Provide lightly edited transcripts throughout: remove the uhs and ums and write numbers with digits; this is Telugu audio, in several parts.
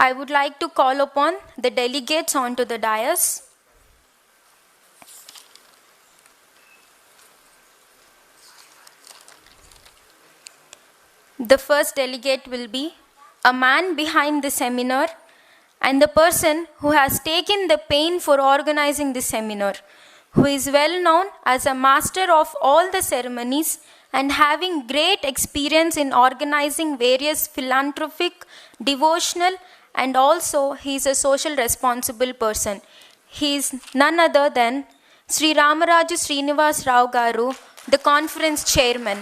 I would like to call upon the delegates onto the dais. The first delegate will be a man behind the seminar and the person who has taken the pain for organizing the seminar, who is well known as a master of all the ceremonies and having great experience in organizing various philanthropic, devotional, and also he is a social responsible person. He is none other than Sri Ramaraju Srinivas Rao Garu, the conference chairman.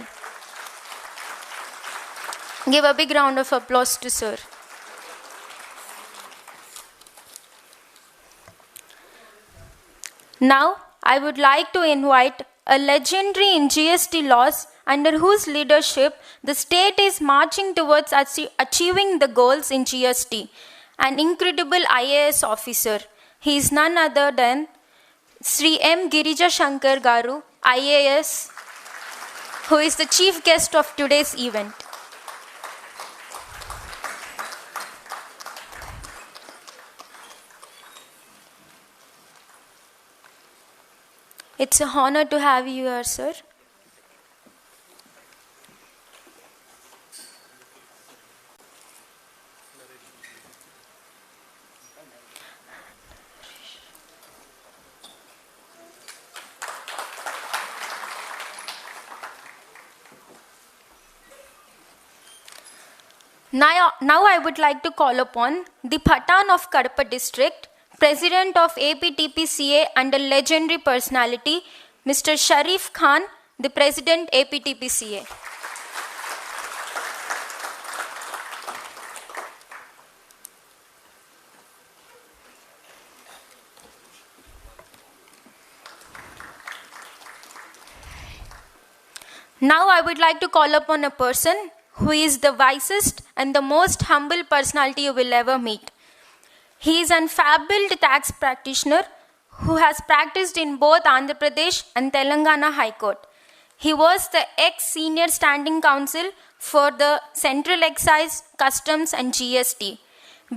Give a big round of applause to sir. Now, I would like to invite a legendary in GST laws under whose leadership the state is marching towards achieving the goals in GST, an incredible IAS officer. He is none other than Sri M. Girija Shankar Garu, IAS, who is the chief guest of today's event. It's an honor to have you here, sir. Now I would like to call upon the Pathan of Kadapa district, President of APTPCA and a legendary personality, Mr. Sharif Khan, the President APTPCA. Now I would like to call upon a person who is the wisest and the most humble personality you will ever meet. He is an fabled tax practitioner who has practiced in both Andhra Pradesh and Telangana High Court. He was the ex-senior standing counsel for the Central Excise, Customs and GST.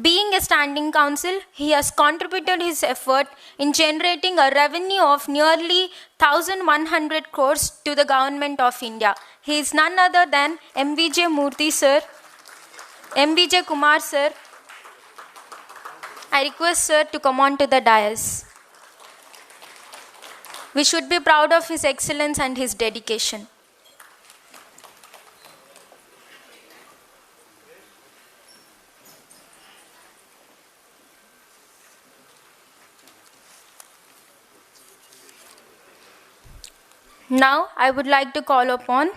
Being a standing counsel, he has contributed his effort in generating a revenue of nearly 1,100 crores to the government of India. He is none other than MVJ Murthy sir, MVJ Kumar sir. I request sir to come on to the dais. We should be proud of his excellence and his dedication. Now I would like to call upon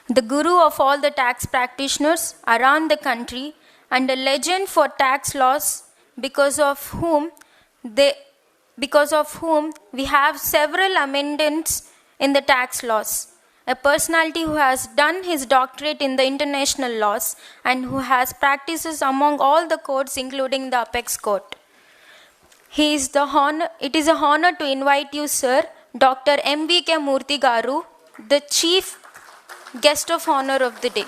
the guru of all the tax practitioners around the country and a legend for tax laws because of whom we have several amendments in the tax laws. A personality who has done his doctorate in the international laws and who has practices among all the courts including the apex court. It is an honor to invite you, sir, Dr. M.V.K. Murthy Garu, the chief guest of honor of the day.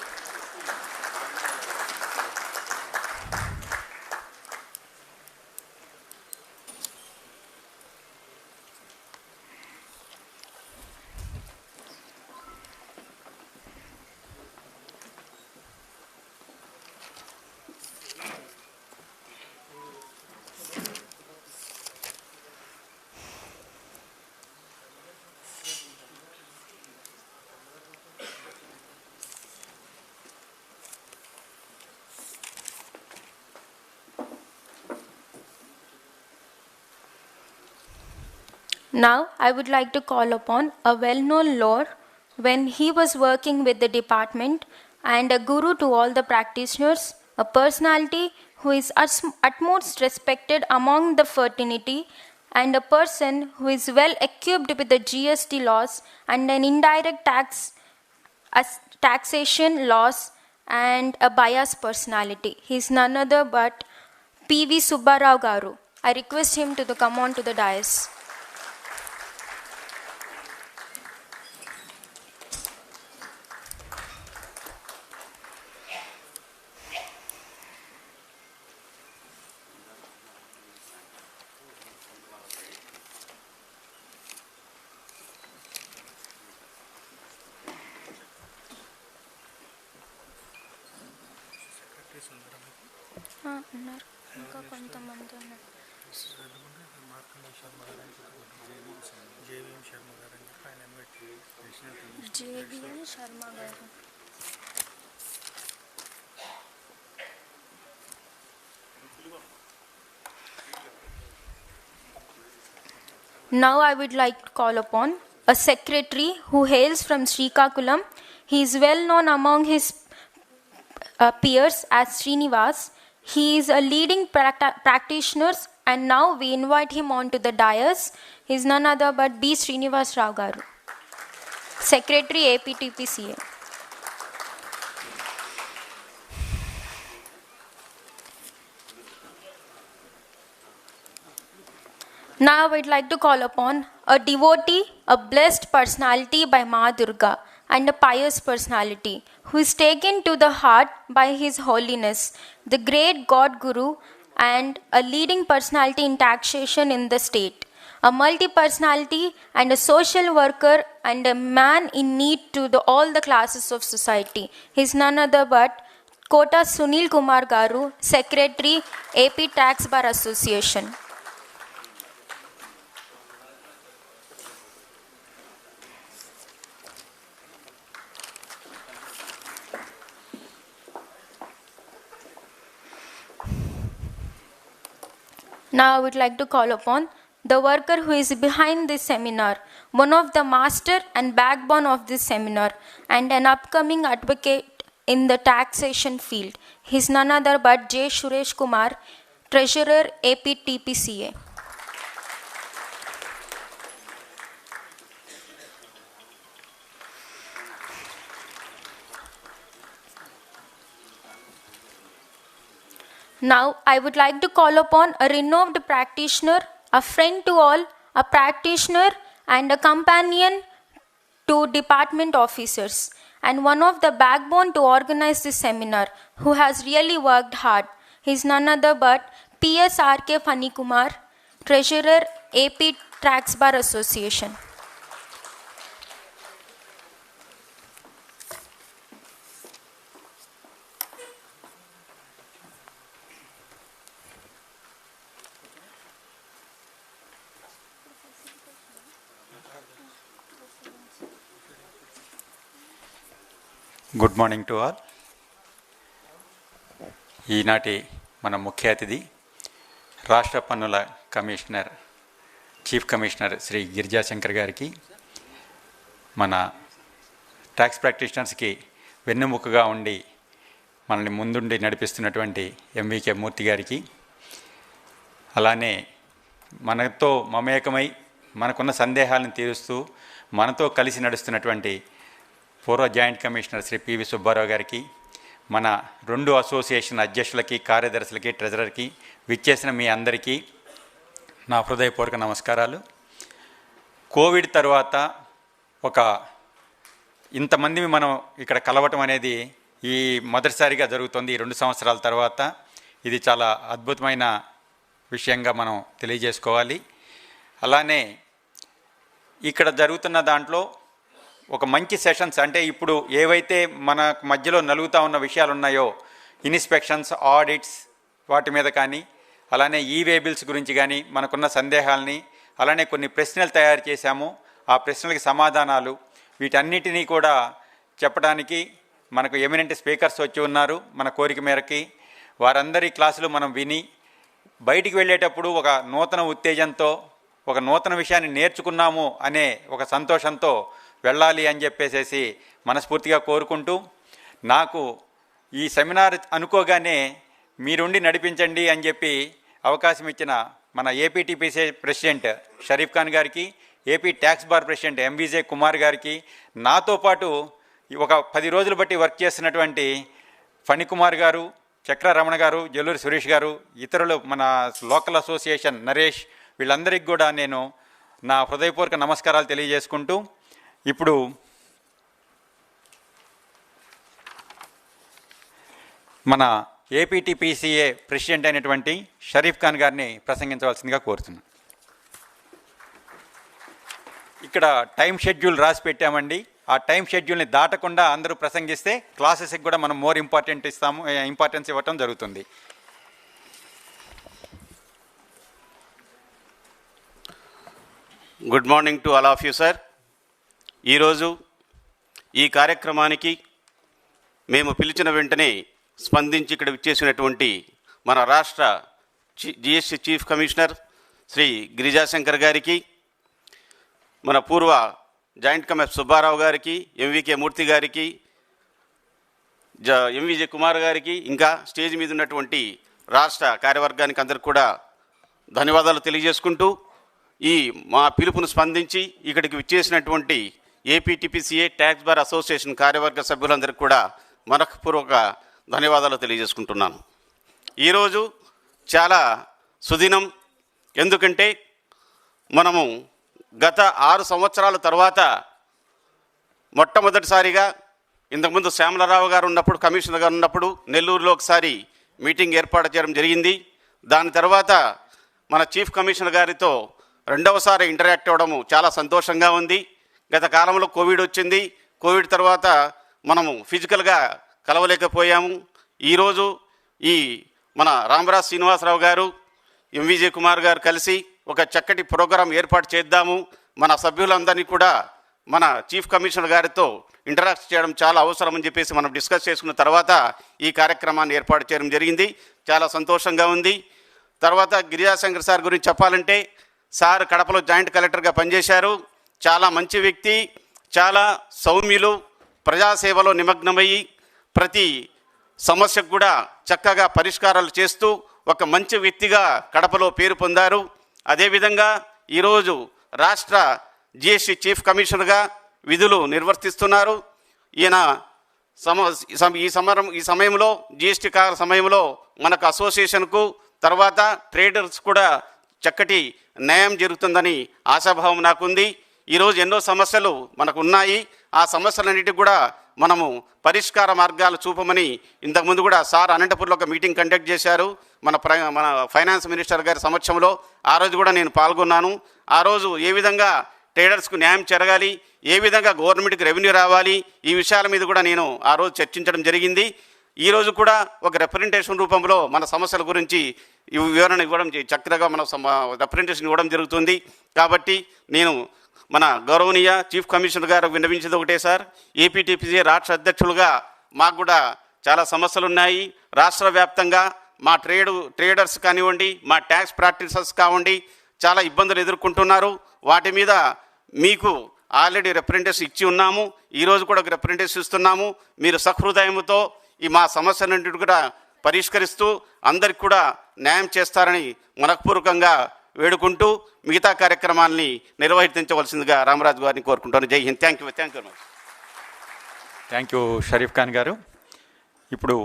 Now, I would like to call upon a well-known lawyer when he was working with the department and a guru to all the practitioners, a personality who is utmost respected among the fraternity and a person who is well equipped with the GST laws and an indirect taxation laws and a biased personality. He is none other but P.V. Subbarao Garu. I request him to come on to the dais. ఉన్నారు, ఇంకా కొంతమంది ఉన్నారు. జేవిఎన్ శర్మ గారు. Now I would like to call upon a secretary who hails from Srikakulam. He is well known among his peers as Srinivas. He is a leading practitioner, and now we invite him onto the dais. He is none other but B. Srinivas Rao Garu, Secretary APTPCA. Now I would like to call upon a devotee, a blessed personality by Ma Durga, and a pious personality who is taken to the heart by His Holiness, the great God Guru, and a leading personality in taxation in the state, a multi-personality and a social worker and a man in need to all the classes of society. He is none other but Kota Sunil Kumar Garu, Secretary, AP Tax Bar Association. Now I would like to call upon the worker who is behind this seminar, one of the master and backbone of this seminar, and an upcoming advocate in the taxation field. He is none other but J. Suresh Kumar, Treasurer, APTPCA. Now, I would like to call upon a renowned practitioner, a friend to all, a practitioner and a companion to department officers, and one of the backbone to organize this seminar, who has really worked hard. He is none other but PSRK Fani Kumar, Treasurer, AP Tax Bar Association. Good morning to all. ఈనాటి మన ముఖ్య అతిథి రాష్ట్ర పన్నుల commissioner, chief commissioner Shri Girijashankar గారికి, మన ట్యాక్స్ ప్రాక్టీషనర్స్కి వెన్నెముకగా ఉండి మనల్ని ముందుండి నడిపిస్తున్నటువంటి ఎంవికే మూర్తి గారికి, అలానే మనతో మమేకమై మనకున్న సందేహాలను తీరుస్తూ మనతో కలిసి నడుస్తున్నటువంటి పూర్వ joint commissioner Shri P V Subbarao గారికి, మన 2 అసోసియేషన్ అధ్యక్షులకి, కార్యదర్శులకి, ట్రెజరర్కి, విచ్చేసిన మీ అందరికీ నా హృదయపూర్వక నమస్కారాలు. కోవిడ్ తర్వాత ఇంతమంది మనం ఇక్కడ కలవటం అనేది ఈ మొదటిసారిగా జరుగుతుంది. ఈ 2 సంవత్సరాల తర్వాత ఇది చాలా అద్భుతమైన విషయంగా మనం తెలియజేసుకోవాలి. అలానే ఇక్కడ జరుగుతున్న దాంట్లో ఒక మంచి సెషన్స్, అంటే ఇప్పుడు ఏవైతే మన మధ్యలో నలుగుతూ ఉన్న విషయాలు ఉన్నాయో, ఇన్స్పెక్షన్స్, ఆడిట్స్, వాటి మీద కానీ, అలానే ఈవే బిల్స్ గురించి కానీ మనకున్న సందేహాలని, అలానే కొన్ని ప్రశ్నలు తయారు చేశాము, ఆ ప్రశ్నలకి సమాధానాలు, వీటన్నిటినీ కూడా చెప్పడానికి మనకు ఎమినెంట్ స్పీకర్స్ వచ్చి ఉన్నారు. మన కోరిక మేరకి వారందరి క్లాసులు మనం విని బయటికి వెళ్ళేటప్పుడు ఒక నూతన ఉత్తేజంతో, ఒక నూతన విషయాన్ని నేర్చుకున్నాము అనే ఒక సంతోషంతో వెళ్ళాలి అని చెప్పేసి మనస్ఫూర్తిగా కోరుకుంటూ, నాకు ఈ సెమినార్ అనుకోగానే మీరుండి నడిపించండి అని చెప్పి అవకాశం ఇచ్చిన మన ఏపీటీపీసీ ప్రెసిడెంట్ షరీఫ్ ఖాన్ గారికి, AP tax bar president MVJ Kumar గారికి, నాతో పాటు ఒక 10 రోజులు బట్టి వర్క్ చేస్తున్నటువంటి ఫణికుమార్ గారు, చక్ర రమణ గారు, జల్లూరి సురేష్ గారు, ఇతరులు మన లోకల్ అసోసియేషన్ నరేష్, వీళ్ళందరికీ కూడా నేను నా హృదయపూర్వక నమస్కారాలు తెలియజేసుకుంటూ, ఇప్పుడు మన ఏపీటీపీసీఏ ప్రెసిడెంట్ అయినటువంటి షరీఫ్ ఖాన్ గారిని ప్రసంగించవలసిందిగా కోరుతున్నాను. ఇక్కడ టైం షెడ్యూల్ రాసి పెట్టామండి. ఆ టైం షెడ్యూల్ని దాటకుండా అందరూ ప్రసంగిస్తే క్లాసెస్కి కూడా మనం మోర్ ఇంపార్టెన్స్ ఇవ్వటం జరుగుతుంది. Good morning to all of you sir. ఈరోజు ఈ కార్యక్రమానికి మేము పిలిచిన వెంటనే స్పందించి ఇక్కడ విచ్చేసినటువంటి మన రాష్ట్ర GST chief commissioner Shri Girijashankar గారికి, మన పూర్వ జాయింట్ కమిషనర్ సుబ్బారావు గారికి, ఎంవికే మూర్తి గారికి, ఎంవిజే కుమార్ గారికి, ఇంకా స్టేజ్ మీద ఉన్నటువంటి రాష్ట్ర కార్యవర్గానికి అందరికి కూడా ధన్యవాదాలు తెలియజేసుకుంటూ, ఈ మా పిలుపును స్పందించి ఇక్కడికి విచ్చేసినటువంటి ఏపీటీపీసీఏ ట్యాక్స్ బార్ అసోసియేషన్ కార్యవర్గ సభ్యులందరికీ కూడా మనఃపూర్వక ధన్యవాదాలు తెలియజేసుకుంటున్నాను. ఈరోజు చాలా సుదినం. ఎందుకంటే మనము గత 6 సంవత్సరాల తర్వాత మొట్టమొదటిసారిగా, ఇంతకుముందు శ్యామలరావు గారు ఉన్నప్పుడు, కమిషనర్ గారు ఉన్నప్పుడు నెల్లూరులో ఒకసారి మీటింగ్ ఏర్పాటు చేయడం జరిగింది. దాని తర్వాత మన చీఫ్ కమిషనర్ గారితో రెండవసారి ఇంటరాక్ట్ అవ్వడము చాలా సంతోషంగా ఉంది. గత కాలంలో కోవిడ్ వచ్చింది. కోవిడ్ తర్వాత మనము ఫిజికల్గా కలవలేకపోయాము. ఈరోజు ఈ మన రామరాజ్ శ్రీనివాసరావు గారు, ఎంవిజే కుమార్ గారు కలిసి ఒక చక్కటి ప్రోగ్రాం ఏర్పాటు చేద్దాము, మన సభ్యులందరినీ కూడా మన చీఫ్ కమిషనర్ గారితో ఇంటరాక్ట్ చేయడం చాలా అవసరం అని చెప్పేసి మనం డిస్కస్ చేసుకున్న తర్వాత ఈ కార్యక్రమాన్ని ఏర్పాటు చేయడం జరిగింది. చాలా సంతోషంగా ఉంది. తర్వాత గిరిజాశంకర్ సార్ గురించి చెప్పాలంటే, సార్ కడపలో జాయింట్ కలెక్టర్గా పనిచేశారు. చాలా మంచి వ్యక్తి, చాలా సౌమ్యులు, ప్రజాసేవలో నిమగ్నమయ్యి ప్రతి సమస్యకు కూడా చక్కగా పరిష్కారాలు చేస్తూ ఒక మంచి వ్యక్తిగా కడపలో పేరు పొందారు. అదేవిధంగా ఈరోజు రాష్ట్ర జిఎస్టి చీఫ్ కమిషనర్గా విధులు నిర్వర్తిస్తున్నారు. ఈయన ఈ సమయంలో జిఎస్టి సమయంలో మనకు అసోసియేషన్కు తర్వాత ట్రేడర్స్ కూడా చక్కటి న్యాయం జరుగుతుందని ఆశాభావం నాకుంది. ఈరోజు ఎన్నో సమస్యలు మనకు ఉన్నాయి. ఆ సమస్యలన్నిటికీ కూడా మనము పరిష్కార మార్గాలు చూపమని ఇంతకుముందు కూడా సార్ అనంతపూర్లో ఒక మీటింగ్ కండక్ట్ చేశారు మన ఫైనాన్స్ మినిస్టర్ గారి సమక్షంలో. ఆ రోజు కూడా నేను పాల్గొన్నాను. ఆ రోజు ఏ విధంగా ట్రేడర్స్కు న్యాయం జరగాలి, ఏ విధంగా గవర్నమెంట్కి రెవెన్యూ రావాలి, ఈ విషయాల మీద కూడా నేను ఆ రోజు చర్చించడం జరిగింది. ఈరోజు కూడా ఒక రిప్రజెంటేషన్ రూపంలో మన సమస్యల గురించి వివరణ ఇవ్వడం, చక్కగా మన రిప్రజెంటేషన్ ఇవ్వడం జరుగుతుంది. కాబట్టి నేను మన గౌరవనీయ చీఫ్ కమిషనర్ గారు విన్నవించేది ఒకటే సార్, ఏపీటీపీసీ రాష్ట్ర అధ్యక్షులుగా మాకు కూడా చాలా సమస్యలు ఉన్నాయి. రాష్ట్ర వ్యాప్తంగా మా ట్రేడర్స్ కానివ్వండి, మా ట్యాక్స్ ప్రాక్టీసెస్ కానివ్వండి, చాలా ఇబ్బందులు ఎదుర్కొంటున్నారు. వాటి మీద మీకు ఆల్రెడీ రిప్రజెంటేషన్ ఇచ్చి ఉన్నాము. ఈరోజు కూడా ఒక రిప్రజెంటేషన్ ఇస్తున్నాము. మీరు సహృదయంతో ఈ మా సమస్యలన్నింటినీ కూడా పరిష్కరిస్తూ అందరికి కూడా న్యాయం చేస్తారని మనఃపూర్వకంగా వేడుకుంటూ మిగతా కార్యక్రమాల్ని నిర్వహించవలసిందిగా రామరాజు గారిని కోరుకుంటాను. జై Hind. Thank you. Thank you Sharif Khan గారు. ఇప్పుడు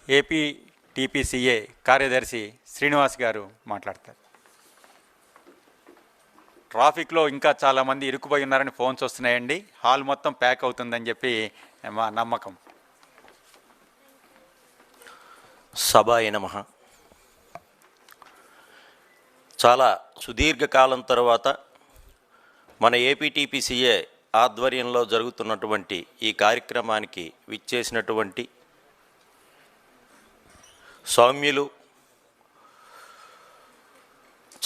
ఏపీటీపీసీఏ కార్యదర్శి శ్రీనివాస్ గారు మాట్లాడతారు. ట్రాఫిక్లో ఇంకా చాలామంది ఇరుక్కుపోయి ఉన్నారని ఫోన్స్ వస్తున్నాయండి. హాల్ మొత్తం ప్యాక్ అవుతుందని చెప్పి మా నమ్మకం. సభాయ నమః. చాలా సుదీర్ఘకాలం తర్వాత మన ఏపీటీపీసీఏ ఆధ్వర్యంలో జరుగుతున్నటువంటి ఈ కార్యక్రమానికి విచ్చేసినటువంటి సౌమ్యులు,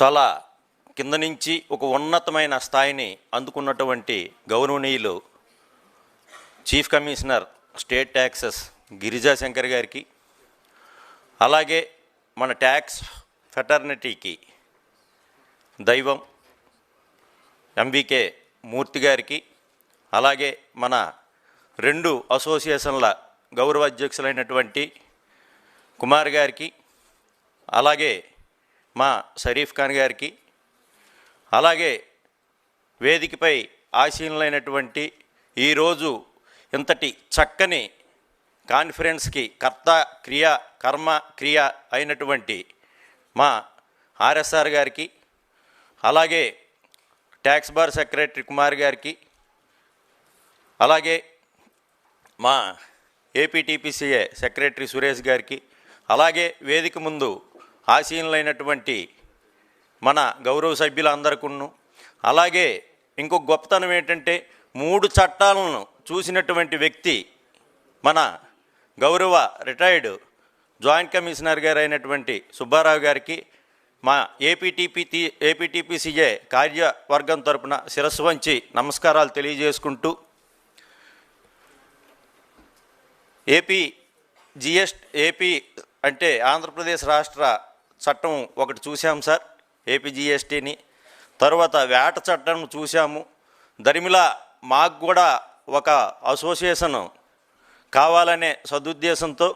చాలా కింద నుంచి ఒక ఉన్నతమైన స్థాయిని అందుకున్నటువంటి గౌరవనీయులు chief commissioner state taxes Girijashankar గారికి, అలాగే మన ట్యాక్స్ ఫెటర్నిటీకి దైవం ఎంవికే మూర్తి గారికి, అలాగే మన 2 అసోసియేషన్ల గౌరవ అధ్యక్షులైనటువంటి కుమార్ గారికి, అలాగే మా షరీఫ్ ఖాన్ గారికి, అలాగే వేదికపై ఆసీనులైనటువంటి ఈరోజు ఇంతటి చక్కని కాన్ఫరెన్స్కి కర్మ క్రియ అయినటువంటి మా ఆర్ఎస్ఆర్ గారికి, అలాగే ట్యాక్స్ బార్ సెక్రటరీ కుమార్ గారికి, అలాగే మా ఏపీటీపీసీఏ సెక్రటరీ సురేష్ గారికి, అలాగే వేదిక ముందు ఆసీనులైనటువంటి మన గౌరవ సభ్యులందరికీ, అలాగే ఇంకొక గొప్పతనం ఏంటంటే 3 చట్టాలను చూసినటువంటి వ్యక్తి మన గౌరవ రిటైర్డ్ జాయింట్ కమిషనర్ గారు అయినటువంటి సుబ్బారావు గారికి మా ఏపీటీపీసీజే కార్యవర్గం తరపున శిరస్సు వంచి నమస్కారాలు తెలియజేసుకుంటూ, ఏపీ అంటే ఆంధ్రప్రదేశ్ రాష్ట్ర చట్టం ఒకటి చూసాం సార్, ఏపీ జీఎస్టీని. తర్వాత వేట చట్టం చూసాము. దరిమిలా మాకు కూడా ఒక అసోసియేషన్ కావాలనే సదుద్దేశంతో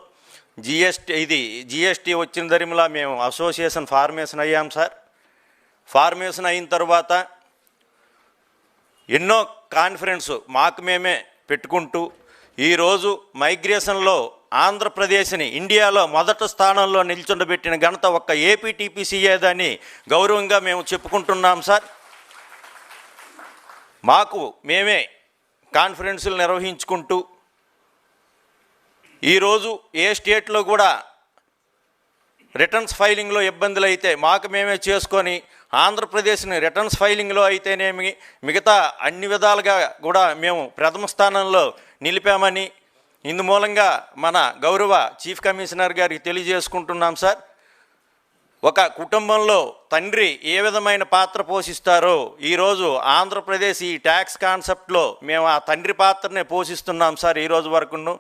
జీఎస్టీ వచ్చిన దరిమిలా మేము అసోసియేషన్ ఫార్మేషన్ అయ్యాం సార్. ఫార్మేషన్ అయిన తర్వాత ఎన్నో కాన్ఫరెన్స్ మాకు మేమే పెట్టుకుంటూ ఈరోజు మైగ్రేషన్లో ఆంధ్రప్రదేశ్ని ఇండియాలో మొదటి స్థానంలో నిల్చుండబెట్టిన ఘనత ఒక్క ఏపీటీపీసీఏదని గౌరవంగా మేము చెప్పుకుంటున్నాం సార్. మాకు మేమే కాన్ఫరెన్సులు నిర్వహించుకుంటూ ఈరోజు ఏ స్టేట్లో కూడా రిటర్న్స్ ఫైలింగ్లో ఇబ్బందులు అయితే మాకు మేమే చేసుకొని ఆంధ్రప్రదేశ్ని రిటర్న్స్ ఫైలింగ్లో అయితేనేమి మిగతా అన్ని విధాలుగా కూడా మేము ప్రథమ స్థానంలో నిలిపామని ఇందు మూలంగా మన గౌరవ చీఫ్ కమిషనర్ గారికి తెలియజేసుకుంటున్నాం సార్. ఒక కుటుంబంలో తండ్రి ఏ విధమైన పాత్ర పోషిస్తారో ఈరోజు ఆంధ్రప్రదేశ్ ఈ ట్యాక్స్ కాన్సెప్ట్లో మేము ఆ తండ్రి పాత్రనే పోషిస్తున్నాం సార్. ఈరోజు వరకును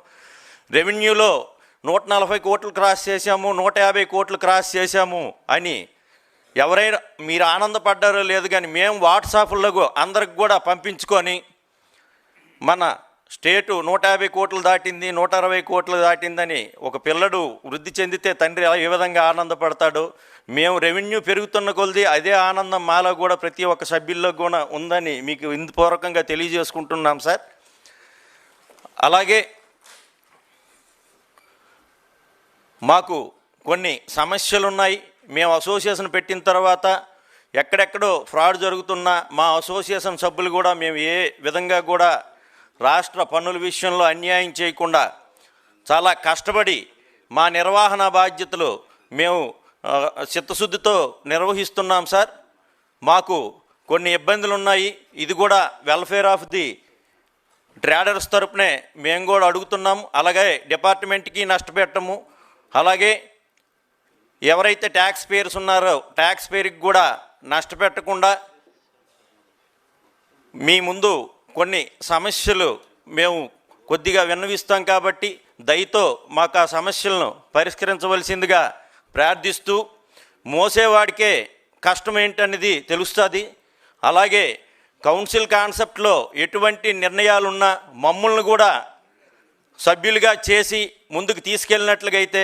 రెవెన్యూలో 140 కోట్లు క్రాస్ చేశాము, 150 కోట్లు క్రాస్ చేశాము అని ఎవరైనా మీరు ఆనందపడ్డారో లేదు కానీ మేము వాట్సాప్లో అందరికి కూడా పంపించుకొని మన స్టేటు 150 కోట్లు దాటింది, 160 కోట్లు దాటిందని ఒక పిల్లడు వృద్ధి చెందితే తండ్రి ఏ విధంగా ఆనందపడతాడో మేము రెవెన్యూ పెరుగుతున్న కొలది అదే ఆనందం మాలో కూడా ప్రతి ఒక్క సభ్యుల్లో కూడా ఉందని మీకు ఇందుపూర్వకంగా తెలియజేసుకుంటున్నాం సార్. అలాగే మాకు కొన్ని సమస్యలు ఉన్నాయి. మేము అసోసియేషన్ పెట్టిన తర్వాత ఎక్కడెక్కడో ఫ్రాడ్ జరుగుతున్నా మా అసోసియేషన్ సభ్యులు కూడా మేము ఏ విధంగా కూడా రాష్ట్ర పన్నుల విషయంలో అన్యాయం చేయకుండా చాలా కష్టపడి మా నిర్వహణ బాధ్యతలు మేము చిత్తశుద్ధితో నిర్వహిస్తున్నాం సార్. మాకు కొన్ని ఇబ్బందులు ఉన్నాయి. ఇది కూడా వెల్ఫేర్ ఆఫ్ ది ట్రేడర్స్ తరపునే మేము కూడా అడుగుతున్నాము. అలాగే డిపార్ట్మెంట్కి నష్టపెట్టము. అలాగే ఎవరైతే ట్యాక్స్ పేయర్స్ ఉన్నారో ట్యాక్స్ పేయర్కి కూడా నష్టపెట్టకుండా మీ ముందు కొన్ని సమస్యలు మేము కొద్దిగా విన్నవిస్తాం కాబట్టి దయతో మాకు ఆ సమస్యలను పరిష్కరించవలసిందిగా ప్రార్థిస్తూ, మోసేవాడికే కష్టం ఏంటనేది తెలుస్తుంది. అలాగే కౌన్సిల్ కాన్సెప్ట్లో ఎటువంటి నిర్ణయాలున్నా మమ్మల్ని కూడా సభ్యులుగా చేసి ముందుకు తీసుకెళ్ళినట్లుగా అయితే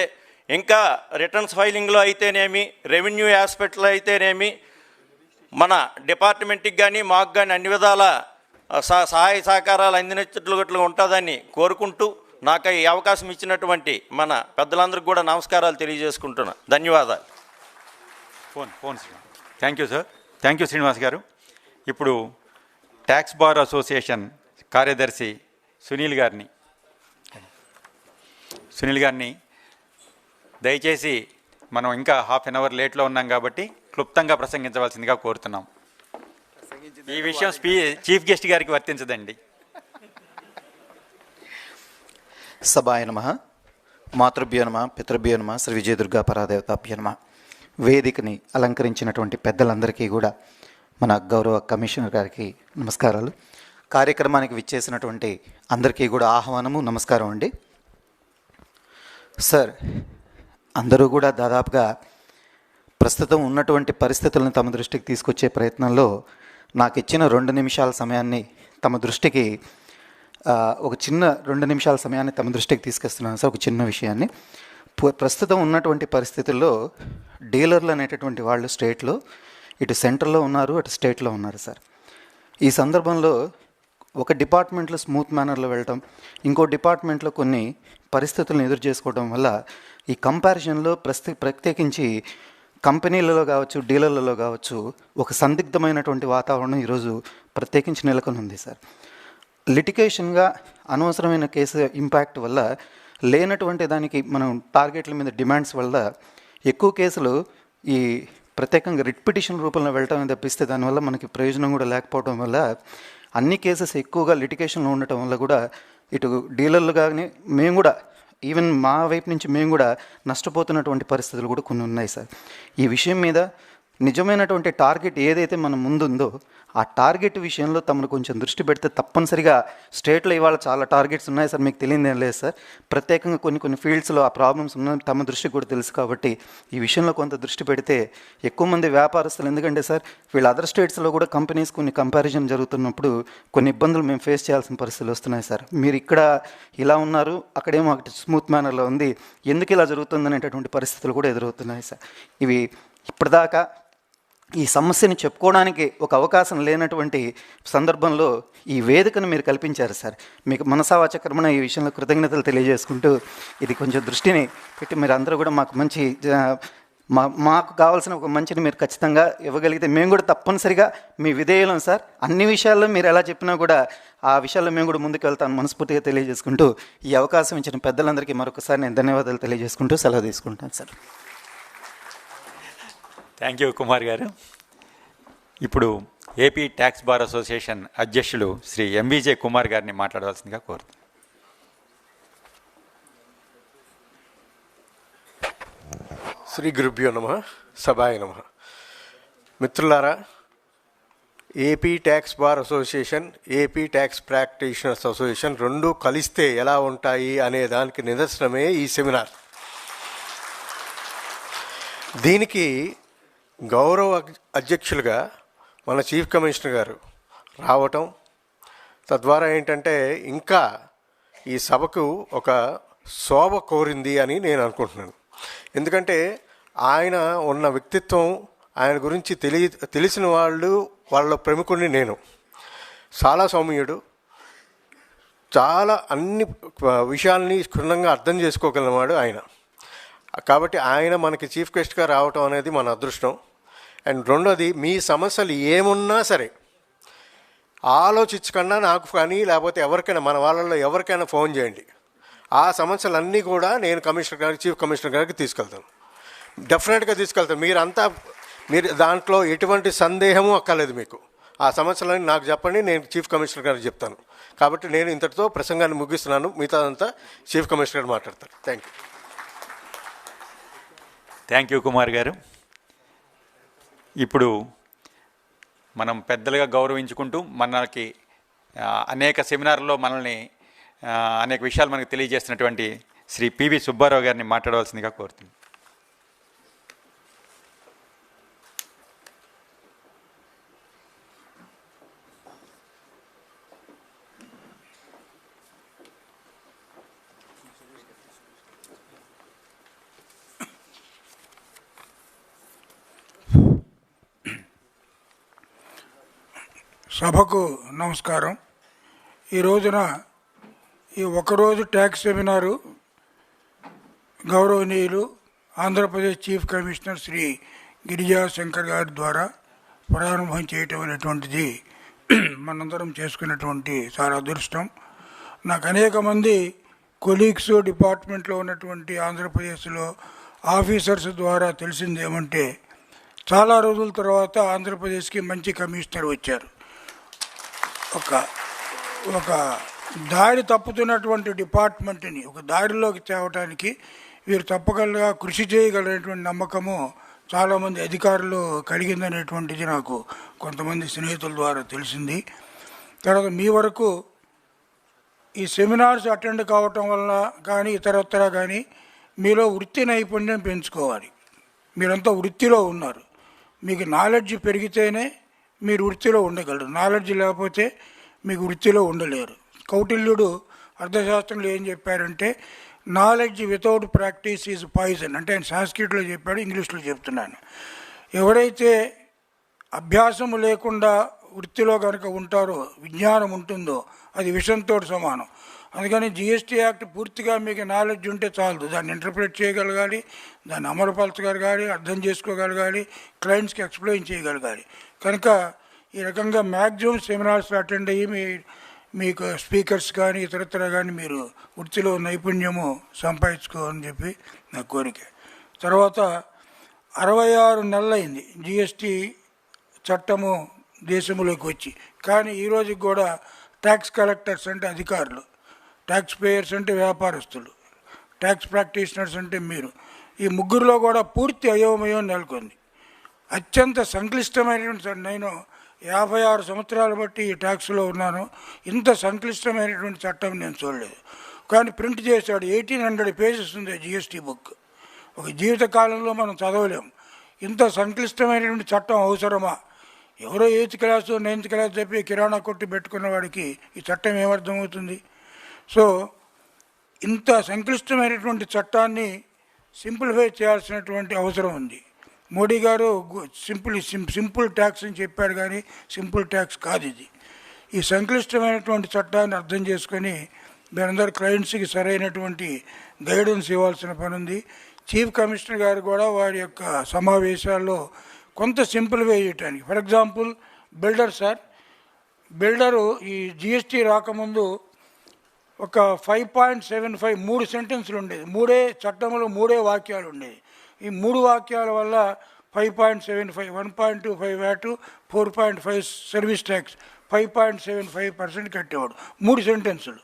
ఇంకా రిటర్న్స్ ఫైలింగ్లో అయితేనేమి, రెవెన్యూ ఆస్పెక్ట్లో అయితేనేమి మన డిపార్ట్మెంట్కి కానీ మాకు కానీ అన్ని విధాల సహాయ సహకారాలు అందినట్లు ఉంటుందని కోరుకుంటూ నాకు ఈ అవకాశం ఇచ్చినటువంటి మన పెద్దలందరికీ కూడా నమస్కారాలు తెలియజేసుకుంటున్నా. ధన్యవాదాలు. Thank you sir. Thank you Srinivas గారు. ఇప్పుడు ట్యాక్స్ బార్ అసోసియేషన్ కార్యదర్శి సునీల్ గారిని దయచేసి మనం ఇంకా హాఫ్ అన్ అవర్ లేట్లో ఉన్నాం కాబట్టి క్లుప్తంగా ప్రసంగించవలసిందిగా కోరుతున్నాం. ఈ విషయం చీఫ్ గెస్ట్ గారికి వర్తించదండి. సభాయ నమః, మాతృభ్యో నమః, పితృభ్యో నమః, శ్రీ విజయదుర్గా పరాదేవతాభ్యో నమః. వేదికని అలంకరించినటువంటి పెద్దలందరికీ కూడా మన గౌరవ కమిషనర్ గారికి నమస్కారాలు. కార్యక్రమానికి విచ్చేసినటువంటి అందరికీ కూడా ఆహ్వానము, నమస్కారం అండి. సార్, అందరూ కూడా దాదాపుగా ప్రస్తుతం ఉన్నటువంటి పరిస్థితులను తమ దృష్టికి తీసుకొచ్చే ప్రయత్నంలో నాకు ఇచ్చిన 2 నిమిషాల సమయాన్ని తమ దృష్టికి ఒక చిన్న 2 నిమిషాల సమయాన్ని తమ దృష్టికి తీసుకొస్తున్నాను సార్. ఒక చిన్న విషయాన్ని, ప్రస్తుతం ఉన్నటువంటి పరిస్థితుల్లో డీలర్లు అనేటటువంటి వాళ్ళు స్టేట్లో ఇటు సెంట్రల్లో ఉన్నారు, అటు స్టేట్లో ఉన్నారు సార్. ఈ సందర్భంలో ఒక డిపార్ట్మెంట్లో స్మూత్ మేనర్లో వెళ్ళటం, ఇంకో డిపార్ట్మెంట్లో కొన్ని పరిస్థితులను ఎదురు చేసుకోవడం వల్ల ఈ కంపారిజన్లో ప్రత్యేకించి కంపెనీలలో కావచ్చు, డీలర్లలో కావచ్చు, ఒక సందిగ్ధమైనటువంటి వాతావరణం ఈరోజు ప్రత్యేకించి నెలకొని ఉంది సార్. లిటిగేషన్గా అనవసరమైన కేసు ఇంపాక్ట్ వల్ల, లేనటువంటి దానికి మనం టార్గెట్ల మీద డిమాండ్స్ వల్ల ఎక్కువ కేసులు ఈ ప్రత్యేకంగా రిట్ పిటిషన్ రూపంలో వెళ్ళటం తప్పిస్తే దానివల్ల మనకి ప్రయోజనం కూడా లేకపోవడం వల్ల అన్ని కేసెస్ ఎక్కువగా లిటిగేషన్లో ఉండటం వల్ల కూడా ఇటు డీలర్లు కానీ మేము కూడా ఈవెన్ మా వైపు నుంచి మేము కూడా నష్టపోతున్నటువంటి పరిస్థితులు కూడా కొన్ని ఉన్నాయి సార్. ఈ విషయం మీద నిజమైనటువంటి టార్గెట్ ఏదైతే మన ముందుందో ఆ టార్గెట్ విషయంలో తమను కొంచెం దృష్టి పెడితే తప్పనిసరిగా స్టేట్లో ఇవాళ చాలా టార్గెట్స్ ఉన్నాయి సార్, మీకు తెలియదేం లేదు సార్. ప్రత్యేకంగా కొన్ని ఫీల్డ్స్లో ఆ ప్రాబ్లమ్స్ ఉన్నాయి, తమ దృష్టికి కూడా తెలుసు. కాబట్టి ఈ విషయంలో కొంత దృష్టి పెడితే ఎక్కువ మంది వ్యాపారస్తులు, ఎందుకంటే సార్ వీళ్ళ అదర్ స్టేట్స్లో కూడా కంపెనీస్ కొన్ని కంపారిజన్ జరుగుతున్నప్పుడు కొన్ని ఇబ్బందులు మేము ఫేస్ చేయాల్సిన పరిస్థితులు వస్తున్నాయి సార్. మీరు ఇక్కడ ఇలా ఉన్నారు, అక్కడేమో ఒకటి స్మూత్ మేనర్లో ఉంది, ఎందుకు ఇలా జరుగుతుంది అనేటటువంటి పరిస్థితులు కూడా ఎదురవుతున్నాయి సార్. ఇవి ఇప్పటిదాకా ఈ సమస్యని చెప్పుకోవడానికి ఒక అవకాశం లేనటువంటి సందర్భంలో ఈ వేదికను మీరు కల్పించారు సార్. మీకు మనసావాచకరమైన ఈ విషయంలో కృతజ్ఞతలు తెలియజేసుకుంటూ ఇది కొంచెం దృష్టిని పెట్టి మీరు అందరూ కూడా మాకు మంచి మాకు కావాల్సిన ఒక మంచిని మీరు ఖచ్చితంగా ఇవ్వగలిగితే మేము కూడా తప్పనిసరిగా మీ విధేయులం సార్. అన్ని విషయాల్లో మీరు ఎలా చెప్పినా కూడా ఆ విషయాల్లో మేము కూడా ముందుకు వెళ్తాను మనస్ఫూర్తిగా తెలియజేసుకుంటూ ఈ అవకాశం ఇచ్చిన పెద్దలందరికీ మరొకసారి నేను ధన్యవాదాలు తెలియజేసుకుంటూ సెలవు తీసుకుంటాను సార్. థ్యాంక్ యూ కుమార్ గారు. ఇప్పుడు ఏపీ ట్యాక్స్ బార్ అసోసియేషన్ అధ్యక్షులు శ్రీ ఎంవిజే కుమార్ గారిని మాట్లాడవలసిందిగా కోరుతున్నాను. శ్రీ గురుభ్యో నమః, సభాయ నమః. మిత్రులారా, AP tax bar association, AP tax practitioners association రెండు కలిస్తే ఎలా ఉంటాయి అనే దానికి నిదర్శనమే ఈ సెమినార్. దీనికి గౌరవ అధ్యక్షులుగా మన చీఫ్ కమిషనర్ గారు రావటం తద్వారా ఏంటంటే ఇంకా ఈ సభకు ఒక శోభ కోరింది అని నేను అనుకుంటున్నాను. ఎందుకంటే ఆయన ఉన్న వ్యక్తిత్వం, ఆయన గురించి తెలిసిన వాళ్ళ ప్రముఖుడిని నేను. చాలా సౌమ్యుడు, చాలా అన్ని విషయాల్ని క్షుణ్ణంగా అర్థం చేసుకోగలిగినవాడు ఆయన. కాబట్టి ఆయన మనకి చీఫ్ గెస్ట్గా రావటం అనేది మన అదృష్టం. అండ్ రెండోది, మీ సమస్యలు ఏమున్నా సరే ఆలోచించకుండా నాకు కానీ లేకపోతే ఎవరికైనా మన వాళ్ళలో ఎవరికైనా ఫోన్ చేయండి. ఆ సమస్యలన్నీ కూడా నేను కమిషనర్ గారికి, చీఫ్ కమిషనర్ గారికి తీసుకెళ్తాను, డెఫినెట్గా తీసుకెళ్తాను. మీరు దాంట్లో ఎటువంటి సందేహము అక్కర్లేదు. మీకు ఆ సమస్యలన్నీ నాకు చెప్పండి, నేను చీఫ్ కమిషనర్ గారికి చెప్తాను. కాబట్టి నేను ఇంతటితో ప్రసంగాన్ని ముగిస్తున్నాను. మిగతాదంతా చీఫ్ కమిషనర్ గారు మాట్లాడతారు. థ్యాంక్ యూ కుమార్ గారు. ఇప్పుడు మనం పెద్దలుగా గౌరవించుకుంటూ మనకి అనేక సెమినార్లో మనల్ని అనేక విషయాలు మనకు తెలియజేస్తున్నటువంటి శ్రీ పివి సుబ్బారావు గారిని మాట్లాడవలసిందిగా కోరుతున్నాను. సభకు నమస్కారం. ఈ రోజున ఈ ఒకరోజు ట్యాక్స్ సెమినారు గౌరవనీయులు ఆంధ్రప్రదేశ్ చీఫ్ కమిషనర్ శ్రీ గిరిజా శంకర్ గారి ద్వారా ప్రారంభం చేయటం అనేటువంటిది మనందరం చేసుకున్నటువంటి చాలా అదృష్టం. నాకు అనేక మంది కొలీగ్స్, డిపార్ట్మెంట్లో ఉన్నటువంటి ఆంధ్రప్రదేశ్లో ఆఫీసర్స్ ద్వారా తెలిసింది ఏమంటే, చాలా రోజుల తర్వాత ఆంధ్రప్రదేశ్కి మంచి కమిషనర్ వచ్చారు. ఒక దారి తప్పుతున్నటువంటి డిపార్ట్మెంట్ని ఒక దారిలోకి తేవటానికి వీరు తప్పకుండా కృషి చేయగలిగినటువంటి నమ్మకము చాలామంది అధికారులు కలిగిందనేటువంటిది నాకు కొంతమంది స్నేహితుల ద్వారా తెలిసింది. తర్వాత మీ వరకు ఈ సెమినార్స్ అటెండ్ కావటం వల్ల కానీ ఇతరత్రా కానీ మీలో వృత్తి నైపుణ్యం పెంచుకోవాలి. మీరంతా వృత్తిలో ఉన్నారు, మీకు నాలెడ్జ్ పెరిగితేనే మీరు వృత్తిలో ఉండగలరు. నాలెడ్జ్ లేకపోతే మీకు వృత్తిలో ఉండలేరు. కౌటిల్యుడు అర్థశాస్త్రంలో ఏం చెప్పారంటే, knowledge without practice is poison అంటే ఆయన సంస్కృతిలో చెప్పాడు, ఇంగ్లీష్లో చెప్తున్నాను. ఎవరైతే అభ్యాసము లేకుండా వృత్తిలో కనుక ఉంటారో, విజ్ఞానం ఉంటుందో, అది విషంతో సమానం. అందుకని జిఎస్టీ యాక్ట్ పూర్తిగా మీకు నాలెడ్జ్ ఉంటే చాలదు, దాన్ని ఇంటర్ప్రిట్ చేయగలగాలి, దాన్ని అమలుపరచగలగాలి, అర్థం చేసుకోగలగాలి, క్లయింట్స్కి ఎక్స్ప్లెయిన్ చేయగలగాలి. కనుక ఈ రకంగా మ్యాక్సిమం సెమినార్స్ అటెండ్ అయ్యి మీకు స్పీకర్స్ కానీ ఇతరత్ర కానీ మీరు వృత్తిలో నైపుణ్యము సంపాదించుకోవాలని చెప్పి నా కోరిక. తర్వాత 66 నెలలైంది జిఎస్టీ చట్టము దేశంలోకి వచ్చి. కానీ ఈరోజుకి కూడా ట్యాక్స్ కలెక్టర్స్ అంటే అధికారులు, ట్యాక్స్ పేయర్స్ అంటే వ్యాపారస్తులు, ట్యాక్స్ ప్రాక్టీషనర్స్ అంటే మీరు, ఈ ముగ్గురులో కూడా పూర్తి అయోమయం నెలకొంది. అత్యంత సంక్లిష్టమైనటువంటి, నేను 56 సంవత్సరాలు బట్టి ఈ ట్యాక్స్లో ఉన్నాను, ఇంత సంక్లిష్టమైనటువంటి చట్టం నేను చూడలేదు. కానీ ప్రింట్ చేశాడు, 1800 పేజెస్ ఉంది జిఎస్టీ బుక్. ఒక జీవితకాలంలో మనం చదవలేం. ఇంత సంక్లిష్టమైనటువంటి చట్టం అవసరమా? ఎవరో 8th క్లాసు 9th క్లాస్ చెప్పి కిరాణా కొట్టి పెట్టుకున్న వాడికి ఈ చట్టం ఏమర్థమవుతుంది? సో ఇంత సంక్లిష్టమైనటువంటి చట్టాన్ని సింప్లిఫై చేయాల్సినటువంటి అవసరం ఉంది. మోడీ గారు సింపుల్ ట్యాక్స్ అని చెప్పారు, కానీ సింపుల్ ట్యాక్స్ కాదు ఇది. ఈ సంక్లిష్టమైనటువంటి చట్టాన్ని అర్థం చేసుకొని మీరందరూ క్లయింట్స్కి సరైనటువంటి గైడెన్స్ ఇవ్వాల్సిన పని ఉంది. చీఫ్ కమిషనర్ గారు కూడా వారి యొక్క సమావేశాల్లో కొంత సింప్లిఫై చేయడానికి, for example builder sir, builder ఈ జిఎస్టీ రాకముందు ఒక 5.75 3 సెంటెన్స్లు ఉండేది, చట్టంలో 3 వాక్యాలు ఉండేది. ఈ 3 వాక్యాల వల్ల 5.75, 1.25 వ్యాటు, 4.5 సర్వీస్ ట్యాక్స్, 5.75% కట్టేవాడు. 3 సెంటెన్సులు.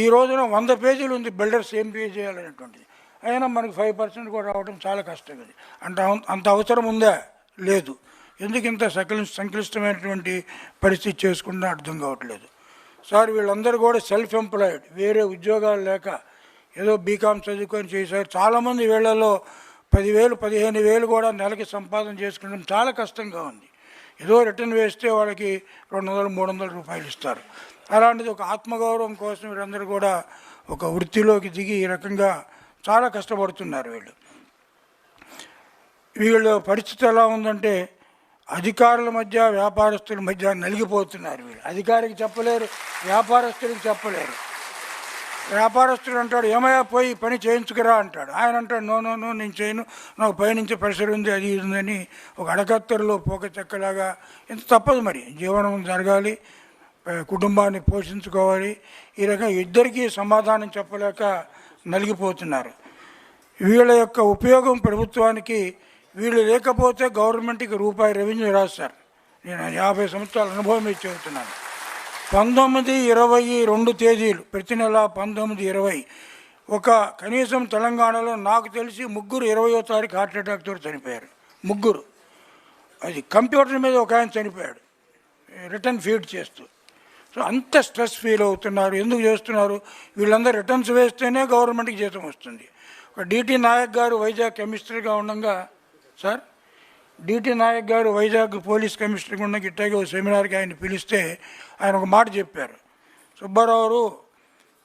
ఈ రోజున 100 పేజీలు ఉంది బిల్డర్స్ ఏం పే చేయాలనేటువంటిది. అయినా మనకి 5% కూడా రావడం చాలా కష్టం. ఇది అంత అవసరం ఉందా? లేదు. ఎందుకు ఇంత సంక్లిష్టమైనటువంటి పరిస్థితి చేసుకుంటే అర్థం కావట్లేదు సార్. వీళ్ళందరూ కూడా సెల్ఫ్ ఎంప్లాయిడ్, వేరే ఉద్యోగాలు లేక ఏదో బీకామ్ చదువుకొని చేశారు. చాలామంది వీళ్ళలో 10,000 15,000 కూడా నెలకి సంపాదన చేసుకోవడం చాలా కష్టంగా ఉంది. ఏదో రిటర్న్ వేస్తే వాళ్ళకి 200-300 రూపాయలు ఇస్తారు. అలాంటిది ఒక ఆత్మగౌరవం కోసం వీళ్ళందరూ కూడా ఒక వృత్తిలోకి దిగి ఈ రకంగా చాలా కష్టపడుతున్నారు. వీళ్ళ పరిస్థితి ఎలా ఉందంటే అధికారుల మధ్య వ్యాపారస్తుల మధ్య నలిగిపోతున్నారు. వీళ్ళు అధికారికి చెప్పలేరు, వ్యాపారస్తులకు చెప్పలేరు. వ్యాపారస్తుడు అంటాడు, ఏమయ్యా పోయి పని చేయించుకురా అంటాడు. ఆయన అంటాడు, నో నేను చేయను, నాకు పైనుంచి ప్రెషర్ ఉంది, అది ఉందని ఒక అడకత్తెరలో పోక చెక్కలాగా. ఇంత తప్పదు మరి, జీవనం జరగాలి, కుటుంబాన్ని పోషించుకోవాలి. ఈ రకంగా ఇద్దరికీ సమాధానం చెప్పలేక నలిగిపోతున్నారు. వీళ్ళ యొక్క ఉపయోగం ప్రభుత్వానికి, వీళ్ళు లేకపోతే గవర్నమెంట్కి రూపాయి రెవెన్యూ రాదు సార్. నేను 50 సంవత్సరాల అనుభవం మీద చెబుతున్నాను. 19-22 తేదీలు ప్రతి నెల 19-20 ఒక కనీసం తెలంగాణలో నాకు తెలిసి 3 20వ తారీఖు హార్ట్ అటాక్తో చనిపోయారు. 3. అది కంప్యూటర్ మీద ఒక ఆయన చనిపోయాడు రిటర్న్ ఫీడ్ చేస్తూ. సో అంత స్ట్రెస్ ఫీల్ అవుతున్నారు. ఎందుకు చేస్తున్నారు? వీళ్ళందరూ రిటర్న్స్ వేస్తేనే గవర్నమెంట్కి జీతం వస్తుంది. ఒక డిటి నాయక్ గారు వైజాగ్ కమిషనర్గా ఉండగా సార్, డిటి నాయక్ గారు వైజాగ్ పోలీస్ కమిషనర్గా ఉండగా ఇట్టాగే ఒక సెమినార్కి ఆయన పిలిస్తే ఆయన ఒక మాట చెప్పారు. సుబ్బారావు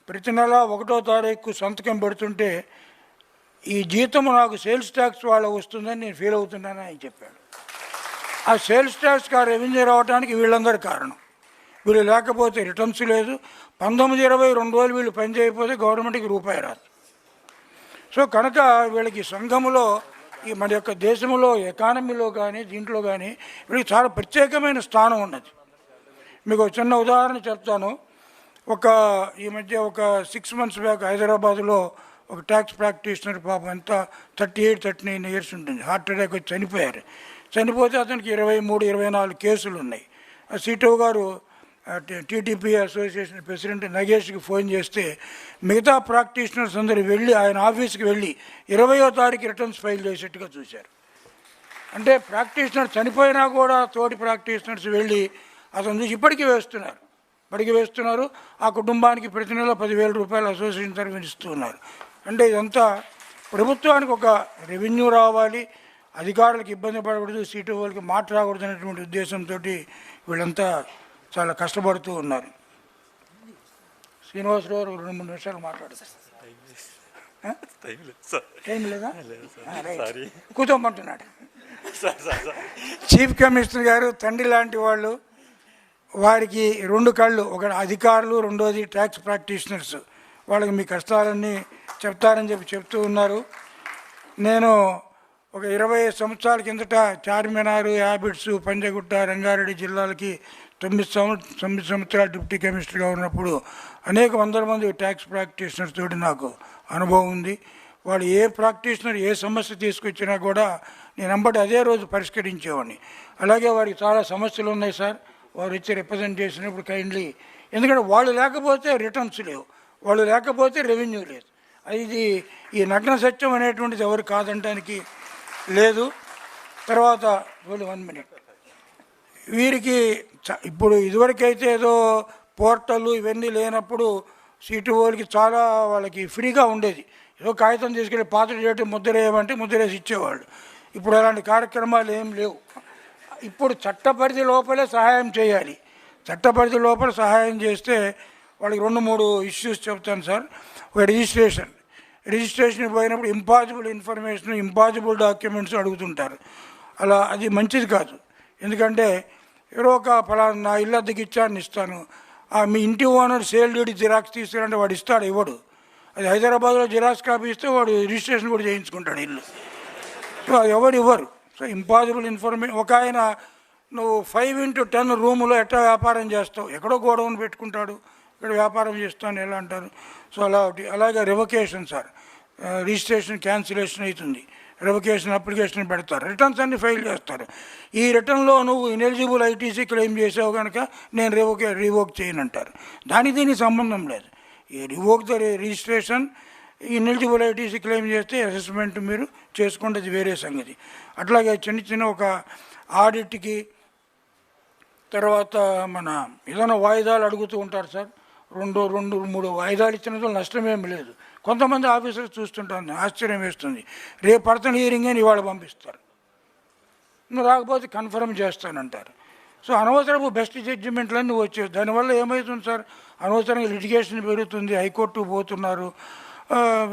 ప్రతి నెల 1వ తారీఖు సంతకం పెడుతుంటే ఈ జీతం నాకు సేల్స్ ట్యాక్స్ వాళ్ళ వస్తుందని నేను ఫీల్ అవుతున్నానని ఆయన చెప్పాడు. ఆ సేల్స్ ట్యాక్స్కి ఆ రెవెన్యూ రావడానికి వీళ్ళందరూ కారణం. వీళ్ళు లేకపోతే రిటర్న్స్ లేదు. 19-22 రోజులు వీళ్ళు పని చేయకపోతే గవర్నమెంట్కి రూపాయి రాదు. సో కనుక వీళ్ళకి సంఘంలో, ఈ మన యొక్క దేశంలో ఎకానమీలో కానీ దీంట్లో కానీ వీళ్ళకి చాలా ప్రత్యేకమైన స్థానం ఉన్నది. మీకు చిన్న ఉదాహరణ చెప్తాను. ఈ మధ్య ఒక 6 months బ్యాక్ హైదరాబాద్లో ఒక ట్యాక్స్ ప్రాక్టీషనర్ పాపం ఎంత 38-39 years ఉంటుంది, హార్ట్ అటాక్ వచ్చి చనిపోయారు. చనిపోతే అతనికి 23-24 కేసులు ఉన్నాయి. సిటో గారు టీటీపీ అసోసియేషన్ ప్రెసిడెంట్ నగేష్కి ఫోన్ చేస్తే మిగతా ప్రాక్టీషనర్స్ అందరూ వెళ్ళి ఆయన ఆఫీస్కి వెళ్ళి 20వ తారీఖు రిటర్న్స్ ఫైల్ చేసేట్టుగా చూశారు. అంటే ప్రాక్టీషనర్ చనిపోయినా కూడా తోటి ప్రాక్టీషనర్స్ వెళ్ళి అతను చూసి ఇప్పటికీ వేస్తున్నారు. ఆ కుటుంబానికి ప్రతి నెల 10,000 రూపాయలు అసోసియేషన్ తరఫున ఇస్తున్నారు. అంటే ఇదంతా ప్రభుత్వానికి ఒక రెవెన్యూ రావాలి, అధికారులకు ఇబ్బంది పడకూడదు, సీటు వాళ్ళకి మాట రాకూడదు అనేటువంటి ఉద్దేశంతో వీళ్ళంతా చాలా కష్టపడుతూ ఉన్నారు. శ్రీనివాసరావు 2-3 నిమిషాలు మాట్లాడతారు. టైం లేదా? కూర్చోమంటున్నాడు. చీఫ్ కమిషనర్ గారు తండ్రి లాంటి వాళ్ళు. వారికి 2 కళ్ళు, ఒకటి అధికారులు, రెండోది ట్యాక్స్ ప్రాక్టీషనర్స్. వాళ్ళకి మీ కష్టాలన్నీ చెప్తారని చెప్తూ ఉన్నారు. నేను ఒక 20 సంవత్సరాల కిందట చార్మినార్, యాబిట్స్, పంజగుట్ట, రంగారెడ్డి జిల్లాలకి 9 సంవత్సరాలు డిప్యూటీ కమిషనర్గా ఉన్నప్పుడు అనేక వందల మంది ట్యాక్స్ ప్రాక్టీషనర్స్ తోటి నాకు అనుభవం ఉంది. వాళ్ళు ఏ ప్రాక్టీషనర్ ఏ సమస్య తీసుకొచ్చినా కూడా నేను అదే రోజు పరిష్కరించేవాడిని. అలాగే వారికి చాలా సమస్యలు ఉన్నాయి సార్, వారు వచ్చి రిప్రజెంట్ చేసినప్పుడు కైండ్లీ, ఎందుకంటే వాళ్ళు లేకపోతే రిటర్న్స్ లేవు, వాళ్ళు లేకపోతే రెవెన్యూ లేదు. ఇది ఈ నగ్న సత్యం అనేటువంటిది ఎవరు కాదంటానికి లేదు. తర్వాత 1 minute వీరికి ఇప్పుడు ఇదివరకైతే ఏదో పోర్టల్ ఇవన్నీ లేనప్పుడు సిటీఓలకి చాలా వాళ్ళకి ఫ్రీగా ఉండేది. ఏదో కాగితం తీసుకెళ్ళి పాత డేట్ ముద్రేయమంటే ముద్రేసి ఇచ్చేవాళ్ళు. ఇప్పుడు అలాంటి కార్యక్రమాలు ఏం లేవు. ఇప్పుడు చట్టపరిధి లోపలే సహాయం చేయాలి. చట్టపరిధి లోపల సహాయం చేస్తే వాళ్ళకి 2-3 ఇష్యూస్ చెప్తాను సార్. ఒక రిజిస్ట్రేషన్ పోయినప్పుడు ఇంపాసిబుల్ ఇన్ఫర్మేషన్, ఇంపాసిబుల్ డాక్యుమెంట్స్ అడుగుతుంటారు. అలా అది మంచిది కాదు. ఎందుకంటే ఎవరో ఒక ఫలానా నా ఇల్లు అద్దెకి ఇచ్చాను ఇస్తాను, మీ ఇంటి ఓనర్ సేల్ డీడ్ జిరాక్స్ తీసుకురంటే వాడు ఇస్తాడు, ఇవ్వడు. అది హైదరాబాద్లో జిరాక్స్ కాపీ ఇస్తే వాడు రిజిస్ట్రేషన్ కూడా చేయించుకుంటాడు ఇల్లు. సో అది ఎవరు ఇవ్వరు. So impossible information. ఒక ఆయన నువ్వు 5x10 రూములో ఎట్లా వ్యాపారం చేస్తావు, ఎక్కడో గోడౌన్ పెట్టుకుంటాడు, ఇక్కడ వ్యాపారం చేస్తాను ఎలా అంటారు. సో అలా ఒకటి. అలాగే రివకేషన్ సార్, రిజిస్ట్రేషన్ క్యాన్సిలేషన్ అవుతుంది, రివకేషన్ అప్లికేషన్ పెడతారు, రిటర్న్స్ అన్ని ఫైల్ చేస్తారు. ఈ రిటర్న్లో నువ్వు ఇనెలిజిబుల్ ఐటీసీ క్లెయిమ్ చేసావు కనుక నేను రివోక్ చేయనంటారు. దానికి దీనికి సంబంధం లేదు. ఈ revoke the registration, ineligible ITC claim చేస్తే అసెస్మెంట్ మీరు చేసుకుంటే అది వేరే సంగతి. అట్లాగే చిన్న ఒక ఆడిట్కి తర్వాత మన ఏదైనా వాయిదాలు అడుగుతూ ఉంటారు సార్. 2-3 వాయిదాలు ఇచ్చినందుకు నష్టమేమి లేదు. కొంతమంది ఆఫీసర్స్ చూస్తుంటాను, ఆశ్చర్యం వేస్తుంది. రేపు పర్సనల్ హియరింగ్ అని ఇవాళ పంపిస్తారు, నువ్వు రాకపోతే కన్ఫర్మ్ చేస్తానంటారు. సో అనవసరపు బెస్ట్ జడ్జిమెంట్లన్నీ వచ్చేది. దానివల్ల ఏమవుతుంది సార్, అనవసరంగా లిటిగేషన్ పెరుగుతుంది, హైకోర్టుకు పోతున్నారు.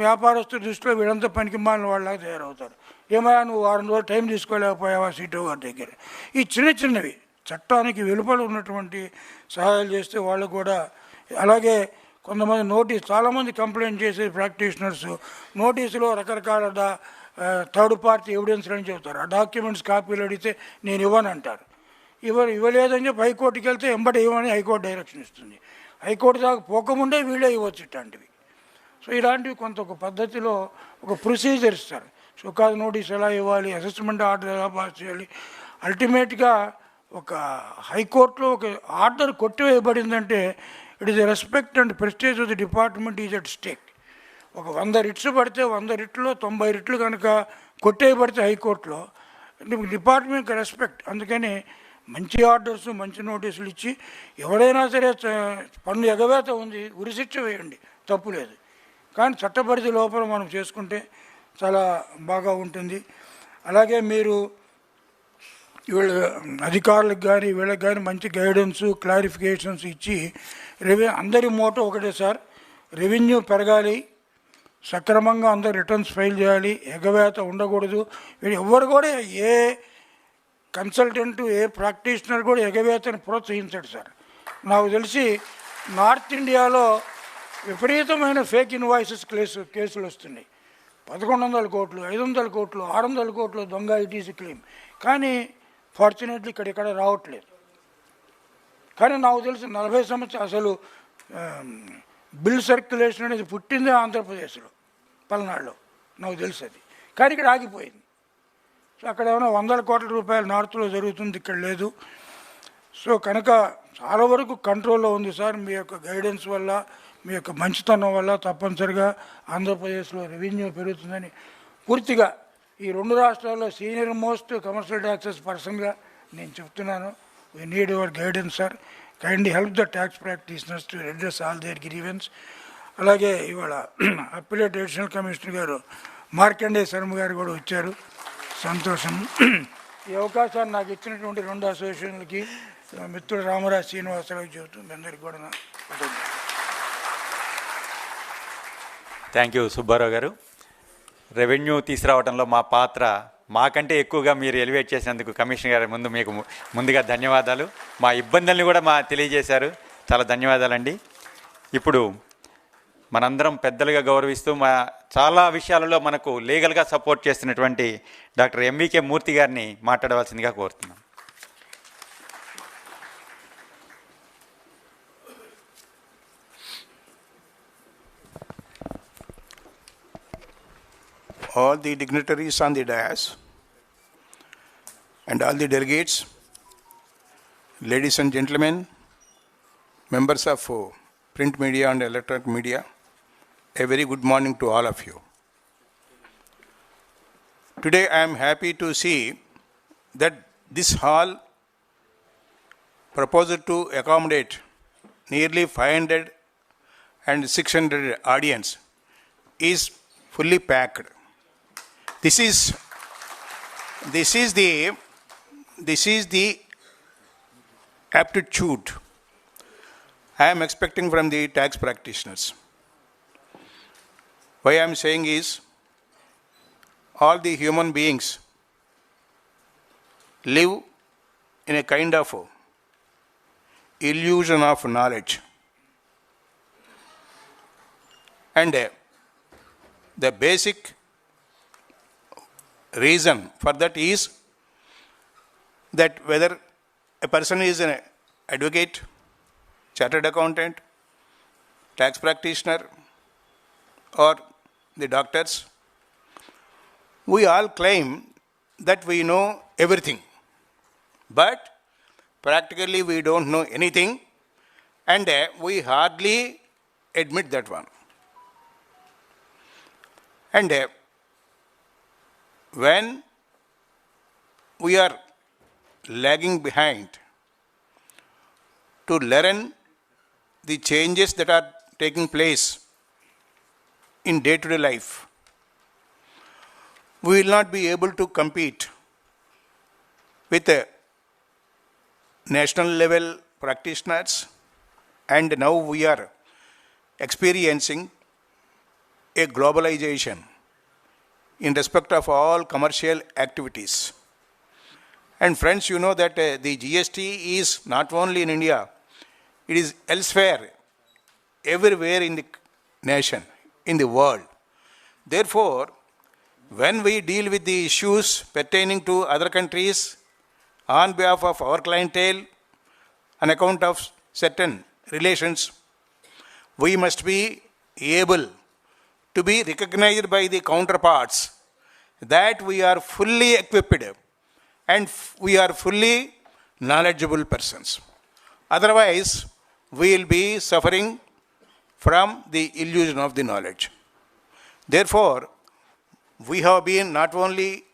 వ్యాపారస్తు దృష్టిలో వీళ్ళంతా పనికి మాలిన వాళ్ళలాగా తయారవుతారు. ఏమైనా నువ్వు 6 రోజులు టైం తీసుకోలేకపోయావా సీటో గారి దగ్గర. ఈ చిన్నవి చట్టానికి వెలుపల ఉన్నటువంటి సహాయాలు చేస్తే వాళ్ళు కూడా. అలాగే కొంతమంది చాలామంది కంప్లైంట్ చేసే ప్రాక్టీషనర్స్ నోటీసులో రకరకాల థర్డ్ పార్టీ ఎవిడెన్స్లు అని చెబుతారు. ఆ డాక్యుమెంట్స్ కాపీలు అడిగితే నేను ఇవ్వనంటారు. ఇవ్వలేదని చెప్పి హైకోర్టుకి వెళ్తే ఎంబడి ఇవ్వని హైకోర్టు డైరెక్షన్ ఇస్తుంది. హైకోర్టు దాకా పోకముందే వీళ్ళే ఇవ్వచ్చు ఇట్లాంటివి. సో ఇలాంటివి కొంత ఒక పద్ధతిలో ఒక ప్రొసీజర్ ఇస్తారు. షోకాజ్ నోటీస్ ఎలా ఇవ్వాలి, అసెస్మెంట్ ఆర్డర్ ఎలా పాస్ చేయాలి. అల్టిమేట్గా ఒక హైకోర్టులో ఒక ఆర్డర్ కొట్టివేయబడిందంటే it is a respect and prestige of the department is at stake. ఒక 100 రిట్స్ పడితే 100 రిట్లో 90 రిట్లు కనుక కొట్టేయబడితే హైకోర్టులో డిపార్ట్మెంట్కి రెస్పెక్ట్. అందుకని మంచి ఆర్డర్స్, మంచి నోటీసులు ఇచ్చి ఎవరైనా సరే పన్ను ఎగవేత ఉంది ఉరిశిక్ష వేయండి, తప్పు లేదు. కానీ చట్టపరిధి లోపల మనం చేసుకుంటే చాలా బాగా ఉంటుంది. అలాగే మీరు వీళ్ళ అధికారులకు కానీ వీళ్ళకి కానీ మంచి గైడెన్స్, క్లారిఫికేషన్స్ ఇచ్చి అందరి మోటో ఒకటే సార్, రెవెన్యూ పెరగాలి, సక్రమంగా అందరు రిటర్న్స్ ఫైల్ చేయాలి, ఎగవేత ఉండకూడదు. ఎవరు కూడా ఏ కన్సల్టెంట్, ఏ ప్రాక్టీషనర్ కూడా ఎగవేతను ప్రోత్సహించాడు సార్. నాకు తెలిసి నార్త్ ఇండియాలో విపరీతమైన ఫేక్ ఇన్వాయిసెస్ కేసులు వస్తున్నాయి. 1100 కోట్లు, 500 కోట్లు, 600 కోట్లు దొంగ ఐటీసీ క్లెయిమ్. కానీ ఫార్చునేట్లీ ఇక్కడ రావట్లేదు. కానీ నాకు తెలిసి 40 సంవత్సరాలు అసలు బిల్ సర్క్యులేషన్ అనేది పుట్టిందే ఆంధ్రప్రదేశ్లో, పల్నాడులో, నాకు తెలుసు అది. కానీ ఇక్కడ ఆగిపోయింది. సో అక్కడ ఏమైనా 100 కోట్ల రూపాయలు నార్త్లో జరుగుతుంది, ఇక్కడ లేదు. సో కనుక చాలా వరకు కంట్రోల్లో ఉంది సార్. మీ యొక్క గైడెన్స్ వల్ల, మీ యొక్క మంచితనం వల్ల తప్పనిసరిగా ఆంధ్రప్రదేశ్లో రెవెన్యూ పెరుగుతుందని పూర్తిగా ఈ 2 రాష్ట్రాల్లో సీనియర్ మోస్ట్ కమర్షియల్ ట్యాక్సెస్ పర్సన్గా నేను చెప్తున్నాను. We need your guidance sir. Kindly help the tax practitioners to address all their grievance. అలాగే ఇవాళ అప్పిలేట్ అడిషనల్ కమిషనర్ గారు మార్కండే శర్మ గారు కూడా వచ్చారు, సంతోషం. ఈ అవకాశాన్ని నాకు ఇచ్చినటువంటి 2 అసోసియేషన్లకి, మిత్రుడు రామరాజు శ్రీనివాసరావు చెబుతూ మీ అందరికీ కూడా నా థ్యాంక్ యూ సుబ్బారావు గారు. రెవెన్యూ తీసుకురావడంలో మా పాత్ర మాకంటే ఎక్కువగా మీరు ఎలివేట్ చేసినందుకు కమిషనర్ గారి మీకు ముందుగా ధన్యవాదాలు. మా ఇబ్బందుల్ని కూడా తెలియజేశారు, చాలా ధన్యవాదాలండి. ఇప్పుడు మనందరం పెద్దలుగా గౌరవిస్తూ చాలా విషయాలలో మనకు లీగల్గా సపోర్ట్ చేస్తున్నటువంటి డాక్టర్ ఎంవికే మూర్తి గారిని మాట్లాడవలసిందిగా కోరుతున్నాం. All the dignitaries on the dais and all the delegates, ladies and gentlemen, members of print media and electronic media, a very good morning to all of you. Today I am happy to see that this hall proposed to accommodate nearly 500 and 600 audience is fully packed. This is the aptitude I am expecting from the tax practitioners. Why I am saying is, all the human beings live in a kind of illusion of knowledge. And the basic reason for that is that whether a person is an advocate, chartered accountant, tax practitioner, or the doctors, we all claim that we know everything, but practically we don't know anything, and we hardly admit that one. And when we are lagging behind to learn the changes that are taking place in day-to-day life, we will not be able to compete with national level practitioners, and now we are experiencing a globalization in respect of all commercial activities. And friends, you know that the GST is not only in India, it is elsewhere, everywhere in the nation, in the world. Therefore, when we deal with the issues pertaining to other countries on behalf of our clientele, on account of certain relations, we must be able to be recognized by the counterparts that we are fully equipped and we are fully knowledgeable persons. Otherwise, we will be suffering from the illusion of the knowledge. Therefore, we have been not only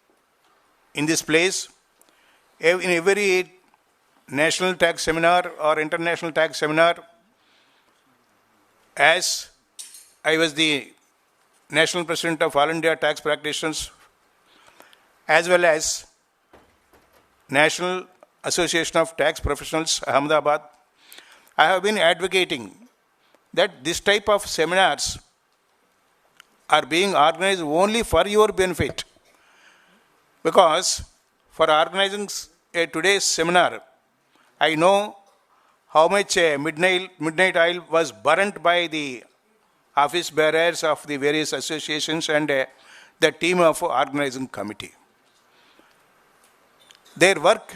in this place, in every national tax seminar or international tax seminar, as I was the National President of All India Tax Practitioners, as well as National Association of Tax Professionals, Ahmedabad, I have been advocating that this type of seminars are being organized only for your benefit. Because for organizing today's seminar, I know how much midnight oil was burnt by the office bearers of the various associations and the team of organizing committee. Their work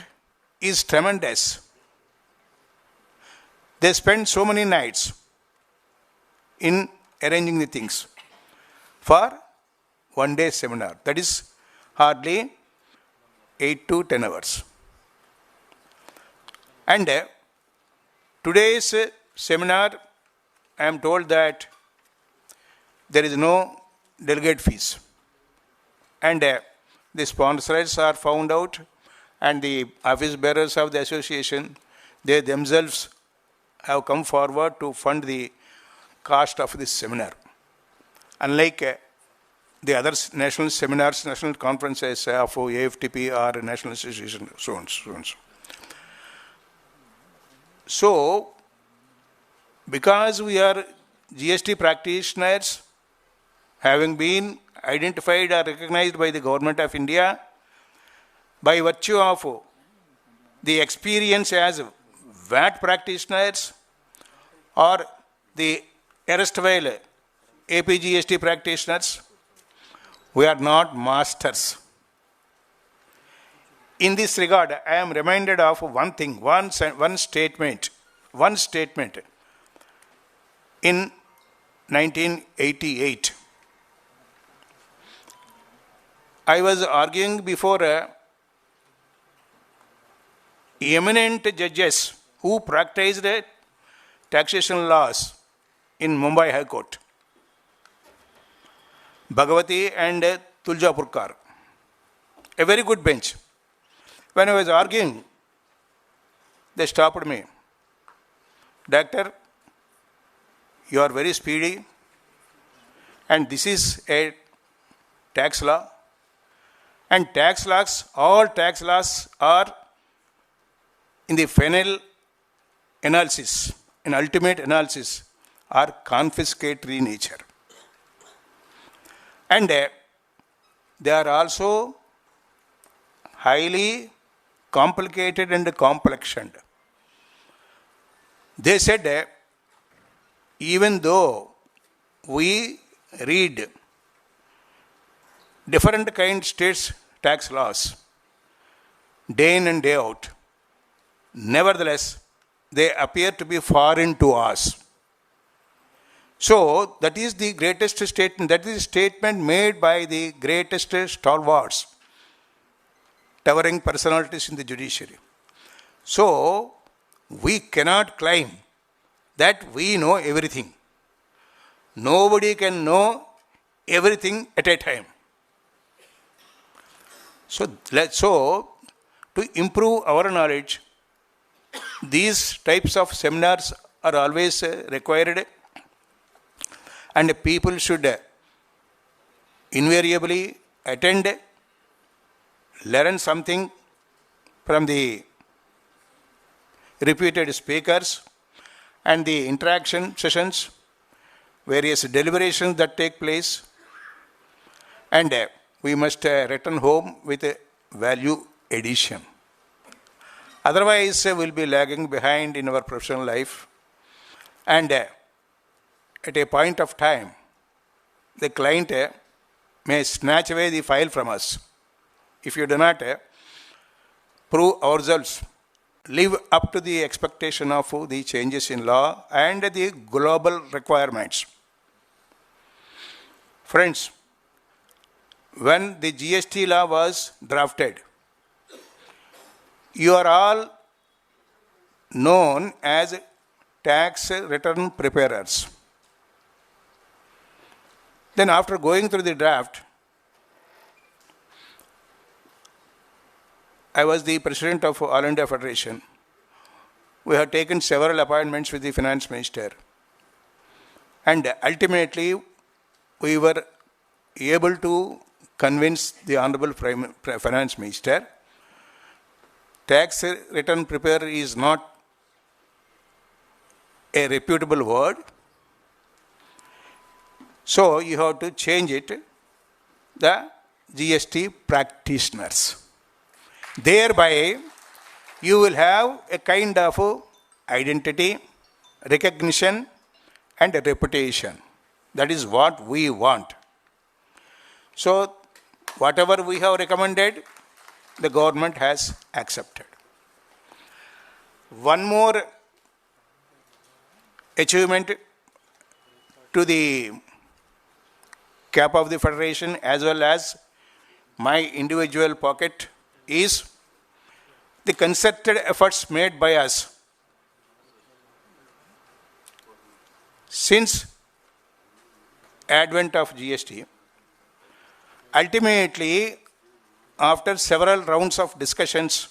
is tremendous. They spend so many nights in arranging the things for one day seminar. That is hardly 8 to 10 hours. And today's seminar, I am told that there is no delegate fees. And the sponsors are found out, and the office bearers of the association, they themselves have come forward to fund the cost of this seminar. Unlike the other national seminars, national conferences of AFTP or National Association, so on, so on. So, because we are GST practitioners, having been identified or recognized by the Government of India, by virtue of the experience as VAT practitioners or the erstwhile APGST practitioners, we are not masters. In this regard, I am reminded of one thing, one statement in 1988. I was arguing before eminent judges who practiced taxation laws in Mumbai High Court, Bhagavati and Tuljapurkar. A very good bench. When I was arguing, they stopped me. Doctor, you are very speedy, and this is a tax law. And tax laws, all tax laws are in the final analysis, in ultimate analysis, are confiscatory in nature. And they are also highly complicated and complexioned. They said even though we read different kind states tax laws day in and day out, nevertheless they appear to be foreign to us. So that is the greatest statement, that is a statement made by the greatest stalwarts, towering personalities in the judiciary. So we cannot claim that we know everything. Nobody can know everything at a time. So to improve our knowledge, these types of seminars are always required, and people should invariably attend, learn something from the reputed speakers and the interaction sessions, various deliberations that take place, and we must return home with a value addition. Otherwise, we'll be lagging behind in our professional life, and at a point of time, the client may snatch away the file from us if you do not prove ourselves, live up to the expectation of the changes in law and the global requirements. Friends, when the GST law was drafted, you are all known as tax return preparers. Then after going through the draft, I was the president of All India Federation. We have taken several appointments with the finance minister, and ultimately we were able to convince the honorable finance minister tax return preparer is not a reputable word, so you have to change it, the GST practitioners. Thereby, you will have a kind of identity, recognition, and a reputation. That is what we want. So, whatever we have recommended, the government has accepted. One more achievement to the cap of the federation as well as my individual pocket is the concerted efforts made by us since advent of GST. Ultimately, after several rounds of discussions,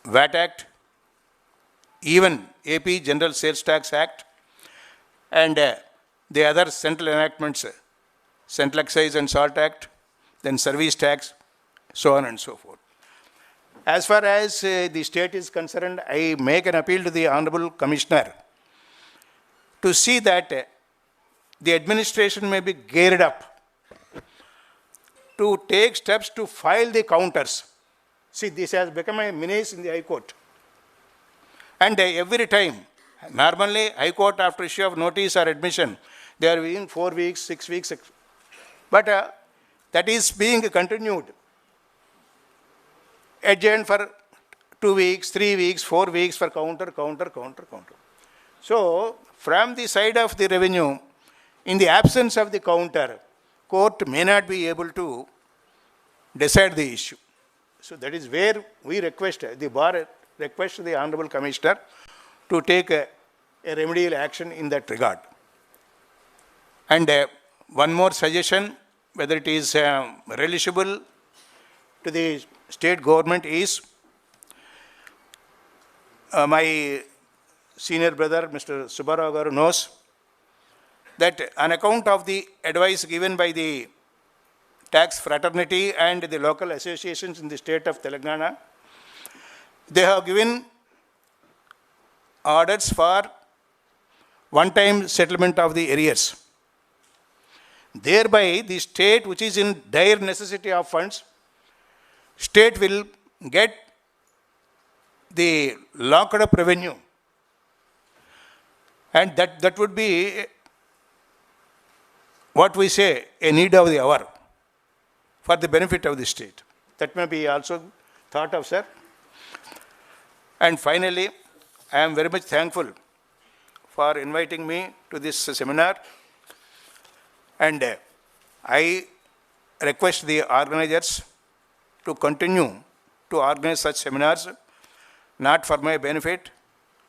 VAT Act, even AP General Sales Tax Act, and the other central enactments, Central Excise and Salt Act, then Service Tax, so on and so forth. As far as the state is concerned, I make an appeal to the Honorable Commissioner to see that the administration may be geared up to take steps to file the counters. See, this has become a menace in the High Court. And every time, normally High Court after issue of notice or admission, they are in 4 weeks, 6 weeks, but that is being continued. Adjourned for 2 weeks, 3 weeks, 4 weeks for counter. So, from the side of the revenue, in the absence of the counter, court may not be able to decide the issue. So, that is where we request, the bar request the Honorable Commissioner to take a remedial action in that regard. And one more suggestion, whether it is relishable to the state government, is my senior brother, Mr. Subbarao Garu, knows that on account of the advice given by the tax fraternity and the local associations in the state of Telangana, they have given orders for one-time settlement of the arrears. Thereby, the state which is in dire necessity of funds, state will get the locked up revenue, and that would be what we say a need of the hour for the benefit of the state. That may be also thought of, sir. And finally, I am very much thankful for inviting me to this seminar, and I request the organizers to continue to organize such seminars, not for my benefit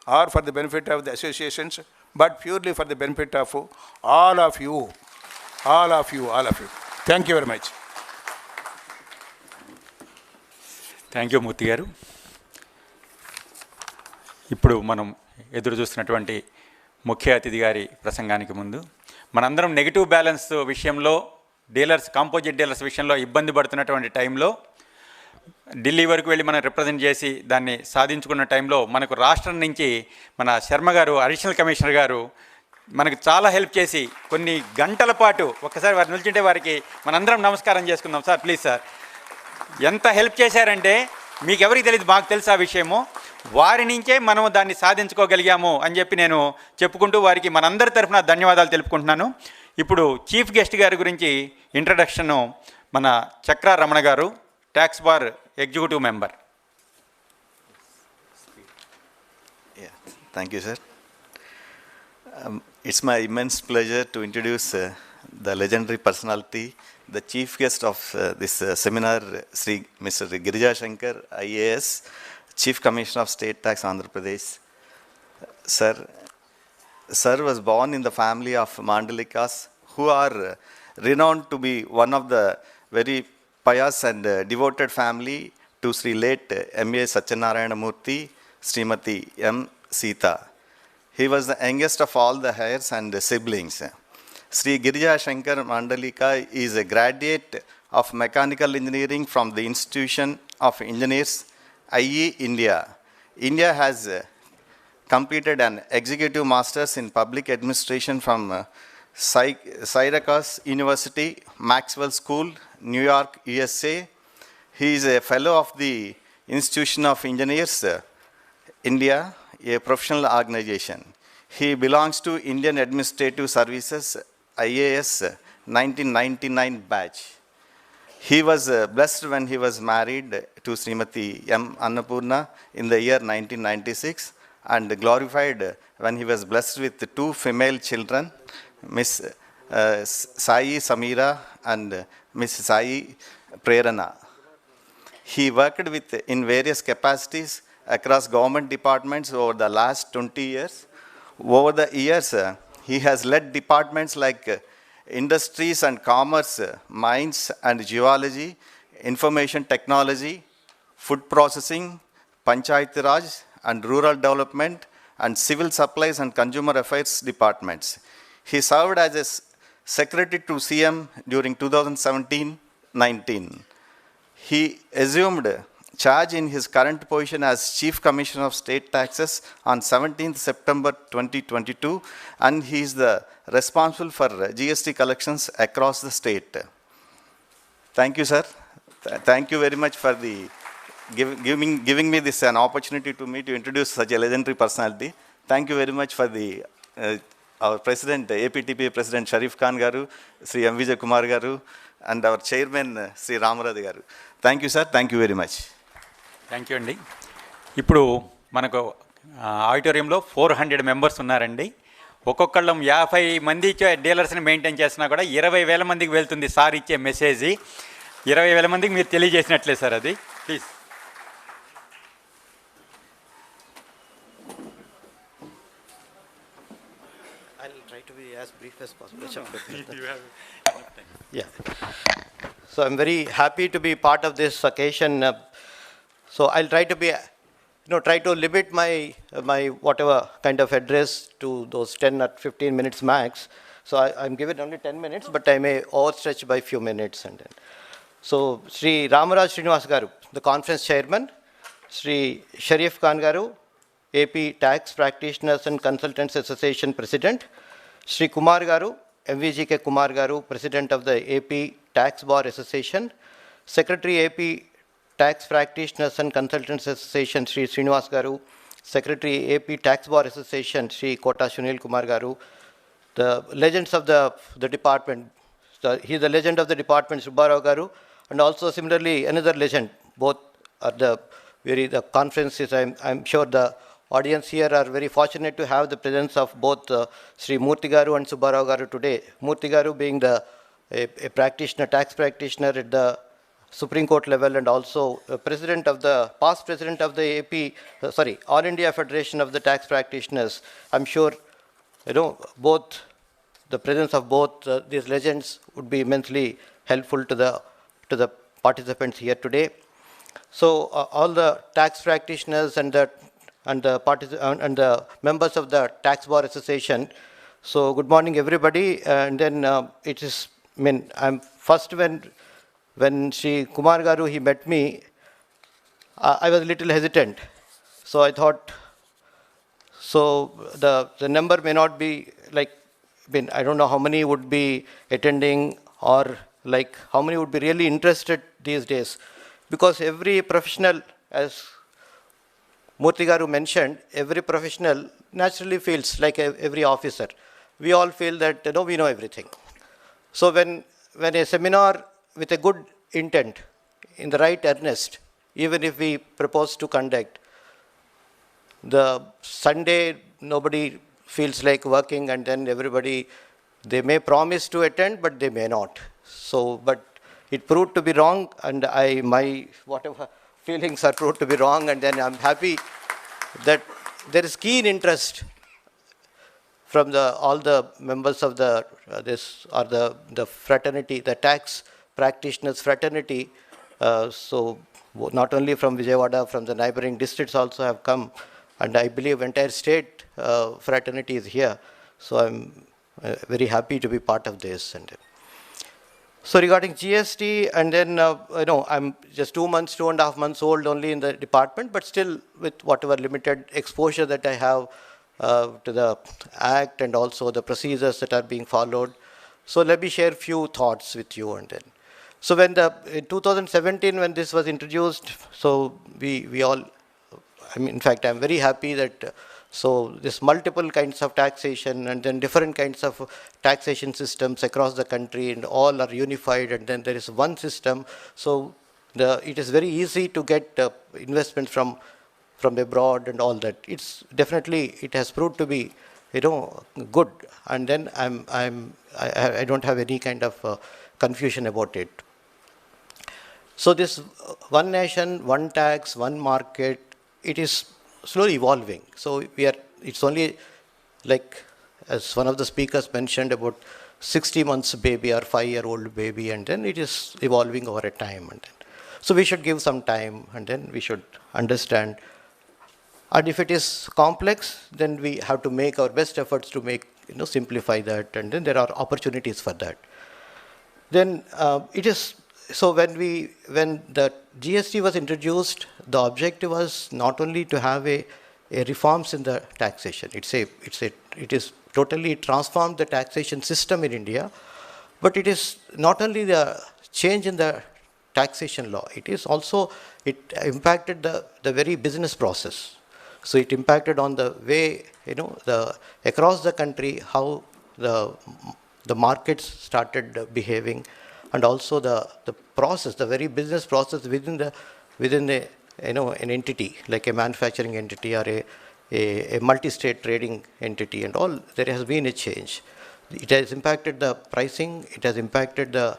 or for the benefit of the associations, but purely for the benefit of all of you. Thank you very much. Thank you Murthy గారు. ఇప్పుడు మనం ఎదురు చూస్తున్నటువంటి ముఖ్య అతిథి గారి ప్రసంగానికి ముందు మనందరం నెగిటివ్ బ్యాలెన్స్ విషయంలో కాంపోజిట్ డీలర్స్ విషయంలో ఇబ్బంది పడుతున్నటువంటి టైంలో ఢిల్లీ వరకు వెళ్ళి మనం రిప్రజెంట్ చేసి దాన్ని సాధించుకున్న టైంలో మనకు రాష్ట్రం నుంచి మన శర్మ గారు, అడిషనల్ కమిషనర్ గారు మనకు చాలా హెల్ప్ చేసి కొన్ని గంటల పాటు ఒక్కసారి వారు నిల్చుంటే వారికి మనందరం నమస్కారం చేసుకుందాం. Sir please sir. ఎంత హెల్ప్ చేశారంటే మీకు ఎవరికి తెలియదు, మాకు తెలుసు ఆ విషయము. వారి నుంచే మనం దాన్ని సాధించుకోగలిగాము అని చెప్పి నేను చెప్పుకుంటూ వారికి మనందరి తరఫున ధన్యవాదాలు తెలుపుకుంటున్నాను. ఇప్పుడు చీఫ్ గెస్ట్ గారి గురించి ఇంట్రడక్షను మన చక్ర రమణ గారు, tax bar executive member. Thank you, sir. It's my immense pleasure to introduce the legendary personality, the chief guest of this seminar, Mr. Girija Shankar, IAS, Chief Commissioner of State Tax, Andhra Pradesh. Sir was born in the family of Mandalikas, who are renowned to be one of the very pious and devoted family to Sri late M.A. Satyanarayana Murthy, Srimati M. Sita. He was the youngest of all the heirs and siblings. Sri Girija Shankar Mandalika is a graduate of Mechanical Engineering from the Institution of Engineers, IE, India. India has completed an Executive Masters in Public Administration from Syracuse University, Maxwell School, New York, USA. He is a fellow of the Institution of Engineers, India, a professional organization. He belongs to Indian Administrative Services, IAS 1999 batch. He was blessed when he was married to Srimati M. Annapurna in the year 1996, and glorified when he was blessed with 2 female children, Miss Sai Samira and Miss Sai Prerana. He worked in various capacities across government departments over the last 20 years. Over the years, he has led departments like industries and commerce, mines and geology, information technology, food processing, Panchayati Raj and Rural Development and Civil Supplies and Consumer Affairs departments. He served as a secretary to CM during 2017-19. He assumed charge in his current position as Chief Commissioner of State Taxes on 17th September 2022, and he is the responsible for GST collections across the state. Thank you, sir. Thank you very much for the giving me this an opportunity to me to introduce such a legendary personality. Thank you very much for the our President, APTP President Sharif Khan Garu, Sri M. Vijay Kumar Garu, and our Chairman, Sri Ramaradi Garu. Thank you, sir. Thank you very much. Thank you అండి. ఇప్పుడు మనకు ఆడిటోరియంలో 400 మెంబర్స్ ఉన్నారండి. ఒక్కొక్కళ్ళం 50 మంది డీలర్స్ని మెయింటైన్ చేసినా కూడా 20,000 మందికి వెళ్తుంది సార్ ఇచ్చే మెసేజ్. 20,000 మందికి మీరు తెలియజేసినట్లే సార్ అది. Please. I'll try to be as brief as possible. Yeah. So I'm very happy to be part of this occasion. So I'll try to be, try to limit my whatever kind of address to those 10 or 15 minutes max. So I'm given only 10 minutes, but I may overstretch by few minutes. And then, so Sri Ramaraj Srinivas Garu, the conference chairman, Sri Sharif Khan Garu, AP Tax Practitioners and Consultants Association President, Sri Kumar Garu, MVGK Kumar Garu, President of the AP Tax Bar Association, Secretary AP Tax Practitioners and Consultants Association, Sri Srinivas Garu, Secretary AP Tax Bar Association, Sri Kota Sunil Kumar Garu, the legends of the department. He is the legend of the department, Subbarao Garu, and also similarly another legend. Both are the conferences. I'm sure the audience here are very fortunate to have the presence of both Sri Murthy Garu and Subbarao Garu today. Murthy Garu being a practitioner, tax practitioner at the Supreme Court level, and also past president of the All India Federation of the Tax Practitioners. I'm sure, both the presence of both these legends would be immensely helpful to the participants here today. So all the tax practitioners and the members of the Tax Bar Association. So good morning, everybody. And then I'm first when Sri Kumar Garu, he met me, I was a little hesitant. So I thought, the number may not be I don't know how many would be attending, or how many would be really interested these days. Because every professional, as Murthy Garu mentioned, every professional naturally feels like every officer. We all feel that, we know everything. So when a seminar with a good intent, in the right earnest, even if we propose to conduct, the Sunday nobody feels like working, and then everybody, they may promise to attend, but they may not. So, but it proved to be wrong, and my whatever feelings are proved to be wrong, and then I'm happy that there is keen interest from all the members of the fraternity, the tax practitioners fraternity. So not only from Vijayawada, from the neighboring districts also have come, and I believe entire state fraternity is here. So I'm very happy to be part of this. And so regarding GST, and then I'm just 2.5 months old only in the department, but still with whatever limited exposure that I have to the act and also the procedures that are being followed. So let me share few thoughts with you. And then, so in 2017, when this was introduced, so we all, in fact, I'm very happy that this multiple kinds of taxation, and then different kinds of taxation systems across the country, and all are unified, and then there is one system. So it is very easy to get investments from abroad and all that. It's definitely, it has proved to be, good. And then I don't have any kind of confusion about it. So this one nation, one tax, one market, it is slowly evolving. So it's only as one of the speakers mentioned, about 60 months baby or 5-year-old baby, and then it is evolving over a time. And then, so we should give some time, and then we should understand And if it is complex, then we have to make our best efforts to make, simplify that, and then there are opportunities for that. Then it is, so when the GST was introduced, the objective was not only to have a reforms in the taxation. It is totally transformed the taxation system in India, but it is not only the change in the taxation law, it is also, it impacted the very business process. So it impacted on the way, across the country, how the markets started behaving, and also the process, the very business process within an entity, like a manufacturing entity or a multi-state trading entity and all. There has been a change. It has impacted the pricing. It has impacted the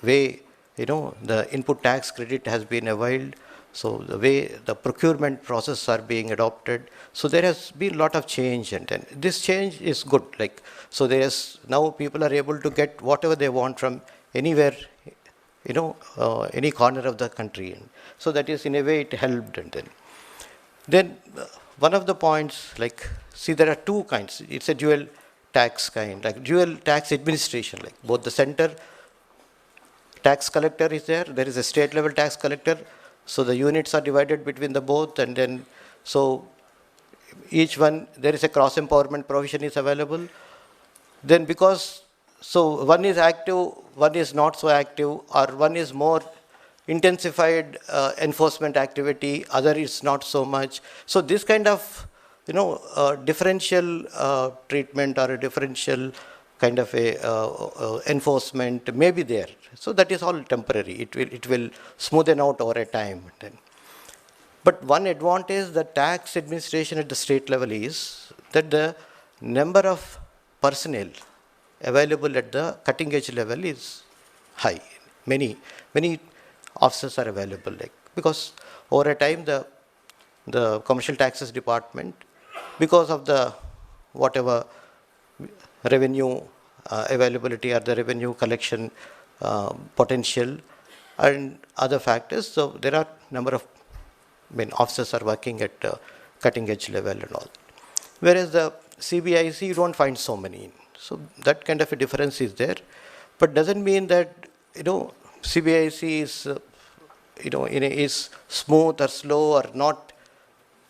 way, the input tax credit has been availed. So the way the procurement process are being adopted. So there has been a lot of change, and then this change is good. Like, so there is, now people are able to get whatever they want from anywhere, any corner of the country. And so that is, in a way, it helped. And then one of the points, like, see, there are two kinds. It's a dual tax kind, like dual tax administration, like both the center tax collector is there is a state level tax collector. So the units are divided between the both, and then so each one, there is a cross empowerment provision is available. Then because, so one is active, one is not so active, or one is more intensified enforcement activity, other is not so much. So this kind of, differential treatment or a differential kind of a enforcement may be there. So that is all temporary. It will smoothen out over a time. But one advantage the tax administration at the state level is that the number of personnel available at the cutting edge level is high. Many officers are available, like, because over a time the commercial taxes department, because of the whatever revenue availability or the revenue collection potential and other factors, so there are number of officers are working at cutting edge level and all. Whereas the CBIC, you don't find so many. So that kind of a difference is there, but doesn't mean that CBIC is is smooth or slow or not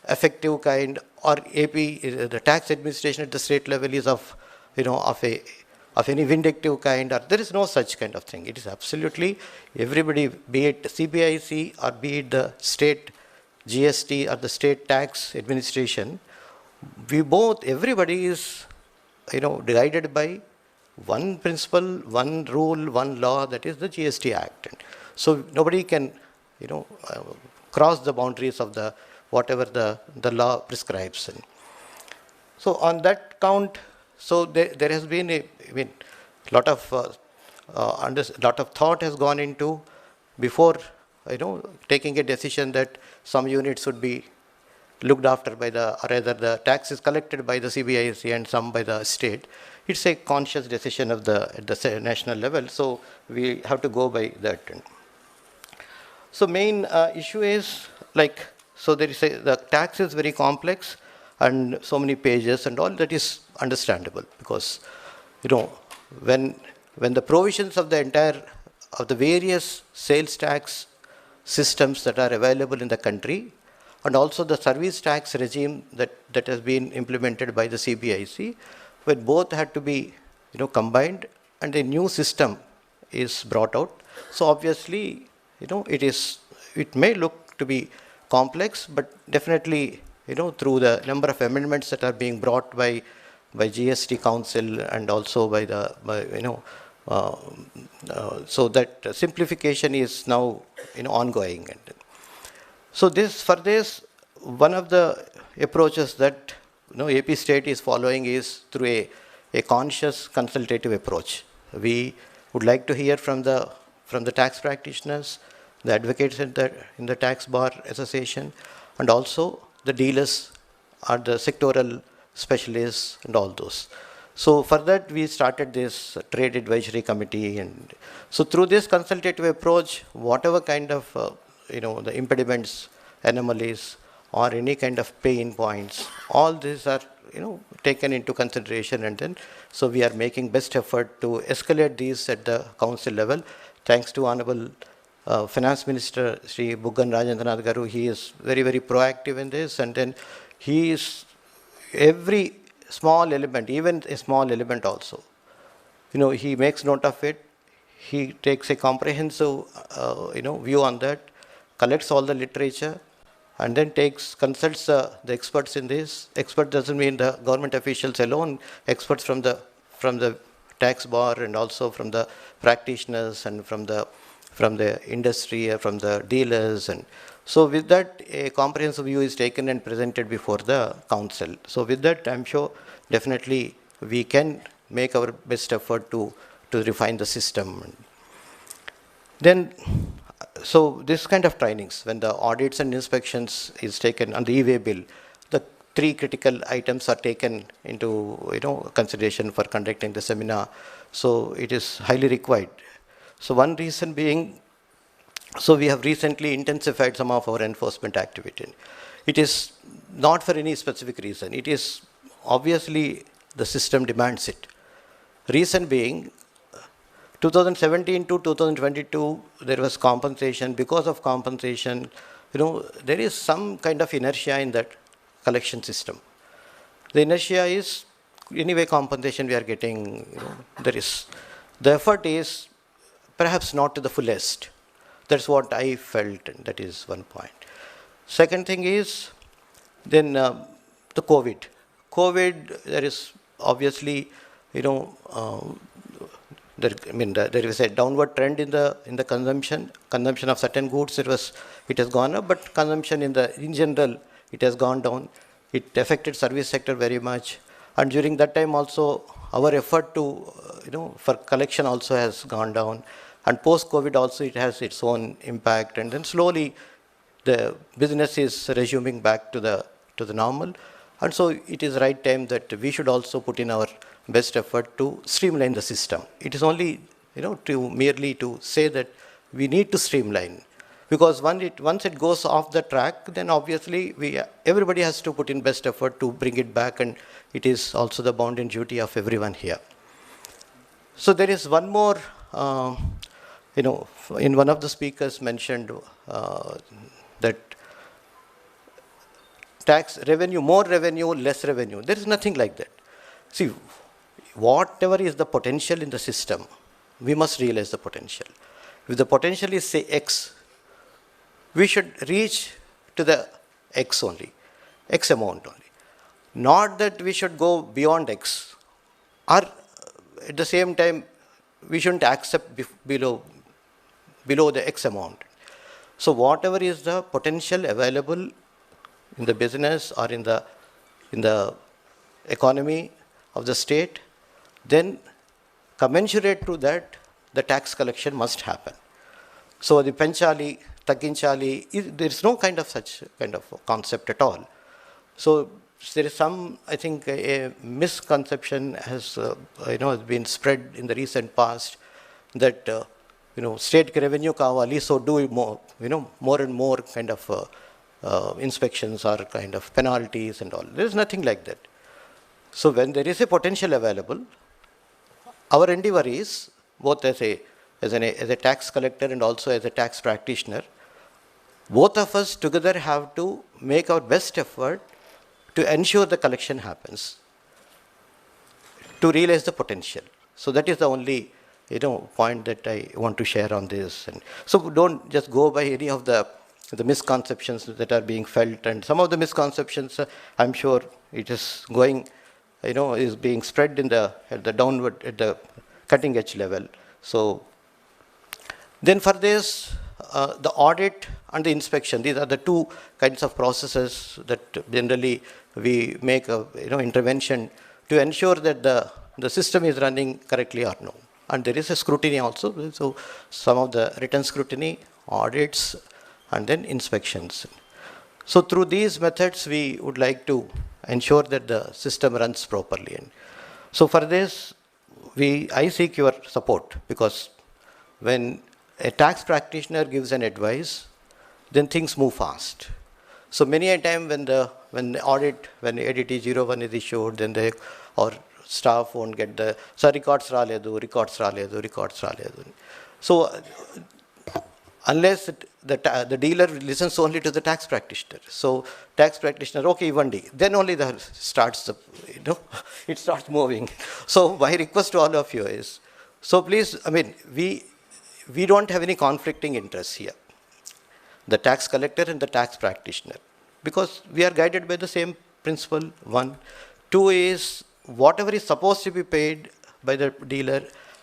effective kind, or AP, the tax administration at the state level is of any vindictive kind, or there is no such kind of thing. It is absolutely everybody, be it CBIC or be it the state GST or the state tax administration, everybody is guided by one principle, one rule, one law, that is the GST Act. And so nobody can cross the boundaries of the whatever the law prescribes. And so on that count, so there has been a lot of thought has gone into before taking a decision that some units should be looked after by or rather the tax is collected by the CBIC and some by the state. It's a conscious decision of at the national level, so we have to go by that. So main issue is like, so there is the tax is very complex and so many pages and all. That is understandable, because when the provisions of the various sales tax systems that are available in the country, and also the service tax regime that has been implemented by the CBIC, when both had to be combined and a new system is brought out. So obviously it may look to be complex, but definitely through the number of amendments that are being brought by GST Council and also so that simplification is now ongoing. And so one of the approaches that AP state is following is through a conscious consultative approach. We would like to hear from the tax practitioners, the advocates in the tax bar association, and also the dealers or the sectoral specialists and all those. So for that we started this trade advisory committee, and so through this consultative approach, whatever kind of the impediments anomalies or any kind of pain points. All these are taken into consideration, and then so we are making best effort to escalate these at the council level. Thanks to Honorable Finance Minister Sri Buggan Rajendranath Garu, he is very, very proactive in this, and then he is every small element, even a small element also, he makes note of it. He takes a comprehensive view on that, collects all the literature, and then consults the experts in this. Expert doesn't mean the government officials alone, experts from the tax bar and also from the practitioners and from the industry, from the dealers. And so with that, a comprehensive view is taken and presented before the council. So with that, I'm sure definitely we can make our best effort to refine the system. Then, so this kind of trainings, when the audits and inspections is taken on the e-way bill, the 3 critical items are taken into consideration for conducting the seminar. So it is highly required. So one reason being, so we have recently intensified some of our enforcement activity. It is not for any specific reason. It is obviously the system demands it. Reason being, 2017 to 2022, there was compensation. Because of compensation, there is some kind of inertia in that collection system. The inertia is, anyway, compensation we are getting, there is. The effort is perhaps not to the fullest. That's what I felt, and that is one point. Second thing is, then the COVID. COVID, there is obviously, there is a downward trend in the consumption of certain goods. It has gone up, but consumption in general, it has gone down. It affected service sector very much, and during that time also, our effort for collection also has gone down, and post-COVID also it has its own impact, and then slowly the business is resuming back to the normal, and so it is right time that we should also put in our best effort to streamline the system. It is only, merely to say that we need to streamline, because once it goes off the track, then obviously everybody has to put in best effort to bring it back, and it is also the bounden duty of everyone here. So there is one more, in one of the speakers mentioned that tax revenue, more revenue, less revenue. There is nothing like that. See, whatever is the potential in the system, we must realize the potential. If the potential is, say, X, we should reach to the X only, X amount only. Not that we should go beyond X, or at the same time, we shouldn't accept below the X amount. So whatever is the potential available in the business or in the economy of the state, then commensurate to that, the tax collection must happen. So the penchali, taginchali, there is no such kind of concept at all. So there is some, I think, a misconception has been spread in the recent past that state revenue kavali, so do more, more and more kind of inspections or kind of penalties and all. There is nothing like that. So when there is a potential available, our endeavor is, both as a tax collector and also as a tax practitioner, both of us together have to make our best effort to ensure the collection happens, to realize the potential. So that is the only point that I want to share on this. And so don't just go by any of the misconceptions that are being felt, and some of the misconceptions, I'm sure it is going, is being spread at the cutting edge level. So then for this, the audit and the inspection, these are the two kinds of processes that generally we make a intervention to ensure that the system is running correctly or no. And there is a scrutiny also, so some of the written scrutiny, audits, and then inspections. So through these methods, we would like to ensure that the system runs properly. And so for this, I seek your support, because when a tax practitioner gives an advice, then things move fast. So many a time when the ADT 01 is issued, then or staff won't get so records raledu. So unless the dealer listens only to the tax practitioner. So tax practitioner, okay, then only it starts moving. So my request to all of you is, so please, I mean, we don't have any conflicting interests here, the tax collector and the tax practitioner, because we are guided by the same principle, 1. 2 is, whatever is supposed to be paid by the dealer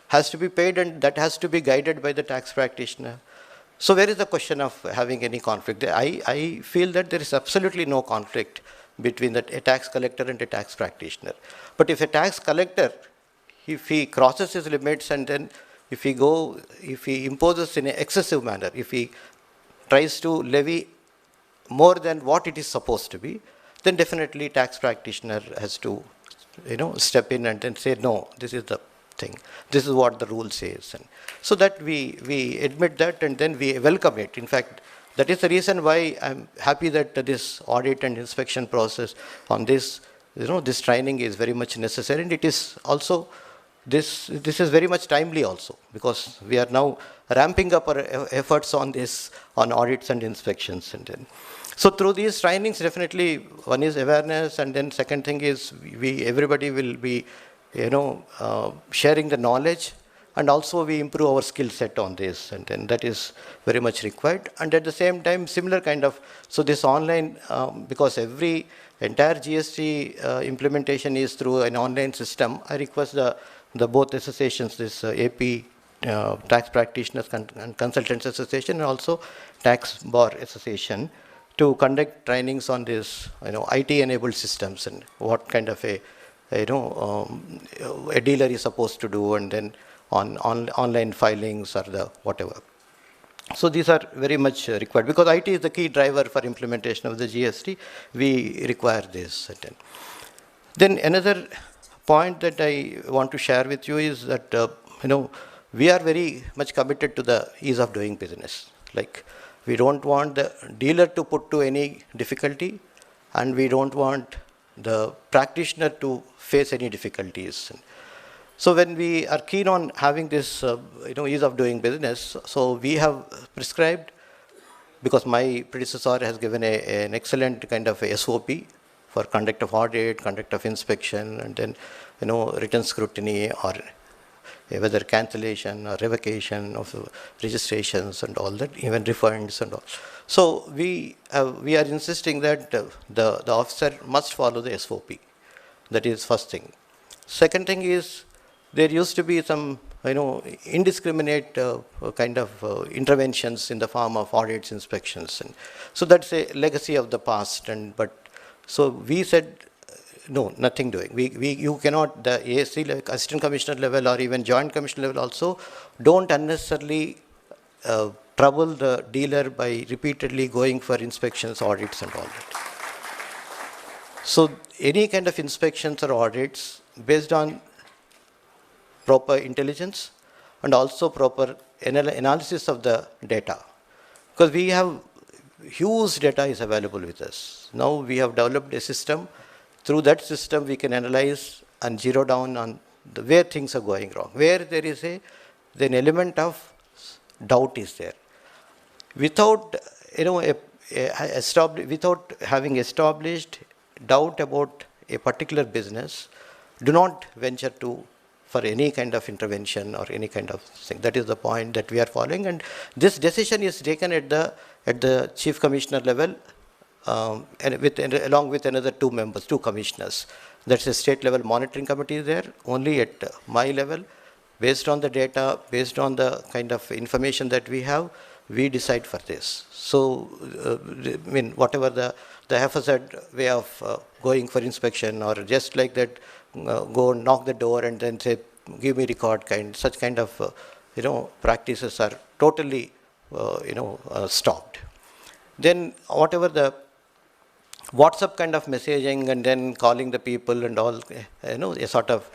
has to be paid, and that has to be guided by the tax practitioner. So where is the question of having any conflict? I feel that there is absolutely no conflict between a tax collector and a tax practitioner. But if a tax collector, if he crosses his limits, and then if he imposes in an excessive manner, if he tries to levy more than what it is supposed to be, then definitely tax practitioner has to, step in and then say, no, this is the thing. This is what the rule says. And so that we admit that, and then we welcome it. In fact, that is the reason why I'm happy that this audit and inspection process on this, this training is very much necessary. And it is also, this is very much timely also, because we are now ramping up our efforts on this, on audits and inspections. And then, so through these trainings, definitely one is awareness, and then second thing is everybody will be sharing the knowledge, and also we improve our skill set on this, and then that is very much required. And at the same time, similar kind of, so this online, because entire GST implementation is through an online system, I request the both associations, this AP Tax Practitioners and Consultants Association, and also Tax Bar Association, to conduct trainings on this, IT-enabled systems, and what kind of a dealer is supposed to do, and then on online filings or the whatever. So these are very much required, because IT is the key driver for implementation of the GST. We require this. Then another point that I want to share with you is that we are very much committed to the ease of doing business. Like, we don't want the dealer to put to any difficulty, and we don't want the practitioner to face any difficulties. So when we are keen on having this ease of doing business, so we have prescribed, because my predecessor has given an excellent kind of a SOP for conduct of audit, conduct of inspection, and then written scrutiny, or whether cancellation or revocation of registrations and all that, even refunds and all. So we are insisting that the officer must follow the SOP. That is first thing. Second thing is, there used to be some indiscriminate kind of interventions in the form of audits, inspections, and so that's a legacy of the past. So we said, no, nothing doing. You cannot, the ASC, like assistant commissioner level or even joint commissioner level also, don't unnecessarily trouble the dealer by repeatedly going for inspections, audits and all that. So any kind of inspections or audits based on proper intelligence and also proper analysis of the data. Because we have huge data is available with us. Now we have developed a system. Through that system, we can analyze and zero down on where things are going wrong, where there is an element of doubt is there. Without without having established doubt about a particular business, do not venture for any kind of intervention or any kind of thing. That is the point that we are following, and this decision is taken at the chief commissioner level, and along with another two commissioners. That's a state level monitoring committee there. Only at my level, based on the data, based on the kind of information that we have, we decide for this. So, whatever the FSZ way of going for inspection, or just like that, go knock the door and then say, give me record, such kind of practices are totally stopped. Then whatever the WhatsApp kind of messaging and then calling the people and all, a sort of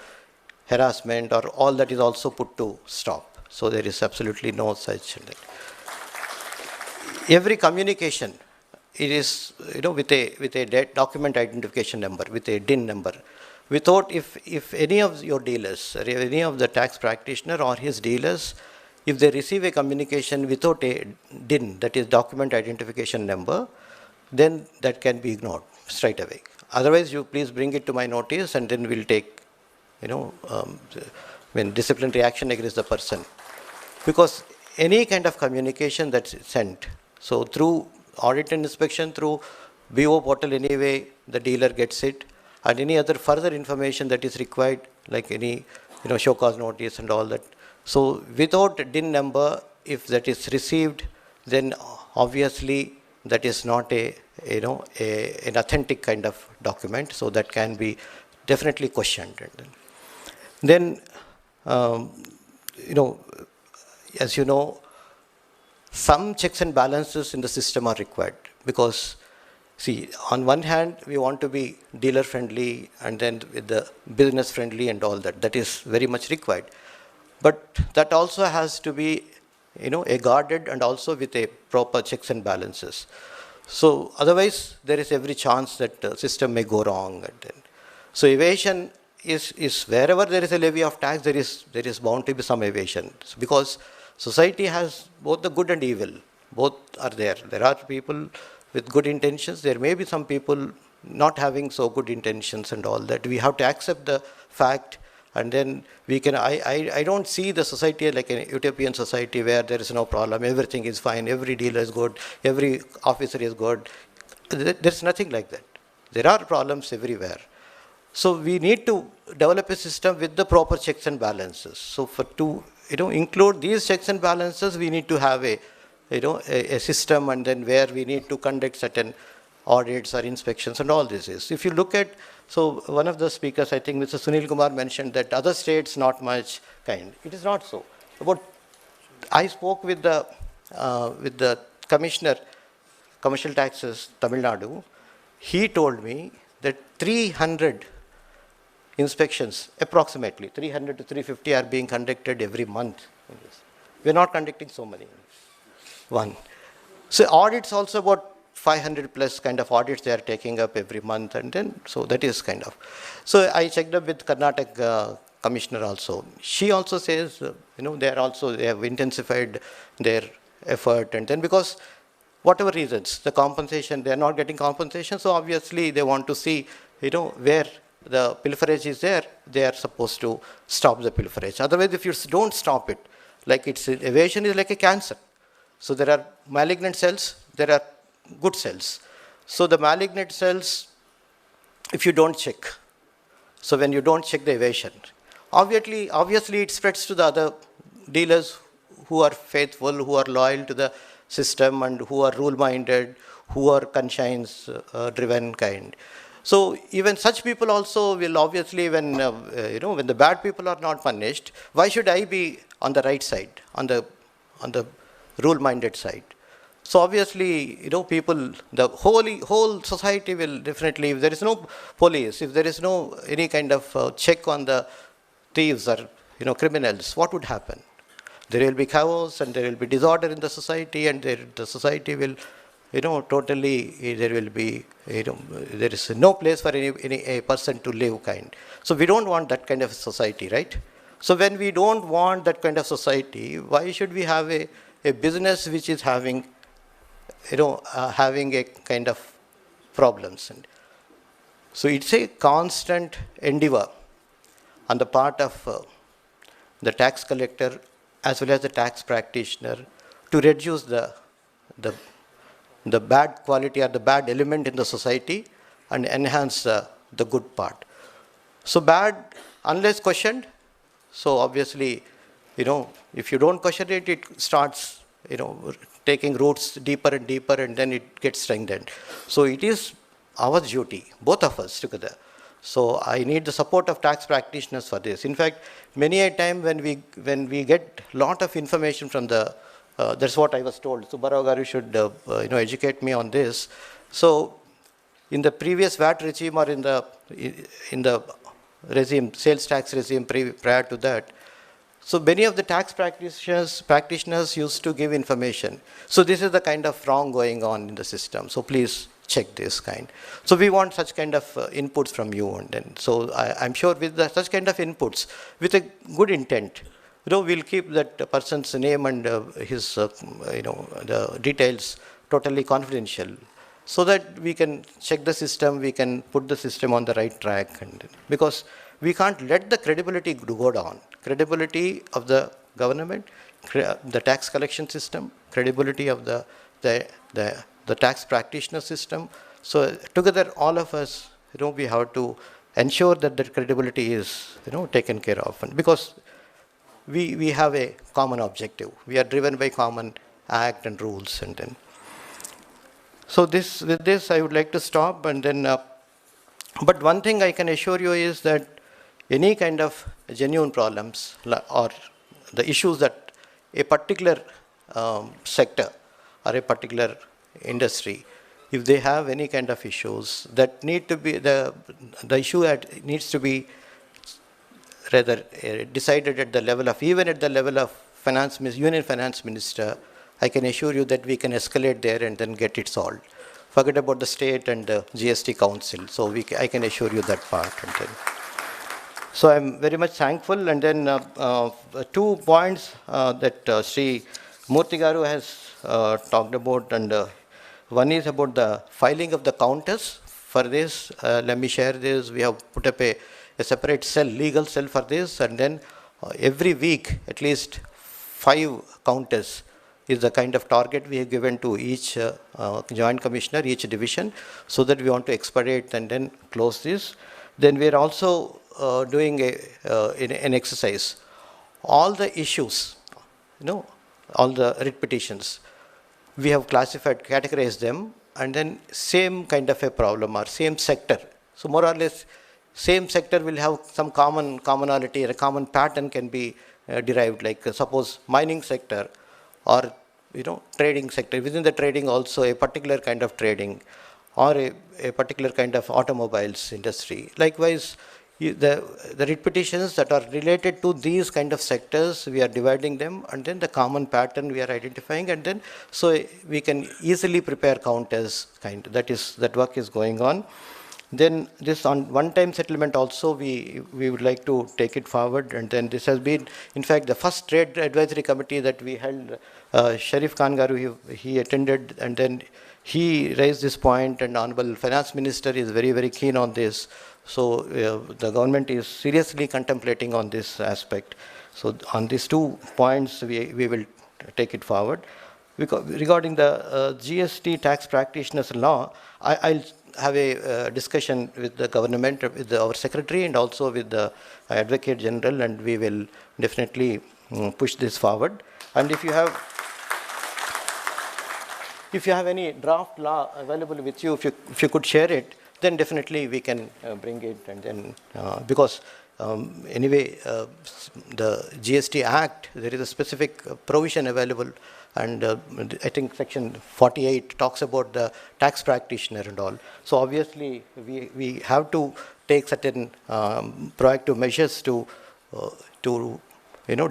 harassment or all that is also put to stop. So there is absolutely no such. Every communication it is, with a document identification number, with a DIN number. We thought if any of your dealers, or any of the tax practitioner or his dealers, if they receive a communication without a DIN, that is document identification number, then that can be ignored straight away. Otherwise, you please bring it to my notice, and then we'll take, disciplinary action against the person. Because any kind of communication that's sent, so through audit and inspection, through BO portal anyway, the dealer gets it, and any other further information that is required, like any, show cause notice and all that. So without DIN number, if that is received, then obviously that is not an authentic kind of document, so that can be definitely questioned. Then, as you know, some checks and balances in the system are required, because see, on one hand, we want to be dealer friendly and then with the business friendly and all that. That is very much required. But that also has to be, a guarded and also with a proper checks and balances. So otherwise, there is every chance that the system may go wrong. And then, so evasion is wherever there is a levy of tax, there is bound to be some evasion, because society has both the good and evil. Both are there. There are people with good intentions. There may be some people not having so good intentions and all that. We have to accept the fact, and then we can, I don't see the society like a utopian society where there is no problem, everything is fine, every dealer is good, every officer is good. There's nothing like that. There are problems everywhere. So we need to develop a system with the proper checks and balances. So to include these checks and balances, we need to have a system, and then where we need to conduct certain audits or inspections and all this is. If you look at, so one of the speakers, I think Mr. Sunil Kumar, mentioned that other states not much kind. It is not so. I spoke with the Commissioner, Commercial Taxes, Tamil Nadu. He told me that 300 inspections, approximately 300 to 350, are being conducted every month. We're not conducting so many. One. So audits also about 500 plus kind of audits they are taking up every month, and then so that is kind of. So I checked up with Karnataka Commissioner also. She also says, they have intensified their effort, and then because whatever reasons, the compensation, they are not getting compensation, so obviously they want to see, where the pilferage is there, they are supposed to stop the pilferage. Otherwise, if you don't stop it, like evasion is like a cancer. So there are malignant cells, there are good cells. So the malignant cells, if you don't check, so when you don't check the evasion, obviously it spreads to the other dealers who are faithful, who are loyal to the system, and who are rule-minded, who are conscience-driven kind. So even such people also will obviously, when the bad people are not punished, why should I be on the right side, on the rule-minded side? So obviously, people, the whole society will definitely, if there is no police, if there is no any kind of check on the thieves or criminals, what would happen? There will be chaos, and there will be disorder in the society, and the society will, totally, there will be, there is no place for a person to live kind. So we don't want that kind of society, right? So when we don't want that kind of society, why should we have a business which is having, having a kind of problems? And so it's a constant endeavor on the part of the tax collector as well as the tax practitioner to reduce the bad quality or the bad element in the society and enhance the good part. So bad, unless questioned, so obviously, if you don't question it, it starts, taking roots deeper and deeper, and then it gets strengthened. So it is our duty, both of us together. So I need the support of tax practitioners for this. In fact, many a time when we get lot of information from the, that's what I was told. Subbarao garu should educate me on this. So in the previous VAT regime or in the regime, sales tax regime prior to that, So many of the tax practitioners used to give information. So this is the kind of wrong going on in the system. So please check this kind. So we want such kind of inputs from you, and then so I'm sure with such kind of inputs, with a good intent, we'll keep that person's name and his the details totally confidential, so that we can check the system, we can put the system on the right track, and because we can't let the credibility go down. Credibility of the government, the tax collection system, credibility of the tax practitioner system. So together, all of us, we have to ensure that the credibility is, taken care of. And because we have a common objective. We are driven by common act and rules. And then, so with this, I would like to stop. And then, but one thing I can assure you is that any kind of genuine problems or the issues that a particular sector or a particular industry, if they have any kind of issues that need to be, the issue needs to be rather decided at the level of, even at the level of Union Finance Minister, I can assure you that we can escalate there and then get it solved. Forget about the state and the GST Council. So I can assure you that part. And then, so I'm very much thankful. And then 2 points that Sri Murthy Garu has talked about, and one is about the filing of the counters. For this, let me share this. We have put up a separate cell, legal cell for this, and then every week at least 5 counters is the kind of target we have given to each joint commissioner, each division, so that we want to expedite and then close this. Then we are also doing an exercise. All the issues, all the writ petitions, we have categorized them, and then same kind of a problem or same sector. So more or less, same sector will have some commonality, a common pattern can be derived, like suppose mining sector or trading sector. Within the trading also a particular kind of trading or a particular kind of automobiles industry. Likewise, the writ petitions that are related to these kind of sectors, we are dividing them, and then the common pattern we are identifying, and then so we can easily prepare counters. That work is going on. Then this on one-time settlement also, we would like to take it forward, and then this has been, in fact, the first trade advisory committee that we held. Sharif Khan Garu, he attended, and then he raised this point, and Honorable Finance Minister is very, very keen on this. So the government is seriously contemplating on this aspect. So on these 2 points, we will take it forward. Regarding the GST tax practitioners law, I'll have a discussion with the government, with our secretary, and also with the Advocate General, and we will definitely push this forward. And if you have any draft law available with you, if you could share it, then definitely we can bring it. And then because anyway, the GST Act, there is a specific provision available, and I think section 48 talks about the tax practitioner and all. So obviously we have to take certain proactive measures to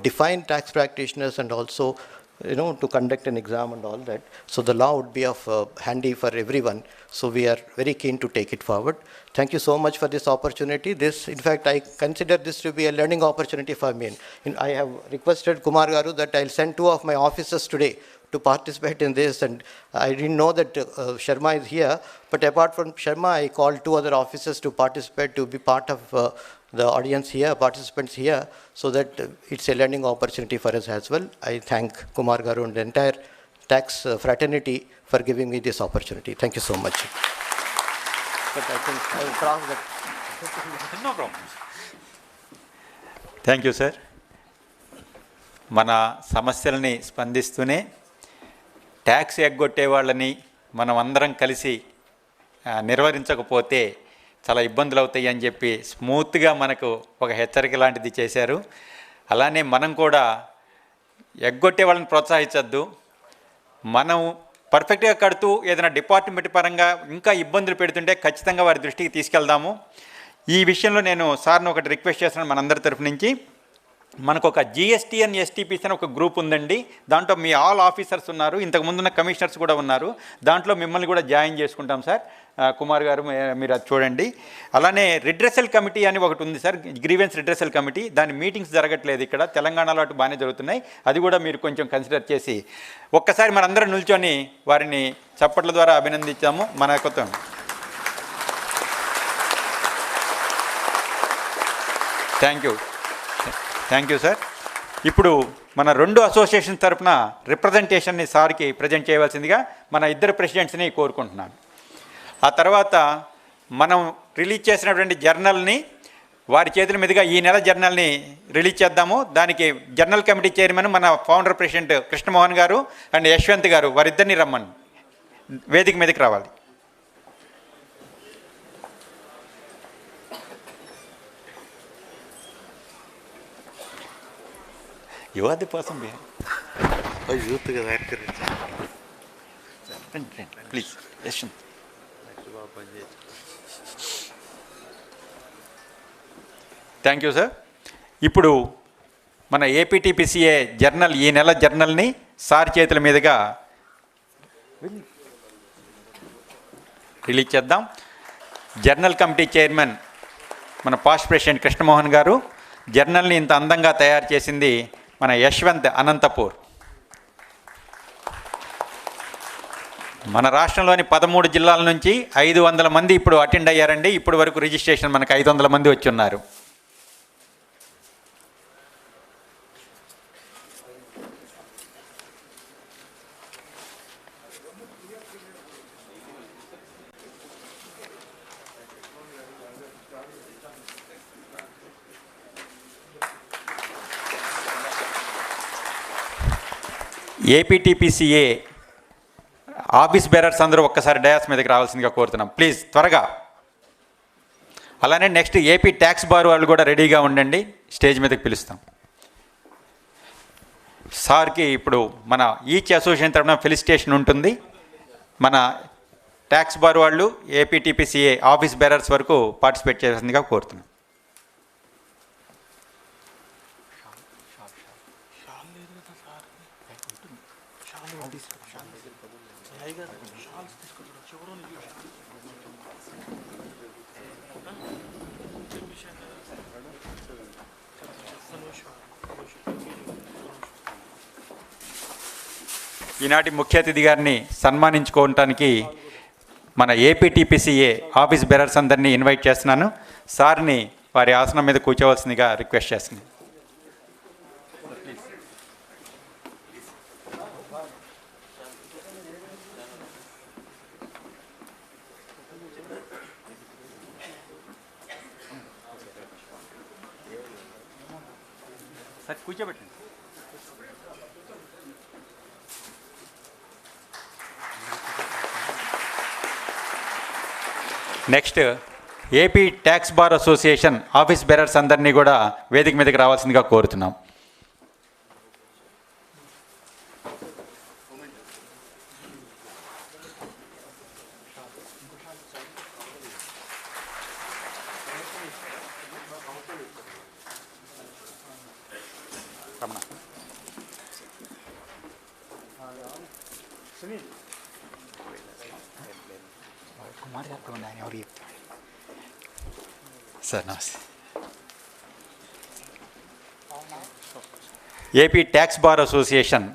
define tax practitioners, and also to conduct an exam and all that. So the law would be of handy for everyone. So we are very keen to take it forward. Thank you so much for this opportunity. In fact, I consider this to be a learning opportunity for me. I have requested Kumar Garu that I'll send 2 of my officers today to participate in this, and I didn't know that Sharma is here, but apart from Sharma, I called 2 other officers to participate, to be part of the audience here, participants here, so that it's a learning opportunity for us as well. I thank Kumar Garu and the entire tax fraternity for giving me this opportunity. Thank you so much. But I think I will cross that. No problem. Thank you, sir. మన సమస్యలని స్పందిస్తూనే ట్యాక్స్ ఎగ్గొట్టే వాళ్ళని మనం అందరం కలిసి నిర్వహించకపోతే చాలా ఇబ్బందులు అవుతాయి అని చెప్పి స్మూత్గా మనకు ఒక హెచ్చరిక లాంటిది చేశారు. అలానే మనం కూడా ఎగ్గొట్టే వాళ్ళని ప్రోత్సహించద్దు. మనం పర్ఫెక్ట్గా కడుతూ ఏదైనా డిపార్ట్మెంట్ పరంగా ఇంకా ఇబ్బందులు పెడుతుంటే ఖచ్చితంగా వారి దృష్టికి తీసుకెళ్దాము. ఈ విషయంలో నేను సార్ని ఒకటి రిక్వెస్ట్ చేస్తున్నాను మనందరి తరఫు నుంచి. మనకు ఒక జిఎస్టీ అండ్ ఎస్టీపీసీ అని ఒక గ్రూప్ ఉందండి. దాంట్లో మీ ఆల్ ఆఫీసర్స్ ఉన్నారు, ఇంతకు ముందున్న కమిషనర్స్ కూడా ఉన్నారు. దాంట్లో మిమ్మల్ని కూడా జాయిన్ చేసుకుంటాం సార్. కుమార్ గారు మీరు అది చూడండి. అలానే రిడ్రెసల్ కమిటీ అని ఒకటి ఉంది సార్, గ్రీవెన్స్ రిడ్రెసల్ కమిటీ. దాని మీటింగ్స్ జరగట్లేదు ఇక్కడ, తెలంగాణలో అటు బాగానే జరుగుతున్నాయి. అది కూడా మీరు కొంచెం కన్సిడర్ చేసి ఒక్కసారి మనందరం నిల్చొని వారిని చప్పట్ల ద్వారా అభినందించాము. మన కొత్త థ్యాంక్ యూ సార్. ఇప్పుడు మన 2 అసోసియేషన్ తరఫున రిప్రజెంటేషన్ని సార్కి ప్రజెంట్ చేయవలసిందిగా మన ఇద్దరు ప్రెసిడెంట్స్ని కోరుకుంటున్నాను. ఆ తర్వాత మనం రిలీజ్ చేసినటువంటి జర్నల్ని వారి చేతుల మీదుగా ఈ నెల జర్నల్ని రిలీజ్ చేద్దాము. దానికి జర్నల్ కమిటీ చైర్మన్ మన ఫౌండర్ ప్రెసిడెంట్ కృష్ణమోహన్ గారు అండ్ యశ్వంత్ గారు, వారిద్దరిని రమ్మని వేదిక మీదకి రావాలి. You are the person behind. Oh, youth కదా please Yashwant. Thank you sir. ఇప్పుడు మన ఏపీటీపీసీఏ జర్నల్, ఈ నెల జర్నల్ని సార్ చేతుల మీదుగా రిలీజ్ చేద్దాం. జర్నల్ కమిటీ చైర్మన్ మన పాస్ట్ ప్రెసిడెంట్ కృష్ణమోహన్ గారు. జర్నల్ని ఇంత అందంగా తయారు చేసింది మన యశ్వంత్ అనంతపూర్. మన రాష్ట్రంలోని 13 జిల్లాల నుంచి 500 మంది ఇప్పుడు అటెండ్ అయ్యారండి. ఇప్పుడు వరకు రిజిస్ట్రేషన్ మనకు 500 మంది వచ్చి ఉన్నారు. ఏపీటీపీసీఏ ఆఫీస్ బేరర్స్ అందరూ ఒక్కసారి డయాస్ మీదకి రావాల్సిందిగా కోరుతున్నాం, ప్లీజ్ త్వరగా. అలానే నెక్స్ట్ ఏపీ ట్యాక్స్ బార్ వాళ్ళు కూడా రెడీగా ఉండండి, స్టేజ్ మీదకి పిలుస్తాం. సార్కి ఇప్పుడు మన ఈచ్ అసోసియేషన్ తరఫున ఫెలిసిటేషన్ ఉంటుంది. మన ట్యాక్స్ బార్ వాళ్ళు ఏపీటీపీసీఏ ఆఫీస్ బేరర్స్ వరకు పార్టిసిపేట్ చేయాల్సిందిగా కోరుతున్నాం. ఈనాటి ముఖ్య అతిథి గారిని సన్మానించుకోవటానికి మన ఏపీటీపీసీఏ ఆఫీస్ బేరర్స్ అందరినీ ఇన్వైట్ చేస్తున్నాను. సార్ని వారి ఆసనం మీద కూర్చోవలసిందిగా రిక్వెస్ట్ చేస్తున్నాను. సార్ కూర్చోబెట్టండి. Next AP tax bar association office bearers అందరినీ కూడా వేదిక మీదకి రావాల్సిందిగా కోరుతున్నాం. సార్ నమస్తే. ఏపీ ట్యాక్స్ బార్ అసోసియేషన్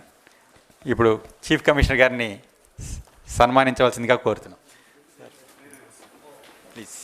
ఇప్పుడు చీఫ్ కమిషనర్ గారిని సన్మానించవలసిందిగా కోరుతున్నాం. ప్లీజ్.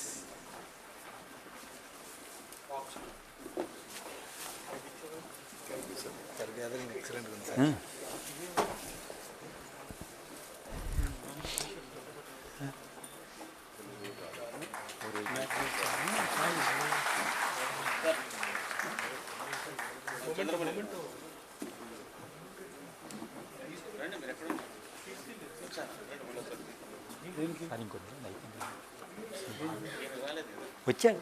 వచ్చాడు.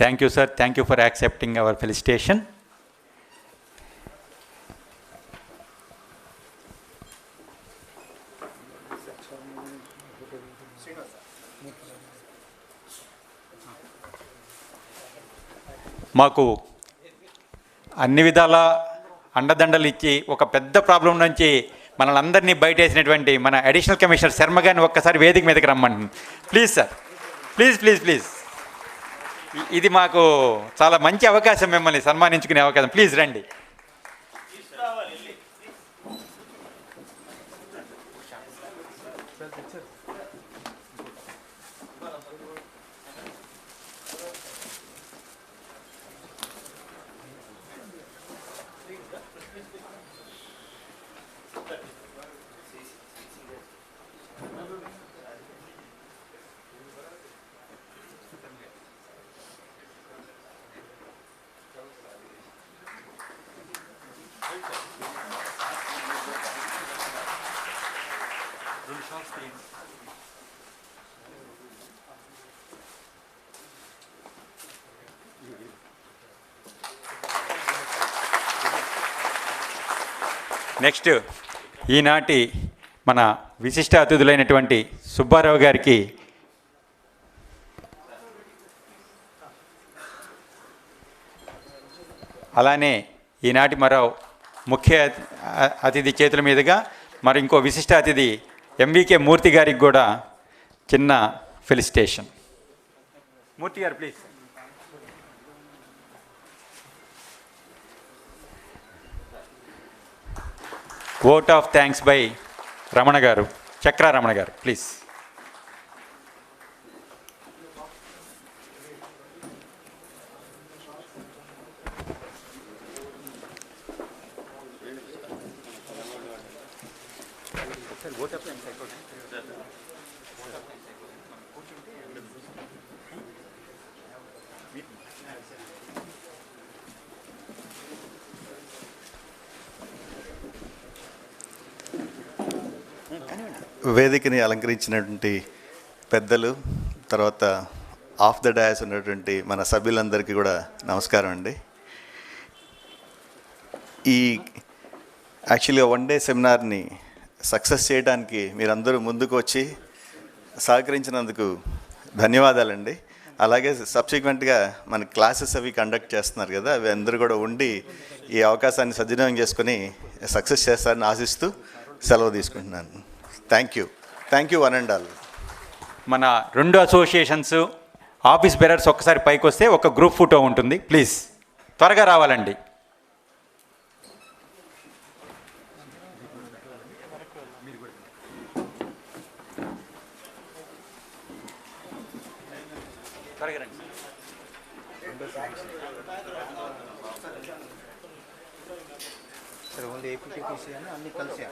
Thank you sir, thank you for accepting our felicitation. మాకు అన్ని విధాల అండదండలు ఇచ్చి ఒక పెద్ద ప్రాబ్లం నుంచి మనల్ని అందరినీ బయటేసినటువంటి మన అడిషనల్ కమిషనర్ శర్మ గారిని ఒక్కసారి వేదిక మీదకి రమ్మండి. Please sir, please please please. ఇది మాకు చాలా మంచి అవకాశం, మిమ్మల్ని సన్మానించుకునే అవకాశం. ప్లీజ్ రండి. నెక్స్ట్ ఈనాటి మన విశిష్ట అతిథులైనటువంటి సుబ్బారావు గారికి అలానే ఈనాటి మరో ముఖ్య అతిథి చేతుల మీదుగా మరి ఇంకో విశిష్ట అతిథి ఎంవికే మూర్తి గారికి కూడా చిన్న ఫెలిసిటేషన్. మూర్తి గారు please. Vote of thanks bye Ramana గారు, చక్ర రమణ గారు ప్లీజ్. వేదికని అలంకరించినటువంటి పెద్దలు, తర్వాత ఆఫ్ ద డయాస్ ఉన్నటువంటి మన సభ్యులందరికీ కూడా నమస్కారం అండి. ఈ యాక్చువల్గా 1 డే సెమినార్ని సక్సెస్ చేయడానికి మీరందరూ ముందుకు వచ్చి సహకరించినందుకు ధన్యవాదాలండి. అలాగే సబ్సిక్వెంట్గా మన క్లాసెస్ అవి కండక్ట్ చేస్తున్నారు కదా, అవి అందరూ కూడా ఉండి ఈ అవకాశాన్ని సద్వినియోగం చేసుకొని సక్సెస్ చేస్తారని ఆశిస్తూ సెలవు తీసుకుంటున్నాను. Thank you one and all. మన 2 అసోసియేషన్స్ ఆఫీస్ బేరర్స్ ఒక్కసారి పైకి వస్తే ఒక గ్రూప్ ఫోటో ఉంటుంది. ప్లీజ్ త్వరగా రావాలండి. త్వరగా రండి. ఓన్లీ ఏపీటీసీ అని అన్ని కలిసి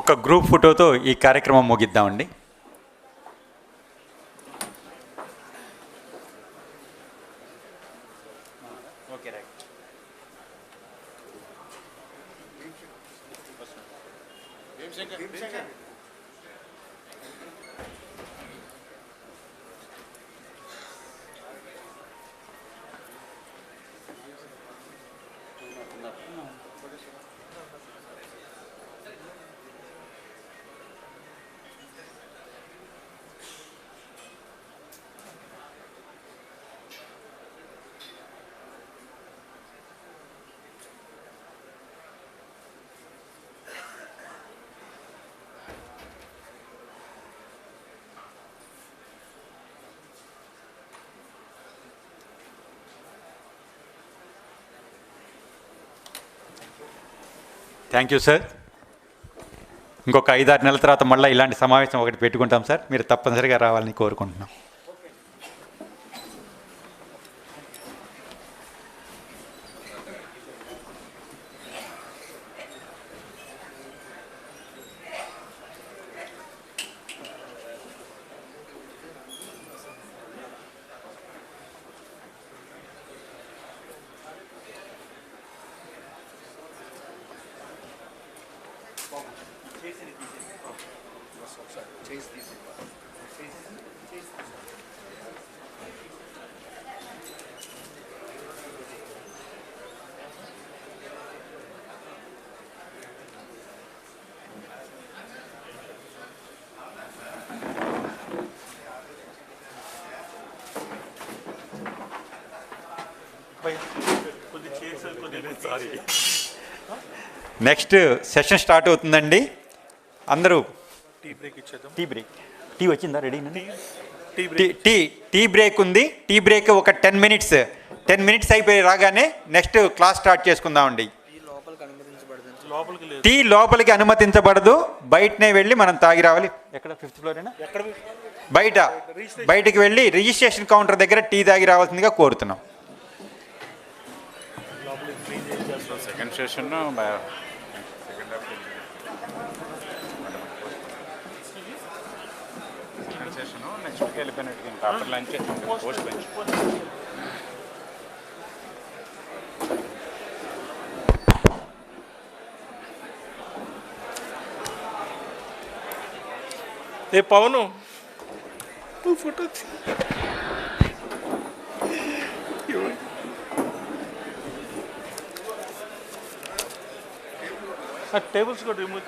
ఒక గ్రూప్ ఫోటోతో ఈ కార్యక్రమం ముగిద్దామండి. Okay right. Thank you sir. ఇంకొక 5-6 నెలల తర్వాత మళ్ళీ ఇలాంటి సమావేశం ఒకటి పెట్టుకుంటాం సార్. మీరు తప్పనిసరిగా రావాలని కోరుకుంటున్నాం. నెక్స్ట్ సెషన్ స్టార్ట్ అవుతుందండి. అందరూ టీ బ్రేక్. టీ వచ్చిందా? రెడీ? టీ బ్రేక్ ఉంది. టీ బ్రేక్ ఒక 10 మినిట్స్ అయిపోయి రాగానే నెక్స్ట్ క్లాస్ స్టార్ట్ చేసుకుందామండి. టీ లోపలికి అనుమతించబడదు, బయటనే వెళ్ళి మనం తాగి రావాలి. ఎక్కడ? 5th ఫ్లోరేనా? బయటకి వెళ్ళి రిజిస్ట్రేషన్ కౌంటర్ దగ్గర టీ తాగి రావాల్సిందిగా కోరుతున్నాం. సెకండ్ సెషన్ నెక్స్ట్ వీక్ వెళ్ళిపోయినట్టు ఆఫ్టర్ లంచ్ పోస్ట్ లంచ్. ఏ పవను ఫోటో టేబుల్స్ కూడా రిమూవ్.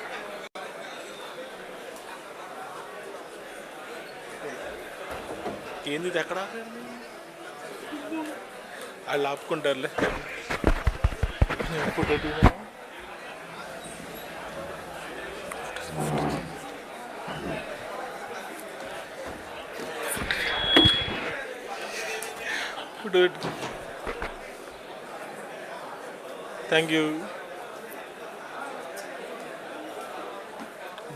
ఏంది ఇది? ఎక్కడ వాళ్ళు ఆపుకుంటారులే. Thank you.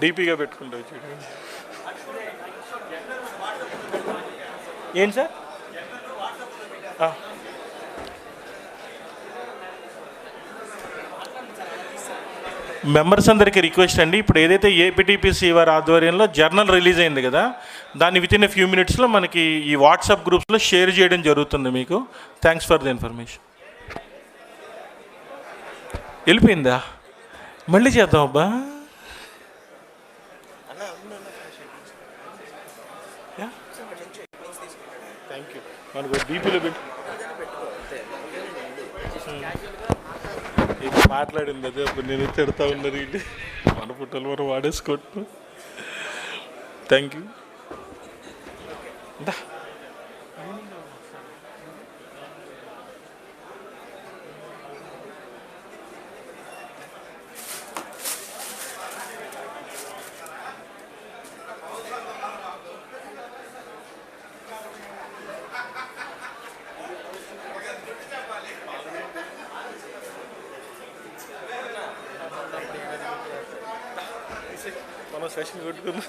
డీపీగా పెట్టుకుంటావు చూడండి. ఏంటి సార్? మెంబర్స్ అందరికీ రిక్వెస్ట్ అండి, ఇప్పుడు ఏదైతే ఏపీటీపీసీ వారి ఆధ్వర్యంలో జర్నల్ రిలీజ్ అయింది కదా, దాన్ని విత్ ఇన్ ఎ ఫ్యూ మినిట్స్లో మనకి ఈ వాట్సాప్ గ్రూప్స్లో షేర్ చేయడం జరుగుతుంది మీకు. Thanks for the information. వెళ్ళిపోయిందా? మళ్ళీ చేద్దాం అబ్బా. Thank you. మనకు డీపీలో పెట్టి ఇది మాట్లాడింది అదే, అప్పుడు నేను తిడతా ఉన్నారు ఇది మన పుట్టలు మనం వాడేసుకోవట్టు. Thank you. మనం సెషన్ కొట్టుకుందాం.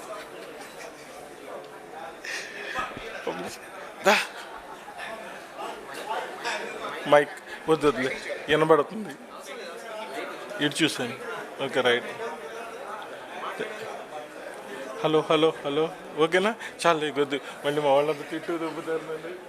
మైక్ వద్దు వద్దులే, వినబడుతుంది. ఇటు చూసాను. Okay right. Hello hello hello ఓకేనా? చాలా వద్దు, మళ్ళీ మా వాళ్ళంతా తిట్టు దొబ్బుతారు.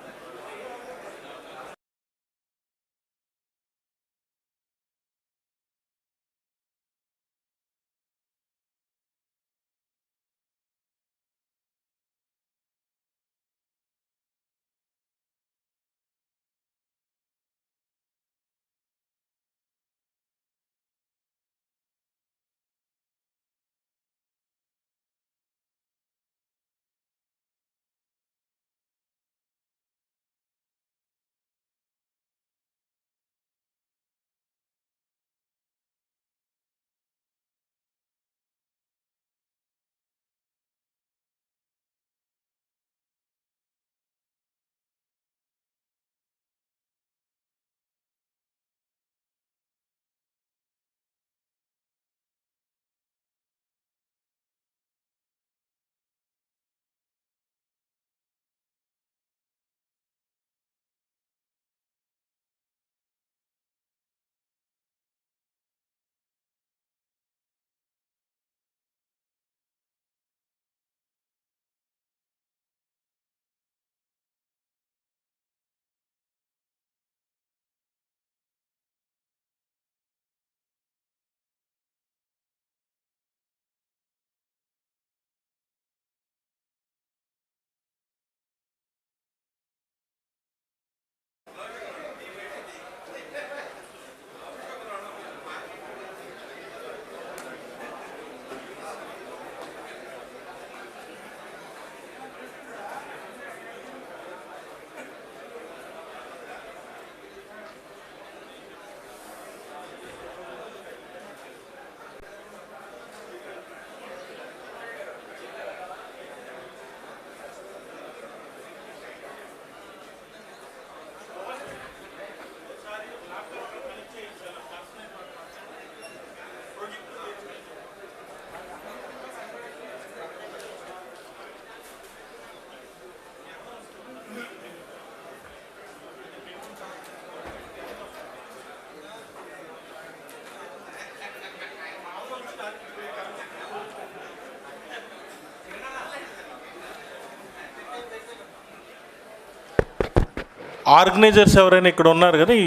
ఆర్గనైజర్స్ ఎవరైనా ఇక్కడ ఉన్నారు కదా, ఈ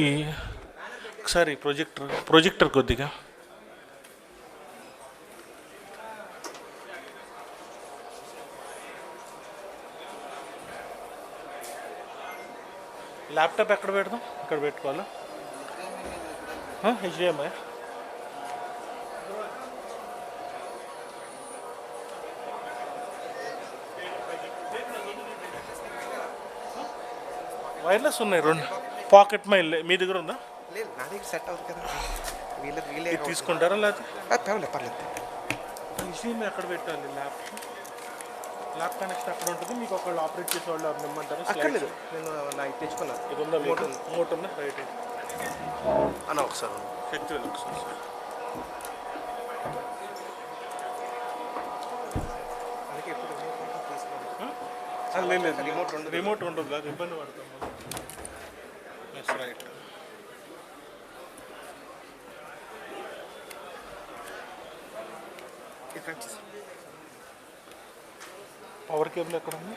ఒకసారి ప్రొజెక్టర్ కొద్దిగా ల్యాప్టాప్ ఎక్కడ పెడదాం? ఇక్కడ పెట్టుకోవాలా? హెచ్డిఎంఐ వైర్లెస్ ఉన్నాయి రెండు. పాకెట్ మైల్ మీ దగ్గర ఉందా? సెట్ అవుతుంది కదా, వీళ్ళే తీసుకుంటారా? లేకపోతే పర్లేదు. హెచ్డిఎంఐ ఎక్కడ పెట్టాలి? ల్యాప్ కనెక్షన్ అక్కడ ఉంటుంది. మీకు ఒకళ్ళు ఆపరేట్ చేసే వాళ్ళు నిమ్మంటారా? అక్కర్లేదు, నేను నాకు తెచ్చుకున్నాను. ఇది ఉందా? మోట్ ఉందా? రైట్ అన్న ఒకసారి ఫెస్టివల్ ఒకసారి లేదు, రిమోట్ ఉండదు కాదు, ఇబ్బంది పడతాం. రైట్ పవర్ కేబుల్ ఎక్కడ ఉంది?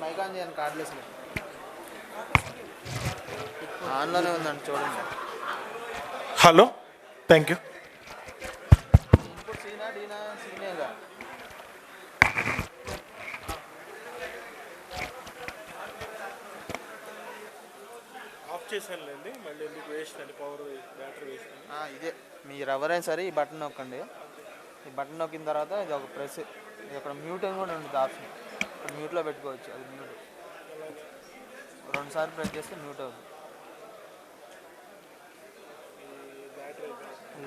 మైక్ ఆన్ చేయండి, కార్డ్లెస్ ఆన్లోనే ఉందండి చూడండి. Hello, thank you. ఇన్పుట్ సీనా డీనా? సీనేగా. ఆఫ్ చేశానులేండి, మళ్ళీ ఎందుకు వేస్ట్ అండి, పవర్ బ్యాటరీ వేస్ట్. ఇదే మీరు ఎవరైనా సరే ఈ బటన్ నొక్కండి. ఈ బటన్ నొక్కిన తర్వాత ఇది ఒక ప్రెస్, ఇది అక్కడ మ్యూట్ అని కూడా ఉంటుంది ఆప్షన్. ఇక్కడ మ్యూట్లో పెట్టుకోవచ్చు, అది మ్యూట్. 2 సార్లు ప్రెస్ చేస్తే మ్యూట్ అవుతుంది.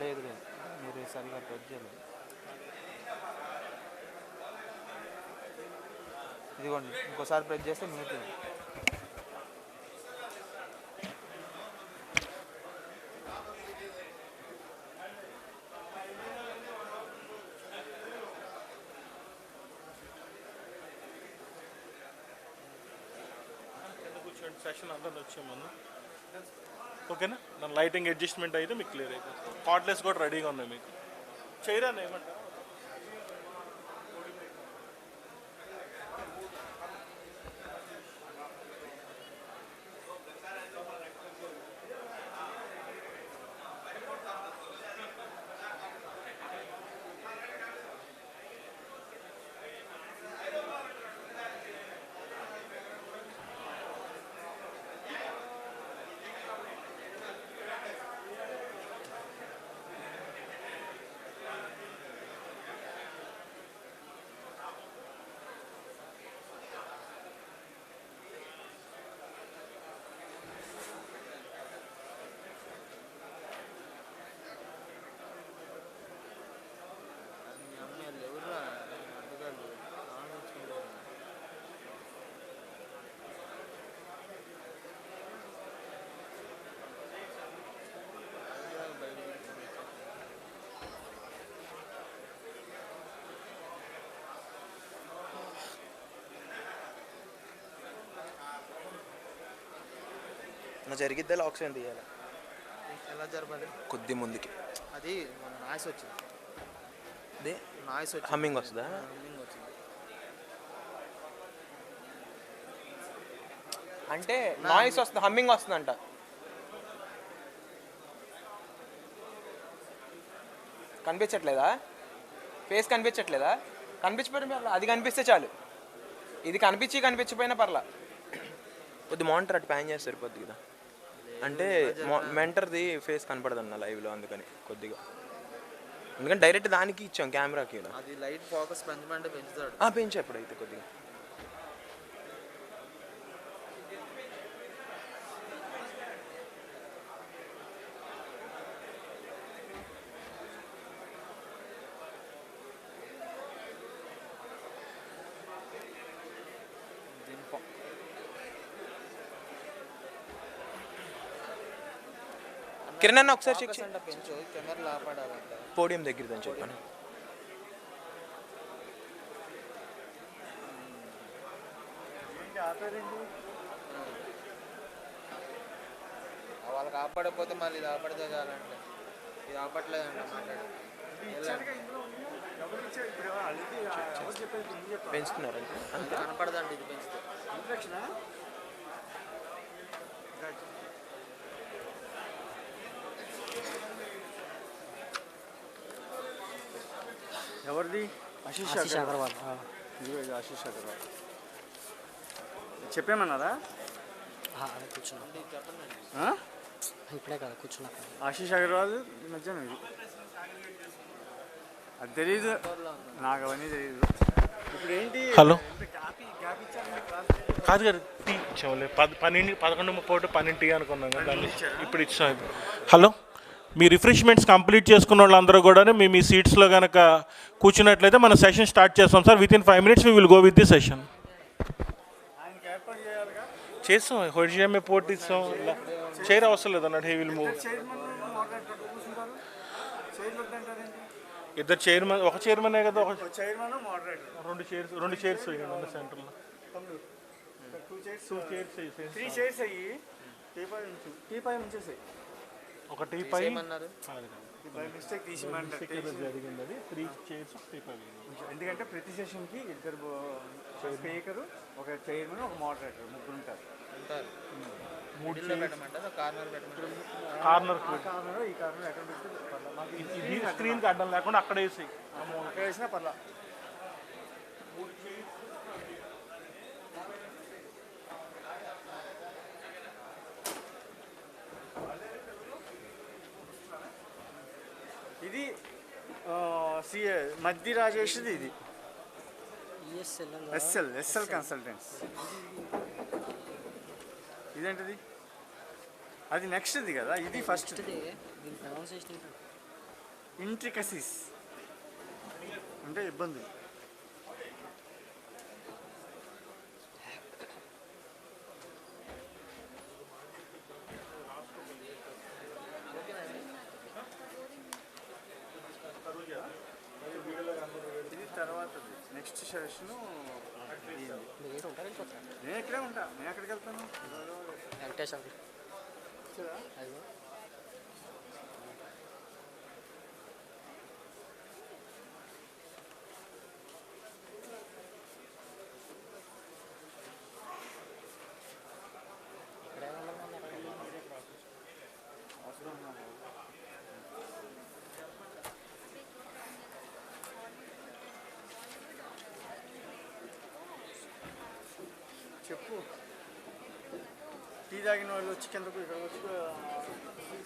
లేదు లేదు, మీరు సరిగా ప్రెస్ చేయలేదు. ఇదిగోండి, ఇంకోసారి ప్రెస్ చేస్తే మ్యూట్ ఉంది. సెషన్ అంతా వచ్చాము. ఓకేనా? దాని లైటింగ్ అడ్జస్ట్మెంట్ అయితే మీకు క్లియర్ అయిపోతుంది. కార్డ్లెస్ కూడా రెడీగా ఉన్నాయి మీకు. చేయరా ఏమంటారు? జరిగిద్దా ఆక్సిజన్ తీయాలి? ఎలా జరపాలి? కొద్ది ముందుకి. అది నాయిస్ వచ్చింది. అదే నాయిస్ వచ్చి హమ్మింగ్ వస్తుందా? హమ్మింగ్ వచ్చింది అంటే నాయిస్ వస్తుంది, హమ్మింగ్ వస్తుందంట. కనిపించట్లేదా? ఫేస్ కనిపించట్లేదా? కనిపించకపోయినా పర్లా, అది కనిపిస్తే చాలు. ఇది కనిపించకపోయినా పర్లా. కొద్ది మానిటర్ అటు ప్యాన్ చేస్తే సరిపోద్ది కదా. అంటే మెంటర్ది ఫేస్ కనపడదు అన్న లైవ్లో, అందుకని కొద్దిగా. ఎందుకంటే డైరెక్ట్ దానికి ఇచ్చాం కెమెరాకి. అది లైట్ ఫోకస్ పెంచమంటే పెంచుతాడు. పెంచు ఎప్పుడైతే కొద్దిగా. కిరణ్ అన్న ఒకసారి చెక్ చేయండి. పెంచు, కెమెరా ఆపడాలంట. పోడియం దగ్గరదని చెప్పాను. వాళ్ళకి ఆపడకపోతే మళ్ళీ ఇది ఆపడితే చాలంటే. ఇది ఆపట్లేదంట, మాట్లాడు. పెంచుతున్నారంటే కనపడదండి ఇది పెంచితే. ఎవరిది? ఆశీష్ అగర్వాల్. ఆశీష్ అగర్వాల్ చెప్పేమన్నారా? కూర్చున్నాం, ఇప్పుడే కదా కూర్చున్నా. ఆశీష్ అగర్వాల్ ఈ మధ్య ఇది అది తెలీదు నాకు, అవన్నీ తెలీదు. హలో కాదు గారు టీ ఇచ్చాములే 11:30 అనుకున్నాం కదా దాన్ని ఇప్పుడు ఇచ్చాం. హలో, మీ రిఫ్రెష్మెంట్స్ కంప్లీట్ చేసుకున్న వాళ్ళందరూ కూడా మేము మీ సీట్స్లో కనుక కూర్చున్నట్లయితే మన సెషన్ స్టార్ట్ చేస్తాం sir. With in 5 minutes we will go with the session. చేస్తాం, హోడియమే పోటీ ఇస్తాం. చైర్ అవసరం లేదు అన్నట్టు. He will move. ఇద్దరు చైర్మన్, ఒక చైర్మనే కదా, ఒక రెండు చైర్స్ వేయండి సెంటర్లో. 2 చైర్స్ అయ్యి ఒక టీపై మిస్టేక్ జరిగింది. అది 3 చైర్స్ టీపై. ఎందుకంటే ప్రతి సెషన్కి 2 స్పీకరు, ఒక చైర్మన్, ఒక మోడరేటర్, 3 ఉంటారు. 3 పెట్టమంటారు. కార్నర్ కార్నర్ ఈ కార్నర్ ఎక్కడ పెడితే ఇది స్క్రీన్కి అడ్డం లేకుండా అక్కడ వేసి అక్కడ వేసినా పర్లా. ఇది మధ్య రాజేష్ది. ఇది ఎస్ఎల్ కన్సల్టెంట్స్. ఇదేంటిది? అది నెక్స్ట్ది కదా, ఇది ఫస్ట్. ఇంట్రికసీస్ అంటే ఇబ్బంది. ఇది తర్వాత నెక్స్ట్ సెషన్. నేను ఇక్కడే ఉంటా. నేను ఎక్కడికి వెళ్తాను? చెప్పు. టీ తాగిన వాళ్ళు వచ్చి కిందకు ఇక్కడ వచ్చి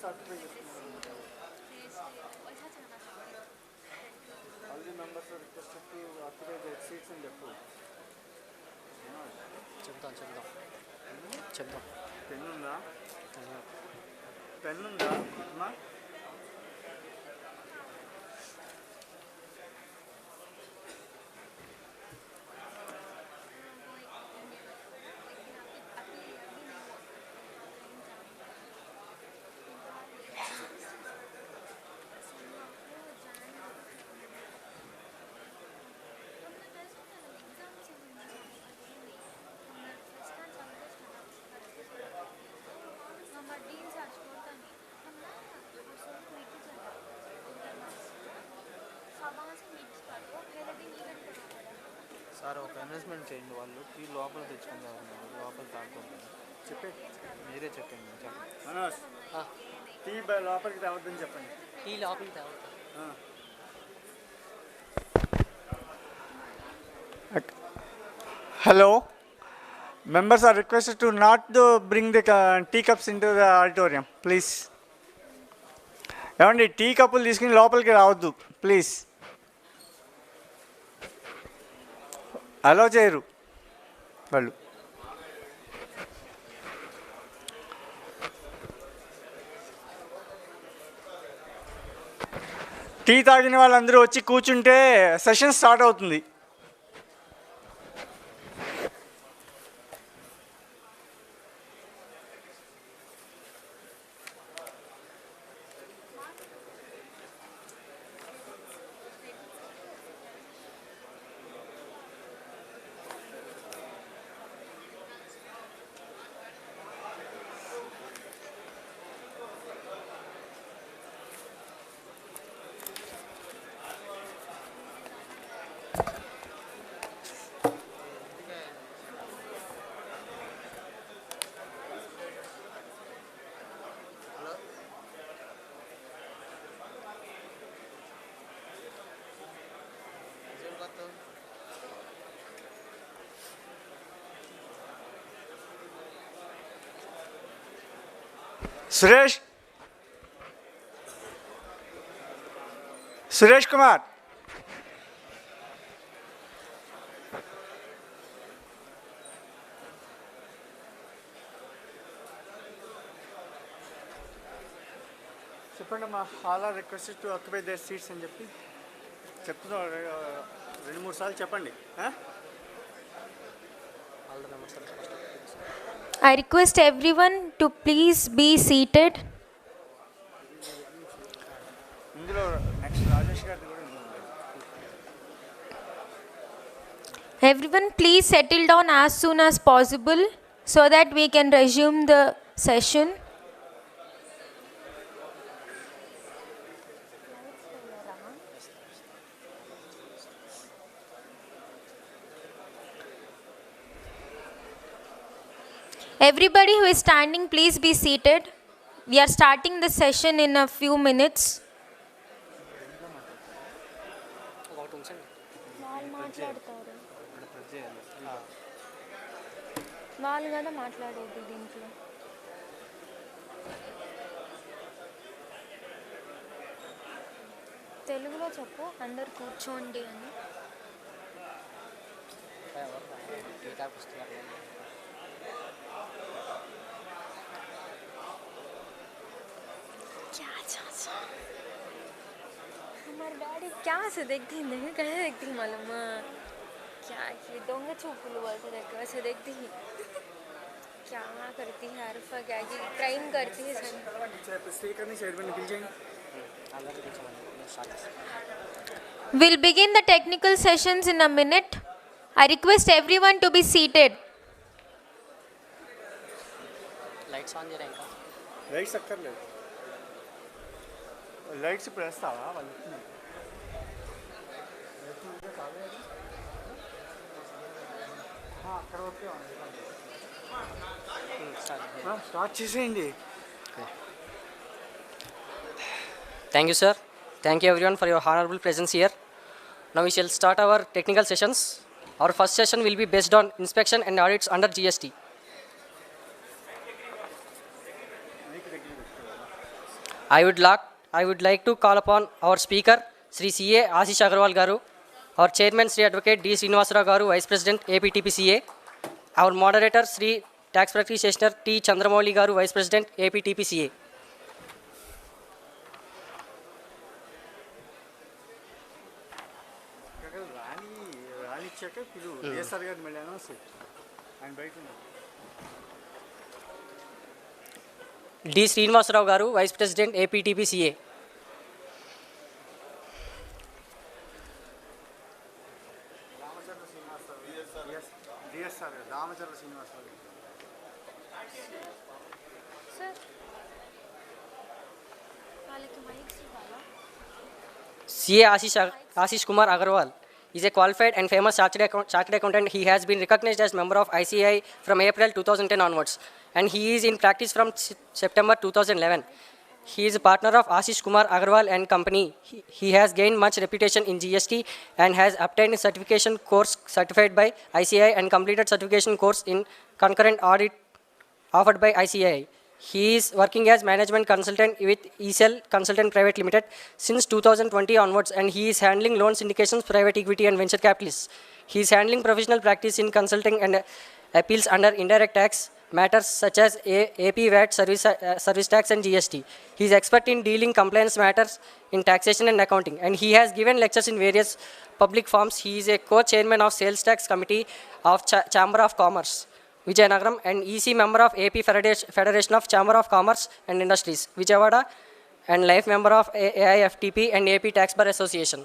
సర్టిఫై చేస్తున్నారు. All the members request to occupy the seats అని చెప్పు. చెప్తాం. పెన్నుందా అమ్మా? సార్ ఒక అనౌన్స్మెంట్ చేయండి. వాళ్ళు టీ లోపల తెచ్చుకుంటారు, లోపల తాగుకుంటారు. మీరే చెప్పండి. మనోజ్, టీ లోపలికి తేవద్దని చెప్పండి. టీ లోపలికి తేవద్దు. Hello, members are requested to not bring the teacups into the auditorium, please. ఏమండి, టీ కప్పులు తీసుకుని లోపలికి రావద్దు ప్లీజ్. అలో చేయరు వాళ్ళు. టీ తాగిన వాళ్ళందరూ వచ్చి కూర్చుంటే సెషన్ స్టార్ట్ అవుతుంది. సురేష్ కుమార్, చెప్పండి అమ్మా. All are requested to occupy their seats అని చెప్పి చెప్తున్నాం. 2-3 సార్లు చెప్పండి. I request everyone to please be seated. ఇందులో నెక్స్ట్ రాజేష్ గారిది కూడా ఉంది. Everyone, please settle down as soon as possible so that we can resume the session. Everybody who is standing, please be seated. We are starting the session in a few minutes. వాళ్ళు కదా మాట్లాడేది దీంట్లో. తెలుగులో చెప్పు, అందరు కూర్చోండి అని. हमारे डैडी क्या से देखती है, नहीं कैसे देखती है मालूम? क्या ये दोंगे चूपुल बोलते देखते वैसे देखती है. क्या करती है अरफा, क्या की क्राइम करती है सब. स्पीकर नहीं साइड में निकल जाएंगे. We'll begin the technical sessions in a minute. I request everyone to be seated. Lights on जरा इनका. Lights अक्कर ले. Lights ఇప్పుడు వేస్తావా వాళ్ళు? అక్కడ ఓకే స్టార్ట్ చేసేయండి. Thank you, sir. Thank you everyone for your honorable presence here. Now we shall start our technical sessions. Our first session will be based on inspection and audits under GST. I would like to call upon our speaker, Sri CA Ashish Agarwal Garu, our chairman, Sri Advocate D. Srinivasarao Garu, Vice President, APTPCA, our moderator, Sri Tax Practitioner T. Chandramouli Garu, Vice President, APTPCA. రానిచ్చాక పిలువు. ఏఎస్ఆర్ గారిని మళ్ళీ అనౌన్స్ ఆయన బయట ఉన్నారు. D. Srinivasarao Garu, Vice President, APTPCA. Ramachandra Srinivasarao. CA Ashish Kumar Agarwal is a qualified and famous chartered accountant. He has been recognized as member of ICAI from April 2010 onwards, and he is in practice from September 2011. He is a partner of Ashish Kumar Agarwal and Company. He has gained much reputation in GST and has obtained a certification course certified by ICAI and completed certification course in concurrent audit offered by ICAI. He is working as management consultant with ECEL Consultant Private Limited since 2020 onwards, and he is handling loan syndications, private equity and venture capitalists. He is handling professional practice in consulting and appeals under indirect tax matters such as AP, VAT, service tax and GST. He is expert in dealing compliance matters in taxation and accounting, and he has given lectures in various public forums. He is a co-chairman of Sales Tax Committee of Chamber of Commerce, Vijayanagaram, and EC member of AP Federation of Chamber of Commerce and Industries, Vijayawada, and life member of AIFTP and AP Tax Bar Association.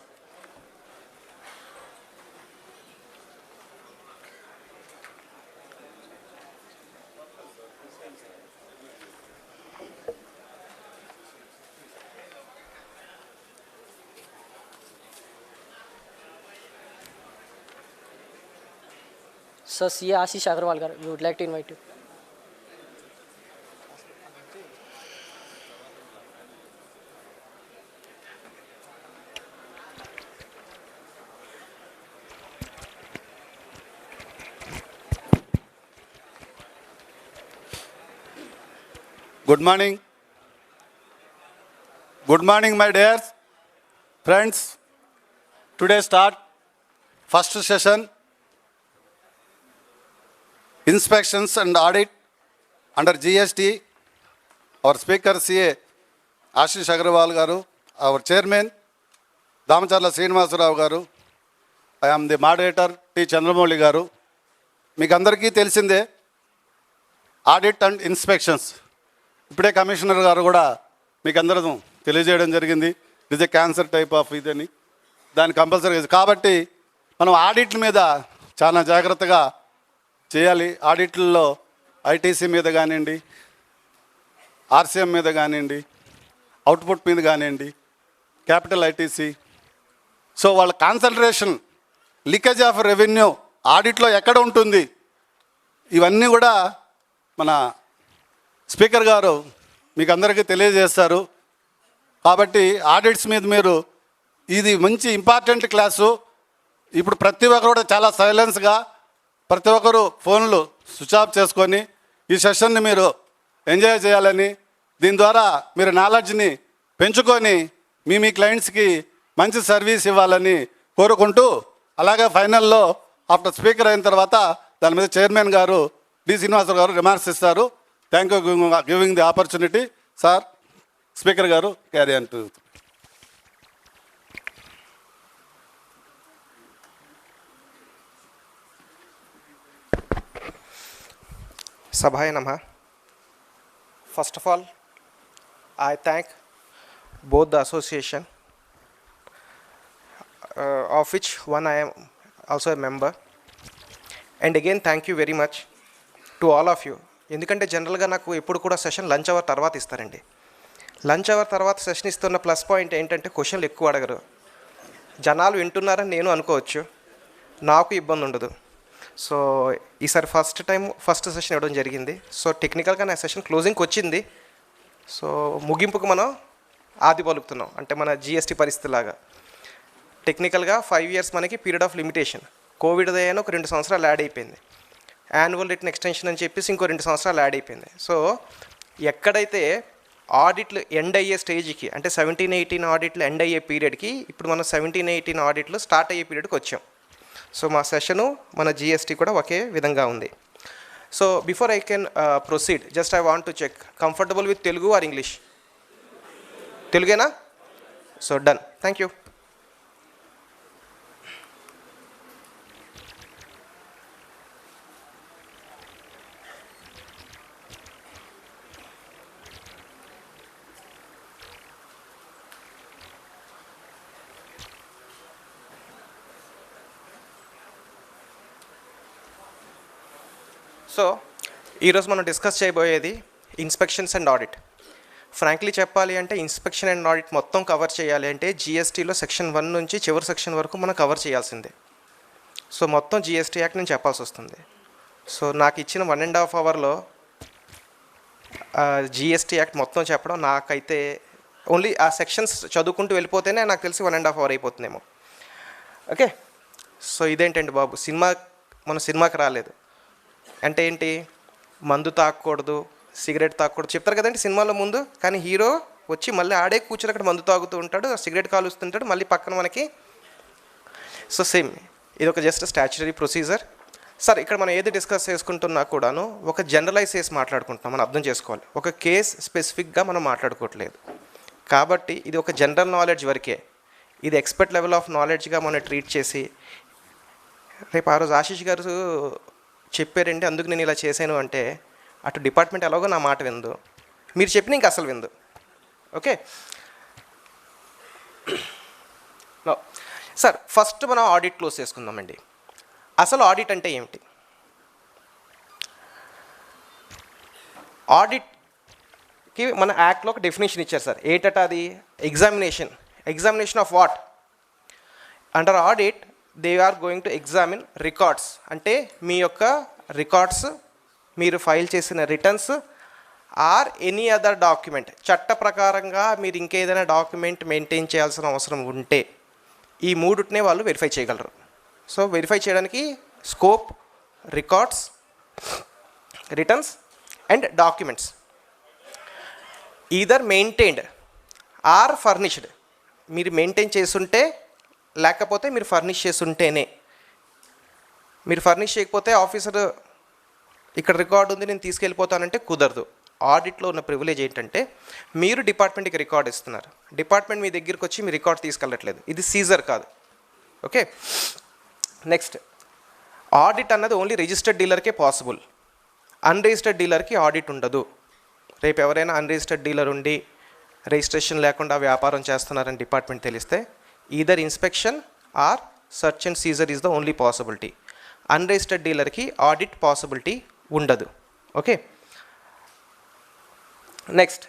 So, CA Ashish Agarwal, we would like to invite you. Good morning. Good morning, my dear friends. Today start first session, inspections and audit under GST. Our speaker CA Ashish Agarwal గారు, అవర్ చైర్మన్ దామచర్ల శ్రీనివాసరావు గారు, I am the moderator T Chandramouli గారు. మీకు అందరికీ తెలిసిందే ఆడిట్ అండ్ ఇన్స్పెక్షన్స్. ఇప్పుడే కమిషనర్ గారు కూడా మీకు అందరూ తెలియజేయడం జరిగింది. It is a cancer type of ఇదని, దాన్ని కంపల్సరీ. కాబట్టి మనం ఆడిట్ల మీద చాలా జాగ్రత్తగా చేయాలి. ఆడిట్లలో ఐటీసీ మీద కానివ్వండి, ఆర్సీఎం మీద కానివ్వండి, అవుట్పుట్ మీద కానివ్వండి, క్యాపిటల్ ఐటీసీ. సో వాళ్ళ కాన్సన్ట్రేషన్, లీకేజ్ ఆఫ్ రెవెన్యూ ఆడిట్లో ఎక్కడ ఉంటుంది, ఇవన్నీ కూడా మన స్పీకర్ గారు మీకు అందరికీ తెలియజేస్తారు. కాబట్టి ఆడిట్స్ మీద మీరు, ఇది మంచి ఇంపార్టెంట్ క్లాసు. ఇప్పుడు ప్రతి ఒక్కరు కూడా చాలా సైలెన్స్గా, ప్రతి ఒక్కరు ఫోన్లు స్విచ్ ఆఫ్ చేసుకొని ఈ సెషన్ని మీరు ఎంజాయ్ చేయాలని, దీని ద్వారా మీరు నాలెడ్జ్ని పెంచుకొని మీ క్లయింట్స్కి మంచి సర్వీస్ ఇవ్వాలని కోరుకుంటూ, అలాగే ఫైనల్లో ఆఫ్టర్ స్పీకర్ అయిన తర్వాత దాని మీద చైర్మన్ గారు డి శ్రీనివాసరావు గారు రిమార్క్స్ ఇస్తారు. Thank you giving the opportunity. Sir, speaker గారు carry on to. Sabhaya Namah. First of all, I thank both the association, of which one I am also a member. And again, thank you very much to all of you. ఎందుకంటే జనరల్గా నాకు ఎప్పుడు కూడా సెషన్ లంచ్ అవర్ తర్వాత ఇస్తారండి. లంచ్ అవర్ తర్వాత సెషన్ ఇస్తున్న ప్లస్ పాయింట్ ఏంటంటే క్వశ్చన్లు ఎక్కువ అడగరు. జనాలు వింటున్నారని నేను అనుకోవచ్చు, నాకు ఇబ్బంది ఉండదు. సో ఈసారి ఫస్ట్ సెషన్ ఇవ్వడం జరిగింది. సో టెక్నికల్గా నా సెషన్ క్లోజింగ్కి వచ్చింది. సో ముగింపుకు మనం ఆది పలుకుతున్నాం, అంటే మన జిఎస్టీ పరిస్థితి లాగా. టెక్నికల్గా 5 years మనకి పీరియడ్ ఆఫ్ లిమిటేషన్. కోవిడ్ అయ్యాను ఒక 2 సంవత్సరాలు యాడ్ అయిపోయింది. యాన్యువల్ రిటర్న్ ఎక్స్టెన్షన్ అని చెప్పేసి ఇంకో 2 సంవత్సరాలు యాడ్ అయిపోయింది. సో ఎక్కడైతే ఆడిట్లు ఎండ్ అయ్యే స్టేజ్కి, అంటే 17-18 ఆడిట్లు ఎండ్ అయ్యే పీరియడ్కి, ఇప్పుడు మనం 17-18 ఆడిట్లు స్టార్ట్ అయ్యే పీరియడ్కి వచ్చాం. సో మా సెషను, మన జిఎస్టీ కూడా ఒకే విధంగా ఉంది. So before I can proceed, just I want to check comfortable with Telugu or English? తెలుగేనా? So done, thank you. So ఈరోజు మనం డిస్కస్ చేయబోయేది ఇన్స్పెక్షన్స్ అండ్ ఆడిట్. ఫ్రాంక్లీ చెప్పాలి అంటే ఇన్స్పెక్షన్ అండ్ ఆడిట్ మొత్తం కవర్ చేయాలి అంటే జిఎస్టీలో సెక్షన్ 1 నుంచి చివరి సెక్షన్ వరకు మనం కవర్ చేయాల్సిందే. సో మొత్తం జిఎస్టీ యాక్ట్ నేను చెప్పాల్సి వస్తుంది. సో నాకు ఇచ్చిన 1.5 hourలో జిఎస్టీ యాక్ట్ మొత్తం చెప్పడం, నాకైతే ఓన్లీ ఆ సెక్షన్స్ చదువుకుంటూ వెళ్ళిపోతేనే నాకు తెలిసి 1.5 hour అయిపోతుందేమో. ఓకే, సో ఇదేంటండి బాబు, మన సినిమాకి రాలేదు అంటే ఏంటి, మందు తాగకూడదు, సిగరెట్ తాగకూడదు చెప్తారు కదండి సినిమాలో ముందు. కానీ హీరో వచ్చి మళ్ళీ ఆడే కూర్చొని అక్కడ మందు తాగుతూ ఉంటాడు, సిగరెట్ కాలుస్తుంటాడు, మళ్ళీ పక్కన మనకి. సో సేమ్ ఇది ఒక జస్ట్ స్టాచ్యుటరీ ప్రొసీజర్. సార్, ఇక్కడ మనం ఏది డిస్కస్ చేసుకుంటున్నా కూడాను ఒక జనరలైజ్ చేసి మాట్లాడుకుంటున్నాం, మనం అర్థం చేసుకోవాలి. ఒక కేస్ స్పెసిఫిక్గా మనం మాట్లాడుకోవట్లేదు. కాబట్టి ఇది ఒక జనరల్ నాలెడ్జ్ వరకే. ఇది ఎక్స్పర్ట్ లెవెల్ ఆఫ్ నాలెడ్జ్గా మనం ట్రీట్ చేసి, రేపు ఆ రోజు ఆశీష్ గారు చెప్పారంటే అందుకు నేను ఇలా చేశాను అంటే, అటు డిపార్ట్మెంట్ ఎలాగో నా మాట విందు, మీరు చెప్పిన ఇంకా అసలు విందు. ఓకే సార్, ఫస్ట్ మనం ఆడిట్ క్లోజ్ చేసుకుందామండి. అసలు ఆడిట్ అంటే ఏమిటి? ఆడిట్కి మన యాక్ట్లో ఒక డెఫినేషన్ ఇచ్చారు సార్. ఏంటట అది? Examination of what? Under audit they are going to examine records, అంటే మీ యొక్క రికార్డ్స్, మీరు ఫైల్ చేసిన returns or any other document. చట్ట ప్రకారంగా మీరు ఇంకేదైనా డాక్యుమెంట్ మెయింటైన్ చేయాల్సిన అవసరం ఉంటే ఈ మూడునే వాళ్ళు వెరిఫై చేయగలరు. సో వెరిఫై చేయడానికి scope, records, returns and documents either maintained or furnished. మీరు మెయింటైన్ చేస్తుంటే, లేకపోతే మీరు ఫర్నిష్ చేస్తుంటేనే. మీరు ఫర్నిష్ చేయకపోతే ఆఫీసర్ ఇక్కడ రికార్డు ఉంది నేను తీసుకెళ్ళిపోతానంటే కుదరదు. ఆడిట్లో ఉన్న ప్రివిలేజ్ ఏంటంటే మీరు డిపార్ట్మెంట్కి రికార్డ్ ఇస్తున్నారు, డిపార్ట్మెంట్ మీ దగ్గరికి వచ్చి మీ రికార్డ్ తీసుకెళ్ళట్లేదు. ఇది సీజర్ కాదు. ఓకే, నెక్స్ట్, ఆడిట్ అన్నది ఓన్లీ రిజిస్టర్డ్ డీలర్కే పాసిబుల్. అన్రిజిస్టర్డ్ డీలర్కి ఆడిట్ ఉండదు. రేపు ఎవరైనా అన్రిజిస్టర్డ్ డీలర్ ఉండి రిజిస్ట్రేషన్ లేకుండా వ్యాపారం చేస్తున్నారని డిపార్ట్మెంట్ తెలిస్తే either inspection or search and seizure is the only possibility. Unregistered డీలర్కి ఆడిట్ పాసిబిలిటీ ఉండదు. ఓకే, నెక్స్ట్,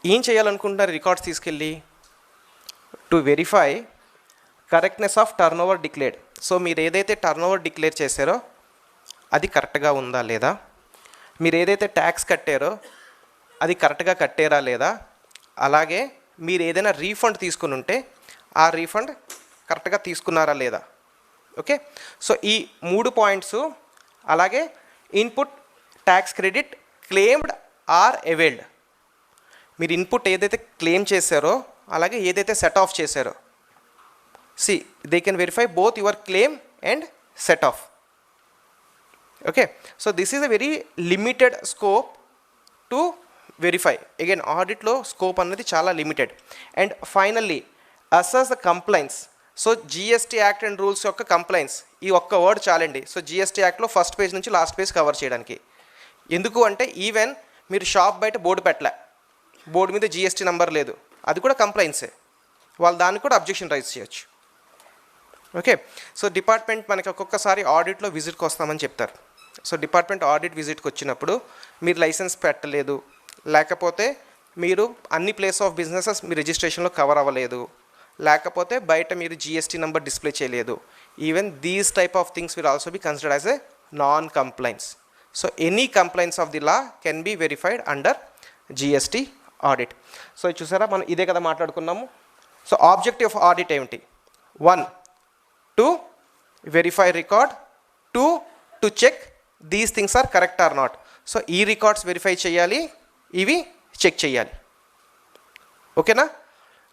ఏం చేయాలనుకుంటున్నారు రికార్డ్స్ తీసుకెళ్ళి? To verify correctness of turn over declared. So మీరు ఏదైతే టర్న్ ఓవర్ డిక్లేర్ చేశారో అది కరెక్ట్గా ఉందా లేదా, మీరు ఏదైతే ట్యాక్స్ కట్టారో అది కరెక్ట్గా కట్టారా లేదా, అలాగే మీరు ఏదైనా రీఫండ్ తీసుకుని ఉంటే ఆ రీఫండ్ కరెక్ట్గా తీసుకున్నారా లేదా. ఓకే, సో ఈ 3 పాయింట్స్, అలాగే input tax credit claimed or availed. మీరు ఇన్పుట్ ఏదైతే క్లెయిమ్ చేశారో అలాగే ఏదైతే సెట్ ఆఫ్ చేశారో, see they can verify both your claim and set off. Okay, so this is a very limited scope to verify. Again ఆడిట్లో స్కోప్ అన్నది చాలా limited. And finally assess the complaints. So GST act and rules యొక్క కంప్లైంట్స్, ఈ ఒక్క వర్డ్ చాలండి. సో జిఎస్టీ యాక్ట్లో ఫస్ట్ పేజ్ నుంచి లాస్ట్ పేజ్ కవర్ చేయడానికి. ఎందుకు అంటే ఈవెన్ మీరు షాప్ బయట బోర్డు పెట్టలే, బోర్డు మీద జిఎస్టీ నెంబర్ లేదు, అది కూడా కంప్లైంట్సే. వాళ్ళు దానికి కూడా అబ్జెక్షన్ రైజ్ చేయొచ్చు. ఓకే, సో డిపార్ట్మెంట్ మనకి ఒక్కొక్కసారి ఆడిట్లో విజిట్కి వస్తామని చెప్తారు. సో డిపార్ట్మెంట్ ఆడిట్ విజిట్కి వచ్చినప్పుడు మీరు లైసెన్స్ పెట్టలేదు, లేకపోతే మీరు అన్ని ప్లేస్ ఆఫ్ బిజినెసెస్ మీ రిజిస్ట్రేషన్లో కవర్ అవ్వలేదు, లేకపోతే బయట మీరు జిఎస్టీ నెంబర్ డిస్ప్లే చేయలేదు, even these type of things will also be considered as a non complaints. So any complaints of the law can be verified under GST audit. So చూసారా, మనం ఇదే కదా మాట్లాడుకున్నాము. సో ఆబ్జెక్టివ్ ఆఫ్ ఆడిట్ ఏమిటి? 1, to verify record, 2, to check these things are correct or not. So ఈ రికార్డ్స్ వెరిఫై చేయాలి, ఇవి చెక్ చేయాలి. ఓకేనా?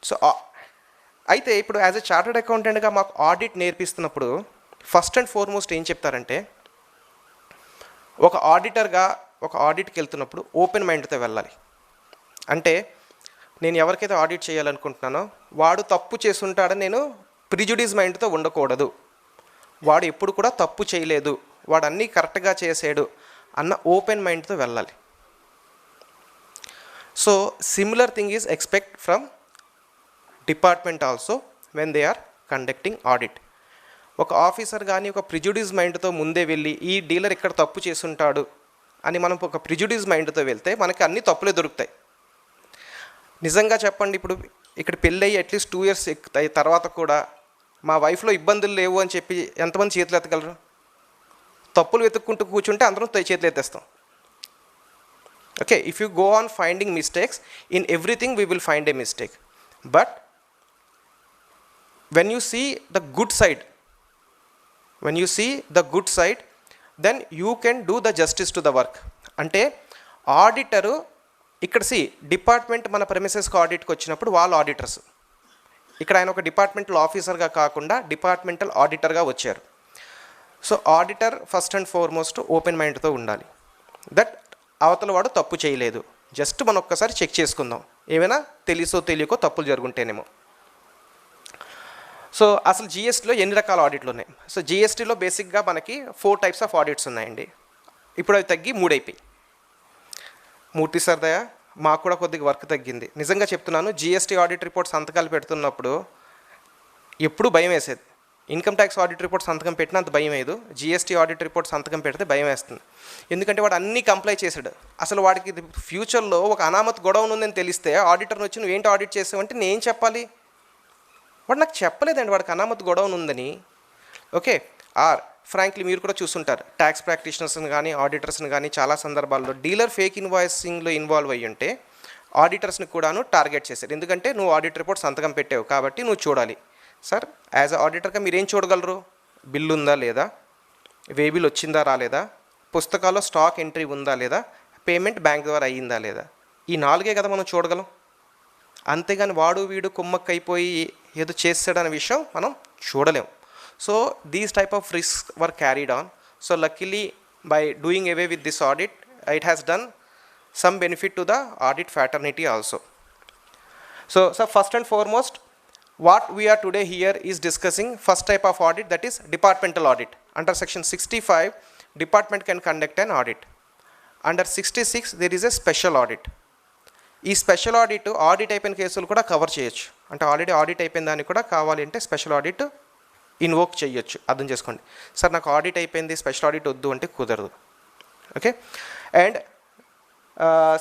సో అయితే ఇప్పుడు యాజ్ ఎ చార్టర్డ్ అకౌంటెంట్గా మాకు ఆడిట్ నేర్పిస్తున్నప్పుడు ఫస్ట్ అండ్ ఫార్మోస్ట్ ఏం చెప్తారంటే, ఒక ఆడిటర్గా ఒక ఆడిట్కి వెళ్తున్నప్పుడు ఓపెన్ మైండ్తో వెళ్ళాలి. అంటే నేను ఎవరికైతే ఆడిట్ చేయాలనుకుంటున్నానో వాడు తప్పు చేస్తుంటాడని నేను ప్రిజుడిస్ మైండ్తో ఉండకూడదు. వాడు ఎప్పుడు కూడా తప్పు చేయలేదు, వాడు అన్నీ కరెక్ట్గా చేసాడు అన్న ఓపెన్ మైండ్తో వెళ్ళాలి. So similar thing is expect from department also when they are conducting audit. ఒక ఆఫీసర్ కానీ ఒక ప్రిజుడిస్ మైండ్తో ముందే వెళ్ళి ఈ డీలర్ ఇక్కడ తప్పు చేసుంటాడు అని మనం ఒక ప్రిజుడిస్ మైండ్తో వెళ్తే మనకి అన్ని తప్పులే దొరుకుతాయి. నిజంగా చెప్పండి, ఇప్పుడు ఇక్కడ పెళ్ళయి అట్లీస్ట్ 2 years తర్వాత కూడా మా వైఫ్లో ఇబ్బందులు లేవు అని చెప్పి ఎంతమంది చేతులు ఎత్తగలరు? తప్పులు వెతుక్కుంటూ కూర్చుంటే అందరం చేతులు ఎత్తేస్తాం. Okay, if you go on finding mistakes in everything we will find a mistake. But when you see the good side, then you can do the justice to the work. అంటే ఆడిటరు ఇక్కడ డిపార్ట్మెంట్ మన ప్రెమిసెస్కి ఆడిట్కి వచ్చినప్పుడు వాళ్ళు ఆడిటర్స్. ఇక్కడ ఆయన ఒక డిపార్ట్మెంటల్ ఆఫీసర్గా కాకుండా డిపార్ట్మెంటల్ ఆడిటర్గా వచ్చారు. So auditor first and foremost open మైండ్తో ఉండాలి. దట్ అవతల వాడు తప్పు చేయలేదు, జస్ట్ మనం ఒక్కసారి చెక్ చేసుకుందాం, ఏమైనా తెలుసో తెలియకో తప్పులు జరుగుంటేనేమో. సో అసలు జిఎస్టీలో ఎన్ని రకాల ఆడిట్లు ఉన్నాయి? సో జిఎస్టీలో బేసిక్గా మనకి 4 types ఆఫ్ ఆడిట్స్ ఉన్నాయండి. ఇప్పుడు అవి తగ్గి 3 అయిపోయి. మూర్తి సార్ దయ మాకు కూడా కొద్దిగా వర్క్ తగ్గింది. నిజంగా చెప్తున్నాను, జిఎస్టీ ఆడిట్ రిపోర్ట్ సంతకాలు పెడుతున్నప్పుడు ఎప్పుడు భయం వేసేది. ఇన్కమ్ ట్యాక్స్ ఆడిట్ రిపోర్ట్ సంతకం పెట్టినా అంత భయం వేయదు, జిఎస్టీ ఆడిట్ రిపోర్ట్ సంతకం పెడితే భయం వేస్తుంది. ఎందుకంటే వాడు అన్నీ కంప్లై చేశాడు. అసలు వాడికి ఫ్యూచర్లో ఒక అనామత్ గొడవ ఉందని తెలిస్తే ఆడిటర్ని వచ్చి నువ్వు ఏంటి ఆడిట్ చేసావంటే నేను చెప్పాలి? వాడు నాకు చెప్పలేదండి వాడికి అనామత్ గొడవ ఉందని. ఓకే, ఆర్ ఫ్రాంక్లీ మీరు కూడా చూస్తుంటారు, ట్యాక్స్ ప్రాక్టీషనర్స్ని కానీ ఆడిటర్స్ని కానీ చాలా సందర్భాల్లో డీలర్ ఫేక్ ఇన్వాయిసింగ్లో ఇన్వాల్వ్ అయ్యి ఉంటే ఆడిటర్స్ని కూడాను టార్గెట్ చేశారు. ఎందుకంటే నువ్వు ఆడిట్ రిపోర్ట్ సంతకం పెట్టావు కాబట్టి నువ్వు చూడాలి. సార్ యాజ్ అ ఆడిటర్గా మీరు ఏం చూడగలరు? బిల్ ఉందా లేదా, వే బిల్ వచ్చిందా రాలేదా, పుస్తకాల్లో స్టాక్ ఎంట్రీ ఉందా లేదా, పేమెంట్ బ్యాంక్ ద్వారా అయ్యిందా లేదా, ఈ 4 కదా మనం చూడగలం. అంతేగాని వాడు వీడు కుమ్మక్క అయిపోయి ఏదో చేస్తాడనే విషయం మనం చూడలేం. So these type of risk were carried on. So luckily by doing away with this audit it has done some benefit to the audit fraternity also. So first and foremost, what we are today here is discussing first type of audit, that is departmental audit. Under section 65, department can conduct an audit. Under 66, there is a special audit. ఈ స్పెషల్ ఆడిట్ అయిపోయిన కేసులు కూడా కవర్ చేయొచ్చు. అంటే ఆల్రెడీ ఆడిట్ అయిపోయిన దాన్ని కూడా కావాలి అంటే స్పెషల్ ఆడిట్ ఇన్వోక్ చేయొచ్చు. అర్థం చేసుకోండి. సార్ నాకు ఆడిట్ అయిపోయింది, స్పెషల్ ఆడిట్ వద్దు అంటే కుదరదు. ఓకే. అండ్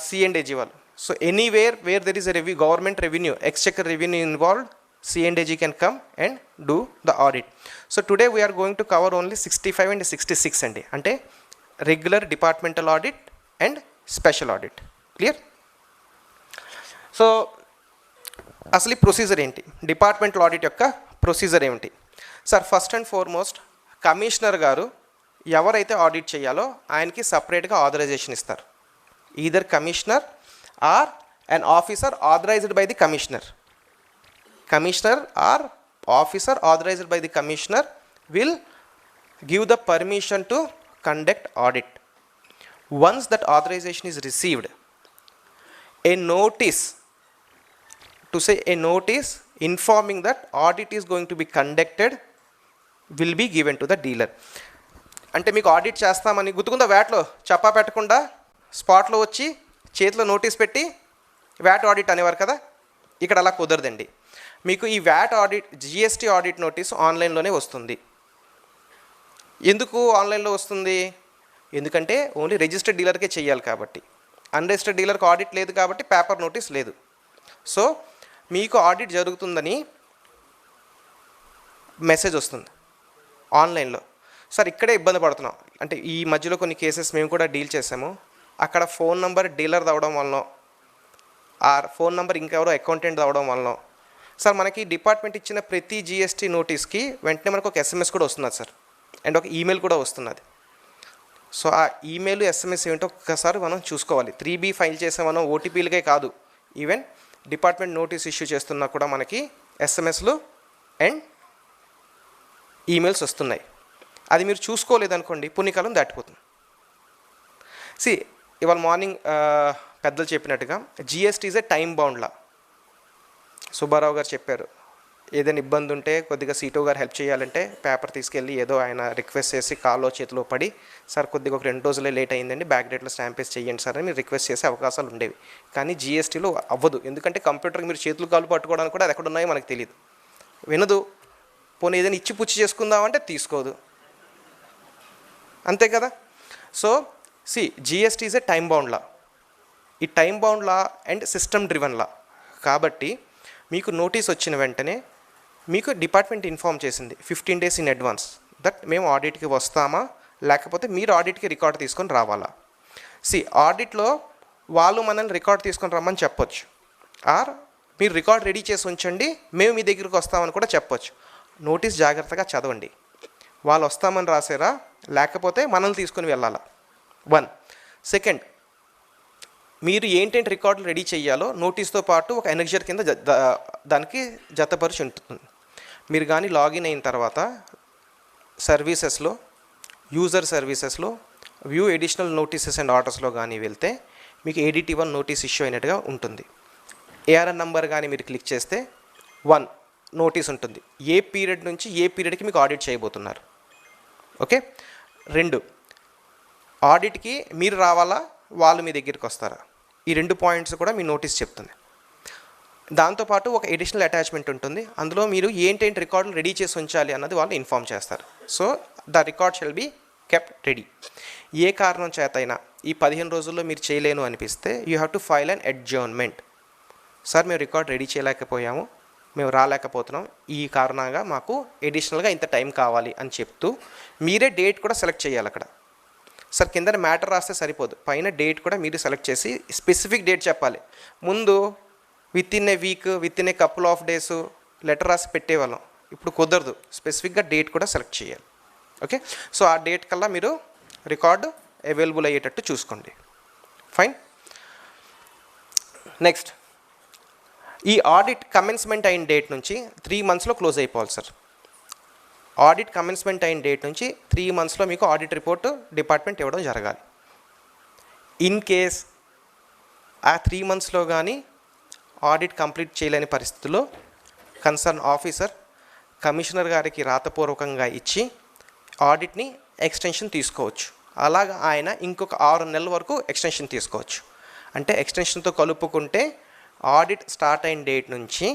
C&AG వాళ్ళు, so anywhere where there is a government revenue, Exchequer revenue involved, C&AG can come and do the audit. So today we are going to cover only 65 and 66 అండి. అంటే regular departmental audit and special audit. Clear? So అసలు ఈ ప్రొసీజర్ ఏంటి, డిపార్ట్మెంటల్ ఆడిట్ యొక్క ప్రొసీజర్ ఏమిటి? Sir first and foremost commissioner గారు ఎవరైతే ఆడిట్ చేయాలో ఆయనకి సపరేట్గా ఆథరైజేషన్ ఇస్తారు. Either commissioner or an officer authorized by the commissioner. Commissioner or officer authorized by the commissioner will give the permission to conduct audit. Once that authorization is received, a notice informing that audit is going to be conducted will be given to the dealer. అంటే మీకు ఆడిట్ చేస్తామని గుర్తుకుందా, వ్యాట్లో చప్పా పెట్టకుండా స్పాట్లో వచ్చి చేతిలో నోటీస్ పెట్టి వ్యాట్ ఆడిట్ అనేవారు కదా. ఇక్కడ అలా కుదరదండి. మీకు ఈ VAT audit, GST audit notice ఆన్లైన్లోనే వస్తుంది. ఎందుకు ఆన్లైన్లో వస్తుంది? ఎందుకంటే ఓన్లీ రిజిస్టర్డ్ డీలర్కే చేయాలి కాబట్టి. అన్రిజిస్టర్డ్ డీలర్కి ఆడిట్ లేదు కాబట్టి పేపర్ నోటీస్ లేదు. సో మీకు ఆడిట్ జరుగుతుందని మెసేజ్ వస్తుంది ఆన్లైన్లో. సార్ ఇక్కడే ఇబ్బంది పడుతున్నాం అంటే ఈ మధ్యలో కొన్ని కేసెస్ మేము కూడా డీల్ చేసాము. అక్కడ ఫోన్ నెంబర్ డీలర్ అవడం వలన, ఆ ఫోన్ నెంబర్ ఇంకెవరో అకౌంటెంట్ అవడం వలన, సార్ మనకి డిపార్ట్మెంట్ ఇచ్చిన ప్రతి GST నోటీస్కి వెంటనే మనకు ఒక SMS కూడా వస్తున్నది సార్, అండ్ ఒక ఈమెయిల్ కూడా వస్తున్నది. సో ఆ ఈమెయిల్ SMS ఏంటో ఒక్కసారి మనం చూసుకోవాలి. 3B ఫైల్ చేసే మనం OTPలకే కాదు, ఈవెన్ డిపార్ట్మెంట్ నోటీస్ ఇష్యూ చేస్తున్నా కూడా మనకి SMSలు అండ్ ఈమెయిల్స్ వస్తున్నాయి. అది మీరు చూసుకోలేదనుకోండి పుణ్యకాలం దాటిపోతుంది. ఇవాళ మార్నింగ్ పెద్దలు చెప్పినట్టుగా GST is a time bound law. Subbarao గారు చెప్పారు, ఏదైనా ఇబ్బంది ఉంటే కొద్దిగా సీటో గారు హెల్ప్ చేయాలంటే పేపర్ తీసుకెళ్ళి ఏదో ఆయన రిక్వెస్ట్ చేసి కాల్లో చేతిలో పడి, సార్ కొద్దిగా ఒక 2 రోజులే లేట్ అయిందండి, బ్యాక్ డేట్లో స్టాంప్ వేసి చేయండి సార్ అని మీరు రిక్వెస్ట్ చేసే అవకాశాలు ఉండేవి. కానీ GSTలో అవ్వదు. ఎందుకంటే కంప్యూటర్కి మీరు చేతులు కాళ్ళు పట్టుకోవడానికి కూడా అది ఎక్కడ ఉన్నాయో మనకు తెలియదు, వినదు. పోనీ ఏదైనా ఇచ్చి పుచ్చి చేసుకుందామంటే తీసుకోదు, అంతే కదా. So GST is a time bound law. ఈ time bound law and system driven law కాబట్టి మీకు నోటీస్ వచ్చిన వెంటనే మీకు డిపార్ట్మెంట్ ఇన్ఫామ్ చేసింది 15 days ఇన్ అడ్వాన్స్ దట్ మేము ఆడిట్కి వస్తామా లేకపోతే మీరు ఆడిట్కి రికార్డ్ తీసుకొని రావాలా. ఆడిట్లో వాళ్ళు మనల్ని రికార్డ్ తీసుకొని రమ్మని చెప్పొచ్చు, ఆర్ మీరు రికార్డ్ రెడీ చేసి ఉంచండి మేము మీ దగ్గరికి వస్తామని కూడా చెప్పొచ్చు. నోటీస్ జాగ్రత్తగా చదవండి. వాళ్ళు వస్తామని రాసారా లేకపోతే మనల్ని తీసుకొని వెళ్ళాలా. 1. సెకండ్, మీరు ఏంటంటే రికార్డులు రెడీ చేయాలో నోటీస్తో పాటు ఒక ఎనెక్జర్ కింద దానికి జతపరిచి ఉంటుంది. మీరు కానీ లాగిన్ అయిన తర్వాత సర్వీసెస్లో, యూజర్ సర్వీసెస్లో వ్యూ ఎడిషనల్ నోటీసెస్ అండ్ ఆర్డర్స్లో కానీ వెళ్తే మీకు ADT1 నోటీస్ ఇష్యూ అయినట్టుగా ఉంటుంది. ARN నంబర్ కానీ మీరు క్లిక్ చేస్తే 1 నోటీస్ ఉంటుంది, ఏ పీరియడ్ నుంచి ఏ పీరియడ్కి మీకు ఆడిట్ చేయబోతున్నారు. ఓకే. 2, ఆడిట్కి మీరు రావాలా వాళ్ళు మీ దగ్గరికి వస్తారా, ఈ 2 పాయింట్స్ కూడా మీ నోటీస్ చెప్తుంది. దాంతోపాటు ఒక ఎడిషనల్ అటాచ్మెంట్ ఉంటుంది, అందులో మీరు ఏంటంటే రికార్డులు రెడీ చేసి ఉంచాలి అన్నది వాళ్ళు ఇన్ఫామ్ చేస్తారు. So the record shall be kept ready. ఏ కారణం చేతైనా ఈ 15 రోజుల్లో మీరు చేయలేను అనిపిస్తే you have to file an adjournment. Sir మేము రికార్డ్ రెడీ చేయలేకపోయాము, మేము రాలేకపోతున్నాం, ఈ కారణంగా మాకు ఎడిషనల్గా ఇంత టైం కావాలి అని చెప్తూ మీరే డేట్ కూడా సెలెక్ట్ చేయాలి. అక్కడ సార్ కింద మ్యాటర్ రాస్తే సరిపోదు, పైన డేట్ కూడా మీరు సెలెక్ట్ చేసి స్పెసిఫిక్ డేట్ చెప్పాలి. ముందు with in a week, with in a couple of days letter రాసి పెట్టేవాళ్ళం, ఇప్పుడు కుదరదు, స్పెసిఫిక్గా డేట్ కూడా సెలెక్ట్ చేయాలి. ఓకే. సో ఆ డేట్ కల్లా మీరు రికార్డు అవైలబుల్ అయ్యేటట్టు చూసుకోండి. ఫైన్. నెక్స్ట్, ఈ ఆడిట్ కమెన్స్మెంట్ అయిన డేట్ నుంచి 3 monthsలో క్లోజ్ అయిపోవాలి సార్. ఆడిట్ కమెన్స్మెంట్ అయిన డేట్ నుంచి 3 monthsలో మీకు ఆడిట్ రిపోర్టు డిపార్ట్మెంట్ ఇవ్వడం జరగాలి. ఇన్ కేస్ ఆ 3 monthsలో కానీ ఆడిట్ కంప్లీట్ చేయలేని పరిస్థితుల్లో కన్సర్న్ ఆఫీసర్ కమిషనర్ గారికి రాతపూర్వకంగా ఇచ్చి ఆడిట్ని ఎక్స్టెన్షన్ తీసుకోవచ్చు. అలాగా ఆయన ఇంకొక 6 నెలల వరకు ఎక్స్టెన్షన్ తీసుకోవచ్చు. అంటే ఎక్స్టెన్షన్తో కలుపుకుంటే ఆడిట్ స్టార్ట్ అయిన డేట్ నుంచి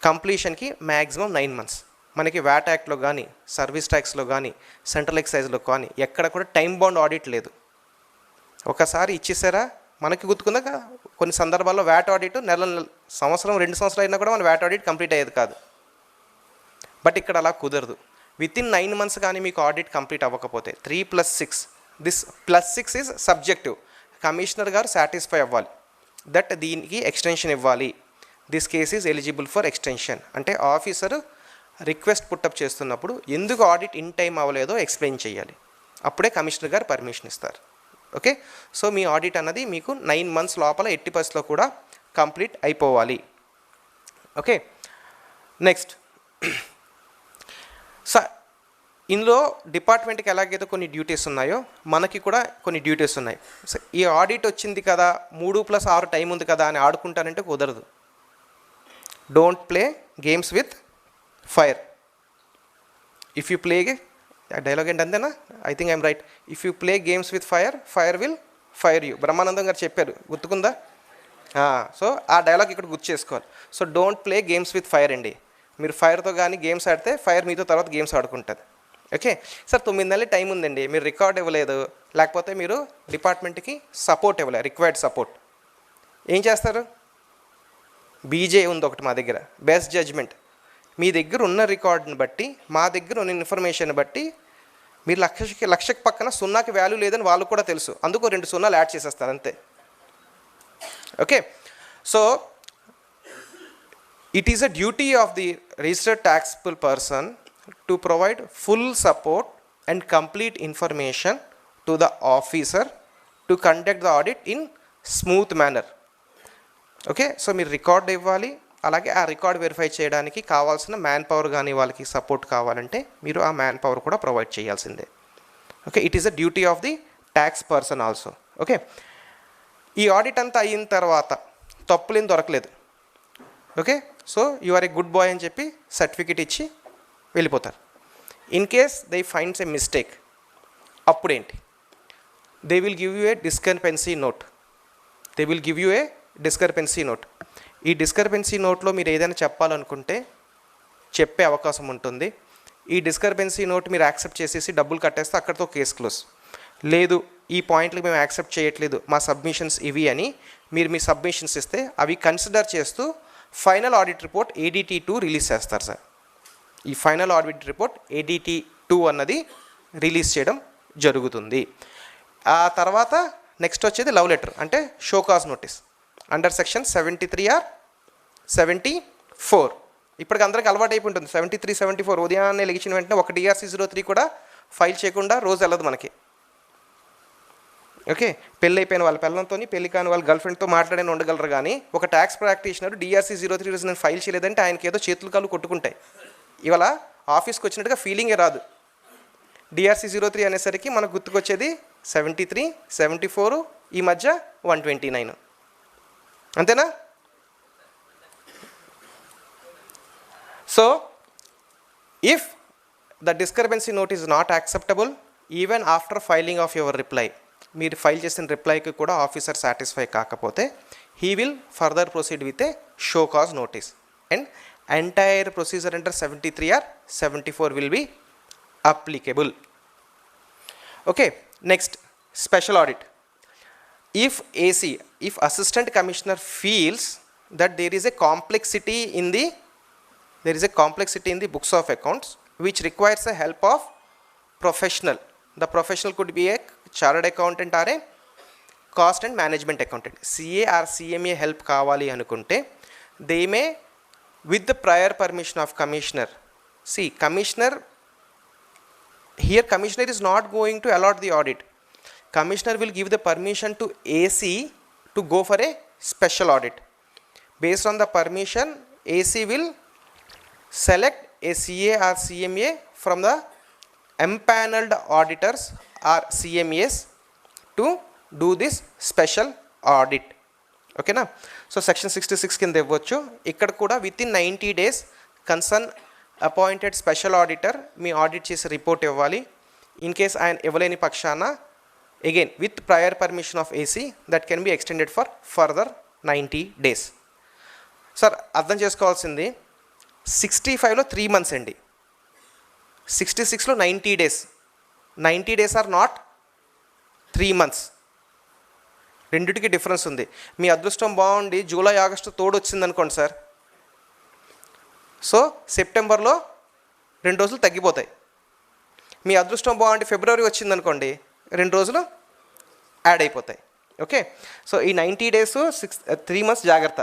కంప్లీషన్కి మ్యాక్సిమం 9 months. మనకి వ్యాట్ యాక్ట్లో కానీ, సర్వీస్ ట్యాక్స్లో కానీ, సెంట్రల్ ఎక్సైజ్లో కానీ ఎక్కడ కూడా టైం బౌండ్ ఆడిట్ లేదు. ఒకసారి ఇచ్చేసారా మనకి గుర్తుకుందా, కొన్ని సందర్భాల్లో వ్యాట్ ఆడిట్ సంవత్సరం 2 సంవత్సరాలు అయినా కూడా మన వ్యాట్ ఆడిట్ కంప్లీట్ అయ్యేది కాదు. బట్ ఇక్కడ అలా కుదరదు. వితిన్ 9 months కానీ మీకు ఆడిట్ కంప్లీట్ అవ్వకపోతే 3+6, దిస్ +6 ఈజ్ సబ్జెక్టివ్. కమిషనర్ గారు సాటిస్ఫై అవ్వాలి దట్ దీనికి ఎక్స్టెన్షన్ ఇవ్వాలి, this case is eligible for extension. అంటే ఆఫీసర్ రిక్వెస్ట్ పుట్టప్ చేస్తున్నప్పుడు ఎందుకు ఆడిట్ ఇన్ టైం అవ్వలేదో ఎక్స్ప్లెయిన్ చేయాలి. అప్పుడే కమిషనర్ గారు పర్మిషన్ ఇస్తారు. ఓకే, సో మీ ఆడిట్ అన్నది మీకు 9 months లోపల ఎట్టి పరిస్థితిలో కూడా కంప్లీట్ అయిపోవాలి. ఓకే, నెక్స్ట్ ఇందులో డిపార్ట్మెంట్కి ఎలాగైతే కొన్ని డ్యూటీస్ ఉన్నాయో మనకి కూడా కొన్ని డ్యూటీస్ ఉన్నాయి. సో ఈ ఆడిట్ వచ్చింది కదా 3+6 టైం ఉంది కదా అని ఆడుకుంటానంటే కుదరదు. Don't play games with fire. If you play dialogue ఏంటి అంతేనా, I think I'm right. If you play games with fire, fire will fire you. Brahmanandam గారు చెప్పారు, గుర్తుకుందా? సో ఆ డైలాగ్ ఇక్కడ గుర్తు చేసుకోవాలి. So don't play games with fire అండి. మీరు ఫైర్తో కానీ గేమ్స్ ఆడితే ఫైర్ మీతో తర్వాత గేమ్స్ ఆడుకుంటుంది. ఓకే సార్, 9 నెలలు టైం ఉందండి, మీరు రికార్డ్ ఇవ్వలేదు, లేకపోతే మీరు డిపార్ట్మెంట్కి సపోర్ట్ ఇవ్వలేదు, రిక్వైర్డ్ సపోర్ట్, ఏం చేస్తారు? బీజే ఉంది ఒకటి మా దగ్గర, బెస్ట్ జడ్జ్మెంట్. మీ దగ్గర ఉన్న రికార్డుని బట్టి, మా దగ్గర ఉన్న ఇన్ఫర్మేషన్ బట్టి మీరు లక్షకి పక్కన 0కి వాల్యూ లేదని వాళ్ళు కూడా తెలుసు, అందుకు 2 0 యాడ్ చేసేస్తారు అంతే. Okay, so it is a duty of the registered taxable person to provide full support and complete information to the officer to conduct the audit in smooth manner. Okay, so మీరు రికార్డ్ ఇవ్వాలి, అలాగే ఆ రికార్డ్ వెరిఫై చేయడానికి కావాల్సిన మ్యాన్ పవర్ కానీ వాళ్ళకి సపోర్ట్ కావాలంటే మీరు ఆ మ్యాన్ పవర్ కూడా ప్రొవైడ్ చేయాల్సిందే. Okay, it is a duty of the tax person also. Okay, ఈ ఆడిట్ అంతా అయిన తర్వాత తప్పులేం దొరకలేదు. Okay, so you are a good boy అని చెప్పి సర్టిఫికేట్ ఇచ్చి వెళ్ళిపోతారు. In case they finds a mistake, అప్పుడేంటి? They will give you a discrepancy note. They will give you a discrepancy note. ఈ డిస్క్రిపెన్సీ నోట్లో మీరు ఏదైనా చెప్పాలనుకుంటే చెప్పే అవకాశం ఉంటుంది. ఈ డిస్క్రిపెన్సీ నోట్ మీరు యాక్సెప్ట్ చేసేసి డబ్బులు కట్టేస్తే అక్కడితో కేసు క్లోజ్. లేదు, ఈ పాయింట్లు మేము యాక్సెప్ట్ చేయట్లేదు, మా సబ్మిషన్స్ ఇవి అని మీరు మీ సబ్మిషన్స్ ఇస్తే అవి కన్సిడర్ చేస్తూ final audit report ADT2 release చేస్తారు సార్. ఈ ఫైనల్ ఆడిట్ రిపోర్ట్ ADT2 అన్నది రిలీజ్ చేయడం జరుగుతుంది. ఆ తర్వాత నెక్స్ట్ వచ్చేది లవ్ లెటర్, అంటే show cause notice under section 73 or 74. ఇప్పటికి అందరికి అలవాటు అయిపోయి ఉంటుంది 73, 74. ఉదయాన్నే లెగిచిన వెంటనే ఒక DRC-03 కూడా ఫైల్ చేయకుండా రోజు వెళ్ళదు మనకి. ఓకే, పెళ్ళి అయిపోయిన వాళ్ళ పిల్లలతో, పెళ్లి కాని వాళ్ళ గర్ల్ ఫ్రెండ్తో మాట్లాడని ఉండగలరు, కానీ ఒక ట్యాక్స్ ప్రాక్టీషనర్ DRC-03 రోజు నేను ఫైల్ చేయలేదంటే ఆయనకి ఏదో చేతులు కాళ్ళు కొట్టుకుంటాయి. ఇవాళ ఆఫీస్కి వచ్చినట్టుగా ఫీలింగే రాదు. DRC-03 అనేసరికి మనకు గుర్తుకొచ్చేది 73, 74, ఈ మధ్య 129, అంతేనా? So if the discrepancy note is not acceptable even after filing of your reply, మీరు ఫైల్ చేసిన రిప్లైకి కూడా ఆఫీసర్ సాటిస్ఫై కాకపోతే he will further proceed with a show cause notice and entire procedure under 73 or 74 will be applicable. Okay, next special audit. If AC, if Assistant Commissioner feels that there is a complexity in the books of accounts which requires the help of professional, the professional could be a chartered accountant or a cost and management accountant, CA or CMA help kavali anukunte, they may, with the prior permission of Commissioner. See, Commissioner is not going to allot the audit. Commissioner will give the permission to AC to go for a special audit. Based on the permission, AC will select a CA or CMA from the empaneled auditors or CMAs to do this special audit. ఓకేనా? సో సెక్షన్ 66 కింద ఇవ్వచ్చు. ఇక్కడ కూడా within 90 days concern appointed special auditor మీ ఆడిట్ చేసి రిపోర్ట్ ఇవ్వాలి. ఇన్ కేస్ ఆయన ఇవ్వలేని పక్షాన again with prior permission of AC that can be extended for further 90 days. Sir అర్థం చేసుకోవాల్సింది 65లో 3 months అండి, 66లో 90 days. 90 days ఆర్ నాట్ 3 months. రెండిటికి డిఫరెన్స్ ఉంది. మీ అదృష్టం బాగుండి జూలై ఆగస్టు తోడు వచ్చింది అనుకోండి సార్, సో సెప్టెంబర్లో 2 రోజులు తగ్గిపోతాయి. మీ అదృష్టం బాగుండి ఫిబ్రవరి వచ్చిందనుకోండి 2 రోజులు యాడ్ అయిపోతాయి. ఓకే, సో ఈ 90 days 3 months జాగ్రత్త.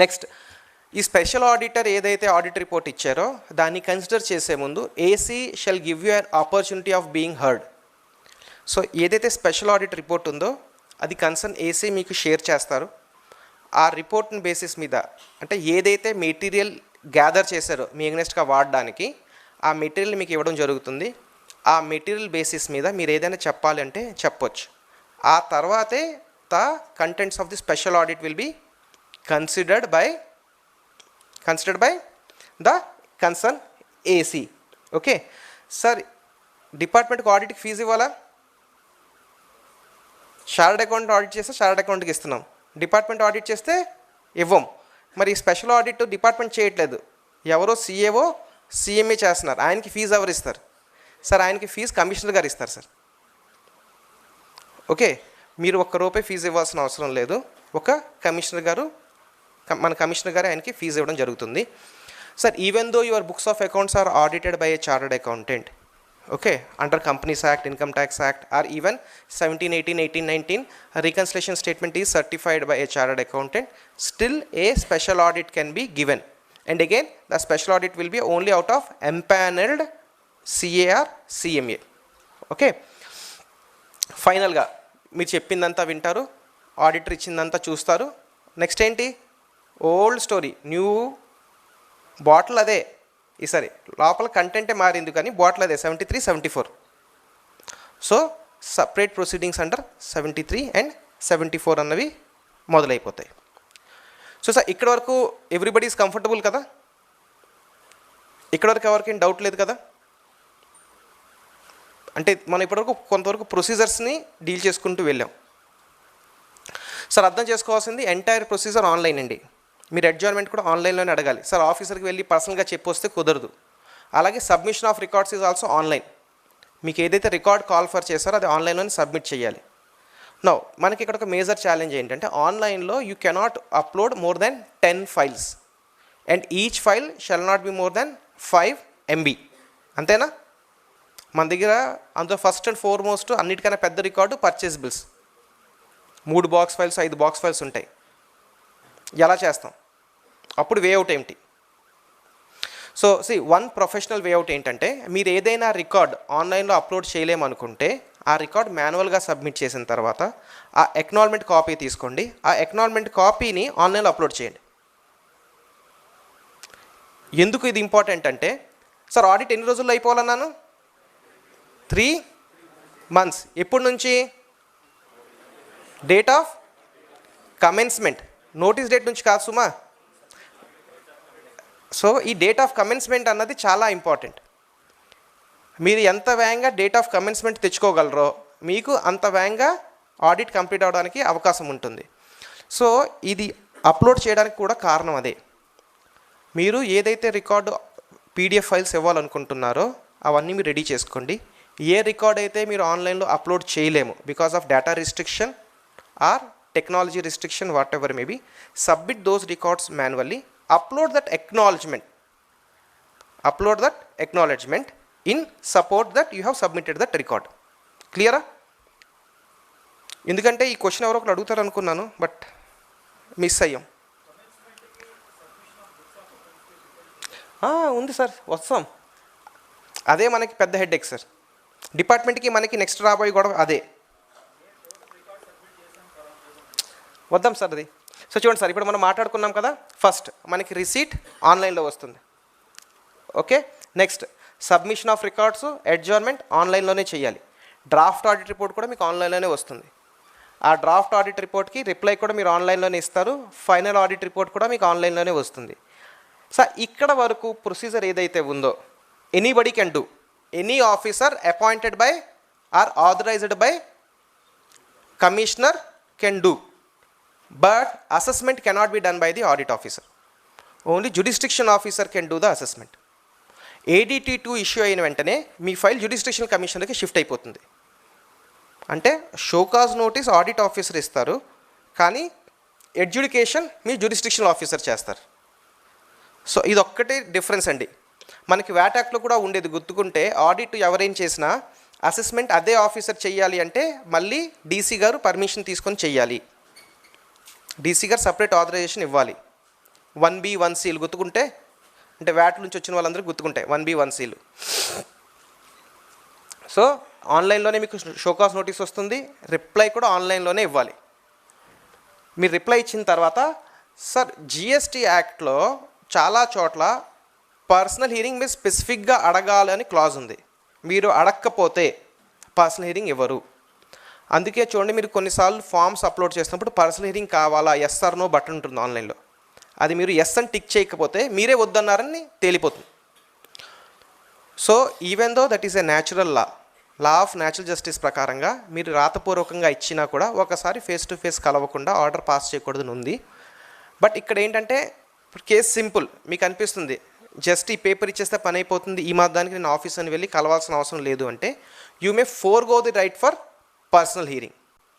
నెక్స్ట్, ఈ స్పెషల్ ఆడిటర్ ఏదైతే ఆడిట్ రిపోర్ట్ ఇచ్చారో దాన్ని కన్సిడర్ చేసే ముందు AC shall give you an opportunity of being heard. So ఏదైతే స్పెషల్ ఆడిట్ రిపోర్ట్ ఉందో అది కన్సర్న్ ఏసీ మీకు షేర్ చేస్తారు. ఆ రిపోర్ట్ని బేసిస్ మీద అంటే ఏదైతే మెటీరియల్ గ్యాదర్ చేశారో మీ ఎగ్నెస్ట్గా వాడడానికి ఆ మెటీరియల్ మీకు ఇవ్వడం జరుగుతుంది. ఆ మెటీరియల్ బేసిస్ మీద మీరు ఏదైనా చెప్పాలంటే చెప్పొచ్చు. ఆ తర్వాతే the contents of the special audit will be considered by the concerned AC. Okay, sir, department కి ఆడిట్కి ఫీజు ఇవ్వాలా? షార్డ్ అకౌంట్ ఆడిట్ చేస్తే షార్డ్ అకౌంట్కి ఇస్తున్నాం, డిపార్ట్మెంట్ ఆడిట్ చేస్తే ఇవ్వం. మరి స్పెషల్ ఆడిట్ డిపార్ట్మెంట్ చేయట్లేదు, ఎవరో సిఏఓ సిఎంఏ చేస్తున్నారు, ఆయనకి ఫీజు ఎవరు ఇస్తారు? సార్ ఆయనకి ఫీజు కమిషనర్ గారు ఇస్తారు సార్. ఓకే, మీరు ₹1 ఫీజు ఇవ్వాల్సిన అవసరం లేదు, ఒక కమిషనర్ గారు మన కమిషనర్ గారు ఆయనకి ఫీజు ఇవ్వడం జరుగుతుంది. Sir even though your books of accounts are audited by a chartered accountant, okay, under companies act, income tax act, or even 17, 18, 18, 19 reconciliation statement is certified by a chartered accountant, still a special audit can be given. And again the special audit will be only out of empaneled CA or CMA. Okay, ఫైనల్గా మీరు చెప్పిందంతా వింటారు, ఆడిటర్ ఇచ్చిందంతా చూస్తారు. నెక్స్ట్ ఏంటి? ఓల్డ్ స్టోరీ న్యూ బాటిల్ అదే, ఈసారి లోపల కంటెంటే మారింది కానీ బాటిల్ అదే 73, 74. So separate proceedings under 73 and 74 అన్నవి మొదలైపోతాయి. సో సార్ ఇక్కడ వరకు ఎవ్రీబడి ఈజ్ కంఫర్టబుల్ కదా? ఇక్కడ వరకు ఎవరికేం డౌట్ లేదు కదా? అంటే మనం ఇప్పటివరకు కొంతవరకు ప్రొసీజర్స్ని డీల్ చేసుకుంటూ వెళ్ళాం. సార్ అర్థం చేసుకోవాల్సింది ఎంటైర్ ప్రొసీజర్ ఆన్లైన్ అండి. మీరు అడ్జాయిన్మెంట్ కూడా ఆన్లైన్లోనే అడగాలి. సార్ ఆఫీసర్కి వెళ్ళి పర్సనల్గా చెప్పొస్తే కుదరదు. అలాగే submission of records is also online. మీకు ఏదైతే రికార్డ్ కాల్ ఫర్ చేస్తారో అది ఆన్లైన్లోనే సబ్మిట్ చేయాలి. నో మనకి ఇక్కడ ఒక మేజర్ ఛాలెంజ్ ఏంటంటే ఆన్లైన్లో you cannot upload more than 10 files and each file shall not be more than 5 MB. అంతేనా? మన దగ్గర అందులో ఫస్ట్ అండ్ ఫార్మోస్ట్ అన్నిటికన్నా పెద్ద record purchase bills, 3 box files 5 box files ఉంటాయి. ఎలా చేస్తాం? అప్పుడు వేఅవుట్ ఏంటి? సో వన్ ప్రొఫెషనల్ వేఅవుట్ ఏంటంటే మీరు ఏదైనా రికార్డ్ ఆన్లైన్లో అప్లోడ్ చేయలేమనుకుంటే ఆ రికార్డ్ మాన్యువల్గా సబ్మిట్ చేసిన తర్వాత ఆ ఎక్నాలజ్మెంట్ కాపీ తీసుకోండి, ఆ ఎక్నాలజ్మెంట్ కాపీని ఆన్లైన్లో అప్లోడ్ చేయండి. ఎందుకు ఇది ఇంపార్టెంట్ అంటే సార్ ఆడిట్ ఎన్ని రోజుల్లో అయిపోవాలన్నాను? 3 months. ఎప్పటి నుంచి? Date of commencement, notice date నుంచి కాదు సుమా. సో ఈ డేట్ ఆఫ్ కమెన్స్మెంట్ అన్నది చాలా ఇంపార్టెంట్. మీరు ఎంత వేగంగా డేట్ ఆఫ్ కమెన్స్మెంట్ తెచ్చుకోగలరో మీకు అంత వేగంగా ఆడిట్ కంప్లీట్ అవడానికి అవకాశం ఉంటుంది. సో ఇది అప్లోడ్ చేయడానికి కూడా కారణం అదే. మీరు ఏదైతే రికార్డు PDF ఫైల్స్ ఇవ్వాలనుకుంటున్నారో అవన్నీ మీరు రెడీ చేసుకోండి. ఏ రికార్డ్ అయితే మీరు ఆన్లైన్లో అప్లోడ్ చేయలేము because of data restriction or technology restriction, whatever may be, submit those records manually, upload that acknowledgement in support that you have submitted that record. Clear? ఎందుకంటే ఈ క్వశ్చన్ ఎవరో ఒకరు అడుగుతారు అనుకున్నాను బట్ మిస్ అయ్యాం. ఉంది సార్, వస్తాం. అదే మనకి పెద్ద హెడ్ఏక్ సార్. డిపార్ట్మెంట్కి మనకి నెక్స్ట్ రాబోయే గొడవ అదే. వద్దాం సార్ అది. సో చూడండి సార్, ఇప్పుడు మనం మాట్లాడుకున్నాం కదా, ఫస్ట్ మనకి రిసీట్ ఆన్లైన్లో వస్తుంది. Okay, next submission of records adjournment ఆన్లైన్లోనే చేయాలి. డ్రాఫ్ట్ ఆడిట్ రిపోర్ట్ కూడా మీకు ఆన్లైన్లోనే వస్తుంది. ఆ డ్రాఫ్ట్ ఆడిట్ రిపోర్ట్కి రిప్లై కూడా మీరు ఆన్లైన్లోనే ఇస్తారు, ఫైనల్ ఆడిట్ రిపోర్ట్ కూడా మీకు ఆన్లైన్లోనే వస్తుంది. సో ఇక్కడ వరకు ప్రొసీజర్ ఏదైతే ఉందో anybody can do, any officer appointed by or authorized by commissioner can do, but assessment cannot be done by the audit officer. Only jurisdiction officer can do the assessment. ADT 2 issue అయిన వెంటనే మీ ఫైల్ జ్యుడిస్డిక్షన్ కమిషనర్కి షిఫ్ట్ అయిపోతుంది. అంటే షోకాజ్ నోటీస్ ఆడిట్ ఆఫీసర్ ఇస్తారు, కానీ ఎడ్యుడికేషన్ మీ జ్యుడిస్డిక్షనల్ ఆఫీసర్ చేస్తారు. సో ఇది ఒక్కటే డిఫరెన్స్ అండి. మనకి వ్యాట్ యాక్ట్లో కూడా ఉండేది గుర్తుకుంటే, ఆడిట్ ఎవరేం చేసినా అసెస్మెంట్ అదే ఆఫీసర్ చెయ్యాలి అంటే మళ్ళీ డీసీ గారు పర్మిషన్ తీసుకొని చెయ్యాలి, డీసీ గారు సపరేట్ ఆథరైజేషన్ ఇవ్వాలి. 1B 1Cలు గుర్తుకుంటే, అంటే వ్యాట్ నుంచి వచ్చిన వాళ్ళందరూ గుర్తుకుంటాయి 1B 1Cలు. సో ఆన్లైన్లోనే మీకు షోకాస్ నోటీస్ వస్తుంది, రిప్లై కూడా ఆన్లైన్లోనే ఇవ్వాలి. మీరు రిప్లై ఇచ్చిన తర్వాత సార్ GST యాక్ట్లో చాలా చోట్ల పర్సనల్ హీరింగ్ మీరు స్పెసిఫిక్గా అడగాలని క్లాజ్ ఉంది. మీరు అడగకపోతే పర్సనల్ హీరింగ్ ఇవ్వరు. అందుకే చూడండి, మీరు కొన్నిసార్లు ఫామ్స్ అప్లోడ్ చేసినప్పుడు పర్సనల్ హీరింగ్ కావాలా ఎస్ ఆర్ నో బటన్ ఉంటుంది ఆన్లైన్లో. అది మీరు ఎస్ అని టిక్ చేయకపోతే మీరే వద్దన్నారని తేలిపోతుంది. So even though that is a natural law of natural justice ప్రకారంగా మీరు రాతపూర్వకంగా ఇచ్చినా కూడా ఒకసారి ఫేస్ టు ఫేస్ కలవకుండా ఆర్డర్ పాస్ చేయకూడదని ఉంది. బట్ ఇక్కడ ఏంటంటే కేసు సింపుల్, మీకు అనిపిస్తుంది జస్ట్ ఈ పేపర్ ఇచ్చేస్తే పని అయిపోతుంది, ఈ మాదానికి నేను ఆఫీస్ అని వెళ్ళి కలవాల్సిన అవసరం లేదు అంటే, you may forgo the right for personal hearing.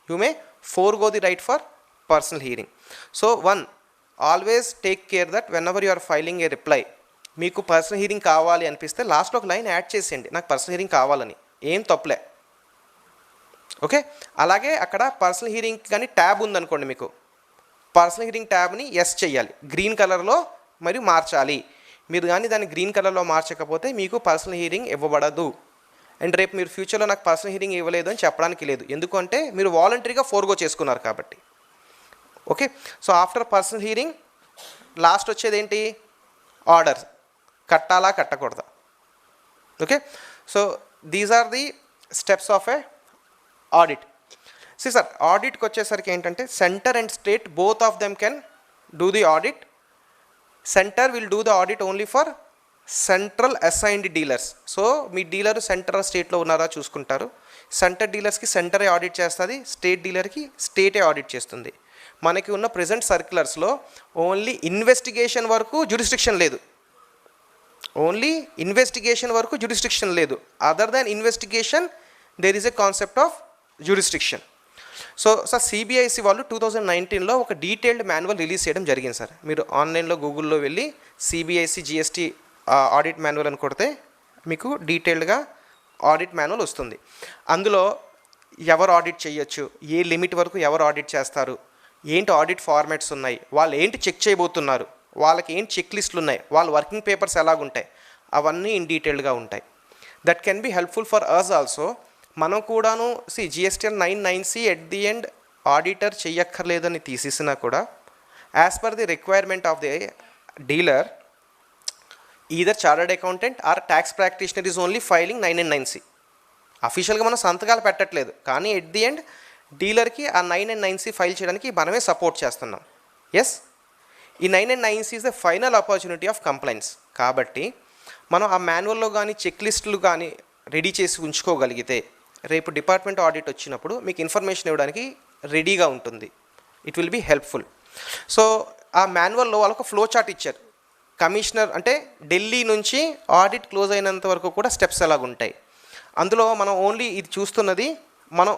You may forgo the right for personal hearing. So one, always take care that when ever you are filing a reply, మీకు పర్సనల్ హీరింగ్ కావాలి అనిపిస్తే లాస్ట్లో ఒక లైన్ యాడ్ చేసేయండి, నాకు పర్సనల్ హీరింగ్ కావాలని. ఏం తప్పులే, ఓకే. అలాగే అక్కడ పర్సనల్ హీరింగ్ కానీ ట్యాబ్ ఉందనుకోండి, మీకు పర్సనల్ హీరింగ్ ట్యాబ్ని ఎస్ చేయాలి, గ్రీన్ కలర్లో మరియు మార్చాలి. మీరు కానీ దాన్ని గ్రీన్ కలర్లో మార్చకపోతే మీకు పర్సనల్ హీరింగ్ ఇవ్వబడదు. అండ్ రేపు మీరు ఫ్యూచర్లో నాకు పర్సనల్ హీరింగ్ ఇవ్వలేదు అని చెప్పడానికి లేదు, ఎందుకంటే మీరు వాలంటరీగా ఫోర్గో చేసుకున్నారు కాబట్టి. Okay. So after personal hearing last వచ్చేది ఏంటి, ఆర్డర్, కట్టాలా కట్టకూడదా. Okay. So these are the steps of a audit. See sir, ఆడిట్కి వచ్చేసరికి ఏంటంటే centre and state both of them can do the audit. Centre will do the audit only for central assigned dealers. So మీ డీలర్ సెంటర్ స్టేట్లో ఉన్నారా చూసుకుంటారు. సెంటర్ డీలర్స్కి సెంటరే ఆడిట్ చేస్తుంది, స్టేట్ డీలర్కి స్టేటే ఆడిట్ చేస్తుంది. మనకి ఉన్న ప్రెజెంట్ సర్క్యులర్స్లో ఓన్లీ ఇన్వెస్టిగేషన్ వరకు జ్యుడిస్డిక్షన్ లేదు, ఓన్లీ ఇన్వెస్టిగేషన్ వరకు జ్యుడిస్డిక్షన్ లేదు. Other than investigation there is a concept of jurisdiction. So sir CBIC వాళ్ళు 2019లో ఒక డీటెయిల్డ్ మాన్యువల్ రిలీజ్ చేయడం జరిగింది సార్. మీరు ఆన్లైన్లో గూగుల్లో వెళ్ళి CBIC GST ఆడిట్ మాన్యువల్ అని కొడితే మీకు డీటెయిల్డ్గా ఆడిట్ మాన్యువల్ వస్తుంది. అందులో ఎవరు ఆడిట్ చేయొచ్చు, ఏ లిమిట్ వరకు ఎవరు ఆడిట్ చేస్తారు, ఏంటి ఆడిట్ ఫార్మాట్స్ ఉన్నాయి, వాళ్ళు ఏంటి చెక్ చేయబోతున్నారు, వాళ్ళకి ఏంటి చెక్ లిస్టులు ఉన్నాయి, వాళ్ళ వర్కింగ్ పేపర్స్ ఎలాగుంటాయి, అవన్నీ ఇన్ డీటెయిల్డ్గా ఉంటాయి. That can be helpful for us also. మనం కూడాను GSTN 99C at the end auditor చెయ్యక్కర్లేదని తీసేసినా కూడా as per the requirement of the dealer, either chartered accountant or tax practitioner is only filing 999C. అఫీషియల్గా మనం సంతకాలు పెట్టట్లేదు, కానీ ఎట్ ది ఎండ్ డీలర్కి ఆ 999C ఫైల్ చేయడానికి మనమే సపోర్ట్ చేస్తున్నాం. ఎస్, ఈ 999C is the final opportunity of complaints. కాబట్టి మనం ఆ మాన్యువల్లో కానీ చెక్ లిస్టులు కానీ రెడీ చేసి ఉంచుకోగలిగితే రేపు డిపార్ట్మెంట్ ఆడిట్ వచ్చినప్పుడు మీకు ఇన్ఫర్మేషన్ ఇవ్వడానికి రెడీగా ఉంటుంది. It will be helpful. So ఆ మాన్యువల్లో వాళ్ళకు ఫ్లో చార్ట్ ఇచ్చారు. కమిషనర్ అంటే ఢిల్లీ నుంచి ఆడిట్ క్లోజ్ అయినంత వరకు కూడా స్టెప్స్ ఎలాగుంటాయి. అందులో మనం ఓన్లీ ఇది చూస్తున్నది, మనం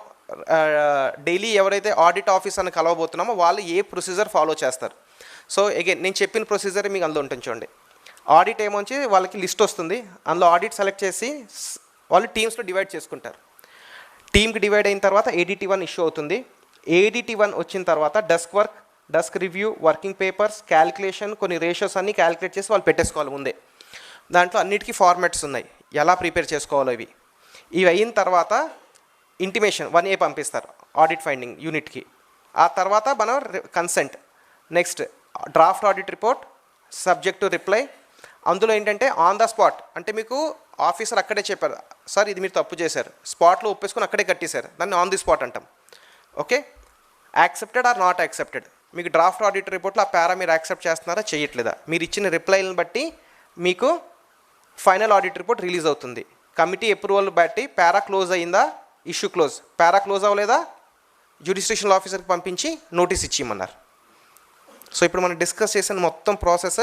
డైలీ ఎవరైతే ఆడిట్ ఆఫీస్ అని కలవబోతున్నామో వాళ్ళు ఏ ప్రొసీజర్ ఫాలో చేస్తారు. సో అగైన్ నేను చెప్పిన ప్రొసీజర్ మీకు అందులో ఉంటుంది చూడండి. ఆడిట్ ఏమొచ్చి వాళ్ళకి లిస్ట్ వస్తుంది, అందులో ఆడిట్ సెలెక్ట్ చేసి వాళ్ళు టీమ్స్లో డివైడ్ చేసుకుంటారు. టీమ్కి డివైడ్ అయిన తర్వాత ADT 1 ఇష్యూ అవుతుంది. ADT 1 వచ్చిన తర్వాత desk work, desk review, working papers, calculation, కొన్ని రేషియోస్ అన్నీ క్యాలిక్యులేట్ చేసి వాళ్ళు పెట్టేసుకోవాలి ముందే. దాంట్లో అన్నిటికీ ఫార్మాట్స్ ఉన్నాయి, ఎలా ప్రిపేర్ చేసుకోవాలో ఇవి అయిన తర్వాత ఇంటిమేషన్ 1A పంపిస్తారు ఆడిట్ ఫైండింగ్ యూనిట్కి. ఆ తర్వాత మనం consent, next draft audit report, subject to reply. అందులో ఏంటంటే ఆన్ ద స్పాట్, అంటే మీకు ఆఫీసర్ అక్కడే చెప్పారు, సార్ ఇది మీరు తప్పు చేశారు, స్పాట్లో ఒప్పేసుకొని అక్కడే కట్టేశారు, దాన్ని ఆన్ ది స్పాట్ అంటాం. Okay, accepted or not accepted. మీకు డ్రాఫ్ట్ ఆడిట్ రిపోర్ట్లో ఆ పారా మీరు యాక్సెప్ట్ చేస్తున్నారా చేయట్లేదా, మీరు ఇచ్చిన రిప్లైలను బట్టి మీకు ఫైనల్ ఆడిట్ రిపోర్ట్ రిలీజ్ అవుతుంది. కమిటీ అప్రూవల్ బట్టి పారా క్లోజ్ అయిందా, ఇష్యూ క్లోజ్, పారా క్లోజ్ అవ్వలేదా జ్యుడిషియల్ ఆఫీసర్కి పంపించి నోటీస్ ఇచ్చిమన్నారు. సో ఇప్పుడు మనం డిస్కస్ చేసిన మొత్తం ప్రాసెస్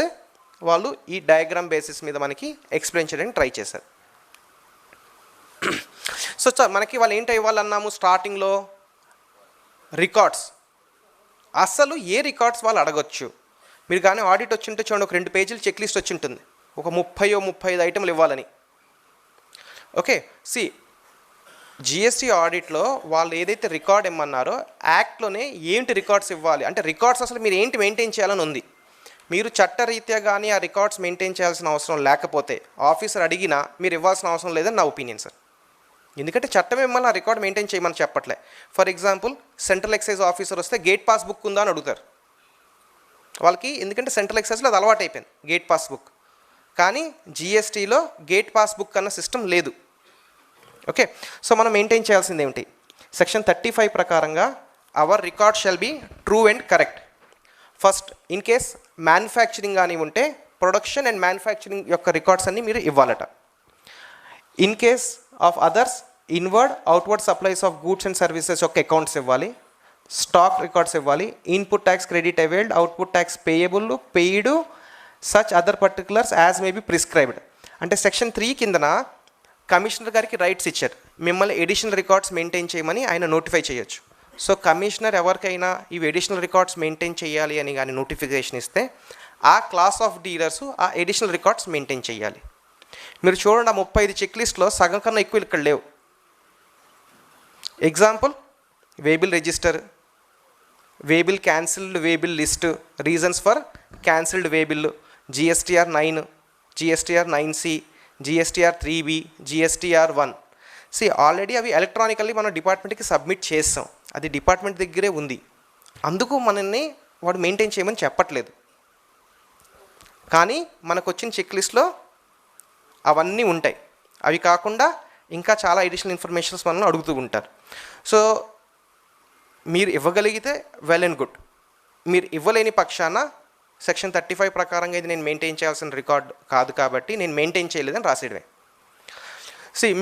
వాళ్ళు ఈ డయాగ్రామ్ బేసిస్ మీద మనకి ఎక్స్ప్లెయిన్ చేయడానికి ట్రై చేశారు. సో మనకి వాళ్ళు ఏంటి ఇవ్వాలన్నాము స్టార్టింగ్లో రికార్డ్స్. అసలు ఏ రికార్డ్స్ వాళ్ళు అడగొచ్చు. మీరు కానీ ఆడిట్ వచ్చింటే చూడండి, ఒక 2 పేజీలు చెక్ లిస్ట్ వచ్చి ఉంటుంది, ఒక 30-35 ఐటెంలు ఇవ్వాలని. ఓకే, సి జిఎస్టీ ఆడిట్లో వాళ్ళు ఏదైతే రికార్డ్ ఇమ్మన్నారో యాక్ట్లోనే ఏంటి రికార్డ్స్ ఇవ్వాలి అంటే రికార్డ్స్ అసలు మీరు ఏంటి మెయింటైన్ చేయాలని ఉంది. మీరు చట్టరీత్యా కానీ ఆ రికార్డ్స్ మెయింటైన్ చేయాల్సిన అవసరం లేకపోతే ఆఫీసర్ అడిగినా మీరు ఇవ్వాల్సిన అవసరం లేదని నా ఒపీనియన్ సార్. ఎందుకంటే చట్టం మిమ్మల్ని ఆ రికార్డ్ మెయింటైన్ చేయమని చెప్పట్లే. For example central excise officer వస్తే గేట్ పాస్ బుక్ ఉందా అని అడుగుతారు వాళ్ళకి, ఎందుకంటే సెంట్రల్ ఎక్సైజ్లో అది అలవాటు అయిపోయింది గేట్ పాస్ బుక్. కానీ జిఎస్టీలో గేట్ పాస్ బుక్ అన్న సిస్టమ్ లేదు. ఓకే, సో మనం మెయింటైన్ చేయాల్సింది ఏమిటి, సెక్షన్ 35 ప్రకారంగా our record shall be true and correct. First in case manufacturing కానీ ఉంటే ప్రొడక్షన్ అండ్ మ్యానుఫ్యాక్చరింగ్ యొక్క రికార్డ్స్ అన్నీ మీరు ఇవ్వాలట. In case of others inward outward supplies of goods and services యొక్క అకౌంట్స్ ఇవ్వాలి, స్టాక్ రికార్డ్స్ ఇవ్వాలి, input tax credit availed, output tax payable, paid, such other particulars as may be prescribed. అంటే సెక్షన్ 3 కిందన కమిషనర్ గారికి రైట్స్ ఇచ్చారు, మిమ్మల్ని ఎడిషనల్ రికార్డ్స్ మెయింటైన్ చేయమని ఆయన నోటిఫై చేయొచ్చు. సో కమిషనర్ ఎవరికైనా ఇవి ఎడిషనల్ రికార్డ్స్ మెయింటైన్ చేయాలి అని కానీ నోటిఫికేషన్ ఇస్తే ఆ క్లాస్ ఆఫ్ డీలర్స్ ఆ ఎడిషనల్ రికార్డ్స్ మెయింటైన్ చేయాలి. మీరు చూడండి, ఆ 35 చెక్ లిస్ట్లో సగం కన్నా ఎక్కువ ఇక్కడ లేవు. Example waybill register, waybill cancelled waybill list, reasons for cancelled waybill, GSTR 9, GSTR 9C, GSTR 3B, GSTR 1. Already అవి ఎలక్ట్రానికల్లీ మనం డిపార్ట్మెంట్కి సబ్మిట్ చేస్తాం, అది డిపార్ట్మెంట్ దగ్గరే ఉంది, అందుకు మనల్ని వాడు మెయింటైన్ చేయమని చెప్పట్లేదు. కానీ మనకు వచ్చిన చెక్ లిస్ట్లో అవన్నీ ఉంటాయి. అవి కాకుండా ఇంకా చాలా అడిషనల్ ఇన్ఫర్మేషన్స్ మనల్ని అడుగుతూ ఉంటారు. సో మీరు ఇవ్వగలిగితే వెల్ అండ్ గుడ్, మీరు ఇవ్వలేని పక్షాన సెక్షన్ 35 ప్రకారంగా ఇది నేను మెయింటైన్ చేయాల్సిన రికార్డ్ కాదు కాబట్టి నేను మెయింటైన్ చేయలేదని రాసేయడమే.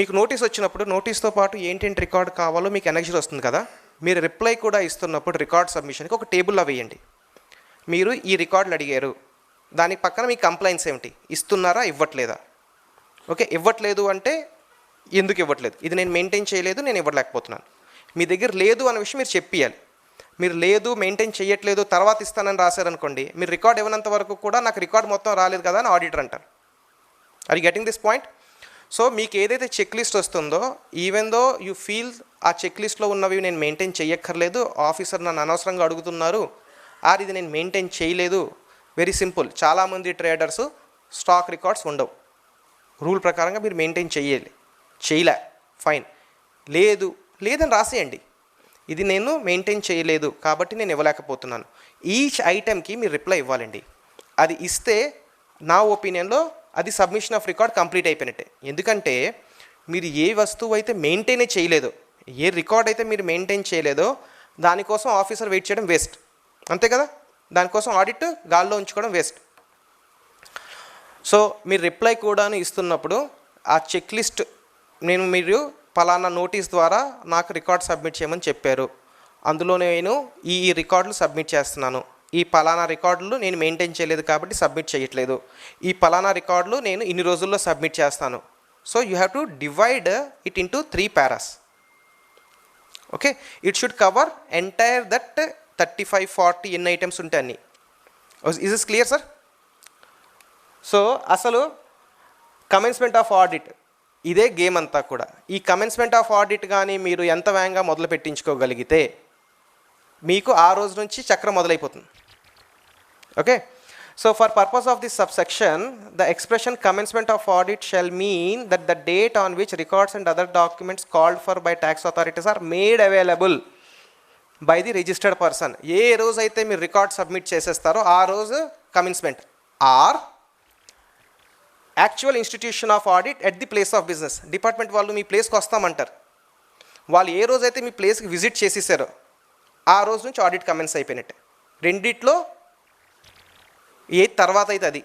మీకు నోటీస్ వచ్చినప్పుడు నోటీస్తో పాటు ఏంటంటే రికార్డ్ కావాలో మీకు ఎనర్జీ వస్తుంది కదా, మీరు రిప్లై కూడా ఇస్తున్నప్పుడు రికార్డ్ సబ్మిషన్కి ఒక టేబుల్లో వేయండి. మీరు ఈ రికార్డులు అడిగారు, దాని పక్కన మీ కంప్లైంట్స్ ఏమిటి, ఇస్తున్నారా ఇవ్వట్లేదా. ఓకే, ఇవ్వట్లేదు అంటే ఎందుకు ఇవ్వట్లేదు, ఇది నేను మెయింటైన్ చేయలేదు, నేను ఇవ్వలేకపోతున్నాను. మీ దగ్గర లేదు అనే విషయం మీరు చెప్పియాలి. మీరు లేదు మెయింటైన్ చేయట్లేదు తర్వాత ఇస్తానని రాశారనుకోండి, మీరు రికార్డ్ ఇవ్వనంత వరకు కూడా నాకు రికార్డ్ మొత్తం రాలేదు కదా అని ఆడిటర్ అంటారు. Are you getting this point? So మీకు ఏదైతే చెక్ లిస్ట్ వస్తుందో, ఈవెన్ దో యూ ఫీల్ ఆ చెక్ లిస్ట్లో ఉన్నవి నేను మెయింటైన్ చేయక్కర్లేదు, ఆఫీసర్ నన్ను అనవసరంగా అడుగుతున్నారు, ఆర్ ఇది నేను మెయింటైన్ చేయలేదు, వెరీ సింపుల్. చాలామంది ట్రేడర్స్ స్టాక్ రికార్డ్స్ ఉండవు, రూల్ ప్రకారంగా మీరు మెయింటైన్ చేయలే ఫైన్, లేదని రాసేయండి, ఇది నేను మెయింటైన్ చేయలేదు కాబట్టి నేను ఇవ్వలేకపోతున్నాను. ఈచ్ ఐటెంకి మీరు రిప్లై ఇవ్వాలండి. అది ఇస్తే నా ఒపీనియన్లో అది సబ్మిషన్ ఆఫ్ రికార్డ్ కంప్లీట్ అయిపోయినట్టే. ఎందుకంటే మీరు ఏ వస్తువు అయితే మెయింటైనే చేయలేదో, ఏ రికార్డ్ అయితే మీరు మెయింటైన్ చేయలేదో దానికోసం ఆఫీసర్ వెయిట్ చేయడం వేస్ట్, అంతే కదా, దానికోసం ఆడిట్ గాల్లో ఉంచుకోవడం వేస్ట్. సో మీరు రిప్లై కూడా ఇస్తున్నప్పుడు ఆ చెక్ లిస్ట్ మీరు పలానా నోటీస్ ద్వారా నాకు రికార్డ్ సబ్మిట్ చేయమని చెప్పారు, అందులో నేను ఈ రికార్డులు సబ్మిట్ చేస్తున్నాను, ఈ పలానా రికార్డులు నేను మెయింటైన్ చేయలేదు కాబట్టి సబ్మిట్ చేయట్లేదు, ఈ పలానా రికార్డులు నేను ఇన్ని రోజుల్లో సబ్మిట్ చేస్తాను. So you have to divide it into 3 paras. Okay, it should cover entire that 35-40 ఎన్ని ఐటమ్స్ ఉంటాయి అన్ని. Is is clear sir? So అసలు కమెన్స్మెంట్ ఆఫ్ ఆడిట్ ఇదే గేమ్ అంతా కూడా. ఈ కమెన్స్మెంట్ ఆఫ్ ఆడిట్ కానీ మీరు ఎంత వేగంగా మొదలు పెట్టించుకోగలిగితే మీకు ఆ రోజు నుంచి చక్రం మొదలైపోతుంది. Okay, so for purpose of this subsection the expression commencement of audit shall mean that the date on which records and other documents called for by tax authorities are made available by the registered person. ఏ రోజు అయితే మీరు రికార్డ్ సబ్మిట్ చేసేస్తారో ఆ రోజు commencement, or actual institution of audit at the place of business. Department వాళ్ళు మీ ప్లేస్కి వస్తామంటారు, వాళ్ళు ఏ రోజైతే మీ ప్లేస్కి విజిట్ చేసేసారో ఆ రోజు నుంచి ఆడిట్ కమెన్స్ అయిపోయినట్టే. రెండిట్లో ఏ తర్వాత అయితే అది.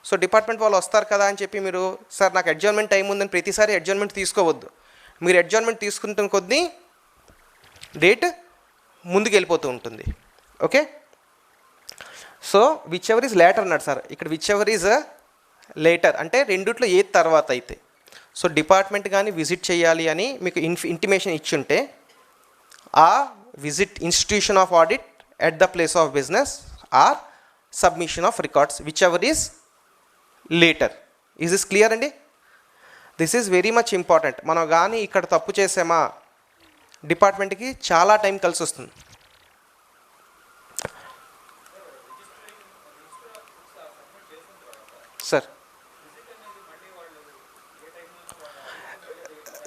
సో డిపార్ట్మెంట్ వాళ్ళు వస్తారు కదా అని చెప్పి మీరు సార్ నాకు అడ్జర్న్మెంట్ టైం ఉందని ప్రతిసారి అడ్జర్న్మెంట్ తీసుకోవద్దు. మీరు అడ్జర్న్మెంట్ తీసుకుంటున్న కొద్దీ డేట్ ముందుకు వెళ్ళిపోతూ ఉంటుంది. Okay, so whichever is later అన్నాడు సార్. ఇక్కడ విచ్ ఎవర్ ఈజ్ లేటర్ అంటే రెండిట్లో ఏ తర్వాత అయితే. సో డిపార్ట్మెంట్ కానీ విజిట్ చేయాలి అని మీకు ఇంటిమేషన్ ఇచ్చుంటే ఆ visit institution of audit at the place of business or submission of records whichever is later. Is this clear అండి? This is very much important. మనం కానీ ఇక్కడ తప్పు చేసామా డిపార్ట్మెంట్కి చాలా టైం కలిసి వస్తుంది. Sir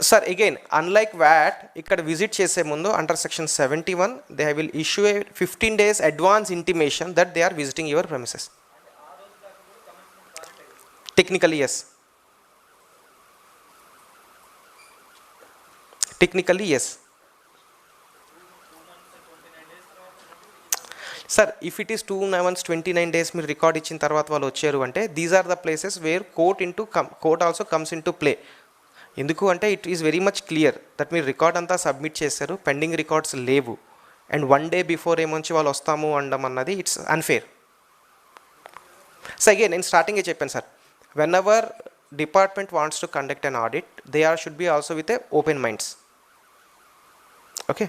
sir again unlike VAT ఇక్కడ విజిట్ చేసే ముందు under section 71 they will issue a 15 days advance intimation that they are visiting your premises. Technically yes, technically yes sir. If it is 2 months 29 days మీరు రికార్డ్ ఇచ్చిన తర్వాత వాళ్ళు వచ్చారు అంటే these are the places where court also comes into play. ఎందుకు అంటే it is very much clear that మీరు రికార్డ్ అంతా సబ్మిట్ చేశారు, పెండింగ్ రికార్డ్స్ లేవు, అండ్ 1 day బిఫోర్ ఏమొచ్చి వాళ్ళు వస్తాము అనడం అన్నది ఇట్స్ అన్ఫేర్. సో అగైన్ నేను స్టార్టింగే చెప్పాను sir, when ever department wants to conduct an audit they are should be also with a open minds. Okay,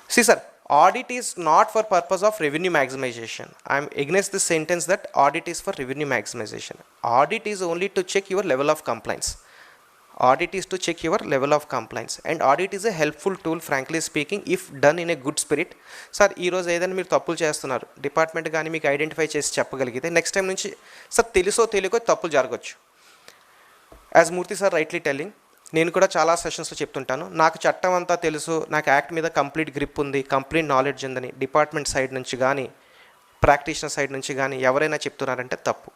see sir, audit is not for purpose of revenue maximization. I am against this sentence that audit is for revenue maximization. Audit is only to check your level of compliance. Audit is to check your level of compliance, and audit is a helpful tool frankly speaking if done in a good spirit. Sir ee roju ఏదైనా మీరు తప్పులు చేస్తున్నారు డిపార్ట్మెంట్ కానీ మీకు ఐడెంటిఫై చేసి చెప్పగలిగితే నెక్స్ట్ టైం నుంచి సార్ తెలుసో తెలియకో తప్పులు జరగవచ్చు. యాజ్ మూర్తి సార్ రైట్లీ టెల్లింగ్, నేను కూడా చాలా సెషన్స్లో చెప్తుంటాను, నాకు చట్టం అంతా తెలుసు, నాకు యాక్ట్ మీద కంప్లీట్ గ్రిప్ ఉంది, కంప్లీట్ నాలెడ్జ్ ఉందని డిపార్ట్మెంట్ సైడ్ నుంచి కానీ ప్రాక్టీషనర్ సైడ్ నుంచి కానీ ఎవరైనా చెప్తున్నారంటే తప్పు.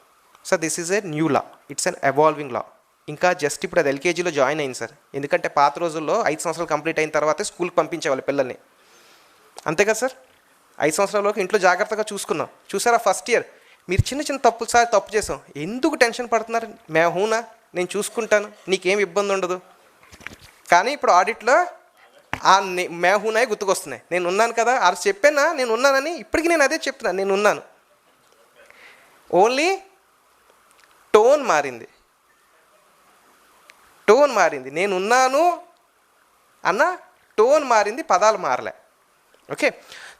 Sir this is a new law, it's an evolving law. ఇంకా జస్ట్ ఇప్పుడు అది ఎల్కేజీలో జాయిన్ అయింది సార్. ఎందుకంటే పాత రోజుల్లో 5 సంవత్సరాలు కంప్లీట్ అయిన తర్వాతే స్కూల్కి పంపించేవాళ్ళు పిల్లల్ని, అంతే కదా సార్. 5 సంవత్సరాలలోకి ఇంట్లో జాగ్రత్తగా చూసుకున్నాం. చూసారా ఫస్ట్ ఇయర్ మీరు చిన్న చిన్న తప్పులు సార్ తప్పు చేసాం, ఎందుకు టెన్షన్ పడుతున్నారు, హూనా నేను చూసుకుంటాను నీకేం ఇబ్బంది ఉండదు. కానీ ఇప్పుడు ఆడిట్లో ఆ మేహూనాయి గుర్తుకొస్తున్నాయి, నేను ఉన్నాను కదా అది చెప్పానా నేను ఉన్నానని, ఇప్పటికీ నేను అదే చెప్తున్నాను నేను ఉన్నాను. ఓన్లీ టోన్ మారింది, టోన్ మారింది, నేను ఉన్నాను అన్న టోన్ మారింది, పదాలు మారలే. ఓకే,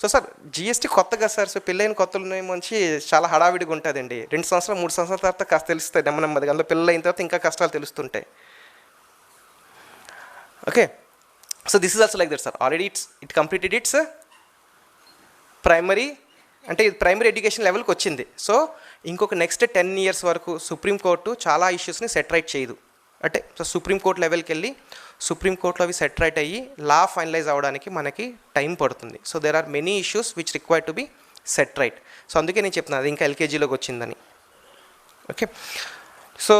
సో సార్ జిఎస్టీ కొత్తగా సార్, సో పెళ్ళైన కొత్తలోనేమోంచి చాలా హడావిడిగా ఉంటుందండి. 2 సంవత్సరాలు 3 సంవత్సరాల తర్వాత కాస్త తెలుస్తాయి నెమ్మదిగా, అందులో పిల్లలు అయిన తర్వాత ఇంకా కష్టాలు తెలుస్తుంటాయి. Okay, so this is also like that sir. Already it completed it's primary అంటే ఇది ప్రైమరీ ఎడ్యుకేషన్ లెవెల్కి వచ్చింది. సో ఇంకొక నెక్స్ట్ 10 years వరకు సుప్రీంకోర్టు చాలా ఇష్యూస్ని సెట్ రైట్ చేయదు. అంటే సో సుప్రీంకోర్టు లెవెల్కి వెళ్ళి సుప్రీంకోర్టులో అవి సెట్ రైట్ అయ్యి లా ఫైనలైజ్ అవ్వడానికి మనకి టైం పడుతుంది. So there are many issues which require to be set right. So అందుకే నేను చెప్తున్నాను అది ఇంకా ఎల్కేజీలోకి వచ్చిందని. ఓకే, సో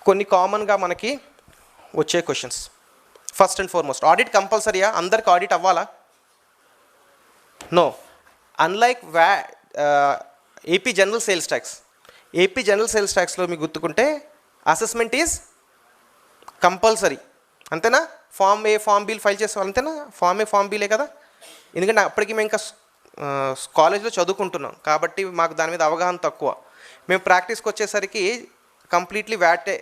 కొన్ని కామన్గా మనకి వచ్చే questions. First and foremost, audit కంపల్సరీయా, అందరికి ఆడిట్ అవ్వాలా? No. Unlike AP general sales tax, AP general sales ట్యాక్స్లో మీకు గుర్తుకుంటే అసెస్మెంట్ ఈజ్ కంపల్సరీ, అంతేనా? Form A form bill file చేసేవాళ్ళు అంతేనా? ఫామ్ ఏ ఫామ్ బిలే కదా, ఎందుకంటే అప్పటికి మేము ఇంకా కాలేజ్లో చదువుకుంటున్నాం కాబట్టి మాకు దాని మీద అవగాహన తక్కువ. మేము ప్రాక్టీస్కి వచ్చేసరికి completely వ్యాటే,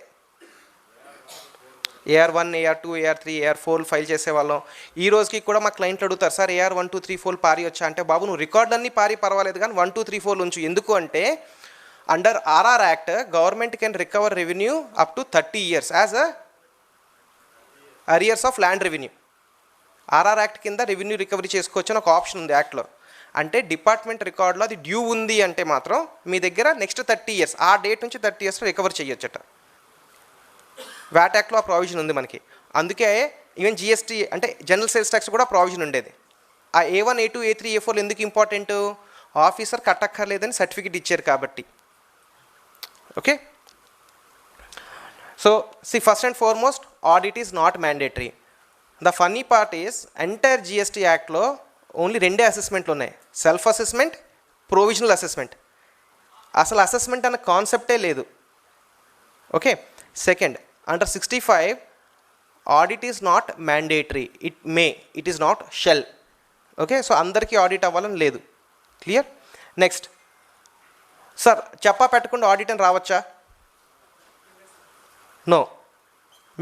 AR1, AR2, AR3, AR4 file చేసేవాళ్ళం. ఈ రోజుకి కూడా మా క్లయింట్లు అడుగుతారు, సార్ AR1, 2, 3, 4 పారి వచ్చా అంటే, బాబు నువ్వు రికార్డ్ అన్నీ పారి పర్వాలేదు కానీ 1, 2, 3, 4 ఉంచు. ఎందుకు అంటే under RR act government can recover revenue up to 30 years as a arrears of land revenue. RR act కింద రెవెన్యూ రికవరీ చేసుకోవచ్చు అని ఒక ఆప్షన్ ఉంది యాక్ట్లో. అంటే డిపార్ట్మెంట్ రికార్డులో అది డ్యూ ఉంది అంటే మాత్రం మీ దగ్గర నెక్స్ట్ 30 years, ఆ డేట్ నుంచి 30 years రికవర్ చేయొచ్చట. వ్యాట్ యాక్ట్లో ఆ ప్రావిజన్ ఉంది మనకి. అందుకే ఈవెన్ జిఎస్టీ అంటే జనరల్ సేల్స్ ట్యాక్స్ కూడా ప్రావిజన్ ఉండేది. ఆ A1, A2, A3, A4 ఎందుకు ఇంపార్టెంట్? ఆఫీసర్ కట్టక్కర్లేదని సర్టిఫికెట్ ఇచ్చారు కాబట్టి. Okay, So see, first and foremost, audit is not mandatory. The funny part is entire GST Act లో ఓన్లీ రెండే అసెస్మెంట్లు ఉన్నాయి, సెల్ఫ్ అసెస్మెంట్, ప్రొవిజనల్ అసెస్మెంట్. అసలు అసెస్మెంట్ అన్న కాన్సెప్టే లేదు. Okay. Second, under 65 audit is not mandatory, it is not shall. Okay. So అందరికీ ఆడిట్ అవ్వాలని లేదు. క్లియర్. నెక్స్ట్, సార్ చెప్పా పెట్టకుండా ఆడిట్ అని రావచ్చా? నో.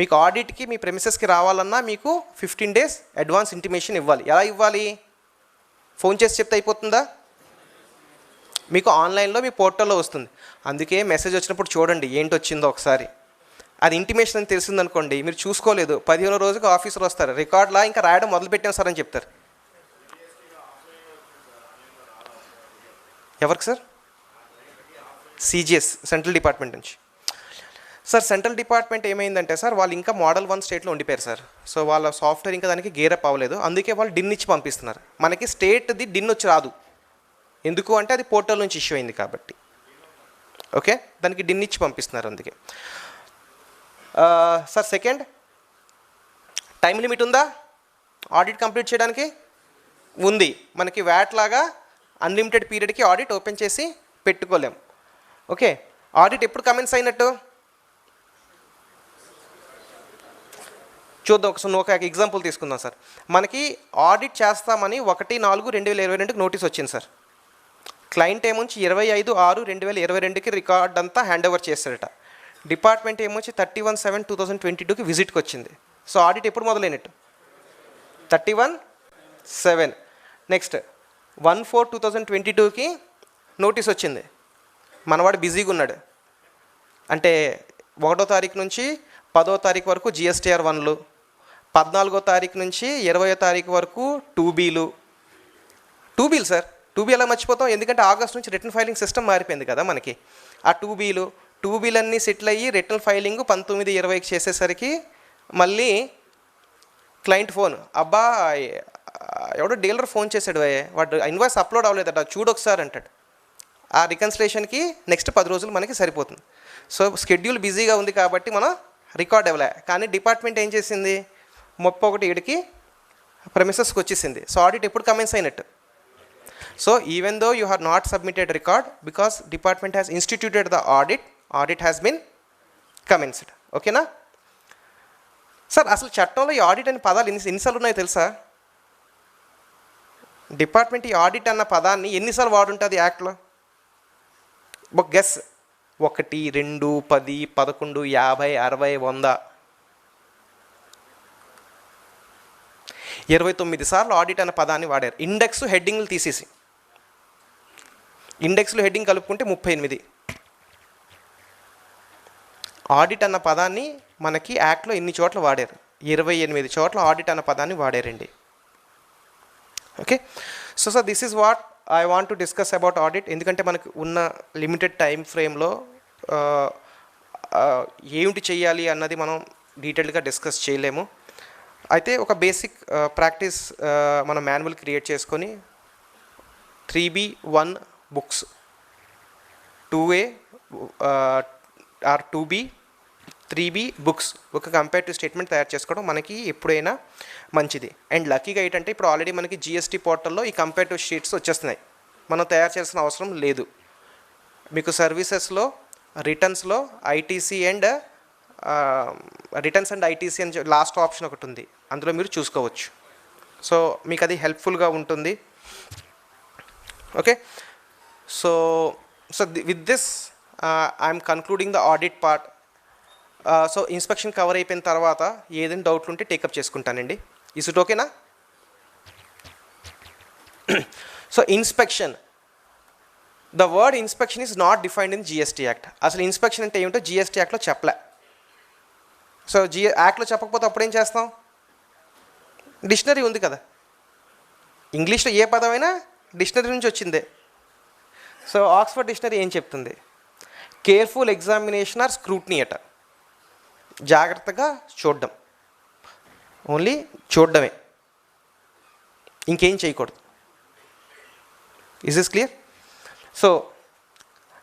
మీకు ఆడిట్కి మీ ప్రెమిసెస్కి రావాలన్నా మీకు 15 days అడ్వాన్స్ ఇంటిమేషన్ ఇవ్వాలి. ఎలా ఇవ్వాలి? ఫోన్ చేసి చెప్తే అయిపోతుందా? మీకు ఆన్లైన్లో మీ పోర్టల్లో వస్తుంది. అందుకే మెసేజ్ వచ్చినప్పుడు చూడండి ఏంటి వచ్చిందో ఒకసారి. అది ఇంటిమేషన్ అని తెలిసిందనుకోండి, మీరు చూసుకోలేదు, 15వ రోజుకి ఆఫీసర్ వస్తారు, రికార్డ్లా ఇంకా రాయడం మొదలుపెట్టాం సార్ అని చెప్తారు. ఎవరికి సార్? సిజిఎస్, సెంట్రల్ డిపార్ట్మెంట్ నుంచి. సార్ సెంట్రల్ డిపార్ట్మెంట్ ఏమైందంటే సార్, వాళ్ళు ఇంకా మోడల్ 1 స్టేట్లో ఉండిపోయారు సార్. సో వాళ్ళ సాఫ్ట్వేర్ ఇంకా దానికి గేరప్ అవ్వలేదు, అందుకే వాళ్ళు డిన్ ఇచ్చి పంపిస్తున్నారు. మనకి స్టేట్ది డిన్ వచ్చి రాదు. ఎందుకు అంటే అది పోర్టల్ నుంచి ఇష్యూ అయింది కాబట్టి. ఓకే. దానికి డిన్ ఇచ్చి పంపిస్తున్నారు అందుకే. సార్ సెకండ్, టైం లిమిట్ ఉందా ఆడిట్ కంప్లీట్ చేయడానికి? ఉంది. మనకి వ్యాట్ లాగా అన్లిమిటెడ్ పీరియడ్కి ఆడిట్ ఓపెన్ చేసి పెట్టుకోలేం. ఓకే. ఆడిట్ ఎప్పుడు కమెన్స్ అయినట్టు చూద్దాం. ఒక ఎగ్జాంపుల్ తీసుకుందాం సార్. మనకి ఆడిట్ చేస్తామని 1/4/2022కి నోటీస్ వచ్చింది సార్. క్లయింట్ ఏమొచ్చి 25/6/2022కి రికార్డ్ అంతా హ్యాండ్ ఓవర్ చేస్తాడట. డిపార్ట్మెంట్ ఏమొచ్చి 31/7/2022కి విజిట్కి వచ్చింది. సో ఆడిట్ ఎప్పుడు మొదలైనట్టు? 31/7. నెక్స్ట్ 1/4/2022కి నోటీస్ వచ్చింది. మనవాడు బిజీగా ఉన్నాడు, అంటే 1వ తారీఖు నుంచి 10వ తారీఖు వరకు GSTR 1లు, 14వ తారీఖు నుంచి 20వ తారీఖు వరకు 2Bలు. 2Bలు సార్, 2B ఎలా మర్చిపోతాం? ఎందుకంటే ఆగస్ట్ నుంచి రిటర్న్ ఫైలింగ్ సిస్టమ్ మారిపోయింది కదా మనకి. ఆ 2Bలన్నీ సెటిల్ అయ్యి రిటర్న్ ఫైలింగ్ 19/20కి చేసేసరికి మళ్ళీ క్లయింట్ ఫోన్, అబ్బా ఎవడో డీలర్ ఫోన్ చేశాడు, వాడు ఇన్వాయిస్ అప్లోడ్ అవ్వలేదట, చూడొకసారి అంటాడు. ఆ రికన్సిలేషన్కి నెక్స్ట్ 10 రోజులు మనకి సరిపోతుంది. సో షెడ్యూల్ బిజీగా ఉంది కాబట్టి మనం రికార్డ్ ఇవ్వలే. కానీ డిపార్ట్మెంట్ ఏం చేసింది, 31/7కి ప్రెమిసెస్కి వచ్చేసింది. సో ఆడిట్ ఎప్పుడు కమెన్స్ అయినట్టు? So even though you have not submitted record, because department has ఇన్స్టిట్యూటెడ్ the audit has been commenced. ఓకేనా సార్? అసలు చట్టంలో ఈ ఆడిట్ అనే పదాలు ఎన్నిసార్లు ఉన్నాయో తెలుసా? డిపార్ట్మెంట్ ఈ ఆడిట్ అన్న పదాన్ని ఎన్నిసార్లు వాడుంటుంది యాక్ట్లో? ఒక గెస్. 1, 2, 10, 11, 50, 60, 100, 29 సార్లు ఆడిట్ అన్న పదాన్ని వాడారు. ఇండెక్స్ హెడ్డింగ్లు తీసేసి, ఇండెక్స్లో హెడ్డింగ్ కలుపుకుంటే 38. ఆడిట్ అన్న పదాన్ని మనకి యాక్ట్లో ఎన్ని చోట్ల వాడారు? 28 చోట్ల ఆడిట్ అన్న పదాన్ని వాడారండి. Okay. So sir this is what I want to discuss about audit. ఎందుకంటే మనకు ఉన్న లిమిటెడ్ టైం ఫ్రేమ్లో ఏమిటి చేయాలి అన్నది మనం డీటెయిల్డ్గా డిస్కస్ చేయలేము. అయితే ఒక బేసిక్ ప్రాక్టీస్ మనం మాన్యువల్ క్రియేట్ చేసుకొని 3B1 books, 2A or 2B 3B books ఒక కంపేరిటివ్ స్టేట్మెంట్ తయారు చేసుకోవడం మనకి ఎప్పుడైనా మంచిది. అండ్ లక్కీగా ఏంటంటే ఇప్పుడు ఆల్రెడీ మనకి GST పోర్టల్లో ఈ కంపేరిటివ్ షీట్స్ వచ్చేస్తున్నాయి, మనం తయారు చేయాల్సిన అవసరం లేదు. మీకు సర్వీసెస్లో రిటర్న్స్లో ITC and returns and ITC అని లాస్ట్ ఆప్షన్ ఒకటి ఉంది, అందులో మీరు చూసుకోవచ్చు. సో మీకు అది హెల్ప్ఫుల్గా ఉంటుంది. Okay. So with this I'm concluding the audit part. So inspection cover అయిపోయిన తర్వాత ఏదైనా డౌట్లు ఉంటే టేకప్ చేసుకుంటానండి. ఇస్ ఇట్ ఓకేనా? So inspection, the word inspection is not defined in GST act. అసలు ఇన్స్పెక్షన్ అంటే ఏమిటో GST యాక్ట్లో చెప్పలే. సో యాక్ట్లో చెప్పకపోతే అప్పుడేం చేస్తాం? డిక్షనరీ ఉంది కదా, ఇంగ్లీష్లో ఏ పదమైనా డిక్షనరీ నుంచి వచ్చిందే. సో ఆక్స్ఫర్డ్ డిక్షనరీ ఏం చెప్తుంది? కేర్ఫుల్ ఎగ్జామినేషన్ ఆర్ స్క్రూట్నీ అట. జాగ్రత్తగా చూడడం, ఓన్లీ చూడడమే, ఇంకేం చేయకూడదు. Is this clear? So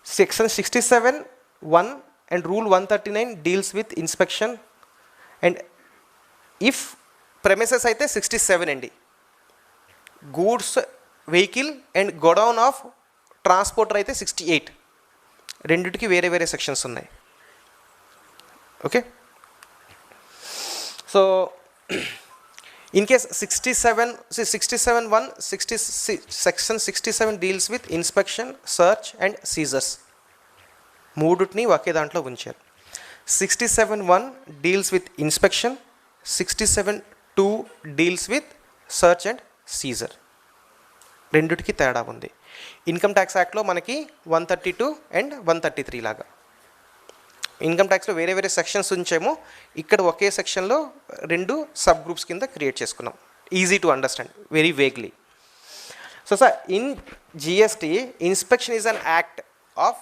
section 67(1) and Rule 139 deals with inspection. And if premises అయితే 67 అండి, goods vehicle and godown of transporter అయితే 68. రెండిటికి వేరే వేరే సెక్షన్స్ ఉన్నాయి. Okay, so in case 67(1), section 67 deals with inspection, search and seizures. మూడుటిని ఒకే దాంట్లో ఉంచారు. 67(1) deals with inspection, 67(2) deals with search and seizure. రెండిటికి తేడా ఉంది. ఇన్కమ్ ట్యాక్స్ యాక్ట్లో మనకి 132 అండ్ 133 లాగా. ఇన్కమ్ ట్యాక్స్లో వేరే వేరే సెక్షన్స్ ఉంచేమో, ఇక్కడ ఒకే సెక్షన్లో రెండు సబ్ గ్రూప్స్ కింద క్రియేట్ చేసుకున్నాం. Easy to understand, very vaguely. So sir, in GST inspection is an act of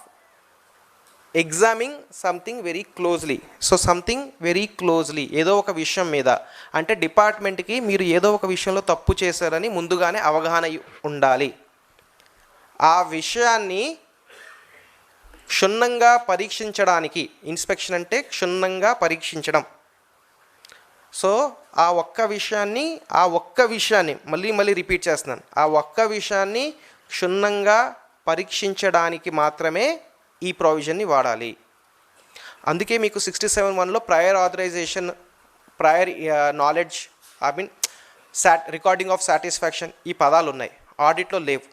examining something very closely. So something very closely, ఏదో ఒక విషయం మీద, అంటే డిపార్ట్మెంట్కి మీరు ఏదో ఒక విషయంలో తప్పు చేశారని ముందుగానే అవగాహన ఉండాలి. ఆ విషయాన్ని క్షుణ్ణంగా పరీక్షించడానికి, ఇన్స్పెక్షన్ అంటే క్షుణ్ణంగా పరీక్షించడం. సో ఆ ఒక్క విషయాన్ని మళ్ళీ రిపీట్ చేస్తున్నాను, ఆ ఒక్క విషయాన్ని క్షుణ్ణంగా పరీక్షించడానికి మాత్రమే ఈ ప్రొవిజన్ని వాడాలి. అందుకే మీకు 67(1)లో prior authorisation, prior knowledge, recording of satisfaction ఈ పదాలు ఉన్నాయి, ఆడిట్లో లేవు.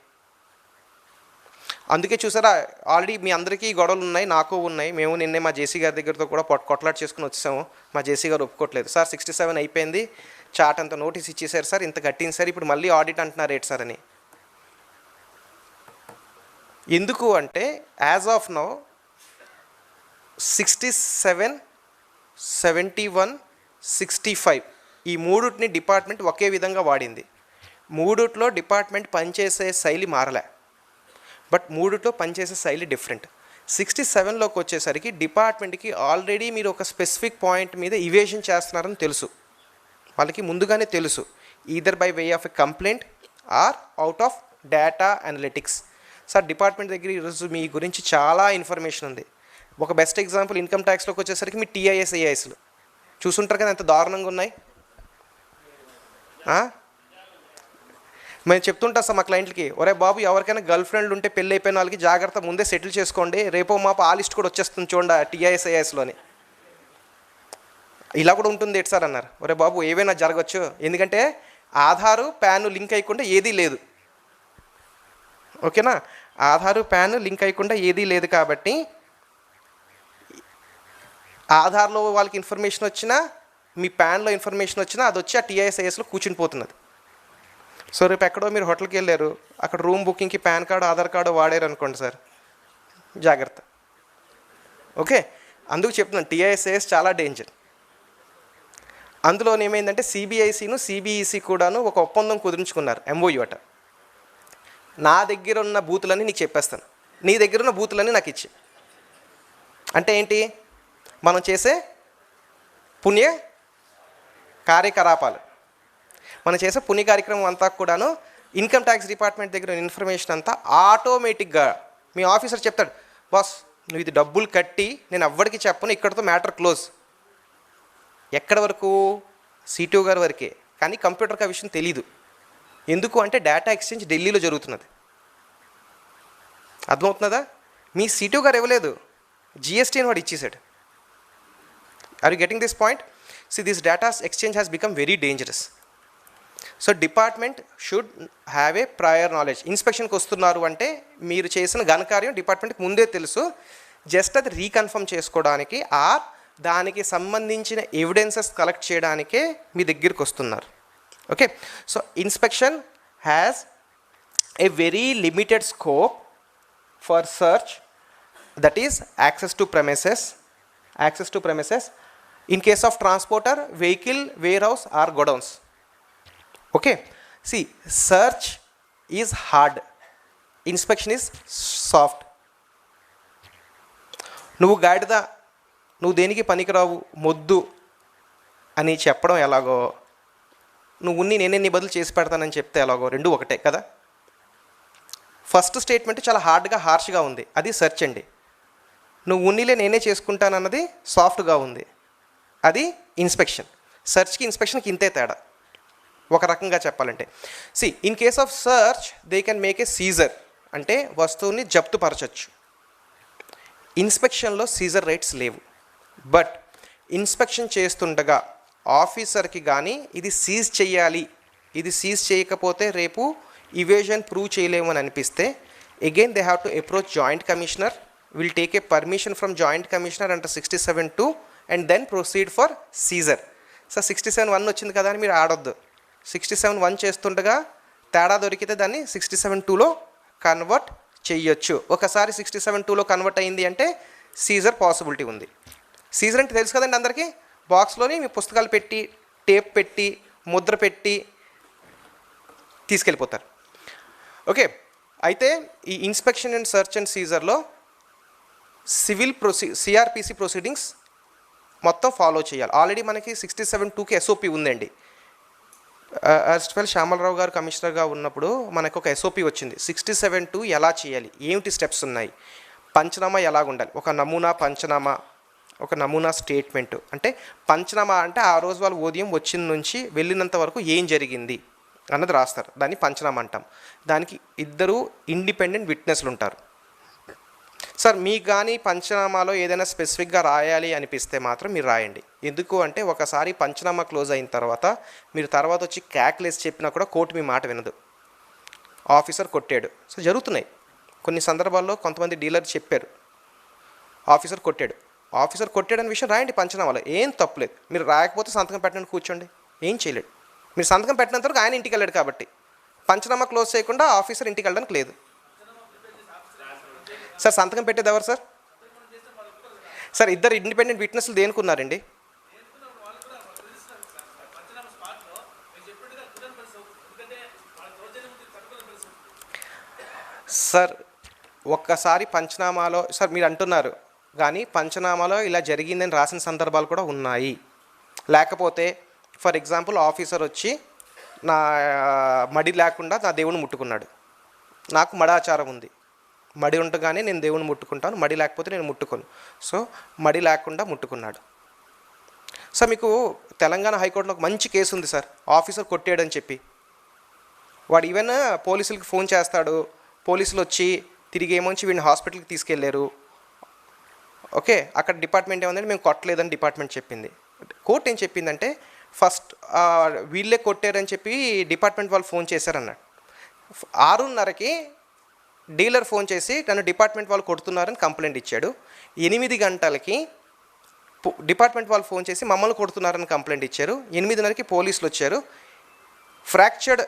అందుకే చూసారా, ఆల్రెడీ మీ అందరికీ గొడవలు ఉన్నాయి, నాకు ఉన్నాయి. మేము నిన్నే మా జేసీ గారి దగ్గరతో కూడా కొట్లాట్ చేసుకుని వచ్చాము. మా జేసీ గారు ఒప్పుకోవట్లేదు. సార్ 67 అయిపోయింది, చాట్ అంత నోటీస్ ఇచ్చేసారు సార్, ఇంత కట్టింది సార్, ఇప్పుడు మళ్ళీ ఆడిట్ అంటున్నారు ఏంటి సార్ అని. ఎందుకు అంటే యాజ్ ఆఫ్ నౌ 67, 71, 65 ఈ మూడుటిని డిపార్ట్మెంట్ ఒకే విధంగా వాడింది. మూడుట్లో డిపార్ట్మెంట్ పనిచేసే శైలి మారలే, బట్ మూడుట్లో పనిచేసే శైలి డిఫరెంట్. 67లోకి వచ్చేసరికి డిపార్ట్మెంట్కి ఆల్రెడీ మీరు ఒక స్పెసిఫిక్ పాయింట్ మీద ఇవేషన్ చేస్తున్నారని తెలుసు, వాళ్ళకి ముందుగానే తెలుసు, either by way of a complaint or out of data analytics. Sir department దగ్గర ఈరోజు మీ గురించి చాలా ఇన్ఫర్మేషన్ ఉంది. ఒక బెస్ట్ ఎగ్జాంపుల్ ఇన్కమ్ ట్యాక్స్లోకి వచ్చేసరికి మీ టీఐఎస్, ఏఐఎస్లు చూసుంటారు కదా ఎంత దారుణంగా ఉన్నాయి. మేము చెప్తుంటా సార్ మా క్లయింట్లకి, ఒరే బాబు ఎవరికైనా గర్ల్ ఫ్రెండ్లు ఉంటే పెళ్ళి అయిపోయిన వాళ్ళకి జాగ్రత్త ముందే సెటిల్ చేసుకోండి, రేపో మాపు ఆ లిస్ట్ కూడా వచ్చేస్తుంది చూడండి టీఐఎస్, ఏఐఎస్లోని. ఇలా కూడా ఉంటుంది ఏంటి సార్ అన్నారు. ఒరే బాబు ఏవైనా జరగచ్చు, ఎందుకంటే ఆధారు ప్యాన్ లింక్ అయ్యకుండా ఏదీ లేదు. ఓకేనా, ఆధారు ప్యాన్ లింక్ అయ్యకుండా ఏదీ లేదు కాబట్టి ఆధార్లో వాళ్ళకి ఇన్ఫర్మేషన్ వచ్చినా, మీ ప్యాన్లో ఇన్ఫర్మేషన్ వచ్చినా అది వచ్చి ఆ టీఐఎస్ఐఎస్లో కూర్చుని పోతున్నది. సో రేపు ఎక్కడో మీరు హోటల్కి వెళ్ళారు, అక్కడ రూమ్ బుకింగ్కి పాన్ కార్డు, ఆధార్ కార్డు వాడారు అనుకోండి సార్, జాగ్రత్త. ఓకే, అందుకు చెప్తున్నాను టీఐఎస్ఐఎస్ చాలా డేంజర్. అందులో ఏమైందంటే సిబిఐసిను సిబిఈసి కూడాను ఒక ఒప్పందం కుదుర్చుకున్నారు, ఎంఓయూ అట. నా దగ్గర ఉన్న బూతులన్నీ నీకు చెప్పేస్తాను, నీ దగ్గర ఉన్న బూతులన్నీ నాకు ఇచ్చి. అంటే ఏంటి, మనం చేసే పుణ్య కార్యకలాపాలు, మనం చేసే పుణ్య కార్యక్రమం అంతా కూడాను ఇన్కమ్ ట్యాక్స్ డిపార్ట్మెంట్ దగ్గర ఇన్ఫర్మేషన్ అంతా ఆటోమేటిక్గా మీ ఆఫీసర్ చెప్తాడు, బాస్ నువ్వు ఇది డబ్బులు కట్టి నేను ఎవ్వడికి చెప్పను, ఇక్కడితో మ్యాటర్ క్లోజ్. ఎక్కడి వరకు, సిటిఓ గారి వరకే. కానీ కంప్యూటర్కి ఆ విషయం తెలీదు. ఎందుకు అంటే డేటా ఎక్స్చేంజ్ ఢిల్లీలో జరుగుతున్నది. అర్థమవుతున్నదా? మీ సిటిఓ గారు ఇవ్వలేదు, జిఎస్టీ అని వాడు ఇచ్చేసాడు. Are you getting this point? See, this data exchange has become very dangerous. So department should have a prior knowledge. ఇన్స్పెక్షన్కి వస్తున్నారు అంటే మీరు చేసిన ఘనకార్యం డిపార్ట్మెంట్కి ముందే తెలుసు, జస్ట్ అది రీకన్ఫర్మ్ చేసుకోవడానికి ఆర్ దానికి సంబంధించిన ఎవిడెన్సెస్ కలెక్ట్ చేయడానికే మీ దగ్గరికి వస్తున్నారు. Okay, so inspection has a very limited scope for search, that is access to premises in case of transporter, vehicle, warehouse or godowns. Okay, see, search is hard, inspection is soft. నువ్వు గాడిద, నువ్వు దేనికి పనికిరావు, మొద్దు అని చెప్పడం ఎలాగో, నువ్వు నేనే నీ బదులు చేసి పెడతానని చెప్తే ఎలాగో, రెండు ఒకటే కదా. ఫస్ట్ స్టేట్మెంట్ చాలా హార్ష్గా ఉంది, అది సెర్చ్ అండి. నువ్వు ఉన్నీలే నేనే చేసుకుంటానన్నది సాఫ్ట్గా ఉంది. అది ఇన్స్పెక్షన్. సెర్చ్కి ఇన్స్పెక్షన్కి ఇంతే తేడా ఒక రకంగా చెప్పాలంటే. In case of search they can make a seizure, అంటే వస్తువుని జప్తుపరచచ్చు. ఇన్స్పెక్షన్లో సీజర్ రైట్స్ లేవు. బట్ ఇన్స్పెక్షన్ చేస్తుండగా ఆఫీసర్కి కానీ ఇది సీజ్ చేయాలి, ఇది సీజ్ చేయకపోతే రేపు ఇవేజన్ ప్రూవ్ చేయలేమని అనిపిస్తే again they have to approach joint commissioner, will take a permission from joint commissioner under 67(2) and then proceed for seizure. 67(1) వచ్చింది కదా అని మీరు ఆడొద్దు. 67(1) చేస్తుండగా తేడా దొరికితే దాన్ని 67(2)లో కన్వర్ట్ చెయ్యొచ్చు. ఒకసారి 67(2)లో కన్వర్ట్ అయింది అంటే సీజర్ పాసిబిలిటీ ఉంది. సీజర్ అంటే తెలుసు కదండి అందరికీ, బాక్స్లోని మీ పుస్తకాలు పెట్టి టేప్ పెట్టి ముద్ర పెట్టి తీసుకెళ్ళిపోతారు. ఓకే, అయితే ఈ ఇన్స్పెక్షన్ అండ్ సెర్చ్ అండ్ సీజర్లో సివిల్ సిఆర్పిసి ప్రొసీడింగ్స్ మొత్తం ఫాలో చేయాలి. ఆల్రెడీ మనకి 67(2)కి ఎస్ఓపి ఉందండి. ఎస్ఎల్ శ్యామలరావు గారు కమిషనర్గా ఉన్నప్పుడు మనకు ఒక ఎస్ఓపి వచ్చింది. 67(2) ఎలా చేయాలి, ఏమిటి స్టెప్స్ ఉన్నాయి, పంచనామా ఎలాగ ఉండాలి, ఒక నమూనా పంచనామా, ఒక నమూనా స్టేట్మెంటు. అంటే పంచనామా అంటే ఆ రోజు వాళ్ళు ఉదయం వచ్చిన నుంచి వెళ్ళినంత వరకు ఏం జరిగింది అన్నది రాస్తారు, దాన్ని పంచనామా అంటాం. దానికి 2 ఇండిపెండెంట్ విట్నెస్లు ఉంటారు. సార్ మీకు కానీ పంచనామాలో ఏదైనా స్పెసిఫిక్గా రాయాలి అనిపిస్తే మాత్రం మీరు రాయండి. ఎందుకు అంటే ఒకసారి పంచనామా క్లోజ్ అయిన తర్వాత మీరు తర్వాత వచ్చి క్యాక్లేసి చెప్పినా కూడా కోర్టు మీ మాట వినదు. ఆఫీసర్ కొట్టాడు, సో జరుగుతున్నాయి కొన్ని సందర్భాల్లో. కొంతమంది డీలర్ చెప్పారు ఆఫీసర్ కొట్టాడు, ఆఫీసర్ కొట్టాడనే విషయం రాయండి పంచనామాలో, ఏం తప్పులేదు. మీరు రాయకపోతే సంతకం పెట్టడానికి కూర్చోండి, ఏం చేయలేడు. మీరు సంతకం పెట్టినంత వరకు ఆయన ఇంటికి వెళ్ళాడు కాబట్టి పంచనామా క్లోజ్ చేయకుండా ఆఫీసర్ ఇంటికి వెళ్ళడానికి లేదు. సార్ సంతకం పెట్టేది ఎవరు సార్? సార్ 2 ఇండిపెండెంట్ విట్నెస్లు దేనికి ఉన్నారండి? సార్ ఒక్కసారి పంచనామాలో, సార్ మీరు అంటున్నారు కానీ పంచనామాలో ఇలా జరిగిందని రాసిన సందర్భాలు కూడా ఉన్నాయి. లేకపోతే ఫర్ ఎగ్జాంపుల్ ఆఫీసర్ వచ్చి నా మడి లేకుండా నా దేవుని ముట్టుకున్నాడు, నాకు మడాచారం ఉంది, మడి ఉండగానే నేను దేవుని ముట్టుకుంటాను, మడి లేకపోతే నేను ముట్టుకోను. సో మడి లేకుండా ముట్టుకున్నాడు. సార్ మీకు తెలంగాణ హైకోర్టులో ఒక మంచి కేసు ఉంది సార్, ఆఫీసర్ కొట్టాడని చెప్పి. వాడు ఈవెన్ పోలీసులకి ఫోన్ చేస్తాడు, పోలీసులు వచ్చి తిరిగి ఏమొచ్చి వీడిని హాస్పిటల్కి తీసుకెళ్ళారు. ఓకే, అక్కడ డిపార్ట్మెంట్ ఏమందంటే మేము కొట్టలేదని డిపార్ట్మెంట్ చెప్పింది. కోర్టు ఏం చెప్పిందంటే ఫస్ట్ వీళ్ళే కొట్టారని చెప్పి డిపార్ట్మెంట్ వాళ్ళు ఫోన్ చేశారన్నాడు. 6:30కి డీలర్ ఫోన్ చేసి నన్ను డిపార్ట్మెంట్ వాళ్ళు కొడుతున్నారని కంప్లైంట్ ఇచ్చాడు. 8 గంటలకి డిపార్ట్మెంట్ వాళ్ళు ఫోన్ చేసి మమ్మల్ని కొడుతున్నారని కంప్లైంట్ ఇచ్చారు. 8:30కి పోలీసులు వచ్చారు. ఫ్రాక్చర్డ్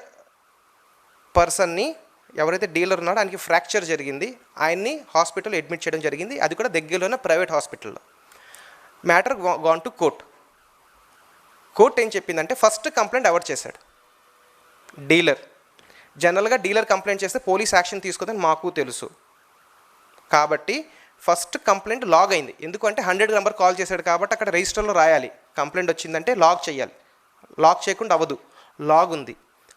పర్సన్ని, ఎవరైతే డీలర్ ఉన్నాడో ఆయనకి ఫ్రాక్చర్ జరిగింది, ఆయన్ని హాస్పిటల్ అడ్మిట్ చేయడం జరిగింది, అది కూడా దగ్గరలోనే ప్రైవేట్ హాస్పిటల్లో. Matter gone to court. Court ఏం చెప్పిందంటే ఫస్ట్ కంప్లైంట్ ఎవరు చేశాడు? డీలర్. జనరల్గా డీలర్ కంప్లైంట్ చేస్తే పోలీస్ యాక్షన్ తీసుకోదని మాకు తెలుసు. కాబట్టి ఫస్ట్ కంప్లైంట్ లాగ్ అయింది. ఎందుకంటే 100 నెంబర్ కాల్ చేశాడు కాబట్టి అక్కడ రిజిస్టర్లో రాయాలి, కంప్లైంట్ వచ్చిందంటే లాగ్ చేయాలి. లాగ్ చేయకుండా అవ్వదు, లాగ్ ఉంది.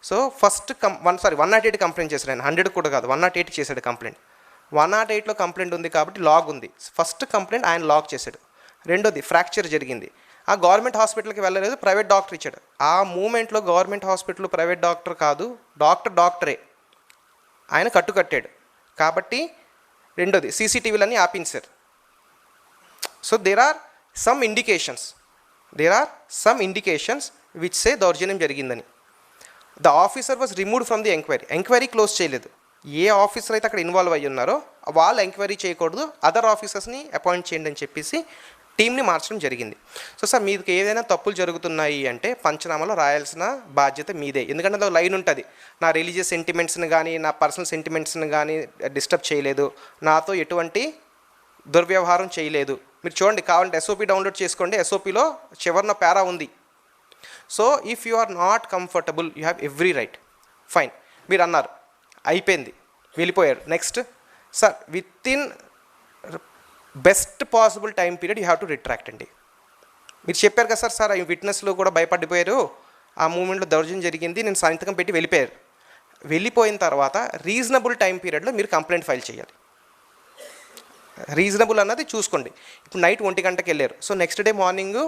సో ఫస్ట్ 108 కంప్లైంట్ చేశాడు ఆయన, 100 కూడా కాదు 108 చేశాడు కంప్లైంట్. 108లో కంప్లైంట్ ఉంది కాబట్టి లాగ్ ఉంది. ఫస్ట్ కంప్లైంట్ ఆయన లాగ్ చేశాడు. రెండోది ఫ్రాక్చర్ జరిగింది, ఆ గవర్నమెంట్ హాస్పిటల్కి వెళ్ళలేదు, ప్రైవేట్ డాక్టర్ ఇచ్చాడు. ఆ మూమెంట్లో గవర్నమెంట్ హాస్పిటల్ ప్రైవేట్ డాక్టర్ కాదు, డాక్టరే, ఆయన కట్టుకట్టాడు కాబట్టి. రెండోది సీసీటీవీలన్నీ ఆపించారు. So there are some indications which say దౌర్జన్యం జరిగిందని. The officer was removed from the enquiry close చేయలేదు. ఏ ఆఫీసర్ అయితే అక్కడ ఇన్వాల్వ్ అయ్యి ఉన్నారో వాళ్ళు ఎంక్వైరీ చేయకూడదు, అదర్ ఆఫీసర్స్ని అపాయింట్ చేయండి అని చెప్పేసి టీంని మార్చడం జరిగింది. సో సార్ మీకు ఏదైనా తప్పులు జరుగుతున్నాయి అంటే పంచనామాలో రాయాల్సిన బాధ్యత మీదే. ఎందుకంటే అందులో లైన్ ఉంటుంది, నా రిలీజియస్ సెంటిమెంట్స్ని కానీ నా పర్సనల్ సెంటిమెంట్స్ని కానీ డిస్టర్బ్ చేయలేదు, నాతో ఎటువంటి దుర్వ్యవహారం చేయలేదు. మీరు చూడండి, కావాలంటే ఎస్ఓపి డౌన్లోడ్ చేసుకోండి, ఎస్ఓపిలో చివరిన పారా ఉంది. So if you are not comfortable you have every right. Fine, మీరు అన్నారు అయిపోయింది, వెళ్ళిపోయారు. Next sir within best possible time period you have to retract అండి. మీరు చెప్పారు కదా సార్ ఈ విట్నెస్లు కూడా భయపడిపోయారు, ఆ మూమెంట్లో దౌర్జన్యం జరిగింది, నేను సంతకం పెట్టి వెళ్ళిపోయారు. వెళ్ళిపోయిన తర్వాత రీజనబుల్ టైం పీరియడ్లో మీరు కంప్లైంట్ ఫైల్ చేయాలి. రీజనబుల్ అన్నది చూసుకోండి. ఇప్పుడు నైట్ 1 గంటకి వెళ్ళారు, సో నెక్స్ట్ డే మార్నింగ్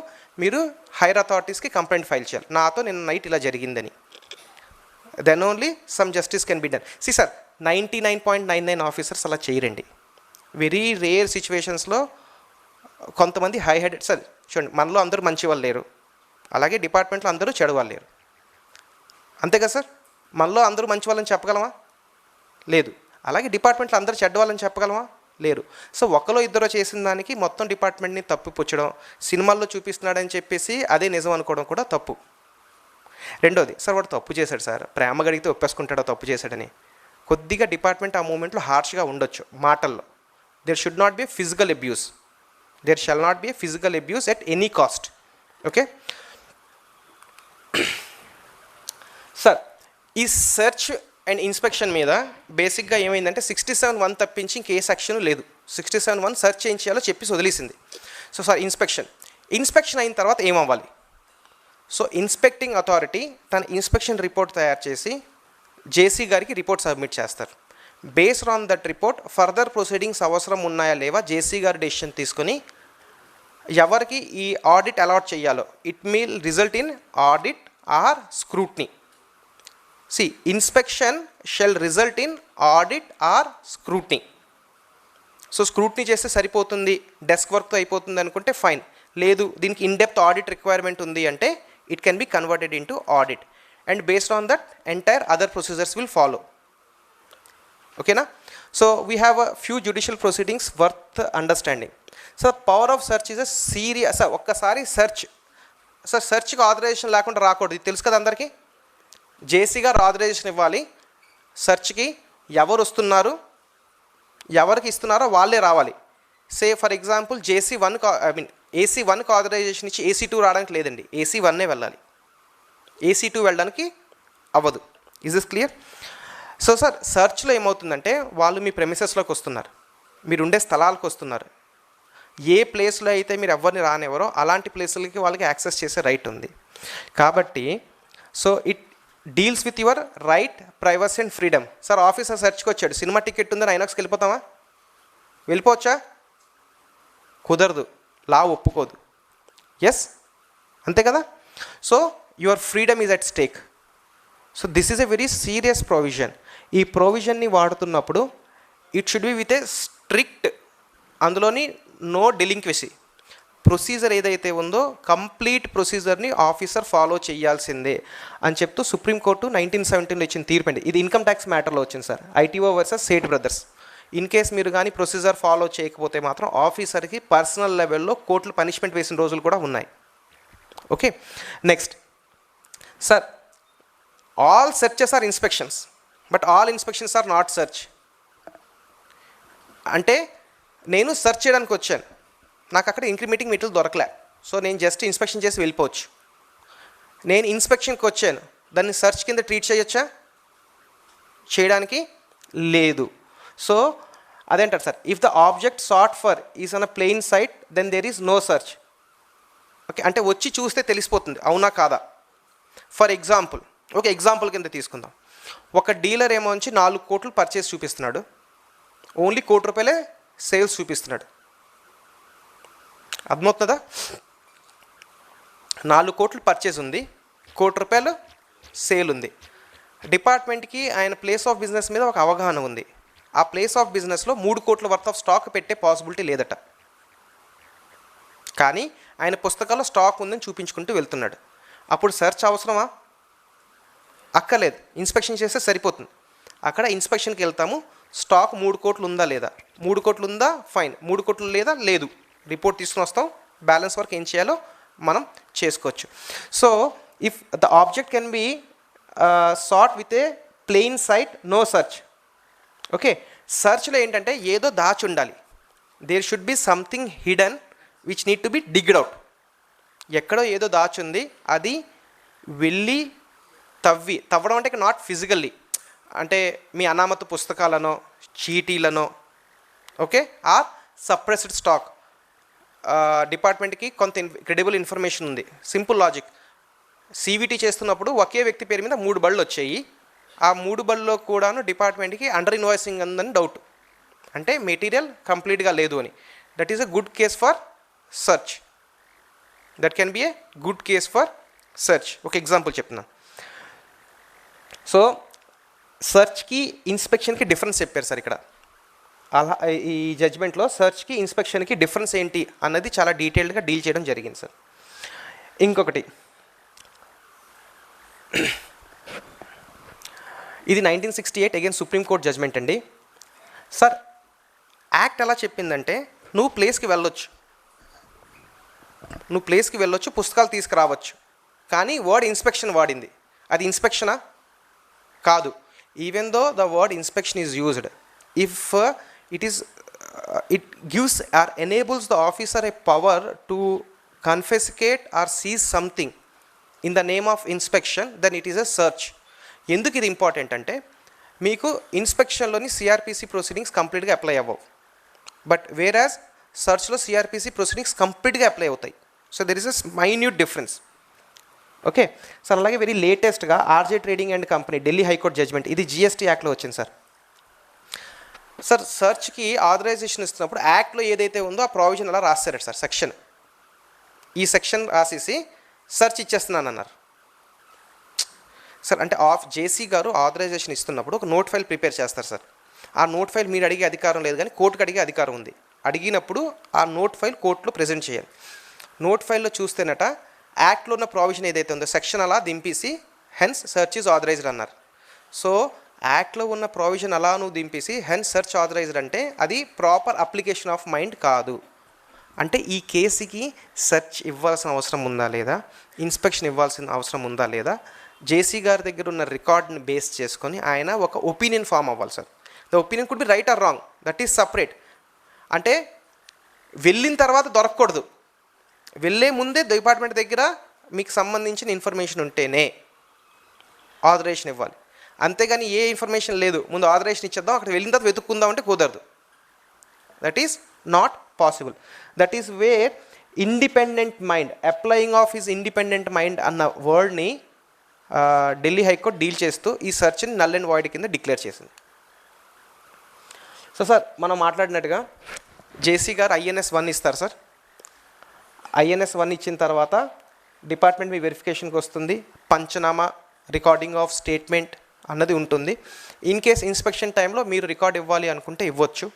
మీరు హైయర్ అథారిటీస్కి కంప్లైంట్ ఫైల్ చేయాలి, నాతో నిన్న నైట్ ఇలా జరిగిందని. Then only some justice can be done. See sir 99.99 officers అలా చేయరండి. వెరీ రేర్ సిచ్యువేషన్స్లో కొంతమంది హై హెడెడ్. సార్ చూడండి, మనలో అందరూ మంచి వాళ్ళు లేరు, అలాగే డిపార్ట్మెంట్లో అందరూ చెడు వాళ్ళు లేరు, అంతే కదా సార్? మనలో అందరూ మంచి వాళ్ళని చెప్పగలమా? లేదు. అలాగే డిపార్ట్మెంట్లో అందరూ చెడ్డ వాళ్ళని చెప్పగలమా? లేరు. సో ఒకలో ఇద్దరు చేసిన దానికి మొత్తం డిపార్ట్మెంట్ని తప్పిపుచ్చడం, సినిమాల్లో చూపిస్తున్నాడని చెప్పేసి అదే నిజం అనుకోవడం కూడా తప్పు. రెండోది, సార్ వాడు తప్పు చేశాడు సార్, ప్రేమ గడిగితే ఒప్పేసుకుంటాడో తప్పు చేశాడని. కొద్దిగా డిపార్ట్మెంట్ ఆ మూమెంట్లో హార్ష్గా ఉండొచ్చు మాటల్లో. There should not be physical abuse, there shall not be physical abuse at any cost. Okay sir, ఈ సెర్చ్ అండ్ ఇన్స్పెక్షన్ మీద బేసిక్గా ఏమైందంటే 67(1) తప్పించి ఇంకే సెక్షన్ లేదు. 67(1) సెర్చ్ ఏం చేయాలో చెప్పి వదిలేసింది. సో సార్ ఇన్స్పెక్షన్ అయిన తర్వాత ఏమవ్వాలి? సో ఇన్స్పెక్టింగ్ అథారిటీ తన ఇన్స్పెక్షన్ రిపోర్ట్ తయారు చేసి జేసీ గారికి రిపోర్ట్ సబ్మిట్ చేస్తారు. Based on that report further proceedings అవసరం ఉన్నాయా లేవా జేసీ గారు డెసిషన్ తీసుకొని ఎవరికి ఈ ఆడిట్ అలాట్ చేయాలో, it will result in audit or scrutiny. See inspection shall result in audit or scrutiny. So scrutiny చేస్తే సరిపోతుంది, డెస్క్ వర్క్తో అయిపోతుంది అనుకుంటే ఫైన్. లేదు దీనికి ఇన్డెప్త్ ఆడిట్ రిక్వైర్మెంట్ ఉంది అంటే it can be converted into audit, and based on that entire other procedures will follow. ఓకేనా? So we have a few judicial proceedings worth understanding. So power of search is a serious. ఒక్కసారి సెర్చ్కి ఆథరైజేషన్ లేకుండా రాకూడదు, ఇది తెలుసు కదా అందరికీ. జేసీ గారు ఆథరైజేషన్ ఇవ్వాలి, సెర్చ్కి ఎవరు వస్తున్నారు ఎవరికి ఇస్తున్నారో వాళ్ళే రావాలి. సే ఫర్ ఎగ్జాంపుల్ AC1కి ఆథరైజేషన్ ఇచ్చి AC2 రావడానికి లేదండి, AC1 వెళ్ళాలి, AC2 వెళ్ళడానికి అవ్వదు. Is this clear? So sir సెర్చ్లో ఏమవుతుందంటే వాళ్ళు మీ ప్రెమిసెస్లోకి వస్తున్నారు, మీరు ఉండే స్థలాలకు వస్తున్నారు. ఏ ప్లేస్లో అయితే మీరు ఎవరిని రానివ్వరో అలాంటి ప్లేసులకి వాళ్ళకి యాక్సెస్ చేసే రైట్ ఉంది. కాబట్టి so it deals with your right, privacy and freedom. Sir officer సెర్చ్కి వచ్చాడు, సినిమా టికెట్ ఉందని ఐనాక్స్కి వెళ్ళిపోతామా? వెళ్ళిపోవచ్చా? కుదరదు, లా ఒప్పుకోదు. ఎస్, అంతే కదా? So your freedom is at stake. So this is a very serious provision. ఈ ప్రొవిజన్ని వాడుతున్నప్పుడు it should be with a strict, అందులోని నో డెలింక్వెసీ. ప్రొసీజర్ ఏదైతే ఉందో కంప్లీట్ ప్రొసీజర్ని ఆఫీసర్ ఫాలో చేయాల్సిందే అని చెప్తూ సుప్రీంకోర్టు 1917లో ఇచ్చిన తీర్పు అండి. ఇది ఇన్కమ్ ట్యాక్స్ మ్యాటర్లో వచ్చింది sir, ITO versus Seth brothers. In case మీరు కానీ ప్రొసీజర్ ఫాలో చేయకపోతే మాత్రం ఆఫీసర్కి పర్సనల్ లెవెల్లో కోర్టులు పనిష్మెంట్ వేసిన రోజులు కూడా ఉన్నాయి. Okay next sir, all searches are inspections but all inspections are not search. అంటే నేను సెర్చ్ చేయడానికి వచ్చాను, నాకు అక్కడ ఇంక్రిమేటింగ్ మెటీరియల్ దొరకలే, సో నేను జస్ట్ ఇన్స్పెక్షన్ చేసి వెళ్ళిపోవచ్చు. నేను ఇన్స్పెక్షన్కి వచ్చాను, దాన్ని సెర్చ్ కింద ట్రీట్ చేయొచ్చా? చేయడానికి లేదు. సో అదేంటారు sir, if the object sought for is on a plain sight then there is no search. Okay, అంటే వచ్చి చూస్తే తెలిసిపోతుంది అవునా కాదా. ఫర్ ఎగ్జాంపుల్, ఓకే ఎగ్జాంపుల్ కింద తీసుకుందాం. ఒక డీలర్ ఏమో వచ్చి 4 కోట్లు పర్చేస్ చూపిస్తున్నాడు, ఓన్లీ ₹1 సేల్స్ చూపిస్తున్నాడు. అర్థమవుతుందా? 4 కోట్లు పర్చేస్ ఉంది, ₹1 సేల్ ఉంది. డిపార్ట్మెంట్కి ఆయన ప్లేస్ ఆఫ్ బిజినెస్ మీద ఒక అవగాహన ఉంది. ఆ ప్లేస్ ఆఫ్ బిజినెస్లో 3 కోట్ల వర్త్ ఆఫ్ స్టాక్ పెట్టే పాసిబిలిటీ లేదట, కానీ ఆయన పుస్తకాల్లో స్టాక్ ఉందని చూపించుకుంటూ వెళ్తున్నాడు. అప్పుడు సెర్చ్ అవసరమా? అక్కర్లేదు, ఇన్స్పెక్షన్ చేస్తే సరిపోతుంది. అక్కడ ఇన్స్పెక్షన్కి వెళ్తాము, స్టాక్ 3 కోట్లు ఉందా లేదా, 3 కోట్లు ఉందా ఫైన్, 3 కోట్లు లేదా లేదు, రిపోర్ట్ తీసుకుని వస్తాం, బ్యాలెన్స్ వర్క్ ఏం చేయాలో మనం చేసుకోవచ్చు. So if the object can be sought with a plain sight, no search. Okay, సెర్చ్లో ఏంటంటే ఏదో దాచి ఉండాలి, there should be something hidden which need to be digged out. ఎక్కడో ఏదో దాచి ఉంది, అది వెళ్ళి తవ్వడం అంటే నాట్ ఫిజికల్లీ, అంటే మీ అనామత పుస్తకాలనో చీటీలనో, ఓకే, ఆర్ సప్రెస్డ్ స్టాక్. డిపార్ట్మెంట్కి కొంత క్రెడిబుల్ ఇన్ఫర్మేషన్ ఉంది. సింపుల్ లాజిక్, CVT చేస్తున్నప్పుడు ఒకే వ్యక్తి పేరు మీద 3 బళ్ళు వచ్చాయి, ఆ 3 బళ్ళలో కూడాను డిపార్ట్మెంట్కి అండర్ ఇన్వాయిసింగ్ ఉందని డౌట్. అంటే మెటీరియల్ కంప్లీట్గా లేదు అని. That is a good case for search. That can B a good case for search. ఒక ఎగ్జాంపుల్ చెప్తున్నాను. సో సెర్చ్కి ఇన్స్పెక్షన్కి డిఫరెన్స్ చెప్పారు సార్ ఇక్కడ. అలా ఈ జడ్జ్మెంట్లో సెర్చ్కి ఇన్స్పెక్షన్కి డిఫరెన్స్ ఏంటి అన్నది చాలా డీటెయిల్డ్గా డీల్ చేయడం జరిగింది సార్. ఇంకొకటి, ఇది 1968 అగైన్ సుప్రీంకోర్టు జడ్జ్మెంట్ అండి. సార్ యాక్ట్ ఎలా చెప్పిందంటే నువ్వు ప్లేస్కి వెళ్ళొచ్చు, పుస్తకాలు తీసుకురావచ్చు, కానీ వర్డ్ ఇన్స్పెక్షన్ వాడింది. అది ఇన్స్పెక్షనా? కాదు. Even though the word inspection is used, if it gives or enables the officer a power to confiscate or seize something in the name of inspection, then it is a search. ఎందుకు ఇది ఇంపార్టెంట్ అంటే మీకు ఇన్స్పెక్షన్లోని సిఆర్పిసి ప్రొసీడింగ్స్ కంప్లీట్గా అప్లై అవ్వవు, బట్ వేరాజ్ సర్చ్లో సిఆర్పిసి ప్రొసీడింగ్స్ కంప్లీట్గా అప్లై అవుతాయి. So there is a minute difference. Okay sir. అలాగే వెరీ లేటెస్ట్గా RJ trading and company Delhi high court judgment, ఇది జిఎస్టీ యాక్ట్లో వచ్చింది సార్. సార్ సర్చ్కి ఆథరైజేషన్ ఇస్తున్నప్పుడు యాక్ట్లో ఏదైతే ఉందో ఆ ప్రావిజన్ అలా రాస్తారట సార్. సెక్షన్, ఈ సెక్షన్ రాసేసి సర్చ్ ఇచ్చేస్తున్నాను అన్నారు సార్. అంటే జేసీ గారు ఆథరైజేషన్ ఇస్తున్నప్పుడు ఒక నోట్ ఫైల్ ప్రిపేర్ చేస్తారు సార్. ఆ నోట్ ఫైల్ మీరు అడిగే అధికారం లేదు, కానీ కోర్టుకు అడిగే అధికారం ఉంది. అడిగినప్పుడు ఆ నోట్ ఫైల్ కోర్టులో ప్రజెంట్ చేయాలి. నోట్ ఫైల్లో చూస్తేనట యాక్ట్లో ఉన్న ప్రావిజన్ ఏదైతే ఉందో సెక్షన్ అలా దింపేసి హెన్స్ సర్చ్ ఈజ్ ఆథరైజ్డ్ అన్నారు. సో యాక్ట్లో ఉన్న ప్రావిజన్ అలా నువ్వు దింపేసి హెన్స్ సెర్చ్ ఆథరైజ్డ్ అంటే అది ప్రాపర్ అప్లికేషన్ ఆఫ్ మైండ్ కాదు. అంటే ఈ కేసుకి సెర్చ్ ఇవ్వాల్సిన అవసరం ఉందా లేదా, ఇన్స్పెక్షన్ ఇవ్వాల్సిన అవసరం ఉందా లేదా, జేసీ గారి దగ్గర ఉన్న రికార్డ్ని బేస్ చేసుకొని ఆయన ఒక ఒపీనియన్ ఫామ్ అవ్వాలి sir. The opinion could be right are wrong, that is separate. అంటే వెళ్ళిన తర్వాత దొరకకూడదు, వెళ్ళే ముందే డిపార్ట్మెంట్ దగ్గర మీకు సంబంధించిన ఇన్ఫర్మేషన్ ఉంటేనే ఆథరైజేషన్ ఇవ్వాలి. అంతేగాని ఏ ఇన్ఫర్మేషన్ లేదు ముందు ఆథరైజేషన్ ఇచ్చేద్దాం అక్కడ వెళ్ళిన తర్వాత వెతుక్కుందాం అంటే కుదరదు. That is not possible. That is where independent mind, applying of his independent mind అన్న వర్డ్ని ఢిల్లీ హైకోర్టు డీల్ చేస్తూ ఈ సర్చ్ని నల్ అండ్ వాయిడ్ కింద డిక్లేర్ చేసింది. సో సార్ మనం మాట్లాడినట్టుగా జేసీ గారు INS 1 ఇస్తారు సార్. INS 1 ఇచ్చిన తర్వాత డిపార్ట్మెంట్ మీ వెరిఫికేషన్కి వస్తుంది, పంచనామా రికార్డింగ్ ఆఫ్ స్టేట్మెంట్ అన్నది ఉంటుంది. ఇన్ కేస్ ఇన్స్పెక్షన్ టైంలో మీరు రికార్డ్ ఇవ్వాలి అనుకుంటే ఇవ్వచ్చు,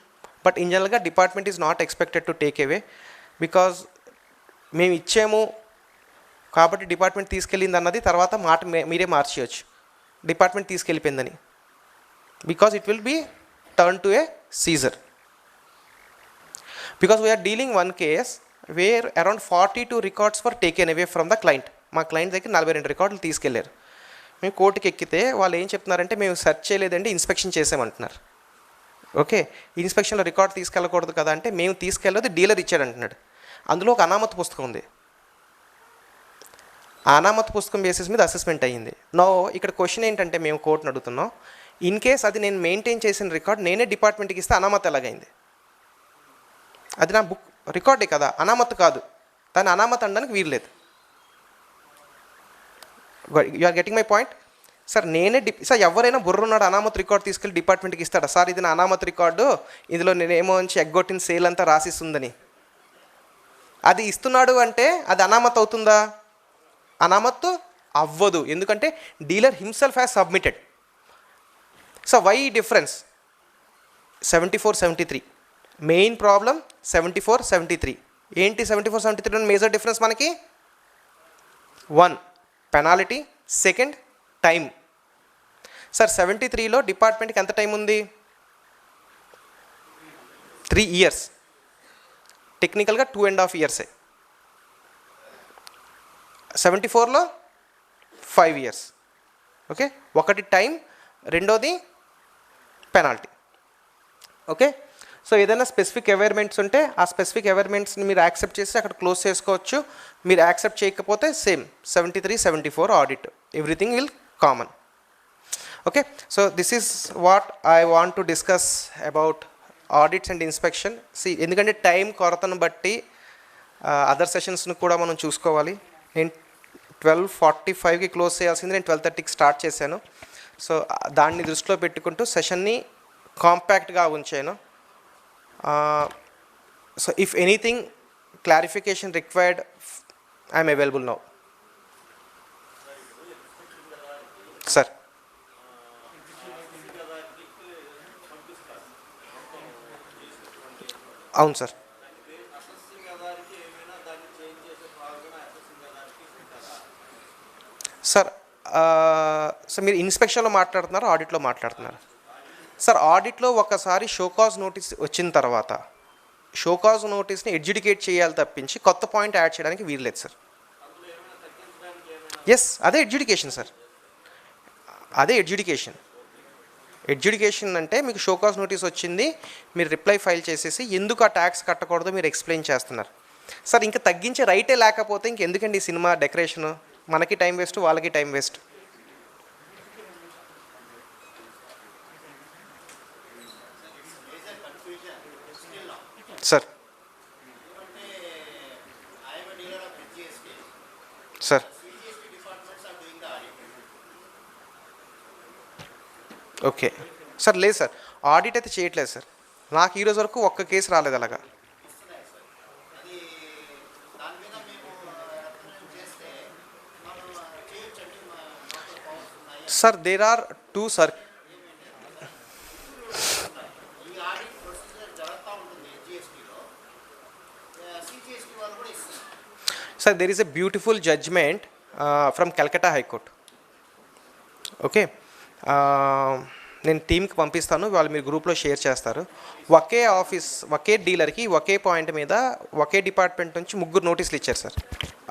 బట్ ఇన్ జనరల్గా department is not expected to take away, because మేము ఇచ్చాము కాబట్టి డిపార్ట్మెంట్ తీసుకెళ్ళింది అన్నది తర్వాత మాట మీరే మార్చేయచ్చు, డిపార్ట్మెంట్ తీసుకెళ్ళిపోయిందని, because it will be turn to a seizure. Because we're dealing one case where around 42 records for taken away from the client. మా క్లయింట్ దగ్గర 42 రికార్డులు తీసుకెళ్లారు. మేము కోర్టుకి ఎక్కితే వాళ్ళు ఏం చెప్తున్నారంటే మేము సెర్చ్ చేయలేదండి, ఇన్స్పెక్షన్ చేసామంటున్నారు. ఓకే, ఇన్స్పెక్షన్లో రికార్డ్ తీసుకెళ్ళకూడదు కదా అంటే మేము తీసుకెళ్ళదు, డీలర్ ఇచ్చాడు అంటున్నాడు. అందులో ఒక అనామత్ పుస్తకం ఉంది, ఆ అనామత్ పుస్తకం బేసిస్ మీద అసెస్మెంట్ అయ్యింది. నో ఇక్కడ క్వశ్చన్ ఏంటంటే మేము కోర్టును అడుగుతున్నాం, ఇన్ కేస్ అది నేను మెయింటైన్ చేసిన రికార్డ్ నేనే డిపార్ట్మెంట్కి ఇస్తే అనామత్ ఎలాగైంది? అది నా బుక్ రికార్డే కదా, అనామత్ కాదు, దాన్ని అనామత్ అనడానికి వీల్లేదు. You are getting my point sir? నేనే సార్ ఎవరైనా బుర్రున్నాడు అనామత్ రికార్డ్ తీసుకెళ్ళి డిపార్ట్మెంట్కి ఇస్తాడా? సార్ ఇది నా అనామత్ రికార్డు, ఇందులో నేనేమో నుంచి ఎగ్గొట్టిన సేల్ అంతా రాసిస్తుందని. అది ఇస్తున్నాడు అంటే అది అనామత్ అవుతుందా? అనామత్ అవ్వదు, ఎందుకంటే dealer himself has submitted. So why difference? 74-73 main problem, 74-73 ఏంటి? 74-73 మేజర్ డిఫరెన్స్ మనకి 1 పెనాల్టీ, సెకండ్ టైం. సార్ 73లో డిపార్ట్మెంట్కి ఎంత టైం ఉంది? 3 years, టెక్నికల్గా 2.5 years. 74లో 5 years. ఓకే, ఒకటి టైం, రెండోది పెనాల్టీ. ఓకే, సో ఏదైనా స్పెసిఫిక్ ఎవైర్మెంట్స్ ఉంటే ఆ స్పెసిఫిక్ ఎవైర్మెంట్స్ని మీరు యాక్సెప్ట్ చేసి అక్కడ క్లోజ్ చేసుకోవచ్చు. మీరు యాక్సెప్ట్ చేయకపోతే same 73-74 audit, everything will common. Okay, so this is what I want to discuss about audits and inspection. ఎందుకంటే టైం కొరతను బట్టి అదర్ సెషన్స్ని కూడా మనం చూసుకోవాలి. నేను 12:45కి క్లోజ్ చేయాల్సింది, నేను 12:30కి స్టార్ట్ చేశాను. సో దాన్ని దృష్టిలో పెట్టుకుంటూ సెషన్ని కాంపాక్ట్గా ఉంచాను. So if anything clarification required, I am available now. Sir. అవును సార్. సార్ సార్ మీరు ఇన్స్పెక్షన్లో మాట్లాడుతున్నారా, ఆడిట్లో మాట్లాడుతున్నారా? సార్ ఆడిట్లో ఒకసారి షోకాజ్ నోటీస్ వచ్చిన తర్వాత షోకాజ్ నోటీస్ని ఎడ్యుడికేట్ చేయాలి తప్పించి కొత్త పాయింట్ యాడ్ చేయడానికి వీల్లేదు సార్. ఎస్, అదే ఎడ్యుడికేషన్ సార్, అదే ఎడ్యుడికేషన్. ఎడ్యుడికేషన్ అంటే మీకు షోకాజ్ నోటీస్ వచ్చింది, మీరు రిప్లై ఫైల్ చేసేసి ఎందుకు ఆ ట్యాక్స్ కట్టకూడదో మీరు ఎక్స్ప్లెయిన్ చేస్తున్నారు సార్. ఇంకా తగ్గించే రైటే లేకపోతే ఇంకెందుకండి ఈ సినిమా డెకరేషను? మనకి టైం వేస్ట్, వాళ్ళకి time waste. Sir sir okay sir. లేదు సార్, ఆడిట్ అయితే చేయట్లేదు సార్. నాకు ఈరోజు వరకు ఒక్క కేసు రాలేదు అలాగా. Sir there are two sir. Sir there is a beautiful judgment from Calcutta High Court. Okay, నేను టీంకి పంపిస్తాను, వాళ్ళు మీరు గ్రూప్లో షేర్ చేస్తారు. ఒకే ఆఫీస్, ఒకే డీలర్కి ఒకే పాయింట్ మీద ఒకే డిపార్ట్మెంట్ నుంచి 3 నోటీసులు ఇచ్చారు సార్.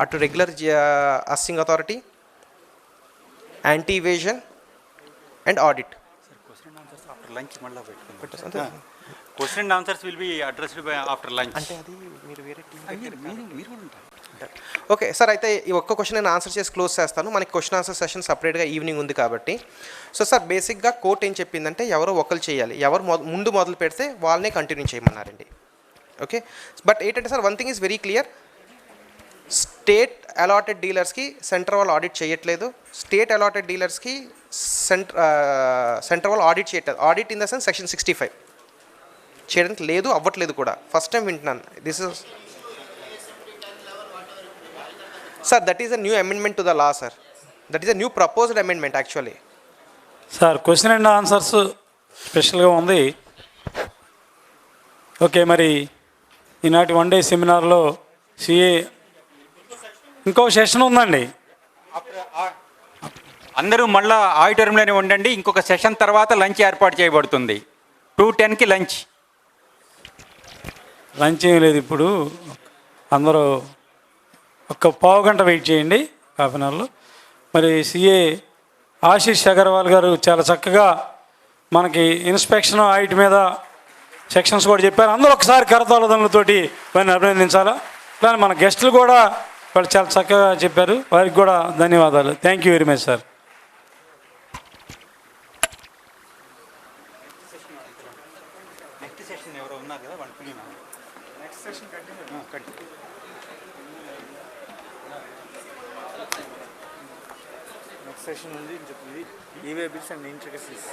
అటు regular assessing authority, anti evasion and audit. Question and answers will be addressed by after lunch. అంటే అది మీరు వేరే టీం. ఓకే సార్, అయితే ఈ ఒక్క క్వశ్చన్ నేను ఆన్సర్ చేసి క్లోజ్ చేస్తాను. మనకి క్వశ్చన్ ఆన్సర్ సెషన్ సపరేట్గా ఈవినింగ్ ఉంది కాబట్టి. సో సార్ బేసిక్గా కోర్ట్ ఏం చెప్పిందంటే ఎవరో ఒకరు చేయాలి, ఎవరు ముందు మొదలు పెడితే వాళ్ళనే కంటిన్యూ చేయమన్నారండి. ఓకే, బట్ ఏంటంటే sir one thing is very clear, state allotted డీలర్స్కి సెంటర్ వాళ్ళు ఆడిట్ చేయట్లేదు, స్టేట్ అలాటెడ్ డీలర్స్కి సెంటర్ వాళ్ళు ఆడిట్ చేయట్లేదు. Audit in the sense section 65 చేయడానికి లేదు, అవ్వట్లేదు కూడా. ఫస్ట్ టైం వింటున్నాను. This is sir, that is a new amendment to the law sir. That is a new proposed amendment actually. Sir question and answers స్పెషల్గా ఉంది. ఓకే, మరి ఈనాటి 1 డే సెమినార్లో సిఏ ఇంకో సెషన్ ఉందండి. అందరూ మళ్ళీ ఆడిటోరియంలోనే ఉండండి. ఇంకొక సెషన్ తర్వాత లంచ్ ఏర్పాటు చేయబడుతుంది. 2:10కి లంచ్. లంచ్ ఏం లేదు ఇప్పుడు, అందరూ ఒక పావు గంట వెయిట్ చేయండి, హాఫ్ అన్ అవర్లో. మరి సిఏ ఆశీష్ అగర్వాల్ గారు చాలా చక్కగా మనకి ఇన్స్పెక్షన్ ఆడిట్ మీద సెక్షన్స్ కూడా చెప్పారు. అందరూ ఒకసారి కరతాళతోటి వారిని అభినందించాలా. కానీ మన గెస్టులు కూడా వాళ్ళు చాలా చక్కగా చెప్పారు, వారికి కూడా ధన్యవాదాలు. Thank you very much sir. Session ఉంది అని చెప్పింది. E way bills and intricacies,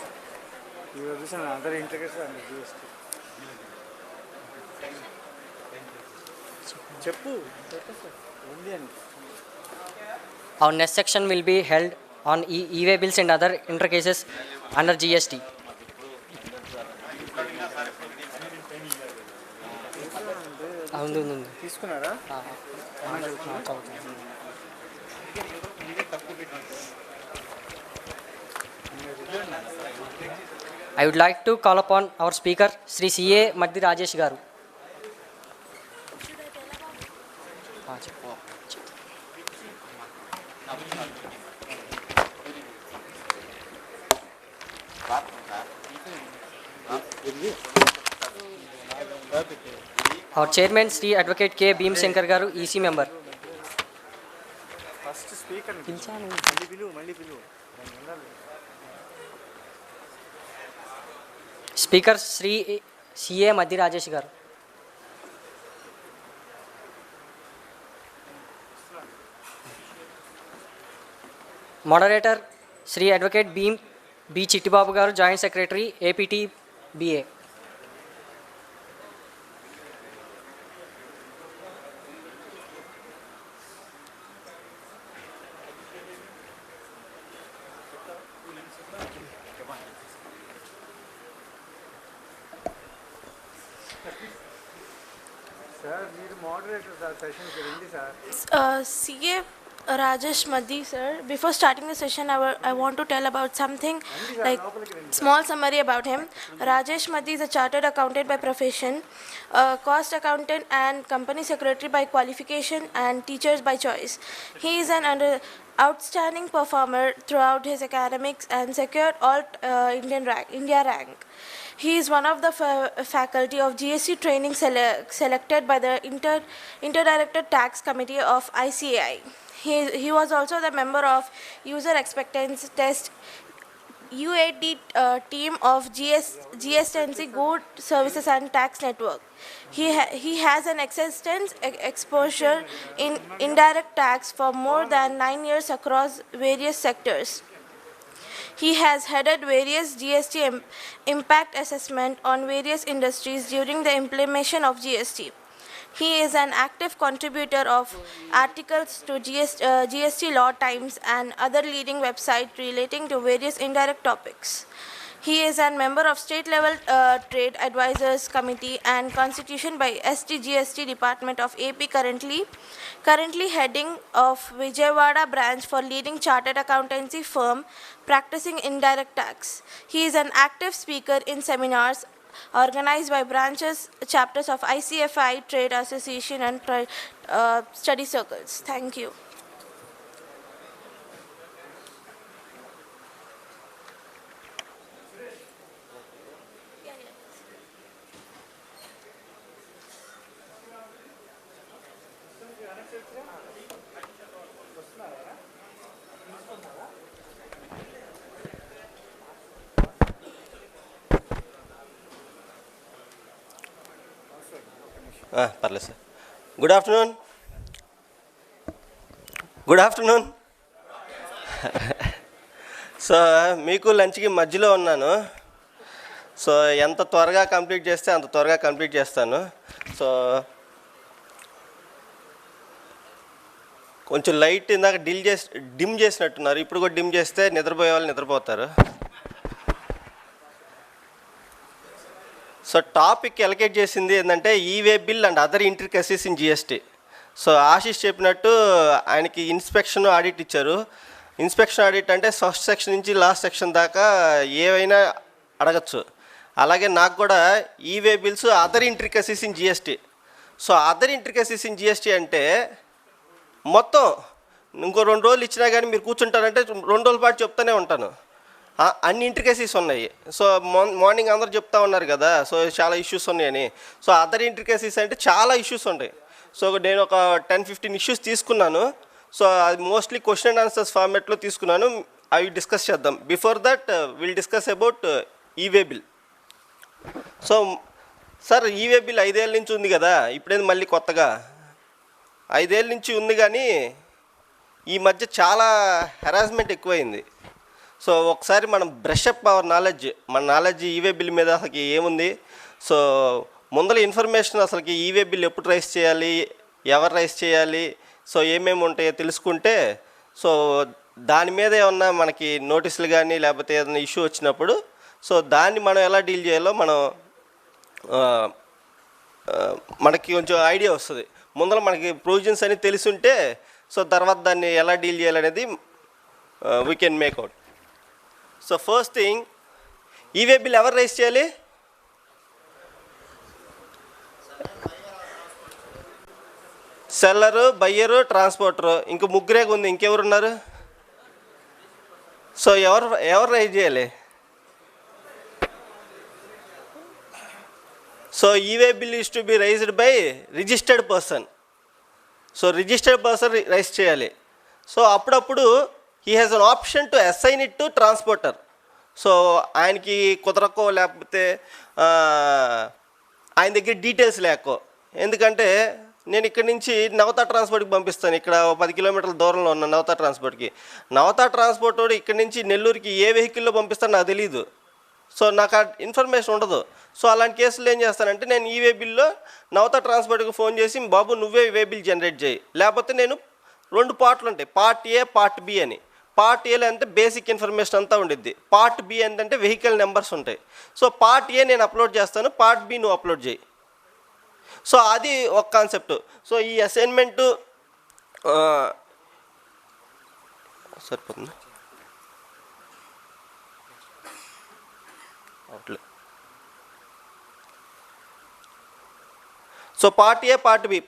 e way bills and other intricacies and GST. చెప్పు ఉంది అని. Our next section will be held on e-way bills and other intercases under GST. తీసుకున్నారా? I would like to call upon our speaker, Sri CA Madhi Rajesh Garu. Our chairman, Sri Advocate K. Bhim Shankar Garu, EC member. First speaker మళ్ళీ పిలువు. Speaker Sri CA Madhi Rajesh Garu. Moderator Sri Advocate Bhim B. Chittibabu Garu, Joint Secretary, APT BA. Sir మీరు మోడరేటర్ సార్ సెషన్కి రండి sir. CA Rajesh Madhi, sir. Before starting the session, I want to tell about something, like small summary about him. Rajesh Madhi is a chartered accountant by profession, cost accountant and company secretary by qualification, and teachers by choice. He is an outstanding performer throughout his academics and secured all India rank. He is one of the faculty of GST training selected by the Inter-Director Tax Committee of ICAI. He was also the member of User Expectancy Test UAT team of GSTNC Good Services and Tax Network. He has an extensive exposure in indirect tax for more than 9 years across various sectors. He has headed various GST impact assessment on various industries during the implementation of GST. He is an active contributor of articles to GST Law Times and other leading websites relating to various indirect topics. He is a member of state-level Trade Advisors Committee and Constitution by STGST Department of AP, currently heading of Vijayawada branch for leading chartered accountancy firm practicing indirect tax. He is an active speaker in seminars organized by chapters of ICFI, Trade Association and study circles. Thank you. పర్లేదు sir. Good afternoon. Good afternoon. So మీకు లంచ్కి మధ్యలో ఉన్నాను. సో ఎంత త్వరగా కంప్లీట్ చేస్తే అంత త్వరగా కంప్లీట్ చేస్తాను. సో కొంచెం లైట్ ఇందాక డిమ్ చేసినట్టున్నారు. ఇప్పుడు కూడా డిమ్ చేస్తే నిద్రపోయే వాళ్ళు నిద్రపోతారు. సో టాపిక్ ఎలకేట్ చేసింది ఏంటంటే e way bill and other intricacies in GST. So Ashish చెప్పినట్టు ఆయనకి ఇన్స్పెక్షన్ ఆడిట్ ఇచ్చారు. ఇన్స్పెక్షన్ ఆడిట్ అంటే ఫస్ట్ సెక్షన్ నుంచి లాస్ట్ సెక్షన్ దాకా ఏవైనా అడగచ్చు. అలాగే నాకు కూడా e way bills other intricacies in GST. So other intricacies in GST అంటే మొత్తం ఇంకో 2 రోజులు ఇచ్చినా కానీ మీరు కూర్చుంటారంటే 2 రోజుల పాటు చెప్తూనే ఉంటాను. అన్ని ఇంట్రికసీస్ ఉన్నాయి. సో మార్నింగ్ అందరూ చెప్తా ఉన్నారు కదా, సో చాలా ఇష్యూస్ ఉన్నాయని. సో అదర్ ఇంట్రికసీస్ అంటే చాలా ఇష్యూస్ ఉంటాయి. సో నేను ఒక 10-15 ఇష్యూస్ తీసుకున్నాను. సో అది మోస్ట్లీ క్వశ్చన్ అండ్ ఆన్సర్స్ ఫార్మాట్లో తీసుకున్నాను. అవి డిస్కస్ చేద్దాం. Before that will discuss about e-way bill. So sir e-way bill 5 ఏళ్ళ నుంచి ఉంది కదా, ఇప్పుడేది మళ్ళీ కొత్తగా? 5 ఏళ్ళ నుంచి ఉంది, కానీ ఈ మధ్య చాలా హెరాస్మెంట్ ఎక్కువైంది. సో ఒకసారి మనం బ్రష్ అప్ అవర్ నాలెడ్జ్, మన నాలెడ్జ్ ఈవే బిల్ మీద అసలుకి ఏముంది, సో ముందర ఇన్ఫర్మేషన్ అసలుకి ఈవే బిల్ ఎప్పుడు రైస్ చేయాలి, ఎవరు రైస్ చేయాలి, సో ఏమేమి ఉంటాయో తెలుసుకుంటే, సో దాని మీద ఏమన్నా మనకి నోటీసులు కానీ లేకపోతే ఏదైనా ఇష్యూ వచ్చినప్పుడు సో దాన్ని మనం ఎలా డీల్ చేయాలో మనకి కొంచెం ఐడియా వస్తుంది. ముందర మనకి ప్రొవిజన్స్ అని తెలుసుంటే సో తర్వాత దాన్ని ఎలా డీల్ చేయాలనేది we can make out. So first thing, e way bill ఎవరు రైస్ చేయాలి? సెల్లరు, బయ్యరు, ట్రాన్స్పోర్టరు, ఇంక ముగ్గురే ఉంది. ఇంకెవరు ఉన్నారు? సో ఎవరు రైజ్ చేయాలి? So e way bill is to be raised by registered person. So registered person raise చేయాలి. సో అప్పుడప్పుడు he has an option to assign it to transporter. So ఆయనకి కుదరకో లేకపోతే ఆయన దగ్గర డీటెయిల్స్ లేకో, ఎందుకంటే నేను ఇక్కడి నుంచి నవతా ట్రాన్స్పోర్ట్కి పంపిస్తాను. ఇక్కడ 10 కిలోమీటర్ల దూరంలో ఉన్న నవతా ట్రాన్స్పోర్ట్కి. నవతా ట్రాన్స్పోర్ట్ వాడు ఇక్కడి నుంచి నెల్లూరుకి ఏ వెహికల్లో పంపిస్తాను నాకు తెలీదు. సో నాకు ఆ ఇన్ఫర్మేషన్ ఉండదు. సో అలాంటి కేసులు ఏం చేస్తానంటే నేను ఈవే బిల్లో నవతా ట్రాన్స్పోర్ట్కి ఫోన్ చేసి, బాబు నువ్వే ఈవే బిల్ జనరేట్ చేయి. లేకపోతే నేను 2 పార్ట్లు ఉంటాయి, పార్ట్ ఏ, పార్ట్ బి అని. పార్ట్ ఏలో అంటే బేసిక్ ఇన్ఫర్మేషన్ అంతా ఉండిద్ది. పార్ట్ బి ఏంటంటే వెహికల్ నెంబర్స్ ఉంటాయి. సో పార్ట్ ఏ నేను అప్లోడ్ చేస్తాను, పార్ట్ బి నువ్వు అప్లోడ్ చేయి. సో అది ఒక కాన్సెప్ట్. సో ఈ అసైన్మెంటు సరిపోతుంది. So part A, part B.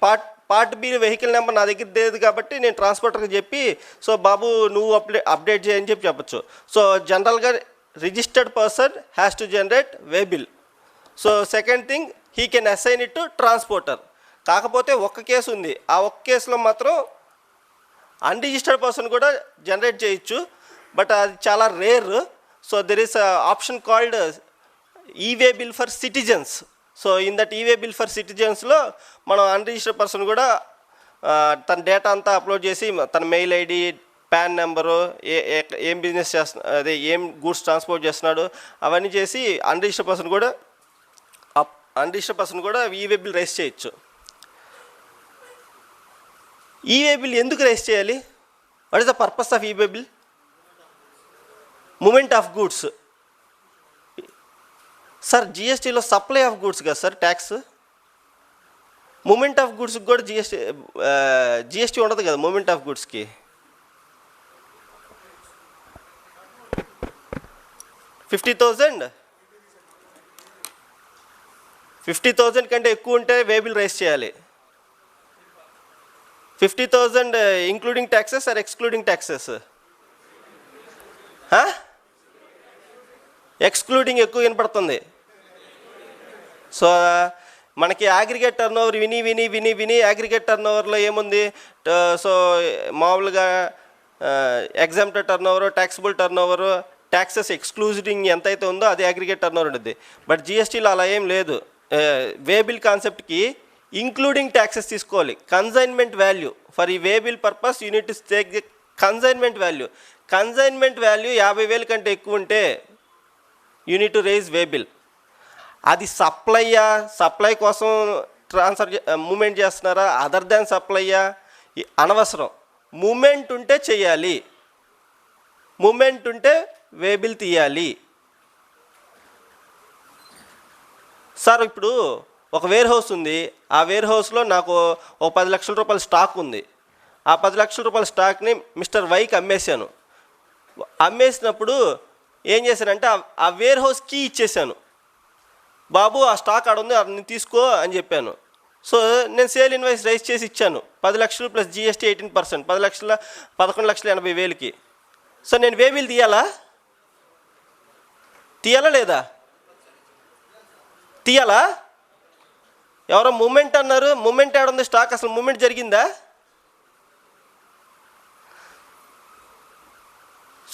Part B vehicle number నా దగ్గర లేదు కాబట్టి నేను ట్రాన్స్పోర్టర్కి చెప్పి, సో బాబు నువ్వు అప్డేట్ చేయని చెప్పచ్చు. సో జనరల్గా registered person has to generate way bill. So second thing, he can assign it to transporter. కాకపోతే ఒక్క కేసు ఉంది, ఆ ఒక్క కేసులో మాత్రం అన్రిజిస్టర్డ్ పర్సన్ కూడా జనరేట్ చేయొచ్చు, బట్ అది చాలా rare. So there is option called e way bill for citizens. So in that e way bill for సిటిజన్స్లో మనం అన్రిజిస్టర్డ్ పర్సన్ కూడా తన డేటా అంతా అప్లోడ్ చేసి తన మెయిల్ ఐడి, పాన్ నెంబరు, ఏం బిజినెస్ చేస్తున్నా, అదే ఏం గూడ్స్ ట్రాన్స్పోర్ట్ చేస్తున్నాడు అవన్నీ చేసి అన్రిజిస్టర్డ్ పర్సన్ కూడా ఈవే బిల్ రైజ్ చేయొచ్చు. ఈవే బిల్ ఎందుకు రైజ్ చేయాలి? What is the purpose of e way bill? Movement of goods. Sir జిఎస్టీలో సప్లై ఆఫ్ గూడ్స్ కదా సార్ ట్యాక్స్. మూమెంట్ ఆఫ్ గూడ్స్కి కూడా జిఎస్టీ ఉండదు కదా మూమెంట్ ఆఫ్ గూడ్స్కి. $50,000 కంటే ఎక్కువ ఉంటే వే బిల్ రైజ్ చేయాలి. 50,000 including taxes or excluding taxes? Excluding ఎక్కువ వినపడుతుంది. సో మనకి అగ్రిగేట్ టర్న్ ఓవర్ విని అగ్రిగేట్ టర్న్ ఓవర్లో ఏముంది? సో మామూలుగా exempted turnover, taxable turnover, taxes excluding ఎంతైతే ఉందో అది అగ్రిగేట్ టర్న్ ఓవర్ ఉంటుంది. బట్ జిఎస్టీలో అలా ఏం లేదు. వే బిల్ కాన్సెప్ట్కి ఇంక్లూడింగ్ ట్యాక్సెస్ తీసుకోవాలి. Consignment value for e way bill purpose you need to take the consignment value. Consignment value 50,000 కంటే ఎక్కువ ఉంటే unit to raise way bill. అది సప్లై కోసం మూమెంట్ చేస్తున్నారా, అదర్ దాన్ సప్లయ్యా, అనవసరం. మూమెంట్ ఉంటే చెయ్యాలి, మూమెంట్ ఉంటే వే బిల్ తీయాలి. సార్ ఇప్పుడు ఒక వేర్ హౌస్ ఉంది, ఆ వేర్ హౌస్లో నాకు ఒక 10 లక్షల రూపాయల స్టాక్ ఉంది. ఆ 10 లక్షల రూపాయల స్టాక్ని మిస్టర్ వైకి అమ్మేశాను. అమ్మేసినప్పుడు ఏం చేశానంటే ఆ వేర్ హౌస్ కీ ఇచ్చేసాను. బాబు ఆ స్టాక్ ఆడ ఉంది, అది తీసుకో అని చెప్పాను. సో నేను సేల్ ఇన్వాయిస్ రైజ్ చేసి ఇచ్చాను. 10 లక్షలు ప్లస్ జిఎస్టీ 18%, 11,80,000. సో నేను వే బిల్ తీయాలా లేదా? తీయాలా? ఎవరో మూమెంట్ అన్నారు, మూమెంట్ ఆడుంది స్టాక్, అసలు మూమెంట్ జరిగిందా?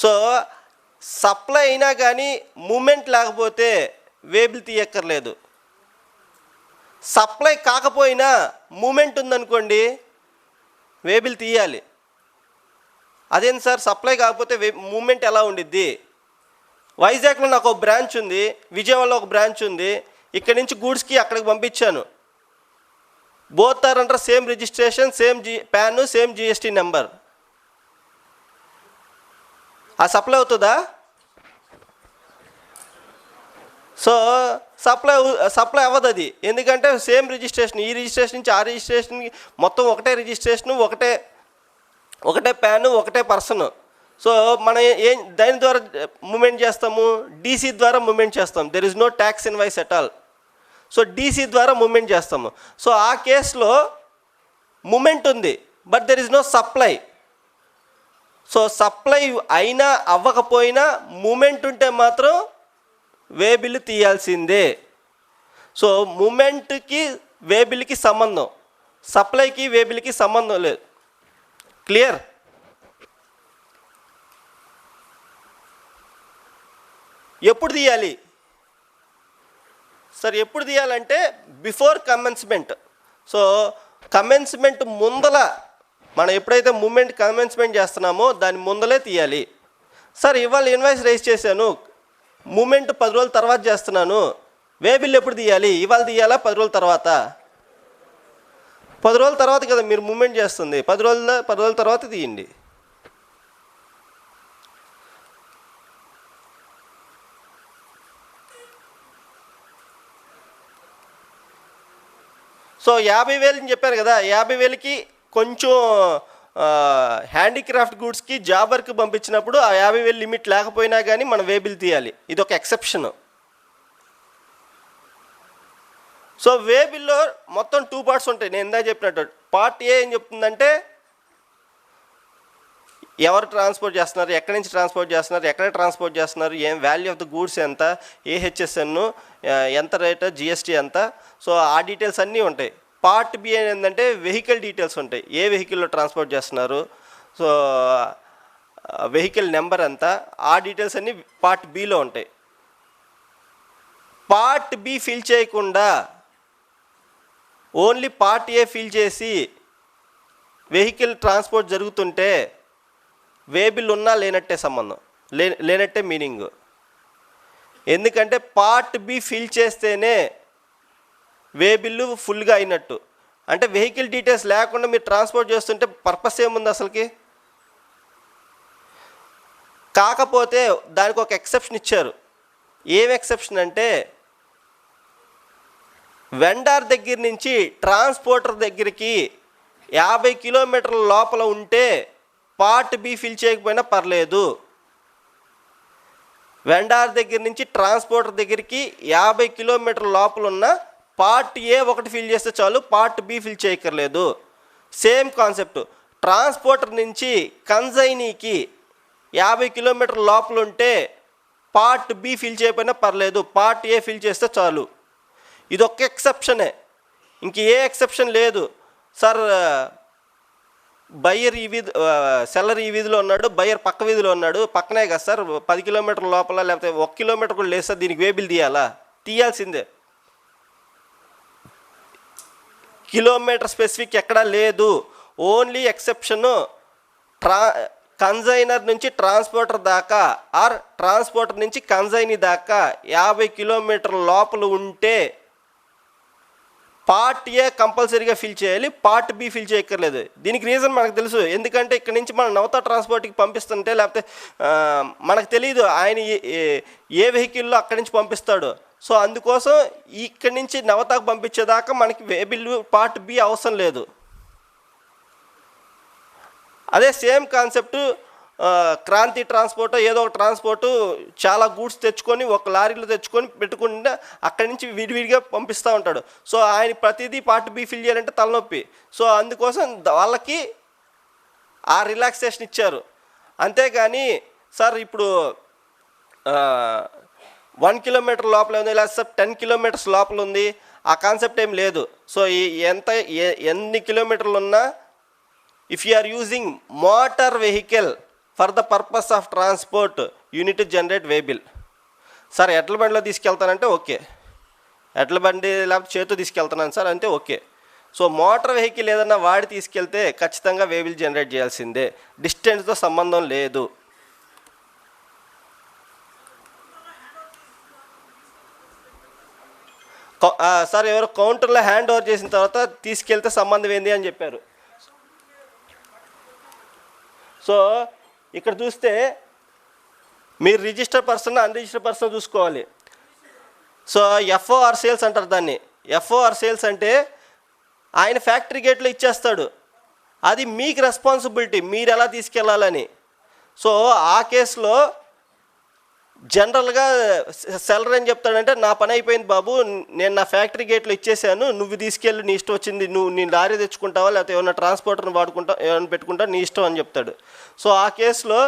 సో సప్లై అయినా కానీ మూమెంట్ లేకపోతే వే బిల్ తీయక్కర్లేదు. సప్లై కాకపోయినా మూమెంట్ ఉందనుకోండి వే బిల్ తీయాలి. అదేంటి సార్ సప్లై కాకపోతే మూమెంట్ ఎలా ఉండిద్ది? వైజాగ్లో నాకు ఒక బ్రాంచ్ ఉంది, విజయవాడలో ఒక బ్రాంచ్ ఉంది. ఇక్కడి నుంచి గూడ్స్కి అక్కడికి పంపించాను. Both are under same registration, same pan, same GST number. ఆ సప్లై అవుతుందా? సో సప్లై అవ్వదు అది. ఎందుకంటే సేమ్ రిజిస్ట్రేషన్, ఈ రిజిస్ట్రేషన్ నుంచి ఆ రిజిస్ట్రేషన్కి మొత్తం ఒకటే రిజిస్ట్రేషను, ఒకటే ప్యాను, ఒకటే పర్సన్. సో మనం దాని ద్వారా మూమెంట్ చేస్తాము, డీసీ ద్వారా మూమెంట్ చేస్తాం. There is no tax invoice at all. So DC ద్వారా మూమెంట్ చేస్తాము. సో ఆ కేసులో మూమెంట్ ఉంది, but there is no supply. So supply అయినా అవ్వకపోయినా మూమెంట్ ఉంటే మాత్రం వే బిల్లు తీయాల్సిందే. సో మూమెంట్కి వే బిల్కి సంబంధం, సప్లైకి వే బిల్కి సంబంధం లేదు. క్లియర్? ఎప్పుడు తీయాలి సార్? ఎప్పుడు తీయాలంటే బిఫోర్ కమెన్స్మెంట్. సో కమెన్స్మెంట్ ముందల, మనం ఎప్పుడైతే మూమెంట్ కమెన్స్మెంట్ చేస్తున్నామో దాని ముందలే తీయాలి. సార్ ఇవాళ ఇన్వాయిస్ రైజ్ చేశాను, మూమెంట్ 10 రోజుల తర్వాత చేస్తున్నాను, వే బిల్ ఎప్పుడు తీయాలి? ఇవాళ తీయాలా 10 రోజుల తర్వాత? 10 రోజుల తర్వాత కదా మీరు మూమెంట్ చేస్తుంది, 10 రోజుల తర్వాత తీయండి. సో 50,000 అని చెప్పాను కదా, 50,000కి కొంచెం హ్యాండీక్రాఫ్ట్ గూడ్స్కి జాబ్ వర్క్ పంపించినప్పుడు ఆ 50,000 లిమిట్ లేకపోయినా కానీ మనం వే బిల్ తీయాలి. ఇది ఒక ఎక్సెప్షన్. సో వే బిల్లో మొత్తం 2 పార్ట్స్ ఉంటాయి. నేను ఇందా చెప్పినట్టు పార్ట్ ఏ ఏం చెప్తుందంటే ఎవరు ట్రాన్స్పోర్ట్ చేస్తున్నారు, ఎక్కడి నుంచి ట్రాన్స్పోర్ట్ చేస్తున్నారు, ఎక్కడ ట్రాన్స్పోర్ట్ చేస్తున్నారు, ఏం వాల్యూ ఆఫ్ ద గూడ్స్ ఎంత, ఏహెచ్ఎస్ఎన్ ఎంత రేట్, జిఎస్టీ ఎంత, సో ఆ డీటెయిల్స్ అన్నీ ఉంటాయి. పార్ట్ బి ఏంటంటే వెహికల్ డీటెయిల్స్ ఉంటాయి. ఏ వెహికల్లో ట్రాన్స్పోర్ట్ చేస్తున్నారు, సో వెహికల్ నెంబర్ ఎంత, ఆ డీటెయిల్స్ అన్నీ పార్ట్ బిలో ఉంటాయి. పార్ట్ బి ఫిల్ చేయకుండా ఓన్లీ పార్ట్ ఏ ఫిల్ చేసి వెహికల్ ట్రాన్స్పోర్ట్ జరుగుతుంటే వే బిల్ ఉన్నా లేనట్టే సంబంధం, లేనట్టే మీనింగ్. ఎందుకంటే పార్ట్ బి ఫిల్ చేస్తేనే వే బిల్లు ఫుల్గా అయినట్టు. అంటే వెహికల్ డీటెయిల్స్ లేకుండా మీరు ట్రాన్స్పోర్ట్ చేస్తుంటే పర్పస్ ఏముంది అసలుకి? కాకపోతే దానికి ఒక ఎక్సెప్షన్ ఇచ్చారు. ఏం ఎక్సెప్షన్ అంటే వెండార్ దగ్గర నుంచి ట్రాన్స్పోర్టర్ దగ్గరికి 50 కిలోమీటర్ల లోపల ఉంటే పార్ట్ బి ఫిల్ చేయకపోయినా పర్లేదు. వెండార్ దగ్గర నుంచి ట్రాన్స్పోర్టర్ దగ్గరికి 50 కిలోమీటర్ల లోపల ఉన్న పార్ట్ ఏ ఒకటి ఫిల్ చేస్తే చాలు, పార్ట్ బి ఫిల్ చేయక్కర్లేదు. Same concept. ట్రాన్స్పోర్టర్ నుంచి కన్సైనీకి 50 కిలోమీటర్ల లోపల ఉంటే పార్ట్ బి ఫిల్ చేయకపోయినా పర్లేదు, పార్ట్ ఏ ఫిల్ చేస్తే చాలు. ఇదొక్క ఎక్సెప్షనే, ఇంక ఏ ఎక్సెప్షన్ లేదు. సార్ బయ్యర్ ఈ వీధి, సెల్లర్ ఈ వీధిలో ఉన్నాడు, బయ్యర్ పక్క వీధిలో ఉన్నాడు, పక్కనే కదా సార్, 10 కిలోమీటర్ల లోపల లేకపోతే 1 కిలోమీటర్ కూడా లేదు సార్, దీనికి వే బిల్ తీయాలా? తీయాల్సిందే. కిలోమీటర్ స్పెసిఫిక్ ఎక్కడా లేదు. ఓన్లీ ఎక్సెప్షను కన్సైనర్ నుంచి ట్రాన్స్పోర్టర్ దాకా ఆర్ ట్రాన్స్పోర్టర్ నుంచి కన్సైనీ దాకా 50 కిలోమీటర్ల లోపల ఉంటే పార్ట్ ఏ కంపల్సరీగా ఫిల్ చేయాలి, పార్ట్ బి ఫిల్ చేయక్కర్లేదు. దీనికి రీజన్ మనకు తెలుసు. ఎందుకంటే ఇక్కడ నుంచి మనం నవతా ట్రాన్స్పోర్ట్కి పంపిస్తుంటే లేకపోతే మనకు తెలియదు ఆయన ఏ వెహికల్లో అక్కడి నుంచి పంపిస్తాడు. సో అందుకోసం ఇక్కడి నుంచి నవతాకు పంపించేదాకా మనకి వే బిల్లు పార్ట్ బి అవసరం లేదు. అదే సేమ్ కాన్సెప్టు క్రాంతి ట్రాన్స్పోర్ట్ ఏదో ఒక ట్రాన్స్పోర్టు చాలా గూడ్స్ తెచ్చుకొని ఒక లారీలో తెచ్చుకొని పెట్టుకుంటే అక్కడి నుంచి విడివిడిగా పంపిస్తూ ఉంటాడు. సో ఆయన ప్రతిదీ పార్ట్ బి ఫిల్ చేయాలంటే తలనొప్పి. సో అందుకోసం వాళ్ళకి ఆ రిలాక్సేషన్ ఇచ్చారు. అంతేగాని సార్ ఇప్పుడు 1 కిలోమీటర్ లోపల ఉంది, లేదా సార్ 10 కిలోమీటర్స్ లోపల ఉంది, ఆ కాన్సెప్ట్ ఏం లేదు. సో ఎన్ని కిలోమీటర్లు ఉన్నా if you are using motor vehicle for the purpose of transport unit generate way bill. Sir ఎడ్ల బండిలో తీసుకెళ్తానంటే ఓకే, ఎడ్ల బండి లేకపోతే చేతితో తీసుకెళ్తున్నాను సార్ అంటే ఓకే. సో మోటార్ వెహికల్ ఏదన్నా వాడి తీసుకెళ్తే ఖచ్చితంగా వే బిల్ జనరేట్ చేయాల్సిందే, డిస్టెన్స్తో సంబంధం లేదు. సార్ ఎవరో కౌంటర్లో హ్యాండ్ ఓవర్ చేసిన తర్వాత తీసుకెళ్తే సంబంధం ఏంది అని చెప్పారు. సో ఇక్కడ చూస్తే మీరు రిజిస్టర్ పర్సన్ అన్రిజిస్టర్ పర్సన్ చూసుకోవాలి. సో ఎఫ్ఓఆర్ సేల్స్ అంటారు దాన్ని. ఎఫ్ఓఆర్ సేల్స్ అంటే ఆయన ఫ్యాక్టరీ గేట్లో ఇచ్చేస్తాడు, అది మీకు రెస్పాన్సిబిలిటీ మీరు ఎలా తీసుకెళ్ళాలని. సో ఆ కేసులో జనరల్గా సెల్లర్ ఏం చెప్తాడంటే నా పని అయిపోయింది బాబు, నేను నా ఫ్యాక్టరీ గేట్లో ఇచ్చేసాను, నువ్వు తీసుకెళ్ళి నీ ఇష్టం వచ్చింది, నువ్వు నీ లారీ తెచ్చుకుంటావా లేకపోతే ఏమైనా ట్రాన్స్పోర్టర్ని వాడుకుంటావు ఏమైనా పెట్టుకుంటావు నీ ఇష్టం అని చెప్తాడు. సో ఆ కేసులో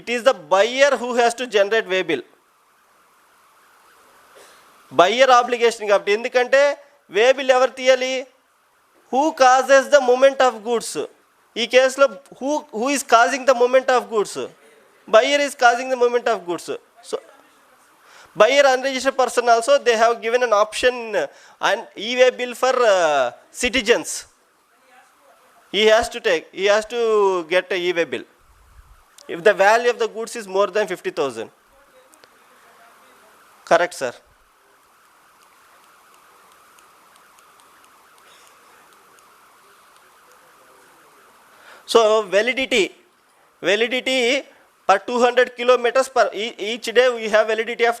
it is the buyer who has to generate way bill, buyer obligation కాబట్టి. ఎందుకంటే వే బిల్ ఎవరు తీయాలి? Who causes the movement of goods. ఈ కేసులో who is causing the movement of goods? Buyer is causing the movement of goods. So buyer unregistered person also they have given an option and e-way bill for citizens. He has to get a e-way bill if the value of the goods is more than 50,000. Correct sir. So validity per 200 kilometers per each day we have validity of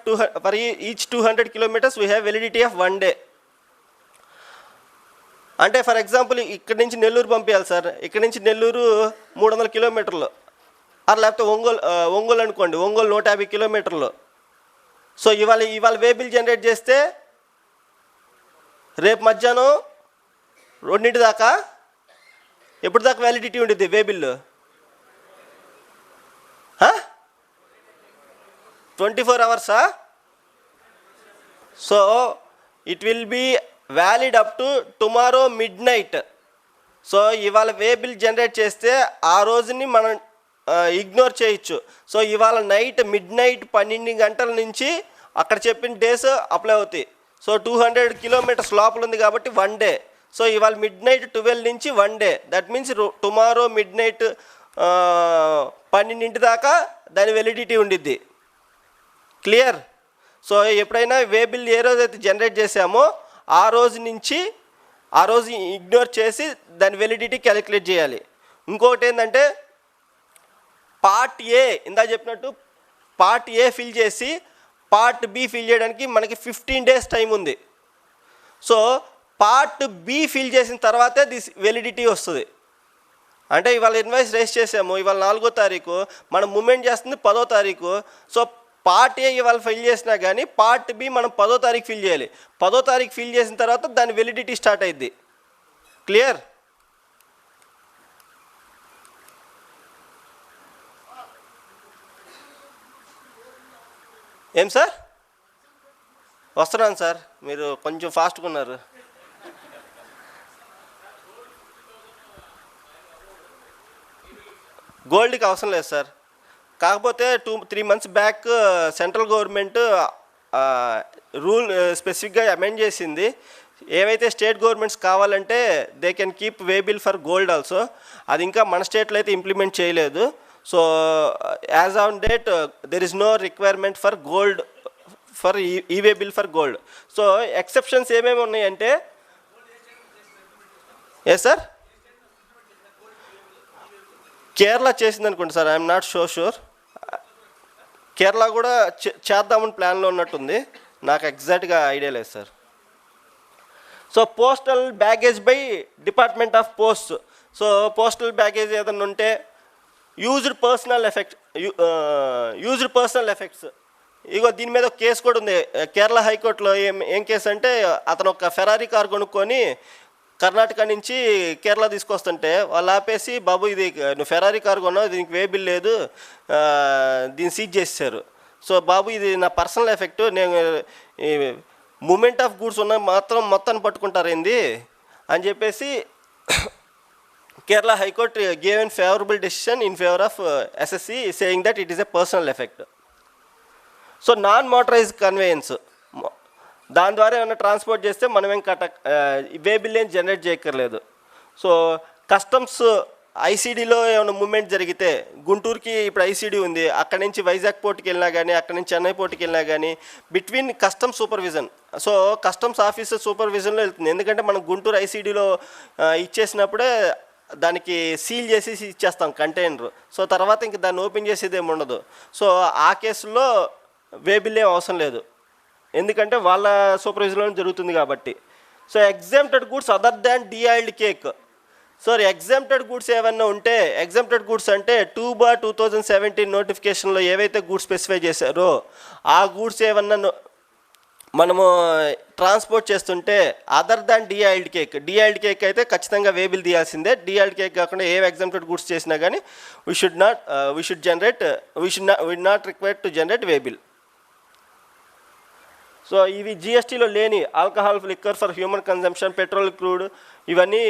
each 200 kilometers we have validity of 1 day. అంటే ఫర్ ఎగ్జాంపుల్ ఇక్కడి నుంచి నెల్లూరు పంపించాలి సార్. ఇక్కడి నుంచి నెల్లూరు 300 కిలోమీటర్లు, లేకపోతే ఒంగోలు అనుకోండి, ఒంగోలు 150 కిలోమీటర్లు. సో ఇవాళ వే బిల్ జనరేట్ చేస్తే రేపు మధ్యాహ్నం 2 దాకా ఎప్పుడు దాకా వ్యాలిడిటీ ఉండిద్ది వే బిల్లు? 24 అవర్సా? So it will be valid up to tomorrow midnight. So ఇవాళ వే బిల్ జనరేట్ చేస్తే ఆ రోజుని మనం ఇగ్నోర్ చేయొచ్చు. సో ఇవాళ నైట్ మిడ్ నైట్ 12 గంటల నుంచి అక్కడ చెప్పిన డేస్ అప్లై అవుతాయి. సో 200 కిలోమీటర్స్ లోపల ఉంది కాబట్టి 1 డే. సో ఇవాళ మిడ్ నైట్ 12 నుంచి 1 day. That means tomorrow mid night 12 దాకా దాని వ్యాలిడిటీ ఉండిద్ది. క్లియర్? సో ఎప్పుడైనా వే బిల్ ఏ రోజైతే జనరేట్ చేసామో ఆ రోజు నుంచి ఆ రోజు ఇగ్నోర్ చేసి దాని వ్యాలిడిటీ క్యాలిక్యులేట్ చేయాలి. ఇంకొకటి ఏంటంటే పార్ట్ ఏ ఇందా చెప్పినట్టు పార్ట్ ఏ ఫిల్ చేసి పార్ట్ బి ఫిల్ చేయడానికి మనకి 15 డేస్ టైం ఉంది. సో పార్ట్ బి ఫిల్ చేసిన తర్వాతే దిస్ వ్యాలిడిటీ వస్తుంది. అంటే ఇవాళ ఇన్వాయిస్ రేస్ చేసాము, ఇవాళ 4వ తారీఖు, మనం మూమెంట్ చేస్తుంది 10వ తారీఖు. సో పార్ట్ ఏ ఇవాళ ఫిల్ చేసినా కానీ పార్ట్ బి మనం 10వ తారీఖు ఫిల్ చేయాలి. 10వ తారీఖు ఫిల్ చేసిన తర్వాత దాని వ్యాలిడిటీ స్టార్ట్ అయ్యిద్ది. క్లియర్? ఏం సార్? వస్తున్నాను సార్, మీరు కొంచెం ఫాస్ట్గా ఉన్నారు. గోల్డ్కి అవసరం లేదు సార్. కాకపోతే 2-3 months back central government rule స్పెసిఫిక్గా అమెండ్ చేసింది. ఏవైతే స్టేట్ గవర్నమెంట్స్ కావాలంటే they can keep way bill for gold also. అది ఇంకా మన స్టేట్లో అయితే ఇంప్లిమెంట్ చేయలేదు. So as on date there is no requirement for gold for e way bill for gold. So exceptions ఏమేమి ఉన్నాయంటే ఏ సార్? కేరళ చేసింది అనుకోండి sir, I'm not sure. Kerala కూడా చేద్దామని ప్లాన్లో ఉన్నట్టుంది, నాకు ఎగ్జాక్ట్గా ఐడియా లేదు sir. So postal baggage by department of post. So postal baggage ఏదన్నా ఉంటే యూజ్డ్ పర్సనల్ ఎఫెక్ట్స్ ఇగో దీని మీద ఒక కేసు కూడా ఉంది కేరళ హైకోర్టులో. ఏం కేసు అంటే అతను ఒక ఫెరారీ కార్ కొనుక్కొని కర్ణాటక నుంచి కేరళ తీసుకొస్తుంటే వాళ్ళు ఆపేసి, బాబు ఇది నువ్వు ఫెరారీ కార్ కొన్నావు, దీనికి వే బిల్ లేదు, దీన్ని సీజ్ చేశారు. సో బాబు ఇది నా పర్సనల్ ఎఫెక్ట్, నేను మూమెంట్ ఆఫ్ గూడ్స్ ఉన్న మొత్తాన్ని పట్టుకుంటారేంది అని చెప్పేసి Kerala high court gave N favourable decision in favour of SSC saying that it is a personal effect. So non motorised conveyance, దాని ద్వారా ఏమైనా ట్రాన్స్పోర్ట్ చేస్తే మనం ఏం వే బిల్ ఏం జనరేట్ చేయక్కర్లేదు. సో కస్టమ్స్ ఐసీడీలో ఏమైనా మూమెంట్ జరిగితే, గుంటూరుకి ఇప్పుడు ఐసీడీ ఉంది, అక్కడి నుంచి వైజాగ్ పోర్ట్కి వెళ్ళినా కానీ అక్కడి నుంచి చెన్నై పోర్ట్కి వెళ్ళినా కానీ between customs supervision. So customs officer సూపర్విజన్లో వెళ్తుంది, ఎందుకంటే మనం గుంటూరు ఐసీడీలో ఇచ్చేసినప్పుడే దానికి సీల్ చేసి ఇచ్చేస్తాం కంటైనర్. సో తర్వాత ఇంక దాన్ని ఓపెన్ చేసేది ఏమి ఉండదు. సో ఆ కేసులో వే బిల్ ఏం అవసరం లేదు, ఎందుకంటే వాళ్ళ సూపర్విజన్లో జరుగుతుంది కాబట్టి. So exempted goods other than deoiled cake. So exempted goods ఏమన్నా ఉంటే, ఎగ్జామ్టెడ్ గూడ్స్ అంటే 2/2017 నోటిఫికేషన్లో ఏవైతే గూడ్స్ స్పెసిఫై చేశారో ఆ గూడ్స్ ఏమన్నా మనము ట్రాన్స్పోర్ట్ చేస్తుంటే అదర్ దాన్ డీఆయిల్డ్ కేక్ అయితే ఖచ్చితంగా వే బిల్ తీయాల్సిందే. డీఆయిల్డ్ కేక్ కాకుండా ఏ ఎగ్జామ్టెడ్ గూడ్స్ చేసినా కానీ we should not required to generate way bill. So ఇవి జిఎస్టీలో లేని alcohol, liquor for human consumption, petrol, crude ఇవన్నీ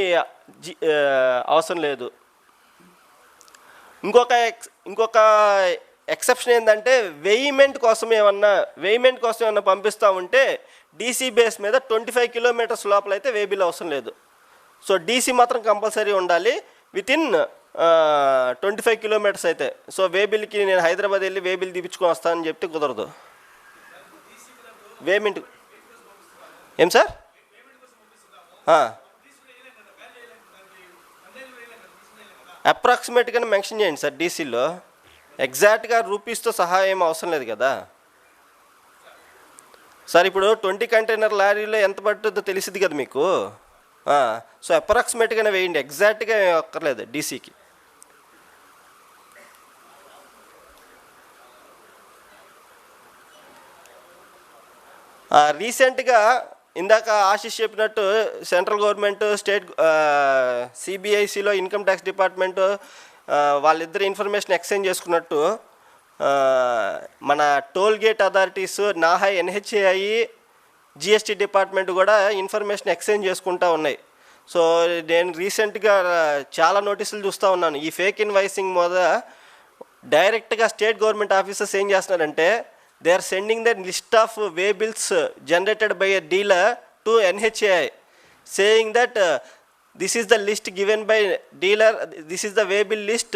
అవసరం లేదు. ఇంకొక ఎక్సెప్షన్ ఏంటంటే వెయిమెంట్ కోసం ఏమన్నా పంపిస్తూ ఉంటే డీసీ బేస్ మీద 25 కిలోమీటర్స్ లోపల అయితే వే బిల్ అవసరం లేదు. సో డీసీ మాత్రం కంపల్సరీ ఉండాలి వితిన్ 25 కిలోమీటర్స్ అయితే. సో వే బిల్కి నేను హైదరాబాద్ వెళ్ళి వే బిల్ తీపించుకొని వస్తానని చెప్తే కుదరదు. వేమెంట్ ఏం సార్? అప్రాక్సిమేట్గానే మెన్షన్ చేయండి సార్ డీసీలో, ఎగ్జాక్ట్గా రూపీస్తో సహా ఏం అవసరం లేదు కదా సార్. ఇప్పుడు 20 కంటైనర్ లారీలో ఎంత పడుతుందో తెలిసింది కదా మీకు. సో అప్రాక్సిమేట్గానే వేయండి, ఎగ్జాక్ట్గా అక్కర్లేదు డీసీకి. రీసెంట్గా ఇందాక ఆశీష్ చెప్పినట్టు సెంట్రల్ గవర్నమెంట్, స్టేట్ సిబిఐసిలో ఇన్కమ్ ట్యాక్స్ డిపార్ట్మెంట్ వాళ్ళిద్దరు ఇన్ఫర్మేషన్ ఎక్స్చేంజ్ చేసుకున్నట్టు మన toll gate authorities, NHAI, NHAI, GST department కూడా ఇన్ఫర్మేషన్ ఎక్స్చేంజ్ చేసుకుంటూ ఉన్నాయి. సో నేను రీసెంట్గా చాలా నోటీసులు చూస్తూ ఉన్నాను. ఈ ఫేక్ ఇన్వాయిసింగ్ మీద డైరెక్ట్గా స్టేట్ గవర్నమెంట్ ఆఫీసర్స్ ఏం చేస్తున్నారంటే, they are sending the list of way bills generated by a dealer to NHAI, saying that this is the list given by dealer, this is the way bill list.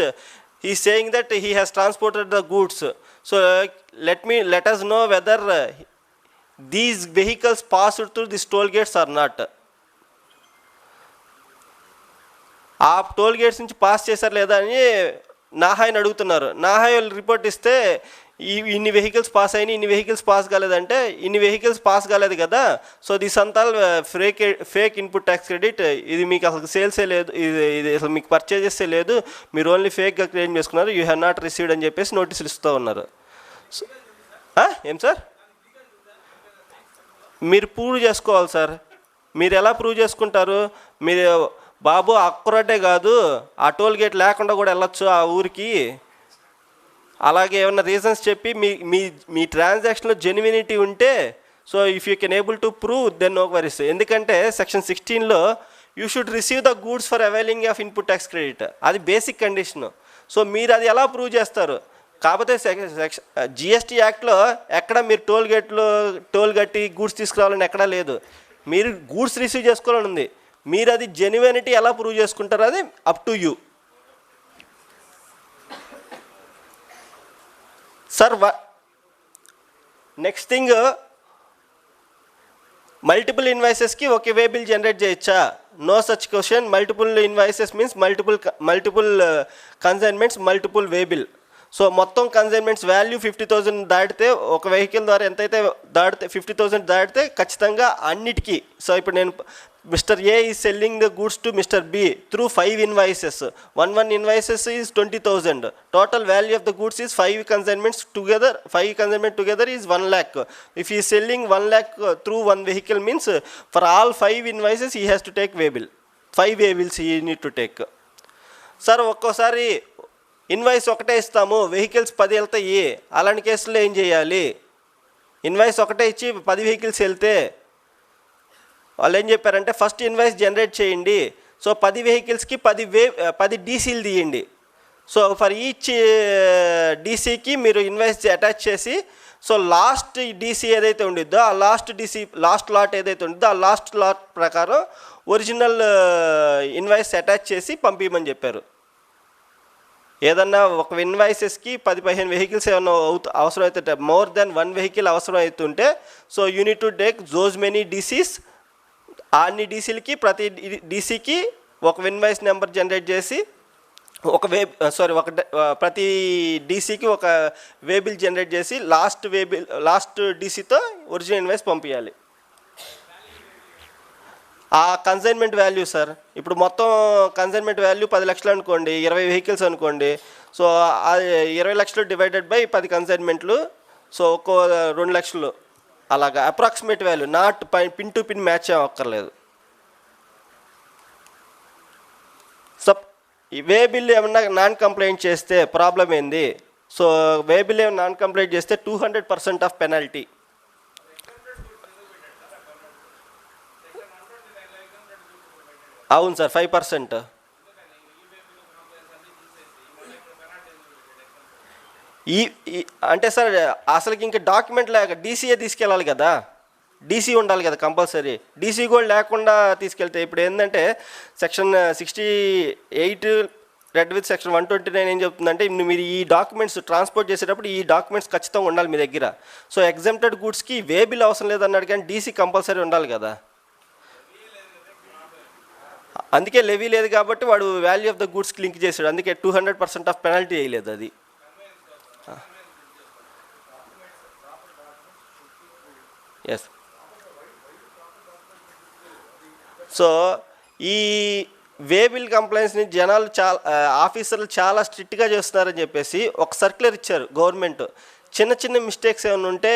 He is saying that he has transported the goods. So let us know whether these vehicles passed through these toll gates or not. ఆ టోల్ గేట్స్ నుంచి పాస్ చేశారు లేదా అని నాహాయిని అడుగుతున్నారు. నాహాయి వాళ్ళు రిపోర్ట్ ఇస్తే ఇన్ని వెహికల్స్ పాస్ అయినాయి, ఇన్ని వెహికల్స్ పాస్ కాలేదంటే ఇన్ని వెహికల్స్ పాస్ కాలేదు కదా, సో దిస్ అంతా ఫేక్ ఇన్పుట్ ట్యాక్స్ క్రెడిట్, ఇది మీకు అసలు సేల్సే లేదు, ఇది అసలు మీకు పర్చేజెస్సే లేదు, మీరు ఓన్లీ ఫేక్గా క్లెయిమ్ చేసుకున్నారు, యూ హ్యావ్ నాట్ రిసీవ్డ్ అని చెప్పేసి నోటీసులు ఇస్తూ ఉన్నారు. ఏం సార్? మీరు ప్రూవ్ చేసుకోవాలి సార్. మీరు ఎలా ప్రూవ్ చేసుకుంటారు? మీరు బాబు అక్కురటే కాదు, ఆ టోల్ గేట్ లేకుండా కూడా వెళ్ళొచ్చు ఆ ఊరికి, అలాగే ఏమన్నా రీజన్స్ చెప్పి మీ ట్రాన్సాక్షన్లో జెన్యునిటీ ఉంటే, so if you can able to prove then no worries. ఎందుకంటే సెక్షన్ 16లో you should receive the goods for availing of input tax credit, అది బేసిక్ కండిషను. సో మీరు అది ఎలా ప్రూవ్ చేస్తారు? కాకపోతే జిఎస్టీ యాక్ట్లో ఎక్కడ మీరు టోల్ కట్టి గూడ్స్ తీసుకురావాలని ఎక్కడా లేదు, మీరు గూడ్స్ రిసీవ్ చేసుకోవాలని ఉంది. మీరు అది జెన్యునిటీ ఎలా ప్రూవ్ చేసుకుంటారో అది up to you. Sir next thing, multiple ఇన్వాయిసెస్కి ఒకే వే బిల్ జనరేట్ చేయొచ్చా? No such question. Multiple invoices means multiple consignments, multiple way bill. So మొత్తం కన్సైన్మెంట్స్ వాల్యూ 50,000 దాటితే, ఒక వెహికల్ ద్వారా ఎంతైతే దాటితే 50,000 దాటితే ఖచ్చితంగా అన్నిటికీ. సో ఇప్పుడు నేను mister A is selling the goods to mister B through 5 invoices. 1 invoices is 20,000. Total value of the goods is 5 consignments together. 5 consignment together is 1 lakh. If he selling 1 lakh through 1 vehicle means for all 5 invoices he has to take way bill. 5 way bills he need to take. Sir ఒక్కోసారి ఇన్వాయిస్ ఒకటే ఇస్తాము, వెహికల్స్ 10 వెళ్తాయి, అలాంటి కేసుల్లో ఏం చేయాలి? ఇన్వాయిస్ ఒకటే ఇచ్చి 10 వెహికల్స్ వెళ్తే వాళ్ళు ఏం చెప్పారంటే, ఫస్ట్ ఇన్వాయిస్ జనరేట్ చేయండి, సో 10 వెహికల్స్కి 10 డీసీలు తీయండి. సో ఫర్ ఈచ్ డీసీకి మీరు ఇన్వాయిస్ అటాచ్ చేసి, సో లాస్ట్ డీసీ ఏదైతే ఉండిద్దో ఆ లాస్ట్ లాట్ ఏదైతే ఉండిద్దో ఆ లాస్ట్ లాట్ ప్రకారం ఒరిజినల్ ఇన్వాయిస్ అటాచ్ చేసి పంపించమని చెప్పారు. ఏదన్నా ఒక ఇన్వాయిసెస్కి 10-15 వెహికల్స్ ఏమన్నా అవసరం అయితే, మోర్ దెన్ 1 వెహికల్ అవసరం అవుతుంటే, so unit to take those many DCs. అన్ని డీసీలకి ప్రతి డీసీకి ఒక ఇన్వాయిస్ నెంబర్ జనరేట్ చేసి ప్రతి డీసీకి ఒక వే బిల్ జనరేట్ చేసి లాస్ట్ డీసీతో ఒరిజినల్ ఇన్వాయిస్ పంపించాలి. ఆ కన్సైన్మెంట్ వాల్యూ సార్, ఇప్పుడు మొత్తం కన్సైన్మెంట్ వాల్యూ 10 లక్షలు అనుకోండి, 20 వెహికల్స్ అనుకోండి, సో 20 లక్షలు డివైడెడ్ బై 10 కన్సైన్మెంట్లు, సో ఒక్కో 2 లక్షలు, అలాగా approximate value, not pin to pin match అక్కర్లేదు. సో వే బిల్ ఏమన్నా నాన్ కంప్లైంట్ చేస్తే ప్రాబ్లం ఏంది? సో వే బిల్ ఏమైనా నాన్ కంప్లైంట్ చేస్తే 200% ఆఫ్ పెనాల్టీ. అవును సార్, 5%. అంటే సార్ అసలుకి ఇంకా డాక్యుమెంట్ లేక డీసీఏ తీసుకెళ్ళాలి కదా, డీసీ ఉండాలి కదా కంపల్సరీ. డీసీ కూడా లేకుండా తీసుకెళ్తే ఇప్పుడు ఏంటంటే సెక్షన్ 68 రెడ్ విత్ సెక్షన్ 129 ఏం చెప్తుందంటే, మీరు ఈ డాక్యుమెంట్స్ ట్రాన్స్పోర్ట్ చేసేటప్పుడు ఈ డాక్యుమెంట్స్ ఖచ్చితంగా ఉండాలి మీ దగ్గర. సో ఎగ్జామ్టెడ్ గూడ్స్కి వే బిల్ అవసరం లేదన్నాడు, కానీ డీసీ కంపల్సరీ ఉండాలి కదా. అందుకే లెవీ లేదు కాబట్టి వాడు వాల్యూ ఆఫ్ ద గూడ్స్కి లింక్ చేశాడు, అందుకే 200% ఆఫ్ పెనాల్టీ వేయలేదు అది. ఎస్. సో ఈ వే బిల్ కంప్లైంట్స్ని జనాలు చాలా ఆఫీసర్లు చాలా స్ట్రిక్ట్గా చేస్తున్నారని చెప్పేసి ఒక సర్క్యులర్ ఇచ్చారు గవర్నమెంట్. చిన్న చిన్న మిస్టేక్స్ ఏమైనా ఉంటే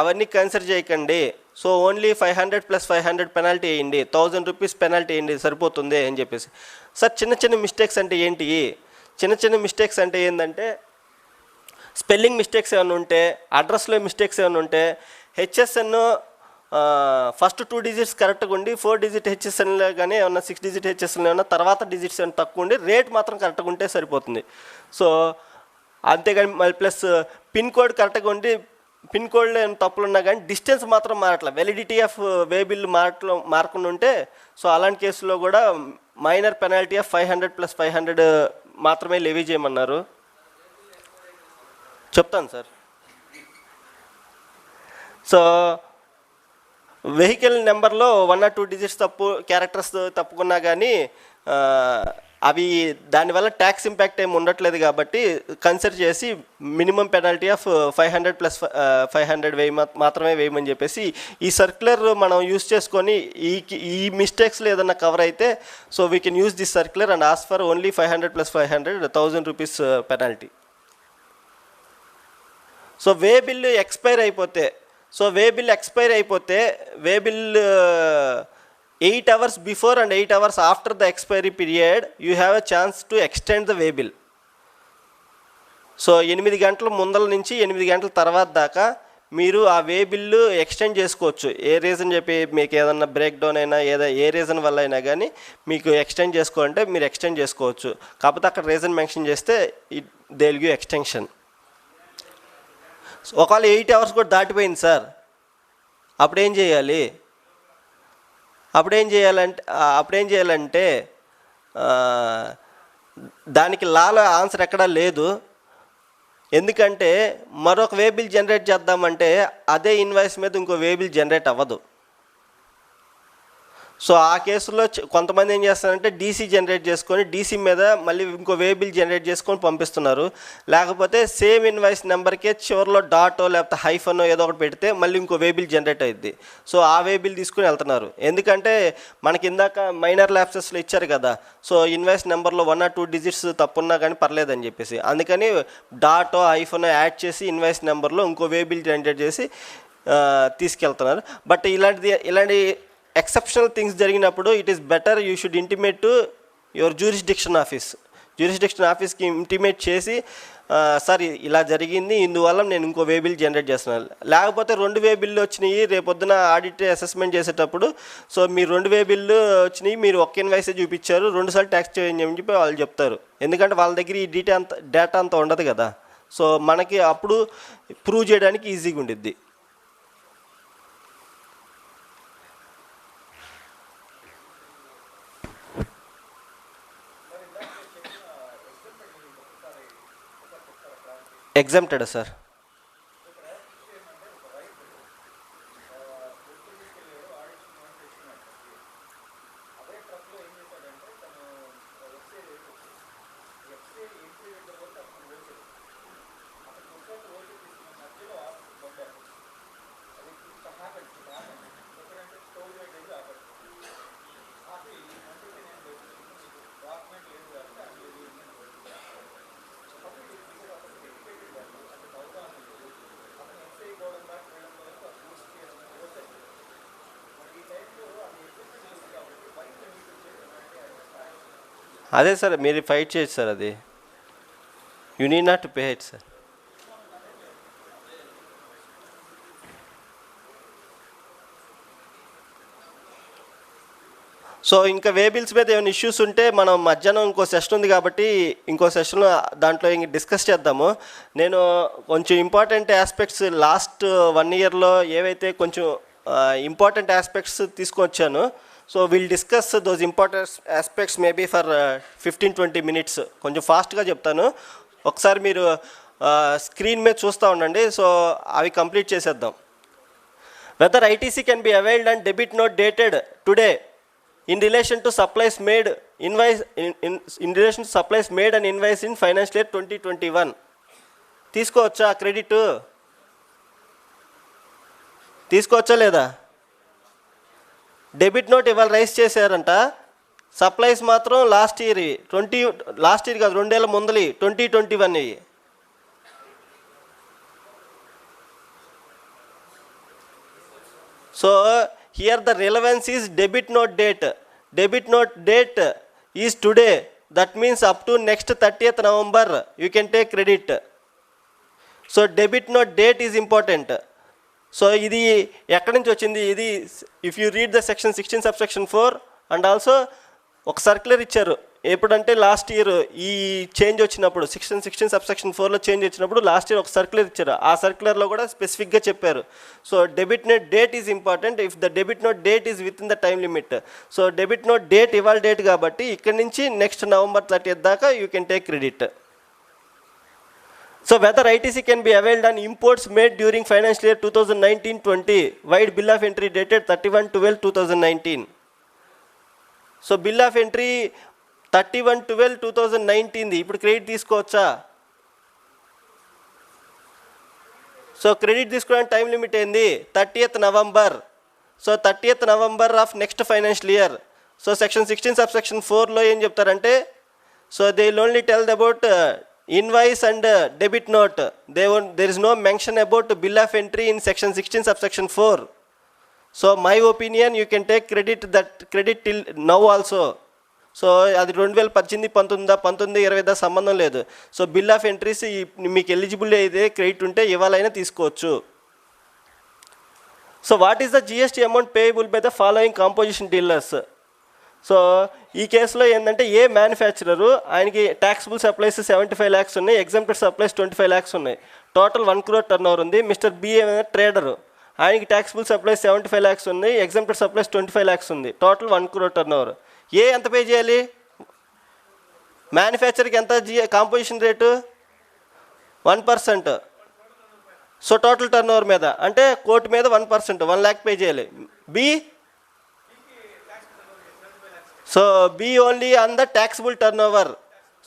అవన్నీ కన్సిడర్ చేయకండి, సో ఓన్లీ 500 + 500 పెనాల్టీ వేయండి, 1000 రూపీస్ పెనాల్టీ వేయండి సరిపోతుంది అని చెప్పేసి. సార్ చిన్న చిన్న మిస్టేక్స్ అంటే ఏంటి? చిన్న చిన్న మిస్టేక్స్ అంటే ఏంటంటే స్పెల్లింగ్ మిస్టేక్స్ ఏమైనా ఉంటే, అడ్రస్లో మిస్టేక్స్ ఏమైనా ఉంటే, హెచ్ఎస్ఎన్ ఫస్ట్ 2 డిజిట్స్ కరెక్ట్గా ఉండి 4 డిజిట్ హెచ్ఎస్ఎన్లో కానీ ఏమన్నా 6 డిజిట్ హెచ్ఎస్ఎన్లో ఏమన్నా తర్వాత డిజిట్స్ ఏమైనా తక్కువ ఉండి రేట్ మాత్రం కరెక్ట్గా ఉంటే సరిపోతుంది. సో అంతేగాని మళ్ళీ ప్లస్ పిన్ కోడ్ కరెక్ట్గా ఉండి పిన్ కోడ్లో ఏమైనా తప్పులు ఉన్నా కానీ డిస్టెన్స్ మాత్రం మారట్లా, వెలిడిటీ ఆఫ్ వే బిల్ మారకుండా ఉంటే సో అలాంటి కేసులో కూడా మైనర్ పెనాల్టీ ఆఫ్ 500 + 500 మాత్రమే లెవీ చేయమన్నారు. చెప్తాను సార్. సో వెహికల్ నెంబర్లో 1 or 2 డిజిట్స్ తప్పు, క్యారెక్టర్స్ తప్పుకున్నా కానీ అవి దానివల్ల ట్యాక్స్ ఇంపాక్ట్ ఏమి ఉండట్లేదు కాబట్టి కన్సిడర్ చేసి మినిమం పెనాల్టీ ఆఫ్ 500 + 500 మాత్రమే వేయమని చెప్పేసి ఈ సర్క్యులర్ మనం యూజ్ చేసుకొని ఈ మిస్టేక్స్లో ఏదన్నా కవర్ అయితే so we can use this circular and ask for only 500 + 500 1000 rupees penalty. So way bill expire అయిపోతే way bill 8 hours before and 8 hours after the expiry period you have a chance to extend the way bill. So 8 గంటల ముందల నుంచి 8 గంటల తర్వాత దాకా మీరు ఆ వే బిల్లు ఎక్స్టెండ్ చేసుకోవచ్చు. ఏ రీజన్ చెప్పి మీకు ఏదన్నా బ్రేక్ డౌన్ అయినా ఏ రీజన్ వల్ల అయినా కానీ మీకు ఎక్స్టెండ్ చేసుకోవాలంటే మీరు ఎక్స్టెండ్ చేసుకోవచ్చు. కాకపోతే అక్కడ రీజన్ మెన్షన్ చేస్తే దే విల్ గివ్ ఎక్స్టెన్షన్. ఒకవేళ 8 hours కూడా దాటిపోయింది సార్, అప్పుడేం చేయాలంటే దానికి లాలో ఆన్సర్ ఎక్కడా లేదు. ఎందుకంటే మరొక వే బిల్ జనరేట్ చేద్దామంటే అదే ఇన్వాయిస్ మీద ఇంకో వే బిల్ జనరేట్ అవ్వదు. సో ఆ కేసులో కొంతమంది ఏం చేస్తారంటే డీసీ జనరేట్ చేసుకొని డీసీ మీద మళ్ళీ ఇంకో వే బిల్ జనరేట్ చేసుకొని పంపిస్తున్నారు. లేకపోతే సేమ్ ఇన్వాయిస్ నెంబర్కే చివరిలో డాటో లేకపోతే హైఫనో ఏదో ఒకటి పెడితే మళ్ళీ ఇంకో వే బిల్ జనరేట్ అయ్యిద్ది. సో ఆ వే బిల్ తీసుకుని వెళ్తున్నారు. ఎందుకంటే మనకి ఇందాక మైనర్ ల్యాప్సెస్లో ఇచ్చారు కదా, సో ఇన్వాయిస్ నెంబర్లో 1 or 2 డిజిట్స్ తప్పున్నా కానీ పర్లేదని చెప్పేసి అందుకని డాటో హైఫనో యాడ్ చేసి ఇన్వాయిస్ నెంబర్లో ఇంకో వే బిల్ జనరేట్ చేసి తీసుకెళ్తున్నారు. బట్ ఇలాంటి ఎక్సెప్షనల్ థింగ్స్ జరిగినప్పుడు it is better you should intimate to your jurisdiction ఆఫీస్కి ఇంటిమేట్ చేసి సార్ ఇలా జరిగింది, ఇందువల్ల నేను ఇంకో వే బిల్ జనరేట్ చేస్తున్నాను. లేకపోతే 2 వే బిల్లు వచ్చినాయి, రేపొద్దున ఆడిట్ అసెస్మెంట్ చేసేటప్పుడు సో మీరు 2 వే బిల్లు వచ్చినాయి, మీరు ఒక్క ఇన్వాయిసే చూపించారు, 2 సార్లు ట్యాక్స్ చేయండి అని చెప్పి వాళ్ళు చెప్తారు. ఎందుకంటే వాళ్ళ దగ్గర ఈ డేటా అంతా ఉండదు కదా. సో మనకి అప్పుడు ప్రూవ్ చేయడానికి ఈజీగా ఉండిద్ది. Exempted sir. అదే సార్ మీరు ఫైట్ చేయొచ్చు సార్, అది you need not to pay it sir. So ఇంకా వే బిల్స్ మీద ఏమైనా ఇష్యూస్ ఉంటే మనం మధ్యాహ్నం ఇంకో సెషన్ ఉంది కాబట్టి ఇంకో సెషన్లో దాంట్లో ఇంక డిస్కస్ చేద్దాము. నేను కొంచెం ఇంపార్టెంట్ ఆస్పెక్ట్స్ లాస్ట్ 1 yearలో ఏవైతే కొంచెం ఇంపార్టెంట్ ఆస్పెక్ట్స్ తీసుకొచ్చాను. So will discuss those important aspects maybe for 15-20 minutes. కొంచెం ఫాస్ట్గా చెప్తాను, ఒకసారి మీరు స్క్రీన్ మీద చూస్తూ ఉండండి. సో అవి కంప్లీట్ చేసేద్దాం. Whether ITC can be availed and debit note dated today in relation to supplies made in relation to supplies made and invoice in financial year 2021 తీసుకోవచ్చా? క్రెడిట్ తీసుకోవచ్చా లేదా? డెబిట్ నోట్ ఇవాళ రైజ్ చేశారంట, సప్లైస్ మాత్రం లాస్ట్ ఇయర్ కాదు 2 ఏళ్ళ ముందలి 2021 ఇవి. So here the relevance is debit note date. Debit note date is today. That means up to next 30th November you can take credit. So debit note date is important. So ఇది ఎక్కడి నుంచి వచ్చింది? ఇది if you read the section 16 subsection 4 and also ఒక సర్క్యులర్ ఇచ్చారు. ఎప్పుడంటే లాస్ట్ ఇయర్ ఈ చేంజ్ వచ్చినప్పుడు సెక్షన్ 16 subsection 4లో చేంజ్ వచ్చినప్పుడు లాస్ట్ ఇయర్ ఒక సర్క్యులర్ ఇచ్చారు. ఆ సర్క్యులర్లో కూడా స్పెసిఫిక్గా చెప్పారు. So debit note date is important if the debit note date is with in the time limit. So debit note date ఇవాళ డేట్ కాబట్టి ఇక్కడ నుంచి నెక్స్ట్ November 30th దాకా you can take credit. So whether ITC can be availed on imports made during financial year 2019-20, wide bill of entry dated 31/12/2019. So bill of entry 31/12/2019 ఇప్పుడు క్రెడిట్ తీసుకోవచ్చా? సో క్రెడిట్ తీసుకోవడానికి టైం లిమిట్ ఏంది? 30th November. So 30th November of next financial year. So section 16 subsection 4లో ఏం చెప్తారంటే, so they will only tell about invoice and debit note. There is no mention about bill of entry in section 16 subsection 4. So my opinion, you can take credit till now also. So అది 2018, 19, 20 సంబంధం లేదు. సో బిల్ ఆఫ్ ఎంట్రీస్ మీకు ఎలిజిబుల్ అయితే క్రెడిట్ ఉంటే ఇవాళైనా తీసుకోవచ్చు. So what is the GST amount payable by the following composition dealers? So ఈ కేసులో ఏంటంటే ఏ మ్యానుఫ్యాక్చరరు ఆయనకి ట్యాక్సిబుల్ సప్లైస్ 75 lakhs ఉన్నాయి, ఎగ్జాంప్టెడ్ సప్లైస్ 25 lakhs ఉన్నాయి, టోటల్ 1 crore టర్న్ ఓవర్ ఉంది. మిస్టర్ బి ట్రేడరు, ఆయనకి ట్యాక్సిబుల్ సప్లైస్ 75 lakhs ఉన్నాయి, ఎగ్జాంప్టెడ్ సప్లైస్ 25 lakhs ఉంది, టోటల్ 1 crore టర్న్ ఓవర్. ఎంత పే చేయాలి? మ్యానుఫ్యాక్చర్కి ఎంత composition rate? 1%. So total turnover మీద అంటే కోటి మీద 1%, 1 lakh పే చేయాలి. B so B only on the taxable turnover.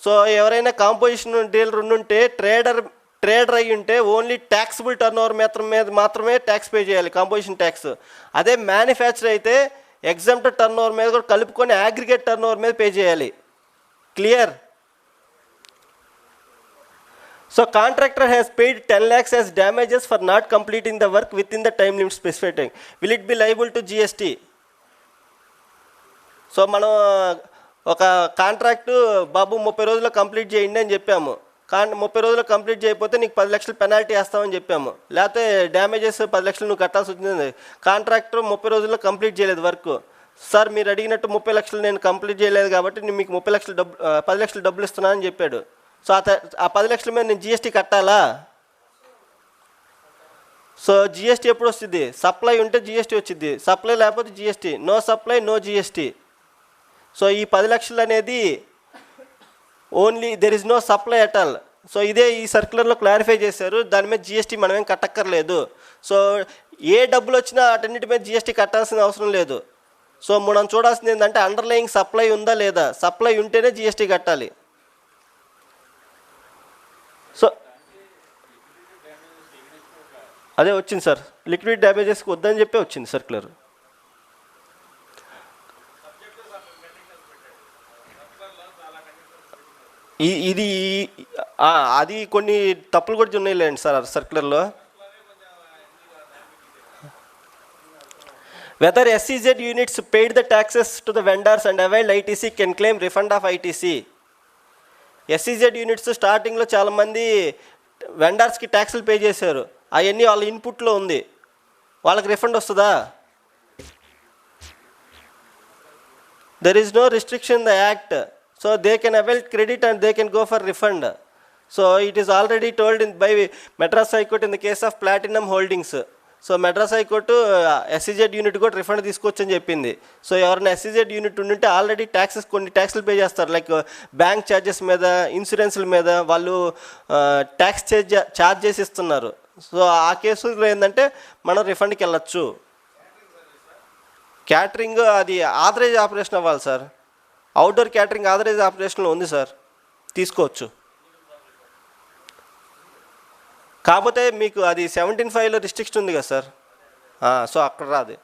So ఎవరైనా కాంపోజిషన్ డీలర్ ఉంటే ట్రేడర్ అయ్యి ఉంటే ఓన్లీ ట్యాక్సిబుల్ టర్న్ ఓవర్ మాత్రమే ట్యాక్స్ పే చేయాలి, కాంపోజిషన్ ట్యాక్స్. అదే మ్యానుఫ్యాక్చర్ అయితే ఎగ్జాంప్టెడ్ టర్న్ ఓవర్ మీద కూడా కలుపుకొని అగ్రిగేట్ టర్న్ ఓవర్ మీద పే చేయాలి. Clear? So contractor has paid 10 lakhs as damages for not completing the work within the time limit specified. Will it be liable to GST? So మనం ఒక కాంట్రాక్టు బాబు 30 రోజుల్లో కంప్లీట్ చేయండి అని చెప్పాము. 30 రోజుల్లో కంప్లీట్ చేయకపోతే నీకు 10 lakhs పెనాల్టీ వేస్తామని చెప్పాము, లేకపోతే డ్యామేజెస్ 10 lakhs నువ్వు కట్టాల్సి వచ్చింది. కాంట్రాక్టర్ 30 రోజుల్లో కంప్లీట్ చేయలేదు వర్క్. సార్ మీరు అడిగినట్టు 30 lakhs నేను కంప్లీట్ చేయలేదు కాబట్టి నేను మీకు 10 lakhs డబ్బులు ఇస్తున్నానని చెప్పాడు. సో ఆ 10 lakhs మీద నేను జిఎస్టీ కట్టాలా? సో జిఎస్టీ ఎప్పుడు వస్తుంది? సప్లై ఉంటే జిఎస్టీ వచ్చింది, సప్లై లేకపోతే GST. No supply no GST. So ఈ 10 lakhs అనేది only there is no supply at all. So ఇదే ఈ సర్క్యులర్లో క్లారిఫై చేశారు, దాని మీద జిఎస్టీ మనమేం కట్టక్కర్లేదు. సో ఏ డబ్బులు వచ్చినా వాటన్నిటి మీద జిఎస్టీ కట్టాల్సిన అవసరం లేదు. సో మనం చూడాల్సింది ఏంటంటే అండర్లయింగ్ సప్లై ఉందా లేదా, సప్లై ఉంటేనే జిఎస్టీ కట్టాలి. సో అదే వచ్చింది సార్, లిక్విడ్ డ్యామేజెస్కి వద్దని చెప్పి వచ్చింది సర్క్యులర్. ఇది అది కొన్ని తప్పులు కూడా ఉన్నాయిలేండి sir సర్క్యులర్లో. whether SEZ units paid the taxes to the vendors and availed ITC can claim refund of ITC. SEZ units స్టార్టింగ్లో చాలామంది వెండర్స్కి ట్యాక్స్లు పే చేశారు, అవన్నీ వాళ్ళ ఇన్పుట్లో ఉంది, వాళ్ళకి రిఫండ్ వస్తుందా? There is no restriction in the act. So they can avail credit and they can go for refund. So it is already told by Madras High Court in the case of Platinum Holdings. So Madras High Court SEZ unit కూడా రిఫండ్ తీసుకోవచ్చని చెప్పింది. సో ఎవరైనా SEZ యూనిట్ ఉంటే ఆల్రెడీ కొన్ని ట్యాక్స్లు పే చేస్తారు, లైక్ బ్యాంక్ ఛార్జెస్ మీద, ఇన్సూరెన్స్ల మీద వాళ్ళు ట్యాక్స్ ఛార్జ్ చేసి ఇస్తున్నారు. సో ఆ కేసులో ఏంటంటే మనం రిఫండ్కి వెళ్ళచ్చు. క్యాటరింగ్ అది ఆథరైజ్ ఆపరేషన్ అవ్వాలి సార్. అవుట్డోర్ క్యాటరింగ్ ఆథరైజ్ ఆపరేషన్లో ఉంది సార్, తీసుకోవచ్చు. కాకపోతే మీకు అది 17(5)లో రిస్ట్రిక్షన్ ఉంది కదా సార్, సో అక్కడ రాదు.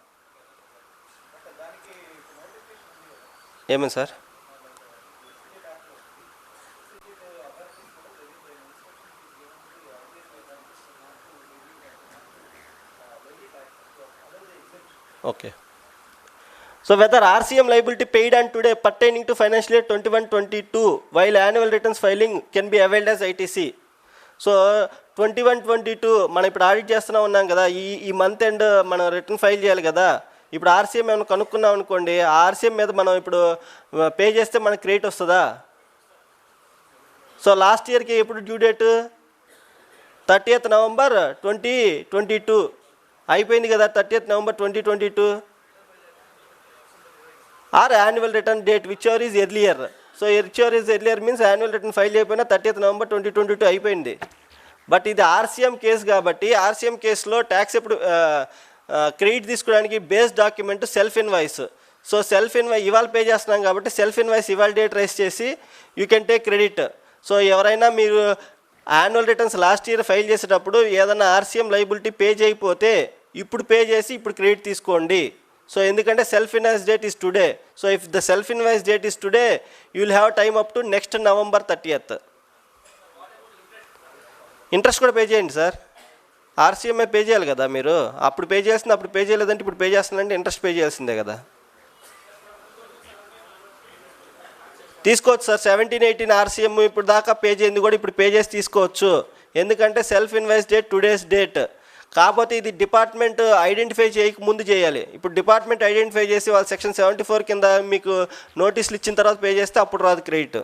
ఏమేమి sir? Okay. So whether RCM liability paid on today pertaining to financial year 21-22 while annual returns filing can be availed as ITC. So 21-22 మనం ఇప్పుడు ఆడిట్ చేస్తూనే ఉన్నాం కదా, ఈ మంత్ ఎండ్ మనం రిటర్న్ ఫైల్ చేయాలి కదా. ఇప్పుడు ఆర్సీఎం ఏమైనా కనుక్కున్నాం అనుకోండి, ఆ ఆర్సీఎం మీద మనం ఇప్పుడు పే చేస్తే మనకు క్రెడిట్ వస్తుందా? సో లాస్ట్ ఇయర్కి ఎప్పుడు డ్యూ డేట్ 30th November 2022 అయిపోయింది కదా, 30th November 2022. Or annual return date whichever is earlier. So whichever is earlier means annual return file అయిపోయినా 30th November 2022 అయిపోయింది. బట్ ఇది ఆర్సీఎం కేసు కాబట్టి ఆర్సీఎం కేసులో ట్యాక్స్ ఎప్పుడు క్రెడిట్ తీసుకోవడానికి base document self invoice. So self invoice ఇవాళ పే చేస్తున్నాం కాబట్టి సెల్ఫ్ ఇన్వాయిస్ ఇవాళ డేట్ రైస్ చేసి you can take credit. So ఎవరైనా మీరు annual returns last year file చేసేటప్పుడు ఏదైనా ఆర్సీఎం లైబిలిటీ పే చేయకపోతే ఇప్పుడు పే చేసి ఇప్పుడు క్రెడిట్ తీసుకోండి. సో ఎందుకంటే self invoice date is today. So if the self invoice date is today you will have time up to next November 30th. Interest కూడా పే చేయండి సార్, ఆర్సీఎంఏ పే చేయాలి కదా మీరు. అప్పుడు పే చేయాల్సింది అప్పుడు పే చేయలేదంటే ఇప్పుడు పే చేస్తుందంటే ఇంట్రెస్ట్ పే చేయాల్సిందే కదా. తీసుకోవచ్చు సార్ 17-18 ఆర్సీఎం ఇప్పుడు దాకా పే చేయింది కూడా ఇప్పుడు పే చేసి తీసుకోవచ్చు. ఎందుకంటే self invoice date today's date. కాకపోతే ఇది డిపార్ట్మెంట్ ఐడెంటిఫై చేయక ముందు చేయాలి. ఇప్పుడు డిపార్ట్మెంట్ ఐడెంటిఫై చేసి వాళ్ళు సెక్షన్ 74 కింద మీకు నోటీసులు ఇచ్చిన తర్వాత పే చేస్తే అప్పుడు రాదు క్రెడిట్.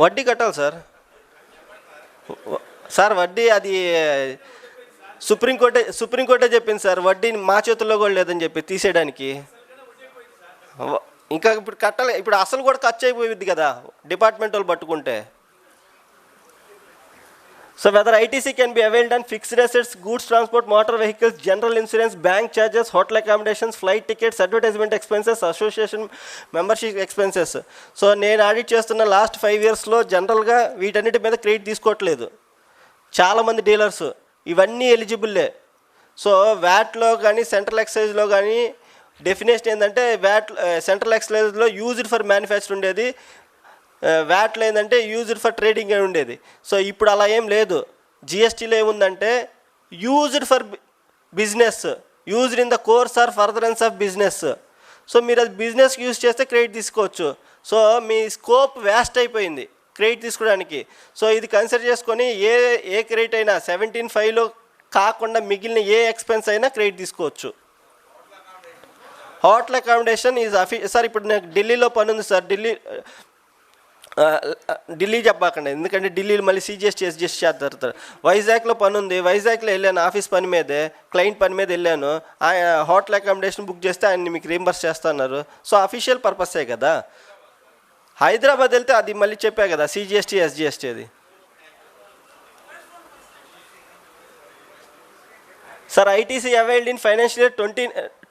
వడ్డీ కట్టాలి సార్. సార్ వడ్డీ అది సుప్రీంకోర్టే చెప్పింది సార్, వడ్డీ మా చేతుల్లో కూడా లేదని చెప్పి తీసేయడానికి. ఇంకా ఇప్పుడు కట్టాలి, ఇప్పుడు అసలు కూడా ఖర్చు అయిపోయింది కదా డిపార్ట్మెంట్ వాళ్ళు పట్టుకుంటే. So whether ITC can be availed on fixed assets, goods transport, motor vehicles, general insurance, bank charges, hotel accommodations, flight tickets, advertisement expenses, association membership expenses. So నేను ఆడిట్ చేస్తున్న లాస్ట్ 5 yearsలో జనరల్గా వీటన్నిటి మీద క్రెడిట్ తీసుకోవట్లేదు చాలామంది డీలర్స్. ఇవన్నీ ఎలిజిబుల్లే. సో వ్యాట్లో కానీ సెంట్రల్ ఎక్సైజ్లో కానీ డెఫినేషన్ ఏంటంటే వ్యాట్ సెంట్రల్ ఎక్సైజ్లో యూజ్డ్ ఫర్ మ్యానుఫ్యాక్చర్ ఉండేది, వ్యాట్లో ఏంటంటే యూజ్డ్ ఫర్ ట్రేడింగ్ అని ఉండేది. సో ఇప్పుడు అలా ఏం లేదు. జిఎస్టీలో ఏముందంటే used for business, used in the course or furtherance of business. So మీరు అది బిజినెస్కి యూజ్ చేస్తే క్రెడిట్ తీసుకోవచ్చు. సో మీ స్కోప్ వ్యాస్ట్ అయిపోయింది క్రెడిట్ తీసుకోవడానికి. సో ఇది కన్సిడర్ చేసుకొని ఏ క్రెడిట్ అయినా 17(5)లో కాకుండా మిగిలిన ఏ ఎక్స్పెన్స్ అయినా క్రెడిట్ తీసుకోవచ్చు. హోటల్ అకామిడేషన్ ఈజ్ సార్ ఇప్పుడు నాకు ఢిల్లీలో పని ఉంది సార్, ఢిల్లీ చెప్పాకండి ఎందుకంటే ఢిల్లీలో మళ్ళీ సిజిఎస్టీ ఎస్జిఎస్టీ చేస్తారు. వైజాగ్లో పని ఉంది, వైజాగ్లో వెళ్ళాను ఆఫీస్ పని మీదే, క్లయింట్ పని మీద వెళ్ళాను. హోటల్ అకామిడేషన్ బుక్ చేస్తే ఆయన మీకు రీంబర్స్ చేస్తున్నారు. సో అఫీషియల్ పర్పసే కదా. హైదరాబాద్ వెళ్తే అది మళ్ళీ చెప్పా కదా సిజిఎస్టీ ఎస్జిఎస్టీ అది. Sir, ITC availed in financial year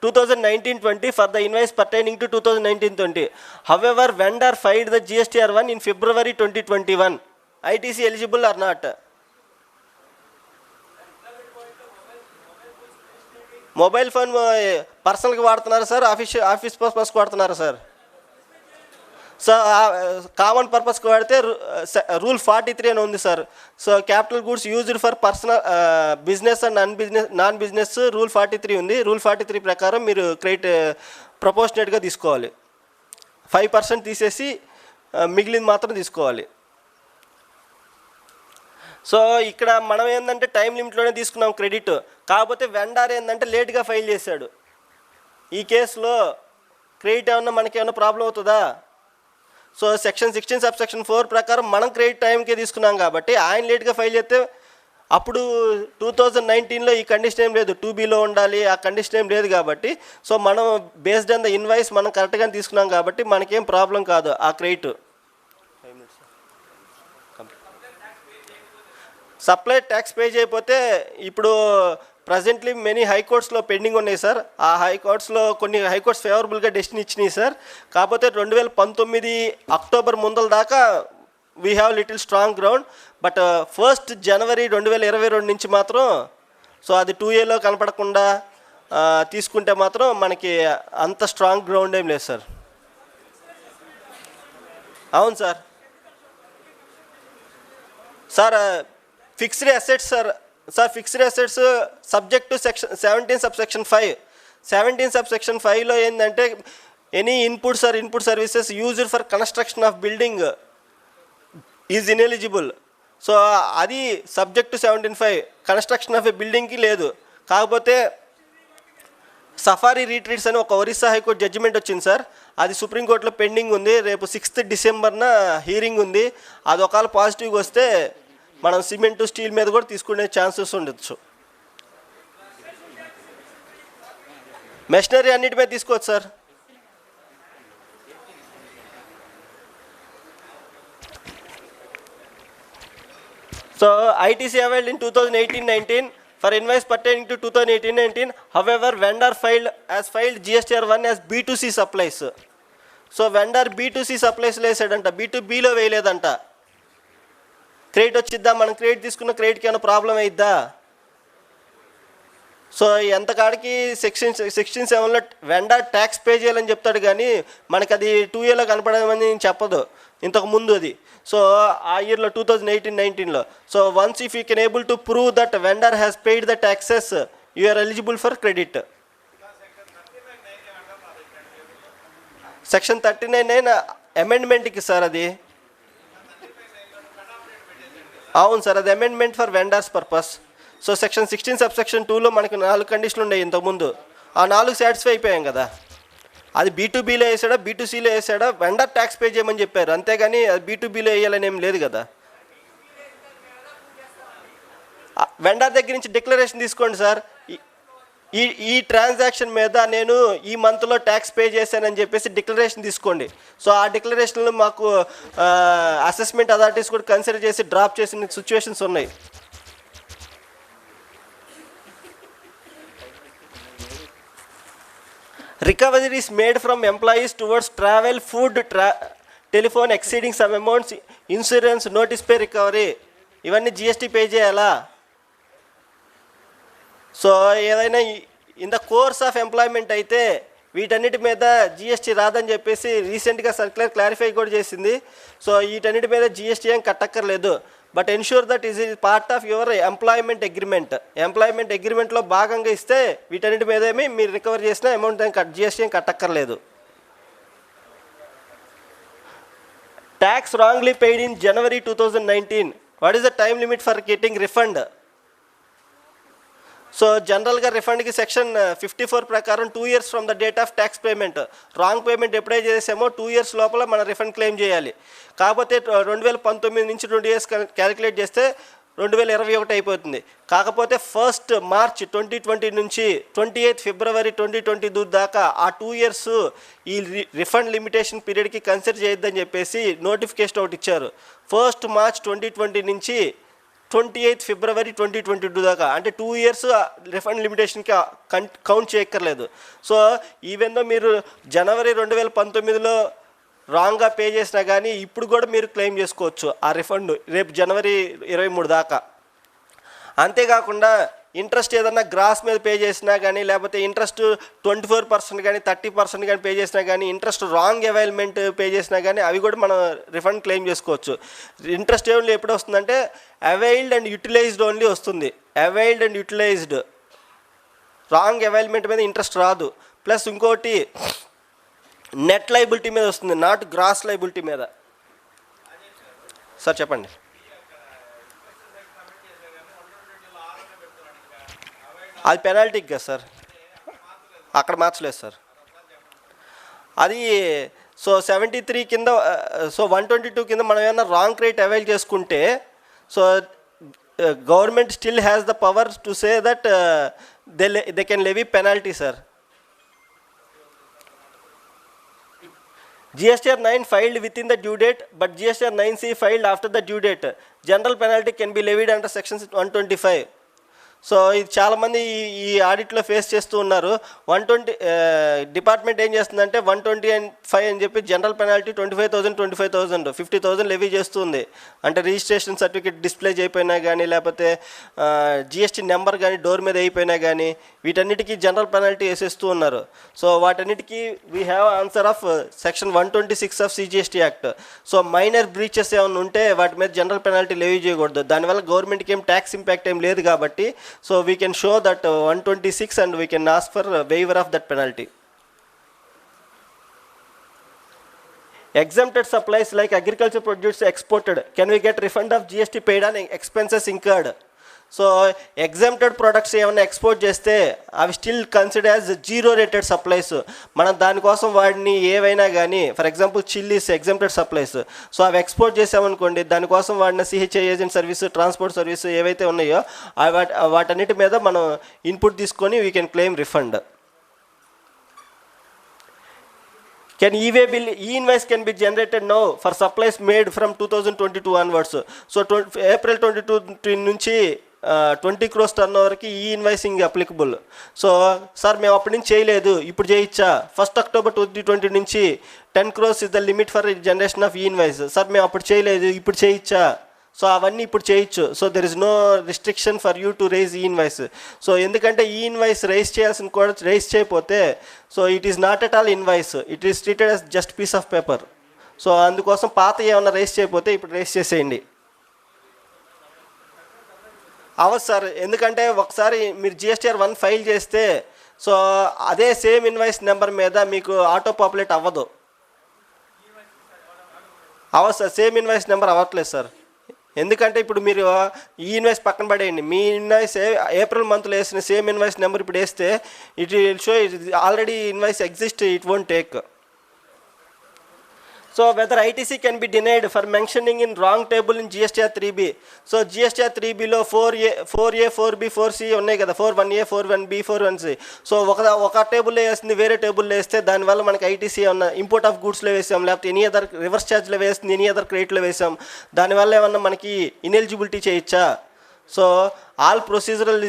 2019-20 for the invoice pertaining to 2019-20. However, vendor filed the GSTR1 in February 2021. ITC eligible or not? Mobile phone personal ki vaadtunara sir, office purpose ki vaadtunara sir. So common పర్పస్కి వాడితే రూల్ 43 అని ఉంది sir. So capital goods used for personal business and non business rule 43 ఉంది. రూల్ 43 ప్రకారం మీరు క్రెడిట్ ప్రపోర్షనేట్గా తీసుకోవాలి. 5% తీసేసి మిగిలింది మాత్రం తీసుకోవాలి. సో ఇక్కడ మనం ఏంటంటే టైం లిమిట్లోనే తీసుకున్నాం క్రెడిట్. కాకపోతే వెండార్ ఏంటంటే లేట్గా ఫైల్ చేశాడు. ఈ కేసులో క్రెడిట్ ఏమన్నా మనకేమన్నా ప్రాబ్లం అవుతుందా? సో సెక్షన్ 16 సబ్సెక్షన్ 4 ప్రకారం మనం క్రెడిట్ టైంకే తీసుకున్నాం కాబట్టి ఆయన లేట్గా ఫైల్ చేస్తే అప్పుడు 2019లో ఈ కండిషన్ ఏం లేదు, 2Bలో ఉండాలి ఆ కండిషన్ ఏం లేదు కాబట్టి సో మనం బేస్డ్ ఆన్ ద ఇన్వాయిస్ మనం కరెక్ట్గానే తీసుకున్నాం కాబట్టి మనకేం ప్రాబ్లం కాదు ఆ క్రెడిట్. సప్లై ట్యాక్స్ పే చేయకపోతే ఇప్పుడు ప్రజెంట్లీ మెనీ హైకోర్ట్స్లో పెండింగ్ ఉన్నాయి సార్. ఆ హైకోర్ట్స్లో కొన్ని హైకోర్ట్స్ ఫేవరబుల్గా డెసిషన్ ఇచ్చినాయి సార్. కాకపోతే 2019 అక్టోబర్ ముందల దాకా we have little strong ground. But 1 జనవరి 2022 నుంచి మాత్రం సో అది 2Aలో కనపడకుండా తీసుకుంటే మాత్రం మనకి అంత స్ట్రాంగ్ గ్రౌండ్ ఏం లేదు సార్. అవును sir. Sir fixed assets sir fixed assets subject to section 17 subsection 5లో ఏంటంటే any inputs or input services used for construction of building is ineligible. So అది subject to 17(5) construction of a బిల్డింగ్కి లేదు. కాకపోతే సఫారీ రీట్రీట్స్ అని ఒక ఒరిస్సా హైకోర్టు జడ్జిమెంట్ వచ్చింది సార్, అది సుప్రీంకోర్టులో పెండింగ్ ఉంది. రేపు 6th December హీరింగ్ ఉంది. అది ఒకవేళ పాజిటివ్గా వస్తే మనం సిమెంటు స్టీల్ మీద కూడా తీసుకునే ఛాన్సెస్ ఉండొచ్చు. మెషినరీ అన్నిటి మీద తీసుకోవచ్చు sir. So ITC availed in 2018-19 for invoice pertaining to 2018-19. However, vendor has filed GSTR 1 as B2C supplies. So vendor B2C సప్లైస్లో వేసాడంట, B2Bలో వేయలేదంట. క్రెడిట్ వచ్చిద్దా? మనం క్రెడిట్ తీసుకున్న క్రెడిట్కి ఏమైనా ప్రాబ్లం అయిద్దా? సో ఎంత కాడికి సెక్షన్ 7లో వెండర్ ట్యాక్స్ పే చేయాలని చెప్తాడు, కానీ మనకి అది 2Aలో కనపడమని చెప్పదు ఇంతకు ముందు అది. సో ఆ ఇయర్లో 2018-19లో. So once if you can able to prove that vendor has paid the taxes, you are eligible for credit. Section 39(9) అమెండ్మెంట్కి సార్ అది. అవును సార్, అది amendment for vendors purpose. So section 16 subsection 2లో మనకి 4 కండిషన్లు ఉన్నాయి ఇంతకుముందు, ఆ 4 సాటిస్ఫై అయిపోయాం కదా. అది B2Bలో వేసాడా B2Cలో వేసాడా వెండర్ ట్యాక్స్ పే చేయమని చెప్పారు, అంతేగాని అది B2Bలో వేయాలని ఏం లేదు కదా. వెండర్ దగ్గర నుంచి డిక్లరేషన్ తీసుకోండి సార్, ఈ ట్రాన్సాక్షన్ మీద నేను ఈ మంత్లో ట్యాక్స్ పే చేశానని చెప్పేసి డిక్లరేషన్ తీసుకోండి. సో ఆ డిక్లరేషన్లో మాకు అసెస్మెంట్ అథారిటీస్ కూడా కన్సిడర్ చేసి డ్రాప్ చేసిన సిచ్యువేషన్స్ ఉన్నాయి. Recoveries made from employees towards travel, food, telephone exceeding some amounts, insurance, notice pay recovery, ఇవన్నీ GST పే చేయాలా? సో ఏదైనా in the course of employment అయితే వీటన్నిటి మీద GST రాదని చెప్పేసి రీసెంట్గా సర్క్యులర్ క్లారిఫై కూడా చేసింది. సో వీటన్నిటి మీద GST ఏం కట్టక్కర్లేదు. But ensure that is part of your employment అగ్రిమెంట్లో భాగంగా ఇస్తే వీటన్నిటి మీద ఏమి మీరు రికవర్ చేసిన అమౌంట్ GST ఏం కట్టక్కర్లేదు. Tax wrongly paid in January 2019, what is the time limit for getting refund? So జనరల్గా రిఫండ్కి సెక్షన్ 54 ప్రకారం 2 years from the date of tax payment. Wrong payment ఎప్పుడైతే చేసామో 2 years లోపల మన రిఫండ్ క్లెయిమ్ చేయాలి. కాకపోతే 2019 నుంచి 2 years క్యాలిక్యులేట్ చేస్తే 2021 అయిపోతుంది. కాకపోతే 1st March 2020 నుంచి 28th February 2022 దాకా ఆ 2 years ఈ రిఫండ్ లిమిటేషన్ పీరియడ్కి కన్సిడర్ చేయొద్దని చెప్పేసి నోటిఫికేషన్ ఒకటి ఇచ్చారు. 1st March 2020 నుంచి 28th February 2022 దాకా, అంటే 2 years రిఫండ్ లిమిటేషన్కి కౌంట్ చేయక్కర్లేదు. సో ఈవెన్ దో మీరు January 2019లో రాంగ్గా పే చేసినా కానీ ఇప్పుడు కూడా మీరు క్లెయిమ్ చేసుకోవచ్చు ఆ రిఫండ్ రేపు January 23 దాకా. అంతేకాకుండా ఇంట్రెస్ట్ ఏదన్నా గ్రాస్ మీద పే చేసినా కానీ, లేకపోతే ఇంట్రెస్ట్ 24% కానీ 30% కానీ పే చేసినా కానీ, ఇంట్రెస్ట్ రాంగ్ అవైల్మెంట్ పే చేసినా కానీ అవి కూడా మనం రిఫండ్ క్లెయిమ్ చేసుకోవచ్చు. ఇంట్రెస్ట్ ఓన్లీ ఎప్పుడు వస్తుందంటే అవైల్డ్ అండ్ యూటిలైజ్డ్ ఓన్లీ వస్తుంది. అవైల్డ్ అండ్ యూటిలైజ్డ్, రాంగ్ అవైల్మెంట్ మీద ఇంట్రెస్ట్ రాదు. ప్లస్ ఇంకోటి నెట్ లైబిలిటీ మీద వస్తుంది, నాట్ గ్రాస్ లైబిలిటీ మీద. సార్ చెప్పండి. అది పెనాల్టీకి కదా సార్, అక్కడ మార్చలేదు సార్ అది. సో 73 కింద, సో 122 కింద మనం ఏమైనా రాంగ్ క్రెడిట్ అవైల్ చేసుకుంటే, so government still has the power to say that they can levy penalty sir. GSTR 9 filed within the due date, but GSTR 9C filed after the due date. General penalty can be levied under section 125. So ఇది చాలామంది ఈ ఆడిట్లో ఫేస్ చేస్తూ ఉన్నారు. 120 డిపార్ట్మెంట్ ఏం చేస్తుందంటే 125 అని చెప్పి జనరల్ పెనాల్టీ 25,000 50,000 లెవీ చేస్తుంది. అంటే రిజిస్ట్రేషన్ సర్టిఫికేట్ డిస్ప్లే చేయకపోయినా కానీ, లేకపోతే జిఎస్టీ నెంబర్ కానీ డోర్ మీద అయిపోయినా కానీ, వీటన్నిటికీ జనరల్ పెనాల్టీ వేసేస్తూ ఉన్నారు. సో వాటన్నిటికీ we have answer of section 126 ఆఫ్ CGST act. So minor breaches ఏమైనా ఉంటే వాటి మీద జనరల్ పెనాల్టీ లెవీ చేయకూడదు. దానివల్ల గవర్నమెంట్కి ఏం ట్యాక్స్ ఇంపాక్ట్ ఏం లేదు కాబట్టి, so we can show that 126 and we can ask for waiver of that penalty. Exempted supplies like agriculture produce exported, can we get refund of GST paid on expenses incurred? So exempted products ఏమైనా ఎక్స్పోర్ట్ చేస్తే అవి still consider as zero rated supplies. మనం దానికోసం వాడిని ఏవైనా కానీ, for example chillies exempted supplies. So అవి ఎక్స్పోర్ట్ చేసామనుకోండి, దానికోసం వాడిన CHI agent service, transport service ఏవైతే ఉన్నాయో వాటన్నిటి మీద మనం ఇన్పుట్ తీసుకొని we can claim refund. Can e-way bill, e-invoice can be generated now for supplies made from 2022 onwards. So April 22 నుంచి 20 crores turn ఓవర్కి e invoicing applicable. So sir మేము అప్పటి నుంచి చేయలేదు, ఇప్పుడు చేయొచ్చా? 1 October 2020 నుంచి 10 crores is the limit for generation of e invoice. Sir మేము అప్పుడు చేయలేదు, ఇప్పుడు చేయొచ్చా? సో అవన్నీ ఇప్పుడు చేయొచ్చు. So there is no restriction for you to raise e invoice. So ఎందుకంటే ఈ ఇన్వాయిస్ రైజ్ చేయాల్సిన కూడా రైజ్ చేయకపోతే, so it is not at all invoice, it is treated as just piece of paper. So అందుకోసం పాత ఏమన్నా రైజ్ చేయకపోతే ఇప్పుడు రైజ్ చేసేయండి. అవ్వదు సార్, ఎందుకంటే ఒకసారి మీరు GSTR 1 ఫైల్ చేస్తే, సో అదే సేమ్ ఇన్వాయిస్ నెంబర్ మీద మీకు ఆటో పాపులేట్ అవ్వదు. అవ్వదు సార్, సేమ్ ఇన్వాయిస్ నెంబర్ అవ్వట్లేదు సార్. ఎందుకంటే ఇప్పుడు మీరు ఈ ఇన్వాయిస్ పక్కన పడేయండి, మీ ఇన్వాయిస్ ఏప్రిల్ మంత్లో వేసిన సేమ్ ఇన్వాయిస్ నెంబర్ ఇప్పుడు వేస్తే it will show it already invoice exist, it won't take. So whether ITC can be denied for mentioning in wrong table in GSTR 3B. So GSTR 3Bలో 4A 4B 4C ఉన్నాయి కదా, 4(1)A 4(1)B 4(1)C. సో ఒక టేబుల్లో వేస్తుంది, వేరే టేబుల్లో వేస్తే దానివల్ల మనకి ITC ఏమన్నా ఇంపోర్ట్ ఆఫ్ గూడ్స్లో వేసాం, లేకపోతే ఎనీ అదర్ రివర్స్ ఛార్జ్లో వేస్తుంది, ఎనీ అదర్ క్రెడిట్లో వేసాం, దానివల్ల ఏమన్నా మనకి ఇనెలిజిబిలిటీ చేయొచ్చా? సో ఆల్ ప్రొసీజరల్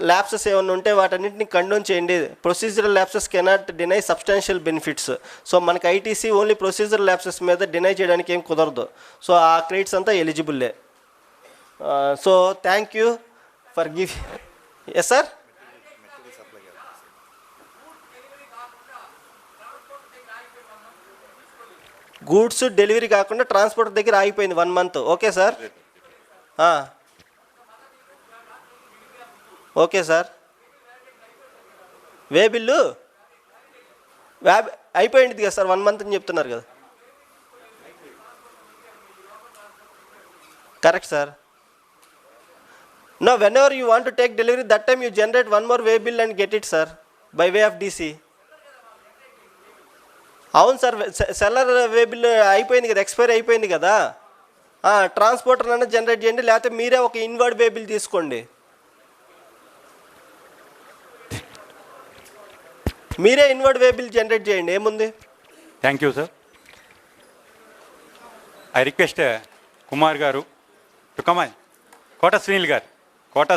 ల్యాప్సెస్ ఏమైనా ఉంటే వాటన్నింటిని కండోన్ చేయండి. Procedural lapses cannot deny substantial benefits. So మనకి ITC ఓన్లీ ప్రొసీజరల్ ల్యాప్సెస్ మీద డినై చేయడానికి ఏం కుదరదు. సో ఆ క్రెడిట్స్ అంతా ఎలిజిబుల్లే. So thank you for give. Yes sir, goods delivery కాకుండా ట్రాన్స్పోర్ట్ దగ్గర ఆగిపోయింది 1 month. Okay sir, okay sir. Way bill అయిపోయింది కదా సార్, 1 month అని చెప్తున్నారు కదా. Correct sir. No, whenever you want to take delivery, that time you generate 1 more way bill and get it sir by way of DC. అవును సార్, సెల్లర్ వే బిల్ అయిపోయింది కదా, ఎక్స్పైర్ అయిపోయింది కదా. ట్రాన్స్పోర్టర్ అన్న జనరేట్ చేయండి, లేకపోతే మీరే ఒక ఇన్వర్డ్ వే బిల్ తీసుకోండి. మీరే ఇన్వర్డ్ వే బిల్ జనరేట్ చేయండి, ఏముంది. Thank you sir. I request Kumar గారు టు కమ్ ఆన్. కోట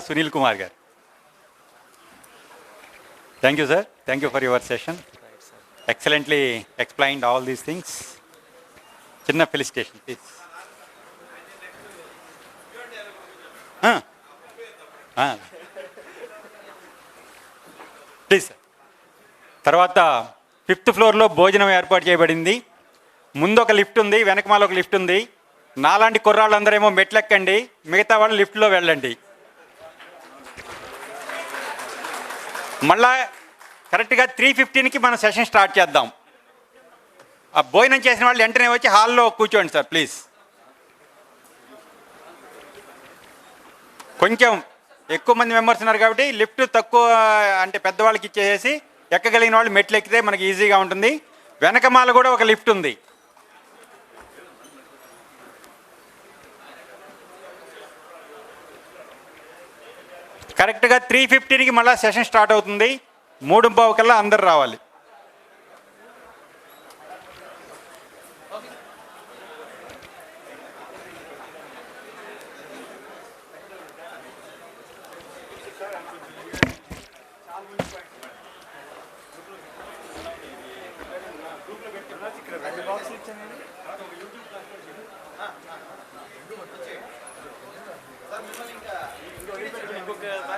సునీల్ కుమార్ గారు. Thank you sir, thank you for your session. Excellently explained all these things. చిన్న ఫెలిసిటేషన్ ప్లీజ్. Please sir. తర్వాత 5th floorలో భోజనం ఏర్పాటు చేయబడింది. ముందు ఒక లిఫ్ట్ ఉంది, వెనకమాల ఒక లిఫ్ట్ ఉంది. నాలాంటి కుర్రాళ్ళందరేమో మెట్లెక్కండి, మిగతా వాళ్ళు లిఫ్ట్లో వెళ్ళండి. మళ్ళా కరెక్ట్గా 3:15కి మనం సెషన్ స్టార్ట్ చేద్దాం. ఆ భోజనం చేసిన వాళ్ళు వెంటనే వచ్చి హాల్లో కూర్చోండి సార్ ప్లీజ్. కొంచెం ఎక్కువ మంది మెంబర్స్ ఉన్నారు కాబట్టి లిఫ్ట్ తక్కువ అంటే పెద్దవాళ్ళకి ఇచ్చేసి ఎక్కగలిగిన వాళ్ళు మెట్లు ఎక్కితే మనకి ఈజీగా ఉంటుంది. వెనకమాల కూడా ఒక లిఫ్ట్ ఉంది. కరెక్ట్గా 3:15కి మళ్ళీ సెషన్ స్టార్ట్ అవుతుంది. 3:15 కల్లా అందరు రావాలి.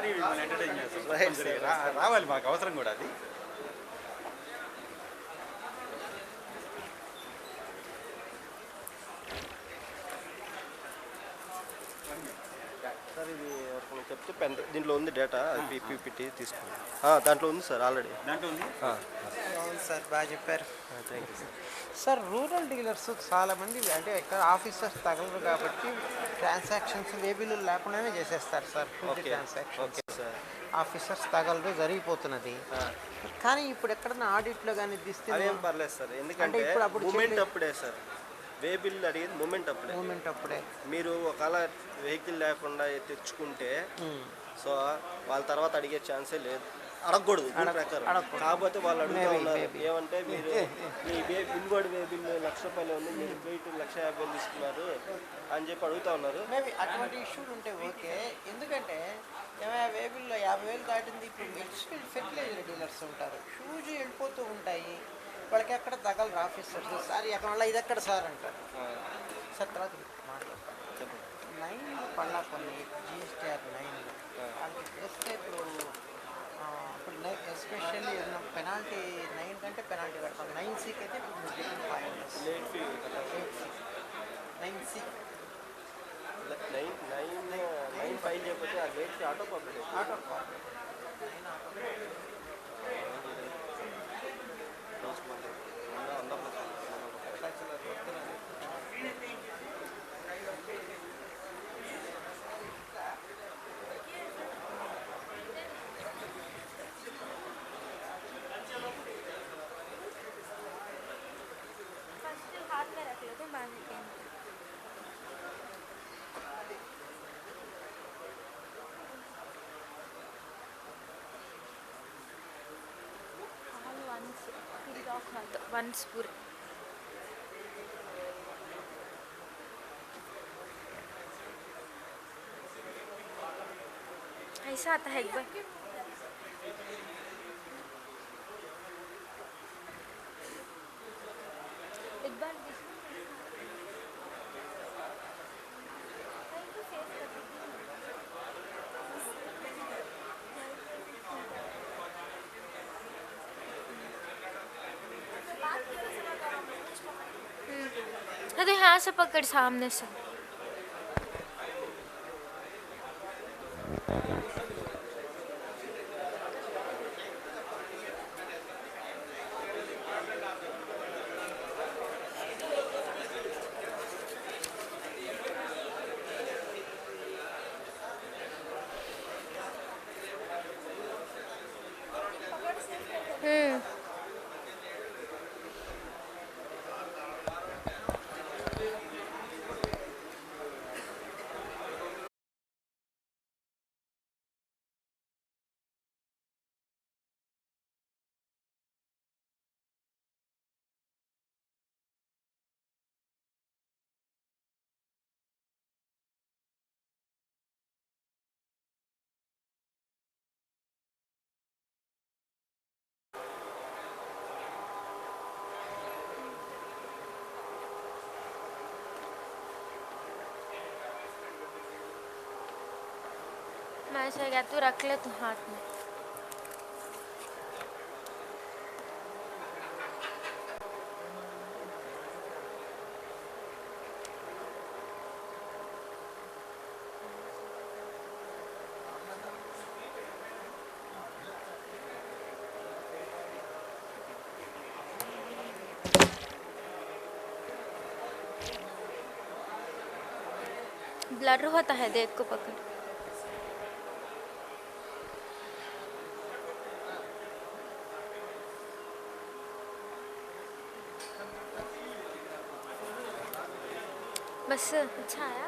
ఒకసారి మిమ్మల్ని ఎంటర్టైన్ చేస్తాం. తప్పనిసరిగా రావాలి, మాకు అవసరం కూడా అది. సార్ ఇది ఎవరికి చెప్తే పెన్ దీంట్లో ఉంది డేటా, పీపీటీ తీసుకోండి. దాంట్లో ఉంది సార్, ఆల్రెడీ దాంట్లో ఉంది. అవును సార్, బాగా చెప్పారు. Thank you sir. Sir rural dealers చాలామంది అంటే ఇక్కడ ఆఫీసర్స్ తగలరు కాబట్టి ట్రాన్సాక్షన్స్ ఏ బిల్లులు లేకుండానే చేసేస్తారు సార్. ట్రాన్సాక్షన్స్ ఆఫీసర్స్ తగలరు, జరిగిపోతున్నది. కానీ ఇప్పుడు ఎక్కడన్నా ఆడిట్లో కానీ తీస్తే అదేం పర్లేదు సార్, ఎందుకంటే ఇప్పుడు మూమెంట్ అప్పుడే సార్. వే బిల్ అడిగేది మూమెంట్ అప్పుడే. మీరు ఒకవేళ వెహికల్ లేకుండా తెచ్చుకుంటే సో వాళ్ళ తర్వాత అడిగే ఛాన్సే లేదు, అడగకూడదు ప్రకారం. కాకపోతే వాళ్ళు అడుగుతూ ఉన్నారు ఏమంటే మీరు మీ ఇన్వర్డ్ వే బిల్ ₹1,00,000 ఉంది, మీరు క్రెడిట్ ₹1,50,000 తీసుకున్నారు అని చెప్పి అడుగుతూ ఉన్నారు. మేబీ అటువంటి ఇష్యూలు ఉంటే ఓకే. ఎందుకంటే వే బిల్లో 50,000 దాటింది. ఇప్పుడు ఫెర్టిలైజర్ డీలర్స్ ఉంటారు, హ్యూజ్ వెళ్ళిపోతూ ఉంటాయి. వాళ్ళకి ఎక్కడ తగలరు ఆఫీసర్స్. సార్ ఎక్కడ వల్ల ఇది ఎక్కడ సార్ అంటారు. సార్ తర్వాత మాట్లాడతాను. 9 పళ్ళ కొన్ని GSTR 9 వాళ్ళకి చేస్తే ఇప్పుడు ఎస్పెషల్లీ పెనాల్టీ 9 కంటే పెనాల్టీ కడతాం. 9Cకి అయితే 9C 9 ఫైల్ చేయకపోతే ఆ లేట్ ఆటో కాపీ once पूरे ऐसा आता है एक बार. एक बार तो यहाँ से पकड़ सामने से. मैं ऐसा क्या तू रख ले तू हाथ में. ब्लर होता है, देख को पकड़. बस अच्छा आया.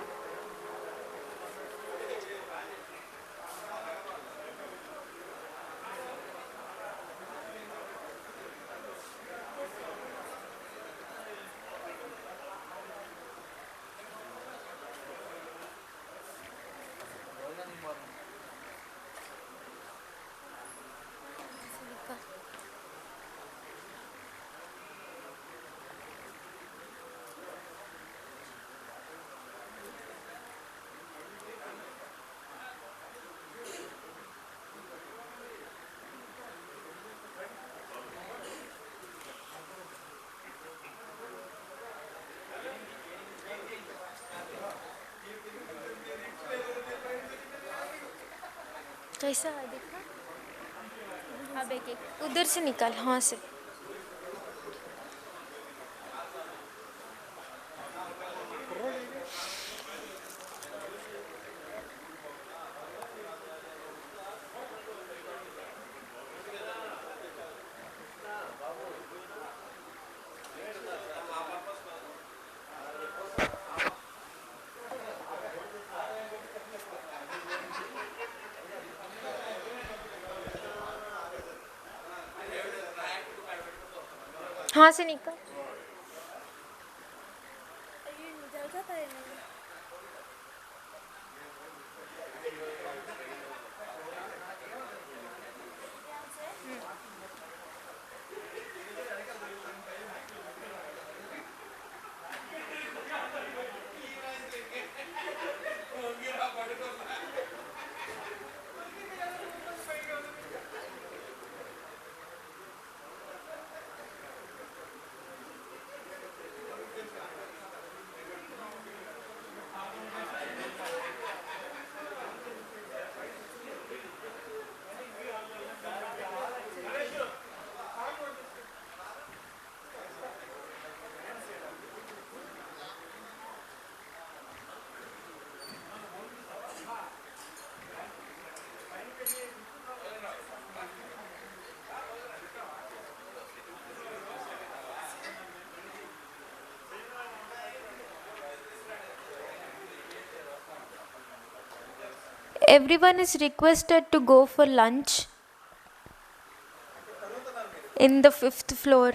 कैसा है देखा? अब एक एक उधर से निकाल, हाँ से. हाँ से निकाल. Everyone is requested to go for lunch in the 5th floor.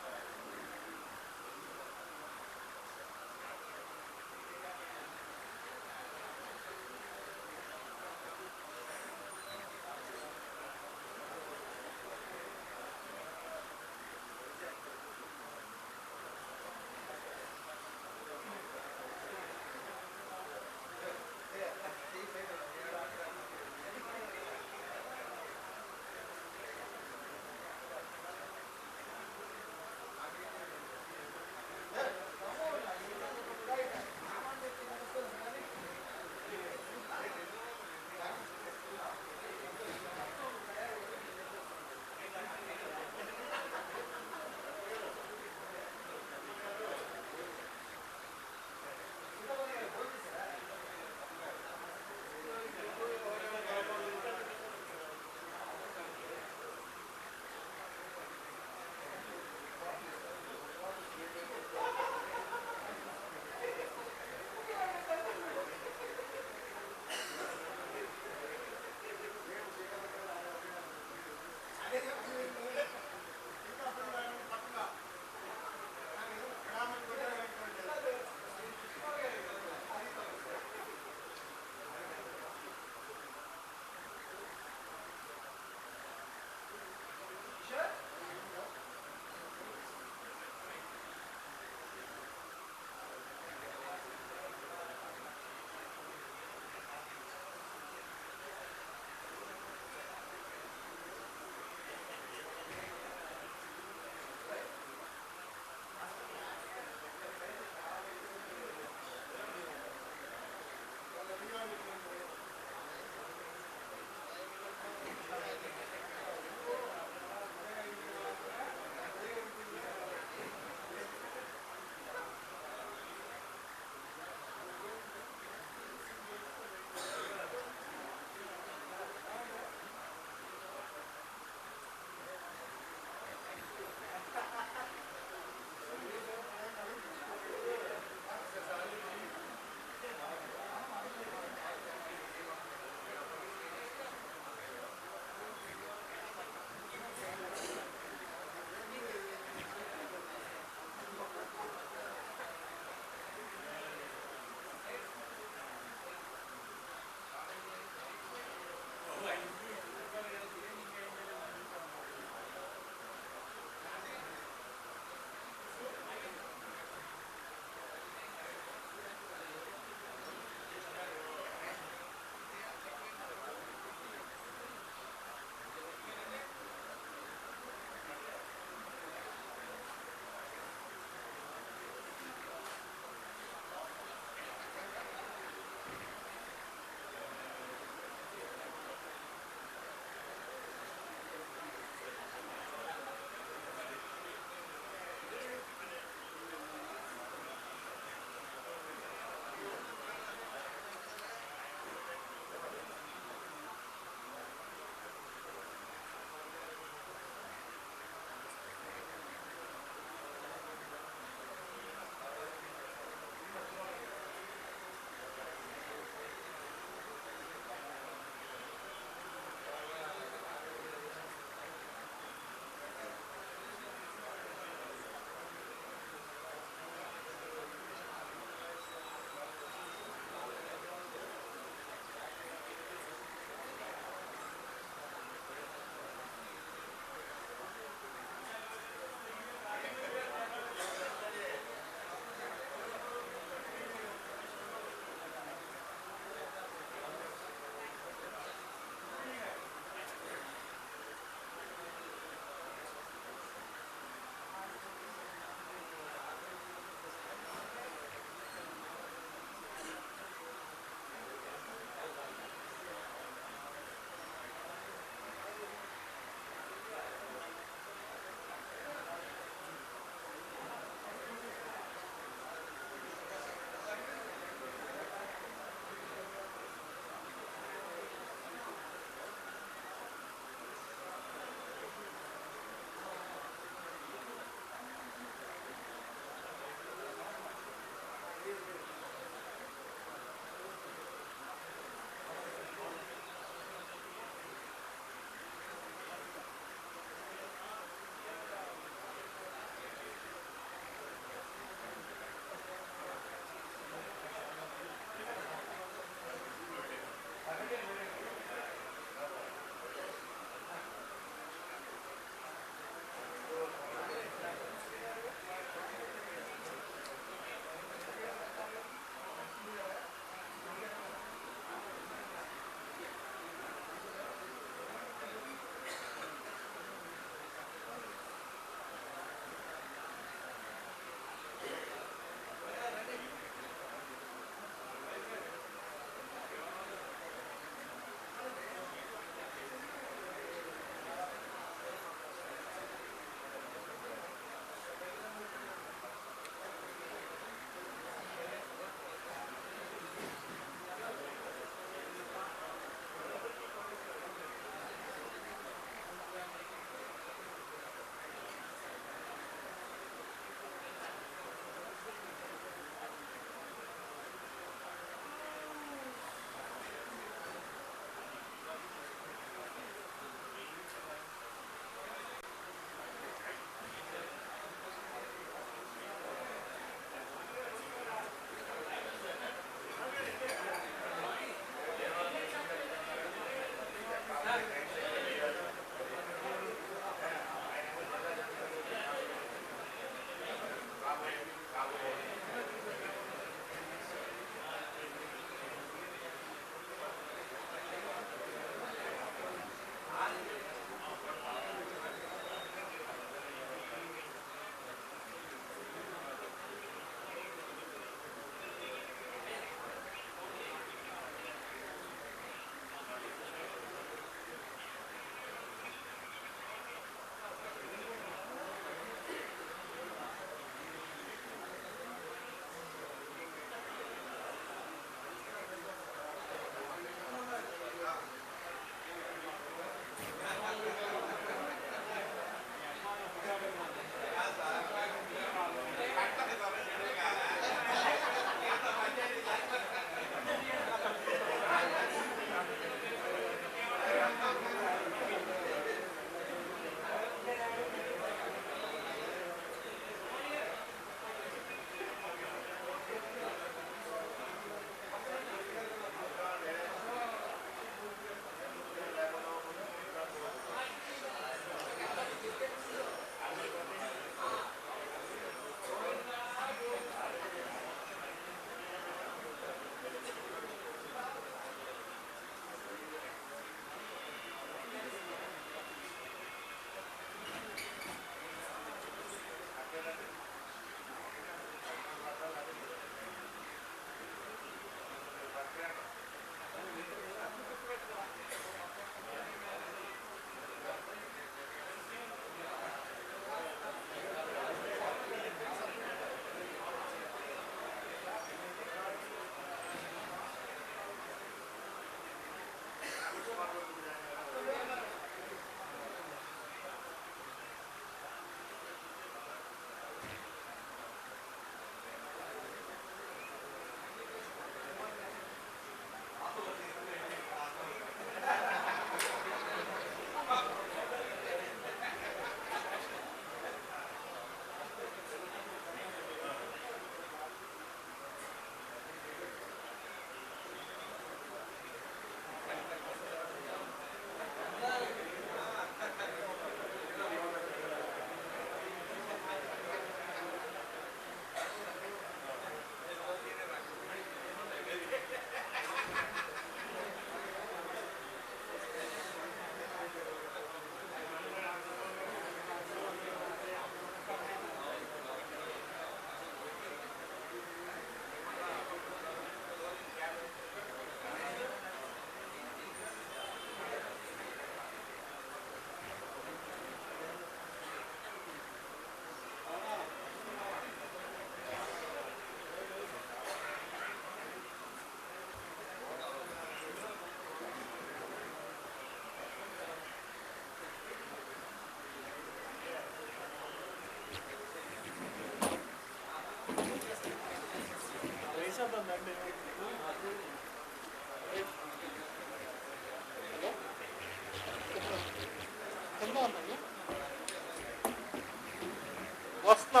వస్తున్నా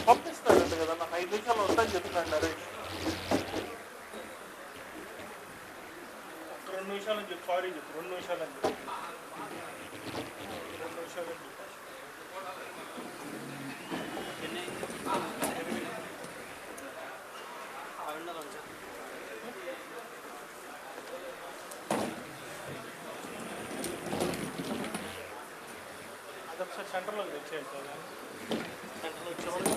పంపిస్తాడంట కదా, నాకు 5 నిమిషాలు వస్తాను చెప్తున్నాడు నరేష్. 2 నిమిషాలు అని చెప్పి, సారీ చెప్పు, 2 నిమిషాలు అని చెప్పి, 2 నిమిషాలు అని చెప్పి. అదొకసారి సెంటర్లో వచ్చేయాలి కదా, సెంటర్లో వచ్చేవాళ్ళు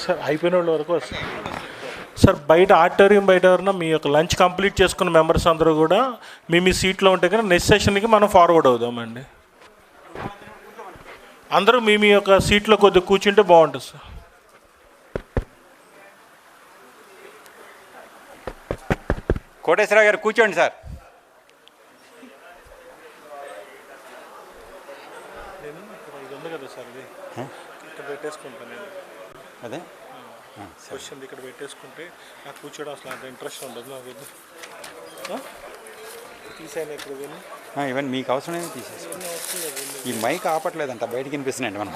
సార్ అయిపోయిన వాళ్ళ వరకు సార్ బయట ఆడిటోరియం బయట ఎవరన్నా మీ యొక్క లంచ్ కంప్లీట్ చేసుకున్న మెంబర్స్ అందరూ కూడా మీ సీట్లో ఉంటే కానీ నెక్స్ట్ సెషన్కి మనం ఫార్వర్డ్ అవుదామండి. అందరూ మీ యొక్క సీట్లో కొద్దిగా కూర్చుంటే బాగుంటుంది సార్. కోటేశ్వరరావు గారు కూర్చోండి సార్. ఇది ఉంది కదా సార్, ఇది ఇక్కడ పెట్టేసుకుంటాను నేను. అదే క్వశ్చన్ ఇక్కడ పెట్టేసుకుంటే నాకు కూర్చోడం అసలు అంత ఇంట్రెస్ట్ ఉండదు నాకు. ఇది తీసాను ఇక్కడ వెళ్ళి ఇవన్నీ మీకు అవసరమే తీసేసుకోండి. ఈ మైక్ ఆపట్లేదంట, బయటికి వినిపిస్తున్నాయండి మనం.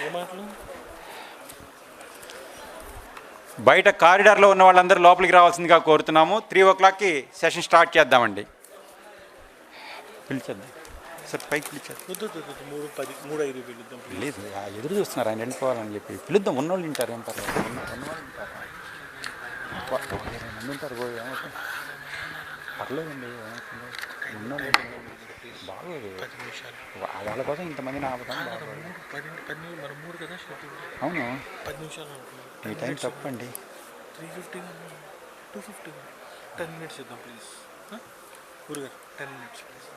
ఏ మాటలు? బయట కారిడార్లో ఉన్న వాళ్ళందరూ లోపలికి రావాల్సిందిగా కోరుతున్నాము. 3 o'clockకి సెషన్ స్టార్ట్ చేద్దామండి. పిలిచేద్దాం సార్, పైకి పిలిచేద్దాం. 3:10, 3:05 పిలుద్దాం. లేదు, ఎదురు చూస్తున్నారు ఆయన వెళ్ళిపోవాలని చెప్పి. పిలుద్దాం, ఉన్నోళ్ళు వింటారు, ఏం పర్లేదు. ఉన్నవాళ్ళు వింటారు, మంది ఉంటారు, పర్లేదండి. ఉన్నోళ్ళు బాగోదు, వాళ్ళ కోసం ఇంతమందిని ఆపుతాం. అవును, 10 నిమిషాలు మీ టైం చెప్పండి. 3:15, 2:15, 10 minutes ఇద్దాం ప్లీజ్. గురుగారు 10 minutes ప్లీజ్.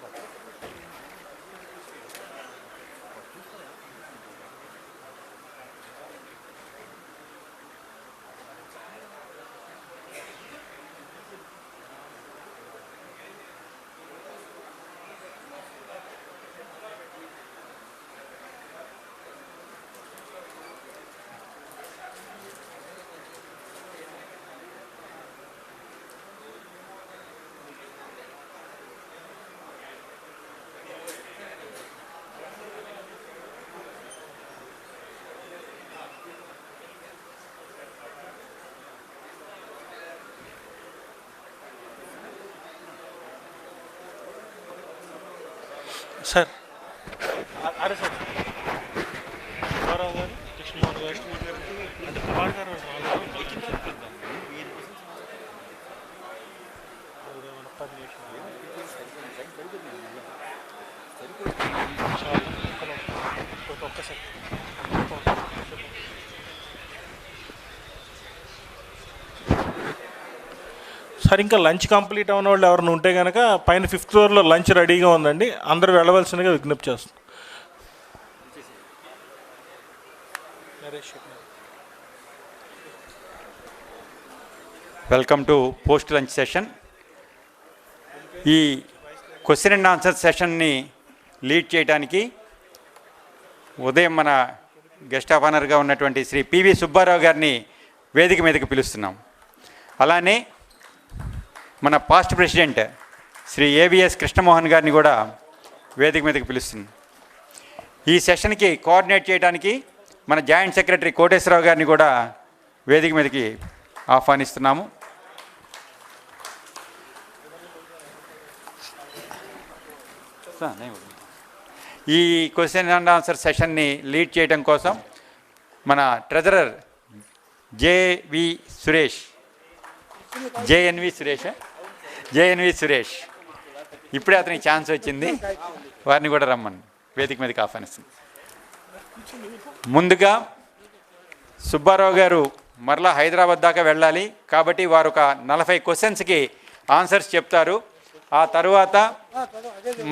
సార్ అరే సార్ రావు గారు, కృష్ణమోహన్ గారు, అంటే కుమార్ గారు ఒక్కసారి సార్. ఇంకా లంచ్ కంప్లీట్ అవ్వని వాళ్ళు ఎవరైనా ఉంటే కనుక పైన 5th floorలో లంచ్ రెడీగా ఉందండి, అందరూ వెళ్ళవలసిందిగా విజ్ఞప్తి చేస్తాం. Welcome to post lunch session. ఈ క్వశ్చన్ అండ్ ఆన్సర్ సెషన్ని లీడ్ చేయడానికి ఉదయం మన గెస్ట్ ఆఫ్ ఆనర్గా ఉన్నటువంటి శ్రీ పివి సుబ్బారావు గారిని వేదిక మీదకి పిలుస్తున్నాం. అలానే మన పాస్ట్ ప్రెసిడెంట్ శ్రీ ఏవిఎస్ కృష్ణమోహన్ గారిని కూడా వేదిక మీదకి పిలుస్తున్నాం. ఈ సెషన్కి కోఆర్డినేట్ చేయడానికి మన జాయింట్ సెక్రటరీ కోటేశ్వరరావు గారిని కూడా వేదిక మీదకి ఆహ్వానిస్తున్నాము. ఈ క్వశ్చన్ అండ్ ఆన్సర్ సెషన్ని లీడ్ చేయడం కోసం మన ట్రెజరర్ జేఎన్వి సురేష్ ఇప్పుడే అతనికి ఛాన్స్ వచ్చింది, వారిని కూడా రమ్మని వేదిక మీదకి ఆహ్వానిస్తుంది. ముందుగా సుబ్బారావు గారు మరలా హైదరాబాద్ దాకా వెళ్ళాలి కాబట్టి వారు ఒక 40 క్వశ్చన్స్కి ఆన్సర్స్ చెప్తారు. ఆ తర్వాత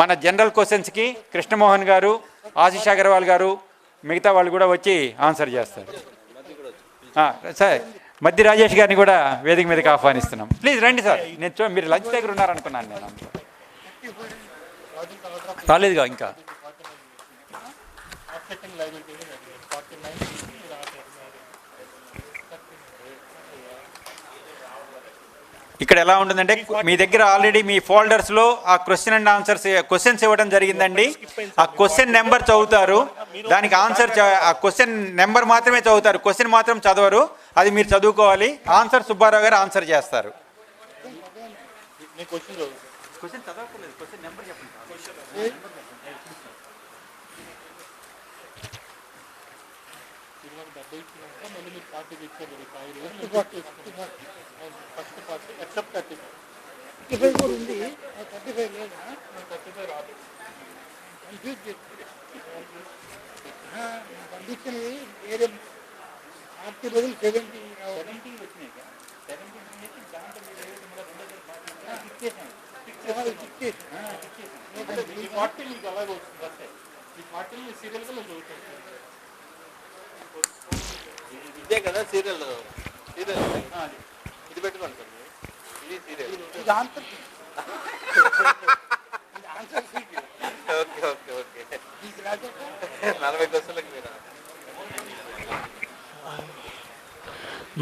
మన జనరల్ క్వశ్చన్స్కి కృష్ణమోహన్ గారు, ఆశీష్ అగర్వాల్ గారు, మిగతా వాళ్ళు కూడా వచ్చి ఆన్సర్ చేస్తారు. సార్ మధ్య రాజేష్ గారిని కూడా వేదిక మీదకి ఆహ్వానిస్తున్నాం. ప్లీజ్ రండి సార్. నేను మీరు లంచ్ దగ్గర ఉన్నారనుకున్నాను, నేను రాలేదుగా ఇంకా. ఇక్కడ ఎలా ఉంటుందంటే మీ దగ్గర ఆల్రెడీ మీ ఫోల్డర్స్లో ఆ క్వశ్చన్ అండ్ ఆన్సర్స్ క్వశ్చన్స్ ఇవ్వడం జరిగిందండి. ఆ క్వశ్చన్ నెంబర్ చదువుతారు, దానికి ఆన్సర్ ఆ క్వశ్చన్ నెంబర్ మాత్రమే చదువుతారు, క్వశ్చన్ మాత్రం చదవరు. అది మీరు చదువుకోవాలి. ఆన్సర్ సుబ్బారావు గారు ఆన్సర్ చేస్తారు. పంపించినవి వేరే ఆర్టీ బదులు 70 వచ్చినాయి. ఈ పార్టీ మీకు అలాగే వస్తుంది వస్తాయి. ఈ పార్టీని సీరియల్గా మేము చదువుతాం. ఇదే కదా సీరియల్ ఇది పెట్టుకోండి సార్. ఇది సీరియల్. ఇది ఆన్సర్. ఓకే ఓకే ఓకే 40 క్వశ్చన్లకి మీరు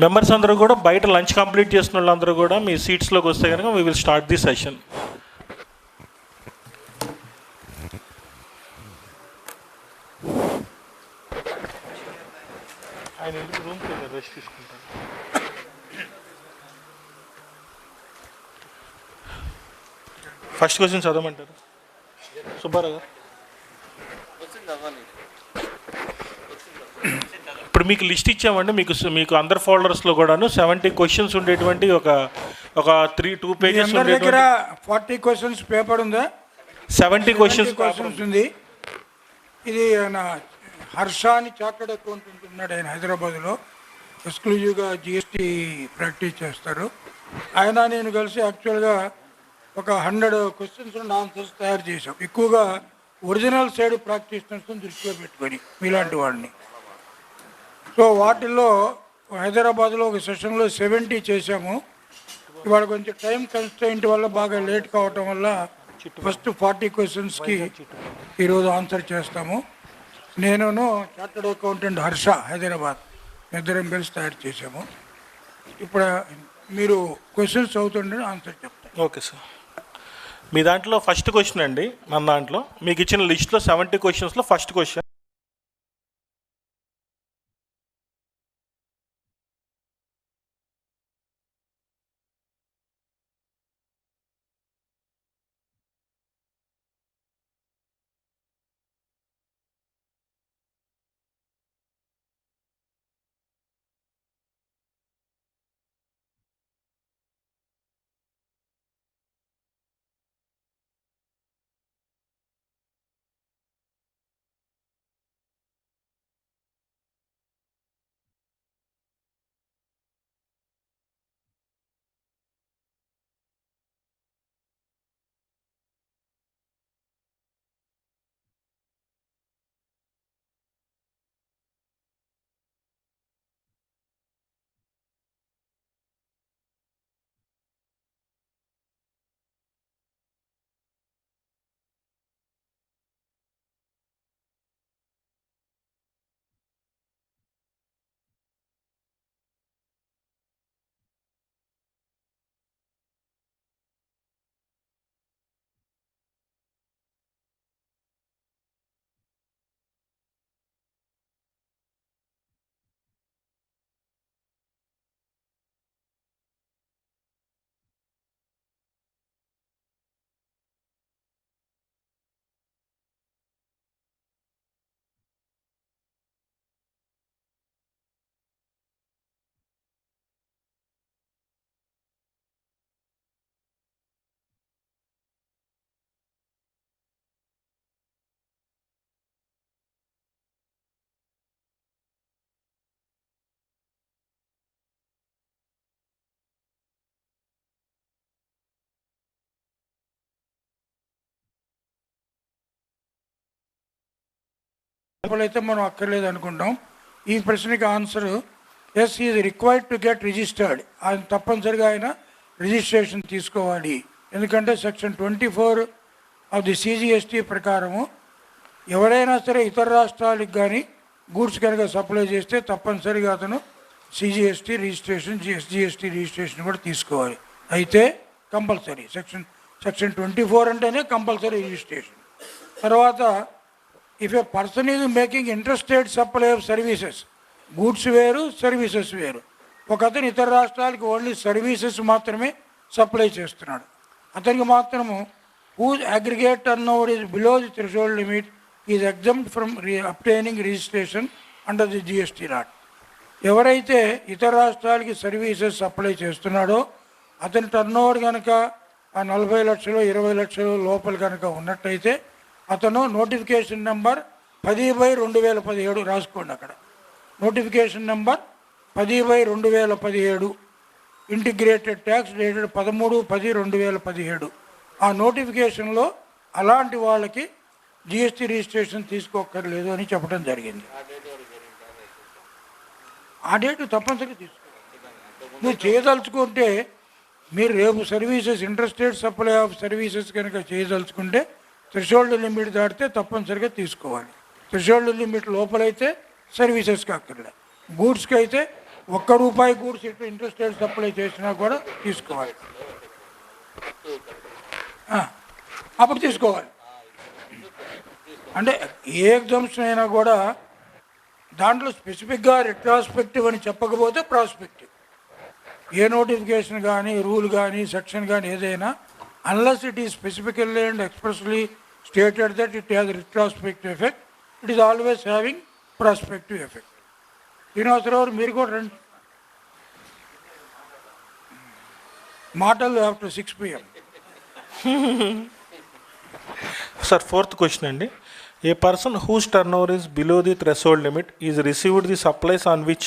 మెంబర్స్ అందరూ కూడా బయట లంచ్ కంప్లీట్ చేసిన వాళ్ళందరూ కూడా మీ సీట్స్లోకి వస్తే కనుక we will start the session. ఆయన ఎందుకు రూమ్కి వెళ్ళారు, రెస్ట్ తీసుకుంటాను. ఫస్ట్ క్వశ్చన్ చదవమంటారు సుబ్బారావు గారు. ఇప్పుడు మీకు లిస్ట్ ఇచ్చామండి, మీకు అందరు ఫోల్డర్స్లో కూడాను 70 క్వశ్చన్స్ ఉండేటువంటి ఒక 2 pages దగ్గర 40 క్వశ్చన్స్ పేపర్ ఉందా? 70 క్వశ్చన్స్ ఉంది. ఇది నా హర్ష అని చార్టర్డ్ అకౌంటెంట్ ఉన్నాడు, ఆయన హైదరాబాద్లో ఎక్స్క్లూజివ్గా జిఎస్టీ ప్రాక్టీస్ చేస్తారు. ఆయన నేను కలిసి యాక్చువల్గా ఒక 100 క్వశ్చన్స్ అండ్ ఆన్సర్స్ తయారు చేసాం. ఎక్కువగా ఒరిజినల్ సైడ్ ప్రాక్టీషనర్స్ని దృష్టిలో పెట్టుకొని మీలాంటి వాళ్ళని. సో వాటిల్లో హైదరాబాద్లో ఒక సెషన్లో 70 చేసాము. ఇవాళ కొంచెం టైం కన్స్ట్రెయింట్ వల్ల బాగా లేట్ కావటం వల్ల ఫస్ట్ 40 క్వశ్చన్స్కి ఈరోజు ఆన్సర్ చేస్తాము. నేను చార్టర్డ్ అకౌంటెంట్ హర్ష హైదరాబాద్ ఇద్దరం కలిసి తయారు చేసాము. ఇప్పుడు మీరు క్వశ్చన్స్ చదువుతుంటే ఆన్సర్ చెప్తాను. Okay sir. మీ దాంట్లో ఫస్ట్ క్వశ్చన్ అండి, మన దాంట్లో మీకు ఇచ్చిన లిస్ట్లో 70 క్వశ్చన్స్లో ఫస్ట్ క్వశ్చన్. అయితే మనం అక్కర్లేదు అనుకుంటాం. ఈ ప్రశ్నకి answer yes, is required to get registered. ఆయన తప్పనిసరిగా ఆయన రిజిస్ట్రేషన్ తీసుకోవాలి. ఎందుకంటే సెక్షన్ 24 ఆఫ్ ది సిజిఎస్టీ ప్రకారము ఎవరైనా సరే ఇతర రాష్ట్రాలకు కానీ గూడ్స్ కనుక సప్లై చేస్తే తప్పనిసరిగా అతను సిజిఎస్టీ రిజిస్ట్రేషన్, ఎస్జిఎస్టీ రిజిస్ట్రేషన్ కూడా తీసుకోవాలి. అయితే కంపల్సరీ సెక్షన్ 24 అంటేనే కంపల్సరీ రిజిస్ట్రేషన్. తర్వాత if A person is making interested supply of services, goods వేరు సర్వీసెస్ వేరు. ఒక అతను ఇతర రాష్ట్రాలకి ఓన్లీ సర్వీసెస్ మాత్రమే సప్లై చేస్తున్నాడు. అతనికి మాత్రము whose aggregate turnover is below the threshold limit is exempt from obtaining registration under the GST law. ఎవరైతే ఇతర రాష్ట్రాలకి సర్వీసెస్ సప్లై చేస్తున్నాడో అతని టర్నోవర్ కనుక 40 లక్షలు 20 లక్షలు లోపల కనుక ఉన్నట్టయితే అతను నోటిఫికేషన్ నెంబర్ 10/2017 రాసుకోండి అక్కడ. Notification number 10/2017 integrated tax dated 13/10/2017. ఆ నోటిఫికేషన్లో అలాంటి వాళ్ళకి జిఎస్టీ రిజిస్ట్రేషన్ తీసుకోక్కర్లేదు అని చెప్పడం జరిగింది. ఆ డేటు తప్పనిసరిగా తీసుకోవాలి. మీరు చేయదలుచుకుంటే మీరు రేపు services interstate supply of services కనుక చేయదలుచుకుంటే థ్రెషోల్డ్ లిమిట్ దాటితే తప్పనిసరిగా తీసుకోవాలి. థ్రెషోల్డ్ లిమిట్ లోపలైతే సర్వీసెస్కి అక్కర్లే. గూడ్స్కి అయితే ₹1 గూడ్స్ ఇటు ఇంటర్స్టేట్ సప్లై చేసినా కూడా తీసుకోవాలి. అప్పుడు తీసుకోవాలి. అంటే ఏ ఎగ్జామ్షన్ అయినా కూడా దాంట్లో స్పెసిఫిక్గా రిట్రాస్పెక్టివ్ అని చెప్పకపోతే ప్రాస్పెక్టివ్. ఏ నోటిఫికేషన్ కానీ రూల్ కానీ సెక్షన్ కానీ ఏదైనా unless it is specifically and expressly stated that it has retrospective effect, it is always having prospective effect. Srinivasarao మీరు కూడా రండి. మాటలు after 6 PM. Sir, 4th question అండి. A person whose turnover is below the threshold limit is received the supplies on which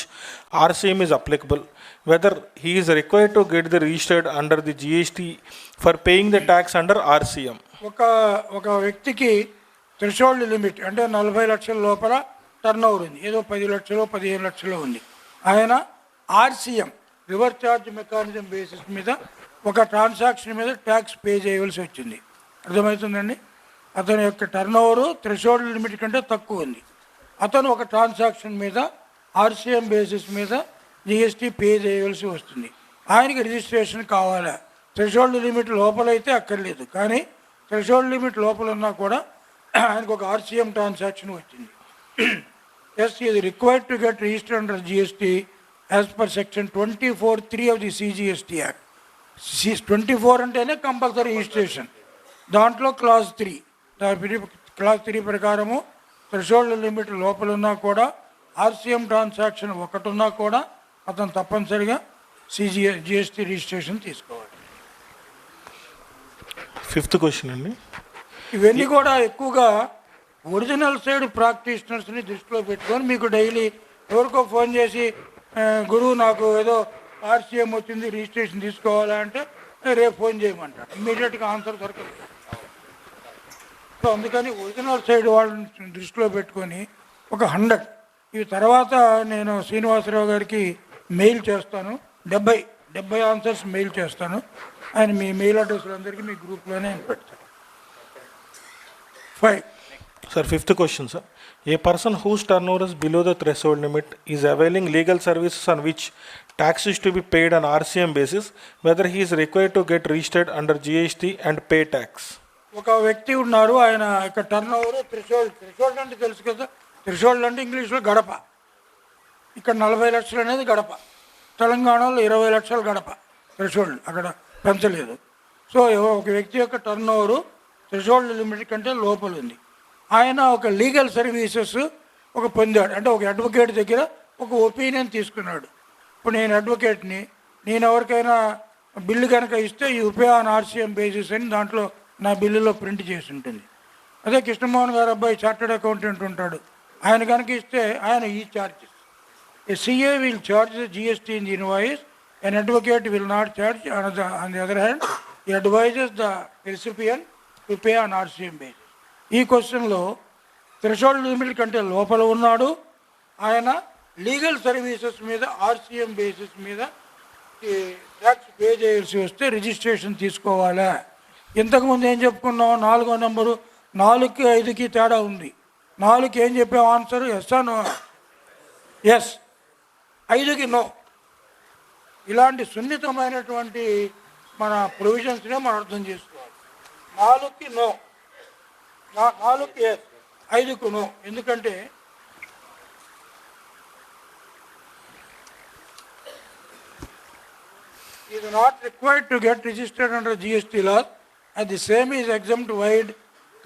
RCM is applicable, whether he is required to get the registered under the GST for paying the tax under RCM. ఒక వ్యక్తికి థ్రెషోల్డ్ లిమిట్ అంటే 40 లక్షల లోపల టర్న్ ఓవర్ ఉంది, ఏదో 10 లక్షలు 15 లక్షలు ఉంది. ఆయన RCM reverse charge mechanism basis మీద ఒక ట్రాన్సాక్షన్ మీద ట్యాక్స్ పే చేయవలసి వచ్చింది. అర్థమవుతుందండి? అతని యొక్క టర్న్ ఓవరు థ్రెషోల్డ్ లిమిట్ కంటే తక్కువ ఉంది. అతను ఒక ట్రాన్సాక్షన్ మీద ఆర్సీఎం బేసిస్ మీద జిఎస్టీ పే చేయవలసి వస్తుంది. ఆయనకి రిజిస్ట్రేషన్ కావాలా? థ్రెషోల్డ్ లిమిట్ లోపలైతే అక్కర్లేదు, కానీ థ్రెషోల్డ్ లిమిట్ లోపల ఉన్నా కూడా ఆయనకు ఒక ఆర్సీఎం ట్రాన్సాక్షన్ వచ్చింది. Yes, is required to get registered under GST as per section 24(3) of the CGST act. 24 అంటేనే కంపల్సరీ రిజిస్ట్రేషన్. దాంట్లో క్లాజ్ 3 ప్రకారము థ్రెషోల్డ్ లిమిట్ లోపల ఉన్నా కూడా ఆర్సీఎం ట్రాన్సాక్షన్ ఒకటి ఉన్నా కూడా అతను తప్పనిసరిగా జిఎస్టీ రిజిస్ట్రేషన్ తీసుకోవాలి. 5th క్వశ్చన్ అండి. ఇవన్నీ కూడా ఎక్కువగా ఒరిజినల్ సైడ్ ప్రాక్టీషనర్స్ని దృష్టిలో పెట్టుకొని మీకు డైలీ ఎవరికో ఫోన్ చేసి గురువు నాకు ఏదో ఆర్సీఎం వచ్చింది రిజిస్ట్రేషన్ తీసుకోవాలా అంటే రేపు ఫోన్ చేయమంటారు, ఇమ్మీడియట్గా ఆన్సర్ దొరకదు. సో అందుకని ఒరిజినల్ సైడ్ వాళ్ళని దృష్టిలో పెట్టుకొని ఒక 100 ఇవి తర్వాత నేను శ్రీనివాసరావు గారికి మెయిల్ చేస్తాను. 70 ఆన్సర్స్ మెయిల్ చేస్తాను. ఆయన మీ మెయిల్ అడ్రస్లు అందరికీ మీ గ్రూప్లోనే పెడతాను. 5. Sir, 5th question, sir. A person whose turnover is below the threshold limit is availing legal services on which tax is to be paid on RCM basis, whether he is required to get registered under GST and pay tax. ఒక వ్యక్తి ఉన్నారు, ఆయన యొక్క టర్న్ ఓవర్ థ్రెషోల్డ్ అంటే తెలుసు కదా. థ్రెషోల్డ్ అంటే ఇంగ్లీష్లో గడప. ఇక్కడ 40 లక్షలు అనేది గడప. తెలంగాణలో 20 లక్షలు గడప థ్రెషోల్డ్, అక్కడ పెంచలేదు. సో ఒక వ్యక్తి యొక్క టర్న్ ఓవరు థ్రెషోల్డ్ లిమిట్ కంటే లోపల ఉంది. ఆయన ఒక లీగల్ సర్వీసెస్ పొందాడు, అంటే ఒక అడ్వకేట్ దగ్గర ఒక ఒపీనియన్ తీసుకున్నాడు. ఇప్పుడు నేను అడ్వకేట్ని, నేను ఎవరికైనా బిల్లు కనుక ఇస్తే ఈ పే ఆన్ ఆర్సీఎం బేసిస్ అని దాంట్లో నా బిల్లులో ప్రింట్ చేసి ఉంటుంది. అదే కృష్ణమోహన్ గారు అబ్బాయి చార్టెడ్ అకౌంటెంట్ ఉంటాడు, ఆయన కనుక ఇస్తే ఆయన ఈ charges. A CA will charge the GST in the invoice, an advocate will not charge. On the other hand, he advises the recipient to pay on RCM basis. ఈ క్వశ్చన్లో థ్రెషోల్డ్ లిమిట్ కంటే లోపల ఉన్నాడు, ఆయన లీగల్ సర్వీసెస్ మీద ఆర్సీఎం బేసిస్ మీద ట్యాక్స్ పే చేయాల్సి వస్తే రిజిస్ట్రేషన్ తీసుకోవాలా? ఇంతకుముందు ఏం చెప్పుకున్నాం? 4వ నెంబరు 4కి 5కి తేడా ఉంది. 4కి ఏం చెప్పాం ఆన్సర్? Yes no? ఎస్. 5కి నో. ఇలాంటి సున్నితమైనటువంటి మన ప్రొవిజన్స్నే మనం అర్థం చేసుకోవాలి. 4కి నో, 4కి ఎస్, 5కు నో. ఎందుకంటే is not required to get registered under GST laws and the same is exempt wide.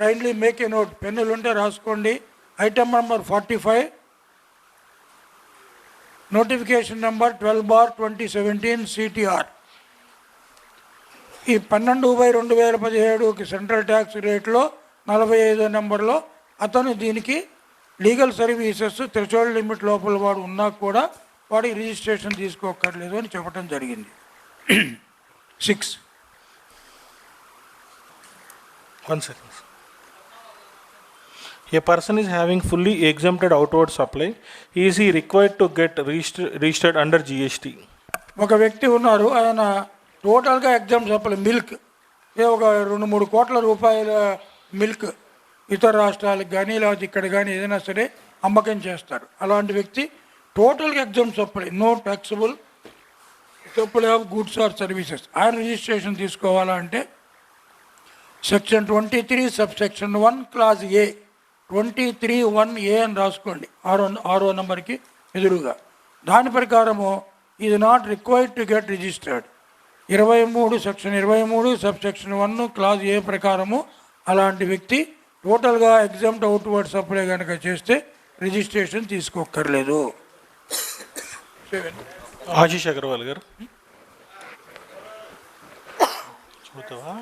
Kindly make a note. పెన్నులు ఉంటే రాసుకోండి. Item number 45, notification number 12/2017 CTR. ఈ 12/2017 సెంట్రల్ ట్యాక్స్ రేట్లో 45వ నెంబర్లో అతను దీనికి లీగల్ సర్వీసెస్ థ్రెషోల్డ్ లిమిట్ లోపల వాడు ఉన్నా కూడా వాడికి రిజిస్ట్రేషన్ తీసుకోక్కర్లేదు అని చెప్పడం జరిగింది. 6. 1 second. A person is having fully exempted outward supply. Is he required to get registered under GST? ఒక వ్యక్తి ఉన్నారు, ఆయన టోటల్గా ఎగ్జామ్ సప్లై మిల్క్ ఒక 2-3 కోట్ల రూపాయల మిల్క్ ఇతర రాష్ట్రాలకు కానీ లేకపోతే ఇక్కడ కానీ ఏదైనా సరే అమ్మకం చేస్తారు. అలాంటి వ్యక్తి టోటల్గా exempt supply, no taxable supply of goods or services, ఆయన రిజిస్ట్రేషన్ తీసుకోవాలంటే section 23 subsection 1 clause A 23(1)A అని రాసుకోండి, 6వ నెంబర్కి ఎదురుగా. దాని ప్రకారము is not required to get registered. 23 section 23 subsection 1 clause A ప్రకారము అలాంటి వ్యక్తి టోటల్గా ఎగ్జామ్ట్ అవుట్వర్డ్ సప్లై కనుక చేస్తే రిజిస్ట్రేషన్ తీసుకోక్కర్లేదు. ఆశీష్ అగర్వాల్ గారు చూద్దావా?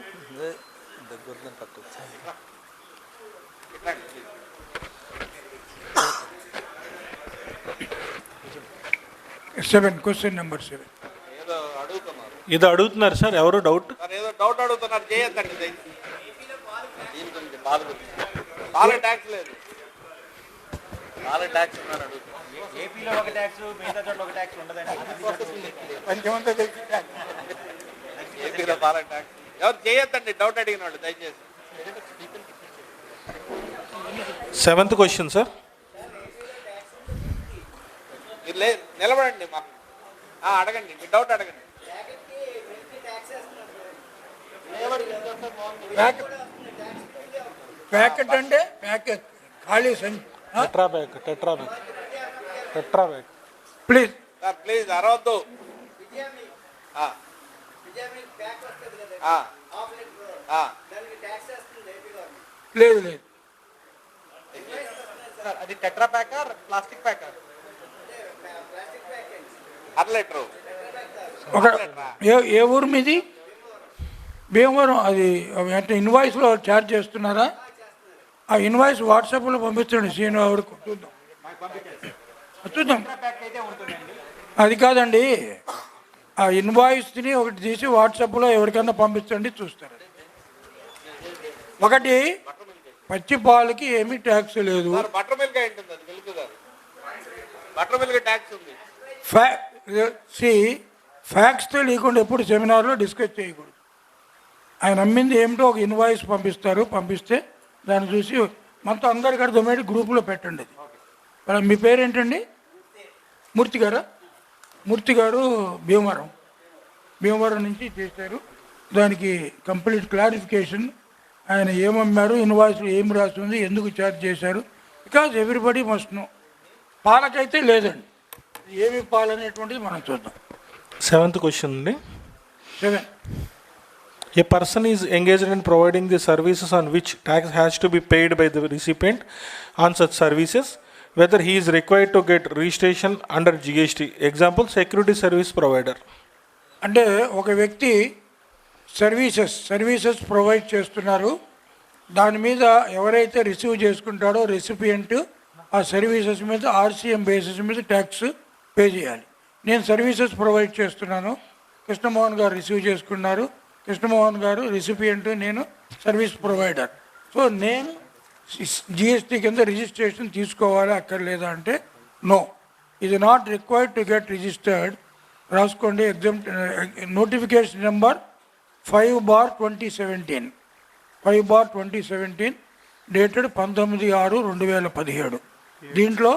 7 క్వశ్చన్ నెంబర్ 7. ఇది అడుగుతున్నారు సార్, ఎవరు డౌట్? ఏదో డౌట్ అడుగుతున్నారు, చేయొద్దండి. చాలా ట్యాక్స్ లేదు, చాలా ట్యాక్స్ ఏపీలో ఒక ట్యాక్స్, మిగతా చోట్ల ఒక ట్యాక్స్ ఉండదండి. ఏపీలో చాలా ట్యాక్స్. ఎవరు చేయొద్దండి డౌట్ అడిగిన వాళ్ళు దయచేసి. 7th question sir. మీరు నిలబడండి, మాకు అడగండి, మీ డౌట్ అడగండి. ప్యాకెట్ అంటే ప్యాకెట్ ఖాళీ సంచి. టెట్రాబ్యాగ్ ప్లీజ్ సార్, ప్లీజ్ అరవద్దు. లేదు లేదు, అది టెట్రా ప్యాకా ప్లాస్టిక్ ప్యాకా? అర లీటరు. ఒక ఏ ఊరు మీది? భీమవరం. అది అంటే ఇన్వాయిస్లో ఛార్జ్ చేస్తున్నారా? ఆ ఇన్వాయిస్ వాట్సాప్లో పంపించండి సీను ఎవరికి చూద్దాం. చూద్దాం. అది కాదండి, ఆ ఇన్వాయిస్ని ఒకటి తీసి వాట్సాప్లో ఎవరికైనా పంపించండి, చూస్తారు. ఒకటి పచ్చి పాలకి ఏమీ ట్యాక్స్ లేదు. బటర్ మిల్క్ ఉంటుంది, అది మిల్క్ కాదు. బటర్ మిల్క్ ట్యాక్స్ ఉంది. ఫ్యాక్స్ తెలియకుండా ఎప్పుడు సెమినార్లో డిస్కస్ చేయకూడదు. ఆయన అమ్మింది ఏమిటో ఒక ఇన్వాయిస్ పంపిస్తారు, పంపిస్తే దాన్ని చూసి మొత్తం అందరికీ అర్థమయ్యేది గ్రూపులో పెట్టండి. అది మీ పేరేంటండి? మూర్తి గారా? మూర్తి గారు భీమవరం నుంచి చేశారు. దానికి కంప్లీట్ క్లారిఫికేషన్, ఆయన ఏమమ్మారు, ఇన్వాయిస్లో ఏం రాస్తుంది, ఎందుకు ఛార్జ్ చేశారు, బికాజ్ ఎవ్రీబడి మస్ట్ నో. పాలకైతే లేదండి, ఏమి పాలనేటువంటిది మనం చూద్దాం. 7th క్వశ్చన్ అండి. 7. A person is engaged in providing the services on which tax has to be paid by the recipient on such services, whether he is required to get registration under GST. Example, security service provider. అంటే ఒక వ్యక్తి సర్వీసెస్ ప్రొవైడ్ చేస్తున్నారు, దాని మీద ఎవరైతే రిసీవ్ చేసుకుంటాడో రెసిపియంట్ ఆ సర్వీసెస్ మీద RCM బేసిస్ మీద ట్యాక్స్ పే చేయాలి. నేను సర్వీసెస్ ప్రొవైడ్ చేస్తున్నాను, కృష్ణమోహన్ గారు రిసీవ్ చేసుకున్నారు, కృష్ణమోహన్ గారు రెసిపియంట్, నేను సర్వీస్ ప్రొవైడర్. సో నేను GST కింద రిజిస్ట్రేషన్ తీసుకోవాలి అక్కర్లేదా అంటే నో, ఇది not required to get registered. రాసుకోండి. Notification number 5/2017 5/2017 dated 19/6/2017. దీంట్లో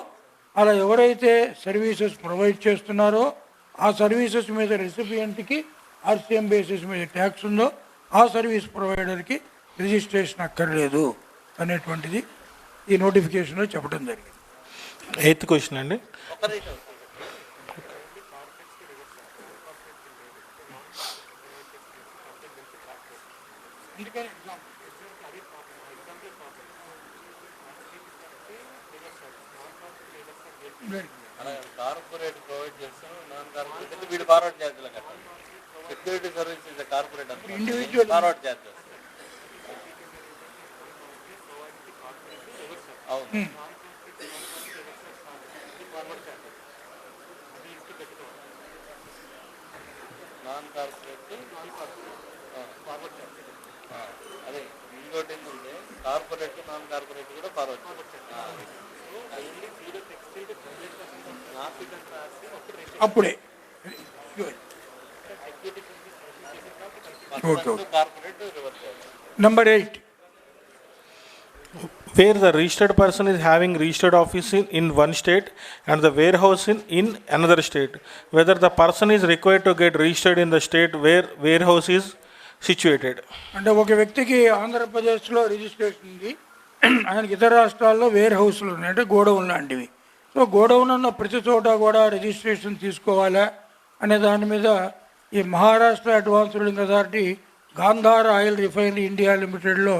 అలా ఎవరైతే సర్వీసెస్ ప్రొవైడ్ చేస్తున్నారో ఆ సర్వీసెస్ మీద రెసిపియంట్కి RCM బేసిస్ మీద ట్యాక్స్ ఉందో ఆ సర్వీస్ ప్రొవైడర్కి రిజిస్ట్రేషన్ అక్కర్లేదు అనేటువంటిది ఈ నోటిఫికేషన్లో చెప్పడం జరిగింది. 8th క్వశ్చన్ అండి. కార్పొరేట్ ప్రొవైడ్ చేస్తాను, నాన్ కార్పొరేట్ వీడు ఫార్వర్డ్ ఛార్జీలు కట్టాలి. Security service is corporate, individual forward charges. Non corporate అదే ఇంకోటి ఏంటంటే కార్పొరేట్ నాన్ కార్పొరేట్ కూడా ఫార్వర్డ్ అప్పుడే corporate reverse number 8 where the registered person is having registered office in one state and the warehouse in another state, whether the person is required to get registered in the state where warehouse is situated. అంటే ఒక వ్యక్తికి ఆంధ్రప్రదేశ్లో రిజిస్ట్రేషన్ ఉంది, ఆయనకి ఇతర రాష్ట్రాల్లో వేర్ హౌస్లు ఉన్నాయి, అంటే గోడౌన్ లాంటివి. సో గోడౌన్ ఉన్న ప్రతి చోట కూడా రిజిస్ట్రేషన్ తీసుకోవాలా అనే దాని మీద ఈ Maharashtra advance ruling authority Gandhara oil refinery India లిమిటెడ్లో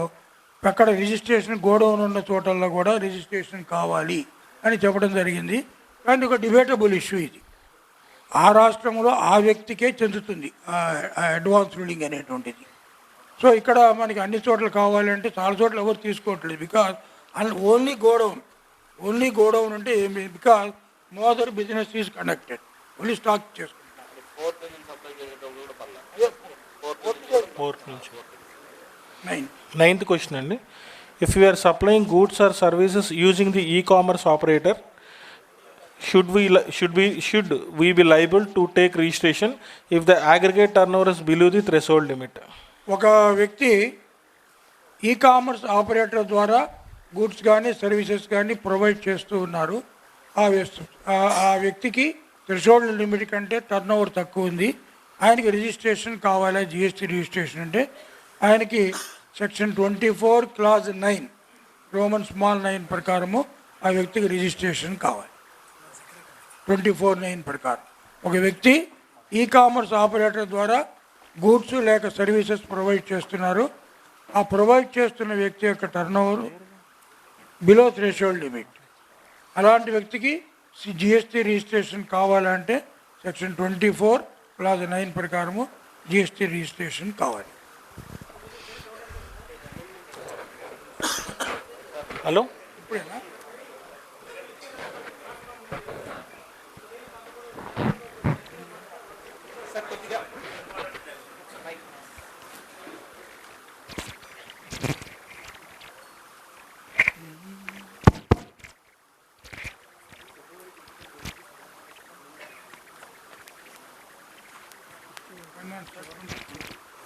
అక్కడ రిజిస్ట్రేషన్ గోడౌన్ ఉన్న చోటల్లో కూడా రిజిస్ట్రేషన్ కావాలి అని చెప్పడం జరిగింది. కానీ ఒక డిబేటబుల్ ఇష్యూ ఇది. ఆ రాష్ట్రంలో ఆ వ్యక్తికే చెందుతుంది ఆ అడ్వాన్స్ రూలింగ్ అనేటువంటిది. సో ఇక్కడ మనకి అన్ని చోట్ల కావాలంటే చాలా చోట్ల ఎవరు తీసుకోవట్లేదు. బికాజ్ ఓన్లీ గోడౌన్ అంటే because no other business is conducted, only stock చేసుకుంటారు. Ninth question అండి, if we are supplying goods or services using the e-commerce operator, should we be liable to take registration if the aggregate turnover is below the threshold limit? ఒక వ్యక్తి ఈ-కామర్స్ ఆపరేటర్ ద్వారా గూడ్స్ కానీ సర్వీసెస్ కానీ ప్రొవైడ్ చేస్తూ ఉన్నారు. ఆ వ్యక్తికి థ్రెషోల్డ్ లిమిట్ కంటే టర్న్ ఓవర్ తక్కువ ఉంది, ఆయనకి రిజిస్ట్రేషన్ కావాలా, జిఎస్టీ రిజిస్ట్రేషన్ అంటే ఆయనకి సెక్షన్ 24 క్లాజ్ 9 రోమన్ స్మాల్ 9 ప్రకారము ఆ వ్యక్తికి రిజిస్ట్రేషన్ కావాలి. 24(9) ప్రకారం ఒక వ్యక్తి ఈ-కామర్స్ ఆపరేటర్ ద్వారా గూడ్స్ లేక సర్వీసెస్ ప్రొవైడ్ చేస్తున్నారు, ఆ ప్రొవైడ్ చేస్తున్న వ్యక్తి యొక్క turnover below threshold limit. అలాంటి వ్యక్తికి జిఎస్టీ రిజిస్ట్రేషన్ కావాలంటే సెక్షన్ 24 క్లాజ్ 9 ప్రకారము జిఎస్టీ రిజిస్ట్రేషన్ కావాలి. హలో,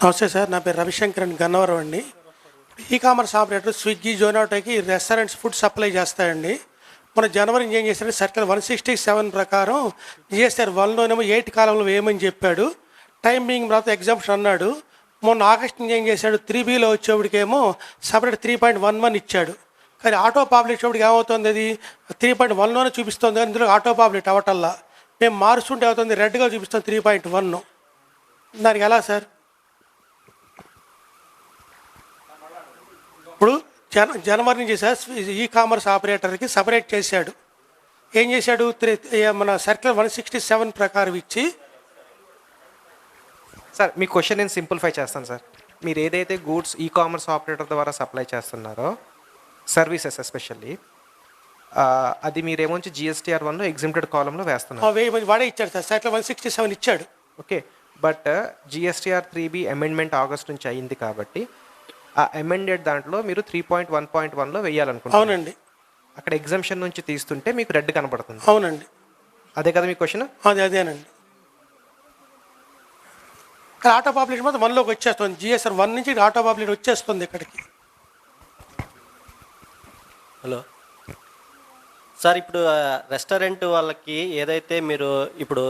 నమస్తే సార్, నా పేరు రవిశంకర్ అండి, గన్నవరం అండి. ఈ-కామర్స్ ఆపరేటర్ స్విగ్గీ, జొమాటోకి రెస్టారెంట్స్ ఫుడ్ సప్లై చేస్తాయండి. మన జనవరి ఏం చేశారంటే సర్కిల్ 167 ప్రకారం జిఎస్ఆర్ 1లోనేమో 8 కాలంలో వేయమని చెప్పాడు, టైం బీయింగ్ తర్వాత ఎగ్జామ్షన్ అన్నాడు. మొన్న ఆగస్టు ఏం చేశాడు 3Bలో వచ్చేప్పటికేమో సపరేట్ 3.11 ఇచ్చాడు. కానీ ఆటో పాపులేట్ వచ్చేప్పటికి ఏమవుతుంది, అది 3.1లోనే చూపిస్తుంది, కానీ ఇందులో ఆటో పాపులేట్ అవ్వటల్లా. మేము మారుస్తుంటే అవుతుంది రెడ్గా చూపిస్తుంది 3.1. దానికి ఎలా సార్? ఇప్పుడు జనవరి నుంచి సార్ ఈ-కామర్స్ ఆపరేటర్కి సపరేట్ చేశాడు. ఏం చేశాడు, మన సర్కిల్ 167 ప్రకారం ఇచ్చి. సార్ మీ క్వశ్చన్ నేను సింప్లిఫై చేస్తాను సార్. మీరు ఏదైతే గూడ్స్ ఈ-కామర్స్ ఆపరేటర్ ద్వారా సప్లై చేస్తున్నారో సర్వీసెస్ ఎస్పెషల్లీ, అది మీరేమోంచి జిఎస్టీఆర్ 1లో ఎగ్జిమ్టెడ్ కాలంలో వేస్తున్నారు. వాడే ఇచ్చాడు సార్, సర్కిల్ 167 ఇచ్చాడు. Okay, but GSTR 3B amendment August నుంచి అయింది కాబట్టి ఆ అమెండెడ్ దాంట్లో మీరు 3.1.1లో వేయాలనుకుంటున్నారు. అవునండి. అక్కడ ఎగ్జామ్షన్ నుంచి తీస్తుంటే మీకు రెడ్ కనపడుతుంది. అవునండి. అదే కదా మీ క్వశ్చన్? అదేనండి. ఆటో పాపులేషన్ మాత్రం 1లోకి వచ్చేస్తుంది, జిఎస్ఆర్ 1 నుంచి ఆటో పాపులేషన్ వచ్చేస్తుంది ఇక్కడికి. హలో సార్, ఇప్పుడు రెస్టారెంట్ వాళ్ళకి ఏదైతే మీరు ఇప్పుడు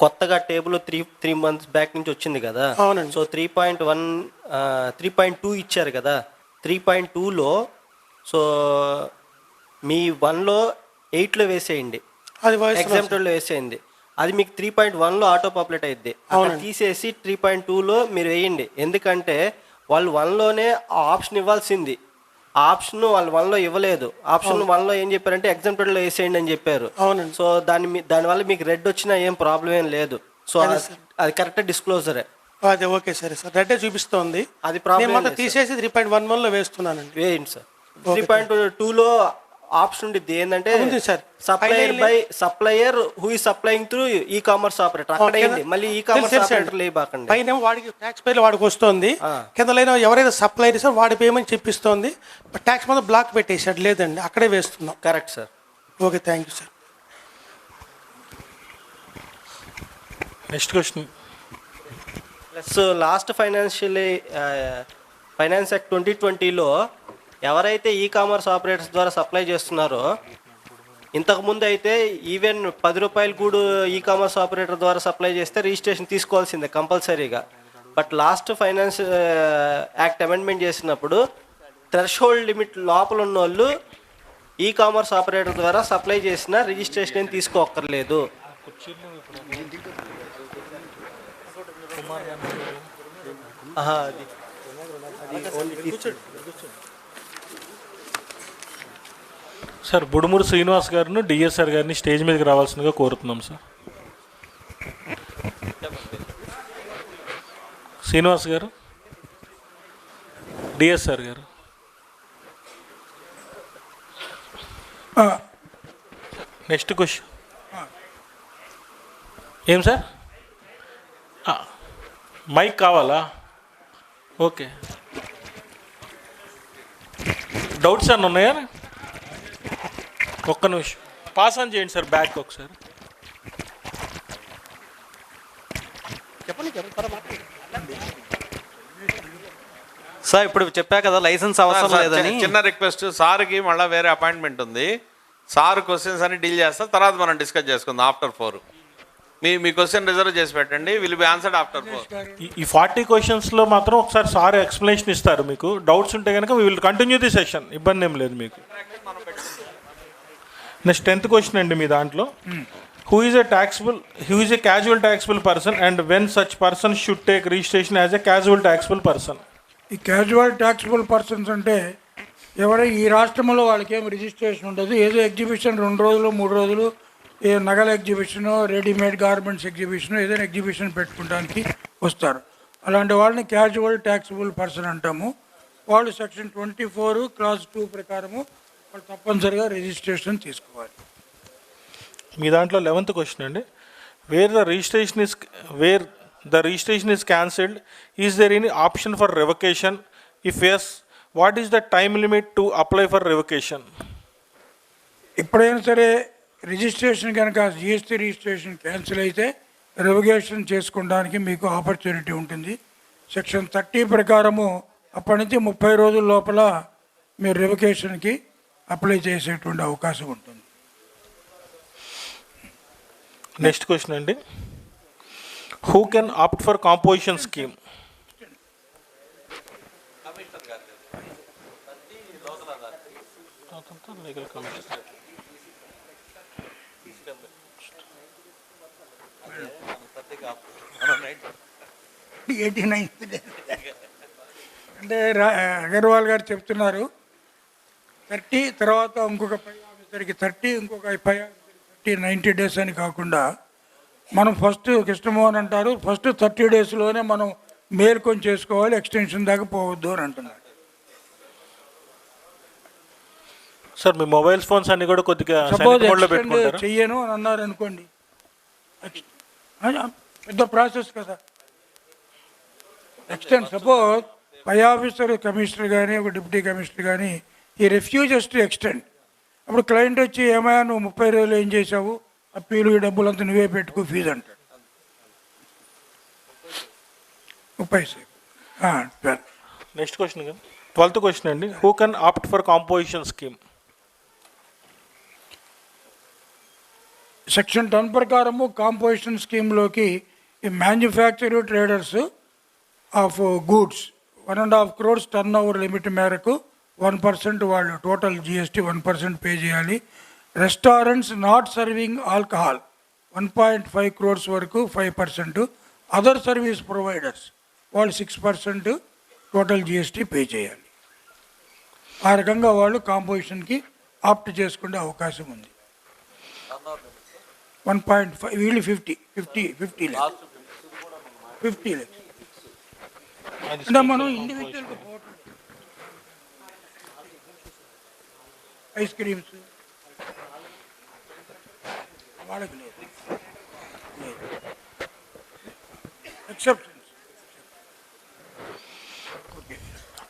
కొత్తగా టేబుల్ 3 months బ్యాక్ నుంచి వచ్చింది కదా, అవునండి. సో 3.1 3.2 ఇచ్చారు కదా, 3.2లో సో మీ 1లో 8లో వేసేయండి, ఎగ్జాంపుల్లో వేసేయండి, అది మీకు 3.1లో ఆటో పాపులేట్ అయ్యిద్ది. అక్కడ తీసేసి 3.2లో మీరు వేయండి. ఎందుకంటే వాళ్ళు 1లోనే ఆప్షన్ ఇవ్వాల్సింది, ఆప్షన్ వాళ్ళు 1లో ఇవ్వలేదు. ఆప్షన్ 1లో ఏం చెప్పారంటే ఎగ్జాంపుల్లో వేసేయండి అని చెప్పారు. సో దానివల్ల మీకు రెడ్ వచ్చినా ఏం ప్రాబ్లం ఏం లేదు. సో అది కరెక్ట్ డిస్క్లోజరే. అదే ఓకే సరే సార్, రెడ్డే చూపిస్తోంది, అది ప్రాబ్లం తీసేసి 3.11లో వేస్తున్నానండి. వేయండి సార్, 3.2లో ఆప్షన్ ఉంది ఏంటంటే supplier who is supplying through e commerce operator అక్కడ ఏంటి మళ్ళీ ఈ కామర్స్ ఆపరేటర్ లేబాకండి. పైన వాడికి ట్యాక్స్ పేర్లు వాడికి వస్తుంది, కింద లేని ఎవరైతే సప్లయర్ సార్ వాడి పేమెంట్ చెప్పిస్తోంది. ట్యాక్స్ మొత్తం బ్లాక్ పెట్టేసాడు, లేదండి అక్కడే వేస్తున్నాం. Correct sir. Okay, thank you sir. Next question. So last finance act 2020లో ఎవరైతే ఈ కామర్స్ ఆపరేటర్స్ ద్వారా సప్లై చేస్తున్నారో, ఇంతకుముందు అయితే ఈవెన్ 10 రూపాయలు కూడా ఈ కామర్స్ ఆపరేటర్ ద్వారా సప్లై చేస్తే రిజిస్ట్రేషన్ తీసుకోవాల్సిందే కంపల్సరీగా. But last finance act amendment చేసినప్పుడు థ్రెషోల్డ్ లిమిట్ లోపల ఉన్న వాళ్ళు ఈ కామర్స్ ఆపరేటర్ ద్వారా సప్లై చేసిన రిజిస్ట్రేషన్ ఏం తీసుకోక్కర్లేదు. సార్ బుడుమూరు శ్రీనివాస్ గారిని డిఎస్ఆర్ గారిని స్టేజ్ మీదకి రావాల్సిందిగా కోరుతున్నాం సార్. శ్రీనివాస్ గారు, డిఎస్ఆర్ గారు. నెక్స్ట్ క్వశ్చన్ ఏం సార్? మైక్ కావాలా? ఓకే. డౌట్స్ అన్నీ ఉన్నాయా? ఒక్క నిమిషం పాస్ ఆన్ చేయండి సార్ బ్యాక్ ఒకసారి. సార్ ఇప్పుడు చెప్పా కదా లైసెన్స్ అవసరం లేదని. చిన్న రిక్వెస్ట్, సార్కి మళ్ళీ వేరే అపాయింట్మెంట్ ఉంది. సార్ క్వశ్చన్స్ అన్ని డీల్ చేస్తాం, తర్వాత మనం డిస్కస్ చేసుకుందాం ఆఫ్టర్ 4. మీ క్వశ్చన్ రిజర్వ్ చేసి పెట్టండి, విల్ బి ఆన్సర్డ్ ఆఫ్టర్ 4. ఈ 40 క్వశ్చన్స్లో మాత్రం ఒకసారి సార్ ఎక్స్ప్లెనేషన్ ఇస్తారు. మీకు డౌట్స్ ఉంటే కనుక we will continue the session, ఇబ్బంది ఏం లేదు మీకు. నెక్స్ట్ 10th క్వశ్చన్ అండి మీ దాంట్లో. Who is a casual taxable person and when such person should take registration as a casual taxable person? ఈ క్యాజువల్ ట్యాక్సిబుల్ పర్సన్స్ అంటే ఎవరై ఈ రాష్ట్రంలో వాళ్ళకి ఏం రిజిస్ట్రేషన్ ఉండదు. ఏదో ఎగ్జిబిషన్ 2 రోజులు 3 రోజులు, ఏ నగల ఎగ్జిబిషను, రెడీమేడ్ గార్మెంట్స్ ఎగ్జిబిషను, ఏదైనా ఎగ్జిబిషన్ పెట్టుకోవడానికి వస్తారు. అలాంటి వాళ్ళని క్యాజువల్ ట్యాక్సిబుల్ పర్సన్ అంటాము. వాళ్ళు సెక్షన్ 24 క్లాస్ 2 ప్రకారము వాళ్ళు తప్పనిసరిగా రిజిస్ట్రేషన్ తీసుకోవాలి. మీ దాంట్లో 11th క్వశ్చన్ అండి. Where the registration is cancelled, is there any option for revocation? If yes, what is the time limit to apply for revocation? ఎప్పుడైనా సరే రిజిస్ట్రేషన్ కనుక జిఎస్టీ రిజిస్ట్రేషన్ క్యాన్సిల్ అయితే రెవకేషన్ చేసుకోవడానికి మీకు ఆపర్చునిటీ ఉంటుంది. సెక్షన్ 30 ప్రకారము అప్పటి నుంచి 30 రోజుల లోపల మీరు రెవకేషన్కి అప్లై చేసేటువంటి అవకాశం ఉంటుంది. నెక్స్ట్ క్వశ్చన్ అండి. Who can opt for composition scheme? అంటే అగర్వాల్ గారు చెప్తున్నారు 30 తర్వాత ఇంకొక 5 ఆఫీసర్కి 30, ఇంకొక 5 ఆఫీసర్కి 90 డేస్ అని కాకుండా మనం ఫస్ట్ కృష్ణమోహన్ అంటారు ఫస్ట్ 30 డేస్లోనే మనం మేల్కొని చేసుకోవాలి, ఎక్స్టెన్షన్ దాకా పోవద్దు అని అంటున్నారు. సార్ మీ మొబైల్ ఫోన్స్ అన్ని కూడా కొద్దిగా చెయ్యను అని అన్నారు అనుకోండి, పెద్ద ప్రాసెస్ కదా. ఎక్స్టెండ్ సపోజ్ పై ఆఫీసర్ కమిషనర్ కానీ ఒక డిప్యూటీ కమిషనర్ కానీ ఈ రిఫ్యూజెస్ టు ఎక్స్టెండ్, అప్పుడు క్లయింట్ వచ్చి ఏమైనా నువ్వు 30 రోజులు ఏం చేసావు, అప్పీలు ఈ డబ్బులంతా నువ్వే పెట్టుకో ఫీజు అంటాడు. 30. నెక్స్ట్ క్వశ్చన్ 12th క్వశ్చన్ అండి. Who can opt for composition scheme? Section 10 ప్రకారము కాంపోజిషన్ స్కీమ్లోకి ఈ manufacture traders of goods 1.5 crores turn over limit మేరకు 1% వాళ్ళు టోటల్ జిఎస్టీ 1% పే చేయాలి. Restaurants not serving alcohol 1.5 crores వరకు 5%, అదర్ సర్వీస్ ప్రొవైడర్స్ వాళ్ళు 6% టోటల్ జిఎస్టీ పే చేయాలి. ఆ రకంగా వాళ్ళు కాంపోజిషన్కి ఆప్ట్ చేసుకునే అవకాశం ఉంది. 1.5 వీళ్ళు 50 lakhs అంటే మనం ఇండివిజువల్గా ఐస్ క్రీమ్స్ వాళ్ళకి లేదు, ఎక్సెప్షన్స్.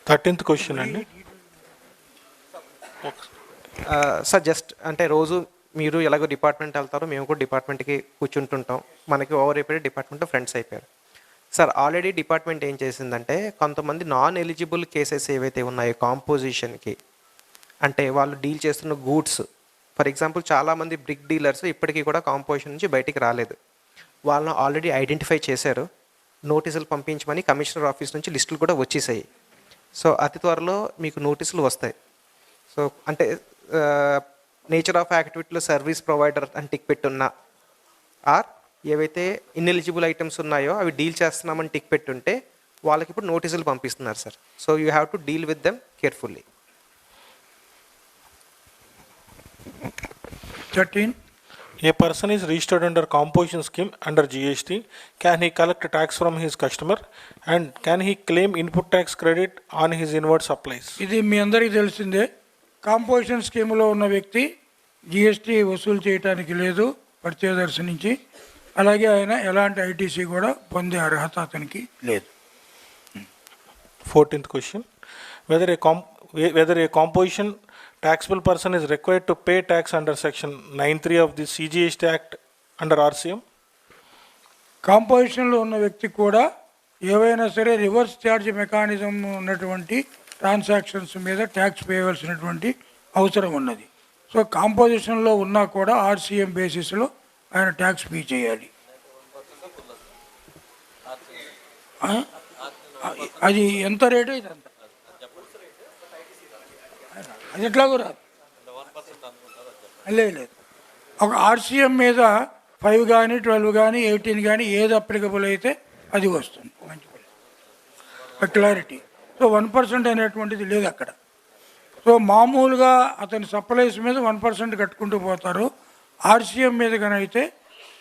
13th క్వశ్చన్ అండి. సార్ జస్ట్ అంటే రోజు మీరు ఎలాగో డిపార్ట్మెంట్ వెళ్తారో మేము కూడా డిపార్ట్మెంట్కి కూర్చుంటుంటాం, మనకి ఓవర్ అయిపోయి డిపార్ట్మెంట్ ఫ్రెండ్స్ అయిపోయారు. సార్ ఆల్రెడీ డిపార్ట్మెంట్ ఏం చేసిందంటే కొంతమంది నాన్ ఎలిజిబుల్ కేసెస్ ఏవైతే ఉన్నాయో కాంపోజిషన్కి, అంటే వాళ్ళు డీల్ చేస్తున్న గూడ్స్, ఫర్ ఎగ్జాంపుల్ చాలామంది బ్రిక్ డీలర్స్ ఇప్పటికీ కూడా కాంపోజిషన్ నుంచి బయటికి రాలేదు, వాళ్ళని ఆల్రెడీ ఐడెంటిఫై చేశారు, నోటీసులు పంపించమని కమిషనర్ ఆఫీస్ నుంచి లిస్టులు కూడా వచ్చేసాయి. సో అతి త్వరలో మీకు నోటీసులు వస్తాయి. సో అంటే నేచర్ ఆఫ్ యాక్టివిటీలో సర్వీస్ ప్రొవైడర్ అని టిక్ పెట్టున్నా, ఆర్ ఏవైతే ఇన్ఎలిజిబుల్ ఐటమ్స్ ఉన్నాయో అవి డీల్ చేస్తున్నామని టిక్ పెట్టుంటే వాళ్ళకి ఇప్పుడు నోటీసులు పంపిస్తున్నారు sir. So you have to deal with them carefully. 13. A person is registered under composition scheme under GST. Can he collect tax from his customer and can he claim input tax credit on his inward supplies? ఇది మీ అందరికీ తెలిసిందే. కాంపోజిషన్ స్కీమ్లో ఉన్న వ్యక్తి జిఎస్టీ వసూలు చేయడానికి లేదు పర్చేదర్స్ నుంచి, అలాగే ఆయన ఎలాంటి ఐటీసీ కూడా పొందే అర్హత అతనికి లేదు. 14th question. Whether a composition taxable person is required to pay tax under section 9(3) of the CGST Act under RCM? కాంపోజిషన్లో ఉన్న వ్యక్తి కూడా ఏవైనా సరే రివర్స్ ఛార్జ్ మెకానిజం ఉన్నటువంటి ట్రాన్సాక్షన్స్ మీద ట్యాక్స్ వేయవలసినటువంటి అవసరం ఉన్నది. సో కాంపోజిషన్లో ఉన్నా కూడా ఆర్సీఎం బేసిస్లో ఆయన ట్యాక్స్ పే చేయాలి. అది ఎంత రేటు ఇదంతా అది ఎట్లాగో రాదు, లేదు. ఒక ఆర్సీఎం మీద 5 కానీ 12 కానీ 18 కానీ ఏది అప్లికబుల్ అయితే అది వస్తుంది. మంచి క్లారిటీ. సో 1% అనేటువంటిది లేదు అక్కడ. సో మామూలుగా అతని సప్లైస్ మీద 1% కట్టుకుంటూ పోతారు. ఆర్సీఎం మీద కానీ అయితే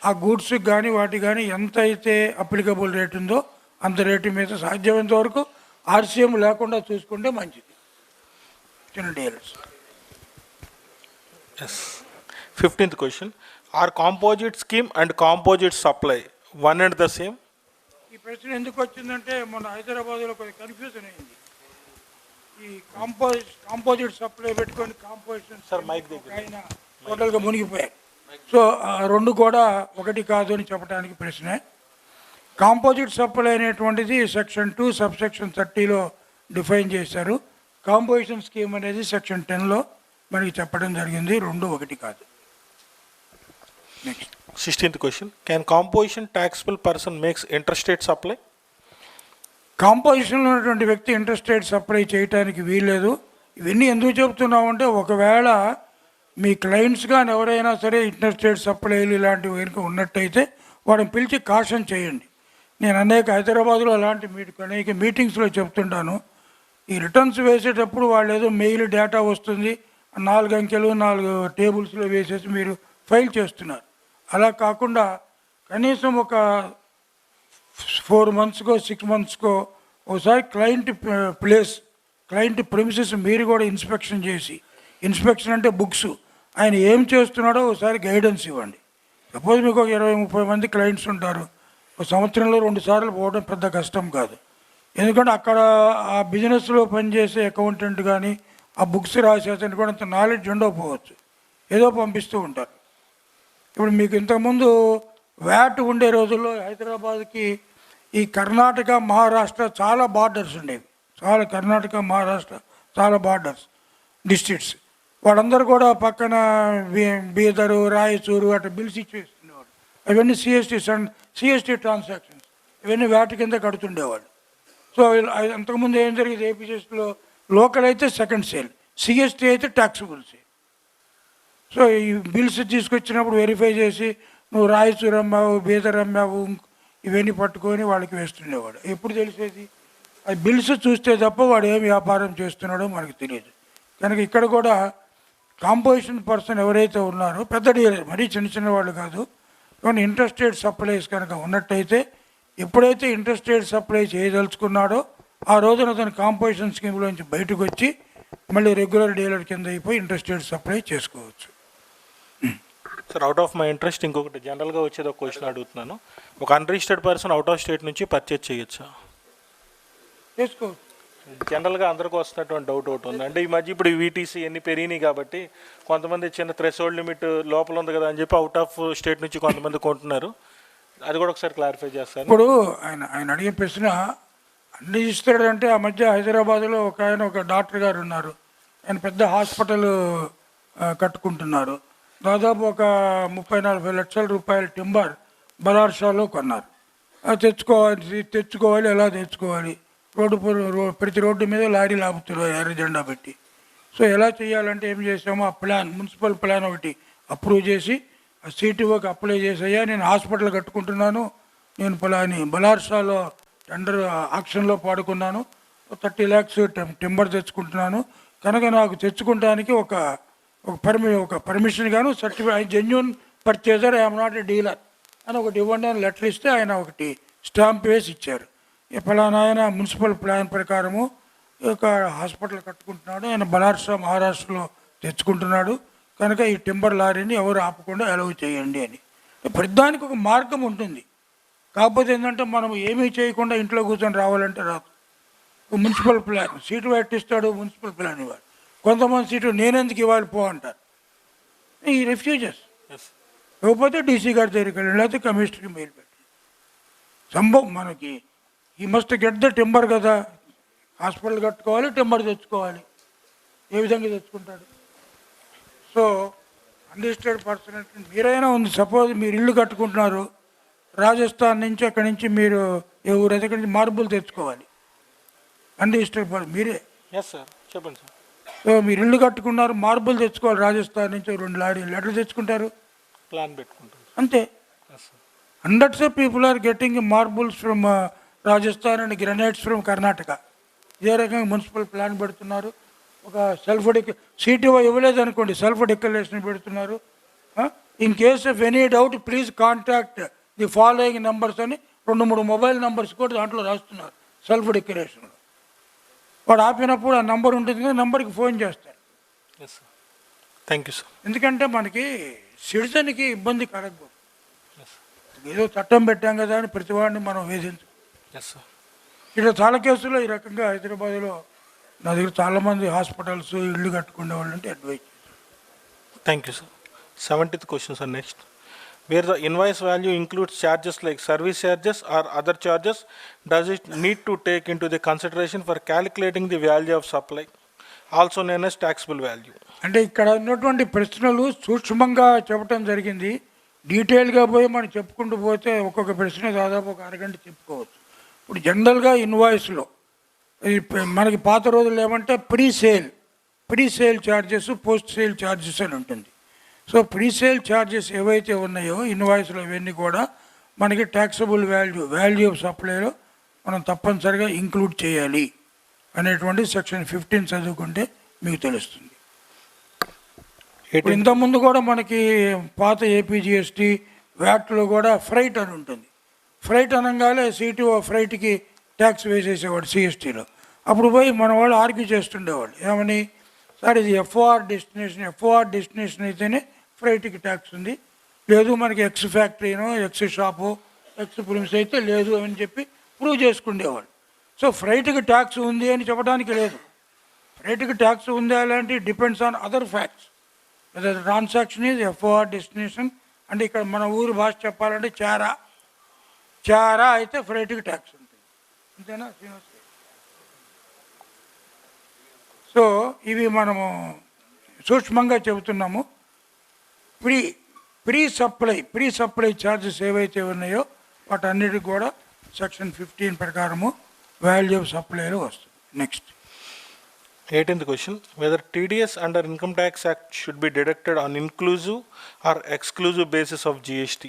ఆ గూడ్స్కి కానీ వాటికి కానీ ఎంత అయితే అప్లికబుల్ రేట్ ఉందో అంత రేటు మీద సాధ్యమైనంత వరకు ఆర్సీఎం లేకుండా చూసుకుంటే మంచిది. చిన్న dealers. Yes. 15th question. Are composite scheme and composite supply one and the same? ఈ ప్రశ్న ఎందుకు వచ్చిందంటే మొన్న హైదరాబాద్లో కొంచెం కన్ఫ్యూజన్ అయింది. ఈ కాంపోజిట్ సప్లై పెట్టుకొని కాంపోజిషన్ ఆయన టోటల్గా మునిగిపోయాయి. సో రెండు కూడా ఒకటి కాదు అని చెప్పడానికి ప్రశ్నే. కాంపోజిట్ సప్లై అనేటువంటిది సెక్షన్ 2 సబ్సెక్షన్ 30లో డిఫైన్ చేశారు. కాంపోజిషన్ స్కీమ్ అనేది సెక్షన్ 10లో మనకి చెప్పడం జరిగింది. రెండు ఒకటి కాదు. Next 16th question. Can composition taxable person makes interstate supply? కాంపోజిషన్లో ఉన్నటువంటి వ్యక్తి ఇంటర్స్టేట్ సప్లై చేయడానికి వీల్లేదు. ఇవన్నీ ఎందుకు చెబుతున్నామంటే ఒకవేళ మీ క్లయింట్స్ కానీ ఎవరైనా సరే ఇంటర్స్టేట్ సప్లైలు ఇలాంటివి కనుక ఉన్నట్టయితే వాడిని పిలిచి కాషన్ చేయండి. నేను హైదరాబాద్లో అలాంటి అనేక మీటింగ్స్లో చెప్తుంటాను. ఈ రిటర్న్స్ వేసేటప్పుడు వాళ్ళు ఏదో మెయిల్ డేటా వస్తుంది, 4 అంకెలు 4 టేబుల్స్లో వేసేసి మీరు ఫైల్ చేస్తున్నారు. అలా కాకుండా కనీసం ఒక 4 మంత్స్కో 6 మంత్స్కో ఒకసారి క్లయింట్ ప్రెమిసెస్ మీరు కూడా ఇన్స్పెక్షన్ చేసి, ఇన్స్పెక్షన్ అంటే బుక్స్, ఆయన ఏం చేస్తున్నాడో ఒకసారి గైడెన్స్ ఇవ్వండి. సపోజ్ మీకు ఒక 20-30 మంది క్లయింట్స్ ఉంటారు, ఒక సంవత్సరంలో 2 సార్లు పోవడం పెద్ద కష్టం కాదు. ఎందుకంటే అక్కడ ఆ బిజినెస్లో పనిచేసే అకౌంటెంట్ కానీ ఆ బుక్స్ రాసేసరికి కూడా అంత నాలెడ్జ్ ఉండకపోవచ్చు, ఏదో పంపిస్తూ ఉంటారు. ఇప్పుడు మీకు ఇంతకుముందు వ్యాట్ ఉండే రోజుల్లో హైదరాబాద్కి ఈ కర్ణాటక మహారాష్ట్ర చాలా బార్డర్స్ ఉండేవి. కర్ణాటక మహారాష్ట్ర చాలా బార్డర్స్ డిస్ట్రిక్ట్స్. వాళ్ళందరూ కూడా పక్కన బీదరు రాయచూరు అట్లా బిల్స్ ఇచ్చేస్తుండేవాడు. అవన్నీ సిఎస్టీ ట్రాన్సాక్షన్స్ ఇవన్నీ వ్యాట్ కింద కడుతుండేవాళ్ళు. సో అంతకుముందు ఏం జరిగింది, ఏపీఎస్లో లోకల్ అయితే సెకండ్ సేల్, సిఎస్టీ అయితే ట్యాక్సిబుల్ సేల్. సో ఈ బిల్స్ తీసుకొచ్చినప్పుడు వెరిఫై చేసి నువ్వు రాయచూరు అమ్మావు, బీదర్ అమ్మావు, ఇవన్నీ పట్టుకొని వాళ్ళకి వేస్తుండేవాడు. ఎప్పుడు తెలిసేది? అది బిల్స్ చూస్తే తప్ప వాడు ఏం వ్యాపారం చేస్తున్నాడో మనకు తెలియదు. కనుక ఇక్కడ కూడా కాంపోజిషన్ పర్సన్ ఎవరైతే ఉన్నారో పెద్ద డీలర్, మరీ చిన్న వాళ్ళు కాదు, కానీ ఇంటర్స్టేట్ సప్లైస్ కనుక ఉన్నట్టయితే ఎప్పుడైతే ఇంటర్స్టేట్ సప్లై చేయదలుచుకున్నాడో ఆ రోజున అతను కాంపోజిషన్ స్కీమ్లోంచి బయటకు వచ్చి మళ్ళీ రెగ్యులర్ డీలర్ కింద అయిపోయి ఇంట్రెస్టెడ్ సప్లై చేసుకోవచ్చు. Sir, out of my interest ఇంకొకటి జనరల్గా వచ్చేది ఒక క్వశ్చన్ అడుగుతున్నాను. ఒక unregistered person out of state నుంచి పర్చేజ్ చేయొచ్చా? చేసుకోవచ్చు. జనరల్గా అందరికీ వస్తున్నటువంటి డౌట్ ఒకటి ఉంది. అంటే ఈ మధ్య ఇప్పుడు వీటీసీ ఎన్ని పెరిగినాయి కాబట్టి కొంతమంది చిన్న థ్రెషోల్డ్ లిమిట్ లోపల ఉంది కదా అని చెప్పి అవుట్ ఆఫ్ స్టేట్ నుంచి కొంతమంది కొంటున్నారు. అది కూడా ఒకసారి క్లారిఫై చేస్తారు. ఇప్పుడు ఆయన అడిగే ప్రశ్న అన్రిజిస్టర్డ్ అంటే ఆ మధ్య హైదరాబాద్లో ఒక డాక్టర్ గారు ఉన్నారు. ఆయన పెద్ద హాస్పిటల్ కట్టుకుంటున్నారు. దాదాపు ఒక 30-40 లక్షల రూపాయల టింబర్ బలార్షాలో కొన్నారు. తెచ్చుకోవాలి ఎలా తెచ్చుకోవాలి? ప్రతి రోడ్డు మీద లారీ లాపుతున్నారు ఎర్ర జెండా పెట్టి. సో ఎలా చేయాలంటే ఏం చేసామో ఆ ప్లాన్, మున్సిపల్ ప్లాన్ ఒకటి అప్రూవ్ చేసి ఆ సిటీఓకి అప్లై చేసయ్యా నేను హాస్పిటల్ కట్టుకుంటున్నాను, నేను పలాని బలార్షాలో టెండర్ ఆక్షన్లో పాడుకున్నాను, 30 lakhs టింబర్ తెచ్చుకుంటున్నాను కనుక నాకు తెచ్చుకోవడానికి ఒక పర్మిషన్ గాను certificate genuine purchaser, I'm not a dealer అని ఒకటి ఇవ్వండి అని లెటర్ ఇస్తే ఆయన ఒకటి స్టాంప్ వేసి ఇచ్చారు. ఫలానా ఆయన మున్సిపల్ ప్లాన్ ప్రకారము ఒక హాస్పిటల్ కట్టుకుంటున్నాడు, ఆయన బలార్షా మహారాష్ట్రలో తెచ్చుకుంటున్నాడు కనుక ఈ టింబర్ లారీని ఎవరు ఆపకుండా అలౌ చేయండి అని. ప్రతిదానికి ఒక మార్గం ఉంటుంది. కాకపోతే ఏంటంటే మనం ఏమీ చేయకుండా ఇంట్లో కూర్చొని రావాలంటే రాదు. మున్సిపల్ ప్లాన్ సీటు పెట్టిస్తాడు, మున్సిపల్ ప్లాన్ ఇవ్వాలి. కొంతమంది సీటు నేనెందుకు ఇవ్వాలి పో అంటారు. ఈ రిఫ్యూజెస్ ఇవ్వకపోతే డీసీ గారి దగ్గరికి వెళ్ళి లేకపోతే కమిషనర్కి మెయిల్ పెట్టి సంభవం మనకి ఈ మస్ట్ గెట్ ద టింబర్ కదా. హాస్పిటల్ కట్టుకోవాలి, టింబర్ తెచ్చుకోవాలి. ఏ విధంగా తెచ్చుకుంటాడు? సో అన్రిజిస్టర్డ్ పర్సన్ అంటే మీరైనా ఉంది. సపోజ్ మీరు ఇల్లు కట్టుకుంటున్నారు, రాజస్థాన్ నుంచి అక్కడి నుంచి మీరు ఏ ఊరు అయితే అక్కడి నుంచి మార్బుల్ తెచ్చుకోవాలి. అన్రిజిస్టర్డ్ పర్సన్ మీరే. ఎస్ సార్, చెప్పండి సార్. సో మీరు ఇల్లు కట్టుకున్నారు, మార్బుల్ తెచ్చుకోవాలి రాజస్థాన్ నుంచి 2 లారీలు ఎట్లా తెచ్చుకుంటారు? ప్లాన్ పెట్టుకుంటారు అంతే. Hundreds of people are getting marbles from Rajasthan and granites from Karnataka. ఇదే రకంగా మున్సిపల్ ప్లాన్ పెడుతున్నారు. ఒక సెల్ఫ్ సిటీఓ ఇవ్వలేదు అనుకోండి, సెల్ఫ్ డిక్లరేషన్ పెడుతున్నారు. In case of any doubt please contact the following numbers అని 2-3 మొబైల్ నెంబర్స్ కూడా దాంట్లో రాస్తున్నారు సెల్ఫ్ డిక్లరేషన్లో. వాడు ఆపినప్పుడు ఆ నెంబర్ ఉంటుంది కదా, నెంబర్కి ఫోన్ చేస్తారు. Thank you sir. ఎందుకంటే మనకి సిటిజన్కి ఇబ్బంది కలగకూడదు. ఏదో చట్టం పెట్టాం కదా అని ప్రతి వాడిని మనం వేధించు. ఇట్లా చాలా కేసుల్లో ఈ రకంగా హైదరాబాద్లో నా దగ్గర చాలామంది హాస్పిటల్స్ ఇళ్ళు కట్టుకునే వాళ్ళు అంటే advise. Thank you sir. 70th question sir. Next, where the invoice value includes charges like service charges or other charges, does it need to take into the consideration for calculating the value of supply, also known as taxable value? అంటే ఇక్కడ ఉన్నటువంటి ప్రశ్నలు సూక్ష్మంగా చెప్పడం జరిగింది. డీటెయిల్గా పోయి మనం చెప్పుకుంటూ పోతే ఒక్కొక్క ప్రశ్న దాదాపు ఒక అరగంట చెప్పుకోవచ్చు. ఇప్పుడు జనరల్గా ఇన్వాయిస్లో మనకి పాత రోజులు ఏమంటే pre sale charges, post sale charges అని ఉంటుంది. సో ప్రీ సేల్ ఛార్జెస్ ఏవైతే ఉన్నాయో ఇన్వాయిస్లో ఇవన్నీ కూడా మనకి ట్యాక్సబుల్ వాల్యూ ఆఫ్ సప్లైలో మనం తప్పనిసరిగా ఇంక్లూడ్ చేయాలి అనేటువంటి సెక్షన్ 15 చదువుకుంటే మీకు తెలుస్తుంది. ఇంతకుముందు కూడా మనకి పాత ఏపీజీఎస్టీ వ్యాట్లో కూడా ఫ్రైట్ అని ఉంటుంది. ఫ్రైట్ అనగానే సిటీఓ ఫ్రైట్కి ట్యాక్స్ వేసేసేవాడు సిఎస్టీలో. అప్పుడు పోయి మన వాళ్ళు ఆర్గ్యూ చేస్తుండేవాళ్ళు ఏమని, సార్ ఇది ఎఫ్ఓఆర్ డెస్టినేషన్ అయితేనే ఫ్రైట్కి ట్యాక్స్ ఉంది, లేదు మనకి ఎక్స్ ఫ్యాక్టరీనో ఎక్స్ షాపు ఎక్స్ ప్రిమ్స్ అయితే లేదు అని చెప్పి ప్రూవ్ చేసుకుండేవాళ్ళు. సో ఫ్రైట్కి ట్యాక్స్ ఉంది అని చెప్పడానికి లేదు. ఫ్రైట్కి ట్యాక్స్ ఉంది అలాంటి depends on other facts. Transaction is FOR destination అంటే ఇక్కడ మన ఊరు భాష చెప్పాలంటే చారా అయితే ఫ్రైట్కి ట్యాక్స్ ఉంటుంది. అంతేనా? సో ఇవి మనము సూక్ష్మంగా చెబుతున్నాము. ప్రీ సప్లై ఛార్జెస్ ఏవైతే ఉన్నాయో వాటన్నిటికి కూడా సెక్షన్ 15 ప్రకారము వాల్యూ ఆఫ్ సప్లైలో వస్తుంది. Next 18th question, whether TDS under Income Tax Act should be deducted on inclusive or exclusive basis of GST?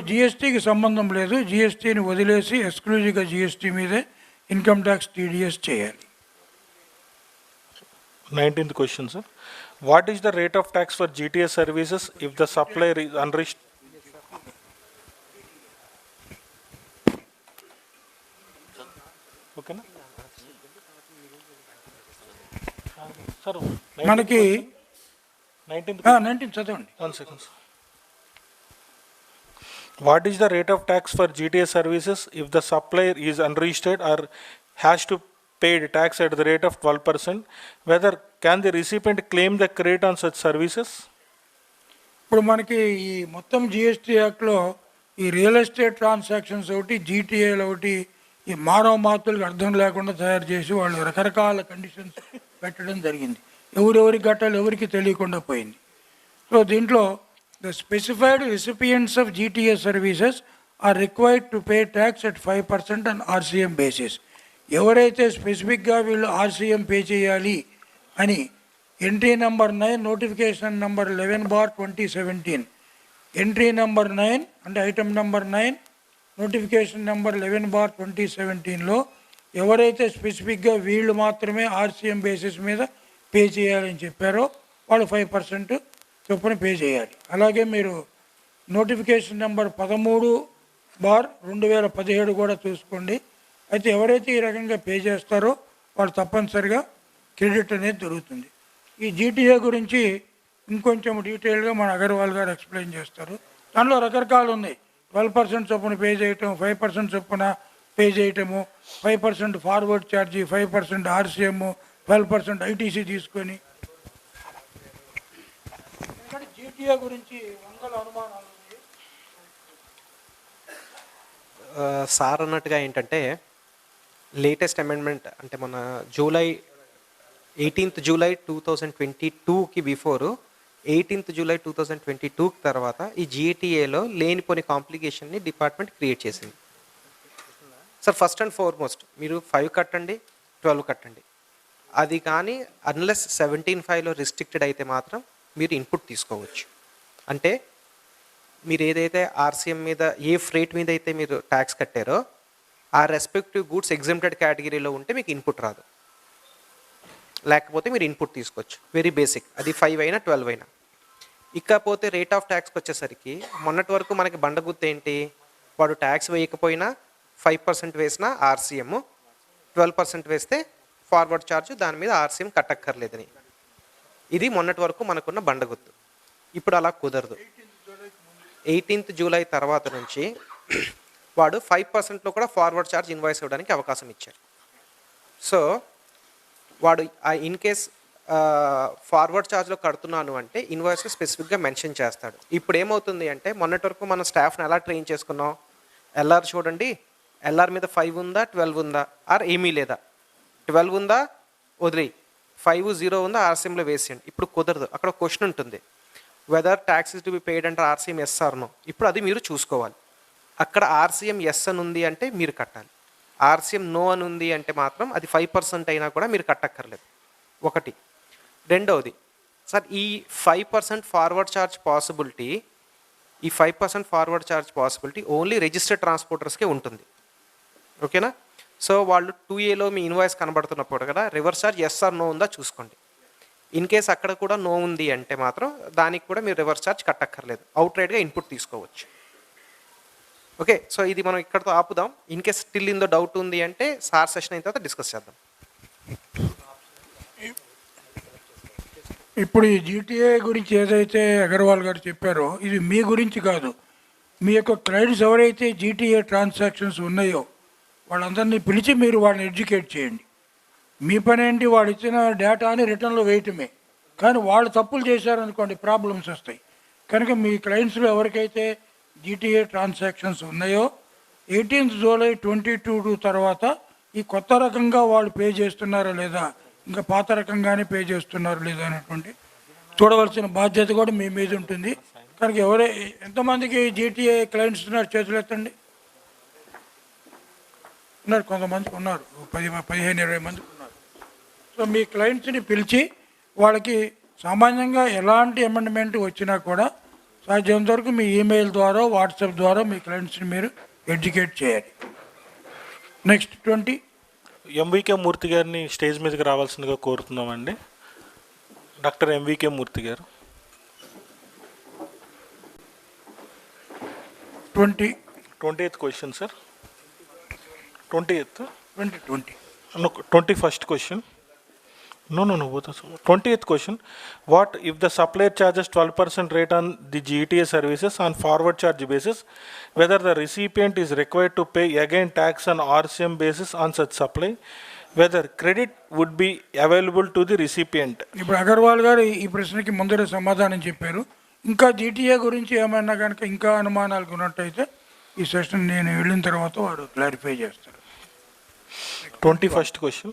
జిఎస్టీకి సంబంధం లేదు. జిఎస్టీని వదిలేసి ఎక్స్క్లూజివ్గా జిఎస్టీ మీదే ఇన్కమ్ ట్యాక్స్ టీడీఎస్ చేయాలి. 19th question, sir. What is the rate of tax for GTS services if the supplier is unrestricted? Okay, na? మనకి 19 చదవండి. 1 second. What is the rate of tax for GTA services if the supplier is unregistered or has to pay the tax at the rate of 12%? Whether can the recipient claim the credit on such services? ఇప్పుడు మనకి ఈ మొత్తం జిఎస్టీ యాక్ట్లో ఈ రియల్ ఎస్టేట్ ట్రాన్సాక్షన్స్ ఒకటి, జీటీఏలు ఒకటి, ఈ మానవ మాతులకు అర్థం లేకుండా తయారు చేసి వాళ్ళు రకరకాల కండిషన్స్ పెట్టడం జరిగింది. ఎవరెవరికి కట్టాలి ఎవరికి తెలియకుండా పోయింది. సో దీంట్లో the specified recipients of GTA services are required to pay tax at 5% on RCM basis. ఎవరైతే స్పెసిఫిక్గా వీళ్ళు ఆర్సీఎం పే చేయాలి అని entry number 9 notification number 11/2017 entry number 9 అంటే ఐటమ్ నెంబర్ 9 నోటిఫికేషన్ నెంబర్ 11/2017లో ఎవరైతే స్పెసిఫిక్గా వీళ్ళు మాత్రమే ఆర్సీఎం బేసిస్ మీద పే చేయాలని చెప్పారో వాళ్ళు 5% చొప్పున పే చేయాలి. అలాగే మీరు నోటిఫికేషన్ నెంబర్ 13/2017 కూడా చూసుకోండి. అయితే ఎవరైతే ఈ రకంగా పే చేస్తారో వాళ్ళు తప్పనిసరిగా క్రెడిట్ అనేది దొరుకుతుంది. ఈ జీటీఏ గురించి ఇంకొంచెం డీటెయిల్గా మన అగర్వాల్ గారు ఎక్స్ప్లెయిన్ చేస్తారు. దానిలో రకరకాలు ఉన్నాయి. 12% చొప్పున పే చేయటం, 5% చొప్పున పే చేయటము, 5% ఫార్వర్డ్ ఛార్జీ, 5% ఆర్సీఎం, 12% ఐటీసీ తీసుకొని. జీటీఏ గురించి వందల అనుమానాలు ఉన్నాయి. సార్ అన్నట్టుగా ఏంటంటే లేటెస్ట్ అమెండ్మెంట్ అంటే మన 18th జూలై 2022కి బిఫోర్ 18th జూలై 2022కి తర్వాత ఈ జీటీఏలో లేనిపోని కాంప్లికేషన్ని డిపార్ట్మెంట్ క్రియేట్ చేసింది. సార్ ఫస్ట్ అండ్ ఫార్మోస్ట్ మీరు 5 కట్టండి, 12 కట్టండి. అది కానీ అన్లెస్ 17(5)లో రిస్ట్రిక్టెడ్ అయితే మాత్రం మీరు ఇన్పుట్ తీసుకోవచ్చు. అంటే మీరు ఏదైతే ఆర్సీఎం మీద ఏ ఫ్రేట్ మీద అయితే మీరు ట్యాక్స్ కట్టారో ఆ రెస్పెక్టివ్ గూడ్స్ ఎగ్జామ్టెడ్ కేటగిరీలో ఉంటే మీకు ఇన్పుట్ రాదు, లేకపోతే మీరు ఇన్పుట్ తీసుకోవచ్చు. Very basic. అది 5 అయినా 12 అయినా. ఇకపోతే రేట్ ఆఫ్ ట్యాక్స్కి వచ్చేసరికి మొన్నటి వరకు మనకి బండగుర్తు ఏంటి, వాడు ట్యాక్స్ వేయకపోయినా 5% వేసినా ఆర్సీఎం, 12% వేస్తే ఫార్వర్డ్ ఛార్జ్, దాని మీద ఆర్సీఎం కట్టక్కర్లేదని. ఇది మొన్నటి వరకు మనకున్న బండగుర్తు. ఇప్పుడు అలా కుదరదు. 18th జూలై తర్వాత నుంచి వాడు 5%లో కూడా ఫార్వర్డ్ ఛార్జ్ ఇన్వాయిస్ ఇవ్వడానికి అవకాశం ఇచ్చారు. సో వాడు ఇన్ కేస్ ఫార్వర్డ్ ఛార్జ్లో కడుతున్నాను అంటే ఇన్వాయిస్లో స్పెసిఫిక్గా మెన్షన్ చేస్తాడు. ఇప్పుడు ఏమవుతుంది అంటే మొన్నటి వరకు మన స్టాఫ్ని ఎలా ట్రైన్ చేసుకున్నాం, ఎల్ఆర్ చూడండి, ఎల్ఆర్ మీద 5 ఉందా 12 ఉందా ఆర్ ఏమీ లేదా, 12 ఉందా వదిలి, 5 0 ఉందా ఆర్సీఎంలో వేసేయండి. ఇప్పుడు కుదరదు. అక్కడ క్వశ్చన్ ఉంటుంది, whether tax is to be paid అంటారు ఆర్సీఎం ఎస్ ఆర్ నో. ఇప్పుడు అది మీరు చూసుకోవాలి. అక్కడ ఆర్సీఎం ఎస్ అని ఉంది అంటే మీరు కట్టాలి, ఆర్సీఎం నో అని ఉంది అంటే మాత్రం అది 5% అయినా కూడా మీరు కట్టక్కర్లేదు. ఒకటి. రెండవది, సార్ ఈ 5% ఫార్వర్డ్ ఛార్జ్ పాసిబిలిటీ, ఈ 5% forward charge possibility only registered ట్రాన్స్పోర్టర్స్కే ఉంటుంది. ఓకేనా? సో వాళ్ళు 2Aలో మీ ఇన్వాయిస్ కనబడుతున్నప్పుడు కదా reverse charge yes or no ఉందా చూసుకోండి. ఇన్ కేస్ అక్కడ కూడా నో ఉంది అంటే మాత్రం దానికి కూడా మీరు రివర్స్ ఛార్జ్ కట్టక్కర్లేదు, అవుట్ రైట్గా ఇన్పుట్ తీసుకోవచ్చు. ఓకే, సో ఇది మనం ఇక్కడతో ఆపుదాం. ఇన్ కేస్ స్టిల్ ఇందో డౌట్ ఉంది అంటే సార్ సెషన్ అయిన తర్వాత డిస్కస్ చేద్దాం. ఇప్పుడు ఈ జీటీఏ గురించి ఏదైతే అగర్వాల్ గారు చెప్పారో ఇది మీ గురించి కాదు, మీ యొక్క క్లయింట్స్ ఎవరైతే జీటీఏ ట్రాన్సాక్షన్స్ ఉన్నాయో వాళ్ళందరినీ పిలిచి మీరు వాళ్ళని ఎడ్యుకేట్ చేయండి. మీ పని ఏంటి, వాడు ఇచ్చిన డేటాని రిటర్న్లో వేయటమే. కానీ వాళ్ళు తప్పులు చేశారనుకోండి ప్రాబ్లమ్స్ వస్తాయి. కనుక మీ క్లయింట్స్లో ఎవరికైతే జీటీఏ ట్రాన్సాక్షన్స్ ఉన్నాయో 18th జూలై 2022 తర్వాత ఈ కొత్త రకంగా వాళ్ళు పే చేస్తున్నారా లేదా, ఇంకా పాత రకంగానే పే చేస్తున్నారు లేదా అనేటువంటి చూడవలసిన బాధ్యత కూడా మీ మీద ఉంటుంది. కనుక ఎంతమందికి జీటీఏ క్లయింట్స్ ఉన్నారు చేతులు ఎత్తండి. ఉన్నారు, కొంతమందికి ఉన్నారు, 15-20 మందికి ఉన్నారు. సో మీ క్లయింట్స్ని పిలిచి వాళ్ళకి సామాన్యంగా ఎలాంటి అమెండ్మెంట్ వచ్చినా కూడా సాధ్యమైనంత వరకు మీ ఈమెయిల్ ద్వారా వాట్సాప్ ద్వారా మీ క్లయింట్స్ని మీరు ఎడ్యుకేట్ చేయాలి. నెక్స్ట్ 20 ఎంవికే మూర్తి గారిని స్టేజ్ మీదకి రావాల్సిందిగా కోరుతున్నామండి. డాక్టర్ ఎంవికే మూర్తి గారు. 20th question sir. 21st question. No. Both are 20th question. What if the supplier charges 12% rate on the GTA services on forward charge basis, whether the recipient is required to pay again tax on RCM basis on such supply, whether credit would be available to the recipient? ఇప్పుడు అగర్వాల్ గారు ఈ ప్రశ్నకి ముందర సమాధానం చెప్పారు. ఇంకా జీటీఏ గురించి ఏమైనా కనుక ఇంకా అనుమానాలు ఉన్నట్టయితే ఈ సెషన్ నేను వెళ్ళిన తర్వాత వారు క్లారిఫై చేస్తారు. 21st question.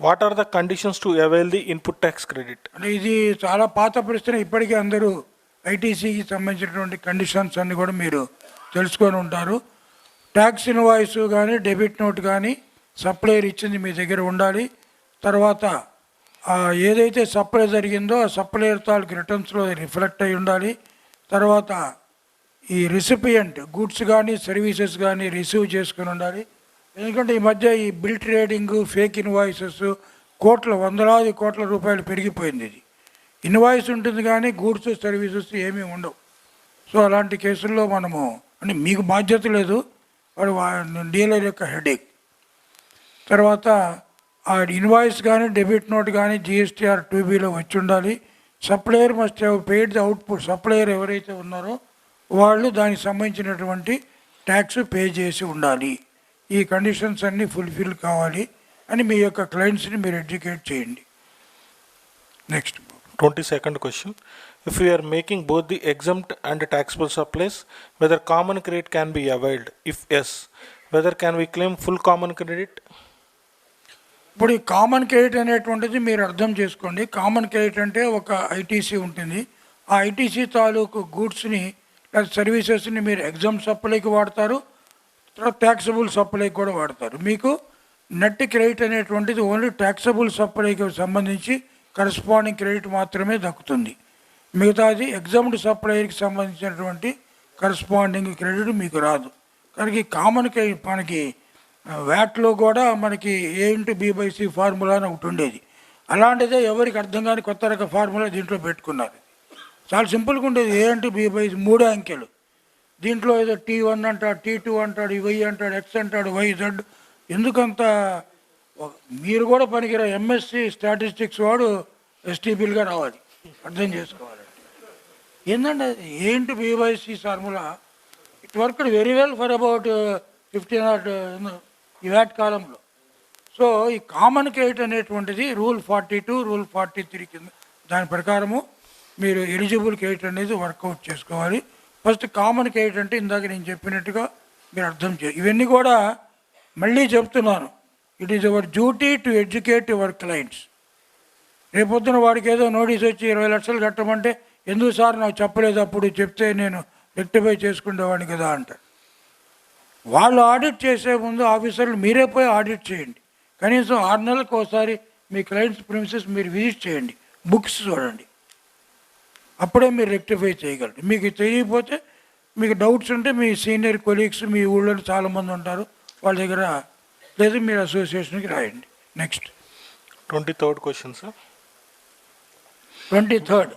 What are the conditions to avail the input tax credit? అంటే ఇది చాలా పాత ప్రశ్న. ఇప్పటికీ అందరూ ఐటీసీకి సంబంధించినటువంటి కండిషన్స్ అన్ని కూడా మీరు తెలుసుకొని ఉంటారు. ట్యాక్స్ ఇన్వాయిస్ కానీ డెబిట్ నోట్ కానీ సప్లైయర్ ఇచ్చింది మీ దగ్గర ఉండాలి. తర్వాత ఏదైతే సప్లై జరిగిందో ఆ సప్లైయర్ తాలూకు రిటర్న్స్లో రిఫ్లెక్ట్ అయి ఉండాలి. తర్వాత ఈ రిసిపియంట్ గూడ్స్ కానీ సర్వీసెస్ కానీ రిసీవ్ చేసుకుని ఉండాలి. ఎందుకంటే ఈ మధ్య ఈ బిల్ ట్రేడింగ్, ఫేక్ ఇన్వాయిసెస్ వందలాది కోట్ల రూపాయలు పెరిగిపోయింది. ఇది ఇన్వాయిస్ ఉంటుంది కానీ గూడ్స్ సర్వీసెస్ ఏమీ ఉండవు. సో అలాంటి కేసుల్లో మనము అంటే మీకు బాధ్యత లేదు, వాడు డీలర్ యొక్క హెడేక్. తర్వాత ఆ ఇన్వాయిస్ కానీ డెబిట్ నోట్ కానీ జిఎస్టీఆర్ 2Bలో వచ్చి ఉండాలి. Supplier must have paid the output. Supplier ఎవరైతే ఉన్నారో వాళ్ళు దానికి సంబంధించినటువంటి ట్యాక్స్ పే చేసి ఉండాలి. ఈ కండిషన్స్ అన్నీ ఫుల్ఫిల్ కావాలి అని మీ యొక్క క్లయింట్స్ని మీరు ఎడ్యుకేట్ చేయండి. Next 22nd question. If we are making both the exempt and taxable supplies, whether common credit can be availed? If yes, whether can we claim full common credit? ఇప్పుడు ఈ కామన్ క్రెడిట్ అనేటువంటిది మీరు అర్థం చేసుకోండి. కామన్ క్రెడిట్ అంటే ఒక ఐటీసీ ఉంటుంది. ఆ ఐటీసీ తాలూకు గూడ్స్ని లేదా సర్వీసెస్ని మీరు ఎగ్జామ్ సప్లైకి వాడతారు, తర్వాత ట్యాక్సబుల్ సప్లైకి కూడా వాడతారు. మీకు నెట్ క్రెడిట్ అనేటువంటిది ఓన్లీ ట్యాక్సబుల్ సప్లైకి సంబంధించి కరస్పాండింగ్ క్రెడిట్ మాత్రమే దక్కుతుంది. మిగతాది ఎగ్జామ్డ్ సప్లైకి సంబంధించినటువంటి కరస్పాండింగ్ క్రెడిట్ మీకు రాదు. కనుక ఈ కామన్ క్రెడిట్ మనకి వ్యాట్లో కూడా మనకి A/B/C ఫార్ములా అని ఒకటి ఉండేది. అలాంటిదే ఎవరికి అర్థం కాని కొత్త రక ఫార్ములా దీంట్లో పెట్టుకున్నారు. చాలా సింపుల్గా ఉండేది. A/B/C 3 అంకెలు. దీంట్లో ఏదో T1 అంటాడు, T2 అంటాడు, Y అంటాడు, X అంటాడు, YZ. ఎందుకంత మీరు కూడా పనికిరా ఎంఎస్సి స్టాటిస్టిక్స్ వాడు STBలుగా రావాలి, అర్థం చేసుకోవాలి. ఏంటంటే A/B/C formula it worked very well for about 15 ఈ వ్యాట్ కాలంలో. సో ఈ కామన్ క్రెడిట్ అనేటువంటిది రూల్ 42, రూల్ 43 కింద దాని ప్రకారము మీరు ఎలిజిబుల్ క్రెడిట్ అనేది వర్కౌట్ చేసుకోవాలి. ఫస్ట్ కామన్ క్రెడిట్ అంటే ఇందాక నేను చెప్పినట్టుగా మీరు అర్థం చేయాలి. ఇవన్నీ కూడా మళ్ళీ చెప్తున్నాను, it is our duty to educate your clients. రేపొద్దున వాడికి ఏదో నోటీస్ వచ్చి 20 లక్షలు కట్టమంటే ఎందుకు సార్ నాకు చెప్పలేదు, అప్పుడు చెప్తే నేను రెక్టిఫై చేసుకునేవాడిని కదా అంటారు. వాళ్ళు ఆడిట్ చేసే ముందు ఆఫీసర్లు మీరే పోయి ఆడిట్ చేయండి. కనీసం 6 నెలలకు ఒకసారి మీ క్లయింట్స్ ప్రిమిసెస్ మీరు విజిట్ చేయండి, బుక్స్ చూడండి, అప్పుడే మీరు రెక్టిఫై చేయగలరు. మీకు తెలియకపోతే మీకు డౌట్స్ ఉంటే మీ సీనియర్ కొలీగ్స్ మీ ఊళ్ళో చాలామంది ఉంటారు, వాళ్ళ దగ్గర లేదా మీరు అసోసియేషన్కి రాయండి. Next 23rd question, sir. 23rd.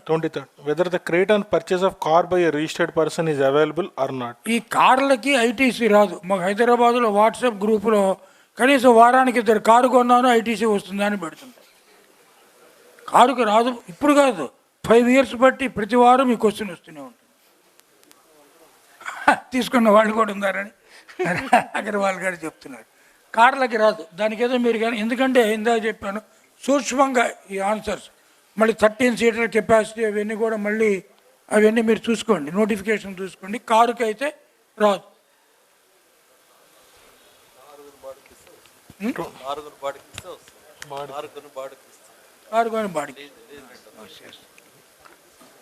Whether the credit on purchase of car by a registered person is available or not? ఈ కార్లకి ఐటీసీ రాదు. మాకు హైదరాబాద్లో వాట్సాప్ గ్రూపులో కనీసం వారానికి 2 కారు కొన్నాను ఐటీసీ వస్తుందా అని పెడుతుంటారు. కారుకు రాదు, ఇప్పుడు కాదు, 5 years బట్టి ప్రతి వారం ఈ క్వశ్చన్ వస్తూనే ఉంటుంది. తీసుకున్న వాళ్ళు కూడా ఉన్నారని అగర్వాల్ గారు చెప్తున్నారు. కార్లకి రాదు, దానికి ఏదో మీరు కానీ, ఎందుకంటే ఇందాక చెప్పాను సూక్ష్మంగా ఈ ఆన్సర్స్ మళ్ళీ 13 సీటర్ కెపాసిటీ అవన్నీ కూడా మళ్ళీ అవన్నీ మీరు చూసుకోండి, నోటిఫికేషన్ చూసుకోండి. కారుకి అయితే రాదు. కారు బాడీకి.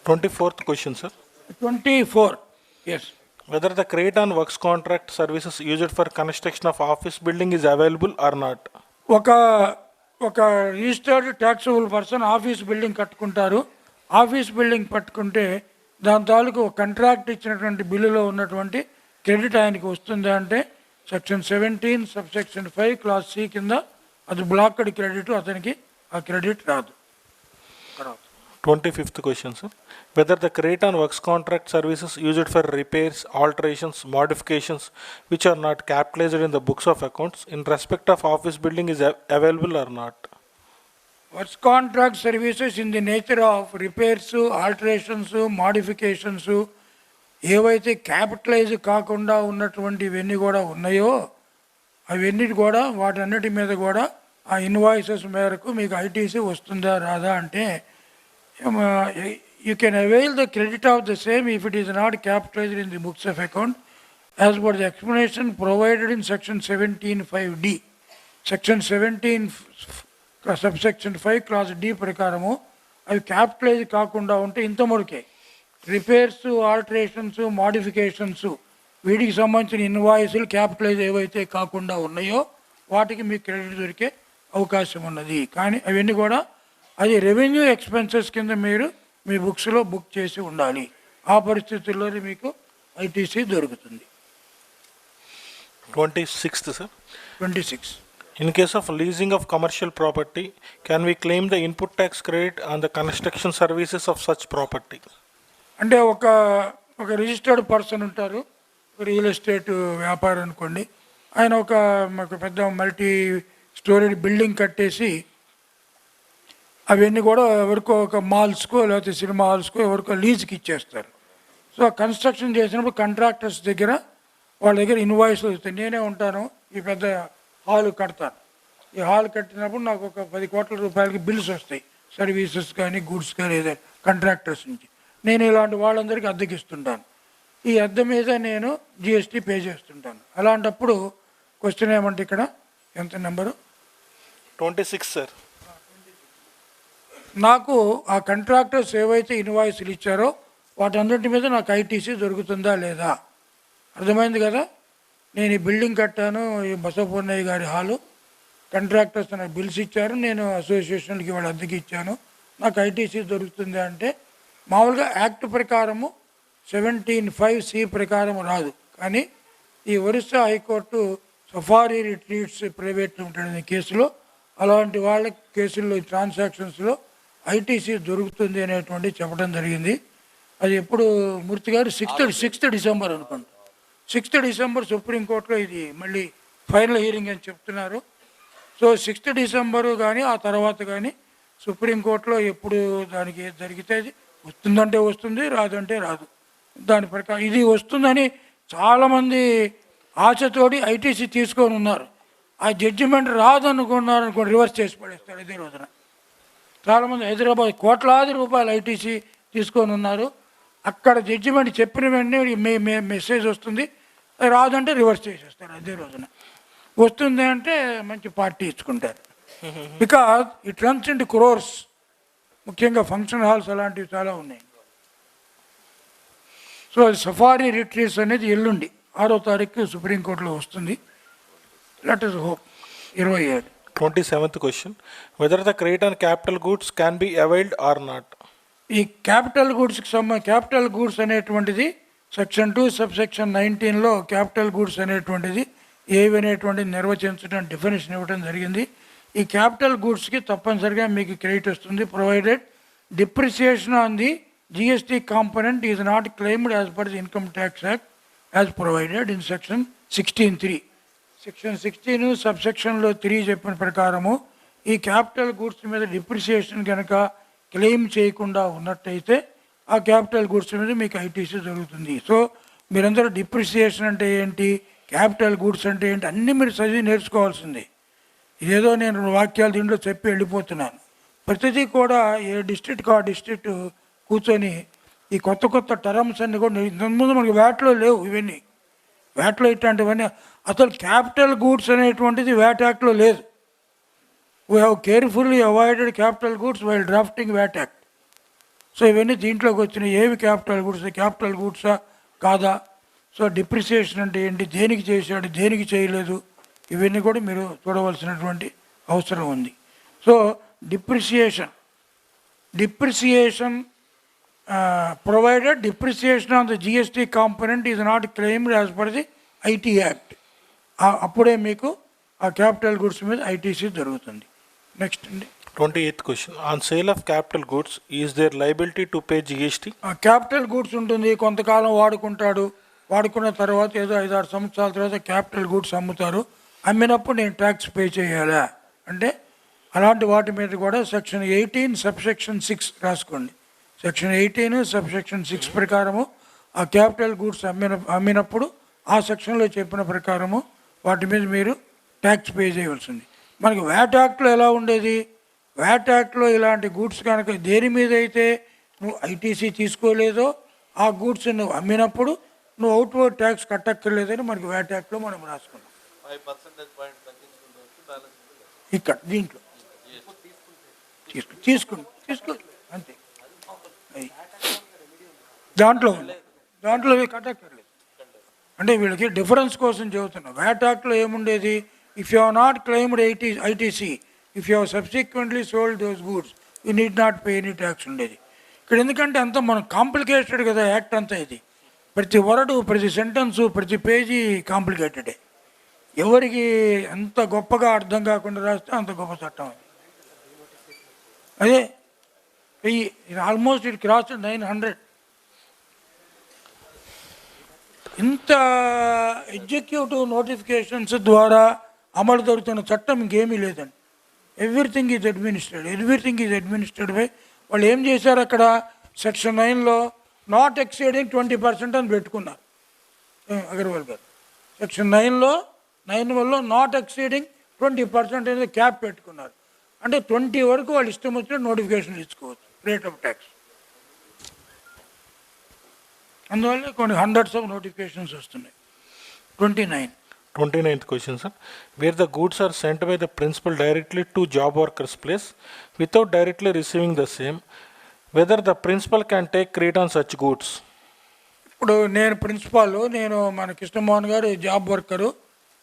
24th question, sir. 24. Yes. Whether the credit on works contract services used for construction of office building is available or not? ఒక registered taxable person office building కట్టుకుంటారు. ఆఫీస్ బిల్డింగ్ పట్టుకుంటే దాని తాలూకు కాంట్రాక్ట్ ఇచ్చినటువంటి బిల్లులో ఉన్నటువంటి క్రెడిట్ ఆయనకి వస్తుందా అంటే సెక్షన్ 17 సబ్సెక్షన్ 5 క్లాస్ C కింద అది బ్లాక్డ్ క్రెడిట్, అతనికి ఆ క్రెడిట్ రాదు. 25th question, sir. Whether the credit on works contract services used for repairs, alterations, modifications which are not capitalized in the books of accounts in respect of office building is available or not? Works contract services in the nature of repairs, alterations, modifications ఏవైతే క్యాపిటలైజ్ కాకుండా ఉన్నటువంటి ఇవన్నీ కూడా ఉన్నాయో అవన్నీ కూడా వాటన్నిటి మీద కూడా ఆ ఇన్వాయిసెస్ మేరకు మీకు ఐటీసీ వస్తుందా రాదా అంటే you can avail the credit of the same if it is not capitalized in the books of account as per the explanation provided in section 17(5)d. Section 17 subsection 5 clause D ప్రకారము అవి క్యాపిటలైజ్ కాకుండా ఉంటే ఇంతవరకే రిపేర్స్, ఆల్టరేషన్స్, మోడిఫికేషన్స్ వీటికి సంబంధించిన ఇన్వాయిస్లు క్యాపిటలైజ్ ఏవైతే కాకుండా ఉన్నాయో వాటికి మీకు క్రెడిట్ దొరికే అవకాశం ఉన్నది. కానీ అవన్నీ కూడా అది రెవెన్యూ ఎక్స్పెన్సెస్ కింద మీరు మీ బుక్స్లో బుక్ చేసి ఉండాలి. ఆ పరిస్థితుల్లోనే మీకు ఐటీసీ దొరుకుతుంది. 26th, sir. 26. In case of leasing of commercial property, can we claim the input tax credit on the construction services of such property? అంటే ఒక రిజిస్టర్డ్ పర్సన్ ఉంటారు, రియల్ ఎస్టేట్ వ్యాపారం అనుకోండి, ఆయన ఒక పెద్ద మల్టీ స్టోరీడ్ బిల్డింగ్ కట్టేసి అవన్నీ కూడా ఎవరికో ఒక మాల్స్కో లేకపోతే సినిమా హాల్స్కో ఎవరికో లీజ్కి ఇచ్చేస్తారు. సో కన్స్ట్రక్షన్ చేసినప్పుడు కాంట్రాక్టర్స్ దగ్గర వాళ్ళ దగ్గర ఇన్వాయిస్లు వస్తాయి. నేనే ఉంటాను, ఈ పెద్ద హాల్ కడతాను, ఈ హాల్ కట్టినప్పుడు నాకు ఒక 10 కోట్ల రూపాయలకి బిల్స్ వస్తాయి, సర్వీసెస్ కానీ గుడ్స్ కానీ ఏదైనా కాంట్రాక్టర్స్ నుంచి. నేను ఇలాంటి వాళ్ళందరికీ అద్దెకిస్తుంటాను. ఈ అద్దె మీద నేను జిఎస్టీ పే చేస్తుంటాను. అలాంటప్పుడు క్వశ్చన్ ఏమంటే ఇక్కడ ఎంత నెంబరు 26, సార్. నాకు ఆ కాంట్రాక్టర్స్ ఏవైతే ఇన్వాయిస్లు ఇచ్చారో వాటన్నిటి మీద నాకు ఐటీసీ దొరుకుతుందా లేదా? అర్థమైంది కదా? నేను ఈ బిల్డింగ్ కట్టాను, ఈ బసవపూర్ణయ్య గారి హాలు, కాంట్రాక్టర్స్ నాకు బిల్స్ ఇచ్చారు, నేను అసోసియేషన్కి వాళ్ళ అద్దెకి ఇచ్చాను, నాకు ఐటీసీ దొరుకుతుంది అంటే మామూలుగా యాక్ట్ ప్రకారము 17(5)C ప్రకారం రాదు. కానీ ఈ Orissa high court safari retreats private limited అనే కేసులో అలాంటి వాళ్ళ కేసుల్లో ట్రాన్సాక్షన్స్లో ఐటీసీ దొరుకుతుంది అనేటువంటి చెప్పడం జరిగింది. అది ఎప్పుడు మూర్తి గారు 6th డిసెంబర్ అనుకోండి, 6th డిసెంబర్ సుప్రీంకోర్టులో ఇది మళ్ళీ ఫైనల్ హియరింగ్ అని చెప్తున్నారు. సో 6th డిసెంబరు కానీ ఆ తర్వాత కానీ సుప్రీంకోర్టులో ఎప్పుడు దానికి జరిగితే వస్తుందంటే వస్తుంది, రాదంటే రాదు. దాని ప్రకారం ఇది వస్తుందని చాలామంది ఆశతోటి ఐటీసీ తీసుకొని ఉన్నారు. ఆ జడ్జిమెంట్ రాదనుకున్నారు అనుకోండి, రివర్స్ చేసి పడేస్తారు ఇదే రోజున. చాలామంది హైదరాబాద్ కోట్లాది రూపాయలు ఐటీసీ తీసుకొని ఉన్నారు. అక్కడ జడ్జిమెంట్ చెప్పిన వెంటనే మెసేజ్ వస్తుంది, రాదంటే రివర్స్ చేసేస్తారు అదే రోజున. వస్తుంది అంటే మంచి పార్టీ ఇచ్చుకుంటారు. Because it runs in crores. ముఖ్యంగా ఫంక్షన్ హాల్స్ అలాంటివి చాలా ఉన్నాయి. సో సఫారీ రిట్రీట్స్ అనేది ఎల్లుండి 6వ తారీఖు సుప్రీంకోర్టులో వస్తుంది. Let us hope 27. 27th question. Whether the credit on capital goods can be availed or not? ఈ క్యాపిటల్ గూడ్స్ అనేటువంటిది సెక్షన్ 2 సబ్సెక్షన్ 19లో క్యాపిటల్ గూడ్స్ అనేటువంటిది ఏవి అనేటువంటిది నిర్వచించడం, డెఫినేషన్ ఇవ్వడం జరిగింది. ఈ క్యాపిటల్ గూడ్స్కి తప్పనిసరిగా మీకు క్రెడిట్ వస్తుంది, provided depreciation on the GST component is not claimed as per the income tax act as provided in section 16(3). Section 16 సబ్సెక్షన్లో 3 చెప్పిన ప్రకారము ఈ క్యాపిటల్ గూడ్స్ మీద డిప్రిసియేషన్ కనుక క్లెయిమ్ చేయకుండా ఉన్నట్టయితే ఆ క్యాపిటల్ గూడ్స్ మీద మీకు ఐటీసీ జరుగుతుంది. సో మీరందరూ డిప్రిసియేషన్ అంటే ఏంటి, క్యాపిటల్ గూడ్స్ అంటే ఏంటి అన్నీ మీరు చదివి నేర్చుకోవాల్సింది. ఇదేదో నేను వాక్యాలు దీంట్లో చెప్పి వెళ్ళిపోతున్నాను. ప్రతిదీ కూడా ఏ డిస్ట్రిక్ట్కి ఆ డిస్ట్రిక్ట్ కూర్చొని ఈ కొత్త టర్మ్స్ అన్నీ కూడా ఇంతకుముందు మనకి వ్యాట్లో లేవు. ఇవన్నీ వ్యాట్లో ఇట్లాంటివన్నీ అసలు క్యాపిటల్ గూడ్స్ అనేటువంటిది వ్యాట్ యాక్ట్లో లేదు. We have carefully avoided capital goods while drafting VAT act. So ఇవన్నీ దీంట్లోకి వచ్చినాయి. ఏవి క్యాపిటల్ గూడ్సా కాదా, సో డిప్రిసియేషన్ అంటే ఏంటి, దేనికి చేశాడు దేనికి చేయలేదు, ఇవన్నీ కూడా మీరు చూడవలసినటువంటి అవసరం ఉంది. So depreciation provided depreciation on the GST component is not claimed as per the IT act. అప్పుడే మీకు ఆ క్యాపిటల్ గూడ్స్ మీద ఐటీసీ జరుగుతుంది. నెక్స్ట్ అండి 28th question. On sale of capital goods, is there liability to pay GST? Capital goods ఉంటుంది, కొంతకాలం వాడుకుంటాడు, వాడుకున్న తర్వాత ఏదో 5-6 సంవత్సరాల తర్వాత క్యాపిటల్ గూడ్స్ అమ్ముతారు. అమ్మినప్పుడు నేను ట్యాక్స్ పే చేయాలా అంటే అలాంటి వాటి మీద కూడా సెక్షన్ 18 సబ్సెక్షన్ 6 రాసుకోండి. సెక్షన్ 18 సబ్సెక్షన్ 6 ప్రకారము ఆ క్యాపిటల్ గూడ్స్ అమ్మినప్పుడు ఆ సెక్షన్లో చెప్పిన ప్రకారము వాటి మీద మీరు ట్యాక్స్ పే చేయవలసింది. మనకి వ్యాట్ యాక్ట్లో ఎలా ఉండేది? వ్యాట్ యాక్ట్లో ఇలాంటి గూడ్స్ కనుక దేని మీద అయితే నువ్వు ఐటీసీ తీసుకోలేదో ఆ గూడ్స్ నువ్వు అమ్మినప్పుడు నువ్వు అవుట్వర్డ్ ట్యాక్స్ కట్టక్కర్లేదని మనకి వ్యాట్ యాక్ట్లో మనం రాసుకున్నాం. ఇక్కడ దీంట్లో తీసుకోండి అంతే. దాంట్లో కట్టక్కర్లేదు. అంటే వీళ్ళకి డిఫరెన్స్ కోసం చెబుతున్నా. వ్యాట్ యాక్ట్లో ఏముండేది? If you are not claimed ITC, if you have subsequently sold those goods you need not pay any tax ఉండేది. ఇక్కడ ఎందుకంటే అంత మనం కాంప్లికేటెడ్ కదా యాక్ట్ అంతా. ఇది ప్రతి వర్డు, ప్రతి సెంటెన్సు, ప్రతి పేజీ కాంప్లికేటెడే. ఎవరికి ఎంత గొప్పగా అర్థం కాకుండా రాస్తే అంత గొప్ప చట్టం అది. అదే ఆల్మోస్ట్ ఇట్ క్రాస్ 900. ఇంత ఎగ్జిక్యూటివ్ నోటిఫికేషన్స్ ద్వారా అమలు జరుగుతున్న చట్టం ఇంకేమీ లేదండి. Everything is administrated by. వాళ్ళు ఏం చేశారు అక్కడ సెక్షన్ 9లో నాట్ ఎక్సీడింగ్ 20% అని పెట్టుకున్నారు అగర్వాల్ గారు. సెక్షన్ 9లో నాట్ ఎక్సీడింగ్ 20% అనేది క్యాప్ పెట్టుకున్నారు. అంటే 20 వరకు వాళ్ళు ఇష్టం వచ్చిన నోటిఫికేషన్ ఇచ్చుకోవచ్చు రేట్ ఆఫ్ ట్యాక్స్. అందువల్ల కొన్ని హండ్రెడ్స్ ఆఫ్ నోటిఫికేషన్స్ వస్తున్నాయి. 29th question, sir. Where the goods are sent by the principal directly to job worker's place without directly receiving the same, whether the principal can take credit on such goods. ఇప్పుడు నేను ప్రిన్సిపాల్, నేను మన కృష్ణమోహన్ గారు జాబ్ వర్కరు,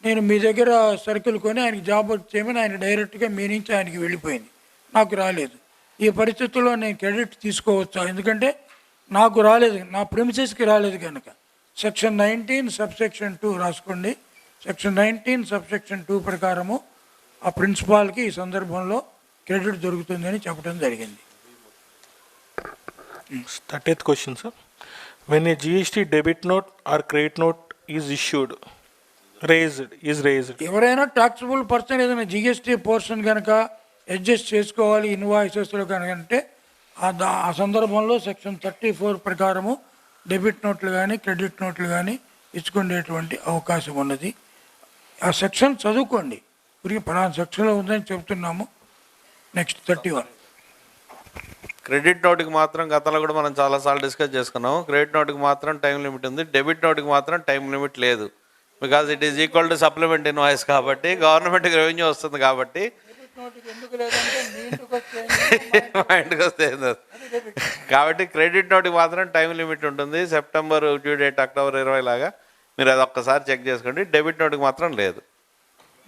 నేను మీ దగ్గర సరుకులు కొని ఆయనకి జాబ్ వర్క్ చేయమని ఆయన డైరెక్ట్గా మీ నుంచి ఆయనకి వెళ్ళిపోయింది, నాకు రాలేదు. ఈ పరిస్థితుల్లో నేను క్రెడిట్ తీసుకోవచ్చా? ఎందుకంటే నాకు రాలేదు, నా ప్రిమిసెస్కి రాలేదు కనుక. సెక్షన్ 19 సబ్సెక్షన్ 2 రాసుకోండి. సెక్షన్ 19 సబ్సెక్షన్ 2 ప్రకారము ఆ ప్రిన్సిపాల్కి ఈ సందర్భంలో క్రెడిట్ దొరుకుతుందని చెప్పడం జరిగింది. 30th question, sir. When a GST debit note or credit note is issued, raised. ఎవరైనా టాక్సిబుల్ పర్సన్ ఏదైనా జిఎస్టీ పోర్షన్ కనుక అడ్జస్ట్ చేసుకోవాలి ఇన్వాయిసెస్లో కనుక అంటే ఆ సందర్భంలో సెక్షన్ 34 ప్రకారము డెబిట్ నోట్లు కానీ క్రెడిట్ నోట్లు కానీ ఇచ్చుకునేటువంటి అవకాశం ఉన్నది. ఆ సెక్షన్ చదువుకోండి, ఇప్పుడు పలానా సెక్షన్లో ఉందని చెప్తున్నాము. నెక్స్ట్ 31. క్రెడిట్ నోట్కి మాత్రం గతంలో కూడా మనం చాలాసార్లు డిస్కస్ చేసుకున్నాము. క్రెడిట్ నోట్కి మాత్రం టైం లిమిట్ ఉంది, డెబిట్ నోట్కి మాత్రం టైం లిమిట్ లేదు. Because it is equal to supplement invoice కాబట్టి గవర్నమెంట్కి రెవెన్యూ వస్తుంది కాబట్టి మైండ్కి వస్తే కాబట్టి క్రెడిట్ నోట్కి మాత్రం టైం లిమిట్ ఉంటుంది. సెప్టెంబర్ డ్యూ డేట్ అక్టోబర్ 20 లాగా మీరు అది ఒక్కసారి చెక్ చేసుకోండి. డెబిట్ నోట్కి మాత్రం లేదు.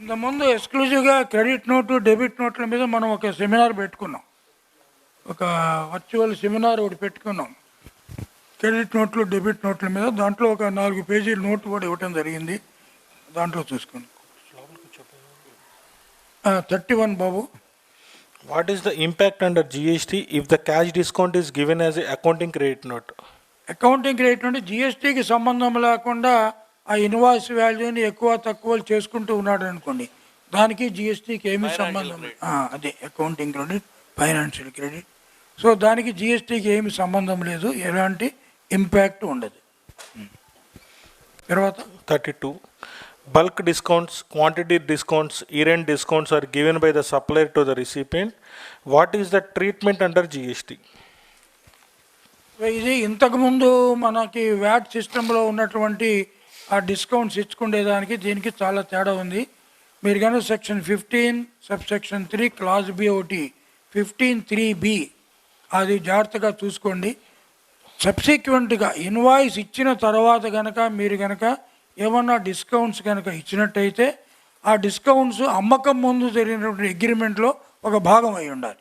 ఇంతకుముందు ఎక్స్క్లూజివ్గా క్రెడిట్ నోటు డెబిట్ నోట్ల మీద మనం ఒక సెమినార్ పెట్టుకున్నాం, ఒక వర్చువల్ సెమినార్ ఒకటి పెట్టుకున్నాం క్రెడిట్ నోట్లు డెబిట్ నోట్ల మీద. దాంట్లో ఒక 4 పేజీల నోటు కూడా ఇవ్వటం జరిగింది, దాంట్లో చూసుకోండి. 31 బాబు. What is the impact under GST if the cash discount is given as a accounting credit note? Accounting credit నుండి జిఎస్టీకి సంబంధం లేకుండా ఆ ఇన్వాయిస్ వాల్యూని ఎక్కువ తక్కువలు చేసుకుంటూ ఉన్నాడు అనుకోండి, దానికి జిఎస్టీకి ఏమీ సంబంధం. అదే accounting credit, financial credit. So దానికి జిఎస్టీకి ఏమి సంబంధం లేదు, ఎలాంటి ఇంపాక్ట్ ఉండదు. తర్వాత 32. Bulk discounts, quantity discounts, year-end discounts are given by the supplier to the recipient. What is the treatment under GST? ఇది ఇంతకుముందు మనకి వ్యాట్ సిస్టంలో ఉన్నటువంటి ఆ డిస్కౌంట్స్ ఇచ్చుకునేదానికి దీనికి చాలా తేడా ఉంది. మీరు కనుక సెక్షన్ 15 సబ్సెక్షన్ 3 క్లాజ్ బి ఒకటి 15(3)(b అది జాగ్రత్తగా చూసుకోండి. సబ్సిక్వెంట్గా ఇన్వాయిస్ ఇచ్చిన తర్వాత కనుక మీరు కనుక ఏమన్నా డిస్కౌంట్స్ కనుక ఇచ్చినట్టయితే ఆ డిస్కౌంట్స్ అమ్మకం ముందు జరిగినటువంటి అగ్రిమెంట్లో ఒక భాగం అయి ఉండాలి.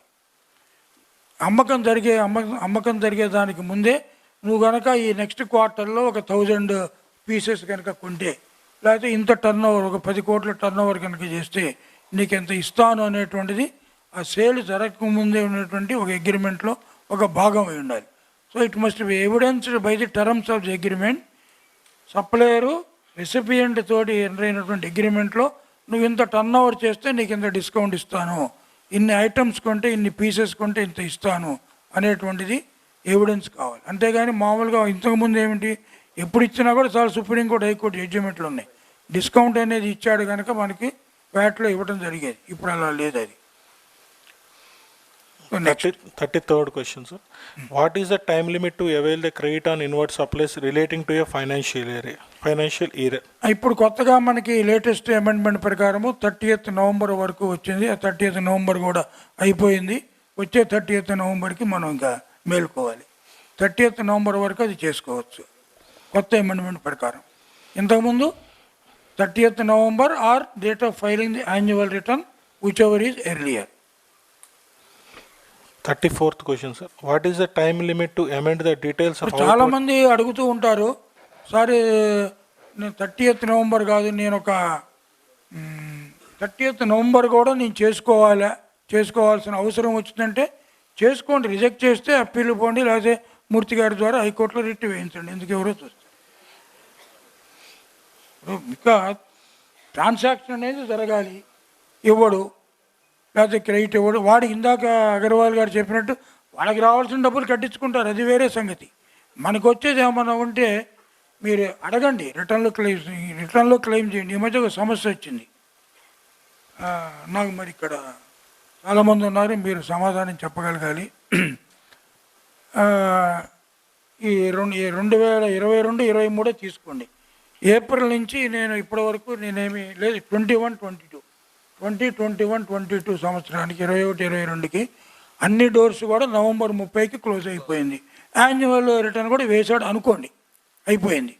అమ్మకం జరిగే దానికి ముందే నువ్వు కనుక ఈ నెక్స్ట్ క్వార్టర్లో ఒక 1000 పీసెస్ కనుక కొంటే, లేకపోతే ఇంత టర్న్ ఓవర్ ఒక 10 కోట్ల టర్న్ ఓవర్ కనుక చేస్తే నీకు ఎంత ఇస్తాను అనేటువంటిది ఆ సేల్ జరగకముందే ఉన్నటువంటి ఒక అగ్రిమెంట్లో ఒక భాగం అయి ఉండాలి. So it must be evidenced by the terms of the agreement. Supplier recipient తోటి ఎంటర్ అయినటువంటి అగ్రిమెంట్లో నువ్వు ఇంత టర్న్ ఓవర్ చేస్తే నీకు ఇంత డిస్కౌంట్ ఇస్తాను, ఇన్ని ఐటమ్స్ కొంటే ఇన్ని పీసెస్ కొంటే ఇంత ఇస్తాను అనేటువంటిది ఎవిడెన్స్ కావాలి. అంతేగాని మామూలుగా ఇంతకుముందు ఏమిటి ఎప్పుడు ఇచ్చినా కూడా చాలా సుప్రీంకోర్టు హైకోర్టు జడ్జిమెంట్లు ఉన్నాయి. డిస్కౌంట్ అనేది ఇచ్చాడు కనుక మనకి వ్యాట్లో ఇవ్వడం జరిగేది. ఇప్పుడు అలా లేదు. అది 33rd question, sir. What is the time limit to avail the credit on inward supplies relating to a financial year? ఇప్పుడు కొత్తగా మనకి లేటెస్ట్ అమెండ్మెంట్ ప్రకారము 30th నవంబర్ వరకు వచ్చింది. ఆ 30th నవంబర్ కూడా అయిపోయింది. వచ్చే 30th నవంబర్కి మనం ఇంకా మేల్కోవాలి. 30th నవంబర్ వరకు అది చేసుకోవచ్చు కొత్త అమెండ్మెంట్ ప్రకారం. ఇంతకుముందు 30th November are date of filing the annual return which ever is earlier. 34th question, sir. What is the time limit to amend the details of చాలా మంది అడుగుతూ ఉంటారు, సార్ నేను 30th నవంబర్ కాదు, నేను ఒక 30th నవంబర్ కూడా నేను చేసుకోవాల్సిన అవసరం వచ్చిందంటే చేసుకోండి. రిజెక్ట్ చేస్తే అప్పీల్ పోండి, లేకపోతే మూర్తి గారి ద్వారా హైకోర్టులో రిట్ వేయించండి. ఎందుకు ఎవరో చూస్తారు. ఇంకా ట్రాన్సాక్షన్ అనేది జరగాలి. ఇవ్వడు లేకపోతే క్రెడిట్ ఇవ్వడు. వాడు ఇందాక అగర్వాల్ గారు చెప్పినట్టు వాళ్ళకి రావాల్సిన డబ్బులు కట్టించుకుంటారు, అది వేరే సంగతి. మనకు వచ్చేది ఏమన్నా ఉంటే మీరు అడగండి, రిటర్న్లో క్లెయిమ్ చేయండి. ఈ మధ్య ఒక సమస్య వచ్చింది నాకు, మరి ఇక్కడ చాలామంది ఉన్నారు, మీరు సమాధానం చెప్పగలగాలి. ఈ 2022-23 తీసుకోండి. ఏప్రిల్ నుంచి నేను ఇప్పటి వరకు నేనేమి లేదు, 2021-22 సంవత్సరానికి 21-22కి అన్ని డోర్స్ కూడా నవంబర్ 30కి క్లోజ్ అయిపోయింది. యాన్యువల్ రిటర్న్ కూడా వేసాడు అనుకోండి, అయిపోయింది.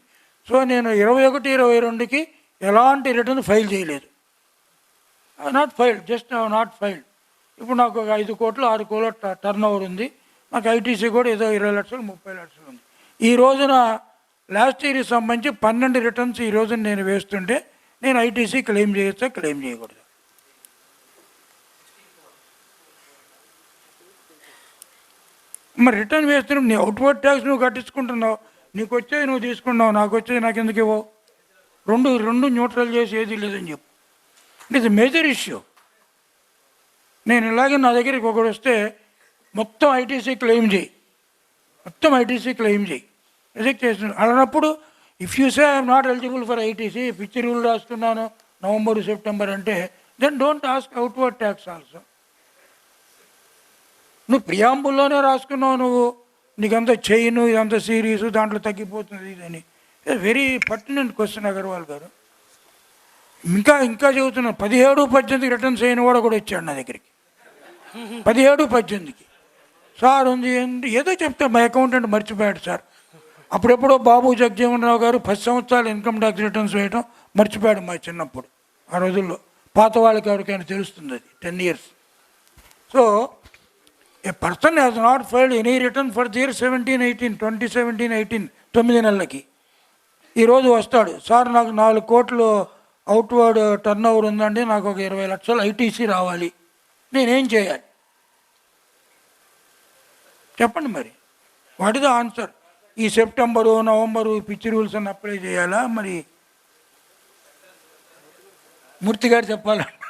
సో నేను 21-22కి ఎలాంటి రిటర్న్ ఫైల్ చేయలేదు. Not filed, just not filed. ఇప్పుడు నాకు ఒక 5 కోట్లు 6 కోట్ల టర్న్ ఓవర్ ఉంది. నాకు ఐటీసీ కూడా ఏదో 20 లక్షలు 30 లక్షలు ఉంది. ఈ రోజున లాస్ట్ ఇయర్కి సంబంధించి 12 రిటర్న్స్ ఈ రోజున నేను వేస్తుంటే నేను ఐటీసీ క్లెయిమ్ చేయొచ్చా, క్లెయిమ్ చేయకూడదు? మరి రిటర్న్ వేస్తున్నావు, నీ అవుట్వర్డ్ ట్యాక్స్ నువ్వు కట్టించుకుంటున్నావు, నీకు వచ్చేది నువ్వు తీసుకున్నావు, నాకు వచ్చేది నాకు ఎందుకు ఇవ్వవు? రెండు న్యూట్రల్ చేసి ఏది లేదని చెప్పు. It is major issue. నేను ఇలాగే నా దగ్గరికి ఒకడు వస్తే మొత్తం ఐటీసీ క్లెయిమ్ చేయి, రిజెక్ట్ చేస్తున్నాను అన్నప్పుడు if you say I'm not eligible for ITC, పిచ్చి రూల్ రాస్తున్నాను నవంబర్ సెప్టెంబర్ అంటే, then don't ask outward tax also. నువ్వు ప్రియాంబుల్లోనే రాసుకున్నావు, నువ్వు నీకంతా చైను ఇదంతా సిరీస్ దాంట్లో తగ్గిపోతుంది ఇదని. వెరీ పర్టినెంట్ క్వశ్చన్ అగర్వాల్ గారు. ఇంకా చెబుతున్నాను, 17-18 రిటర్న్స్ అయిన వాడు కూడా వచ్చాడు నా దగ్గరికి. 17-18కి సార్ ఉంది ఏదో చెప్తే మా అకౌంటెంట్ మర్చిపోయాడు సార్. అప్పుడెప్పుడో బాబు జగజీవన్ రావు గారు 10 సంవత్సరాలు ఇన్కమ్ ట్యాక్స్ రిటర్న్స్ వేయడం మర్చిపోయాడు మా చిన్నప్పుడు. ఆ రోజుల్లో పాత వాళ్ళకి ఎవరికైనా తెలుస్తుంది, అది 10 years. So A person has not filed any return for the year 2017-18 9 నెలలకి. ఈరోజు వస్తాడు, సార్ నాకు 4 కోట్లు అవుట్వర్డ్ టర్న్ ఓవర్ ఉందండి, నాకు ఒక 20 లక్షలు ఐటీసీ రావాలి, నేనేం చేయాలి చెప్పండి? మరి వాట్ ఇస్ ద ఆన్సర్? ఈ సెప్టెంబరు నవంబరు పిచ్చి రూల్స్ అని అప్లై చేయాలా? మరి మూర్తి గారు చెప్పాలంట.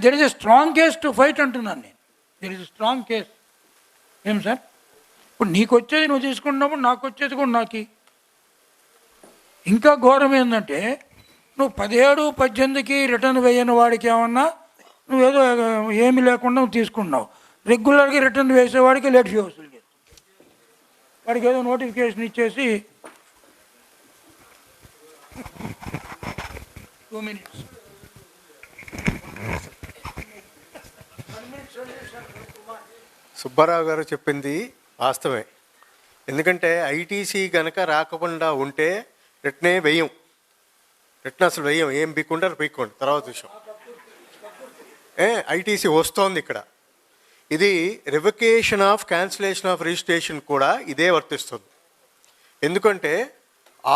There is a strong case to fight అంటున్నాను నేను. There is a strong case. ఏం సార్, ఇప్పుడు నీకు వచ్చేది నువ్వు తీసుకున్నప్పుడు నాకు వచ్చేది కూడా నాకు. ఇంకా ఘోరం ఏంటంటే నువ్వు 17-18కి రిటర్న్ వేయని వాడికి ఏమన్నా నువ్వేదో ఏమీ లేకుండా నువ్వు తీసుకున్నావు. రెగ్యులర్గా రిటర్న్ వేసేవాడికి లేట్ ఫీ వసూలు చేస్తావు. వాడికి ఏదో నోటిఫికేషన్ ఇచ్చేసి 2 minutes సుబ్బారావు గారు చెప్పింది వాస్తవమే. ఎందుకంటే ఐటీసీ కనుక రాకుండా ఉంటే రిటర్న్ అసలు వేయం, ఏం పీక్కుంటారు పీక్కోండి, తర్వాత విషయం. ఐటీసీ వస్తోంది ఇక్కడ. ఇది రివకేషన్ ఆఫ్ క్యాన్సిలేషన్ ఆఫ్ రిజిస్ట్రేషన్ కూడా ఇదే వర్తిస్తుంది. ఎందుకంటే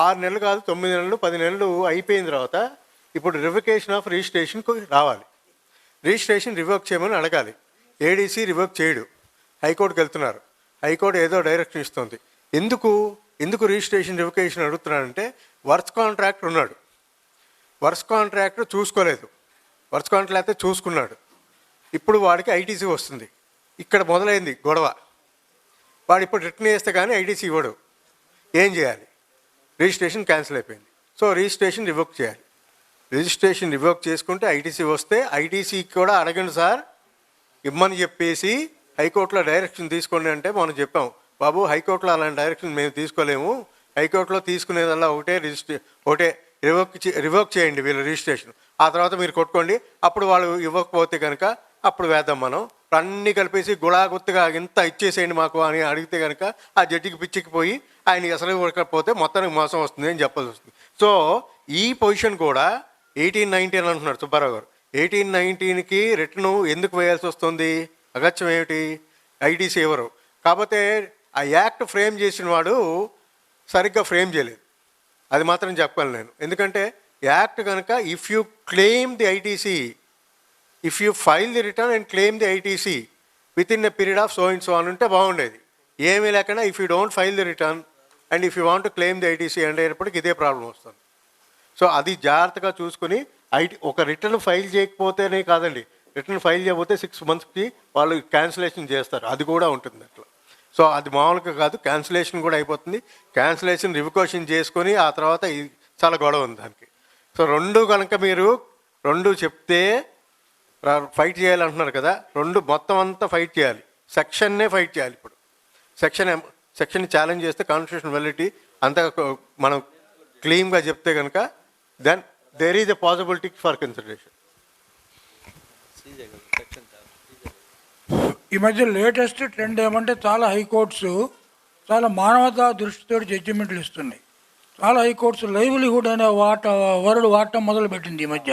6 నెలలు కాదు 9 నెలలు 10 నెలలు అయిపోయిన తర్వాత ఇప్పుడు రివకేషన్ ఆఫ్ రిజిస్ట్రేషన్కు రావాలి. రిజిస్ట్రేషన్ రివోక్ చేయమని అడగాలి. ఏడీసీ రివోక్ చేయడు, హైకోర్టుకి వెళ్తున్నారు. హైకోర్టు ఏదో డైరెక్షన్ ఇస్తుంది. ఎందుకు రిజిస్ట్రేషన్ రివకేషన్ అడుగుతున్నాడంటే వర్క్స్ కాంట్రాక్టర్ ఉన్నాడు, వర్క్స్ కాంట్రాక్టర్ చూసుకోలేదు, వర్క్స్ కాంట్రాక్టర్ చూసుకున్నాడు. ఇప్పుడు వాడికి ఐటీసీ వస్తుంది. ఇక్కడ మొదలైంది గొడవ. వాడు ఇప్పుడు రిటర్న్ చేస్తే కానీ ఐటీసీ ఇవ్వడు. ఏం చేయాలి? రిజిస్ట్రేషన్ క్యాన్సిల్ అయిపోయింది. సో రిజిస్ట్రేషన్ రివోక్ చేయాలి. రిజిస్ట్రేషన్ రివోక్ చేసుకుంటే ఐటీసీ వస్తే ఐటీసీకి కూడా అడగండి సార్ ఇమ్మని చెప్పేసి హైకోర్టులో డైరెక్షన్ తీసుకోండి అంటే మనం చెప్పాం, బాబు హైకోర్టులో అలాంటి డైరెక్షన్ మేము తీసుకోలేము, హైకోర్టులో తీసుకునేదల్లా ఒకటే రివోక్ చేయండి వీళ్ళ రిజిస్ట్రేషన్, ఆ తర్వాత మీరు కొట్టుకోండి, అప్పుడు వాళ్ళు ఇవ్వకపోతే కనుక అప్పుడు వేద్దాం మనం, అన్నీ కలిపేసి గుళాగుత్తుగా ఇంత ఇచ్చేసేయండి మాకు అని అడిగితే కనుక ఆ జడ్జికి పిచ్చికిపోయి ఆయన అసలు ఇవ్వకపోతే మొత్తానికి మోసం వస్తుంది అని చెప్పాల్సి వస్తుంది. సో ఈ పొజిషన్ కూడా 1819 అంటున్నారు సుబ్బారావు గారు. 1819కి రిటర్న్ ఎందుకు వేయాల్సి వస్తుంది? అగత్యం ఏమిటి? ఐటీసీ ఎవరు? కాకపోతే ఆ యాక్ట్ ఫ్రేమ్ చేసిన వాడు సరిగ్గా ఫ్రేమ్ చేయలేదు, అది మాత్రం చెప్పాలి నేను. ఎందుకంటే యాక్ట్ కనుక if you claim the ITC, if you file the return and claim the ITC with in a period of so and so అని ఉంటే బాగుండేది. ఏమీ లేకుండా if you don't file the return and if you want to claim the ITC అనేటప్పటికి ఇదే ప్రాబ్లం వస్తుంది. సో అది జాగ్రత్తగా చూసుకుని ఒక రిటర్న్ ఫైల్ చేయకపోతేనే కాదండి, రిటర్న్ ఫైల్ చేయకపోతే 6 monthsకి వాళ్ళు క్యాన్సిలేషన్ చేస్తారు, అది కూడా ఉంటుంది అట్లా. సో అది మామూలుగా కాదు, క్యాన్సిలేషన్ కూడా అయిపోతుంది. క్యాన్సిలేషన్ రివికోషన్ చేసుకొని ఆ తర్వాత చాలా గొడవ ఉంది దానికి. సో రెండు కనుక మీరు రెండు చెప్తే ఫైట్ చేయాలంటున్నారు కదా, రెండు మొత్తం అంతా ఫైట్ చేయాలి, సెక్షన్నే ఫైట్ చేయాలి. ఇప్పుడు సెక్షన్ ఛాలెంజ్ చేస్తే కాన్స్టిట్యూషన్ వ్యాలిడిటీ అంతా మనం క్లీన్గా చెప్తే కనుక then there is a possibility for consideration. ఈ మధ్య లేటెస్ట్ ట్రెండ్ ఏమంటే చాలా హైకోర్ట్స్ చాలా మానవతా దృష్టితో జడ్జిమెంట్లు ఇస్తున్నాయి. చాలా హైకోర్ట్స్ లైవ్లీహుడ్ అనే వర్డ్ వాడటం మొదలుపెట్టింది ఈ మధ్య.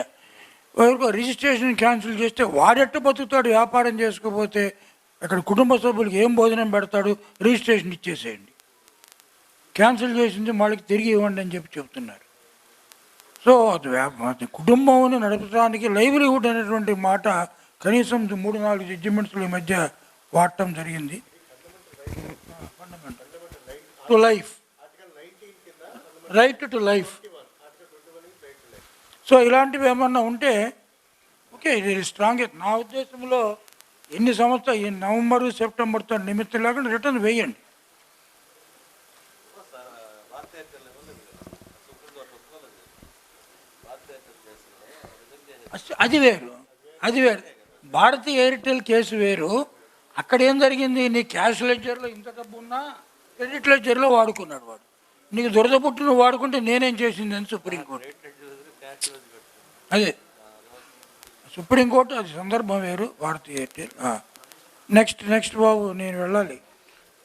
రిజిస్ట్రేషన్ క్యాన్సిల్ చేస్తే వాడెట్ట బతుకుతాడు, వ్యాపారం చేసుకోపోతే అక్కడ కుటుంబ సభ్యులకి ఏం భోజనం పెడతాడు, రిజిస్ట్రేషన్ ఇచ్చేసేయండి, క్యాన్సిల్ చేసింది వాళ్ళకి తిరిగి ఇవ్వండి అని చెప్తున్నారు. సో అది కుటుంబం నడపడానికి లైవ్లీహుడ్ అనేటువంటి మాట కనీసం 3-4 జడ్జిమెంట్స్లో ఈ మధ్య వాడటం జరిగింది. To life, right to life. So ఇలాంటివి ఏమన్నా ఉంటే ఓకే, ఇది స్ట్రాంగ్. నా ఉద్దేశంలో ఎన్ని సంవత్సరాలు ఈ నవంబరు సెప్టెంబర్తో నిమిత్తం లేకుండా రిటర్న్ వేయండి. అది వేరు, అది వేరు. భారతీ ఎయిర్టెల్ కేసు వేరు. అక్కడ ఏం జరిగింది, నీ క్యాష్ లెడ్జర్లో ఇంత డబ్బు ఉన్నా క్రెడిట్ లెడ్జర్లో వాడుకున్నాడు వాడు. నీకు దురద పుట్టి నువ్వు వాడుకుంటే నేనేం చేసింది అని సుప్రీంకోర్టు. అదే సుప్రీంకోర్టు, అది సందర్భం వేరు. భారతీ ఎయిర్టెల్. నెక్స్ట్ బాబు, నేను వెళ్ళాలి.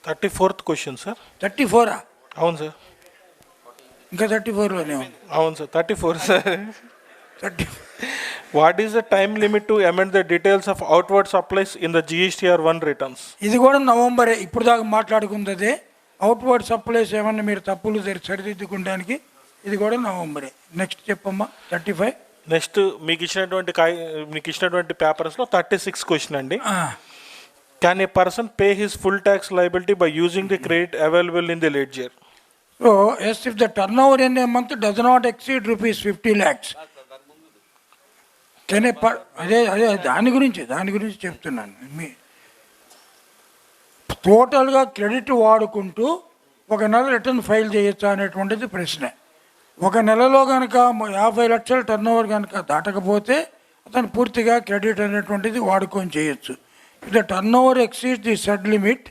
34th question sir. 34ఆ? అవును సార్. ఇంకా 34లోనే ఉంది. అవును sir, 34 sir. 30. What is the time limit to amend the details of outward supplies in the GSTR1 returns? ఇది కూడా నవంబరే. ఇప్పుడు దాకా మాట్లాడుకుంది అదే. అవుట్వర్డ్ సప్లైస్ ఏమన్నా మీరు తప్పులు సరిదిద్దుకోవడానికి ఇది కూడా నవంబరే. నెక్స్ట్ చెప్పమ్మా. 35. నెక్స్ట్ మీకు ఇచ్చినటువంటి పేపర్స్లో 36 క్వశ్చన్ అండి. Can a person pay his full tax liability by using the credit available in the ledger? So yes, if the turn over in a month does not exceed ₹50 lakhs. అదే దాని గురించి చెప్తున్నాను. మీ టోటల్గా క్రెడిట్ వాడుకుంటూ ఒక నెల రిటర్న్ ఫైల్ చేయొచ్చా అనేటువంటిది ప్రశ్న. ఒక నెలలో కనుక 50 లక్షల టర్న్ ఓవర్ కనుక దాటకపోతే అతను పూర్తిగా క్రెడిట్ అనేటువంటిది వాడుకొని చేయొచ్చు. If the turn over exceeds the said limit,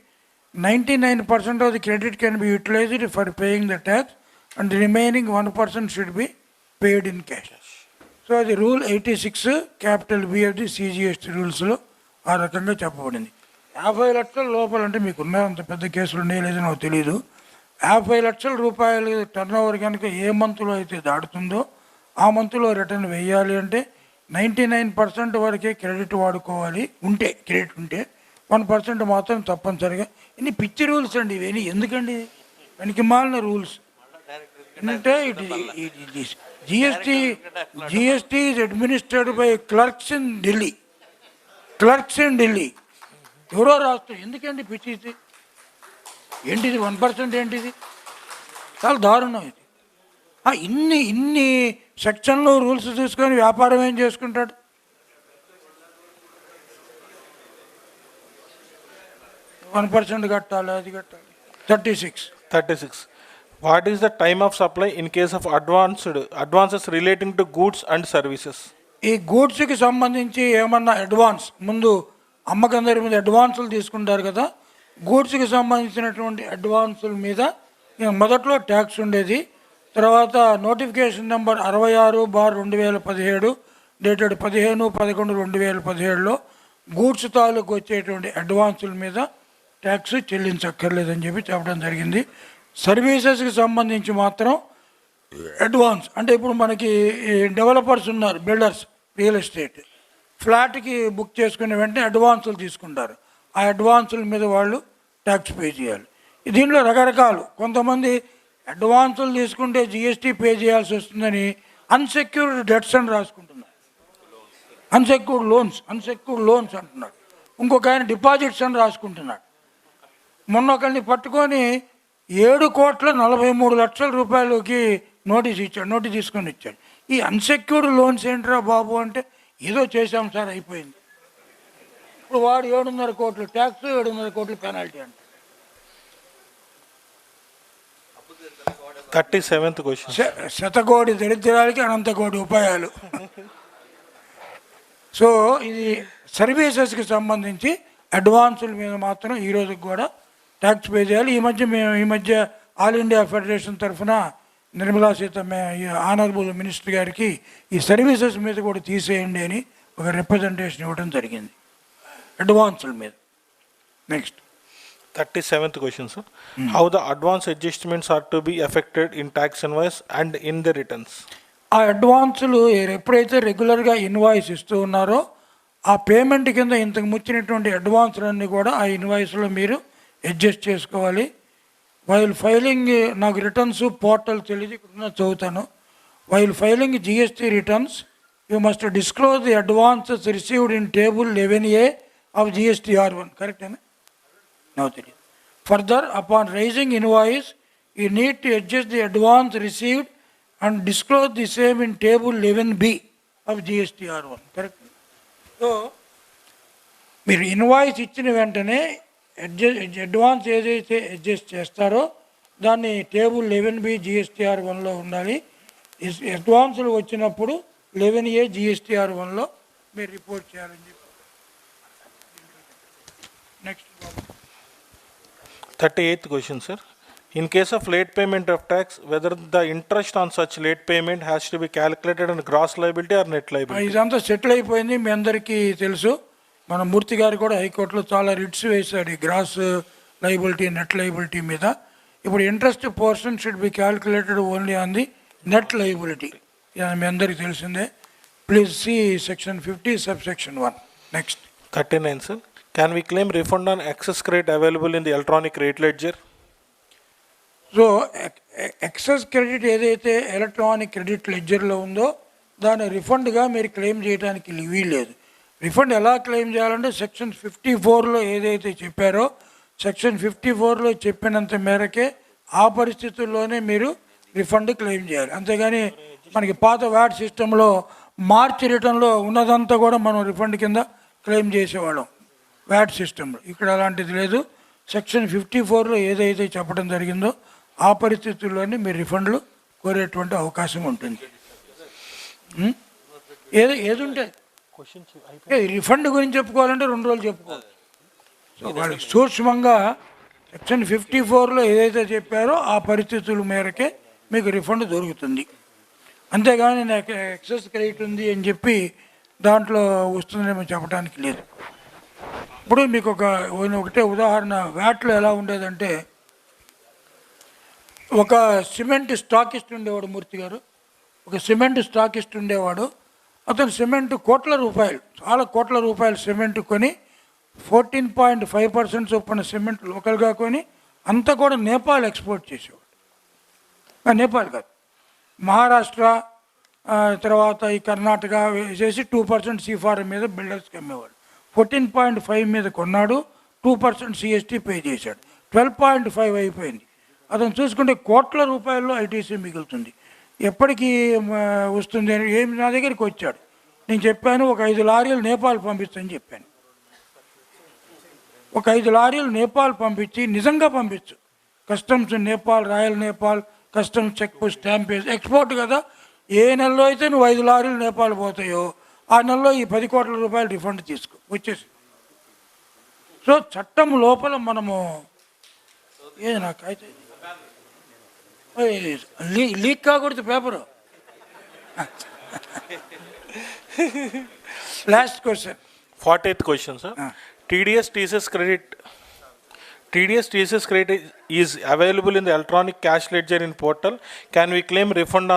99% of the credit can be utilized for paying the tax and remaining 1% should be paid in cash. So అది rule 86 capital B of the CGST రూల్స్లో ఆ రకంగా చెప్పబడింది. 50 లక్షల లోపల అంటే మీకున్న అంత పెద్ద కేసులు ఉన్నాయో లేదో నాకు తెలియదు. 50 లక్షల రూపాయలు టర్న్ ఓవర్ కనుక ఏ మంత్లో అయితే దాటుతుందో ఆ మంత్లో రిటర్న్ వేయాలి. అంటే 99% వరకే క్రెడిట్ వాడుకోవాలి. క్రెడిట్ ఉంటే 1% మాత్రం తప్పనిసరిగా. ఇన్ని పిచ్చి రూల్స్ అండి ఇవన్నీ. ఎందుకండి పనికి మాలిన రూల్స్ అంటే GST is administrated by clerks in Delhi. ఎవరో రాష్ట్రం. ఎందుకండి పిచ్చి ఏంటిది? 1% ఏంటిది? చాలా దారుణం ఇది. ఇన్ని సెక్షన్లు రూల్స్ తీసుకొని వ్యాపారం ఏం చేసుకుంటాడు? 1% కట్టాలి, అది కట్టాలి. 36. What is the time of supply in case of advances relating to goods and services? ఈ గూడ్స్కి సంబంధించి ఏమన్నా అడ్వాన్స్ ముందు అమ్మకందరి మీద అడ్వాన్సులు తీసుకుంటారు కదా, గూడ్స్కి సంబంధించినటువంటి అడ్వాన్సుల మీద మొదట్లో ట్యాక్స్ ఉండేది. తర్వాత నోటిఫికేషన్ నెంబర్ 66/2017 డేటెడ్ 15/11/2017లో గూడ్స్ తాలూకు వచ్చేటువంటి అడ్వాన్సుల మీద ట్యాక్స్ చెల్లించక్కర్లేదని చెప్పి చెప్పడం జరిగింది. సర్వీసెస్కి సంబంధించి మాత్రం అడ్వాన్స్ అంటే ఇప్పుడు మనకి డెవలపర్స్ ఉన్నారు, బిల్డర్స్, రియల్ ఎస్టేట్ ఫ్లాట్కి బుక్ చేసుకునే వెంటనే అడ్వాన్సులు తీసుకుంటారు. ఆ అడ్వాన్సుల మీద వాళ్ళు ట్యాక్స్ పే చేయాలి. దీనిలో రకరకాలు, కొంతమంది అడ్వాన్సులు తీసుకుంటే జిఎస్టీ పే చేయాల్సి వస్తుందని అన్సెక్యూర్డ్ డెట్స్ అని రాసుకుంటున్నారు, అన్సెక్యూర్డ్ లోన్స్ అంటున్నాడు. ఇంకొక ఆయన డిపాజిట్స్ అని రాసుకుంటున్నాడు. మొన్న ఒకరిని పట్టుకొని 7,43,00,000 రూపాయలకి నోటీస్ తీసుకొని ఇచ్చాడు. ఈ అన్సెక్యూర్డ్ లోన్స్ ఏంట్రా బాబు అంటే ఏదో చేశాం సార్ అయిపోయింది. ఇప్పుడు వాడు 7.5 కోట్లు ట్యాక్స్, 7.5 కోట్లు పెనాల్టీ అంట. 37th question. శతకోటి దరిద్రాలకి అనంతకోటి ఉపాయాలు. సో ఇది సర్వీసెస్కి సంబంధించి అడ్వాన్సుల మీద మాత్రం ఈ రోజుకి కూడా ట్యాక్స్ పే చేయాలి. ఈ మధ్య ఆల్ ఇండియా ఫెడరేషన్ తరఫున నిర్మలా ఆనరబుల్ మినిస్టర్ గారికి ఈ సర్వీసెస్ మీద కూడా తీసేయండి అని ఒక రిప్రజెంటేషన్ ఇవ్వడం జరిగింది అడ్వాన్సుల మీద. Next 37th question sir. How the advance adjustments are to be effected in tax invoice and in the returns? ఆ అడ్వాన్సులు ఎప్పుడైతే రెగ్యులర్గా ఇన్వాయిస్ ఇస్తూ ఉన్నారో ఆ పేమెంట్ కింద ఇంతకు ముచ్చినటువంటి అడ్వాన్సులన్నీ కూడా ఆ ఇన్వాయిస్లో మీరు అడ్జస్ట్ చేసుకోవాలి. వైల్ ఫైలింగ్, నాకు రిటర్న్స్ పోర్టల్ తెలియదు, ఇక్కడ చదువుతాను. While filing GST returns you must disclose the advances received in table 11A of GSTR1. కరెక్టేనా? నాకు తెలియదు. Further upon raising invoice you need to adjust the advance received and disclose the same in table 11B of GSTR1. Correct. So మీరు ఇన్వాయిస్ ఇచ్చిన వెంటనే అడ్వాన్స్ ఏదైతే అడ్జస్ట్ చేస్తారో దాన్ని టేబుల్ 11B GSTR1లో ఉండాలి. అడ్వాన్సులు వచ్చినప్పుడు 11A GSTR1లో మీరు రిపోర్ట్ చేయాలని చెప్పి. Next 38th question sir. In case of late payment of tax, whether the interest on such late payment has to be calculated on gross liability or net liability? ఇదంతా సెటిల్ అయిపోయింది, మీ అందరికీ తెలుసు. మన మూర్తి గారు కూడా హైకోర్టులో చాలా రిట్స్ వేశాడు ఈ గ్రాస్ లైబిలిటీ, నెట్ లైబిలిటీ మీద. ఇప్పుడు interest portion should be calculated only on the net liability. మీ అందరికీ తెలిసిందే. Please see section 50 subsection 1. Next 39 sir. Can we claim refund on excess credit available in the electronic rate ledger? So excess credit ఏదైతే ఎలక్ట్రానిక్ క్రెడిట్ లెడ్జర్లో ఉందో దాన్ని రిఫండ్గా మీరు క్లెయిమ్ చేయడానికి వీల్లేదు. రిఫండ్ ఎలా క్లెయిమ్ చేయాలంటే సెక్షన్ 54లో ఏదైతే చెప్పారో సెక్షన్ 54లో చెప్పినంత మేరకే ఆ పరిస్థితుల్లోనే మీరు రిఫండ్ క్లెయిమ్ చేయాలి. అంతేగాని మనకి పాత వ్యాట్ సిస్టంలో మార్చి రిటర్న్లో ఉన్నదంతా కూడా మనం రిఫండ్ కింద క్లెయిమ్ చేసేవాళ్ళం వ్యాట్ సిస్టంలో. ఇక్కడ అలాంటిది లేదు. సెక్షన్ 54లో ఏదైతే చెప్పడం జరిగిందో ఆ పరిస్థితుల్లోనే మీరు రిఫండ్లు కోరేటువంటి అవకాశం ఉంటుంది. ఏది ఉంటే రిఫండ్ గురించి చెప్పుకోవాలంటే 2 రోజులు చెప్పుకోవాలి. సో వాళ్ళకి సూక్ష్మంగా సెక్షన్ 54లో ఏదైతే చెప్పారో ఆ పరిస్థితుల మేరకే మీకు రిఫండ్ దొరుకుతుంది. అంతేగాని నాకు ఎక్సెస్ క్రెడిట్ ఉంది అని చెప్పి దాంట్లో వస్తుందేమో చెప్పడానికి లేదు. ఇప్పుడు మీకు ఒకటే ఉదాహరణ, వ్యాట్లో ఎలా ఉండేదంటే ఒక సిమెంట్ స్టాకిస్ట్ ఉండేవాడు మూర్తి గారు, ఒక సిమెంట్ స్టాకిస్ట్ ఉండేవాడు. అతను సిమెంట్ కోట్ల రూపాయలు, చాలా కోట్ల రూపాయలు సిమెంట్ కొని 14.5% చొప్పున సిమెంట్ లోకల్గా కొని అంతా కూడా నేపాల్ ఎక్స్పోర్ట్ చేసేవాడు. నేపాల్ కాదు, మహారాష్ట్ర తర్వాత ఈ కర్ణాటక వేసేసి 2% సీఫారం మీద బిల్డర్స్కి అమ్మేవాడు. 14.5 మీద కొన్నాడు, 2% CST పే చేశాడు, 12.5 అయిపోయింది. అతను చూసుకుంటే కోట్ల రూపాయల్లో ITC మిగులుతుంది. ఎప్పటికీ వస్తుంది అని ఏమి నా దగ్గరికి వచ్చాడు. నేను చెప్పాను ఒక 5 లారీలు నేపాల్ పంపిస్తాను చెప్పాను. ఒక 5 లారీలు నేపాల్ పంపించి, నిజంగా పంపించు, customs Nepal, royal Nepal customs check post stamp వేసి ఎక్స్పోర్ట్ కదా, ఏ నెలలో అయితే నువ్వు 5 లారీలు నేపాల్ పోతాయో ఆ నెలలో ఈ 10 కోట్ల రూపాయలు రిఫండ్ తీసుకో వచ్చేసి. సో చట్టం లోపల మనము ఏది నాకు అయితే లీక్ కాకూడదు paper. Last question, 48th question, sir. TDS TCS credit is available in the electronic cash ledger in portal. Can we claim refund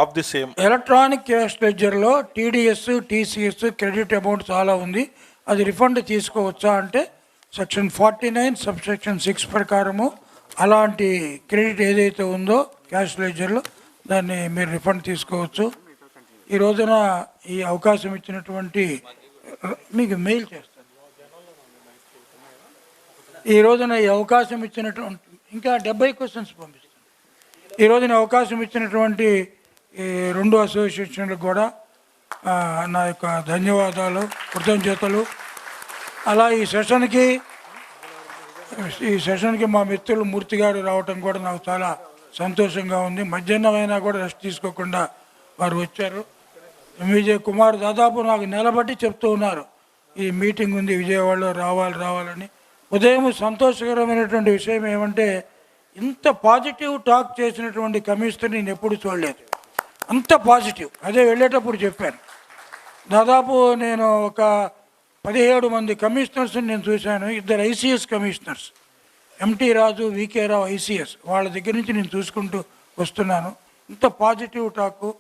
of the same? Electronic cash లెడ్జర్లో టీడీఎస్ టీసీఎస్ క్రెడిట్ అమౌంట్ చాలా ఉంది, అది రిఫండ్ తీసుకోవచ్చా అంటే సెక్షన్ 49 సబ్సెక్షన్ 6 ప్రకారము అలాంటి క్రెడిట్ ఏదైతే ఉందో క్యాష్ లెడ్జర్లో దాన్ని మీరు రిఫండ్ తీసుకోవచ్చు. ఈ రోజున ఈ అవకాశం ఇచ్చినటువంటి మీకు మెయిల్ చేస్తాను. ఈ రోజున ఈ అవకాశం ఇచ్చినటువంటి ఇంకా 70 క్వశ్చన్స్ పంపిస్తాను. ఈ రోజున అవకాశం ఇచ్చినటువంటి ఈ 2 అసోసియేషన్లకు కూడా నా యొక్క ధన్యవాదాలు, కృతజ్ఞతలు. అలా ఈ సెషన్కి మా మిత్రులు మూర్తి గారు రావటం కూడా నాకు చాలా సంతోషంగా ఉంది. మధ్యాహ్నం అయినా కూడా రెస్ట్ తీసుకోకుండా వారు వచ్చారు. విజయ్ కుమార్ దాదాపు నాకు నిలబట్టి చెప్తూ ఉన్నారు ఈ మీటింగ్ ఉంది విజయవాడలో రావాలని. ఉదయం సంతోషకరమైనటువంటి విషయం ఏమంటే ఇంత పాజిటివ్ టాక్ చేసినటువంటి కమిషనర్ నేను ఎప్పుడు చూడలేదు, అంత పాజిటివ్. అదే వెళ్ళేటప్పుడు చెప్పాను, దాదాపు నేను ఒక 17 మంది కమిషనర్స్ని నేను చూశాను. 2 ఐసీఎస్ కమిషనర్స్, ఎంటీ రాజు, వికే రావు ఐసీఎస్, వాళ్ళ దగ్గర నుంచి నేను చూసుకుంటూ వస్తున్నాను. ఇంత పాజిటివ్ టాకు,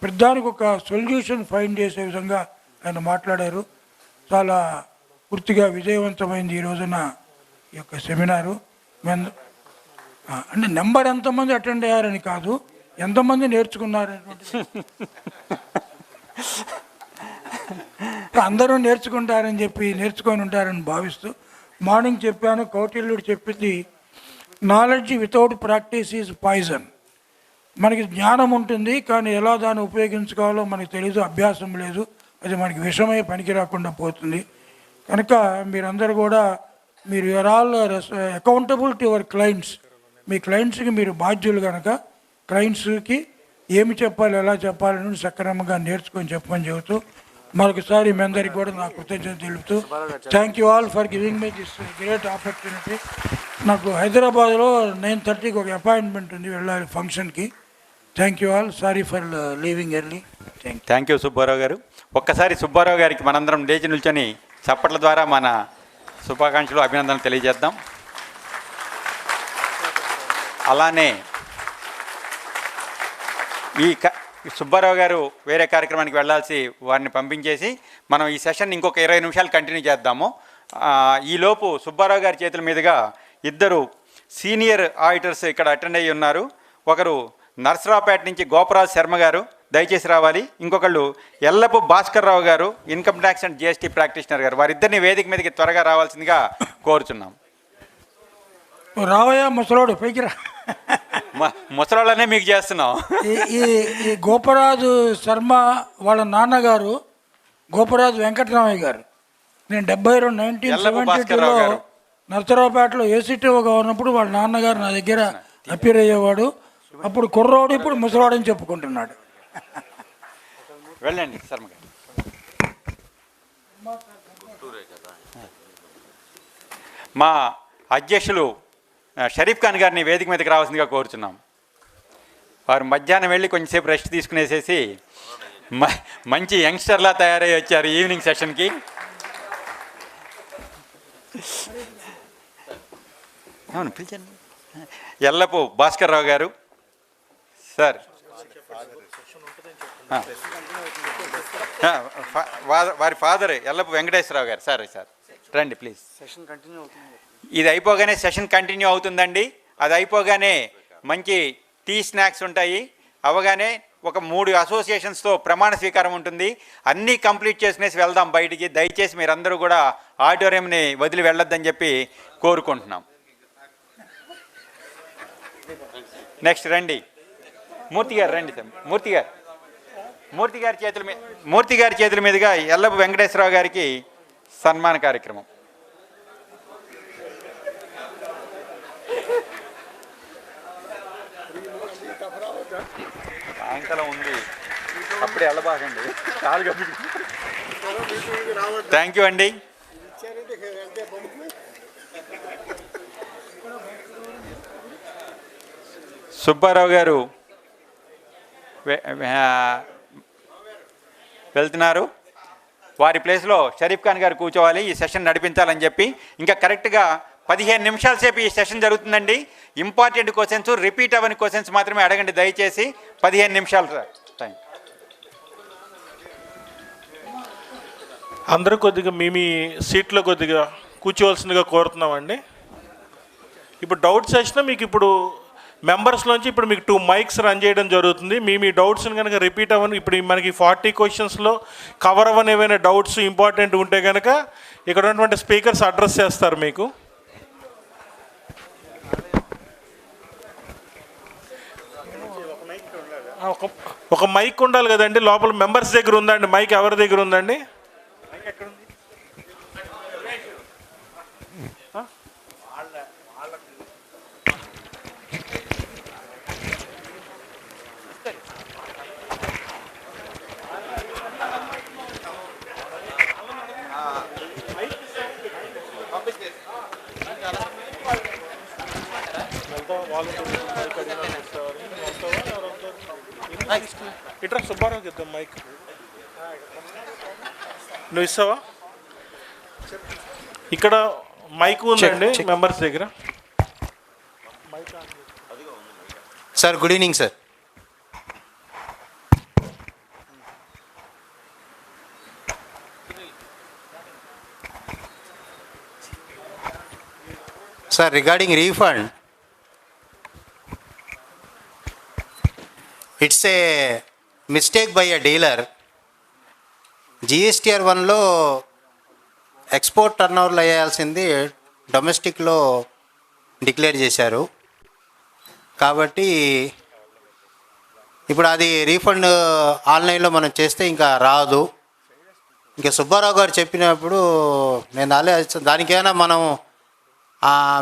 ప్రధానికి ఒక సొల్యూషన్ ఫైండ్ చేసే విధంగా ఆయన మాట్లాడారు. చాలా పూర్తిగా విజయవంతమైంది ఈ రోజున ఈ యొక్క సెమినారు. అంటే నెంబర్ ఎంతమంది అటెండ్ అయ్యారని కాదు, ఎంతమంది నేర్చుకున్నారనేటువంటి అందరూ నేర్చుకొని ఉంటారని భావిస్తూ మార్నింగ్ చెప్పాను. కౌటిల్యుడు చెప్పింది knowledge without practice is poison. మనకి జ్ఞానం ఉంటుంది కానీ ఎలా దాన్ని ఉపయోగించుకోవాలో మనకు తెలియదు, అభ్యాసం లేదు, అది మనకి విషమై పనికి రాకుండా పోతుంది. కనుక మీరందరూ కూడా మీరు you are all accountable to your clients. మీ క్లయింట్స్కి మీరు బాధ్యులు కనుక క్లయింట్స్కి ఏమి చెప్పాలి, ఎలా చెప్పాలని సక్రమంగా నేర్చుకొని చెప్పమని చెబుతూ మరొకసారి మీ అందరికి కూడా నా కృతజ్ఞత తెలుపుతూ thank you all for giving me this great opportunity. నాకు హైదరాబాద్లో 9:30కి ఒక అపాయింట్మెంట్ ఉంది, వెళ్ళాలి ఫంక్షన్కి. Thank you all, sorry for leaving early. Thank you Subbarao గారు. ఒక్కసారి సుబ్బారావు గారికి మనందరం లేచి నిల్చొని చప్పట్ల ద్వారా మన శుభాకాంక్షలు, అభినందనలు తెలియజేద్దాం. అలానే ఈ సుబ్బారావు గారు వేరే కార్యక్రమానికి వెళ్ళాల్సి వారిని పంపించేసి మనం ఈ సెషన్ ఇంకొక 20 నిమిషాలు కంటిన్యూ చేద్దాము. ఈలోపు సుబ్బారావు గారి చేతుల మీదుగా 2 సీనియర్ ఆడిటర్స్ ఇక్కడ అటెండ్ అయ్యి ఉన్నారు. ఒకరు నర్సరావుపేట నుంచి గోపరాజు శర్మ గారు, దయచేసి రావాలి. ఇంకొకళ్ళు ఎల్లపు భాస్కర్ రావు గారు, income tax and GST practitioner గారు. వారిద్దరిని వేదిక మీదకి త్వరగా రావాల్సిందిగా కోరుచున్నాం. రావయ్యా ముసలోడు, పైకి రా. ముసలోళ్ళనే మీకు చేస్తున్నాం. ఈ గోపరాజు శర్మ వాళ్ళ నాన్నగారు గోపరాజు వెంకటరామయ్య గారు. నేను 1972లో నర్సరావుపేటలో ఏసీటీఓగా ఉన్నప్పుడు వాళ్ళ నాన్నగారు నా దగ్గర అపీర్ అయ్యేవాడు. అప్పుడు కుర్రోడు, ఇప్పుడు ముసలోడని చెప్పుకుంటున్నాడు. వెళ్ళండి శర్మ గారు. మా అధ్యక్షులు షరీఫ్ ఖాన్ గారిని వేదిక మీదకి రావాల్సిందిగా కోరుచున్నాం. వారు మధ్యాహ్నం వెళ్ళి కొంచెంసేపు రెస్ట్ తీసుకునేసేసి మంచి యంగ్స్టర్లా తయారై వచ్చారు ఈవినింగ్ సెషన్కి. అవును, పిలిచండి. ఎల్లపు భాస్కర్ రావు గారు సార్, వారి ఫాదర్ ఎల్లపు వెంకటేశ్వరరావు గారు. సార్ రండి ప్లీజ్. ఇది అయిపోగానే సెషన్ కంటిన్యూ అవుతుందండి. అది అయిపోగానే మంచి టీ స్నాక్స్ ఉంటాయి. అవగానే ఒక 3 అసోసియేషన్స్తో ప్రమాణ స్వీకారం ఉంటుంది. అన్నీ కంప్లీట్ చేసుకునేసి వెళ్దాం బయటికి. దయచేసి మీరందరూ కూడా ఆడిటోరియంని వదిలి వెళ్ళొద్దని చెప్పి కోరుకుంటున్నాం. నెక్స్ట్ రండి మూర్తి గారు, రండి సార్. మూర్తి గారి చేతుల మీదుగా ఎల్లపు వెంకటేశ్వరరావు గారికి సన్మాన కార్యక్రమం. సాయంకాలం ఉంది, అప్పుడే వెళ్ళబాకండి. థ్యాంక్ యూ అండి. సుబ్బారావు గారు వెళ్తున్నారు. వారి ప్లేస్లో షరీఫ్ ఖాన్ గారు కూర్చోవాలి, ఈ సెషన్ నడిపించాలని చెప్పి. ఇంకా కరెక్ట్గా 15 నిమిషాల సేపు ఈ సెషన్ జరుగుతుందండి. ఇంపార్టెంట్ క్వశ్చన్స్, రిపీట్ అవ్వని క్వశ్చన్స్ మాత్రమే అడగండి దయచేసి. 15 నిమిషాలు టైం. అందరూ కొద్దిగా మీ సీట్లో కొద్దిగా కూర్చోవలసిందిగా కోరుతున్నామండి. ఇప్పుడు డౌట్స్ వచ్చినా మీకు ఇప్పుడు మెంబర్స్లోంచి ఇప్పుడు మీకు 2 మైక్స్ రన్ చేయడం జరుగుతుంది. మీ డౌట్స్ని కనుక రిపీట్ అవ్వని, ఇప్పుడు మనకి 40 క్వశ్చన్స్లో కవర్ అవ్వని ఏమైనా డౌట్స్ ఇంపార్టెంట్ ఉంటే కనుక ఇక్కడ ఉన్నటువంటి స్పీకర్స్ అడ్రస్ చేస్తారు మీకు. ఒక మైక్ ఉండాలి కదండి లోపల. మెంబర్స్ దగ్గర ఉందండి మైక్? ఎవరి దగ్గర ఉందండి? ఇట్లా సుబ్బారావుకి ఇద్దాం మైక్. నువ్వు ఇస్తావా? ఇక్కడ మైక్ ఉందండి మెంబర్స్ దగ్గర. Sir good evening sir. Sir, regarding refund, it's a mistake by a dealer. GSTR 1లో ఎక్స్పోర్ట్ టర్నోవర్లో వేయాల్సింది డొమెస్టిక్లో డిక్లేర్ చేశారు. కాబట్టి ఇప్పుడు అది రీఫండ్ ఆన్లైన్లో మనం చేస్తే ఇంకా రాదు. ఇంకా సుబ్బారావు గారు చెప్పినప్పుడు నేను దానికైనా మనం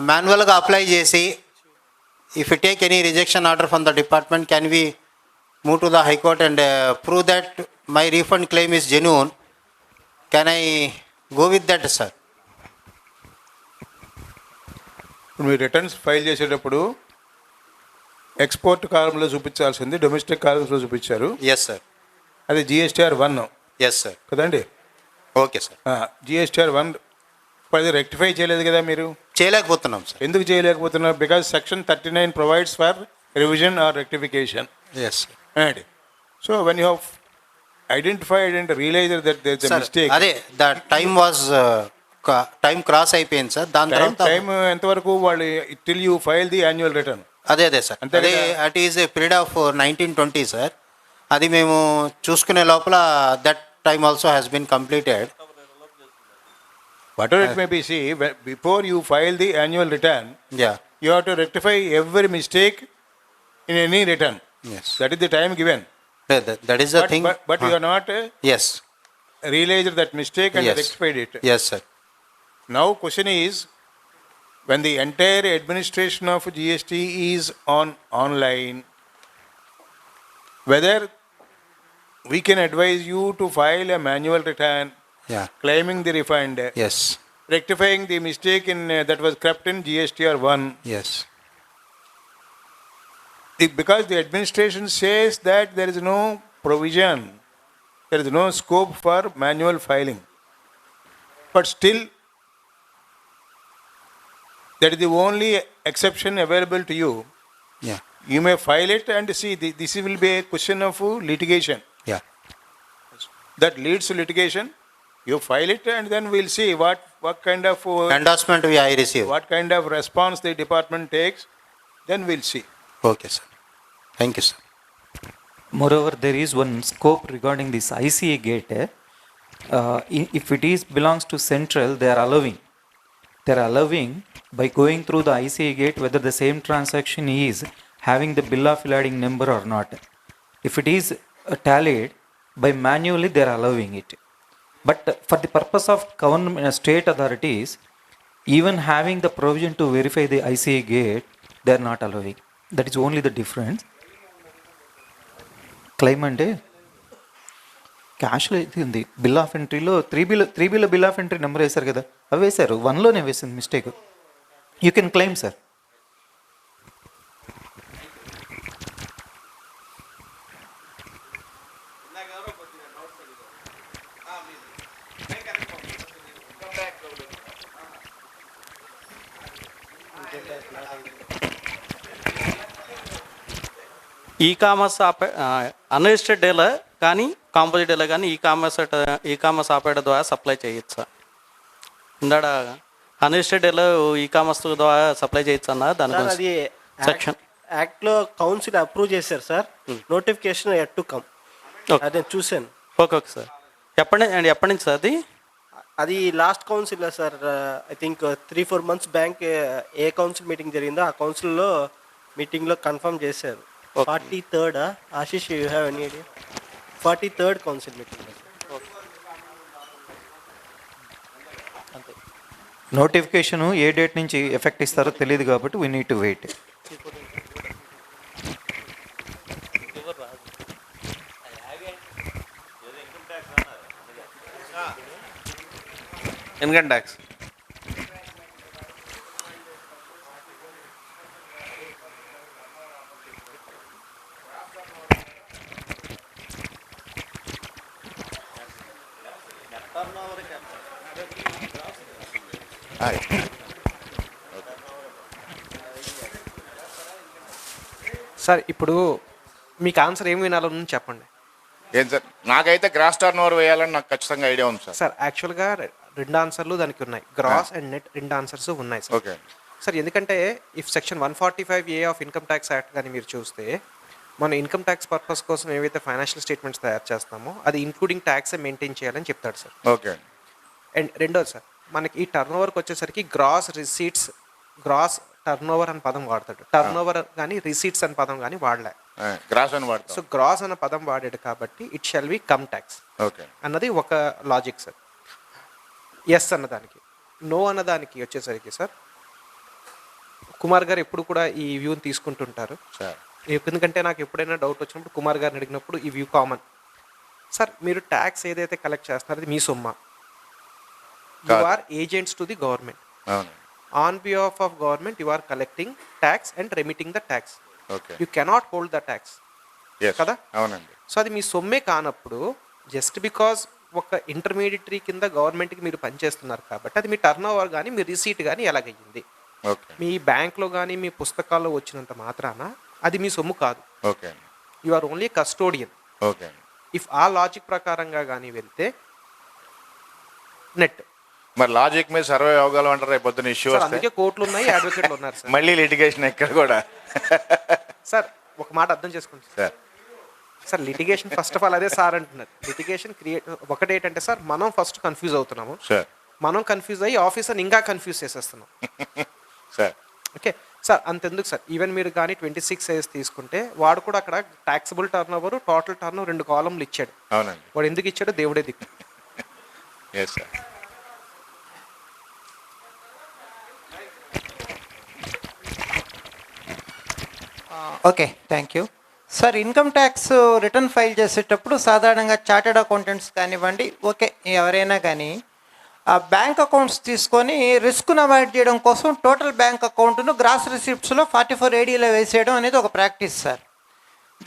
మాన్యువల్గా అప్లై చేసి, if you take any rejection order from the department, can we move to the high court and prove that my refund claim is genuine? Can I go with that sir? ఇప్పుడు మీరు రిటర్న్స్ ఫైల్ చేసేటప్పుడు ఎక్స్పోర్ట్ కాలంలో చూపించాల్సింది డొమెస్టిక్ కాలంలో చూపించారు. Yes sir. అది GSTR 1. Yes sir. కదండి? Okay sir. GSTR 1 అది రెక్టిఫై చేయలేదు కదా మీరు? చేయలేకపోతున్నాం సార్. ఎందుకు చేయలేకపోతున్నారు? Because section 39 provides for revision or rectification. Yes. And so when you have identified and realise that there is a mistake, అదే the time was time cross అయిపోయింది సార్. దాని తర్వాత టైం ఎంతవరకు వాళ్ళు till you file the annual return? అదే సార్. అదే at is a period of 1920 sir. అది మేము చూసుకునే లోపల that time also has been completed. Whatever it may be, see, before you file the annual return, you have to rectify every mistake in any return. Yes. That is the time given. That is the thing. But you are not yes, realized that mistake and rectified it. Yes, sir. Now question is, when the entire administration of GST is online, whether we can advise you to file a manual return, claiming the refund, yes, rectifying the mistake in that was crept in GSTR 1. Yes. Because the administration says that there is no provision, there is no scope for manual filing. But still, that is the only exception available to you. Yeah. You may file it and see, this will be a question of litigation. Yeah. That leads to litigation. You file it and then we'll see what kind of endorsement I receive. What kind of response the department takes, then we'll see. Okay, sir. Thank you, sir. Moreover, there is one scope regarding this ICA gate. If it is belongs to central, they are allowing by going through the ICA gate whether the same transaction is having the bill of lading number or not. If it is tallied by manually, they are allowing it. But for the purpose of government, state authorities, even having the provision to verify the ICA gate, they are not allowing. That is only the difference. Claim అంటే క్యాష్లో అయితే ఉంది. బిల్ ఆఫ్ ఎంట్రీలో three bill bill of entry number వేశారు కదా, అవి వేశారు. 1లోనే వేసింది మిస్టేక్. You can claim sir. E-commerce unregistered dealer కానీ కాంపోజిట్ డీలర్ కానీ ఈ కామర్స్ ఆపరేటర్ ద్వారా సప్లై చేయొచ్చా? ఇందాడ అన్రిజిస్టర్డ్ డీలర్ ఈ కామర్స్ ద్వారా సప్లై చేయొచ్చు అన్న దాని అది సెక్షన్ యాక్ట్లో కౌన్సిల్ అప్రూవ్ చేశారు sir. Notification yet to come. అది నేను చూశాను. Okay okay sir. ఎప్పటి నుంచి సార్ అది last council sir. I think 3-4 months bank ఏ కౌన్సిల్ మీటింగ్ జరిగిందో ఆ కౌన్సిల్లో మీటింగ్లో కన్ఫర్మ్ చేశారు. 43rd Ashish, you have any idea? 43rd council meeting. Notification ఏ డేట్ నుంచి ఎఫెక్ట్ ఇస్తారో తెలియదు కాబట్టి we need to wait. Income tax sir ఇప్పుడు మీకు ఆన్సర్ ఏం వినాలని చెప్పండి. ఏం సార్, నాకైతే గ్రాస్ టర్న్ ఓవర్ వేయాలని నాకు ఖచ్చితంగా ఐడియా ఉంది సార్. సార్ యాక్చువల్గా 2 ఆన్సర్లు దానికి ఉన్నాయి. గ్రాస్ అండ్ నెట్ 2 ఆన్సర్స్ ఉన్నాయి సార్. ఓకే సార్, ఎందుకంటే if section 145A of income tax act కానీ మీరు చూస్తే మనం ఇన్కమ్ ట్యాక్స్ పర్పస్ కోసం ఏవైతే ఫైనాన్షియల్ స్టేట్మెంట్స్ తయారు చేస్తామో అది ఇంక్లూడింగ్ ట్యాక్సే మెయింటైన్ చేయాలని చెప్తాడు సార్. ఓకే. అండ్ రెండోది సార్, మనకి ఈ టర్న్ ఓవర్కి వచ్చేసరికి gross receipts, gross turn over అని పదం వాడతాడు. టర్న్ ఓవర్ కానీ రిసీట్స్ అని పదం కానీ వాడలే, గ్రాస్ అని వాడతాడు. సో గ్రాస్ అన్న పదం వాడాడు కాబట్టి it shall be come tax అన్నది ఒక లాజిక్ సార్. ఎస్ అన్నదానికి, నో అన్నదానికి వచ్చేసరికి సార్ కుమార్ గారు ఎప్పుడు కూడా ఈ వ్యూని తీసుకుంటుంటారు. ఎందుకంటే నాకు ఎప్పుడైనా డౌట్ వచ్చినప్పుడు కుమార్ గారిని అడిగినప్పుడు ఈ వ్యూ కామన్. సార్, మీరు ట్యాక్స్ ఏదైతే కలెక్ట్ చేస్తున్నారో అది మీ సొమ్మ. You are agents to the government. On behalf of government you are collecting tax and remitting the tax. You cannot hold the tax కదా. అవునండి. సో అది మీ సొమ్మే కానప్పుడు జస్ట్ బికాజ్ ఒక ఇంటర్మీడియటరీ కింద గవర్నమెంట్కి మీరు పనిచేస్తున్నారు కాబట్టి అది మీ టర్న్ ఓవర్ కానీ మీ రిసీట్ కానీ ఎలాగయ్యింది. మీ బ్యాంక్లో కానీ మీ పుస్తకాల్లో వచ్చినంత మాత్రాన అది మీ సొమ్ము కాదు. You are only custodian. If ఆ లాజిక్ ప్రకారంగా కానీ వెళ్తే నెట్. మరి లాజిక్ మీద సర్వే అవగాలం అంటారు రేపు పొద్దున ఇష్యూ వస్తే. అందుకే కోర్టులు ఉన్నాయి, అడ్వకేట్లు ఉన్నారు సార్. మళ్ళీ లిటిగేషన్ ఎక్కడ కూడా. సార్ ఒక మాట అర్థం చేసుకోండి sir. Sir litigation first of all అదే సార్ అంటున్నారు. లిటిగేషన్ క్రియేట్ ఒకటేంటంటే సార్ మనం ఫస్ట్ కన్ఫ్యూజ్ అవుతున్నాము. మనం కన్ఫ్యూజ్ అయ్యి ఆఫీసర్ని ఇంకా కన్ఫ్యూజ్ చేసేస్తున్నాం సార్. ఓకే సార్, అంతెందుకు సార్, ఈవెన్ మీరు కానీ 26 ఏజ్ తీసుకుంటే వాడు కూడా అక్కడ taxable turn over, total turn 2 కాలంలు ఇచ్చాడు. అవునండి. వాడు ఎందుకు ఇచ్చాడో దేవుడే దిక్కు. Sir okay, thank you sir. Income tax return file చేసేటప్పుడు సాధారణంగా చార్టెడ్ అకౌంటెంట్స్ కానివ్వండి, ఓకే ఎవరైనా కానీ ఆ బ్యాంక్ అకౌంట్స్ తీసుకొని రిస్క్ను అవాయిడ్ చేయడం కోసం టోటల్ బ్యాంక్ అకౌంట్ను గ్రాస్ రిసిప్ట్స్లో 44 ADలో వేసేయడం అనేది ఒక ప్రాక్టీస్ సార్.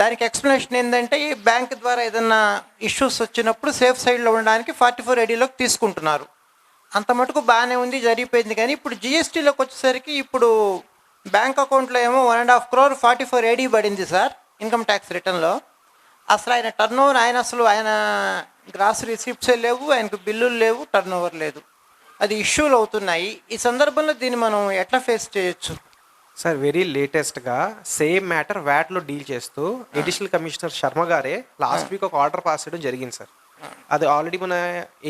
దానికి ఎక్స్ప్లెనేషన్ ఏంటంటే ఈ బ్యాంక్ ద్వారా ఏదన్నా ఇష్యూస్ వచ్చినప్పుడు సేఫ్ సైడ్లో ఉండడానికి 44 ADలోకి తీసుకుంటున్నారు. అంత మటుకు బాగానే ఉంది, జరిగిపోయింది. కానీ ఇప్పుడు జిఎస్టీలోకి వచ్చేసరికి ఇప్పుడు బ్యాంక్ అకౌంట్లో ఏమో 1.5 crore 44 AD పడింది సార్ ఇన్కమ్ ట్యాక్స్ రిటర్న్లో. అసలు ఆయన టర్న్ ఓవర్, ఆయన గ్రాస్ రిసిప్ట్సే లేవు, ఆయనకు బిల్లులు లేవు, టర్న్ ఓవర్ లేదు. అది ఇష్యూలు అవుతున్నాయి. ఈ సందర్భంలో దీన్ని మనం ఎట్లా ఫేస్ చేయొచ్చు సార్? వెరీ లేటెస్ట్గా సేమ్ మ్యాటర్ వ్యాట్లో డీల్ చేస్తూ అడిషనల్ కమిషనర్ శర్మ గారే లాస్ట్ వీక్ ఒక ఆర్డర్ పాస్ చేయడం జరిగింది సార్. అది ఆల్రెడీ మన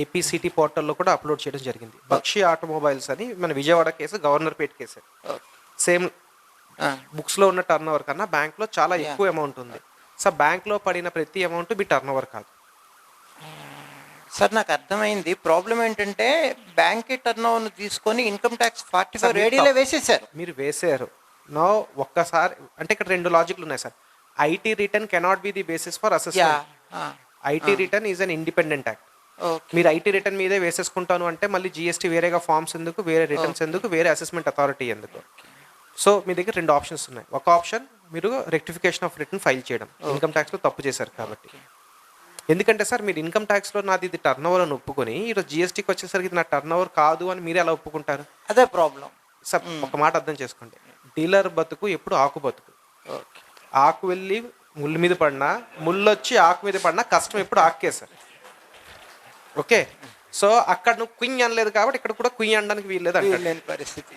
ఏపీసీటీ పోర్టల్లో కూడా అప్లోడ్ చేయడం జరిగింది. బక్షి ఆటోమొబైల్స్ అని మన Vijayawada case, Governorpet case. Same బుక్స్లో ఉన్న టర్న్ ఓవర్ కన్నా బ్యాంక్లో చాలా ఎక్కువ అమౌంట్ ఉంది. సో బ్యాంక్లో పడిన ప్రతి అమౌంట్ మీ టర్న్ ఓవర్ కాదు. సార్ నాకు అర్థమైంది. ప్రాబ్లం ఏంటంటే బ్యాంక్ టర్న్ ఓవర్ను తీసుకొని ఇన్కమ్ ట్యాక్స్ 45 రేడీలో వేసేసారు. మీరు వేసారు నో ఒక్కసారి అంటే ఇక్కడ 2 లాజిక్లు ఉన్నాయి sir. IT return cannot be the basis for assessment. IT return is an independent act. మీరు ఐటీ రిటర్న్ మీదే వేసేసుకుంటాను అంటే మళ్ళీ జిఎస్టీ వేరేగా ఫార్మ్స్ ఎందుకు, వేరే రిటర్న్స్ ఎందుకు, వేరే అసెస్మెంట్ అథారిటీ ఎందుకు? సో మీ దగ్గర 2 ఆప్షన్స్ ఉన్నాయి. ఒక ఆప్షన్ మీరు రెక్టిఫికేషన్ ఆఫ్ రిటర్న్ ఫైల్ చేయడం, ఇన్కమ్ ట్యాక్స్లో తప్పు చేశారు కాబట్టి. ఎందుకంటే సార్ మీరు ఇన్కమ్ ట్యాక్స్లో నాది ఇది టర్న్ ఓవర్ అని ఒప్పుకొని ఈరోజు జిఎస్టీకి వచ్చేసరికి ఇది నా టర్న్ ఓవర్ కాదు అని మీరు ఎలా ఒప్పుకుంటారు? అదే ప్రాబ్లం సార్. ఒక మాట అర్థం చేసుకోండి, డీలర్ బతుకు ఎప్పుడు ఆకు బతుకు. ఆకు వెళ్ళి ముళ్ళు మీద పడినా, ముళ్ళు వచ్చి ఆకు మీద పడినా కష్టం ఎప్పుడు ఆకే సార్. ఓకే, సో అక్కడ నువ్వు కుయ్యి అనలేదు కాబట్టి ఇక్కడ కూడా కుయ్యి అనడానికి వీల్లేదు అంటే పరిస్థితి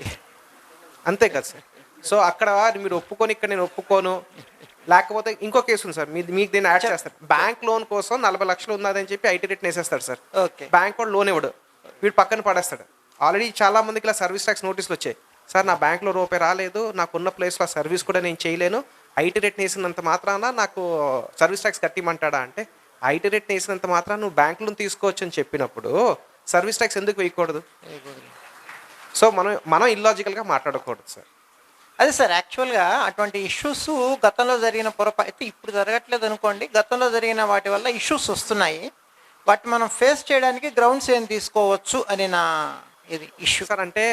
అంతే కదా సార్. సో అక్కడ మీరు ఒప్పుకొని ఇక్కడ నేను ఒప్పుకోను. లేకపోతే ఇంకో కేసు ఉంది సార్, మీకు దీన్ని యాడ్ చేస్తారు. బ్యాంక్ లోన్ కోసం 40 లక్షలు ఉన్నదని చెప్పి ఐటీ రేట్ వేసేస్తాడు సార్. బ్యాంక్ వాడు లోన్ ఇవ్వడు, వీడు పక్కన పడేస్తాడు. ఆల్రెడీ చాలా మందికి ఇలా సర్వీస్ ట్యాక్స్ నోటీసులు వచ్చాయి. సార్ నా బ్యాంక్లో రూపాయి రాలేదు, నాకున్న ప్లేస్లో సర్వీస్ కూడా నేను చేయలేను, ఐటీ రేట్ వేసినంత మాత్రాన నాకు సర్వీస్ ట్యాక్స్ కట్టిమంటాడా అంటే, ఐటీ రేట్ వేసినంత మాత్రాన నువ్వు బ్యాంక్ లోన్ తీసుకోవచ్చు అని చెప్పినప్పుడు సర్వీస్ ట్యాక్స్ ఎందుకు వేయకూడదు? సో మనం ఇల్లాజికల్గా మాట్లాడకూడదు సార్. అదే సార్, యాక్చువల్గా అటువంటి ఇష్యూస్ గతంలో జరిగిన పొరపాటు ఇప్పుడు జరగట్లేదు అనుకోండి, గతంలో జరిగిన వాటి వల్ల ఇష్యూస్ వస్తున్నాయి. బట్ మనం ఫేస్ చేయడానికి గ్రౌండ్స్ ఏం తీసుకోవచ్చు అని నా ఇది ఇష్యూ సార్. అంటే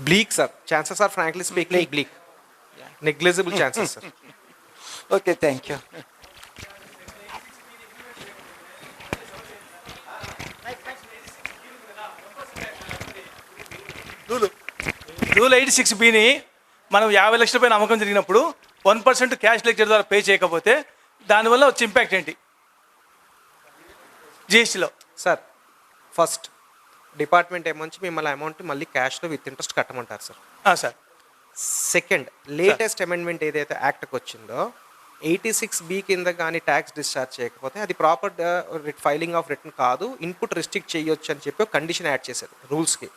bleak sir, chances are frankly speaking bleak, negligible chances sir. Okay, thank you. Rule 86B మనం 50 లక్షలపై అమ్మకం జరిగినప్పుడు 1% క్యాష్ లెక్చర్ ద్వారా పే చేయకపోతే దానివల్ల వచ్చే ఇంపాక్ట్ ఏంటి జిఎస్టీలో? సార్ ఫస్ట్ డిపార్ట్మెంట్ ఏమొచ్చి మిమ్మల్ని అమౌంట్ మళ్ళీ క్యాష్లో విత్ ఇంట్రెస్ట్ కట్టమంటారు సార్. సార్ సెకండ్, లేటెస్ట్ అమెండ్మెంట్ ఏదైతే యాక్ట్కి వచ్చిందో 86B కింద కానీ ట్యాక్స్ డిశ్చార్జ్ చేయకపోతే అది ప్రాపర్ ఫైలింగ్ ఆఫ్ రిటర్న్ కాదు, ఇన్పుట్ రిస్ట్రిక్ట్ చేయొచ్చు అని చెప్పి కండిషన్ యాడ్ చేశారు రూల్స్కి.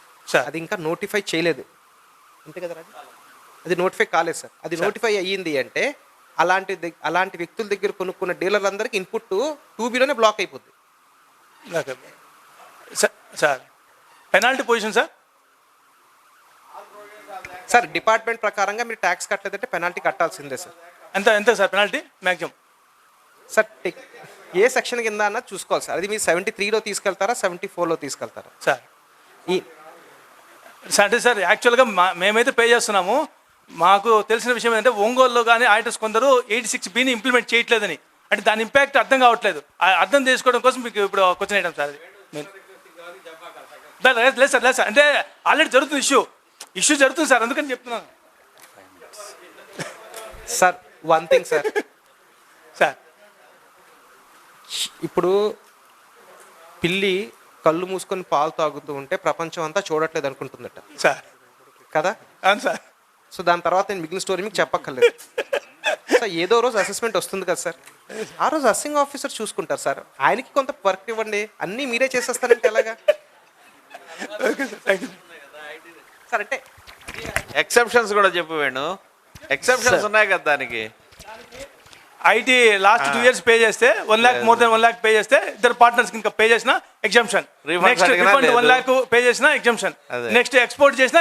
అది ఇంకా నోటిఫై చేయలేదు అంతే కదా, అది నోటిఫై కాలేదు సార్. అది నోటిఫై అయ్యింది అంటే అలాంటి వ్యక్తుల దగ్గర కొనుక్కున్న డీలర్లందరికీ ఇన్పుట్ 2Bలోనే బ్లాక్ అయిపోద్ది. Sir penalty position sir? Sir department ప్రకారంగా మీరు ట్యాక్స్ కట్టలేదంటే పెనాల్టీ కట్టాల్సిందే సార్. ఎంత సార్ పెనాల్టీ మ్యాక్సిమం? సార్ ఏ సెక్షన్ కింద అన్నది చూసుకోవాలి సార్. అది మీరు 73లో తీసుకెళ్తారా 74లో తీసుకెళ్తారా సార్? అంటే సార్ యాక్చువల్గా మేమైతే పే చేస్తున్నాము. మాకు తెలిసిన విషయం ఏంటంటే ఒంగోలులో కానీ ఆడిటర్స్ కొందరు 86B ఇంప్లిమెంట్ చేయట్లేదని, అంటే దాని ఇంపాక్ట్ అర్థం కావట్లేదు. అర్థం చేసుకోవడం కోసం మీకు ఇప్పుడు క్వశ్చన్ వేయడం సార్. అది లేదు సార్ అంటే ఆల్రెడీ జరుగుతుంది ఇష్యూ జరుగుతుంది సార్, అందుకని చెప్తున్నాను సార్. వన్ థింగ్ సార్, ఇప్పుడు పిల్లి కళ్ళు మూసుకొని పాలు తాగుతూ ఉంటే ప్రపంచం అంతా చూడట్లేదు అనుకుంటుందట సార్ కదా? అవును సార్. సో దాని తర్వాత నేను మిగిలిన స్టోరీ మీకు చెప్పక్కర్లేదు సార్. ఏదో రోజు అసెస్మెంట్ వస్తుంది కదా సార్, ఆ రోజు అస్సింగ్ ఆఫీసర్ చూసుకుంటారు సార్. ఆయనకి కొంత వర్క్ ఇవ్వండి, అన్నీ మీరే చేసేస్తారంటే ఎలాగా సార్? అంటే ఎక్సెప్షన్స్ కూడా చెప్పు వేణు, ఎక్సెప్షన్స్ ఉన్నాయి కదా దానికి. ఐటీ లాస్ట్ 2 years పే చేస్తే 1 lakh more than 1 lakh pay చేస్తే ఇద్దరు పార్ట్నర్స్ ఇంకా పే చేసిన exemption. Next refund 1 lakh pay చేసిన ఎగ్జంప్షన్. నెక్స్ట్ ఎక్స్పోర్ట్ చేసిన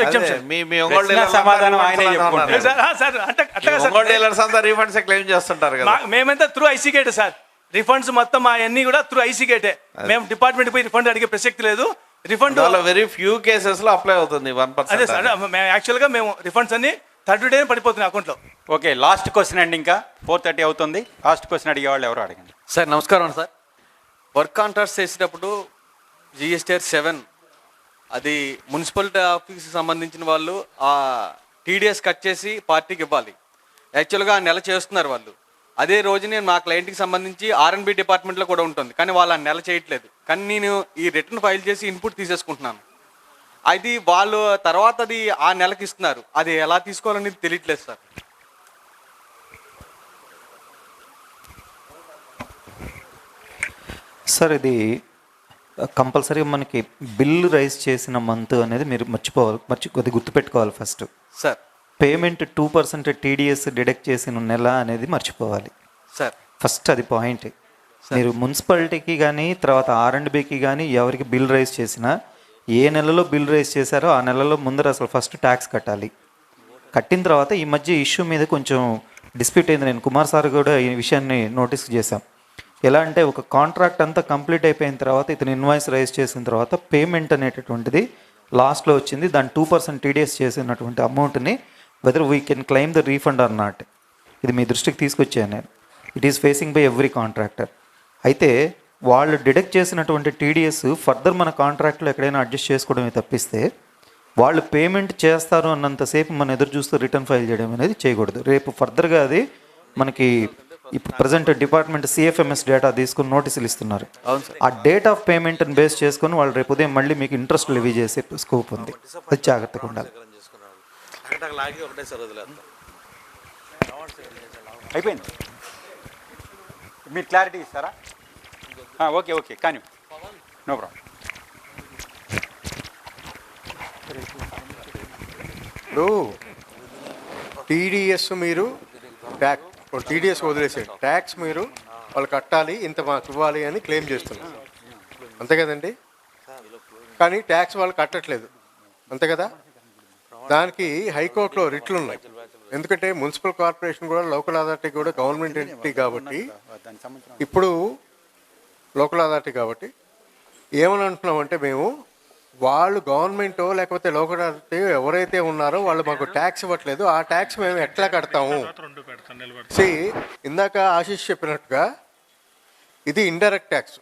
ఎగ్జంప్షన్. మీ ఒంగోలు సమాధానం ఆయనే చెప్పుకుంటారు సార్. అంటే ఒంగోలు డీలర్స్ అంతా రీఫండ్స్ క్లెయిమ్ చేస్తుంటారు కదా. మేమంతా through IC gate sir. Refunds మొత్తం అవన్నీ కూడా త్రూ ఐసీ గేటే. మేము డిపార్ట్మెంట్ పోయి రిఫండ్ అడిగే ప్రసక్తి లేదు. రిఫండ్ వెరీ ఫ్యూ కేసెస్ లో అప్లై అవుతుంది 1%. అదే సార్, యాక్చువల్గా మేము రిఫండ్స్ అన్ని 30 days పడిపోతున్నాయి అకౌంట్లో. ఓకే, లాస్ట్ క్వశ్చన్ అండి. ఇంకా 4:30 అవుతుంది. లాస్ట్ క్వశ్చన్ అడిగే వాళ్ళు ఎవరు అడగండి సార్. నమస్కారం సార్. వర్క్ కాంట్రాక్ట్స్ చేసేటప్పుడు GSTR 7 అది మున్సిపాలిటీ ఆఫీస్కి సంబంధించిన వాళ్ళు ఆ TDS కట్ చేసి పార్టీకి ఇవ్వాలి. యాక్చువల్గా ఆ నెల చేస్తున్నారు వాళ్ళు. అదే రోజు నేను మా క్లయింట్కి సంబంధించి R&B డిపార్ట్మెంట్లో కూడా ఉంటుంది, కానీ వాళ్ళు ఆ నెల చేయట్లేదు. కానీ నేను ఈ రిటర్న్ ఫైల్ చేసి ఇన్పుట్ తీసేసుకుంటున్నాను. అది వాళ్ళు తర్వాత అది ఆ నెలకి ఇస్తున్నారు, అది ఎలా తీసుకోవాలనేది తెలియట్లేదు సార్. సార్ ఇది కంపల్సరీగా మనకి బిల్లు రైజ్ చేసిన మంత్ అనేది మీరు కొద్దిగా గుర్తుపెట్టుకోవాలి first sir. Payment 2% TDS deduct చేసిన నెల అనేది మర్చిపోవాలి సార్. ఫస్ట్ అది పాయింట్. మీరు మున్సిపాలిటీకి కానీ తర్వాత R&Bకి కానీ ఎవరికి బిల్ రైజ్ చేసినా ఏ నెలలో బిల్ రైజ్ చేశారో ఆ నెలలో ముందర అసలు ఫస్ట్ ట్యాక్స్ కట్టాలి. కట్టిన తర్వాత ఈ మధ్య ఇష్యూ మీద కొంచెం డిస్ప్యూట్ అయింది. నేను కుమార్ సార్ కూడా ఈ విషయాన్ని నోటీస్ చేశాం. ఎలా అంటే ఒక కాంట్రాక్ట్ అంతా కంప్లీట్ అయిపోయిన తర్వాత ఇతను ఇన్వాయిస్ రైజ్ చేసిన తర్వాత పేమెంట్ అనేటటువంటిది లాస్ట్లో వచ్చింది. దాని 2% TDS చేసినటువంటి అమౌంట్ని whether we can claim the refund or not, ఇది మీ దృష్టికి తీసుకొచ్చాను నేను. It is facing by every contractor. అయితే వాళ్ళు డిడక్ట్ చేసినటువంటి TDS ఫర్దర్ మన కాంట్రాక్ట్లో ఎక్కడైనా అడ్జస్ట్ చేసుకోవడమే తప్పిస్తే వాళ్ళు పేమెంట్ చేస్తారు అన్నంతసేపు మనం ఎదురు చూస్తూ రిటర్న్ ఫైల్ చేయడం అనేది చేయకూడదు. రేపు ఫర్దర్గా అది మనకి ఇప్పుడు ప్రజెంట్ డిపార్ట్మెంట్ CFMS డేటా తీసుకుని నోటీసులు ఇస్తున్నారు. ఆ డేట్ ఆఫ్ పేమెంట్ని బేస్ చేసుకొని వాళ్ళు రేపు ఉదయం మళ్ళీ మీకు ఇంట్రెస్ట్ లెవీ చేసే స్కోప్ ఉంది. అది జాగ్రత్తగా ఉండాలి. అయిపోయింది. మీరు క్లారిటీ ఇస్తారా? ఓకే ఓకే కానీ నో ప్రాబ్లం. ఇప్పుడు TDS మీరు TDS వదిలేసాడు, ట్యాక్స్ మీరు వాళ్ళు కట్టాలి, ఇంత మాకు ఇవ్వాలి అని క్లెయిమ్ చేస్తున్నారు, అంతే కదండి? కానీ ట్యాక్స్ వాళ్ళు కట్టట్లేదు, అంతే కదా? దానికి హైకోర్టులో రిట్లు ఉన్నాయి. ఎందుకంటే మున్సిపల్ కార్పొరేషన్ కూడా లోకల్ అథారిటీ కూడా గవర్నమెంట్ ఎంటిటీ కాబట్టి, ఇప్పుడు లోకల్ అథారిటీ కాబట్టి ఏమని అంటున్నామంటే మేము వాళ్ళు గవర్నమెంటో లేకపోతే లోకల్ అథారిటీ ఎవరైతే ఉన్నారో వాళ్ళు మాకు ట్యాక్స్ ఇవ్వట్లేదు, ఆ ట్యాక్స్ మేము ఎట్లా కడతాము? ఇందాక ఆశీష్ చెప్పినట్టుగా ఇది ఇండైరెక్ట్ ట్యాక్స్.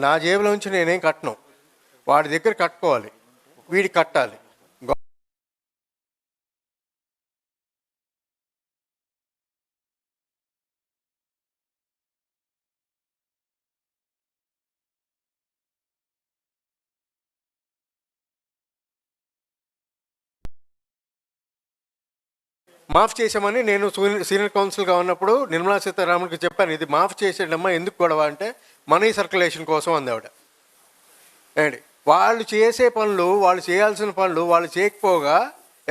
నా జేబులో నుంచి నేనేం కట్టను, వాడి దగ్గర కట్టుకోవాలి, వీడి కట్టాలి. మాఫ్ చేసామని నేను సీనియర్ కౌన్సిల్గా ఉన్నప్పుడు నిర్మలా సీతారామన్కి చెప్పాను, ఇది మాఫ్ చేసేటమ్మా, ఎందుకు గొడవ అంటే మనీ సర్క్యులేషన్ కోసం అంది ఆవిడ. అండి వాళ్ళు చేసే పనులు, వాళ్ళు చేయాల్సిన పనులు వాళ్ళు చేయకపోగా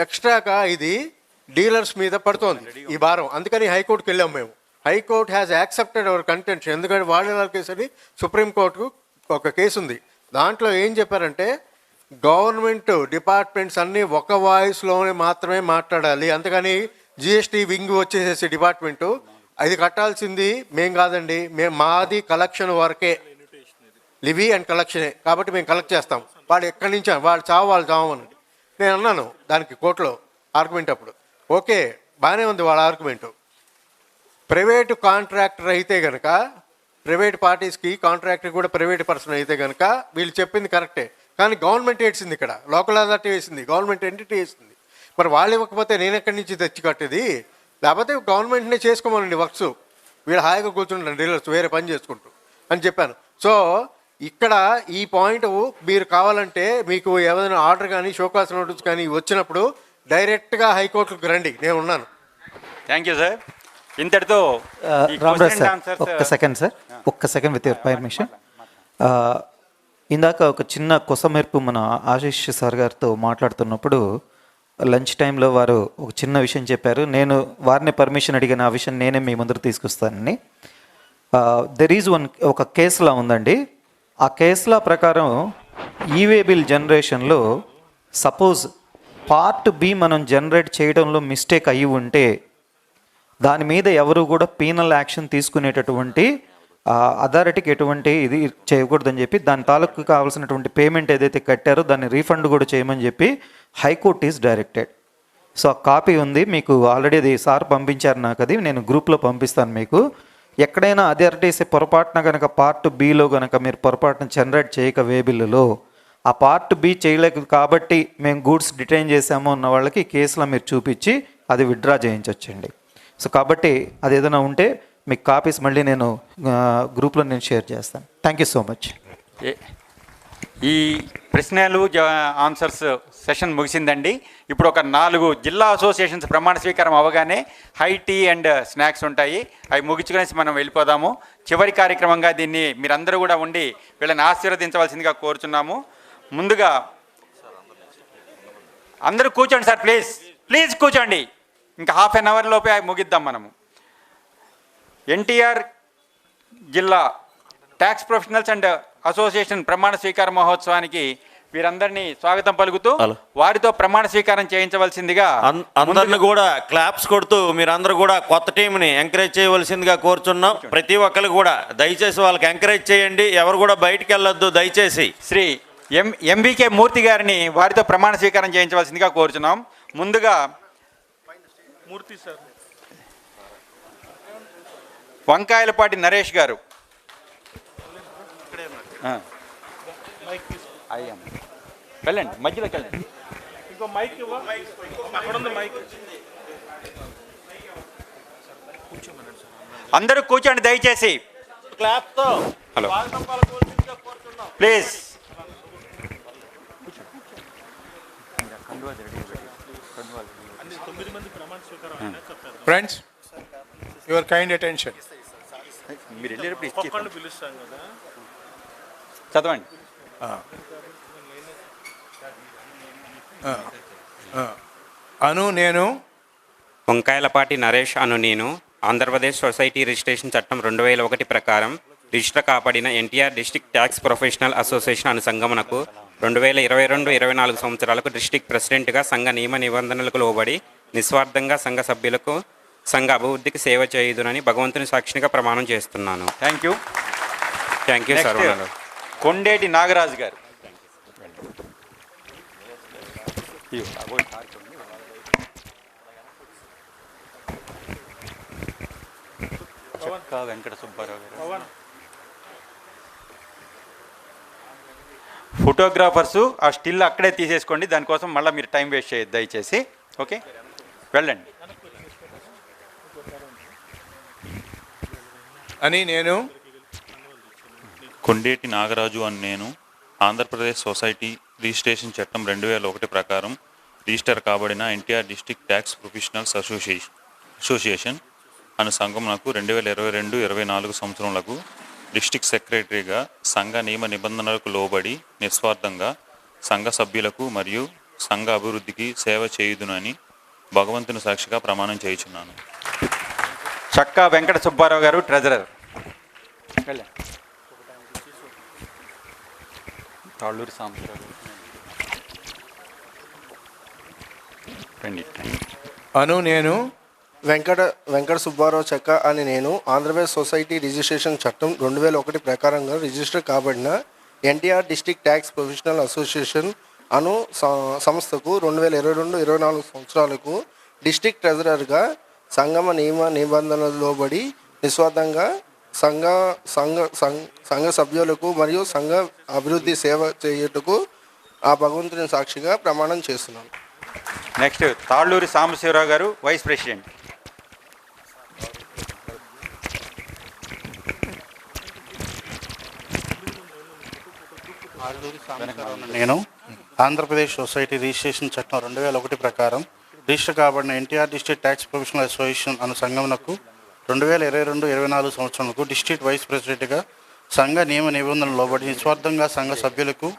ఎక్స్ట్రాగా ఇది డీలర్స్ మీద పడుతోంది ఈ భారం. అందుకని హైకోర్టుకి వెళ్ళాము మేము. High court has accepted our content. ఎందుకంటే వాళ్ళ కేసు అని సుప్రీంకోర్టుకు ఒక కేసు ఉంది. దాంట్లో ఏం చెప్పారంటే గవర్నమెంట్ డిపార్ట్మెంట్స్ అన్నీ ఒక వాయిస్లోనే మాత్రమే మాట్లాడాలి, అంతకని GST వింగ్ వచ్చేసేసి డిపార్ట్మెంటు అది కట్టాల్సింది మేం కాదండి, మాది కలెక్షన్ వరకే, లివీ అండ్ కలెక్షనే, కాబట్టి మేము కలెక్ట్ చేస్తాం. వాడు ఎక్కడి నుంచి వాళ్ళు చావమని నేను అన్నాను దానికి కోర్టులో ఆర్గ్యుమెంట్ అప్పుడు. ఓకే బాగానే ఉంది వాళ్ళ ఆర్గ్యుమెంటు. ప్రైవేటు కాంట్రాక్టర్ అయితే కనుక, ప్రైవేట్ పార్టీస్కి కాంట్రాక్టర్ కూడా ప్రైవేట్ పర్సన్ అయితే కనుక వీళ్ళు చెప్పింది కరెక్టే. కానీ గవర్నమెంట్ వేసింది, ఇక్కడ లోకల్ అథారిటీ వేసింది, గవర్నమెంట్ ఎంటిటీ వేసింది. మరి వాళ్ళు ఇవ్వకపోతే నేను ఎక్కడి నుంచి తెచ్చి కట్టేది? లేకపోతే గవర్నమెంట్నే చేసుకోమనండి వర్క్స్, వీళ్ళు హాయిగా కూర్చుంటారు డీలర్స్ వేరే పని చేసుకుంటూ అని చెప్పాను. సో ఇక్కడ ఈ పాయింట్ మీరు కావాలంటే మీకు ఏదైనా ఆర్డర్ కానీ షోకాస్ నోటీస్ కానీ వచ్చినప్పుడు డైరెక్ట్గా హైకోర్టుకు రండి, నేను ఉన్నాను. Thank you sir. ఇంతటితో రామరాజ్ సార్ ఒక్క సెకండ్ విత్ యువర్ పర్మిషన్. ఇందాక ఒక చిన్న కొసమెరుపు మన ఆశీష్ సార్ గారితో మాట్లాడుతున్నప్పుడు లంచ్ టైంలో వారు ఒక చిన్న విషయం చెప్పారు. నేను వారిని పర్మిషన్ అడిగిన ఆ విషయం నేనే మీ ముందర తీసుకొస్తానని. దెర్ ఈజ్ ఒక కేసులా ఉందండి. ఆ కేసులా ప్రకారం ఈవే బిల్ జనరేషన్లో సపోజ్ పార్ట్ B మనం జనరేట్ చేయడంలో మిస్టేక్ అయ్యి ఉంటే దాని మీద ఎవరు కూడా పీనల్ యాక్షన్ తీసుకునేటటువంటి అథారిటీకి ఎటువంటి ఇది చేయకూడదని చెప్పి దాని తాలూకు కావాల్సినటువంటి పేమెంట్ ఏదైతే కట్టారో దాన్ని రీఫండ్ కూడా చేయమని చెప్పి హైకోర్ట్ ఈజ్ డైరెక్టెడ్. సో ఆ కాపీ ఉంది మీకు ఆల్రెడీ, అది సార్ పంపించారు నాకు, అది నేను గ్రూప్లో పంపిస్తాను మీకు. ఎక్కడైనా అథారిటీస్ పొరపాటున కనుక పార్ట్ Bలో కనుక మీరు పొరపాటున జనరేట్ చేయక వే బిల్లులో ఆ పార్ట్ B చేయలేదు కాబట్టి మేము గూడ్స్ డిటైన్ చేసాము అన్న వాళ్ళకి ఈ కేసులో మీరు చూపించి అది విత్డ్రా చేయించవచ్చండి. సో కాబట్టి అది ఏదైనా ఉంటే మీకు కాపీస్ మళ్ళీ నేను గ్రూప్లో నేను షేర్ చేస్తాను. Thank you so much. ఈ ప్రశ్నలు ఆన్సర్స్ సెషన్ ముగిసిందండి. ఇప్పుడు ఒక 4 జిల్లా అసోసియేషన్స్ ప్రమాణ స్వీకారం అవగానే హై టీ అండ్ స్నాక్స్ ఉంటాయి, అవి ముగించుకునేసి మనం వెళ్ళిపోదాము. చివరి కార్యక్రమంగా దీన్ని మీరందరూ కూడా ఉండి వీళ్ళని ఆశీర్వదించవలసిందిగా కోరుచున్నాము. ముందుగా అందరూ కూర్చోండి సార్, ప్లీజ్ కూర్చోండి. ఇంకా ½ అన్ అవర్ లోపే ముగిద్దాం మనము. ఎన్టీఆర్ జిల్లా ట్యాక్స్ ప్రొఫెషనల్స్ అండ్ అసోసియేషన్ ప్రమాణ స్వీకార మహోత్సవానికి వీరందరినీ స్వాగతం పలుకుతూ వారితో ప్రమాణ స్వీకారం చేయించవలసిందిగా అందరిని కూడా క్లాప్స్ కొడుతూ మీరందరూ కూడా కొత్త టీంని ఎంకరేజ్ చేయవలసిందిగా కోరుచున్నాం. ప్రతి ఒక్కరు కూడా దయచేసి వాళ్ళకి ఎంకరేజ్ చేయండి. ఎవరు కూడా బయటికి వెళ్ళొద్దు దయచేసి. శ్రీ ఎంబీకే మూర్తి గారిని వారితో ప్రమాణ స్వీకారం చేయించవలసిందిగా కోరుచున్నాం. ముందుగా మూర్తి సార్, వంకాయలపాటి నరేష్ గారు. వెళ్ళండి, మధ్యలోకి వెళ్ళండి. ఇంకో మైక్ అక్కడ ఉంది మైక్. అందరూ కూర్చోండి దయచేసి. Hello please. Friends, your kind attention. మీరు వెళ్ళేటప్పుడు ఒక్కొక్కళ్ళు పిలుస్తాం కదా, చదవండి. అను నేను వంకాయలపాటి నరేష్ అను నేను ఆంధ్రప్రదేశ్ సొసైటీ రిజిస్ట్రేషన్ చట్టం 2001 ప్రకారం రిజిస్టర్ కాబడిన NTR district tax professional association అను సంఘమునకు 2022-24 సంవత్సరాలకు డిస్ట్రిక్ట్ ప్రెసిడెంట్గా సంఘ నియమ నిబంధనలకు లోబడి నిస్వార్థంగా సంఘ సభ్యులకు సంఘ అభివృద్ధికి సేవ చేయుదునని భగవంతుని సాక్షిగా ప్రమాణం చేస్తున్నాను. Thank you. Thank you sir. Kondeti Nagaraju గారు. వెంకట సుబ్బారావు గారు. ఫోటోగ్రాఫర్సు ఆ స్టిల్ అక్కడే తీసేసుకోండి, దానికోసం మళ్ళీ మీరు టైం వేస్ట్ చేయొద్దు దయచేసి. ఓకే, వెళ్ళండి. అని నేను కొండేటి నాగరాజు అని నేను ఆంధ్రప్రదేశ్ సొసైటీ రిజిస్ట్రేషన్ చట్టం 2001 ప్రకారం రిజిస్టర్ కాబడిన NTR district tax professionals association అను సంఘమునకు 2022-24 సంవత్సరములకు డిస్ట్రిక్ట్ సెక్రటరీగా సంఘ నియమ నిబంధనలకు లోబడి నిస్వార్థంగా సంఘ సభ్యులకు మరియు సంఘ అభివృద్ధికి సేవ చేయుదునని భగవంతుని సాక్షిగా ప్రమాణం చేయుచున్నాను. చక్కా వెంకట సుబ్బారావు గారు, ట్రెజరర్. తాళ్ళూరు సాంబశివరావు అను నేను వెంకట సుబ్బారావు చెక్క అని నేను ఆంధ్రప్రదేశ్ సొసైటీ రిజిస్ట్రేషన్ చట్టం 2001 ప్రకారంగా రిజిస్టర్ కాబడిన NTR district tax professional association అను సంస్థకు 2022-24 సంవత్సరాలకు డిస్ట్రిక్ట్ ట్రెజరర్గా సంగమ నియమ నిబంధనలు లోబడి నిస్వార్థంగా సంఘ సభ్యులకు మరియు సంఘ అభివృద్ధి సేవ చేయుటకు ఆ భగవంతుని సాక్షిగా ప్రమాణం చేస్తున్నాను. నెక్స్ట్ తాళ్ళూరి సాంబశివరావు గారు, వైస్ ప్రెసిడెంట్. నేను ఆంధ్రప్రదేశ్ సొసైటీ రిజిస్ట్రేషన్ చట్టం 2001 ప్రకారం రిజిస్టర్ కాబడిన NTR district tax professional association అను సంఘమునకు 2022-24 సంవత్సరాలకు డిస్ట్రిక్ట్ వైస్ ప్రెసిడెంట్గా సంఘ నియమ నిబంధనలు లోబడి నిస్వార్థంగా సంఘ సభ్యులకు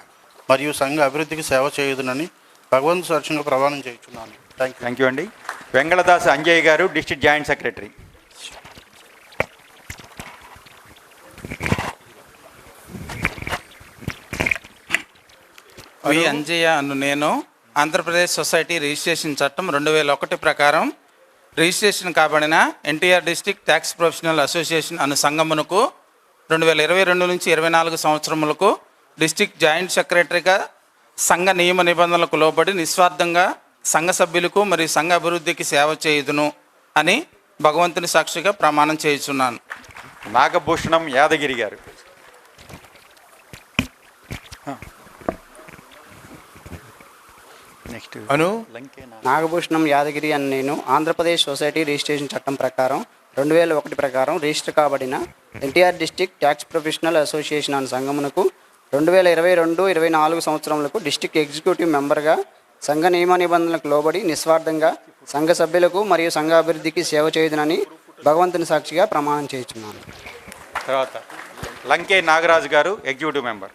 మరియు సంఘ అభివృద్ధికి సేవ చేయుదునని భగవంతు సాక్షిగా ప్రమాణం చేయుచున్నాను. థ్యాంక్ యూ అండి. వెంగళదాస్ అంజయ్ గారు, డిస్ట్రిక్ట్ జాయింట్ సెక్రటరీ. వి అంజయ్య అను నేను ఆంధ్రప్రదేశ్ సొసైటీ రిజిస్ట్రేషన్ చట్టం 2001 ప్రకారం రిజిస్ట్రేషన్ కాబడిన NTR district tax professional association అను సంఘమునకు 2022-24 సంవత్సరములకు డిస్ట్రిక్ట్ జాయింట్ సెక్రటరీగా సంఘ నియమ నిబంధనలకు లోబడి నిస్వార్థంగా సంఘ సభ్యులకు మరియు సంఘ అభివృద్ధికి సేవ చేయుదును అని భగవంతుని సాక్షిగా ప్రమాణం చేయుచున్నాను. నాగభూషణం యాదగిరి గారు. నాగభూషణం యాదగిరి అని నేను ఆంధ్రప్రదేశ్ సొసైటీ రిజిస్ట్రేషన్ చట్టం ప్రకారం 2001 ప్రకారం రిజిస్టర్ కాబడిన NTR district tax professional association అనే సంఘమునకు 2022-24 సంవత్సరములకు డిస్ట్రిక్ట్ ఎగ్జిక్యూటివ్ మెంబర్గా సంఘ నియమ నిబంధనలకు లోబడి నిస్వార్థంగా సంఘ సభ్యులకు మరియు సంఘ అభివృద్ధికి సేవ చేయుదునని భగవంతుని సాక్షిగా ప్రమాణం చేయుచున్నాను. తర్వాత లంకే నాగరాజు గారు, ఎగ్జిక్యూటివ్ మెంబర్.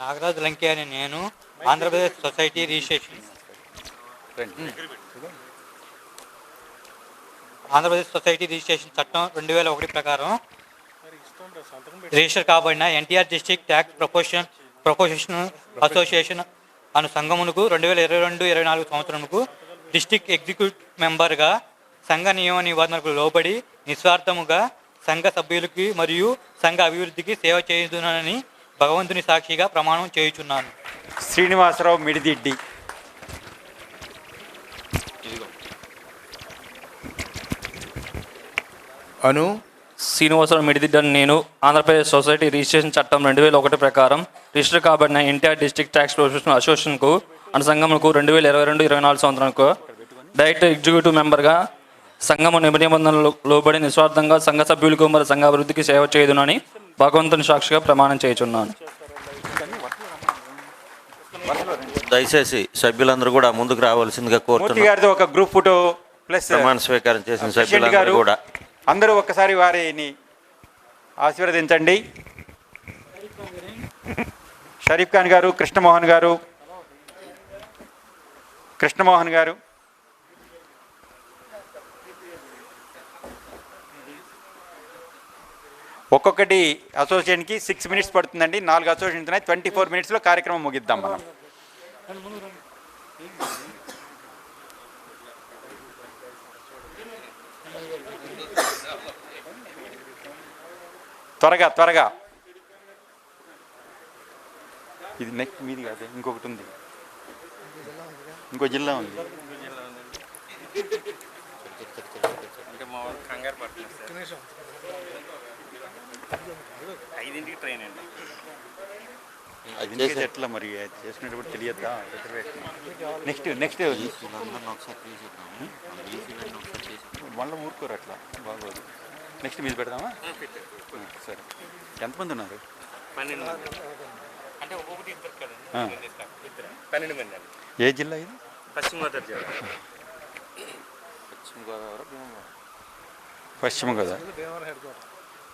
నాగరాజు లంకే అని నేను Andhra Pradesh society registration Andhra Pradesh society registration చట్టం 2001 ప్రకారం రిజిస్టర్ కాబడిన NTR district tax professional association అను సంఘమునకు 2022-24 సంవత్సరముకు డిస్ట్రిక్ట్ ఎగ్జిక్యూటివ్ మెంబర్గా సంఘ నియమ నిబంధనలకు లోబడి నిస్వార్థముగా సంఘ సభ్యులకి మరియు సంఘ అభివృద్ధికి సేవ చేయుదునని భగవంతుని సాక్షిగా ప్రమాణం చేయుచున్నాను. శ్రీనివాసరావు మిడిదిడ్డి. అను శ్రీనివాసరావు మిడిదిడ్డని నేను ఆంధ్రప్రదేశ్ సొసైటీ రిజిస్ట్రేషన్ చట్టం 2001 ప్రకారం రిజిస్టర్ కాబడిన ఎన్టీఆర్ డిస్ట్రిక్ట్ ట్యాక్స్ ప్రొఫెషనల్ అసోసియేషన్కు అనుసంఘమునకు 2022-24 సంవత్సరానికి డైరెక్టర్ ఎగ్జిక్యూటివ్ మెంబర్గా సంఘము నిబంధనలు లోబడి నిస్వార్థంగా సంఘ సభ్యులకు మరియు సంఘ అభివృద్ధికి సేవ చేయుదునని భగవంతుని సాక్షిగా ప్రమాణం చేయుచున్నాను. దయచేసి సభ్యులందరూ కూడా ముందుకు రావాల్సిందిగా కోరుతున్నాను. ఒక గ్రూప్ ఫోటో ప్లస్ ప్రమాణ స్వీకారం చేసిన సభ్యులందరూ కూడా అందరూ ఒక్కసారి వారిని ఆశీర్వదించండి. షరీఫ్ ఖాన్ గారు, కృష్ణమోహన్ గారు, ఒక్కొక్కటి అసోసియేషన్కి 6 minutes పడుతుందండి. 4 అసోసియేషన్స్ ఉన్నాయి. 24 minutesలో కార్యక్రమం ముగిద్దాం మనం. త్వరగా ఇది నెక్స్ట్ మీది కాదు, ఇంకొకటి ఉంది, ఇంకో జిల్లా ఉంది. ట్రైన్ అండి. అది ఎట్లా మరి చేసుకునేటప్పుడు తెలియద్దా? నెక్స్ట్ మళ్ళీ ఊరుకోరు, అట్లా బాగోదు. నెక్స్ట్ మీద పెడదామా? సరే. ఎంతమంది ఉన్నారు? 12 మంది. ఏ జిల్లా ఇది? పశ్చిమ గోదావరి జిల్లా.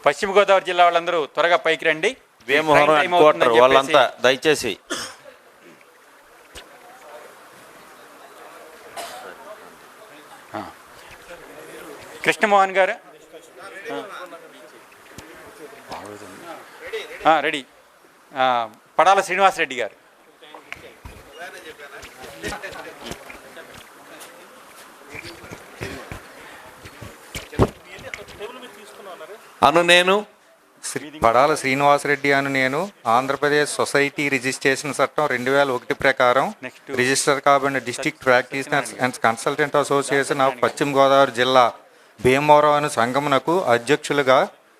పశ్చిమ గోదావరి జిల్లా వాళ్ళందరూ త్వరగా పైకి రండి. భీమవరం వాళ్ళంతా దయచేసి కృష్ణమోహన్ గారు రెడీ. పడాల శ్రీనివాసరెడ్డి గారు. నేను పడాల శ్రీనివాసరెడ్డి నేను ఆంధ్రప్రదేశ్ సొసైటీ రిజిస్ట్రేషన్ చట్టం 2001 ప్రకారం రిజిస్టర్ కాబడిన district practitioners and consultant association of Paschima Godavari జిల్లా భీమవరం అను సంఘమునకు అధ్యక్షులుగా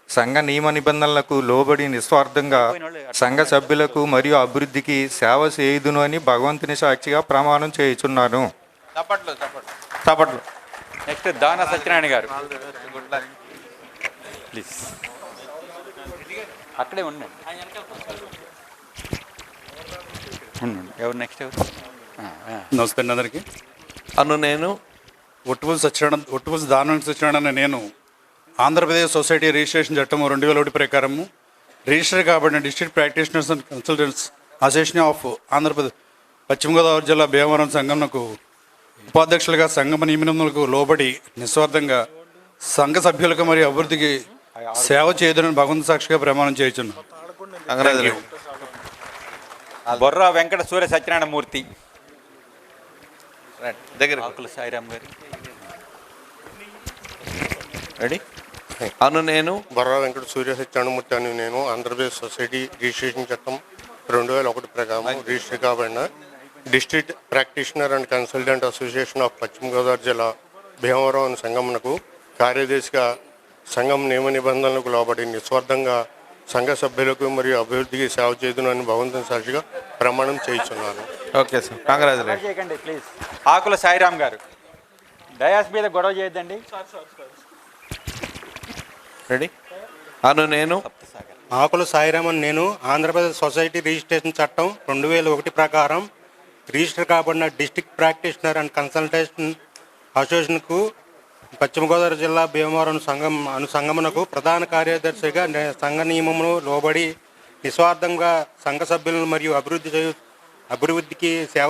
సంఘ నియమ నిబంధనలకు లోబడి నిస్వార్థంగా సంఘ సభ్యులకు మరియు అభివృద్ధికి సేవ చేయుదును అని భగవంతుని సాక్షిగా ప్రమాణం చేయుచున్నాను. నెక్స్ట్ దానా సత్యనారాయణ గారు. ప్లీజ్ అక్కడే ఉండండి. ఎవరు నెక్స్ట్? నమస్తే అండి అందరికీ. నేను ఒట్టుపల్లి దానం సత్యనారాయణ నేను ఆంధ్రప్రదేశ్ సొసైటీ రిజిస్ట్రేషన్ చట్టం 2001 ప్రకారము రిజిస్టర్ కాబడిన district practitioners and consultants association of Andhra Pradesh Paschima Godavari జిల్లా భీమవరం సంఘంకు ఉపాధ్యక్షులుగా సంఘ నియమములకు లోబడి నిస్వార్థంగా సంఘ సభ్యులకు మరియు అభివృద్ధికి సేవ చేయదని భగవంతు సాక్షిగా ప్రమాణం చేయుచున్నాను. బొర్రా వెంకట సూర్య సత్యనారాయణ మూర్తి దగ్గర సాయిరామ్ గారు. రెడీ. నేను బొర్రా వెంకట సూర్య సత్యనారాయణమూర్తి అని నేను ఆంధ్రప్రదేశ్ సొసైటీ రిజిస్ట్రేషన్ చట్టం 2001 ప్రకారం రిజిస్టర్ కాబడిన district practitioner and consultant association of Paschima Godavari జిల్లా భీమవరం అనే సంఘమునకు కార్యదర్శిగా సంఘం నియమ నిబంధనలకు లోబడి నిస్వార్థంగా సంఘ సభ్యులకు మరియు అభివృద్ధికి సేవ చేయుదునని భగవంతుని సాక్షిగా ప్రమాణం చేయుచున్నాను. Okay sir, congratulation. ప్లీజ్. ఆకుల సాయిరామ్ గారు. డయాస్ మీద గొడవ చేయొద్దండి. రెడీ. నేను ఆకుల సాయిరామ్ అని నేను ఆంధ్రప్రదేశ్ సొసైటీ రిజిస్ట్రేషన్ చట్టం 2001 ప్రకారం రిజిస్టర్ కాబడిన డిస్ట్రిక్ట్ ప్రాక్టీషనర్ అండ్ కన్సల్టేషన్ అసోసియేషన్కు పశ్చిమ గోదావరి జిల్లా భీమవరం సంఘమునకు ప్రధాన కార్యదర్శిగా సంఘ నియమమును లోబడి నిస్వార్థంగా సంఘ సభ్యులను మరియు అభివృద్ధికి సేవ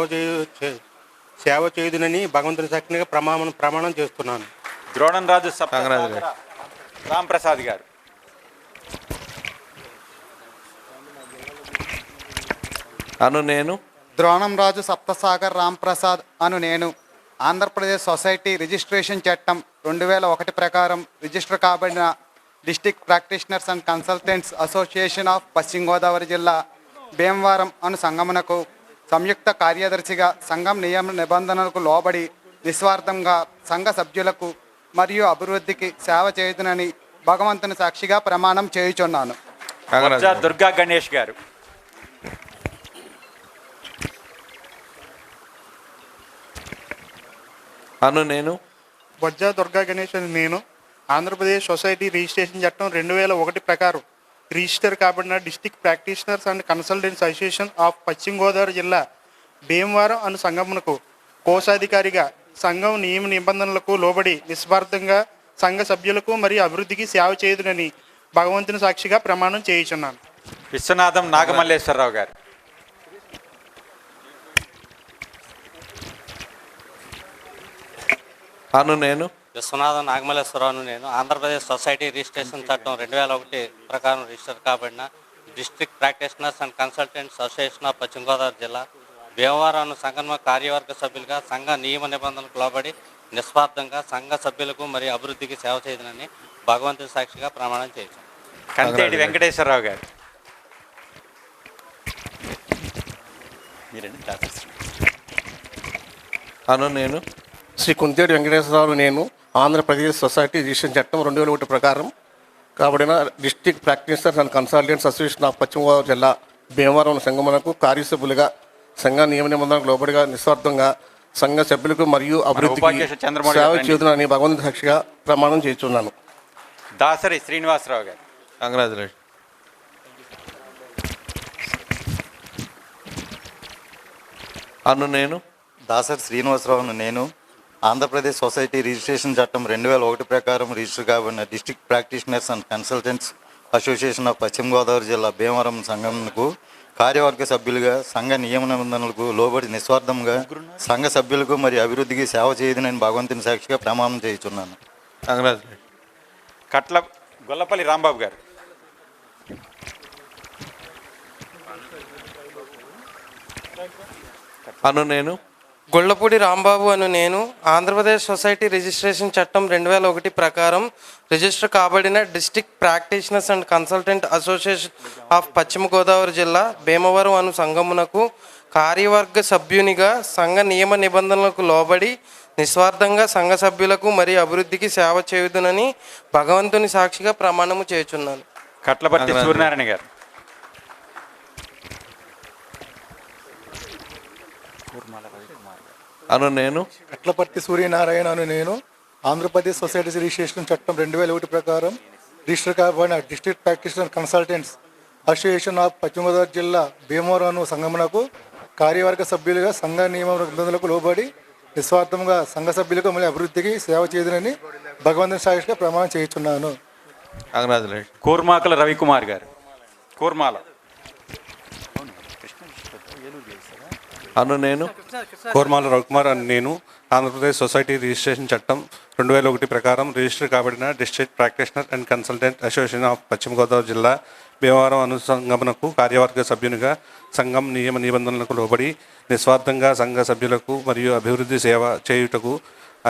సేవ చేయుదునని భగవంతుని సాక్షిగా ప్రమాణం చేస్తున్నాను. ద్రోణం రాజు రాంప్రసాద్ గారు. నేను ద్రోణం రాజు సప్తసాగర్ రాంప్రసాద్ అను నేను ఆంధ్రప్రదేశ్ సొసైటీ రిజిస్ట్రేషన్ చట్టం 2001 ప్రకారం రిజిస్టర్ కాబడిన district practitioners and consultants association of Paschima Godavari జిల్లా భీమవరం అను సంఘమునకు సంయుక్త కార్యదర్శిగా సంఘం నియమ నిబంధనలకు లోబడి నిస్వార్థంగా సంఘ సభ్యులకు మరియు అభివృద్ధికి సేవ చేయుదునని భగవంతుని సాక్షిగా ప్రమాణం చేయుచున్నాను. దుర్గా గణేష్ గారు. నేను బొజ్జా దుర్గా గణేష్ అని నేను ఆంధ్రప్రదేశ్ సొసైటీ రిజిస్ట్రేషన్ చట్టం 2001 ప్రకారం రిజిస్టర్ కాబడిన district practitioners and consultants association of Paschima Godavari జిల్లా భీమవరం అను సంఘమునకు కోశాధికారిగా సంఘం నియమ నిబంధనలకు లోబడి నిస్వార్థంగా సంఘ సభ్యులకు మరియు అభివృద్ధికి సేవ చేయుదునని భగవంతుని సాక్షిగా ప్రమాణం చేయుచున్నాను. విశ్వనాథం నాగమల్లేశ్వరరావు గారు. నేను విశ్వనాథం నాగమల్లేశ్వరరావు నేను ఆంధ్రప్రదేశ్ సొసైటీ రిజిస్ట్రేషన్ చట్టం 2001 ప్రకారం రిజిస్టర్ కాబడిన district practitioners and consultants association of Paschima Godavari జిల్లా భీమవరం సంఘం కార్యవర్గ సభ్యులుగా సంఘ నియమ నిబంధనలకు లోబడి నిస్వార్థంగా సంఘ సభ్యులకు మరియు అభివృద్ధికి సేవ చేయదనని భగవంతుని సాక్షిగా ప్రమాణం చేయించాను. కంతేటి వెంకటేశ్వరరావు గారు. నేను శ్రీ కుంతేటి వెంకటేశ్వరరావు నేను ఆంధ్రప్రదేశ్ సొసైటీ రిజిస్ట్రేషన్ చట్టం 2001 ప్రకారం కాబడిన district practitioners and consultants association of Paschima Godavari జిల్లా భీమవరం సంఘమునకు కార్యసభ్యులుగా సంఘ నియమ నిబంధనలకు లోబడిగా నిస్వార్థంగా సంఘ సభ్యులకు మరియు అభివృద్ధికి సేవ చేయుదునని భగవంతుని సాక్షిగా ప్రమాణం చేస్తున్నాను. దాసరి శ్రీనివాసరావు గారు. కంగ్రాచులేషన్. నేను దాసరి శ్రీనివాసరావును నేను ఆంధ్రప్రదేశ్ సొసైటీ రిజిస్ట్రేషన్ చట్టం 2001 ప్రకారం రిజిస్టర్ కాబడిన district practitioners and consultants association of Paschima Godavari జిల్లా భీమవరం సంఘంకు కార్యవర్గ సభ్యులుగా సంఘ నియమ నిబంధనలకు లోబడి నిస్వార్థంగా సంఘ సభ్యులకు మరియు అభివృద్ధికి సేవ చేయదని భగవంతుని సాక్షిగా ప్రమాణం చేయుచున్నాను. కట్ల గొల్లపల్లి రాంబాబు గారు. నేను గొల్లపూడి రాంబాబు అను నేను ఆంధ్రప్రదేశ్ సొసైటీ రిజిస్ట్రేషన్ చట్టం 2001 ప్రకారం రిజిస్టర్ కాబడిన district practitioners and consultant association of Paschima Godavari జిల్లా భీమవరం అను సంఘమునకు కార్యవర్గ సభ్యునిగా సంఘ నియమ నిబంధనలకు లోబడి నిస్వార్థంగా సంఘ సభ్యులకు మరియు అభివృద్ధికి సేవ చేయుదునని భగవంతుని సాక్షిగా ప్రమాణము చేయుచున్నాను. కట్లపర్తి సూర్యనారాయణ గారు. నేను కట్లపర్తి సూర్యనారాయణ అను నేను ఆంధ్రప్రదేశ్ సొసైటీ రిజిస్ట్రేషన్ చట్టం 2001 ప్రకారం రిజిస్టర్ కాబడిన district practitioner consultants association of Paschima Godavari జిల్లా భీమవరం సంఘమునకు కార్యవర్గ సభ్యులుగా సంఘ నియమ నిబంధనలకు లోబడి నిస్వార్థంగా సంఘ సభ్యులకు మళ్ళీ అభివృద్ధికి సేవ చేయదునని భగవంతుని సాక్షిగా ప్రమాణం చేయుచున్నాను. కూర్మాకల రవికుమార్ గారు. కూర్మాల. నేను కోర్మాల రవికుమార్ అని నేను ఆంధ్రప్రదేశ్ సొసైటీ రిజిస్ట్రేషన్ చట్టం 2001 ప్రకారం రిజిస్టర్ కాబడిన district practitioner and consultant association of Paschima Godavari జిల్లా భీమవరం అనుసంగమునకు కార్యవర్గ సభ్యునిగా సంఘం నియమ నిబంధనలకు లోబడి నిస్వార్థంగా సంఘ సభ్యులకు మరియు అభివృద్ధి సేవ చేయుటకు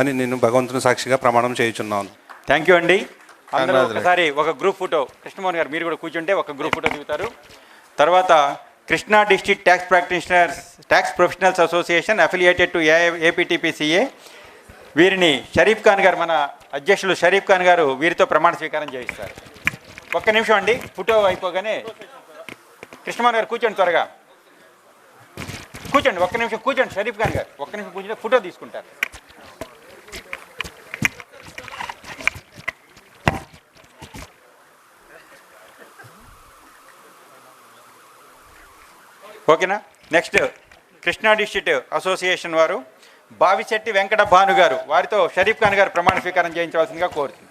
అని నేను భగవంతుని సాక్షిగా ప్రమాణం చేయుచున్నాను. థ్యాంక్ యూ అండి. అందరూ ఒకసారి ఒక గ్రూప్ ఫోటో. కృష్ణమోహన్ గారు మీరు కూడా కూర్చుంటే ఒక గ్రూప్ ఫోటో దిగుతారు. తర్వాత Krishna district tax practitioners tax professionals association affiliated to APTPCA వీరిని షరీఫ్ ఖాన్ గారు, మన అధ్యక్షులు షరీఫ్ ఖాన్ గారు వీరితో ప్రమాణ స్వీకారం చేయిస్తారు. ఒక్క నిమిషం అండి, ఫోటో అయిపోగానే కృష్ణమోహన్ గారు కూర్చోండి, త్వరగా కూర్చోండి, ఒక్క నిమిషం కూర్చోండి. షరీఫ్ ఖాన్ గారు ఒక్క నిమిషం కూర్చొని ఫోటో తీసుకుంటారు. ఓకేనా? నెక్స్ట్ కృష్ణా డిస్ట్రిక్ట్ అసోసియేషన్ వారు బావిశెట్టి వెంకట భాను గారు, వారితో షరీఫ్ ఖాన్ గారు ప్రమాణ స్వీకారం చేయించవలసిందిగా కోరుతుంది.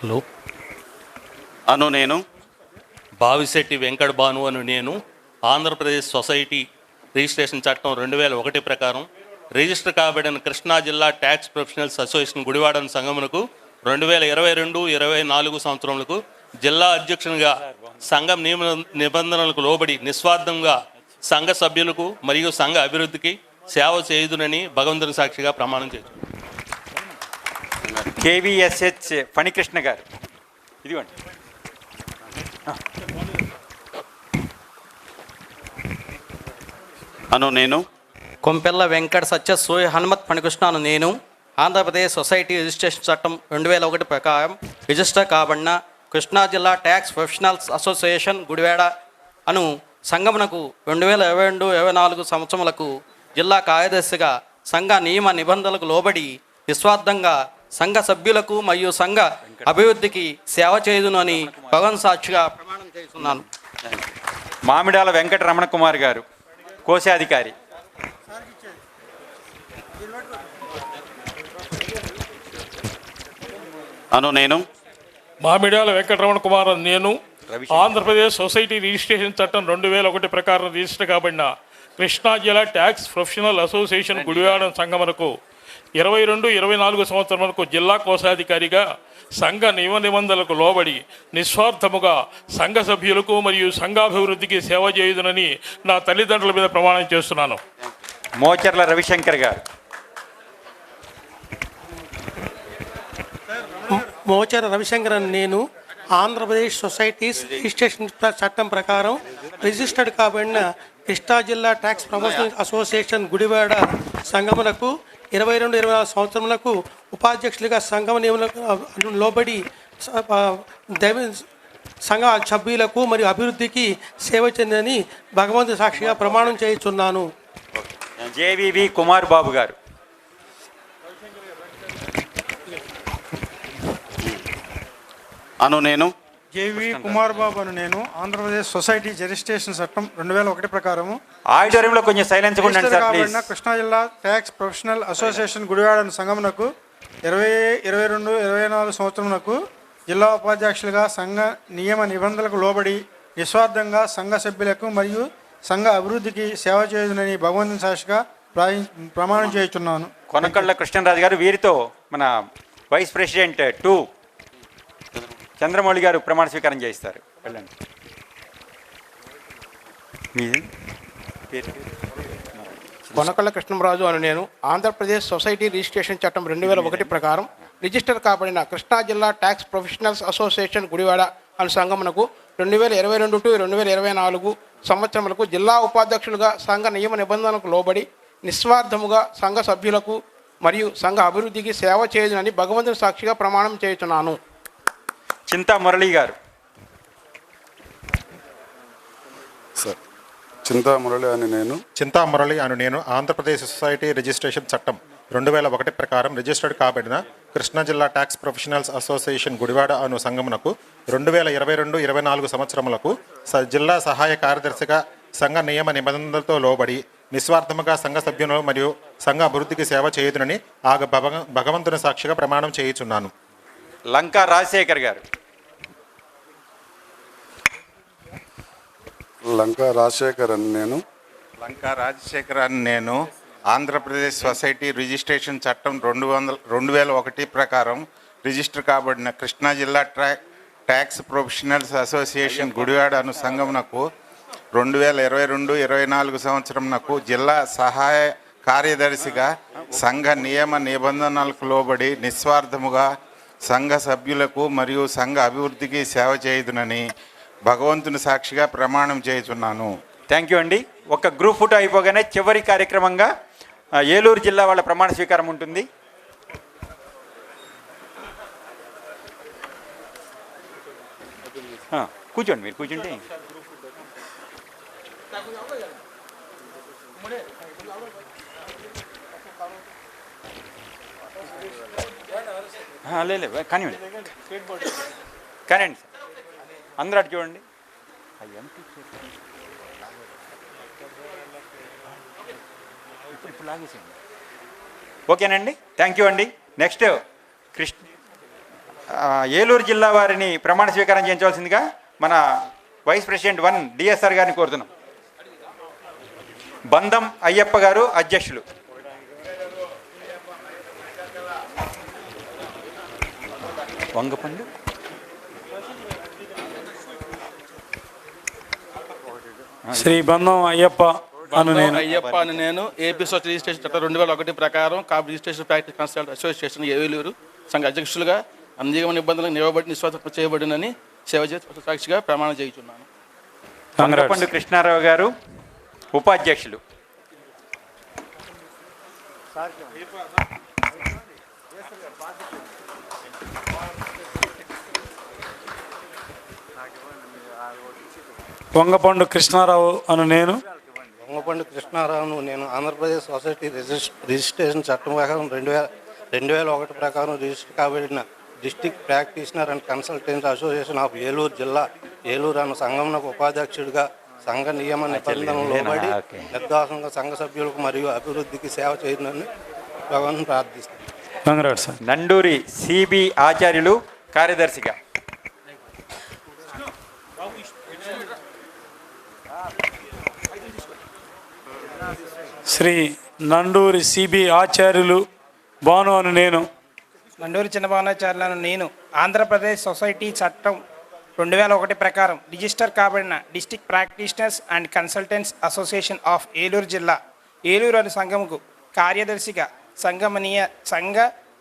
హలో అను నేను బావిశెట్టి వెంకట భాను అను నేను ఆంధ్రప్రదేశ్ సొసైటీ రిజిస్ట్రేషన్ చట్టం 2001 ప్రకారం రిజిస్టర్ కాబడిన కృష్ణా జిల్లా ట్యాక్స్ ప్రొఫెషనల్స్ అసోసియేషన్ గుడివాడ సంఘమునకు 2022-24 సంవత్సరములకు జిల్లా అధ్యక్షునిగా సంఘం నియమ నిబంధనలకు లోబడి నిస్వార్థంగా సంఘ సభ్యులకు మరియు సంఘ అభివృద్ధికి సేవ చేయుదునని భగవంతుని సాక్షిగా ప్రమాణం చేస్తున్నాను. కేవీఎస్హెచ్ ఫణికృష్ణ గారు ఇదిగోండి. అను నేను కొంపెల్ల వెంకట సత్య సూయ హనుమత్ ఫణికృష్ణ అను నేను ఆంధ్రప్రదేశ్ సొసైటీ రిజిస్ట్రేషన్ చట్టం 2001 ప్రకారం రిజిస్టర్ కాబడిన కృష్ణా జిల్లా ట్యాక్స్ ప్రొఫెషనల్స్ అసోసియేషన్ గుడివాడ అను సంఘమునకు 2022-24 సంవత్సరములకు జిల్లా కార్యదర్శిగా సంఘ నియమ నిబంధనలకు లోబడి నిస్వార్థంగా సంఘ సభ్యులకు మరియు సంఘ అభివృద్ధికి సేవ చేయుదునని భగవన్ సాక్షిగా ప్రమాణం చేస్తున్నాను. మామిడాల వెంకట రమణ కుమార్ గారు కోశాధికారి. అను నేను మామిడాల వెంకటరమణ కుమార్ నేను ఆంధ్రప్రదేశ్ సొసైటీ రిజిస్ట్రేషన్ చట్టం 2001 ప్రకారం రిజిస్టర్ కాబడిన కృష్ణా జిల్లా ట్యాక్స్ ప్రొఫెషనల్ అసోసియేషన్ గుడివాడ సంఘమునకు 22-24 సంవత్సరములకు జిల్లా కోశాధికారిగా సంఘ నియమ నిబంధనలకు లోబడి నిస్వార్థముగా సంఘ సభ్యులకు మరియు సంఘాభివృద్ధికి సేవ చేయుదునని నా తల్లిదండ్రుల మీద ప్రమాణం చేస్తున్నాను. మోచర్ల రవిశంకర్ గారు. మోచర రవిశంకర్ అని నేను ఆంధ్రప్రదేశ్ సొసైటీస్ రిజిస్ట్రేషన్ చట్టం ప్రకారం రిజిస్టర్డ్ కాబడిన కృష్ణా జిల్లా ట్యాక్స్ ప్రమోషన్ అసోసియేషన్ గుడివాడ సంఘమునకు 22-24 సంవత్సరములకు ఉపాధ్యక్షులుగా సంఘం నియమాలకు లోబడి సంఘ సభ్యులకు మరియు అభివృద్ధికి సేవ చెందని భగవంతు సాక్షిగా ప్రమాణం చేయుచున్నాను. జేవివి కుమార్ బాబు గారు. అను నేను జేవి కుమార్ బాబు అను నేను ఆంధ్రప్రదేశ్ సొసైటీ రిజిస్ట్రేషన్ చట్టం 2001 ప్రకారము ఆడిటోరియంలో కొంచెం సైలెన్స్ ఉండండి సార్ ప్లీజ్. కృష్ణా జిల్లా ట్యాక్స్ ప్రొఫెషనల్ అసోసియేషన్ గుడివాడ సంఘమునకు 2022-24 సంవత్సరమునకు జిల్లా ఉపాధ్యక్షులుగా సంఘ నియమ నిబంధనలకు లోబడి నిస్వార్థంగా సంఘ సభ్యులకు మరియు సంఘ అభివృద్ధికి సేవ చేయుదునని భగవంతుని సాక్షిగా ప్రమాణం చేయుచున్నాను. కొనకళ్ళ కృష్ణరాజు గారు. వీరితో మన వైస్ ప్రెసిడెంట్ 2 చంద్రమౌళి గారు ప్రమాణ స్వీకారం చేయిస్తారు. వెళ్ళండి. కొనకళ్ళ కృష్ణరాజు అని నేను ఆంధ్రప్రదేశ్ సొసైటీ రిజిస్ట్రేషన్ చట్టం 2001 ప్రకారం రిజిస్టర్ కాబడిన కృష్ణా జిల్లా ట్యాక్స్ ప్రొఫెషనల్స్ అసోసియేషన్ గుడివాడ అను సంఘమునకు 2022-24 సంవత్సరములకు జిల్లా ఉపాధ్యక్షులుగా సంఘ నియమ నిబంధనలకు లోబడి నిస్వార్థముగా సంఘ సభ్యులకు మరియు సంఘ అభివృద్ధికి సేవ చేయుదునని భగవంతుని సాక్షిగా ప్రమాణం చేయుచున్నాను. చింతా మురళి గారు. సార్ చింతా మురళి అని నేను ఆంధ్రప్రదేశ్ సొసైటీ రిజిస్ట్రేషన్ చట్టం 2001 ప్రకారం రిజిస్టర్డ్ కాబడిన కృష్ణా జిల్లా ట్యాక్స్ ప్రొఫెషనల్స్ అసోసియేషన్ గుడివాడ అను సంఘమునకు 2022-24 సంవత్సరములకు జిల్లా సహాయ కార్యదర్శిగా సంఘ నియమ నిబంధనలతో లోబడి నిస్వార్థముగా సంఘ సభ్యులు మరియు సంఘ అభివృద్ధికి సేవ చేయుదునని భగవంతుని సాక్షిగా ప్రమాణం చేయుచున్నాను. లంకా రాజశేఖర్ గారు. లంకా రాజశేఖర్ అని నేను ఆంధ్రప్రదేశ్ సొసైటీ రిజిస్ట్రేషన్ చట్టం 2001 ప్రకారం రిజిస్టర్ కాబడిన కృష్ణా జిల్లా ట్యాక్స్ ప్రొఫెషనల్స్ అసోసియేషన్ గుడివాడ అను సంఘమునకు 2022-24 సంవత్సరంనకు జిల్లా సహాయ కార్యదర్శిగా సంఘ నియమ నిబంధనలకు లోబడి నిస్వార్థముగా సంఘ సభ్యులకు మరియు సంఘ అభివృద్ధికి సేవ చేయుదునని భగవంతుని సాక్షిగా ప్రమాణం చేయుచున్నాను. థ్యాంక్ యూ అండి. ఒక గ్రూప్ ఫోటో అయిపోగానే చివరి కార్యక్రమంగా ఏలూరు జిల్లా వాళ్ళ ప్రమాణ స్వీకారం ఉంటుంది. కూర్చోండి, మీరు కూర్చుంటే లేదు కానివ్వండి కానివ్వండి సార్. అందరూ అటు చూడండి. ఇప్పుడు లాగేసేయండి. ఓకేనండి. థ్యాంక్ యూ అండి. నెక్స్ట్ ఏలూరు జిల్లా వారిని ప్రమాణ స్వీకారం చేయించవలసిందిగా మన వైస్ ప్రెసిడెంట్ 1 డిఎస్ఆర్ గారిని కోరుతున్నాం. బంధం అయ్యప్ప గారు అధ్యక్షులు. వంగపండు శ్రీ బంధం అయ్యప్ప అయ్యప్ప అని నేను ఏపీ సోషల్ రిజిస్ట్రేషన్ చట్టం 2001 ప్రకారం కాపు registration practice consult association Eluru సంఘ అధ్యక్షులుగా నియమ నిబంధనలకు నిలబడి నిస్వార్థ చేయబడినని సేవ చేసి సాక్షిగా ప్రమాణం చేయించున్నాను. వంగపండు కృష్ణారావు గారు ఉపాధ్యక్షులు. వంగపండు కృష్ణారావు అను నేను వంగపండు కృష్ణారావును నేను ఆంధ్రప్రదేశ్ సొసైటీ రిజిస్ట్రేషన్ చట్టం ప్రకారం 2001 ప్రకారం రిజిస్టర్ కాబడిన district practitioner and consultant association of Eluru జిల్లా ఏలూరు అను సంఘంకు ఉపాధ్యక్షుడిగా సంఘ నియమ నిబంధనలు లోబడి నిర్దాసంగా సంఘ సభ్యులకు మరియు అభివృద్ధికి సేవ చేయాలని భగవాన్ ప్రార్థిస్తాను. నండూరి సిబి ఆచార్యులు కార్యదర్శిగా. శ్రీ నండూరి సిబి ఆచార్యులు భాను అని నేను నండూరి చిన్నభావనాచార్యులను నేను ఆంధ్రప్రదేశ్ సొసైటీ చట్టం 2001 ప్రకారం రిజిస్టర్ కాబడిన district practitioners and consultants association of Eluru జిల్లా ఏలూరు అనే సంఘముకు కార్యదర్శిగా సంఘ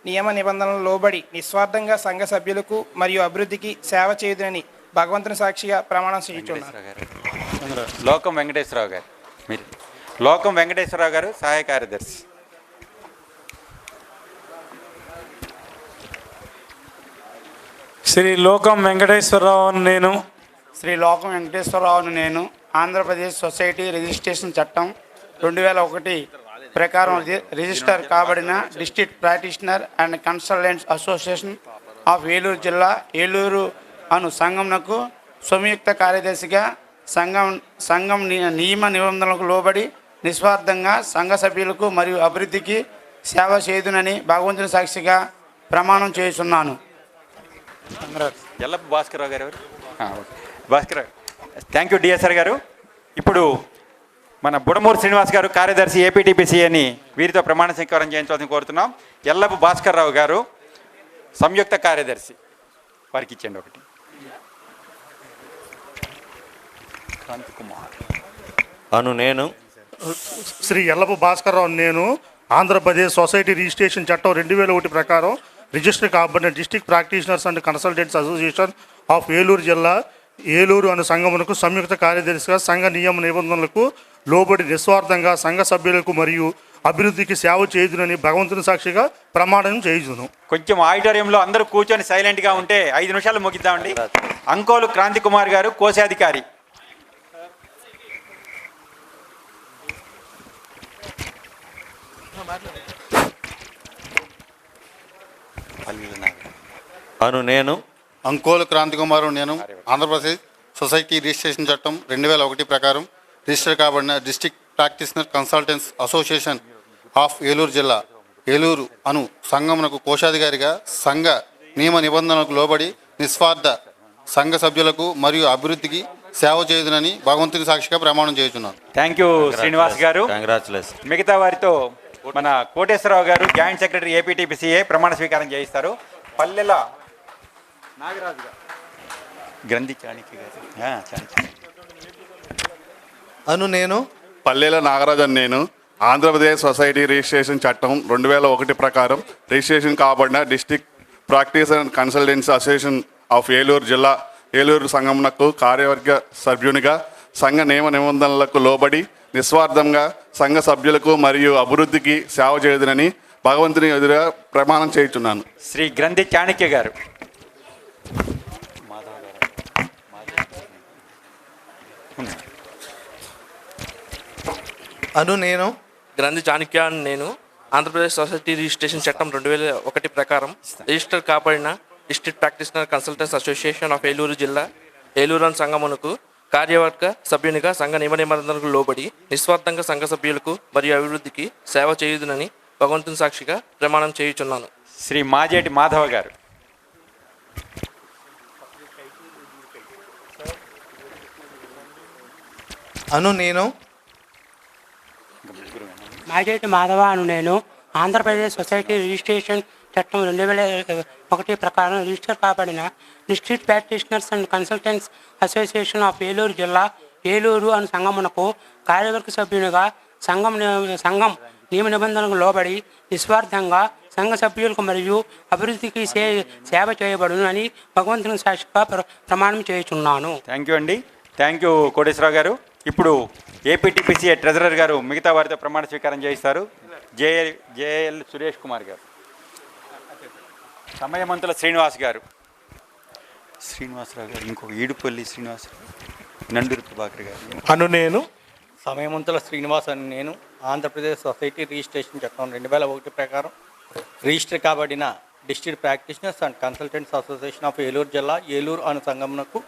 నియమ నిబంధనలు లోబడి నిస్వార్థంగా సంఘ సభ్యులకు మరియు అభివృద్ధికి సేవ చేయుదునని భగవంతుని సాక్షిగా ప్రమాణం చేయించున్నాను. లోకం వెంకటేశ్వరరావు గారు. మీరు లోకం వెంకటేశ్వరరావు గారు సహాయ కార్యదర్శి. శ్రీ లోకం వెంకటేశ్వరరావు అని నేను శ్రీ లోకం వెంకటేశ్వరరావును నేను ఆంధ్రప్రదేశ్ సొసైటీ రిజిస్ట్రేషన్ చట్టం 2001 ప్రకారం రిజిస్టర్ కాబడిన district practitioner and consultants association of Eluru జిల్లా ఏలూరు అను సంఘంకు సంయుక్త కార్యదర్శిగా సంఘం నియమ నిబంధనలకు లోబడి నిస్వార్థంగా సంఘ సభ్యులకు మరియు అభివృద్ధికి సేవ చేయుదునని భగవంతుని సాక్షిగా ప్రమాణం చేస్తున్నాను. ఎల్లప్ప భాస్కర్రావు గారు. భాస్కర్, థ్యాంక్ యూ డిఎస్ఆర్ గారు. ఇప్పుడు మన బుడమూరు శ్రీనివాస్ గారు కార్యదర్శి ఏపీటీపీసీ అని వీరితో ప్రమాణ స్వీకారం చేయించాలని కోరుతున్నాం. ఎల్లప్ప భాస్కర్రావు గారు సంయుక్త కార్యదర్శి, వారికి ఇచ్చేయండి ఒకటి. అను నేను శ్రీ ఎల్లప్ప భాస్కర్రావు నేను ఆంధ్రప్రదేశ్ సొసైటీ రిజిస్ట్రేషన్ చట్టం 2001 ప్రకారం రిజిస్టర్ కాబడిన district practitioners and consultants association of Eluru జిల్లా ఏలూరు అను సంఘమునకు సంయుక్త కార్యదర్శిగా సంఘ నియమ నిబంధనలకు లోబడి నిస్వార్థంగా సంఘ సభ్యులకు మరియు అభివృద్ధికి సేవ చేయుదునని భగవంతుని సాక్షిగా ప్రమాణం చేయుదును. కొంచెం ఆడిటోరియంలో అందరూ కూర్చొని సైలెంట్గా ఉంటే 5 నిమిషాలు ముగిద్దామండి. అంకోలు క్రాంతి కుమార్ గారు కోశాధికారి. అను నేను అంకోలు క్రాంతి కుమారు నేను ఆంధ్రప్రదేశ్ సొసైటీ రిజిస్ట్రేషన్ చట్టం 2001 ప్రకారం రిజిస్టర్ కాబడిన district practitioner consultants association of Eluru జిల్లా ఏలూరు అను సంఘమునకు కోశాధికారిగా సంఘ నియమ నిబంధనలకు లోబడి నిస్వార్థ సంఘ సభ్యులకు మరియు అభివృద్ధికి సేవ చేయుదునని భగవంతుని సాక్షిగా ప్రమాణం చేస్తున్నాను. థ్యాంక్ యూ శ్రీనివాస్ గారు. కంగ్రాచులేషన్. మిగతా వారితో మన కోటేశ్వరరావు గారు జాయింట్ సెక్రటరీ ఏపీటీపీసీఏ ప్రమాణ స్వీకారం చేయిస్తారు. పల్లెల నాగరాజు గారు గ్రంథి చాణిక్య గారు. అను నేను పల్లెల నాగరాజన్ నేను ఆంధ్రప్రదేశ్ సొసైటీ రిజిస్ట్రేషన్ చట్టం 2001 ప్రకారం రిజిస్ట్రేషన్ కాబడిన district practice and consultancy association of Eluru జిల్లా ఏలూరు సంఘంకు కార్యవర్గ సభ్యునిగా సంఘ నియమ నిబంధనలకు లోబడి నిస్వార్థంగా సంఘ సభ్యులకు మరియు అభివృద్ధికి సేవ చేయుదునని భగవంతుని ఎదురుగా ప్రమాణం చేయుచున్నాను. శ్రీ గ్రంథి చాణిక్య గారు. అను నేను గ్రంథి చాణిక్య అని నేను ఆంధ్రప్రదేశ్ సొసైటీ రిజిస్ట్రేషన్ చట్టం 2001 ప్రకారం రిజిస్టర్ కాబడిన district practitioner consultants association of Eluru జిల్లా ఏలూరు అను సంఘమునకు కార్యవర్గ సభ్యునిగా సంఘ నియమ నిబంధనలకు లోబడి నిస్వార్థంగా సంఘ సభ్యులకు మరియు అభివృద్ధికి సేవ చేయుదునని భగవంతుని సాక్షిగా ప్రమాణం చేయుచున్నాను. శ్రీ మాజేటి మాధవ గారు. అను నేను మాజేటి మాధవ అను నేను ఆంధ్రప్రదేశ్ సొసైటీ రిజిస్ట్రేషన్ చట్టం 2001 ప్రకారం రిజిస్టర్ కాబడిన district practitioners and consultants association of Eluru జిల్లా ఏలూరు అను సంఘమునకు కార్యవర్గ సభ్యునిగా సంఘం నియమ నిబంధనలకు లోబడి నిస్వార్థంగా సంఘ సభ్యులకు మరియు అభివృద్ధికి సేవ చేయబడును అని భగవంతుని సాక్షిగా ప్రమాణం చేయుచున్నాను. థ్యాంక్ యూ అండి. థ్యాంక్ యూ కోటేశ్వరరావు గారు. ఇప్పుడు ఏపీటీపీసీఏ ట్రెజరర్ గారు మిగతా వారితో ప్రమాణ స్వీకారం చేయిస్తారు. జేఎల్ సురేష్ కుమార్ గారు, సమయమంతుల శ్రీనివాసరావు గారు, ఇంకొక ఈడుపల్లి శ్రీనివాసరావు, నండూరి ప్రభాకర్ గారు. అను నేను సమయమంతుల శ్రీనివాస్ అని నేను ఆంధ్రప్రదేశ్ సొసైటీ రిజిస్ట్రేషన్ చట్టం 2001 ప్రకారం రిజిస్టర్ కాబడిన district practitioners and consultants association of Eluru జిల్లా ఏలూరు అను సంఘమునకు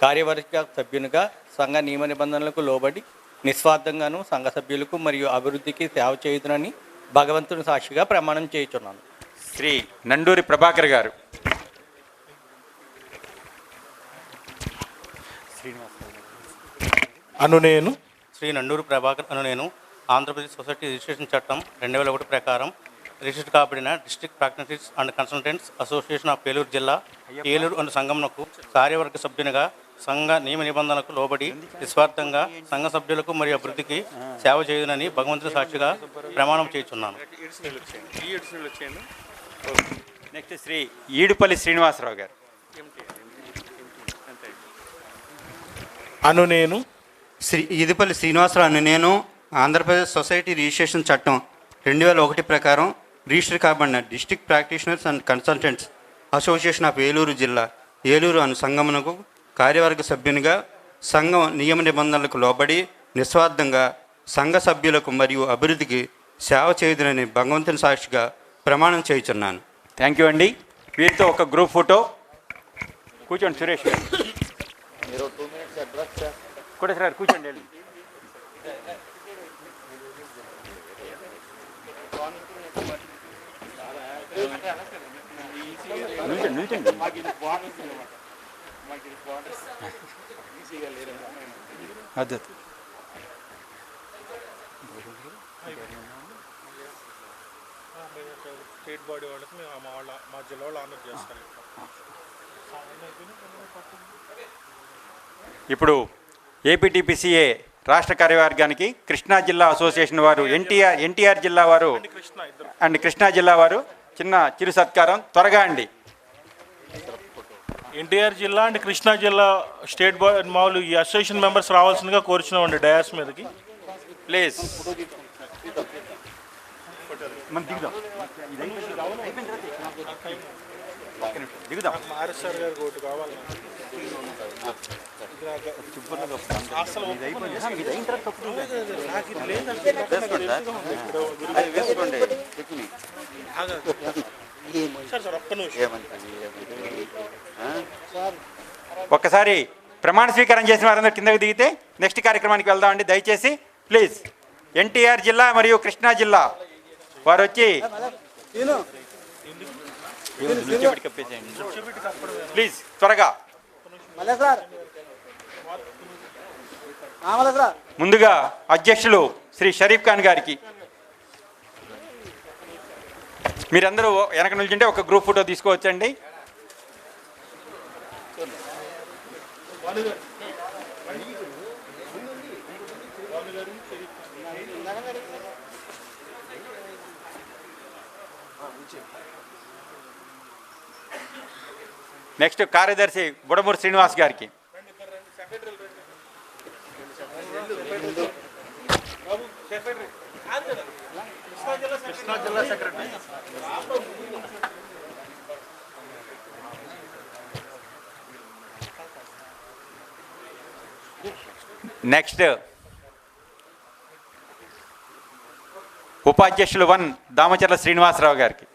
కార్యవర్గ సభ్యునిగా సంఘ నియమ నిబంధనలకు లోబడి నిస్వార్థంగాను సంఘ సభ్యులకు మరియు అభివృద్ధికి సేవ చేయుదునని భగవంతుని సాక్షిగా ప్రమాణం చేయుచున్నాను. శ్రీ నండూరి ప్రభాకర్ గారు. అను నేను శ్రీ నండూరి ప్రభాకర్ అను నేను ఆంధ్రప్రదేశ్ సొసైటీ రిజిస్ట్రేషన్ చట్టం 2001 ప్రకారం రిజిస్టర్ కాబడిన district practitioners and consultants association of Eluru జిల్లా ఏలూరు అను సంఘమునకు కార్యవర్గ సభ్యునిగా సంఘ నియమ నిబంధనలకు లోబడి నిస్వార్థంగా సంఘ సభ్యులకు మరియు అభివృద్ధికి సేవ చేయునని భగవంతుని సాక్షిగా ప్రమాణం చేయుచున్నాను. నెక్స్ట్ శ్రీ ఈడుపల్లి శ్రీనివాసరావు గారు. అను నేను శ్రీ ఈదుపల్లి శ్రీనివాసరావు అని నేను ఆంధ్రప్రదేశ్ సొసైటీ రిజిస్ట్రేషన్ చట్టం 2001 ప్రకారం రిజిస్టర్ కాబడిన district practitioners and consultants association of Eluru జిల్లా ఏలూరు అను సంఘమునకు కార్యవర్గ సభ్యునిగా సంఘం నియమ నిబంధనలకు లోబడి నిస్వార్థంగా సంఘ సభ్యులకు మరియు అభివృద్ధికి సేవ చేయుదునని భగవంతుని సాక్షిగా ప్రమాణం చేయుచున్నాను. థ్యాంక్ యూ అండి. వీరితో ఒక గ్రూప్ ఫోటో. కూర్చోండి సురేష్ గారు. కోటేశ్వర గారు కూర్చోండి. అదే స్టేట్ బాడీ వాళ్ళకి మా జిల్లా వాళ్ళు ఆనర్ చేస్తారు. ఇప్పుడు ఏపీటీపీసీఏ రాష్ట్ర కార్యవర్గానికి కృష్ణా జిల్లా అసోసియేషన్ వారు ఎన్టీఆర్ జిల్లా వారు అండ్ కృష్ణా జిల్లా వారు చిరు సత్కారం త్వరగా అండి. ఎన్టీఆర్ జిల్లా అండ్ కృష్ణా జిల్లా స్టేట్ బాడీ మామూలు ఈ అసోసియేషన్ మెంబర్స్ రావాల్సిందిగా కోరుచున్నామండి డయాస్ మీదకి ప్లీజ్. ఆర్ఎస్ఆర్ గారికి ఒకటి కావాలి. ఒక్కసారి ప్రమాణ స్వీకారం చేసిన వారందరూ కిందకి దిగితే నెక్స్ట్ కార్యక్రమానికి వెళ్దామండి. దయచేసి ప్లీజ్. ఎన్టీఆర్ జిల్లా మరియు కృష్ణా జిల్లా వారు వచ్చి ప్లీజ్ త్వరగా. ముందుగా అధ్యక్షులు శ్రీ షరీఫ్ ఖాన్ గారికి మీరందరూ వెనక నిల్చుంటే ఒక గ్రూప్ ఫోటో తీసుకోవచ్చండి. నెక్స్ట్ కార్యదర్శి బుడమూరు శ్రీనివాస్ గారికి. నెక్స్ట్ ఉపాధ్యక్షులు 1 దామచర్ల శ్రీనివాసరావు గారికి.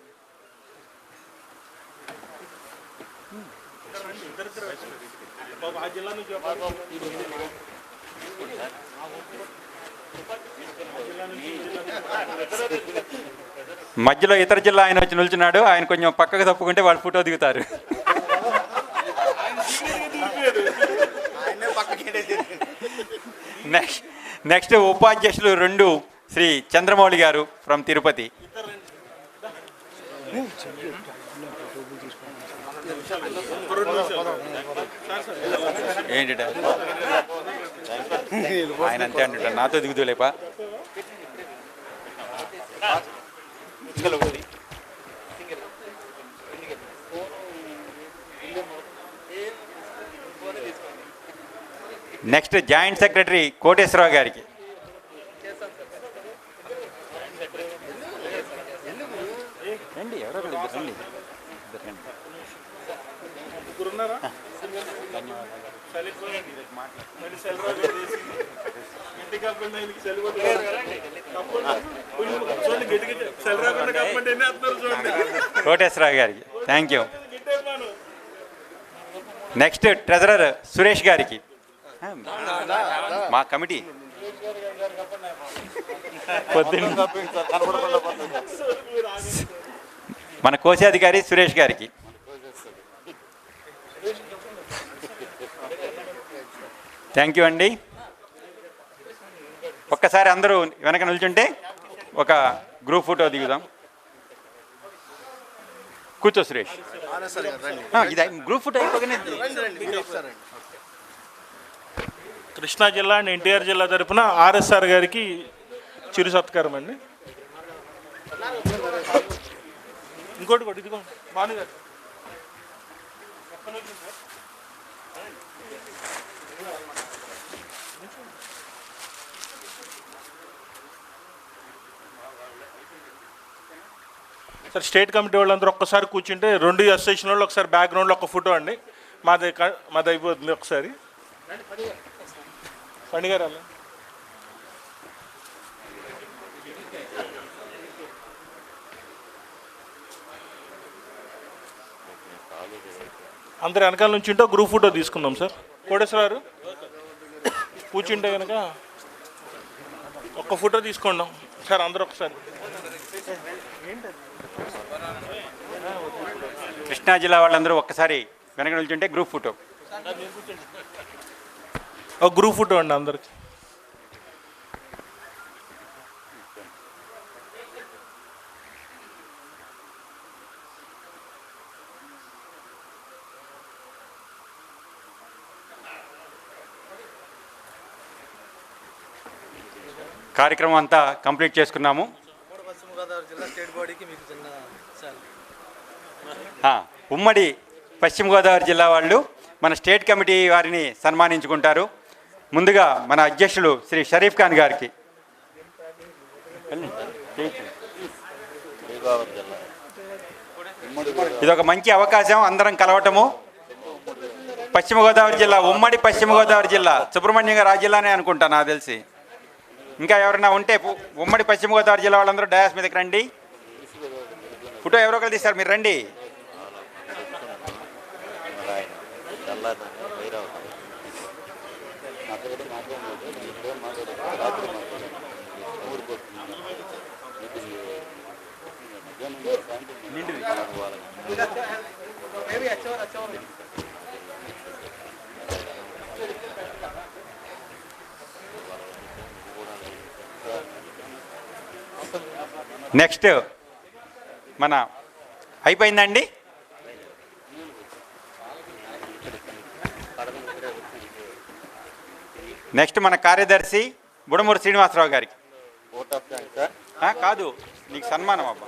మధ్యలో ఇతర జిల్లా ఆయన వచ్చి నిల్చున్నాడు. ఆయన కొంచెం పక్కకు తప్పుకుంటే వాళ్ళు ఫోటో దిగుతారు. నెక్స్ట్ ఉపాధ్యక్షులు 2 శ్రీ చంద్రమౌళి గారు ఫ్రమ్ తిరుపతి. ఏంటి ఆయన అంతే అంటుంటారు, నాతో దిగుతులేపా. నెక్స్ట్ జాయింట్ సెక్రటరీ కోటేశ్వరరావు గారికి. కోటేశ్వరరావు గారికి thank you. Next treasurer Suresh గారికి, మా కమిటీ మన కోశాధికారి సురేష్ గారికి. థ్యాంక్ యూ అండి. ఒక్కసారి అందరూ వెనక నిల్చుంటే ఒక గ్రూప్ ఫోటో దిగుదాం. కూర్చో సురేష్. ఇది గ్రూప్ ఫోటో అయిపోగానే కృష్ణా జిల్లా అండ్ ఎన్టీఆర్ జిల్లా తరఫున ఆర్ఎస్ఆర్ గారికి చిరు సత్కారం అండి. ఇంకోటి కూడా ఇదిగో భాను గారు. సార్ స్టేట్ కమిటీ వాళ్ళందరూ ఒక్కసారి కూర్చుంటే 2 అసోసియేషన్ వాళ్ళు ఒకసారి బ్యాక్గ్రౌండ్లో ఒక ఫోటో అండి. మాది అయిపోతుంది. ఒకసారి పండుగారు అలా అందరు వెనకాల నుంచి ఉంటే గ్రూప్ ఫోటో తీసుకుందాం సార్. కోటేశ్వర కూర్చుంటే కనుక ఒక్క ఫోటో తీసుకుందాం సార్ అందరూ ఒకసారి. కృష్ణా జిల్లా వాళ్ళందరూ ఒక్కసారి వెనక నిల్చుంటే గ్రూప్ ఫోటో. ఒక గ్రూప్ ఫోటో అండి అందరికి. కార్యక్రమం అంతా కంప్లీట్ చేసుకున్నాము. ఉమ్మడి పశ్చిమ గోదావరి జిల్లా వాళ్ళు మన స్టేట్ కమిటీ వారిని సన్మానించుకుంటారు. ముందుగా మన అధ్యక్షులు శ్రీ షరీఫ్ ఖాన్ గారికి. ఇదొక మంచి అవకాశం అందరం కలవటము. పశ్చిమ గోదావరి జిల్లా, ఉమ్మడి పశ్చిమ గోదావరి జిల్లా, సుబ్రహ్మణ్యం గారు ఆ జిల్లానే అనుకుంటా నాకు తెలిసి. ఇంకా ఎవరైనా ఉంటే ఉమ్మడి పశ్చిమ గోదావరి జిల్లా వాళ్ళందరూ డయాస్ మీదకి రండి. ఫోటో ఎవరో ఒకరు తీస్తారు, మీరు రండి. నెక్స్ట్ మన అయిపోయిందండి. నెక్స్ట్ మన కార్యదర్శి బుడమూరు శ్రీనివాసరావు గారికి. కాదు, నీకు సన్మానం అబ్బా.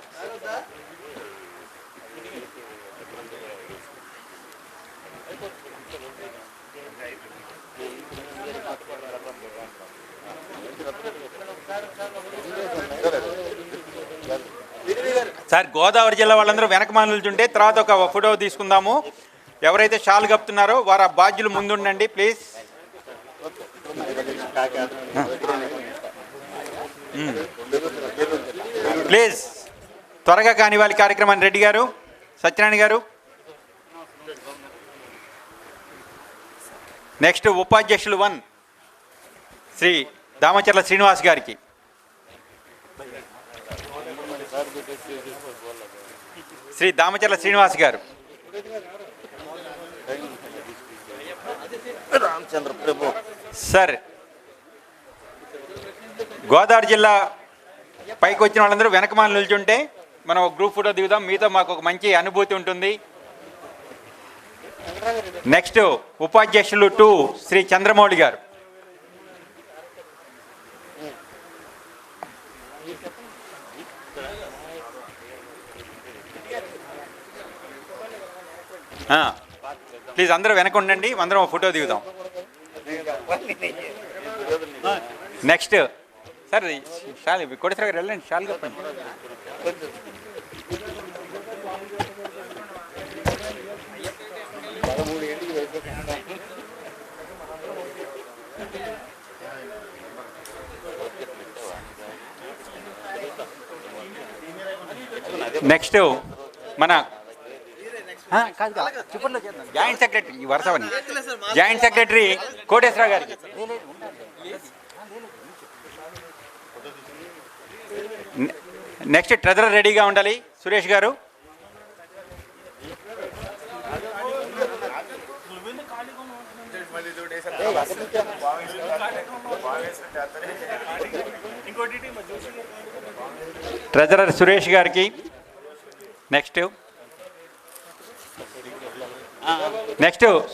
సార్ గోదావరి జిల్లా వాళ్ళందరూ వెనకమాల నిల్చుంటే తర్వాత ఒక ఫోటో తీసుకుందాము. ఎవరైతే షాల్ కప్పుతున్నారో వారు ఆ బాధ్యులు ముందుండండి ప్లీజ్. ప్లీజ్ త్వరగా కాని వాళ్ళ కార్యక్రమాన్ని. రెడ్డి గారు, సత్యనారాయణ గారు. నెక్స్ట్ ఉపాధ్యక్షులు 1 శ్రీ దామచర్ల శ్రీనివాస్ గారికి. శ్రీ దామచర్ల శ్రీనివాస్ గారు. రామచంద్ర ప్రభు సార్ గోదావరి జిల్లా పైకి వచ్చిన వాళ్ళందరూ వెనకమాల నిల్చుంటే మనం ఒక గ్రూప్ ఫోటో దిగుదాం. మీతో మాకు ఒక మంచి అనుభూతి ఉంటుంది. నెక్స్ట్ ఉపాధ్యక్షులు 2 శ్రీ చంద్రమౌళి గారు. ప్లీజ్ అందరూ వెనక ఉండండి, అందరం ఒక ఫోటో దిగుదాం. నెక్స్ట్ సార్ షాల్ కోటేశ్వర గారు వెళ్ళండి, షాల్ కప్పండి. నెక్స్ట్ మన జాయింట్ సెక్రటరీ ఈ వరుసవని జాయింట్ సెక్రటరీ కోటేశ్వర గారికి. నెక్స్ట్ ట్రెజరర్ రెడీగా ఉండాలి సురేష్ గారు. ట్రెజరర్ సురేష్ గారికి. నెక్స్ట్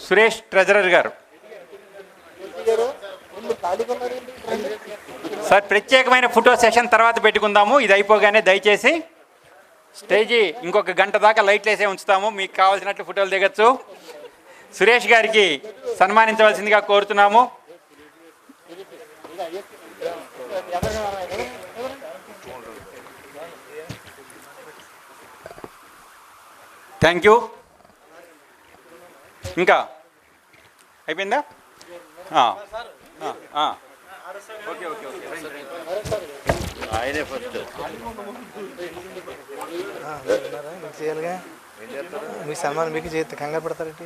సురేష్ ట్రెజరర్ గారు. సార్ ప్రత్యేకమైన ఫోటో సెషన్ తర్వాత పెట్టుకుందాము. ఇది అయిపోగానే దయచేసి స్టేజీ ఇంకొక గంట దాకా లైట్లు వేసే ఉంచుతాము. మీకు కావాల్సినట్లు ఫోటోలు దిగచ్చు. సురేష్ గారికి సన్మానించవలసిందిగా కోరుతున్నాము. Thank you. ఇంకా అయిపోయిందా? ఓకే ఓకే ఓకే ఆయనే ఫస్ట్ చేయాలిగా మీ సన్మానం మీకు చేస్తే కంగారు పడతారండి.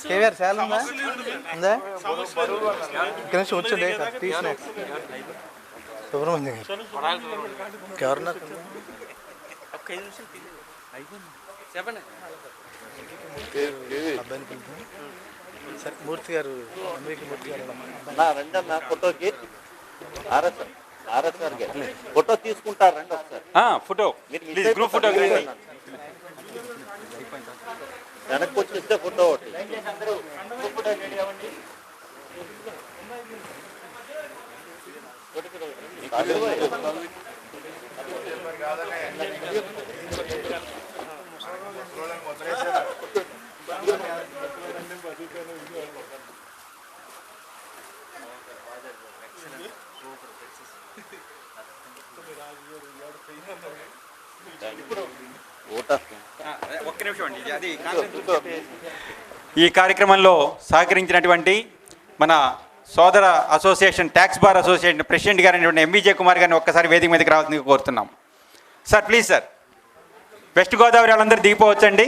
కేవీఆర్ చాలా ఉందా ఉందా ఇక్కడ నుంచి వచ్చిండే టీ స్నాక్స్ సుబ్రహ్మణ్యం గారు ఎవరున్నారు? మూర్తి గారు అమెరికా మూర్తి గారు రండి ఫోటోకి. ఆర్ఎస్ గారు ఫోటో తీసుకుంటారు రండి ఒకసారి. ఫోటో గ్రూప్ ఫోటో వెనక్కి వచ్చేస్తే ఫోటో ఒకటి. ఒక్క నిమిషం అండి. అది ఈ కార్యక్రమంలో సహకరించినటువంటి మన సోదర association tax bar association president గారైనటువంటి ఎంవిజే కుమార్ గారిని ఒక్కసారి వేదిక మీదకి రావాల్సిందిగా కోరుతున్నాం. Sir please sir, west Godavari వాళ్ళందరూ దిగిపోవచ్చండి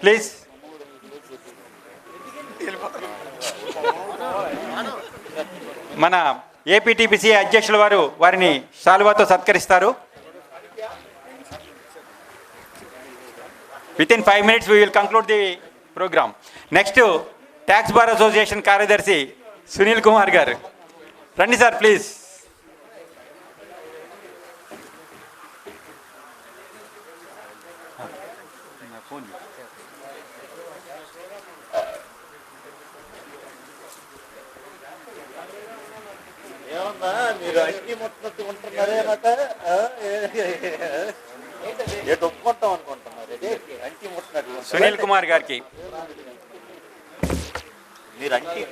ప్లీజ్. మన ఏపీటీపీసీ అధ్యక్షుల వారు వారిని శాలువాతో సత్కరిస్తారు. Within 5 minutes we will conclude the program. Next tax bar association కార్యదర్శి సునీల్ కుమార్ గారు రండి సార్ ప్లీజ్. ఏమన్నా మీరు అన్ని ముట్టినట్టు ఉంటున్నారే నాక ఏటు ఒప్పుకుంటాం అనుకుంటున్నారు. అంటి ముట్టినట్టు సునీల్ కుమార్ గారికి మీరు అంటి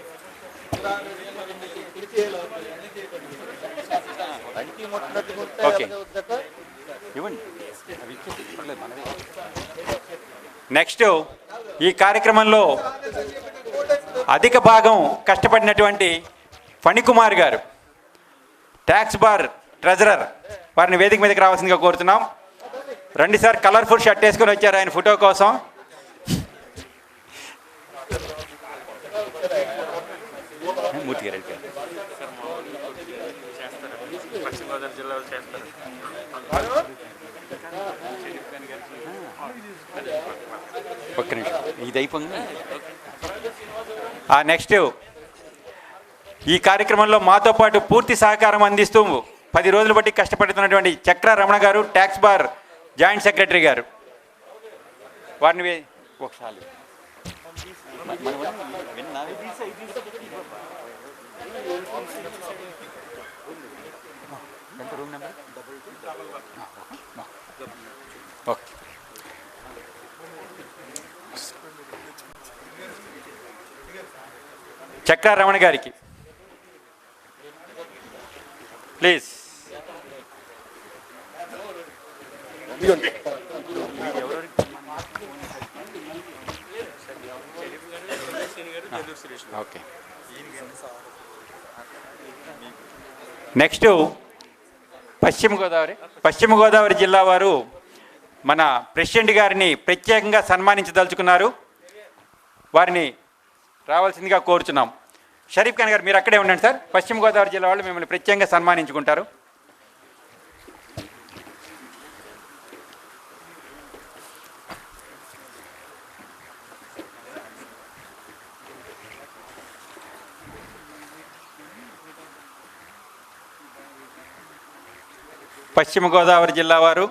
ముట్టినట్టు ఓకే ఇవ్వండి. నెక్స్ట్ ఈ కార్యక్రమంలో అధిక భాగం కష్టపడినటువంటి ఫణికుమార్ గారు ట్యాక్స్ బార్ ట్రెజరర్ వారిని వేదిక మీదకి రావాల్సిందిగా కోరుతున్నాం. రండి సార్, కలర్ఫుల్ షర్ట్ వేసుకొని వచ్చారు ఆయన ఫోటో కోసం. మూర్తి గారు పశ్చిమ గోదావరి జిల్లాలో చేస్తారు. ఒక్క నిమిషం ఇది అయిపోయింది. నెక్స్ట్ ఈ కార్యక్రమంలో మాతో పాటు పూర్తి సహకారం అందిస్తూ 10 రోజులు బట్టి కష్టపడుతున్నటువంటి చక్ర రమణ గారు, ట్యాక్స్ బార్ జాయింట్ సెక్రటరీ గారు, వారిని ఒకసారి ఓకే. చక్ర రమణ గారికి ప్లీజ్. ఓకే. నెక్స్ట్ పశ్చిమ గోదావరి జిల్లా వారు మన ప్రెసిడెంట్ గారిని ప్రత్యేకంగా సన్మానించదలుచుకున్నారు. వారిని రావాల్సిందిగా కోరుచున్నాం. షరీఫ్ ఖాన్ గారు మీరు అక్కడే ఉండండి సార్. పశ్చిమ గోదావరి జిల్లా వాళ్ళు మిమ్మల్ని ప్రత్యేకంగా సన్మానించుకుంటారు. పశ్చిమ గోదావరి జిల్లా వారు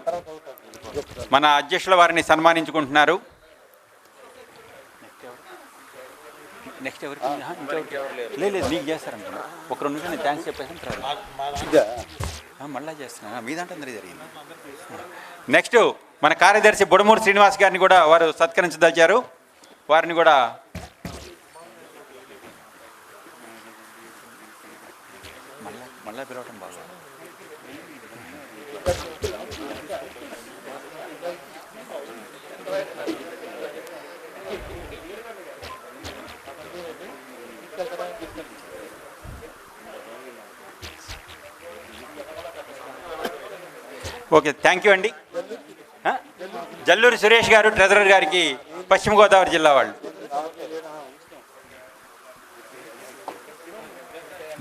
మన అధ్యక్షుల వారిని సన్మానించుకుంటున్నారు. నెక్స్ట్ ఎవరికి లేదు మీకు చేస్తారంటున్నా. ఒక 2 నిమిషాలు నేను థ్యాంక్స్ చెప్పేసి మళ్ళీ చేస్తున్నా మీ దాంట్లో అందరూ జరిగింది. నెక్స్ట్ మన కార్యదర్శి బుడమూరు శ్రీనివాస్ గారిని కూడా వారు సత్కరించదలిచారు. వారిని కూడా మళ్ళీ పిలవటం బాగా. ఓకే, థ్యాంక్ యూ అండి. జల్లూరి సురేష్ గారు ట్రెజరర్ గారికి పశ్చిమ గోదావరి జిల్లా వాళ్ళు.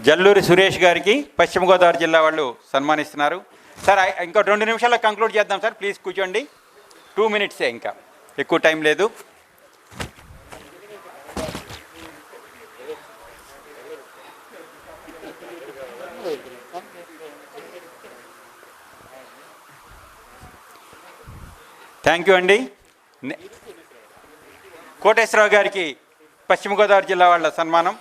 జల్లూరి సురేష్ గారికి పశ్చిమ గోదావరి జిల్లా వాళ్ళు సన్మానిస్తున్నారు. సార్ ఇంకో 2 నిమిషాల్లో కంక్లూడ్ చేద్దాం సార్. ప్లీజ్ కూర్చోండి. 2 మినిట్సే, ఇంకా ఎక్కువ టైం లేదు. థ్యాంక్ యూ అండి. కోటేశ్వరరావు గారికి పశ్చిమ గోదావరి జిల్లా వాళ్ళ సన్మానం.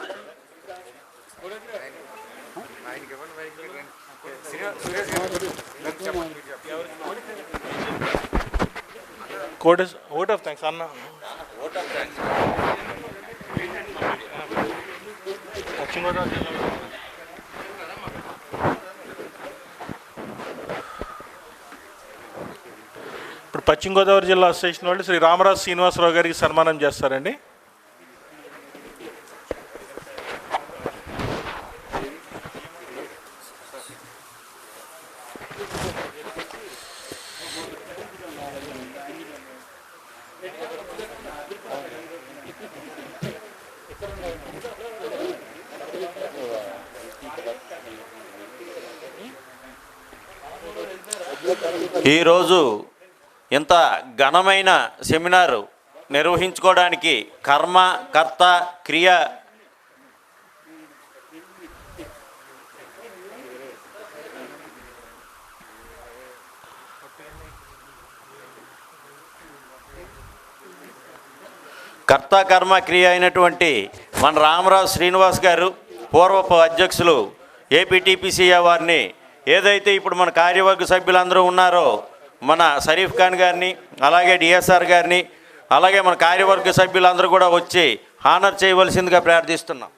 ఓట్ ఆఫ్ థ్యాంక్స్ అన్న. పశ్చిమ గోదావరి జిల్లా ఇప్పుడు పశ్చిమ గోదావరి జిల్లా అసోసియేషన్ వాళ్ళు శ్రీ రామరాజు శ్రీనివాసరావు గారికి సన్మానం చేస్తారండి. ఈరోజు ఇంత ఘనమైన సెమినారు నిర్వహించుకోవడానికి కర్మ, కర్త, క్రియ కర్మ క్రియ అయినటువంటి మన రామరాజు శ్రీనివాస్ గారు, పూర్వపు అధ్యక్షులు ఏపీటీపీసీఏ వారిని, ఏదైతే ఇప్పుడు మన కార్యవర్గ సభ్యులందరూ ఉన్నారో మన షరీఫ్ ఖాన్ గారిని, అలాగే డిఎస్ఆర్ గారిని, అలాగే మన కార్యవర్గ సభ్యులందరూ కూడా వచ్చి హానర్ చేయవలసిందిగా ప్రార్థిస్తున్నాం.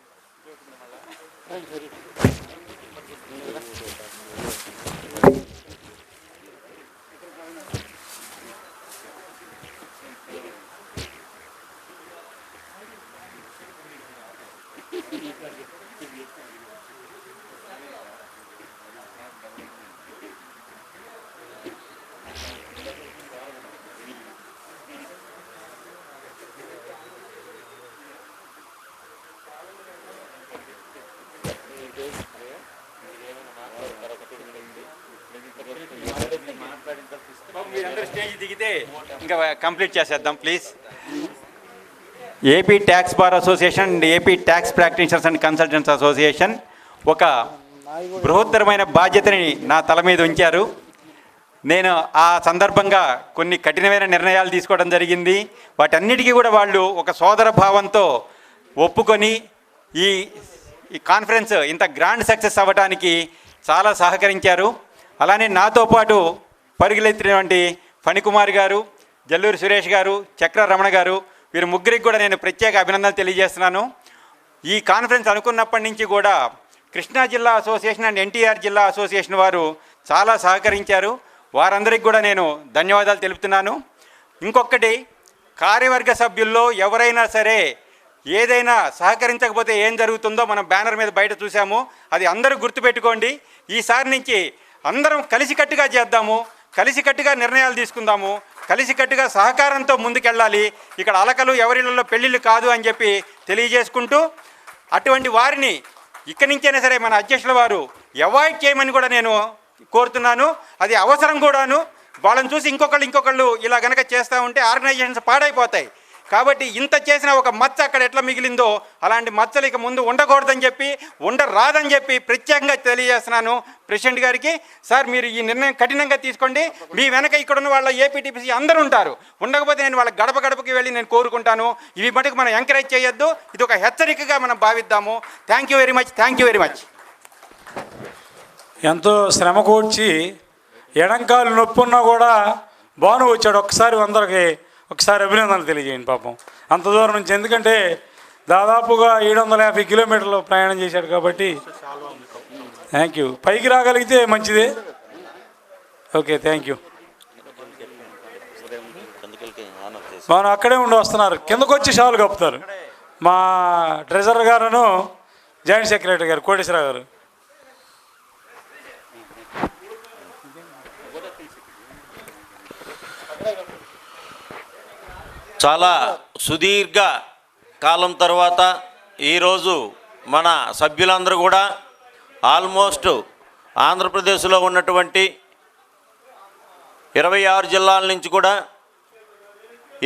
మీరందరూ స్టేజ్ దిగితే ఇంకా కంప్లీట్ చేసేద్దాం please. AP tax bar association and AP tax practitioners and consultants association ఒక బృహత్తరమైన బాధ్యతని నా తల మీద ఉంచారు. నేను ఆ సందర్భంగా కొన్ని కఠినమైన నిర్ణయాలు తీసుకోవడం జరిగింది. వాటన్నిటికీ కూడా వాళ్ళు ఒక సోదర భావంతో ఒప్పుకొని ఈ కాన్ఫరెన్స్ ఇంత గ్రాండ్ సక్సెస్ అవ్వడానికి చాలా సహకరించారు. అలానే నాతో పాటు పరుగులెత్తినటువంటి ఫణికుమార్ గారు, జల్లూరు సురేష్ గారు, చక్ర రమణ గారు, వీరు ముగ్గురికి కూడా నేను ప్రత్యేక అభినందనలు తెలియజేస్తున్నాను. ఈ కాన్ఫరెన్స్ అనుకున్నప్పటి నుంచి కూడా కృష్ణా జిల్లా అసోసియేషన్ అండ్ ఎన్టీఆర్ జిల్లా అసోసియేషన్ వారు చాలా సహకరించారు. వారందరికీ కూడా నేను ధన్యవాదాలు తెలుపుతున్నాను. ఇంకొకటి, కార్యవర్గ సభ్యుల్లో ఎవరైనా సరే ఏదైనా సహకరించకపోతే ఏం జరుగుతుందో మనం బ్యానర్ మీద బయట చూసాము. అది అందరూ గుర్తుపెట్టుకోండి. ఈసారి నుంచి అందరం కలిసికట్టుగా చేద్దాము, కలిసికట్టుగా నిర్ణయాలు తీసుకుందాము, కలిసికట్టుగా సహకారంతో ముందుకెళ్ళాలి. ఇక్కడ అలకలు ఎవరిళ్ళలో పెళ్ళిళ్ళు కాదు అని చెప్పి తెలియజేసుకుంటూ, అటువంటి వారిని ఇక్కడి నుంచైనా సరే మన అధ్యక్షుల వారు అవాయిడ్ చేయమని కూడా నేను కోరుతున్నాను. అది అవసరం కూడాను. వాళ్ళని చూసి ఇంకొకళ్ళు ఇలా గనక చేస్తూ ఉంటే ఆర్గనైజేషన్స్ పాడైపోతాయి. కాబట్టి ఇంత చేసిన ఒక మచ్చ అక్కడ ఎట్లా మిగిలిందో అలాంటి మచ్చలు ఇక ముందు ఉండకూడదని చెప్పి, ఉండరాదని చెప్పి ప్రత్యేకంగా తెలియజేస్తున్నాను ప్రెసిడెంట్ గారికి. సార్, మీరు ఈ నిర్ణయం కఠినంగా తీసుకోండి. మీ వెనక ఇక్కడ ఉన్న వాళ్ళ ఏపీటీపీసీ అందరూ ఉంటారు. ఉండకపోతే నేను వాళ్ళ గడప గడపకి వెళ్ళి నేను కోరుకుంటాను. ఇవి మటుకు మనం ఎంకరేజ్ చేయొద్దు. ఇది ఒక హెచ్చరికగా మనం భావిద్దాము. Thank you very much. Thank you very much. ఎంతో శ్రమ కూర్చి ఎడంకాలు నొప్పున్నా కూడా బాను వచ్చాడు. ఒకసారి అభినందనలు తెలియజేయండి. పాపం అంత దూరం నుంచి, ఎందుకంటే దాదాపుగా 750 కిలోమీటర్లు ప్రయాణం చేశాడు కాబట్టి థ్యాంక్ యూ. పైకి రాగలిగితే మంచిదే. Okay, thank you. మనం అక్కడే ఉండి వస్తున్నారు. కిందకు వచ్చి షాలు కప్పుతారు మా ట్రెజరర్ గారును జాయింట్ సెక్రటరీ గారు కోటేశ్వరరావు గారు. చాలా సుదీర్ఘ కాలం తర్వాత ఈరోజు మన సభ్యులందరూ కూడా ఆల్మోస్ట్ ఆంధ్రప్రదేశ్లో ఉన్నటువంటి 26 జిల్లాల నుంచి కూడా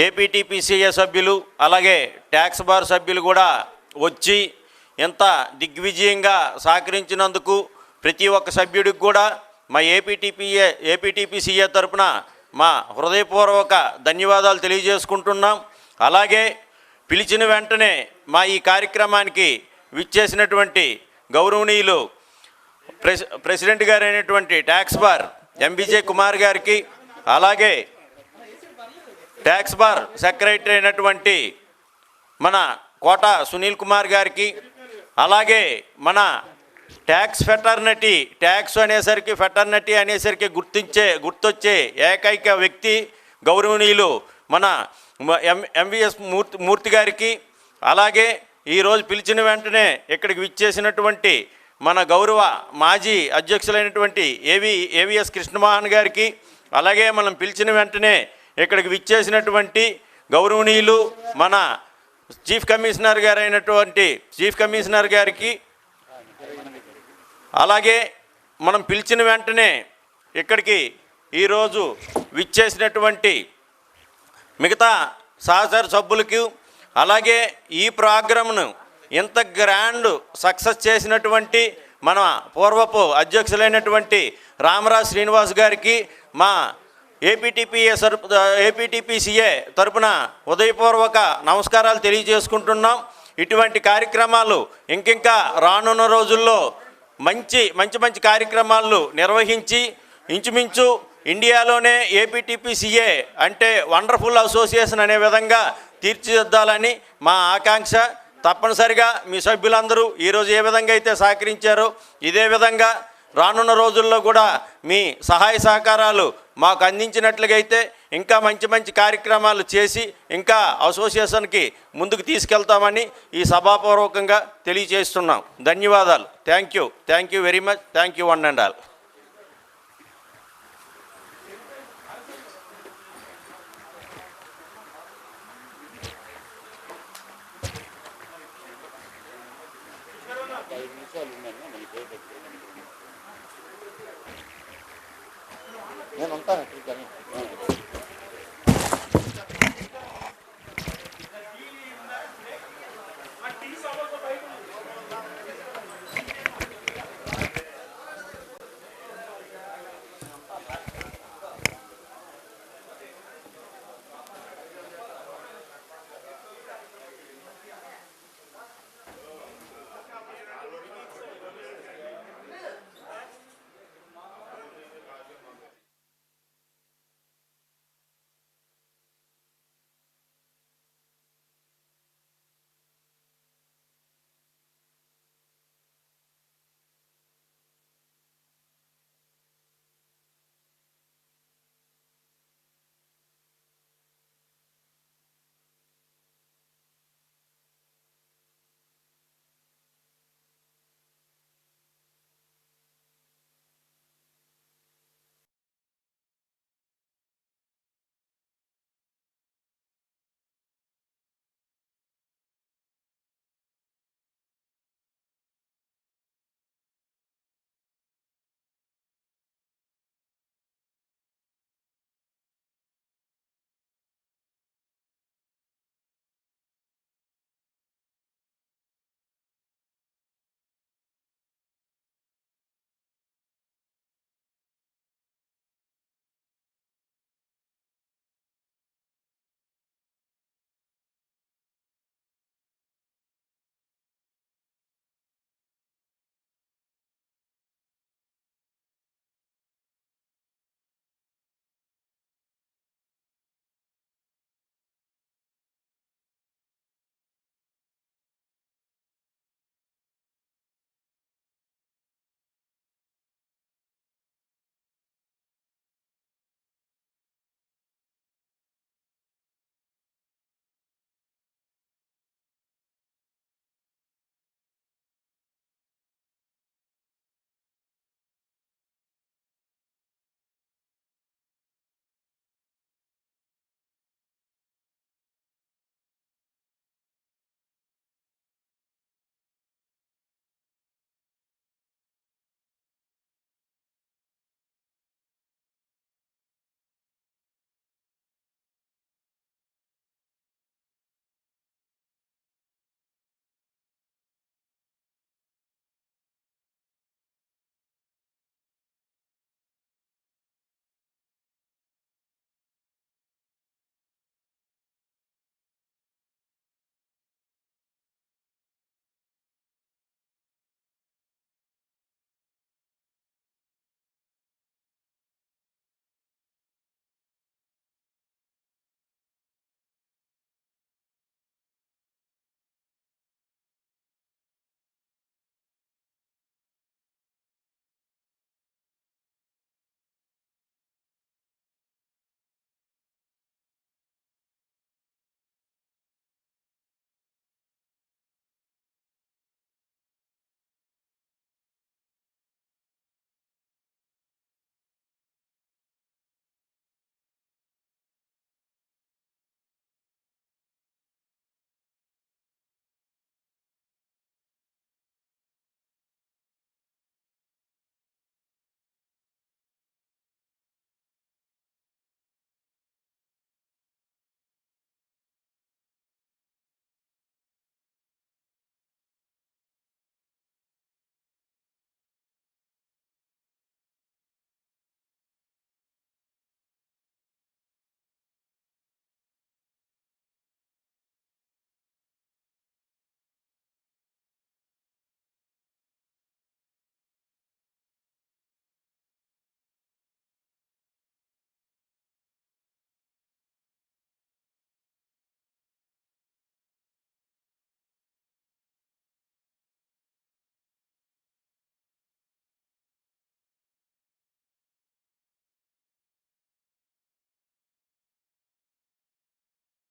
ఏపీటీపీసీఏ సభ్యులు అలాగే ట్యాక్స్ బార్ సభ్యులు కూడా వచ్చి ఎంత దిగ్విజయంగా సహకరించినందుకు ప్రతి ఒక్క సభ్యుడికి కూడా మా ఏపీటీపీసీఏ తరపున మా హృదయపూర్వక ధన్యవాదాలు తెలియజేసుకుంటున్నాం. అలాగే పిలిచిన వెంటనే మా ఈ కార్యక్రమానికి విచ్చేసినటువంటి గౌరవనీయులు ప్రెసిడెంట్ గారు అయినటువంటి ట్యాక్స్ బార్ ఎంబీజే కుమార్ గారికి, అలాగే ట్యాక్స్ బార్ సెక్రటరీ అయినటువంటి మన కోట సునీల్ కుమార్ గారికి, అలాగే మన ట్యాక్స్ ఫెటర్నిటీ, ట్యాక్స్ అనేసరికి ఫెటర్నిటీ అనేసరికి గుర్తొచ్చే ఏకైక వ్యక్తి గౌరవనీయులు మన ఎంవిఎస్ మూర్తి గారికి, అలాగే ఈరోజు పిలిచిన వెంటనే ఇక్కడికి విచ్చేసినటువంటి మన గౌరవ మాజీ అధ్యక్షులైనటువంటి ఏవిఎస్ కృష్ణమోహన్ గారికి, అలాగే మనం పిలిచిన వెంటనే ఇక్కడికి విచ్చేసినటువంటి గౌరవనీయులు మన చీఫ్ కమిషనర్ గారికి, అలాగే మనం పిలిచిన వెంటనే ఇక్కడికి ఈరోజు విచ్చేసినటువంటి మిగతా సహచర సభ్యులకు, అలాగే ఈ ప్రోగ్రామ్ను ఇంత గ్రాండ్ సక్సెస్ చేసినటువంటి మన పూర్వపు అధ్యక్షులైనటువంటి రామరాజ్ శ్రీనివాస్ గారికి మా ఏపీటీపీసీఏ తరపున హృదయపూర్వక నమస్కారాలు తెలియజేసుకుంటున్నాం. ఇటువంటి కార్యక్రమాలు ఇంకింకా రానున్న రోజుల్లో మంచి కార్యక్రమాలు నిర్వహించి ఇంచుమించు ఇండియాలోనే ఏపీటీపీసీఏ అంటే వండర్ఫుల్ అసోసియేషన్ అనే విధంగా తీర్చిదిద్దాలని మా ఆకాంక్ష. తప్పనిసరిగా మీ సభ్యులందరూ ఈరోజు ఏ విధంగా అయితే సహకరించారో ఇదే విధంగా రానున్న రోజుల్లో కూడా మీ సహాయ సహకారాలు మాకు అందించినట్లుగైతే ఇంకా మంచి కార్యక్రమాలు చేసి ఇంకా అసోసియేషన్కి ముందుకు తీసుకెళ్తామని ఈ సభాపూర్వకంగా తెలియజేస్తున్నాం. ధన్యవాదాలు. Thank you very much. Thank you one and all. నేను ఉంటాను.